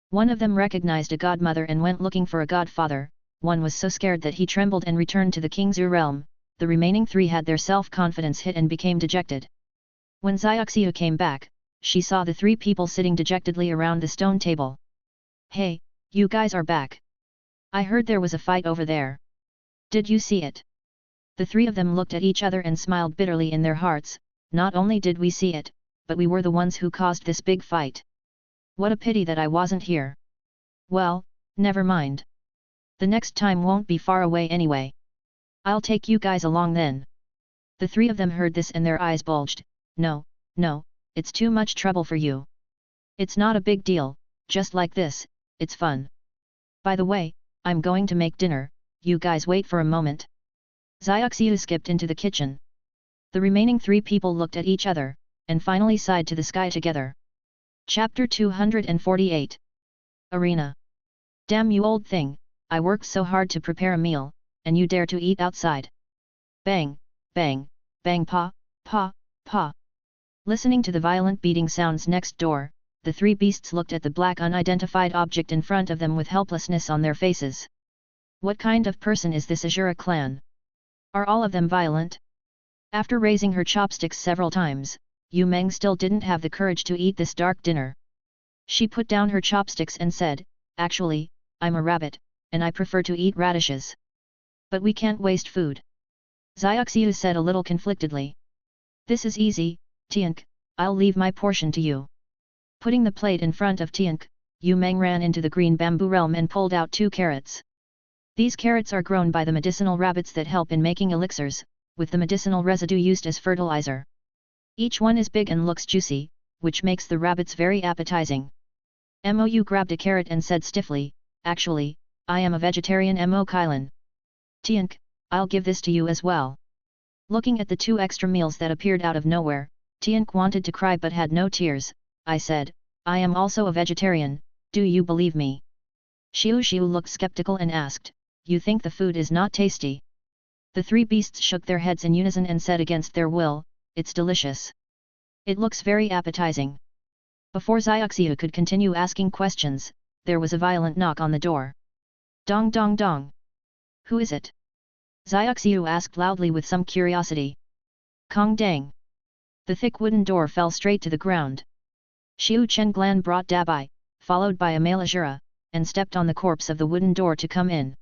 S1: One of them recognized a godmother and went looking for a godfather, one was so scared that he trembled and returned to the King's realm, the remaining 3 had their self-confidence hit and became dejected. When Xiaoxiu came back, she saw the 3 people sitting dejectedly around the stone table. "Hey, you guys are back. I heard there was a fight over there. Did you see it?" The 3 of them looked at each other and smiled bitterly in their hearts. "Not only did we see it, but we were the ones who caused this big fight. What a pity that I wasn't here. Well, never mind. The next time won't be far away anyway. I'll take you guys along then." The 3 of them heard this and their eyes bulged. No, it's too much trouble for you. It's not a big deal, just like this, it's fun. By the way, I'm going to make dinner, you guys wait for a moment." Xiaoxiu skipped into the kitchen. The remaining 3 people looked at each other, and finally sighed to the sky together. Chapter 248. Arena. "Damn you old thing, I worked so hard to prepare a meal, and you dare to eat outside." Bang, bang, bang, pa, pa, pa. Listening to the violent beating sounds next door, the 3 beasts looked at the black unidentified object in front of them with helplessness on their faces. What kind of person is this Azura clan? Are all of them violent? After raising her chopsticks several times, Yu Meng still didn't have the courage to eat this dark dinner. She put down her chopsticks and said, "Actually, I'm a rabbit, and I prefer to eat radishes. But we can't waste food." Xiaoxiu said a little conflictedly. "This is easy, Tiank, I'll leave my portion to you." Putting the plate in front of Tiank, Yu Meng ran into the green bamboo realm and pulled out 2 carrots. These carrots are grown by the medicinal rabbits that help in making elixirs, with the medicinal residue used as fertilizer. Each one is big and looks juicy, which makes the rabbits very appetizing. Mou grabbed a carrot and said stiffly, "Actually, I am a vegetarian Mo Kailan. Tiank, I'll give this to you as well." Looking at the 2 extra meals that appeared out of nowhere, Tiank wanted to cry but had no tears. "I said, I am also a vegetarian, do you believe me?" Xiu looked skeptical and asked, "You think the food is not tasty?" The 3 beasts shook their heads in unison and said against their will, "It's delicious. It looks very appetizing." Before Xiaoxiu could continue asking questions, there was a violent knock on the door. "Dong dong dong. Who is it?" Xiaoxiu asked loudly with some curiosity. "Kong dang." The thick wooden door fell straight to the ground. Xiu Chenglan brought Dabai, followed by a male Azura, and stepped on the corpse of the wooden door to come in.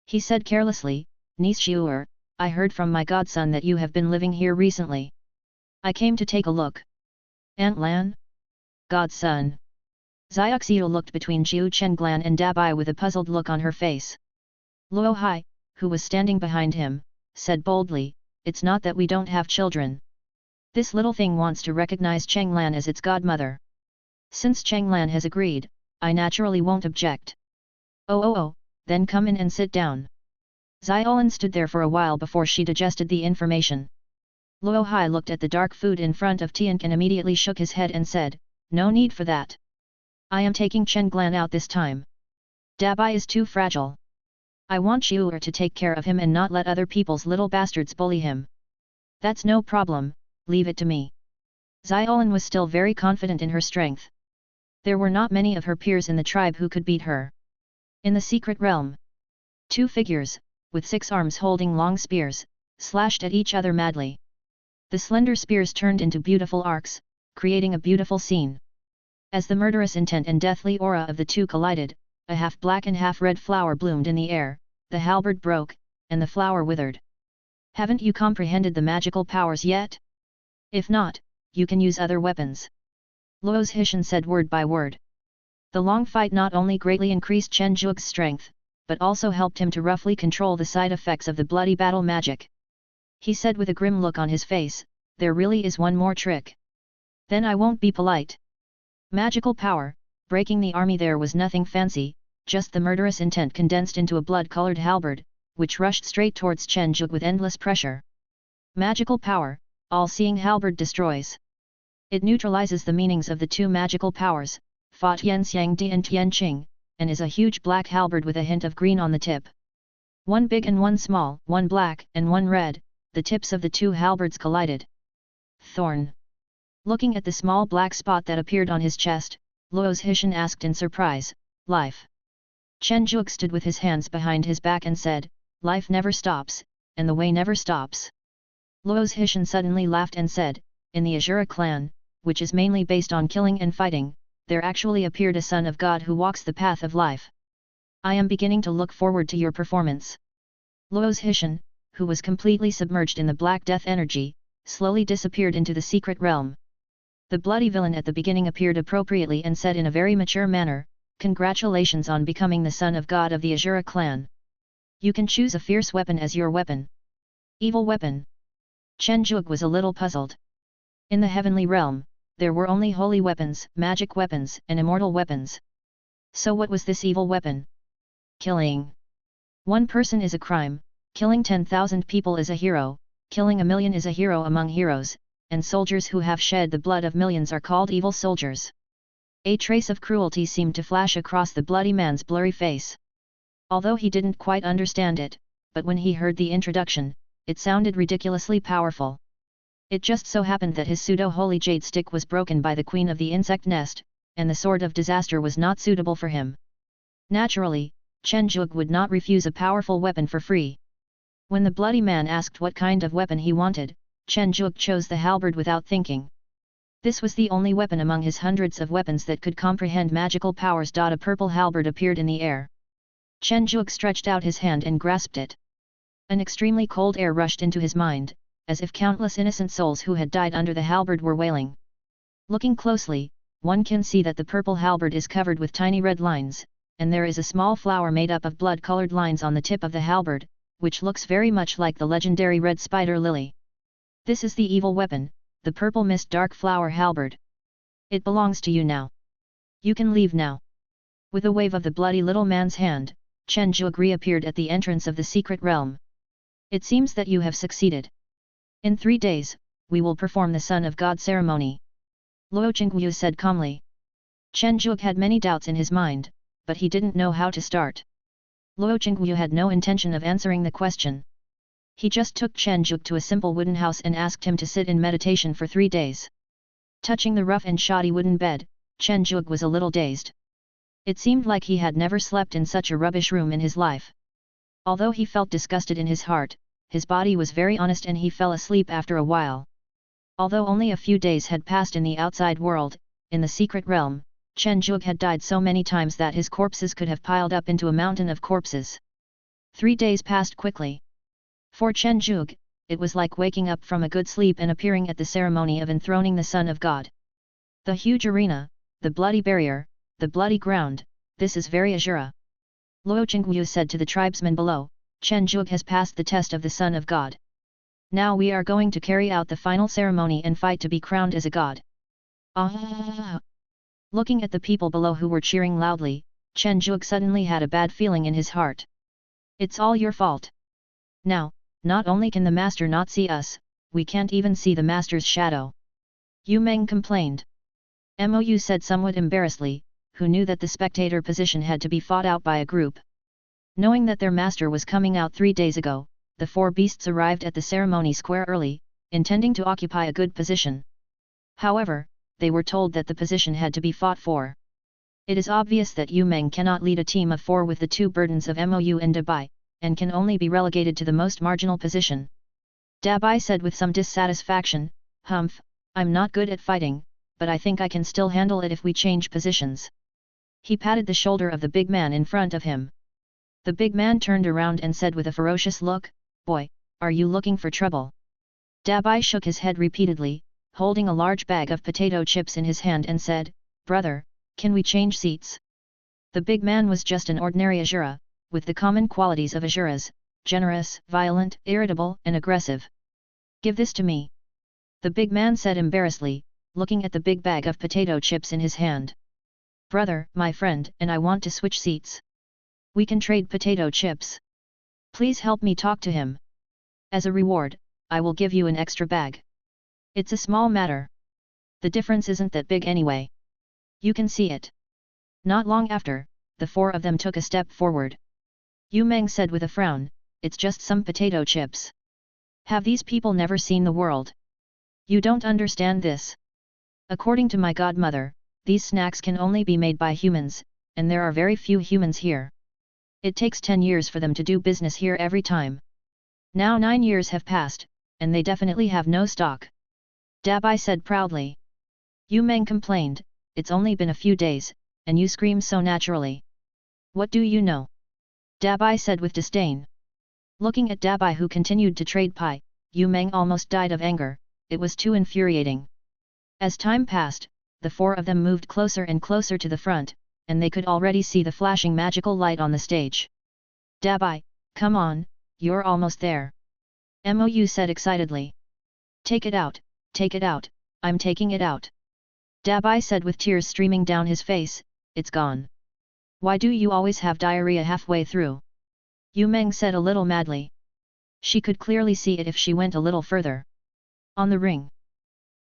S1: He said carelessly, "Niece Xiu'er, I heard from my godson that you have been living here recently. I came to take a look." "Aunt Lan? Godson? Xiaoxiu looked between Jiu Chenglan and Dabai with a puzzled look on her face. Luo Hai, who was standing behind him, said boldly, "It's not that we don't have children. This little thing wants to recognize Chenglan as its godmother. Since Chenglan has agreed, I naturally won't object." Oh, then come in and sit down." Xiaolan stood there for a while before she digested the information. Luo Hai looked at the dark food in front of Tiank and immediately shook his head and said, "No need for that. I am taking Chenglan out this time. Dabai is too fragile. I want Xiu'er to take care of him and not let other people's little bastards bully him." "That's no problem, leave it to me." Xiaolan was still very confident in her strength. There were not many of her peers in the tribe who could beat her. In the secret realm, two figures, with 6 arms holding long spears, slashed at each other madly. The slender spears turned into beautiful arcs, creating a beautiful scene. As the murderous intent and deathly aura of the two collided, a half-black and half-red flower bloomed in the air, the halberd broke, and the flower withered. "Haven't you comprehended the magical powers yet? If not, you can use other weapons." Luo's Hishan said word by word. The long fight not only greatly increased Chen Zhuge's strength, but also helped him to roughly control the side effects of the bloody battle magic. He said with a grim look on his face, "There really is one more trick. Then I won't be polite." Magical power, breaking the army there was nothing fancy, just the murderous intent condensed into a blood-colored halberd, which rushed straight towards Chen Zhuge with endless pressure. Magical power, all-seeing halberd destroys. It neutralizes the meanings of the two magical powers, Fa Tian Xiang Di and Tian Qing, and is a huge black halberd with a hint of green on the tip. One big and one small, one black and one red, the tips of the two halberds collided. Thorn. Looking at the small black spot that appeared on his chest, Luo's Hishan asked in surprise, "Life?" Chen Zhuge stood with his hands behind his back and said, "Life never stops, and the way never stops." Luo's Hishan suddenly laughed and said, "In the Azura clan, which is mainly based on killing and fighting, there actually appeared a son of God who walks the path of life. I am beginning to look forward to your performance." Luo's Hishan, who was completely submerged in the Black Death energy, slowly disappeared into the secret realm. The bloody villain at the beginning appeared appropriately and said in a very mature manner, "Congratulations on becoming the son of God of the Azura clan. You can choose a fierce weapon as your weapon." Evil weapon? Chen Zhuge was a little puzzled. In the heavenly realm, there were only holy weapons, magic weapons, and immortal weapons. So what was this evil weapon? Killing. One person is a crime, killing 10,000 people is a hero, killing a million is a hero among heroes, and soldiers who have shed the blood of millions are called evil soldiers. A trace of cruelty seemed to flash across the bloody man's blurry face. Although he didn't quite understand it, but when he heard the introduction, it sounded ridiculously powerful. It just so happened that his pseudo-holy jade stick was broken by the queen of the insect nest, and the sword of disaster was not suitable for him. Naturally, Chen Zhuge would not refuse a powerful weapon for free. When the bloody man asked what kind of weapon he wanted, Chen Zhuge chose the halberd without thinking. This was the only weapon among his hundreds of weapons that could comprehend magical powers. A purple halberd appeared in the air. Chen Zhuge stretched out his hand and grasped it. An extremely cold air rushed into his mind, as if countless innocent souls who had died under the halberd were wailing. Looking closely, one can see that the purple halberd is covered with tiny red lines, and there is a small flower made up of blood-colored lines on the tip of the halberd, which looks very much like the legendary red spider lily. This is the evil weapon, the purple mist dark flower halberd. It belongs to you now. You can leave now. With a wave of the bloody little man's hand, Chen Zhuge reappeared at the entrance of the secret realm. It seems that you have succeeded. In 3 days, we will perform the Son of God ceremony. Luo Qingyu said calmly. Chen Zhuge had many doubts in his mind, but he didn't know how to start. Luo Qingyu had no intention of answering the question. He just took Chen Zhuge to a simple wooden house and asked him to sit in meditation for 3 days. Touching the rough and shoddy wooden bed, Chen Zhuge was a little dazed. It seemed like he had never slept in such a rubbish room in his life. Although he felt disgusted in his heart, his body was very honest and he fell asleep after a while. Although only a few days had passed in the outside world, in the secret realm, Chen Zhuge had died so many times that his corpses could have piled up into a mountain of corpses. 3 days passed quickly. For Chen Zhuge, it was like waking up from a good sleep and appearing at the ceremony of enthroning the Son of God. The huge arena, the bloody barrier, the bloody ground, this is very Azura. Luo Chengyu said to the tribesmen below, Chen Zhuge has passed the test of the Son of God. Now we are going to carry out the final ceremony and fight to be crowned as a god. Ah! Looking at the people below who were cheering loudly, Chen Zhuge suddenly had a bad feeling in his heart. It's all your fault. Now, not only can the master not see us, we can't even see the master's shadow. Yu Meng complained. Mou said somewhat embarrassedly, who knew that the spectator position had to be fought out by a group. Knowing that their master was coming out 3 days ago, the 4 beasts arrived at the ceremony square early, intending to occupy a good position. However, they were told that the position had to be fought for. It is obvious that Yu Meng cannot lead a team of 4 with the 2 burdens of Mou and Dabai, and can only be relegated to the most marginal position. Dabai said with some dissatisfaction, "Humph, I'm not good at fighting, but I think I can still handle it if we change positions." He patted the shoulder of the big man in front of him. The big man turned around and said with a ferocious look, "Boy, are you looking for trouble?" Dabai shook his head repeatedly, holding a large bag of potato chips in his hand and said, "Brother, can we change seats?" The big man was just an ordinary Azura, with the common qualities of Azuras, generous, violent, irritable and aggressive. "Give this to me," the big man said embarrassedly, looking at the big bag of potato chips in his hand. "Brother, my friend, and I want to switch seats. We can trade potato chips. Please help me talk to him. As a reward, I will give you an extra bag. It's a small matter. The difference isn't that big anyway. You can see it." Not long after, the 4 of them took a step forward. Yu Meng said with a frown, "It's just some potato chips. Have these people never seen the world? You don't understand this. According to my godmother, these snacks can only be made by humans, and there are very few humans here. It takes 10 years for them to do business here every time. Now 9 years have passed, and they definitely have no stock." Dabai said proudly. Yu Meng complained, "It's only been a few days, and you scream so naturally. What do you know?" Dabai said with disdain. Looking at Dabai who continued to trade pie, Yu Meng almost died of anger, it was too infuriating. As time passed, the 4 of them moved closer and closer to the front, and they could already see the flashing magical light on the stage. "Dabai, come on, you're almost there," Mou said excitedly. Take it out, I'm taking it out." Dabai said with tears streaming down his face, "It's gone. Why do you always have diarrhea halfway through?" Yu Meng said a little madly. She could clearly see it if she went a little further. On the ring,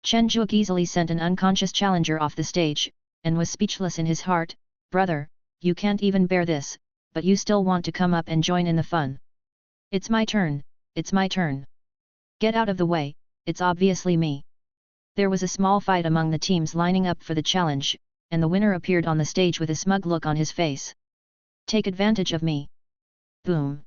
S1: Chen Zhuge easily sent an unconscious challenger off the stage, and was speechless in his heart. "Brother, you can't even bear this, but you still want to come up and join in the fun. It's my turn, it's my turn. Get out of the way, it's obviously me." There was a small fight among the teams lining up for the challenge, and the winner appeared on the stage with a smug look on his face. "Take advantage of me." Boom!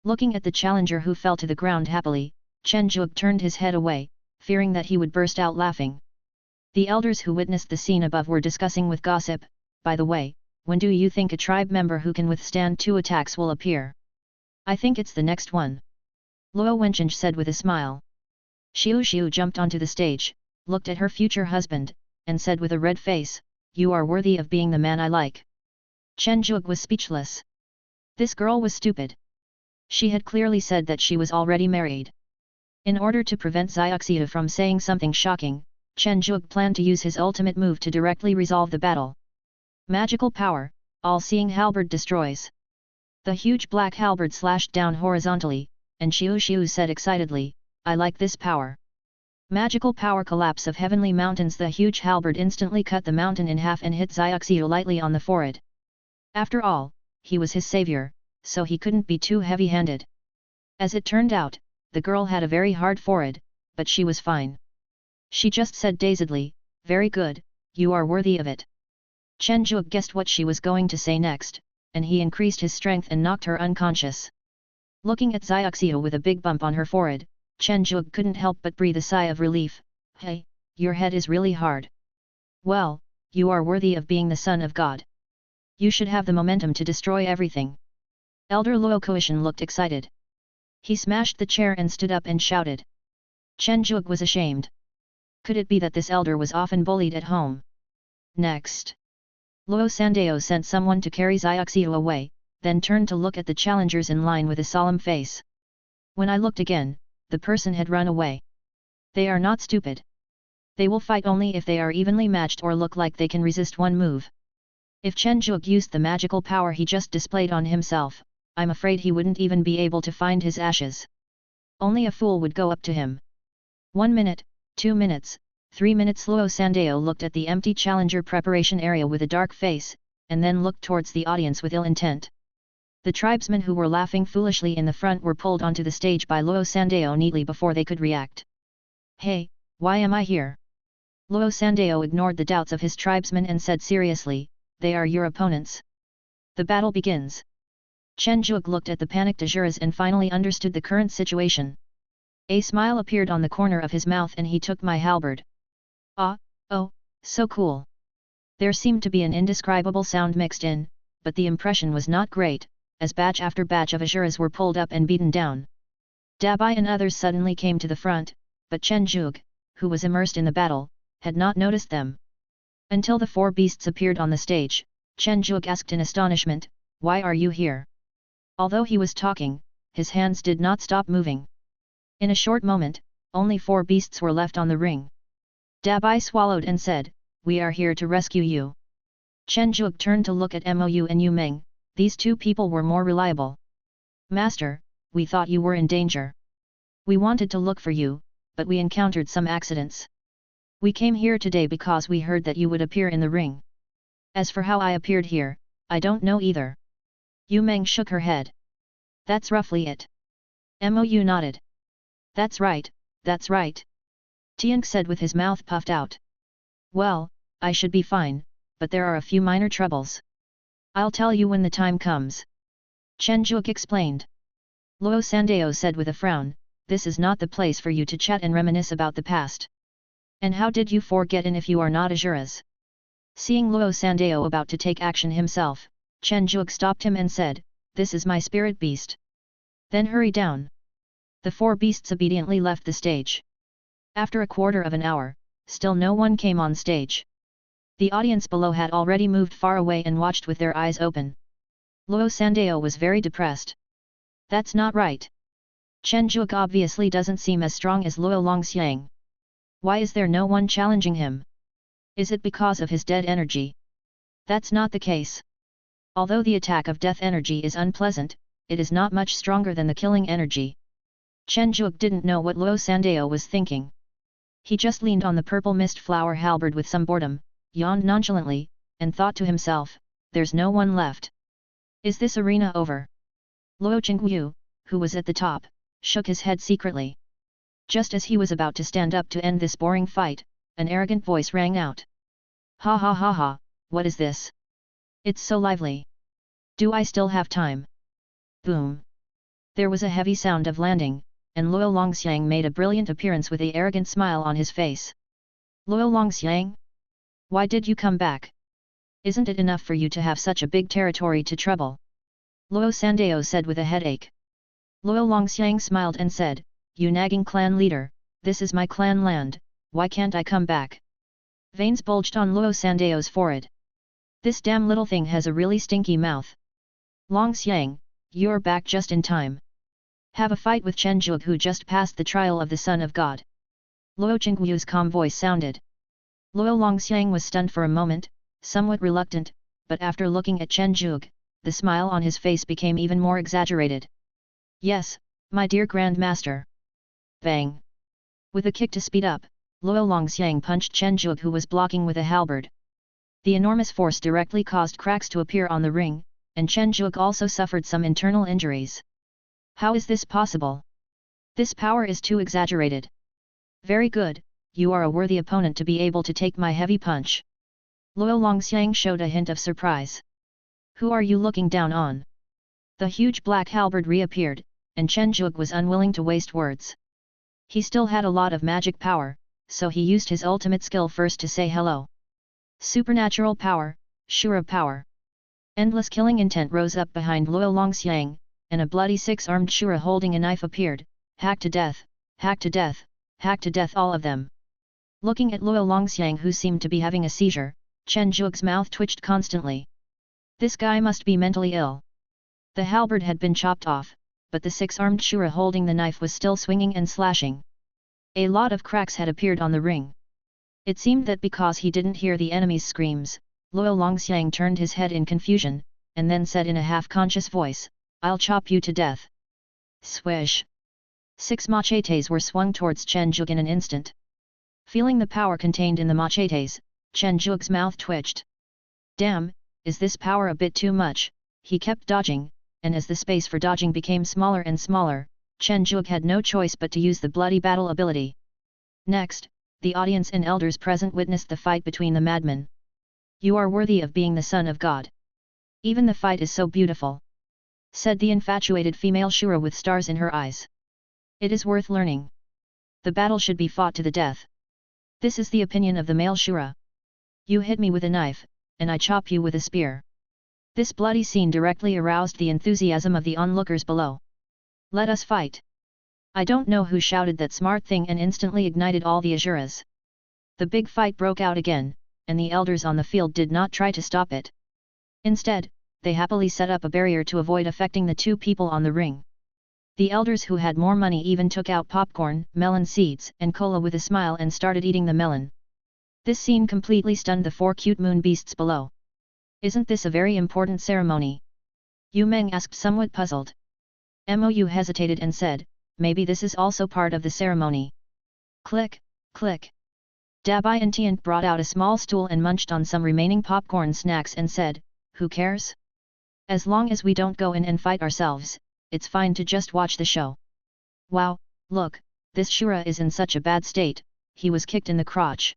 S1: Looking at the challenger who fell to the ground happily, Chen Zhuge turned his head away, fearing that he would burst out laughing. The elders who witnessed the scene above were discussing with gossip, "By the way, when do you think a tribe member who can withstand 2 attacks will appear?" "I think it's the next one," Luo Wencheng said with a smile. Xiu jumped onto the stage, looked at her future husband, and said with a red face, "You are worthy of being the man I like." Chen Zhuge was speechless. This girl was stupid. She had clearly said that she was already married. In order to prevent Xiaoxiu from saying something shocking, Chen Zhuge planned to use his ultimate move to directly resolve the battle. Magical power, all-seeing halberd destroys. The huge black halberd slashed down horizontally, and Xiu said excitedly, "I like this power." Magical power collapse of heavenly mountains. The huge halberd instantly cut the mountain in half and hit Xiaoxiu lightly on the forehead. After all, he was his savior, so he couldn't be too heavy-handed. As it turned out, the girl had a very hard forehead, but she was fine. She just said dazedly, "Very good, you are worthy of it." Chen Zhuge guessed what she was going to say next, and he increased his strength and knocked her unconscious. Looking at Xiaoxiu with a big bump on her forehead, Chen Zhuge couldn't help but breathe a sigh of relief. "Hey, your head is really hard. Well, you are worthy of being the son of God. You should have the momentum to destroy everything." Elder Luo Koishan looked excited. He smashed the chair and stood up and shouted. Chen Zhuge was ashamed. Could it be that this elder was often bullied at home? Next. Luo Sandio sent someone to carry Xiaoxiu away, then turned to look at the challengers in line with a solemn face. When I looked again, the person had run away. They are not stupid. They will fight only if they are evenly matched or look like they can resist one move. If Chen Zhuge used the magical power he just displayed on himself, I'm afraid he wouldn't even be able to find his ashes. Only a fool would go up to him. 1 minute, 2 minutes, 3 minutes. Luo Sandio looked at the empty challenger preparation area with a dark face, and then looked towards the audience with ill intent. The tribesmen who were laughing foolishly in the front were pulled onto the stage by Luo Sandio neatly before they could react. Hey, why am I here? Luo Sandio ignored the doubts of his tribesmen and said seriously, they are your opponents. The battle begins. Chen Zhuge looked at the panicked Azuras and finally understood the current situation. A smile appeared on the corner of his mouth and he took my halberd. Ah, oh, so cool. There seemed to be an indescribable sound mixed in, but the impression was not great, as batch after batch of Azuras were pulled up and beaten down. Dabai and others suddenly came to the front, but Chen Zhuge, who was immersed in the battle, had not noticed them. Until the 4 beasts appeared on the stage, Chen Zhuge asked in astonishment, "Why are you here?" Although he was talking, his hands did not stop moving. In a short moment, only 4 beasts were left on the ring. Dabai swallowed and said, "We are here to rescue you." Chen Zhuge turned to look at Mou and Yu Meng. These 2 people were more reliable. "Master, we thought you were in danger. We wanted to look for you, but we encountered some accidents. We came here today because we heard that you would appear in the ring. As for how I appeared here, I don't know either." Yu Meng shook her head. "That's roughly it." Mou nodded. That's right, that's right." Tiank said with his mouth puffed out. "Well, I should be fine, but there are a few minor troubles. I'll tell you when the time comes." Chen Zhuge explained. Luo Sandio said with a frown, "This is not the place for you to chat and reminisce about the past. And how did you 4 get in if you are not Azuras?" Seeing Luo Sandio about to take action himself, Chen Zhuge stopped him and said, "This is my spirit beast." "Then hurry down." The 4 beasts obediently left the stage. After a quarter of an hour, still no one came on stage. The audience below had already moved far away and watched with their eyes open. Luo Sandio was very depressed. "That's not right. Chen Zhuge obviously doesn't seem as strong as Luo Longxiang. Why is there no one challenging him? Is it because of his dead energy? That's not the case. Although the attack of death energy is unpleasant, it is not much stronger than the killing energy." Chen Zhuge didn't know what Luo Sandio was thinking. He just leaned on the purple mist flower halberd with some boredom, yawned nonchalantly, and thought to himself, "There's no one left. Is this arena over?" Luo Chengyu, who was at the top, shook his head secretly. Just as he was about to stand up to end this boring fight, an arrogant voice rang out. "Ha ha ha ha, what is this? It's so lively. Do I still have time?" Boom! There was a heavy sound of landing, and Luo Longxiang made a brilliant appearance with an arrogant smile on his face. "Luo Longxiang? Why did you come back? Isn't it enough for you to have such a big territory to trouble?" Luo Sandio said with a headache. Luo Longxiang smiled and said, "You nagging clan leader, this is my clan land, why can't I come back?" Veins bulged on Luo Sandio's forehead. "This damn little thing has a really stinky mouth. Longxiang, you're back just in time. Have a fight with Chen Zhuge who just passed the trial of the Son of God." Luo Chengyu's calm voice sounded. Luo Longxiang was stunned for a moment, somewhat reluctant, but after looking at Chen Zhuge, the smile on his face became even more exaggerated. "Yes, my dear Grand Master." Bang! With a kick to speed up, Luo Longxiang punched Chen Zhuge who was blocking with a halberd. The enormous force directly caused cracks to appear on the ring, and Chen Zhuge also suffered some internal injuries. How is this possible? This power is too exaggerated. Very good, you are a worthy opponent to be able to take my heavy punch. Luo Longxiang showed a hint of surprise. Who are you looking down on? The huge black halberd reappeared, and Chen Zhuge was unwilling to waste words. He still had a lot of magic power, so he used his ultimate skill first to say hello. Supernatural power, Shura power. Endless killing intent rose up behind Luo Longxiang, and a bloody 6-armed Shura holding a knife appeared. Hack to death, hack to death, hack to death all of them. Looking at Luo Longxiang who seemed to be having a seizure, Chen Zhuge's mouth twitched constantly. This guy must be mentally ill. The halberd had been chopped off, but the six-armed Shura holding the knife was still swinging and slashing. A lot of cracks had appeared on the ring. It seemed that because he didn't hear the enemy's screams, Luo Longxiang turned his head in confusion, and then said in a half-conscious voice, "I'll chop you to death." Swish! 6 machetes were swung towards Chen Zhuge in an instant. Feeling the power contained in the machetes, Chen Zhuge's mouth twitched. Damn, is this power a bit too much? He kept dodging, and as the space for dodging became smaller and smaller, Chen Zhuge had no choice but to use the bloody battle ability. Next, the audience and elders present witnessed the fight between the madmen. "You are worthy of being the son of God. Even the fight is so beautiful," said the infatuated female Shura with stars in her eyes. "It is worth learning. The battle should be fought to the death. This is the opinion of the male Shura. You hit me with a knife, and I chop you with a spear." This bloody scene directly aroused the enthusiasm of the onlookers below. "Let us fight!" I don't know who shouted that smart thing and instantly ignited all the Asuras. The big fight broke out again, and the elders on the field did not try to stop it. Instead, they happily set up a barrier to avoid affecting the two people on the ring. The elders who had more money even took out popcorn, melon seeds, and cola with a smile and started eating the melon. This scene completely stunned the 4 cute moon beasts below. "Isn't this a very important ceremony?" Yu Meng asked, somewhat puzzled. Mou hesitated and said, "Maybe this is also part of the ceremony." Click, click. Dabai and Tian brought out a small stool and munched on some remaining popcorn snacks and said, "Who cares? As long as we don't go in and fight ourselves, it's fine to just watch the show." "Wow, look, this Shura is in such a bad state," he was kicked in the crotch.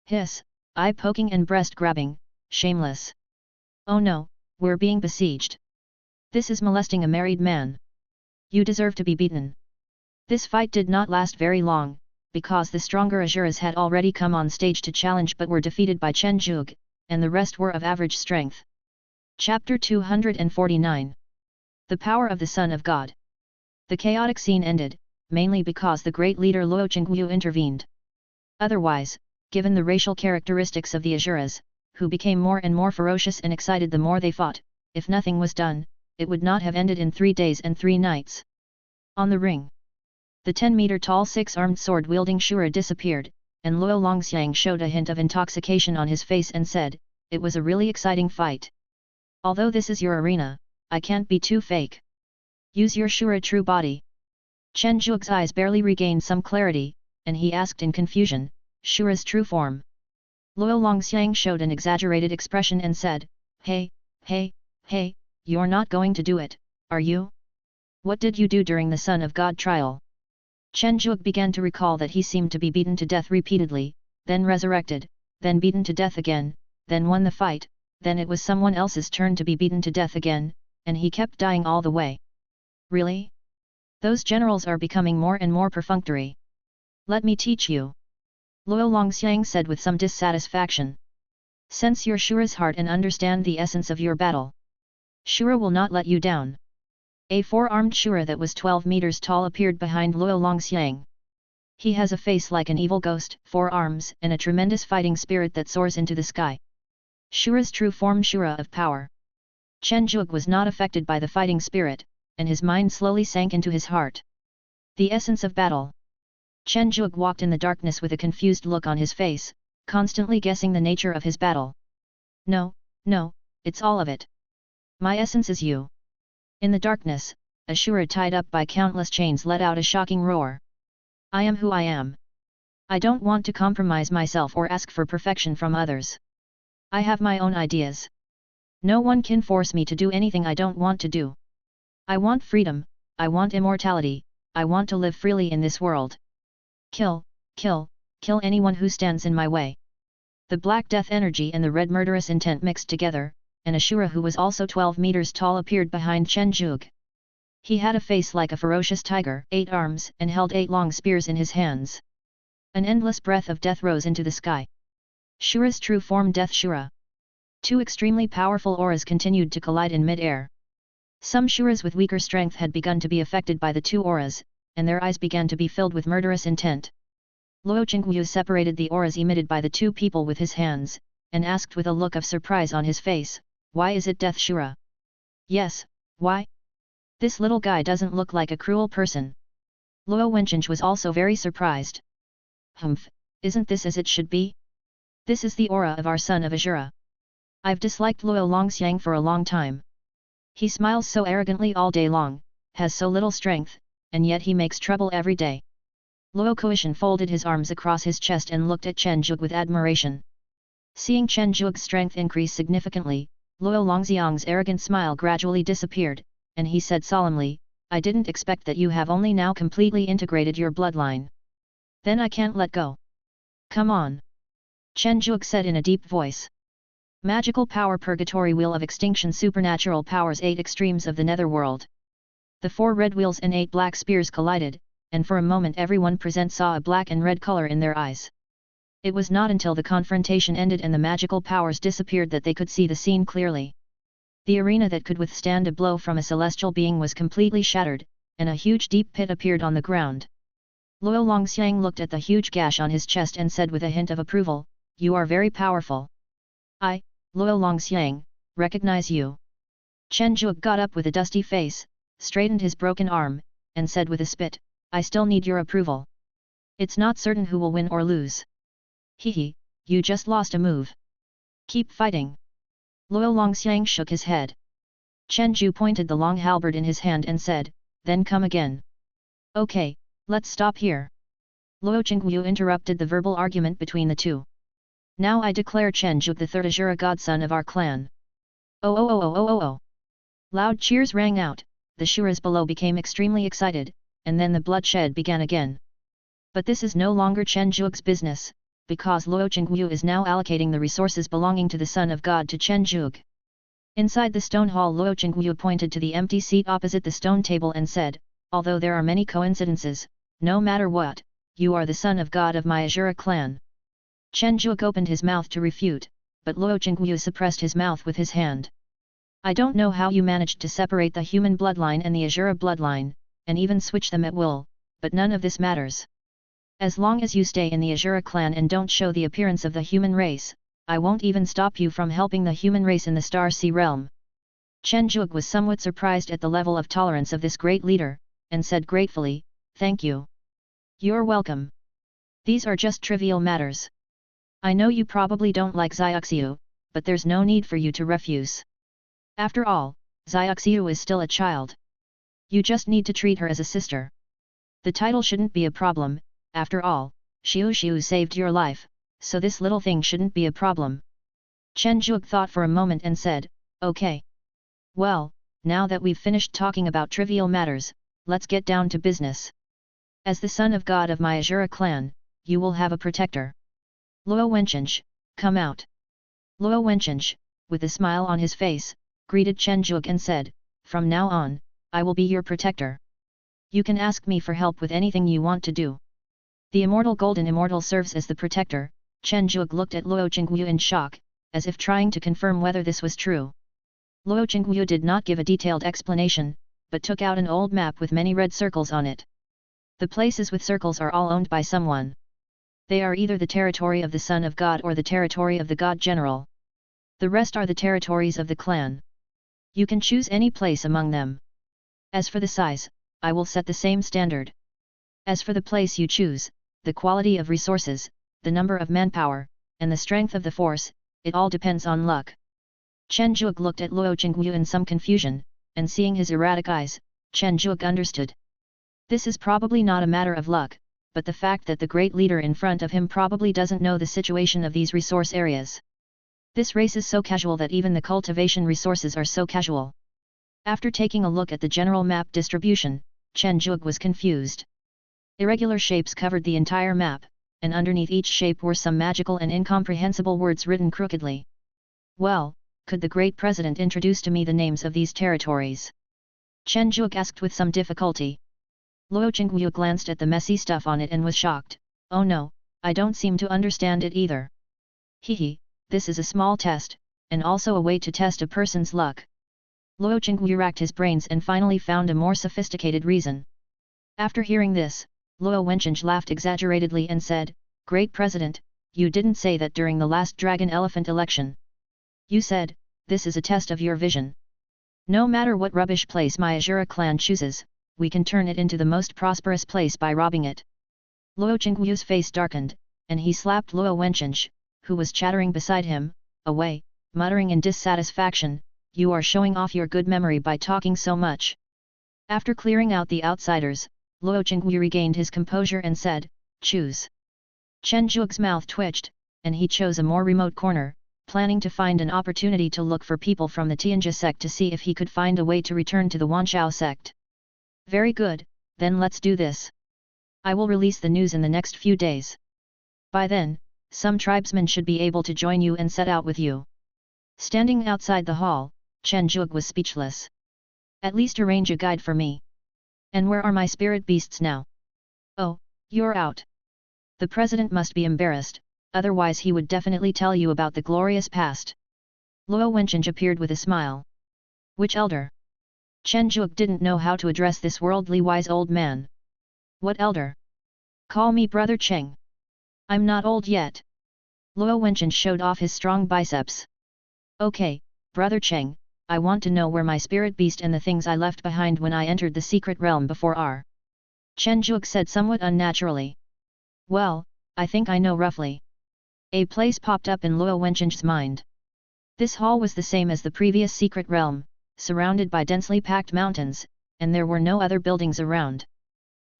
S1: "Hiss, eye poking and breast grabbing, shameless. Oh no, we're being besieged. This is molesting a married man. You deserve to be beaten." This fight did not last very long, because the stronger Asuras had already come on stage to challenge but were defeated by Chen Zhuge, and the rest were of average strength. Chapter 249. The Power of the Son of God. The chaotic scene ended, mainly because the great leader Luo Qingyu intervened. Otherwise, given the racial characteristics of the Asuras, who became more and more ferocious and excited the more they fought, if nothing was done, it would not have ended in 3 days and 3 nights. On the ring, the 10-meter-tall 6-armed sword-wielding Shura disappeared, and Luo Longxiang showed a hint of intoxication on his face and said, "It was a really exciting fight. Although this is your arena, I can't be too fake. Use your Shura true body." Chen Zhuge's eyes barely regained some clarity, and he asked in confusion, "Shura's true form?" Luo Longxiang showed an exaggerated expression and said, Hey, you're not going to do it, are you? What did you do during the Son of God trial?" Chen Zhuge began to recall that he seemed to be beaten to death repeatedly, then resurrected, then beaten to death again, then won the fight, then it was someone else's turn to be beaten to death again, and he kept dying all the way. Really? Those generals are becoming more and more perfunctory. "Let me teach you," Luo Longxiang said with some dissatisfaction. "Sense your Shura's heart and understand the essence of your battle. Shura will not let you down." A 4-armed Shura that was 12 meters tall appeared behind Luo Longxiang. He has a face like an evil ghost, 4 arms, and a tremendous fighting spirit that soars into the sky. Shura's true form, Shura of power. Chen Zhuge was not affected by the fighting spirit, and his mind slowly sank into his heart. The essence of battle. Chen Zhuge walked in the darkness with a confused look on his face, constantly guessing the nature of his battle. No, it's all of it. My essence is you." In the darkness, a Shura tied up by countless chains let out a shocking roar. "I am who I am. I don't want to compromise myself or ask for perfection from others. I have my own ideas. No one can force me to do anything I don't want to do. I want freedom, I want immortality, I want to live freely in this world. Kill anyone who stands in my way." The black death energy and the red murderous intent mixed together, and a Shura who was also 12 meters tall appeared behind Chen Zhuge. He had a face like a ferocious tiger, 8 arms, and held 8 long spears in his hands. An endless breath of death rose into the sky. Shura's true form, Death Shura. 2 extremely powerful auras continued to collide in mid-air. Some Shuras with weaker strength had begun to be affected by the 2 auras, and their eyes began to be filled with murderous intent. Luo Qingyu separated the auras emitted by the 2 people with his hands, and asked with a look of surprise on his face, "Why is it Death Shura?" "Yes, why? This little guy doesn't look like a cruel person." Luo Wencheng was also very surprised. "Humph, isn't this as it should be? This is the aura of our son of Azura. I've disliked Luo Longxiang for a long time. He smiles so arrogantly all day long, has so little strength, and yet he makes trouble every day." Luo Kuishan folded his arms across his chest and looked at Chen Zhuge with admiration. Seeing Chen Zhuge's strength increase significantly, Luo Longxiang's arrogant smile gradually disappeared, and he said solemnly, "I didn't expect that you have only now completely integrated your bloodline. Then I can't let go. Come on." Chen Zhuge said in a deep voice. Magical power Purgatory Wheel of Extinction Supernatural powers 8 extremes of the netherworld. The 4 red wheels and 8 black spears collided, and for a moment everyone present saw a black and red color in their eyes. It was not until the confrontation ended and the magical powers disappeared that they could see the scene clearly. The arena that could withstand a blow from a celestial being was completely shattered, and a huge deep pit appeared on the ground. Luo Longxiang looked at the huge gash on his chest and said with a hint of approval, "You are very powerful. I, Luo Longxiang, recognize you." Chen Zhuge got up with a dusty face, straightened his broken arm, and said with a spit, "I still need your approval. It's not certain who will win or lose." "Hehe, you just lost a move. Keep fighting." Luo Longxiang shook his head. Chen Zhu pointed the long halberd in his hand and said, "Then come again." "Okay, let's stop here." Luo Qingyu interrupted the verbal argument between the two. "Now I declare Chen Zhu the third Azura godson of our clan." "Oh oh oh oh oh oh oh!" Loud cheers rang out, the Shuras below became extremely excited, and then the bloodshed began again. But this is no longer Chen Zhu's business, because Luo Qingyu is now allocating the resources belonging to the Son of God to Chen Zhu. Inside the stone hall, Luo Qingyu pointed to the empty seat opposite the stone table and said, "Although there are many coincidences, no matter what, you are the Son of God of my Azura clan." Chen Zhu opened his mouth to refute, but Luo Qingyu suppressed his mouth with his hand. "I don't know how you managed to separate the human bloodline and the Azura bloodline, and even switch them at will, but none of this matters. As long as you stay in the Azura clan and don't show the appearance of the human race, I won't even stop you from helping the human race in the Star Sea realm." Chen Zhu was somewhat surprised at the level of tolerance of this great leader, and said gratefully, "Thank you. You're welcome. These are just trivial matters. I know you probably don't like Xiaoxiu, but there's no need for you to refuse. After all, Xiaoxiu is still a child. You just need to treat her as a sister. The title shouldn't be a problem, after all, Xiu saved your life, so this little thing shouldn't be a problem." Chen Zhu thought for a moment and said, "Okay. Well, now that we've finished talking about trivial matters, let's get down to business. As the son of God of my Azura clan, you will have a protector. Luo Wencheng, come out." Luo Wencheng, with a smile on his face, greeted Chen Zhu and said, "From now on, I will be your protector. You can ask me for help with anything you want to do." The immortal golden immortal serves as the protector. Chen Zhu looked at Luo Qingyu in shock, as if trying to confirm whether this was true. Luo Qingyu did not give a detailed explanation, but took out an old map with many red circles on it. The places with circles are all owned by someone. They are either the territory of the Son of God or the territory of the God General. The rest are the territories of the clan. You can choose any place among them. As for the size, I will set the same standard. As for the place you choose, the quality of resources, the number of manpower, and the strength of the force, it all depends on luck." Chen Zhu looked at Luo Qingyu in some confusion, and seeing his erratic eyes, Chen Zhu understood. This is probably not a matter of luck, but the fact that the great leader in front of him probably doesn't know the situation of these resource areas. This race is so casual that even the cultivation resources are so casual. After taking a look at the general map distribution, Chen Zhu was confused. Irregular shapes covered the entire map, and underneath each shape were some magical and incomprehensible words written crookedly. "Well, could the great president introduce to me the names of these territories?" Chen Zhu asked with some difficulty. Luo Qingyu glanced at the messy stuff on it and was shocked. "Oh no, I don't seem to understand it either." "Hehe, this is a small test, and also a way to test a person's luck." Luo Qingyu racked his brains and finally found a more sophisticated reason. After hearing this, Luo Wencheng laughed exaggeratedly and said, "Great President, you didn't say that during the last dragon elephant election. You said, this is a test of your vision. No matter what rubbish place my Azura clan chooses, we can turn it into the most prosperous place by robbing it. Luo Chengyu's face darkened, and he slapped Luo Wencheng, who was chattering beside him, away, muttering in dissatisfaction, you are showing off your good memory by talking so much. After clearing out the outsiders, Luo Chengyu regained his composure and said, choose. Chen Zhuge's mouth twitched, and he chose a more remote corner, planning to find an opportunity to look for people from the Tianjia sect to see if he could find a way to return to the Wanshao sect. Very good, then let's do this. I will release the news in the next few days. By then, some tribesmen should be able to join you and set out with you. Standing outside the hall, Chen Zhuge was speechless. At least arrange a guide for me. And where are my spirit beasts now? Oh, you're out. The president must be embarrassed, otherwise he would definitely tell you about the glorious past. Luo Wencheng appeared with a smile. Which elder? Chen Zhuge didn't know how to address this worldly wise old man. What elder? Call me Brother Cheng. I'm not old yet. Luo Wencheng showed off his strong biceps. Okay, Brother Cheng, I want to know where my spirit beast and the things I left behind when I entered the secret realm before are. Chen Zhuge said somewhat unnaturally. Well, I think I know roughly. A place popped up in Luo Wencheng's mind. This hall was the same as the previous secret realm, surrounded by densely packed mountains, and there were no other buildings around.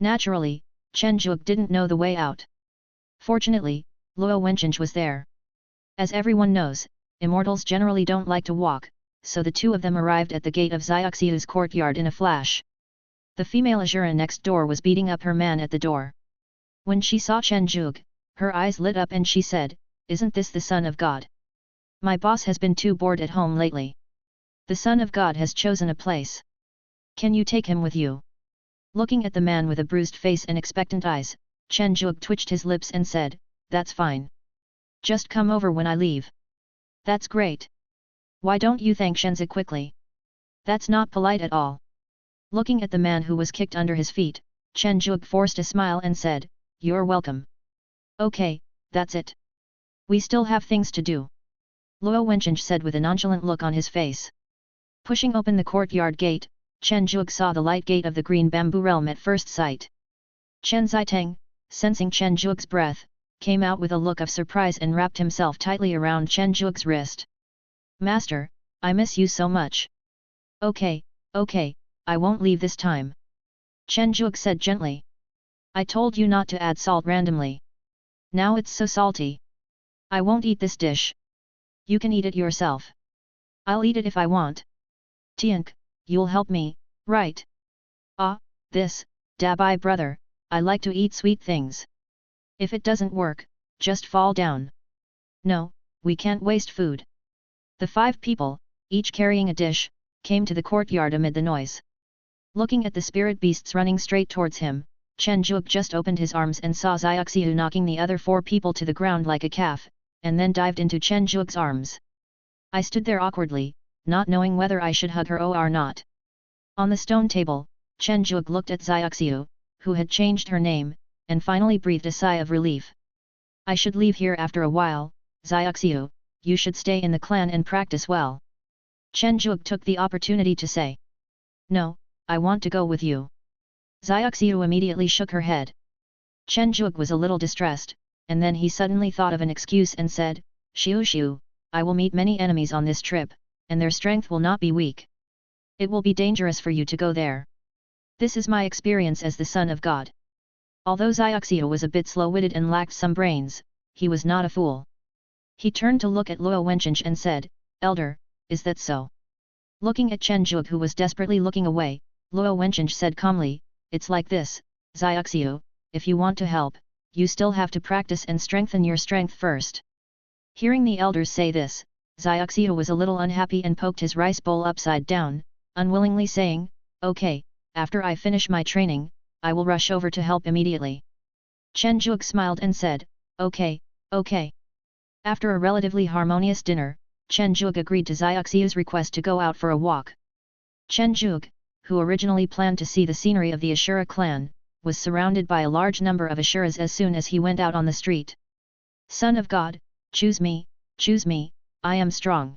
S1: Naturally, Chen Zhuge didn't know the way out. Fortunately, Luo Wencheng was there. As everyone knows, immortals generally don't like to walk, so the two of them arrived at the gate of Xiaoxiu's courtyard in a flash. The female Azura next door was beating up her man at the door. When she saw Chen Zhuge, her eyes lit up and she said, isn't this the son of God? My boss has been too bored at home lately. The son of God has chosen a place. Can you take him with you? Looking at the man with a bruised face and expectant eyes, Chen Zhuge twitched his lips and said, that's fine. Just come over when I leave. That's great. Why don't you thank Shenzi quickly? That's not polite at all. Looking at the man who was kicked under his feet, Chen Zhuge forced a smile and said, you're welcome. Okay, that's it. We still have things to do. Luo Wencheng said with a nonchalant look on his face. Pushing open the courtyard gate, Chen Zhuge saw the light gate of the green bamboo realm at first sight. Chen Ziteng, sensing Chen Zhuge's breath, came out with a look of surprise and wrapped himself tightly around Chen Zhuge's wrist. Master, I miss you so much. Okay, I won't leave this time. Chen Zhuge said gently. I told you not to add salt randomly. Now it's so salty. I won't eat this dish. You can eat it yourself. I'll eat it if I want. Tiank, you'll help me, right? Ah, Dabai brother, I like to eat sweet things. If it doesn't work, just fall down. No, we can't waste food. The 5 people, each carrying a dish, came to the courtyard amid the noise. Looking at the spirit beasts running straight towards him, Chen Zhuge just opened his arms and saw Xiaoxiu knocking the other 4 people to the ground like a calf, and then dived into Chen Zhuge's arms. I stood there awkwardly, not knowing whether I should hug her or not. On the stone table, Chen Zhuge looked at Xiaoxiu, who had changed her name, and finally breathed a sigh of relief. I should leave here after a while, Xiaoxiu, you should stay in the clan and practice well. Chen Zhuge took the opportunity to say. No, I want to go with you. Xiaoxiu immediately shook her head. Chen Zhuge was a little distressed, and then he suddenly thought of an excuse and said, Xiu, I will meet many enemies on this trip, and their strength will not be weak. It will be dangerous for you to go there. This is my experience as the son of God. Although Xiaoxiu was a bit slow-witted and lacked some brains, he was not a fool. He turned to look at Luo Wencheng and said, Elder, is that so? Looking at Chen Zhuge who was desperately looking away, Luo Wencheng said calmly, it's like this, Xiaoxiu, if you want to help, you still have to practice and strengthen your strength first. Hearing the elders say this, Xiaoxiu was a little unhappy and poked his rice bowl upside down, unwillingly saying, okay, after I finish my training, I will rush over to help immediately. Chen Zhuge smiled and said, okay. After a relatively harmonious dinner, Chen Zhuge agreed to Xiaoxiu's request to go out for a walk. Chen Zhuge, who originally planned to see the scenery of the Ashura clan, was surrounded by a large number of Ashuras as soon as he went out on the street. Son of God, choose me, I am strong.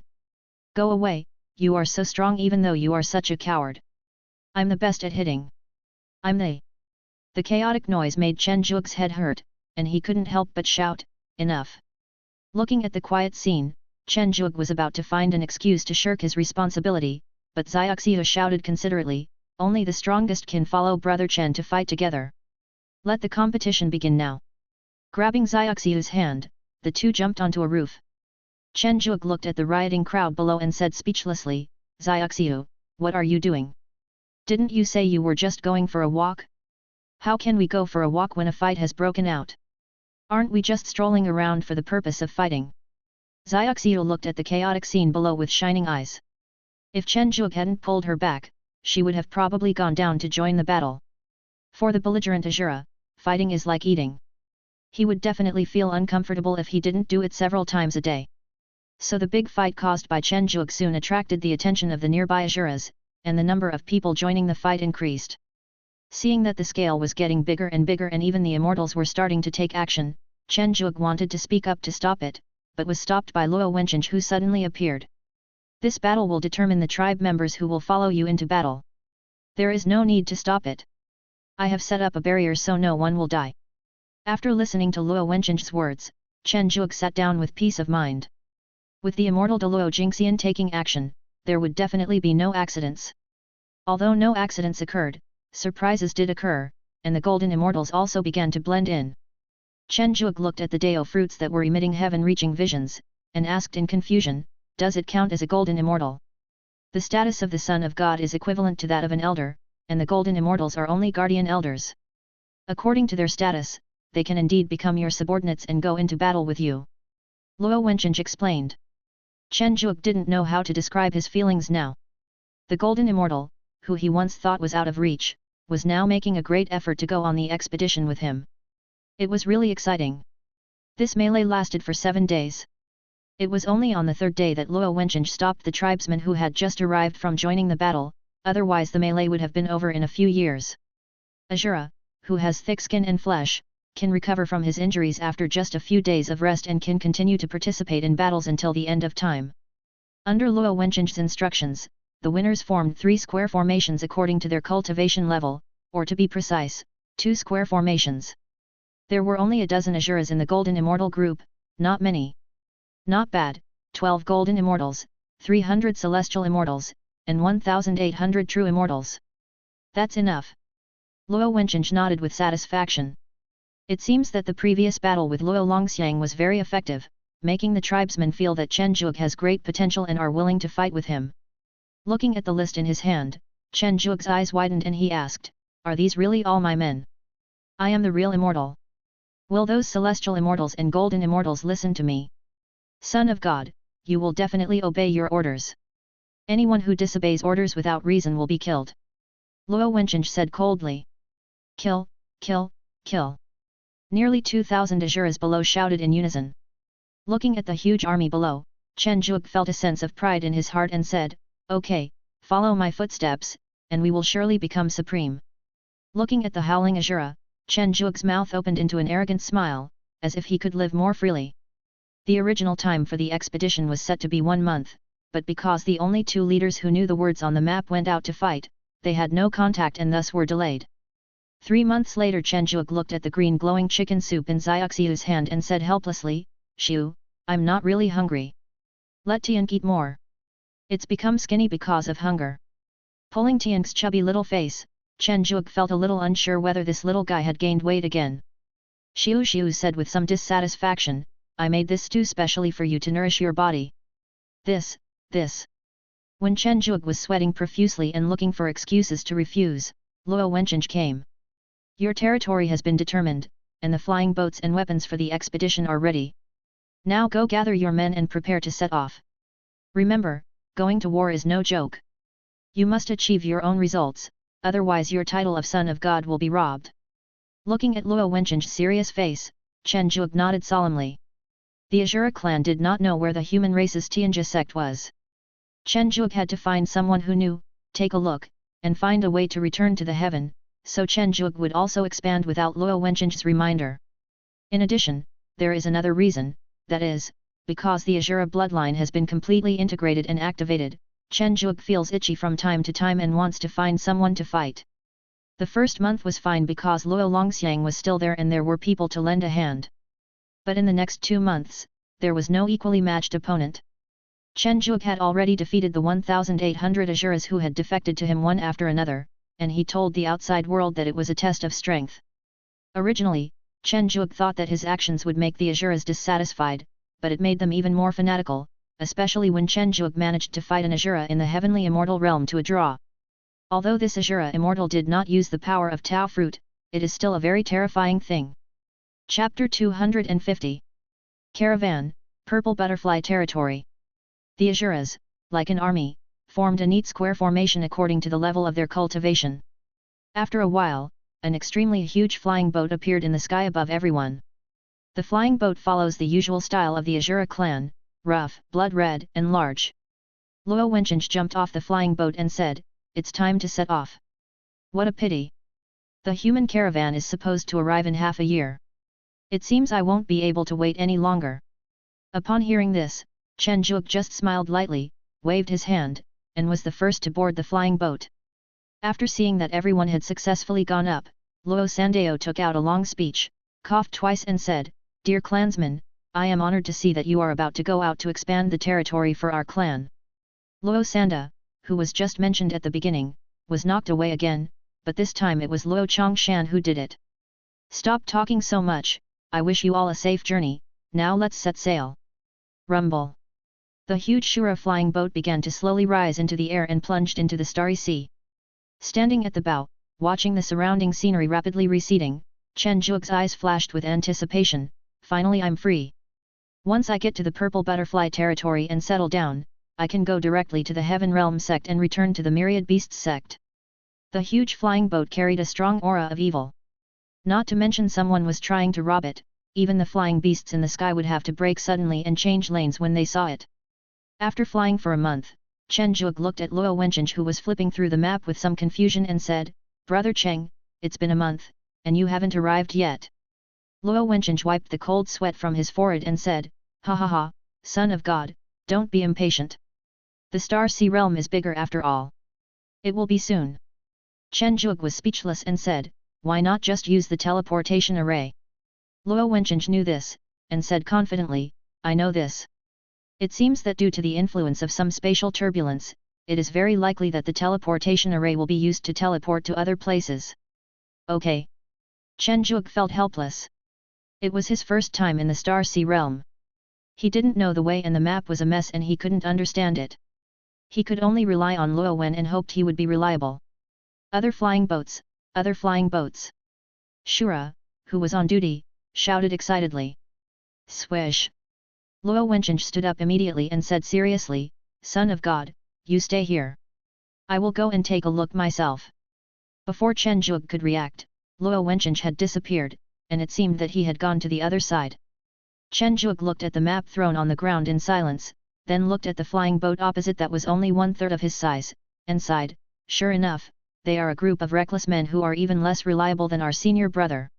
S1: Go away, you are so strong even though you are such a coward. I'm the best at hitting. I'm The chaotic noise made Chen Zhuge's head hurt, and he couldn't help but shout, enough. Looking at the quiet scene, Chen Zhuge was about to find an excuse to shirk his responsibility, but Xiaoxiu shouted considerately, only the strongest can follow Brother Chen to fight together. Let the competition begin now. Grabbing Xiaoxiu's hand, the two jumped onto a roof. Chen Zhuge looked at the rioting crowd below and said speechlessly, Xiaoxiu, what are you doing? Didn't you say you were just going for a walk? How can we go for a walk when a fight has broken out? Aren't we just strolling around for the purpose of fighting? Xiaoxiu looked at the chaotic scene below with shining eyes. If Chen Zhuge hadn't pulled her back, she would have probably gone down to join the battle. For the belligerent Azura, fighting is like eating. He would definitely feel uncomfortable if he didn't do it several times a day. So the big fight caused by Chen Zhuge soon attracted the attention of the nearby Azuras, and the number of people joining the fight increased. Seeing that the scale was getting bigger and even the immortals were starting to take action, Chen Zhuge wanted to speak up to stop it, but was stopped by Luo Wenqing who suddenly appeared. This battle will determine the tribe members who will follow you into battle. There is no need to stop it. I have set up a barrier so no one will die. After listening to Luo Wenqing's words, Chen Zhuge sat down with peace of mind. With the immortal Luo Jingxian taking action, there would definitely be no accidents. Although no accidents occurred, surprises did occur, and the golden immortals also began to blend in. Chen Zhuge looked at the Dao fruits that were emitting heaven-reaching visions, and asked in confusion, does it count as a golden immortal? The status of the Son of God is equivalent to that of an elder, and the golden immortals are only guardian elders. According to their status, they can indeed become your subordinates and go into battle with you. Luo Wenqing explained. Chen Zhuge didn't know how to describe his feelings now. The golden immortal, who he once thought was out of reach, was now making a great effort to go on the expedition with him. It was really exciting. This melee lasted for 7 days. It was only on the 3rd day that Luo Wenqing stopped the tribesmen who had just arrived from joining the battle, otherwise the melee would have been over in a few years. Azura, who has thick skin and flesh, can recover from his injuries after just a few days of rest and can continue to participate in battles until the end of time. Under Luo Wenqing's instructions, the winners formed 3 square formations according to their cultivation level, or to be precise, 2 square formations. There were only a dozen Azuras in the Golden Immortal group, not many. Not bad, 12 Golden Immortals, 300 Celestial Immortals, and 1,800 True Immortals. That's enough. Luo Wenqing nodded with satisfaction. It seems that the previous battle with Luo Longxiang was very effective, making the tribesmen feel that Chen Zhuge has great potential and are willing to fight with him. Looking at the list in his hand, Chen Zhuge's eyes widened and he asked, are these really all my men? I am the real immortal. Will those celestial immortals and golden immortals listen to me? Son of God, you will definitely obey your orders. Anyone who disobeys orders without reason will be killed. Luo Wenqing said coldly. Kill, kill, kill. Nearly 2,000 Azuras below shouted in unison. Looking at the huge army below, Chen Zhuge felt a sense of pride in his heart and said, okay, follow my footsteps, and we will surely become supreme. Looking at the howling Azura, Chen Zhuge's mouth opened into an arrogant smile, as if he could live more freely. The original time for the expedition was set to be 1 month, but because the only 2 leaders who knew the words on the map went out to fight, they had no contact and thus were delayed. 3 months later Chen Zhuge looked at the green glowing chicken soup in Xiaoxiu's hand and said helplessly, Xiu, I'm not really hungry. Let Tianq eat more. It's become skinny because of hunger. Pulling Tianq's chubby little face, Chen Zhuge felt a little unsure whether this little guy had gained weight again. Xiu said with some dissatisfaction, I made this stew specially for you to nourish your body. This. When Chen Zhuge was sweating profusely and looking for excuses to refuse, Luo Wenqing came. Your territory has been determined, and the flying boats and weapons for the expedition are ready. Now go gather your men and prepare to set off. Remember, going to war is no joke. You must achieve your own results, otherwise your title of Son of God will be robbed. Looking at Luo Wenqing's serious face, Chen Zhuge nodded solemnly. The Azura clan did not know where the human race's Tianjia sect was. Chen Zhuge had to find someone who knew, take a look, and find a way to return to the heaven, so Chen Zhuge would also expand without Luo Wenqing's reminder. In addition, there is another reason, that is, because the Azura bloodline has been completely integrated and activated, Chen Zhuge feels itchy from time to time and wants to find someone to fight. The first month was fine because Luo Longxiang was still there and there were people to lend a hand. But in the next 2 months, there was no equally matched opponent. Chen Zhuge had already defeated the 1,800 Azuras who had defected to him one after another, and he told the outside world that it was a test of strength. Originally, Chen Zhuge thought that his actions would make the Azuras dissatisfied, but it made them even more fanatical, especially when Chen Zhuge managed to fight an Azura in the heavenly immortal realm to a draw. Although this Azura immortal did not use the power of Tao fruit, it is still a very terrifying thing. Chapter 250. Caravan, Purple Butterfly Territory. The Azuras, like an army, formed a neat square formation according to the level of their cultivation. After a while, an extremely huge flying boat appeared in the sky above everyone. The flying boat follows the usual style of the Azura clan, rough, blood red, and large. Luo Wencheng jumped off the flying boat and said, "It's time to set off." What a pity! The human caravan is supposed to arrive in half a year. It seems I won't be able to wait any longer. Upon hearing this, Chen Zhuge just smiled lightly, waved his hand, and was the first to board the flying boat. After seeing that everyone had successfully gone up, Luo Sandao took out a long speech, coughed twice and said, "Dear clansmen, I am honored to see that you are about to go out to expand the territory for our clan." Luo Sanda, who was just mentioned at the beginning, was knocked away again, but this time it was Luo Chongshan who did it. "Stop talking so much, I wish you all a safe journey, now let's set sail." Rumble. The huge Shura flying boat began to slowly rise into the air and plunged into the starry sea. Standing at the bow, watching the surrounding scenery rapidly receding, Chen Zhuge's eyes flashed with anticipation. Finally I'm free. Once I get to the Purple Butterfly territory and settle down, I can go directly to the Heaven Realm sect and return to the Myriad Beasts sect. The huge flying boat carried a strong aura of evil. Not to mention someone was trying to rob it, even the flying beasts in the sky would have to brake suddenly and change lanes when they saw it. After flying for a month, Chen Zhuge looked at Luo Wencheng who was flipping through the map with some confusion and said, "Brother Cheng, it's been a month, and you haven't arrived yet." Luo Wencheng wiped the cold sweat from his forehead and said, "Ha ha ha, son of God, don't be impatient. The Star Sea realm is bigger after all. It will be soon." Chen Zhuge was speechless and said, "Why not just use the teleportation array?" Luo Wencheng knew this, and said confidently, "I know this. It seems that due to the influence of some spatial turbulence, it is very likely that the teleportation array will be used to teleport to other places." Okay. Chen Zhuge felt helpless. It was his first time in the Star Sea realm. He didn't know the way and the map was a mess and he couldn't understand it. He could only rely on Luo Wen and hoped he would be reliable. Other flying boats, other flying boats. Shura, who was on duty, shouted excitedly. Swish! Luo Wencheng stood up immediately and said seriously, "Son of God, you stay here. I will go and take a look myself." Before Chen Zhuge could react, Luo Wencheng had disappeared, and it seemed that he had gone to the other side. Chen Zhuge looked at the map thrown on the ground in silence, then looked at the flying boat opposite that was only 1/3 of his size, and sighed, "Sure enough, they are a group of reckless men who are even less reliable than our senior brother."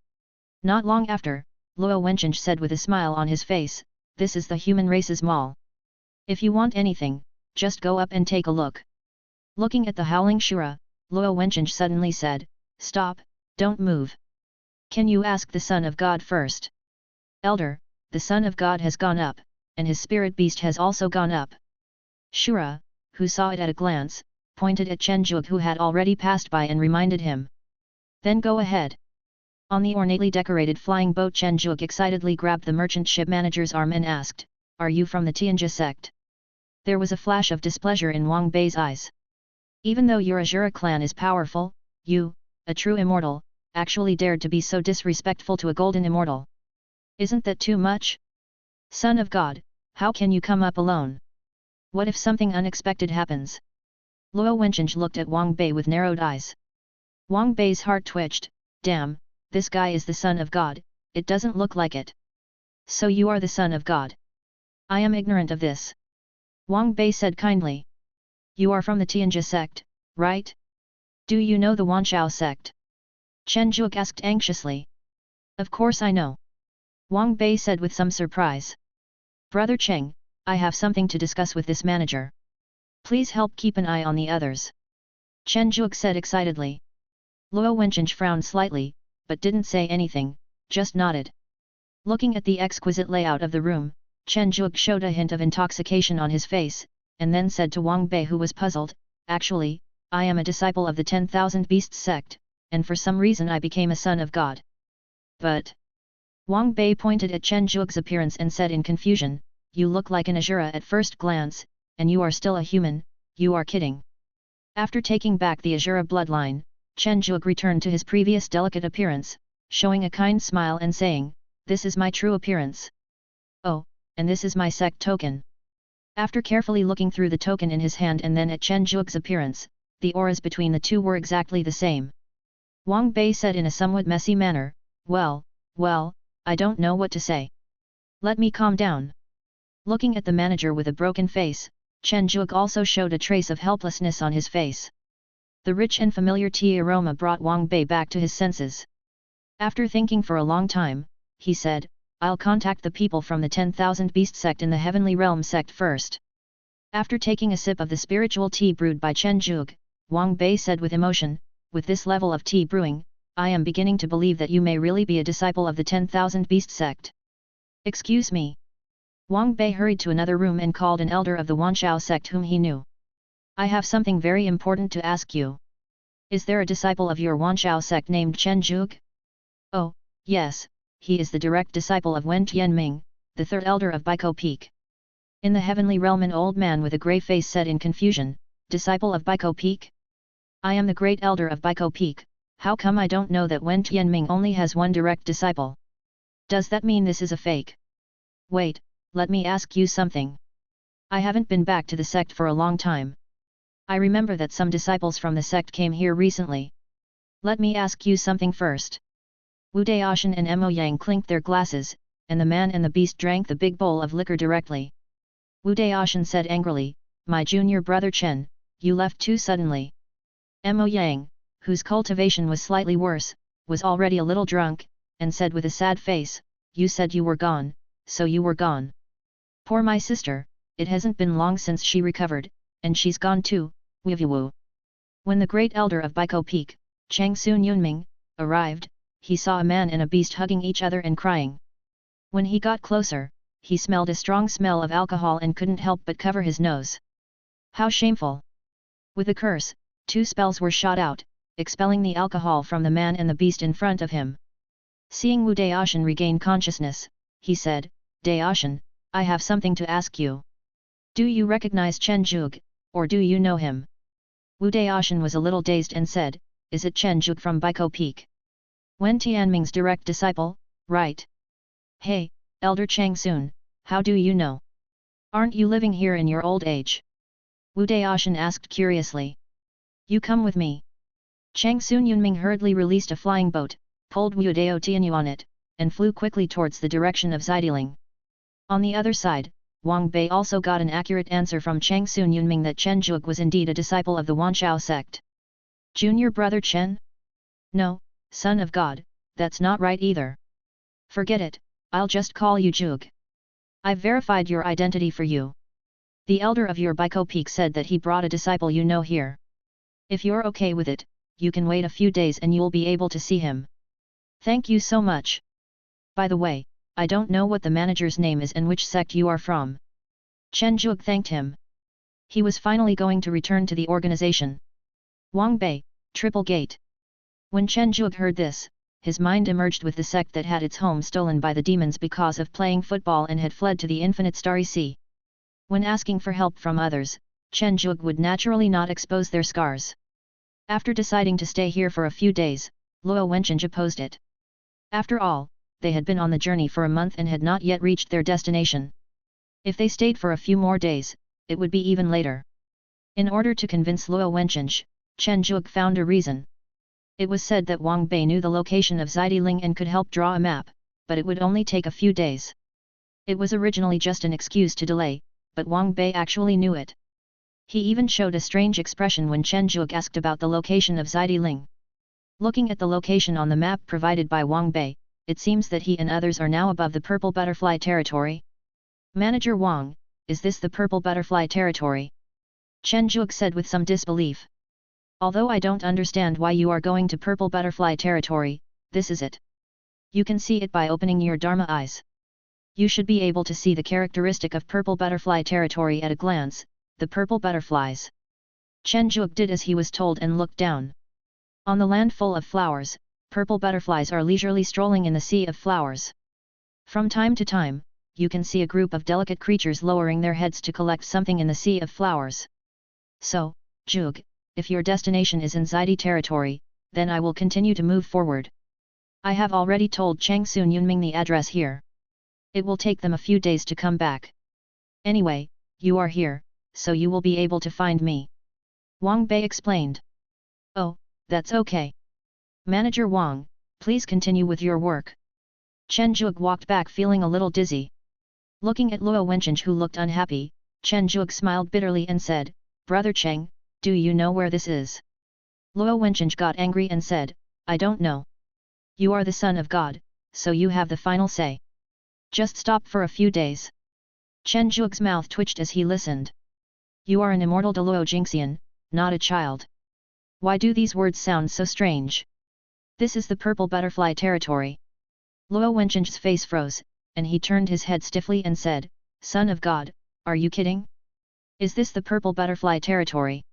S1: Not long after, Luo Wencheng said with a smile on his face, "This is the human race's mall. If you want anything, just go up and take a look." Looking at the howling Shura, Luo Wencheng suddenly said, "Stop, don't move. Can you ask the Son of God first?" "Elder, the Son of God has gone up, and his spirit beast has also gone up." Shura, who saw it at a glance, pointed at Chen Zhuge who had already passed by and reminded him. "Then go ahead." On the ornately decorated flying boat Chen Zhuge excitedly grabbed the merchant ship manager's arm and asked, "Are you from the Tianjia sect?" There was a flash of displeasure in Wang Bei's eyes. "Even though your Azura clan is powerful, you, a true immortal, actually dared to be so disrespectful to a golden immortal. Isn't that too much? Son of God, how can you come up alone? What if something unexpected happens?" Luo Wencheng looked at Wang Bei with narrowed eyes. Wang Bei's heart twitched. "Damn, this guy is the Son of God, it doesn't look like it." "So you are the Son of God?" "I am ignorant of this." Wang Bei said kindly. "You are from the Tianjia sect, right? Do you know the Wanshao sect?" Chen Zhuge asked anxiously. "Of course I know. Wang Bei said with some surprise. Brother Cheng, I have something to discuss with this manager. Please help keep an eye on the others. Chen Zhuge said excitedly. Luo Wencheng frowned slightly, but didn't say anything, just nodded. Looking at the exquisite layout of the room, Chen Zhuge showed a hint of intoxication on his face, and then said to Wang Bei, who was puzzled, "Actually, I am a disciple of the 10,000 Beasts sect, and for some reason I became a son of God." But Wang Bei pointed at Chen Zhuge's appearance and said in confusion, "You look like an Asura at first glance, and you are still a human, you are kidding." After taking back the Asura bloodline, Chen Zhuge returned to his previous delicate appearance, showing a kind smile and saying, "This is my true appearance. Oh, and this is my sect token." After carefully looking through the token in his hand and then at Chen Zhuge's appearance, the auras between the two were exactly the same. Wang Bei said in a somewhat messy manner, well, I don't know what to say. Let me calm down." Looking at the manager with a broken face, Chen Zhuge also showed a trace of helplessness on his face. The rich and familiar tea aroma brought Wang Bei back to his senses. After thinking for a long time, he said, "I'll contact the people from the 10,000 Beast sect in the Heavenly Realm sect first." After taking a sip of the spiritual tea brewed by Chen Zhuge, Wang Bei said with emotion, "With this level of tea brewing, I am beginning to believe that you may really be a disciple of the 10,000 Beast sect." "Excuse me." Wang Bei hurried to another room and called an elder of the Wanshao sect whom he knew. "I have something very important to ask you. Is there a disciple of your Wanshao sect named Chen Zhuge?" "Oh, yes, he is the direct disciple of Wen Tianming, the third elder of Baikou Peak." In the heavenly realm an old man with a grey face said in confusion, "Disciple of Baikou Peak? I am the great elder of Baikou Peak, how come I don't know that Wen Tianming only has one direct disciple? Does that mean this is a fake? Wait, let me ask you something. I haven't been back to the sect for a long time. I remember that some disciples from the sect came here recently. Let me ask you something first." Wu Daoshan and Mo Yang clinked their glasses, and the man and the beast drank the big bowl of liquor directly. Wu Daoshan said angrily, "My junior brother Chen, you left too suddenly." Mo Yang, whose cultivation was slightly worse, was already a little drunk, and said with a sad face, "You said you were gone, so you were gone. Poor my sister, it hasn't been long since she recovered, and she's gone too, Wu." When the great elder of Baikou Peak, Chang Sun Yunming, arrived, he saw a man and a beast hugging each other and crying. When he got closer, he smelled a strong smell of alcohol and couldn't help but cover his nose. How shameful! With a curse, 2 spells were shot out, expelling the alcohol from the man and the beast in front of him. Seeing Wu Daoshan regain consciousness, he said, "Daoshan, I have something to ask you. Do you recognize Chen Zhuge, or do you know him?" Wu Daoshan was a little dazed and said, "Is it Chen Zhuge from Baikou Peak? Wen Tianming's direct disciple, right? Hey, Elder Chang Sun, how do you know? Aren't you living here in your old age?" Wu Daoshan asked curiously. "You come with me." Chang Sun Yunming hurriedly released a flying boat, pulled Wu Dao Tianyu on it, and flew quickly towards the direction of Xidiling. On the other side, Wang Bei also got an accurate answer from Chang Sun Yunming that Chen Zhuge was indeed a disciple of the Wanshao sect. "Junior brother Chen? No, son of God, that's not right either. Forget it, I'll just call you Zhuge. I've verified your identity for you. The elder of your Baikou Peak said that he brought a disciple you know here. If you're okay with it, you can wait a few days and you'll be able to see him. Thank you so much. By the way, I don't know what the manager's name is and which sect you are from." Chen Zhuge thanked him. He was finally going to return to the organization. Wang Bei, Triple Gate. When Chen Zhuge heard this, his mind emerged with the sect that had its home stolen by the demons because of playing football and had fled to the infinite starry sea. When asking for help from others, Chen Zhuge would naturally not expose their scars. After deciding to stay here for a few days, Luo Wencheng opposed it. After all, they had been on the journey for a month and had not yet reached their destination. If they stayed for a few more days, it would be even later. In order to convince Luo Wencheng, Chen Zhuge found a reason. It was said that Wang Bei knew the location of Xidiling and could help draw a map, but it would only take a few days. It was originally just an excuse to delay, but Wang Bei actually knew it. He even showed a strange expression when Chen Zhuge asked about the location of Xidiling. Looking at the location on the map provided by Wang Bei, it seems that he and others are now above the purple butterfly territory. Manager Wang, is this the purple butterfly territory? Chen Zhuge said with some disbelief. Although I don't understand why you are going to purple butterfly territory, this is it. You can see it by opening your Dharma eyes. You should be able to see the characteristic of purple butterfly territory at a glance, the purple butterflies. Chen Zhuge did as he was told and looked down. On the land full of flowers, purple butterflies are leisurely strolling in the sea of flowers. From time to time, you can see a group of delicate creatures lowering their heads to collect something in the sea of flowers. So, Zhuge, if your destination is in Zaidi territory, then I will continue to move forward. I have already told Chang Sun Yunming the address here. It will take them a few days to come back. Anyway, you are here, so you will be able to find me. Wang Bei explained. Oh, that's okay. Manager Wang, please continue with your work. Chen Zhuge walked back feeling a little dizzy. Looking at Luo Wencheng who looked unhappy, Chen Zhuge smiled bitterly and said, Brother Cheng, do you know where this is? Luo Wencheng got angry and said, I don't know. You are the son of God, so you have the final say. Just stop for a few days. Chen Zhuge's mouth twitched as he listened. You are an immortal de Luo Jingxian, not a child. Why do these words sound so strange? This is the purple butterfly territory. Luo Wencheng's face froze, and he turned his head stiffly and said, Son of God, are you kidding? Is this the purple butterfly territory?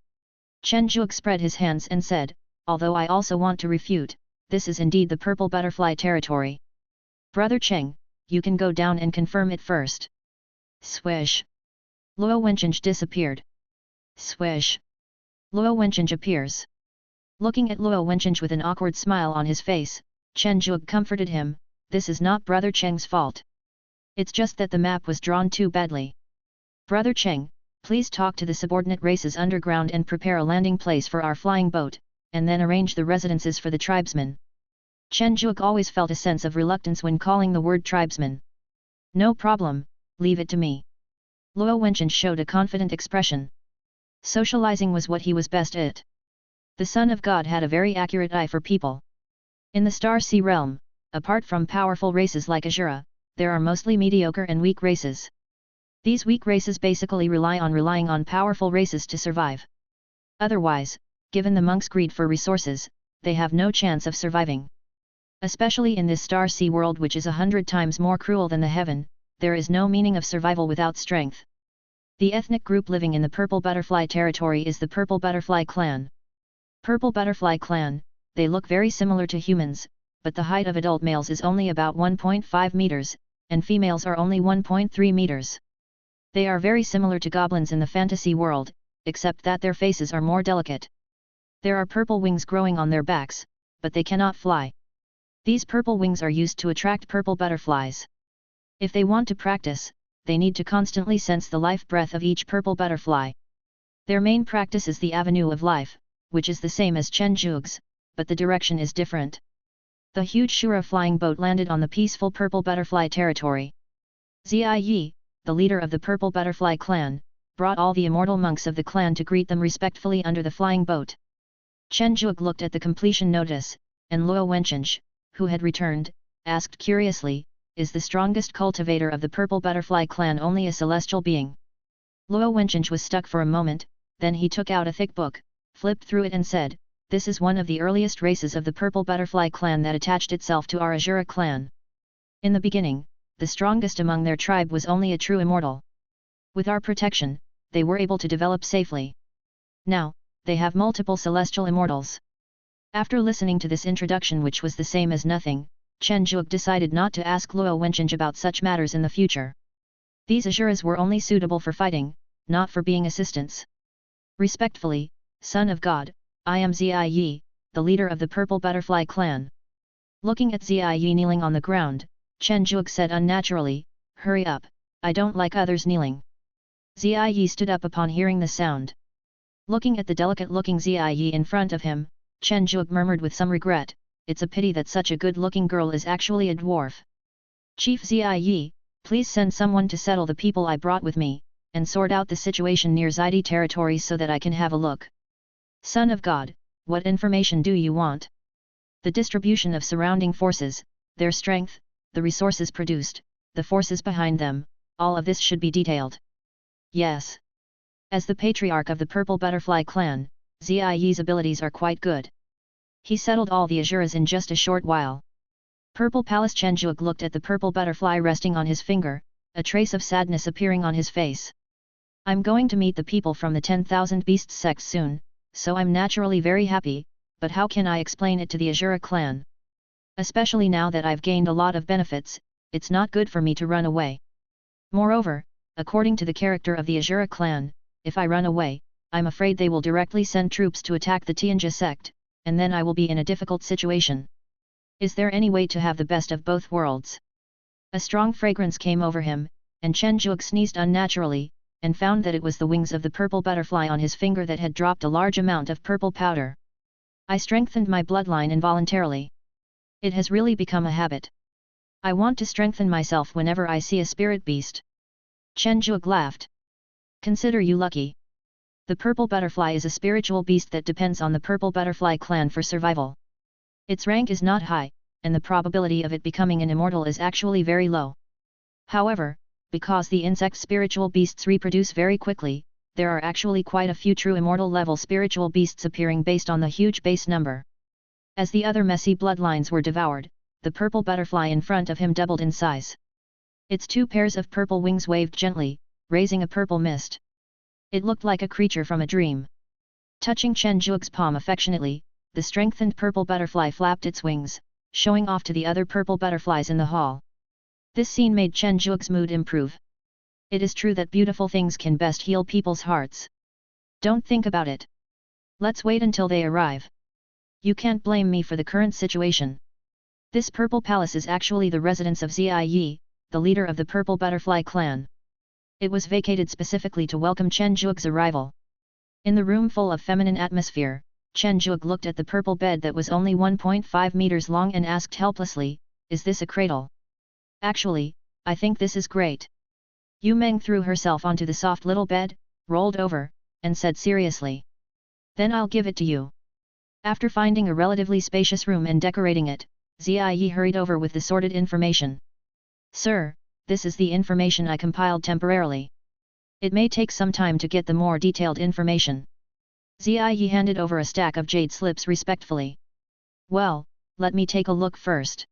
S1: Chen Zhuge spread his hands and said, although I also want to refute, this is indeed the purple butterfly territory. Brother Cheng, you can go down and confirm it first. Swish. Luo Wencheng disappeared. Swish. Luo Wencheng appears. Looking at Luo Wencheng with an awkward smile on his face, Chen Zhuge comforted him, this is not Brother Cheng's fault. It's just that the map was drawn too badly. Brother Cheng, please talk to the subordinate races underground and prepare a landing place for our flying boat, and then arrange the residences for the tribesmen. Chen Zhuge always felt a sense of reluctance when calling the word tribesman. No problem, leave it to me. Luo Wencheng showed a confident expression. Socializing was what he was best at. The Son of God had a very accurate eye for people. In the Star Sea realm, apart from powerful races like Azura, there are mostly mediocre and weak races. These weak races basically relying on powerful races to survive. Otherwise, given the monks' greed for resources, they have no chance of surviving. Especially in this Star Sea world which is 100 times more cruel than the heaven, there is no meaning of survival without strength. The ethnic group living in the Purple Butterfly territory is the Purple Butterfly clan. Purple Butterfly clan, they look very similar to humans, but the height of adult males is only about 1.5 meters, and females are only 1.3 meters. They are very similar to goblins in the fantasy world, except that their faces are more delicate. There are purple wings growing on their backs, but they cannot fly. These purple wings are used to attract purple butterflies. If they want to practice, they need to constantly sense the life breath of each purple butterfly. Their main practice is the avenue of life, which is the same as Chen Zhuge's, but the direction is different. The huge Shura flying boat landed on the peaceful purple butterfly territory. Zia Yi, the leader of the purple butterfly clan, brought all the immortal monks of the clan to greet them respectfully under the flying boat. Chen Zhuge looked at the completion notice, and Luo Wencheng, who had returned, asked curiously, is the strongest cultivator of the purple butterfly clan only a celestial being? Luo Wencheng was stuck for a moment, then he took out a thick book, flipped through it and said, this is one of the earliest races of the purple butterfly clan that attached itself to our Azura clan. In the beginning, the strongest among their tribe was only a true immortal. With our protection, they were able to develop safely. Now, they have multiple celestial immortals. After listening to this introduction which was the same as nothing, Chen Zhuge decided not to ask Luo Wencheng about such matters in the future. These Azuras were only suitable for fighting, not for being assistants. Respectfully, Son of God, I am Zia Yi, the leader of the Purple Butterfly clan. Looking at Zia Yi kneeling on the ground, Chen Zhuge said unnaturally, hurry up, I don't like others kneeling. Zia Yi stood up upon hearing the sound. Looking at the delicate-looking Zia Yi in front of him, Chen Zhuge murmured with some regret, it's a pity that such a good-looking girl is actually a dwarf. Chief Zia Yi, please send someone to settle the people I brought with me, and sort out the situation near Zaidi territory so that I can have a look. Son of God, what information do you want? The distribution of surrounding forces, their strength, the resources produced, the forces behind them, all of this should be detailed. Yes. As the patriarch of the Purple Butterfly clan, Ziyi's abilities are quite good. He settled all the Asuras in just a short while. Purple Palace Chenjuak looked at the purple butterfly resting on his finger, a trace of sadness appearing on his face. I'm going to meet the people from the 10,000 Beasts sect soon, so I'm naturally very happy, but how can I explain it to the Asura clan? Especially now that I've gained a lot of benefits, it's not good for me to run away. Moreover, according to the character of the Asura clan, if I run away, I'm afraid they will directly send troops to attack the Tianja sect, and then I will be in a difficult situation. Is there any way to have the best of both worlds? A strong fragrance came over him, and Chenjuak sneezed unnaturally, and found that it was the wings of the purple butterfly on his finger that had dropped a large amount of purple powder. I strengthened my bloodline involuntarily. It has really become a habit. I want to strengthen myself whenever I see a spirit beast. Chenjuak laughed. Consider you lucky. The purple butterfly is a spiritual beast that depends on the purple butterfly clan for survival. Its rank is not high, and the probability of it becoming an immortal is actually very low. However, because the insect spiritual beasts reproduce very quickly, there are actually quite a few true immortal level spiritual beasts appearing based on the huge base number. As the other messy bloodlines were devoured, the purple butterfly in front of him doubled in size. Its two pairs of purple wings waved gently, raising a purple mist. It looked like a creature from a dream. Touching Chenjuak's palm affectionately, the strengthened purple butterfly flapped its wings, showing off to the other purple butterflies in the hall. This scene made Chenjuak's mood improve. It is true that beautiful things can best heal people's hearts. Don't think about it. Let's wait until they arrive. You can't blame me for the current situation. This purple palace is actually the residence of Ziyi, the leader of the purple butterfly clan. It was vacated specifically to welcome Chenjuak's arrival. In the room full of feminine atmosphere, Chenjuak looked at the purple bed that was only 1.5 meters long and asked helplessly, "Is this a cradle?" "Actually, I think this is great." Yu Meng threw herself onto the soft little bed, rolled over, and said seriously, "Then I'll give it to you." After finding a relatively spacious room and decorating it, Ziyi hurried over with the sorted information. "Sir, this is the information I compiled temporarily. It may take some time to get the more detailed information." Ziyi handed over a stack of jade slips respectfully. "Well, let me take a look first.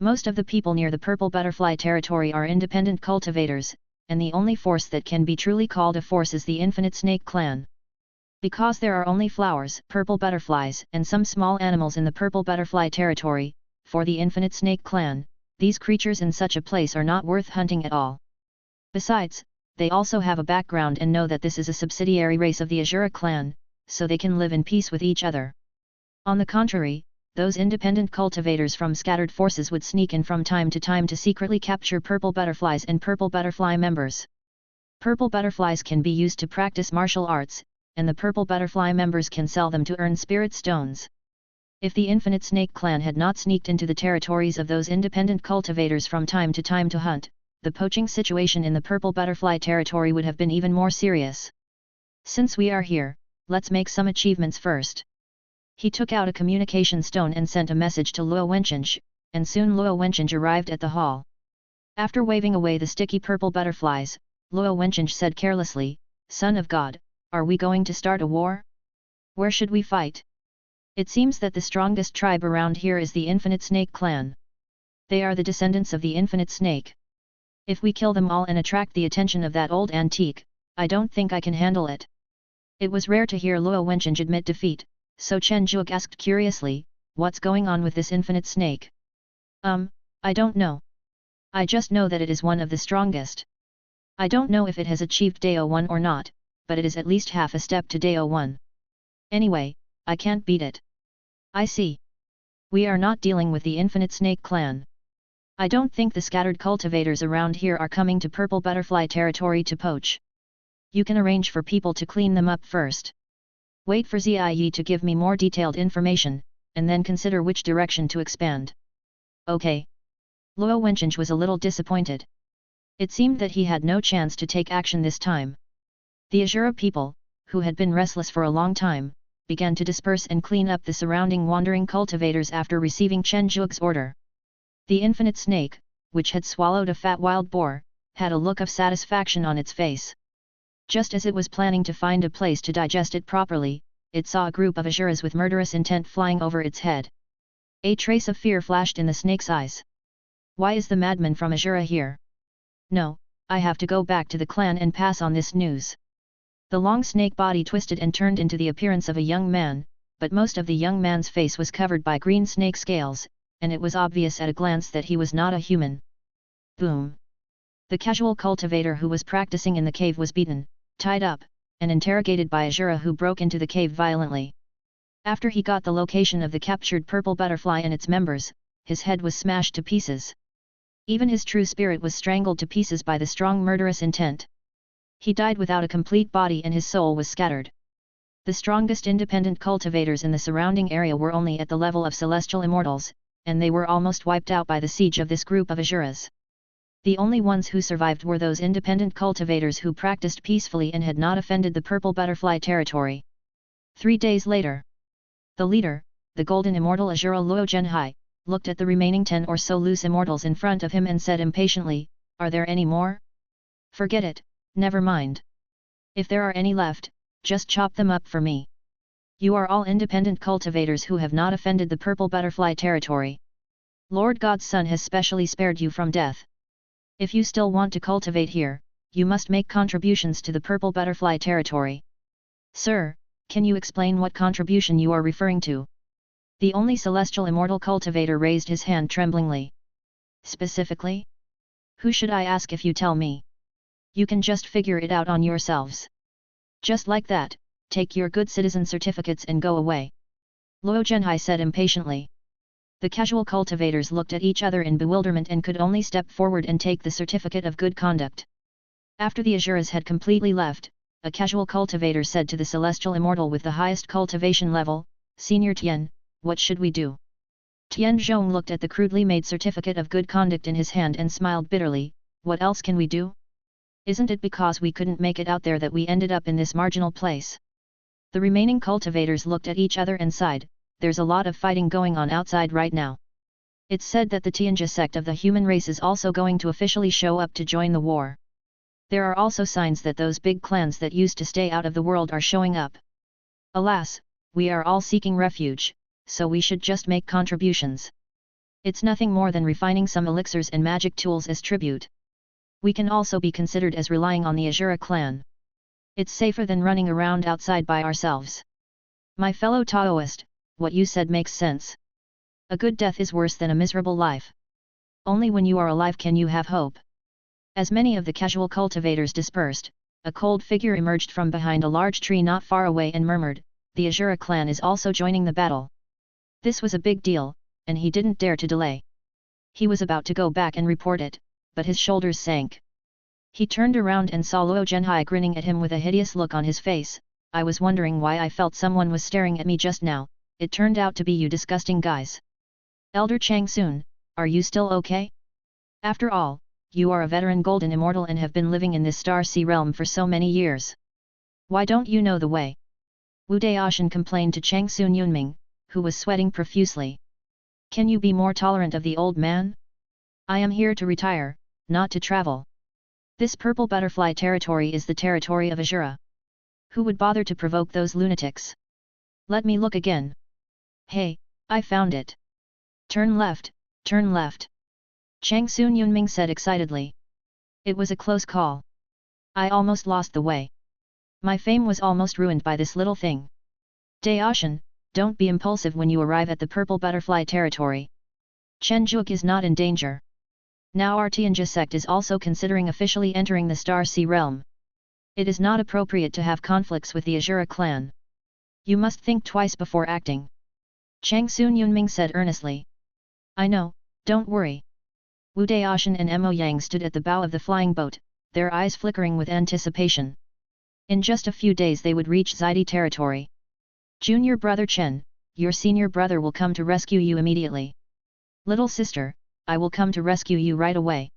S1: Most of the people near the purple butterfly territory are independent cultivators, and the only force that can be truly called a force is the Infinite Snake clan. Because there are only flowers, purple butterflies, and some small animals in the purple butterfly territory, for the Infinite Snake clan, these creatures in such a place are not worth hunting at all. Besides, they also have a background and know that this is a subsidiary race of the Asura clan, so they can live in peace with each other. On the contrary, those independent cultivators from scattered forces would sneak in from time to secretly capture purple butterflies and purple butterfly members. Purple butterflies can be used to practice martial arts, and the purple butterfly members can sell them to earn spirit stones. If the Infinite Snake clan had not sneaked into the territories of those independent cultivators from time to hunt, the poaching situation in the purple butterfly territory would have been even more serious. Since we are here, let's make some achievements first." He took out a communication stone and sent a message to Luo Wenqing, and soon Luo Wenqing arrived at the hall. After waving away the sticky purple butterflies, Luo Wenqing said carelessly, "Son of God, are we going to start a war? Where should we fight? It seems that the strongest tribe around here is the Infinite Snake clan. They are the descendants of the Infinite Snake. If we kill them all and attract the attention of that old antique, I don't think I can handle it." It was rare to hear Luo Wenqing admit defeat, so Chenjuak asked curiously, "What's going on with this Infinite Snake?" I don't know. I just know that it is one of the strongest. I don't know if it has achieved Dao 1 or not, but it is at least half a step to Dao 1. Anyway, I can't beat it." "I see. We are not dealing with the Infinite Snake clan. I don't think the scattered cultivators around here are coming to purple butterfly territory to poach. You can arrange for people to clean them up first. Wait for Ziyi to give me more detailed information, and then consider which direction to expand." "Okay." Luo Wenqing was a little disappointed. It seemed that he had no chance to take action this time. The Asura people, who had been restless for a long time, began to disperse and clean up the surrounding wandering cultivators after receiving Chenjuak's order. The infinite snake, which had swallowed a fat wild boar, had a look of satisfaction on its face. Just as it was planning to find a place to digest it properly, it saw a group of asuras with murderous intent flying over its head. A trace of fear flashed in the snake's eyes. Why is the madman from Asura here? No, I have to go back to the clan and pass on this news. The long snake body twisted and turned into the appearance of a young man, but most of the young man's face was covered by green snake scales, and it was obvious at a glance that he was not a human. Boom! The casual cultivator who was practicing in the cave was beaten, tied up, and interrogated by Asura, who broke into the cave violently. After he got the location of the captured purple butterfly and its members, his head was smashed to pieces. Even his true spirit was strangled to pieces by the strong murderous intent. He died without a complete body and his soul was scattered. The strongest independent cultivators in the surrounding area were only at the level of celestial immortals, and they were almost wiped out by the siege of this group of Asuras. The only ones who survived were those independent cultivators who practiced peacefully and had not offended the purple butterfly territory. 3 days later, the leader, the golden immortal Asura Luo Zhenhai, looked at the remaining 10 or so loose immortals in front of him and said impatiently, "Are there any more? Forget it, never mind. If there are any left, just chop them up for me. You are all independent cultivators who have not offended the purple butterfly territory. Lord God's Son has specially spared you from death. If you still want to cultivate here, you must make contributions to the purple butterfly territory." "Sir, can you explain what contribution you are referring to?" The only celestial immortal cultivator raised his hand tremblingly. "Specifically? Who should I ask if you tell me? You can just figure it out on yourselves. Just like that, take your good citizen certificates and go away," Luo Zhenhai said impatiently. The casual cultivators looked at each other in bewilderment and could only step forward and take the certificate of good conduct. After the Asuras had completely left, a casual cultivator said to the celestial immortal with the highest cultivation level, "Senior Tian, what should we do?" Tian Zhong looked at the crudely made certificate of good conduct in his hand and smiled bitterly. "What else can we do? Isn't it because we couldn't make it out there that we ended up in this marginal place?" The remaining cultivators looked at each other and sighed. "There's a lot of fighting going on outside right now. It's said that the Tianjia sect of the human race is also going to officially show up to join the war. There are also signs that those big clans that used to stay out of the world are showing up. Alas, we are all seeking refuge, so we should just make contributions. It's nothing more than refining some elixirs and magic tools as tribute. We can also be considered as relying on the Asura clan. It's safer than running around outside by ourselves. My fellow Taoist, what you said makes sense. A good death is worse than a miserable life. Only when you are alive can you have hope." As many of the casual cultivators dispersed, a cold figure emerged from behind a large tree not far away and murmured, "The Asura clan is also joining the battle." This was a big deal, and he didn't dare to delay. He was about to go back and report it, but his shoulders sank. He turned around and saw Luo Zhenhai grinning at him with a hideous look on his face. "I was wondering why I felt someone was staring at me just now. It turned out to be you disgusting guys. Elder Chang Sun, are you still okay? After all, you are a veteran golden immortal and have been living in this star sea realm for so many years. Why don't you know the way?" Wu Daoshan complained to Chang Sun Yunming, who was sweating profusely. "Can you be more tolerant of the old man? I am here to retire, not to travel. This purple butterfly territory is the territory of Asura. Who would bother to provoke those lunatics? Let me look again. Hey, I found it. Turn left, turn left." Chang Sun Yunming said excitedly. "It was a close call. I almost lost the way. My fame was almost ruined by this little thing. Daoshan, don't be impulsive when you arrive at the purple butterfly territory. Chen Zhuok is not in danger. Now our Tianjia sect is also considering officially entering the Star Sea realm. It is not appropriate to have conflicts with the Asura clan. You must think twice before acting." Chang Sun Yunming said earnestly. "I know, don't worry." Wu Daoshan and Mo Yang stood at the bow of the flying boat, their eyes flickering with anticipation. In just a few days they would reach Zaidi territory. "Junior brother Chen, your senior brother will come to rescue you immediately. Little sister, I will come to rescue you right away."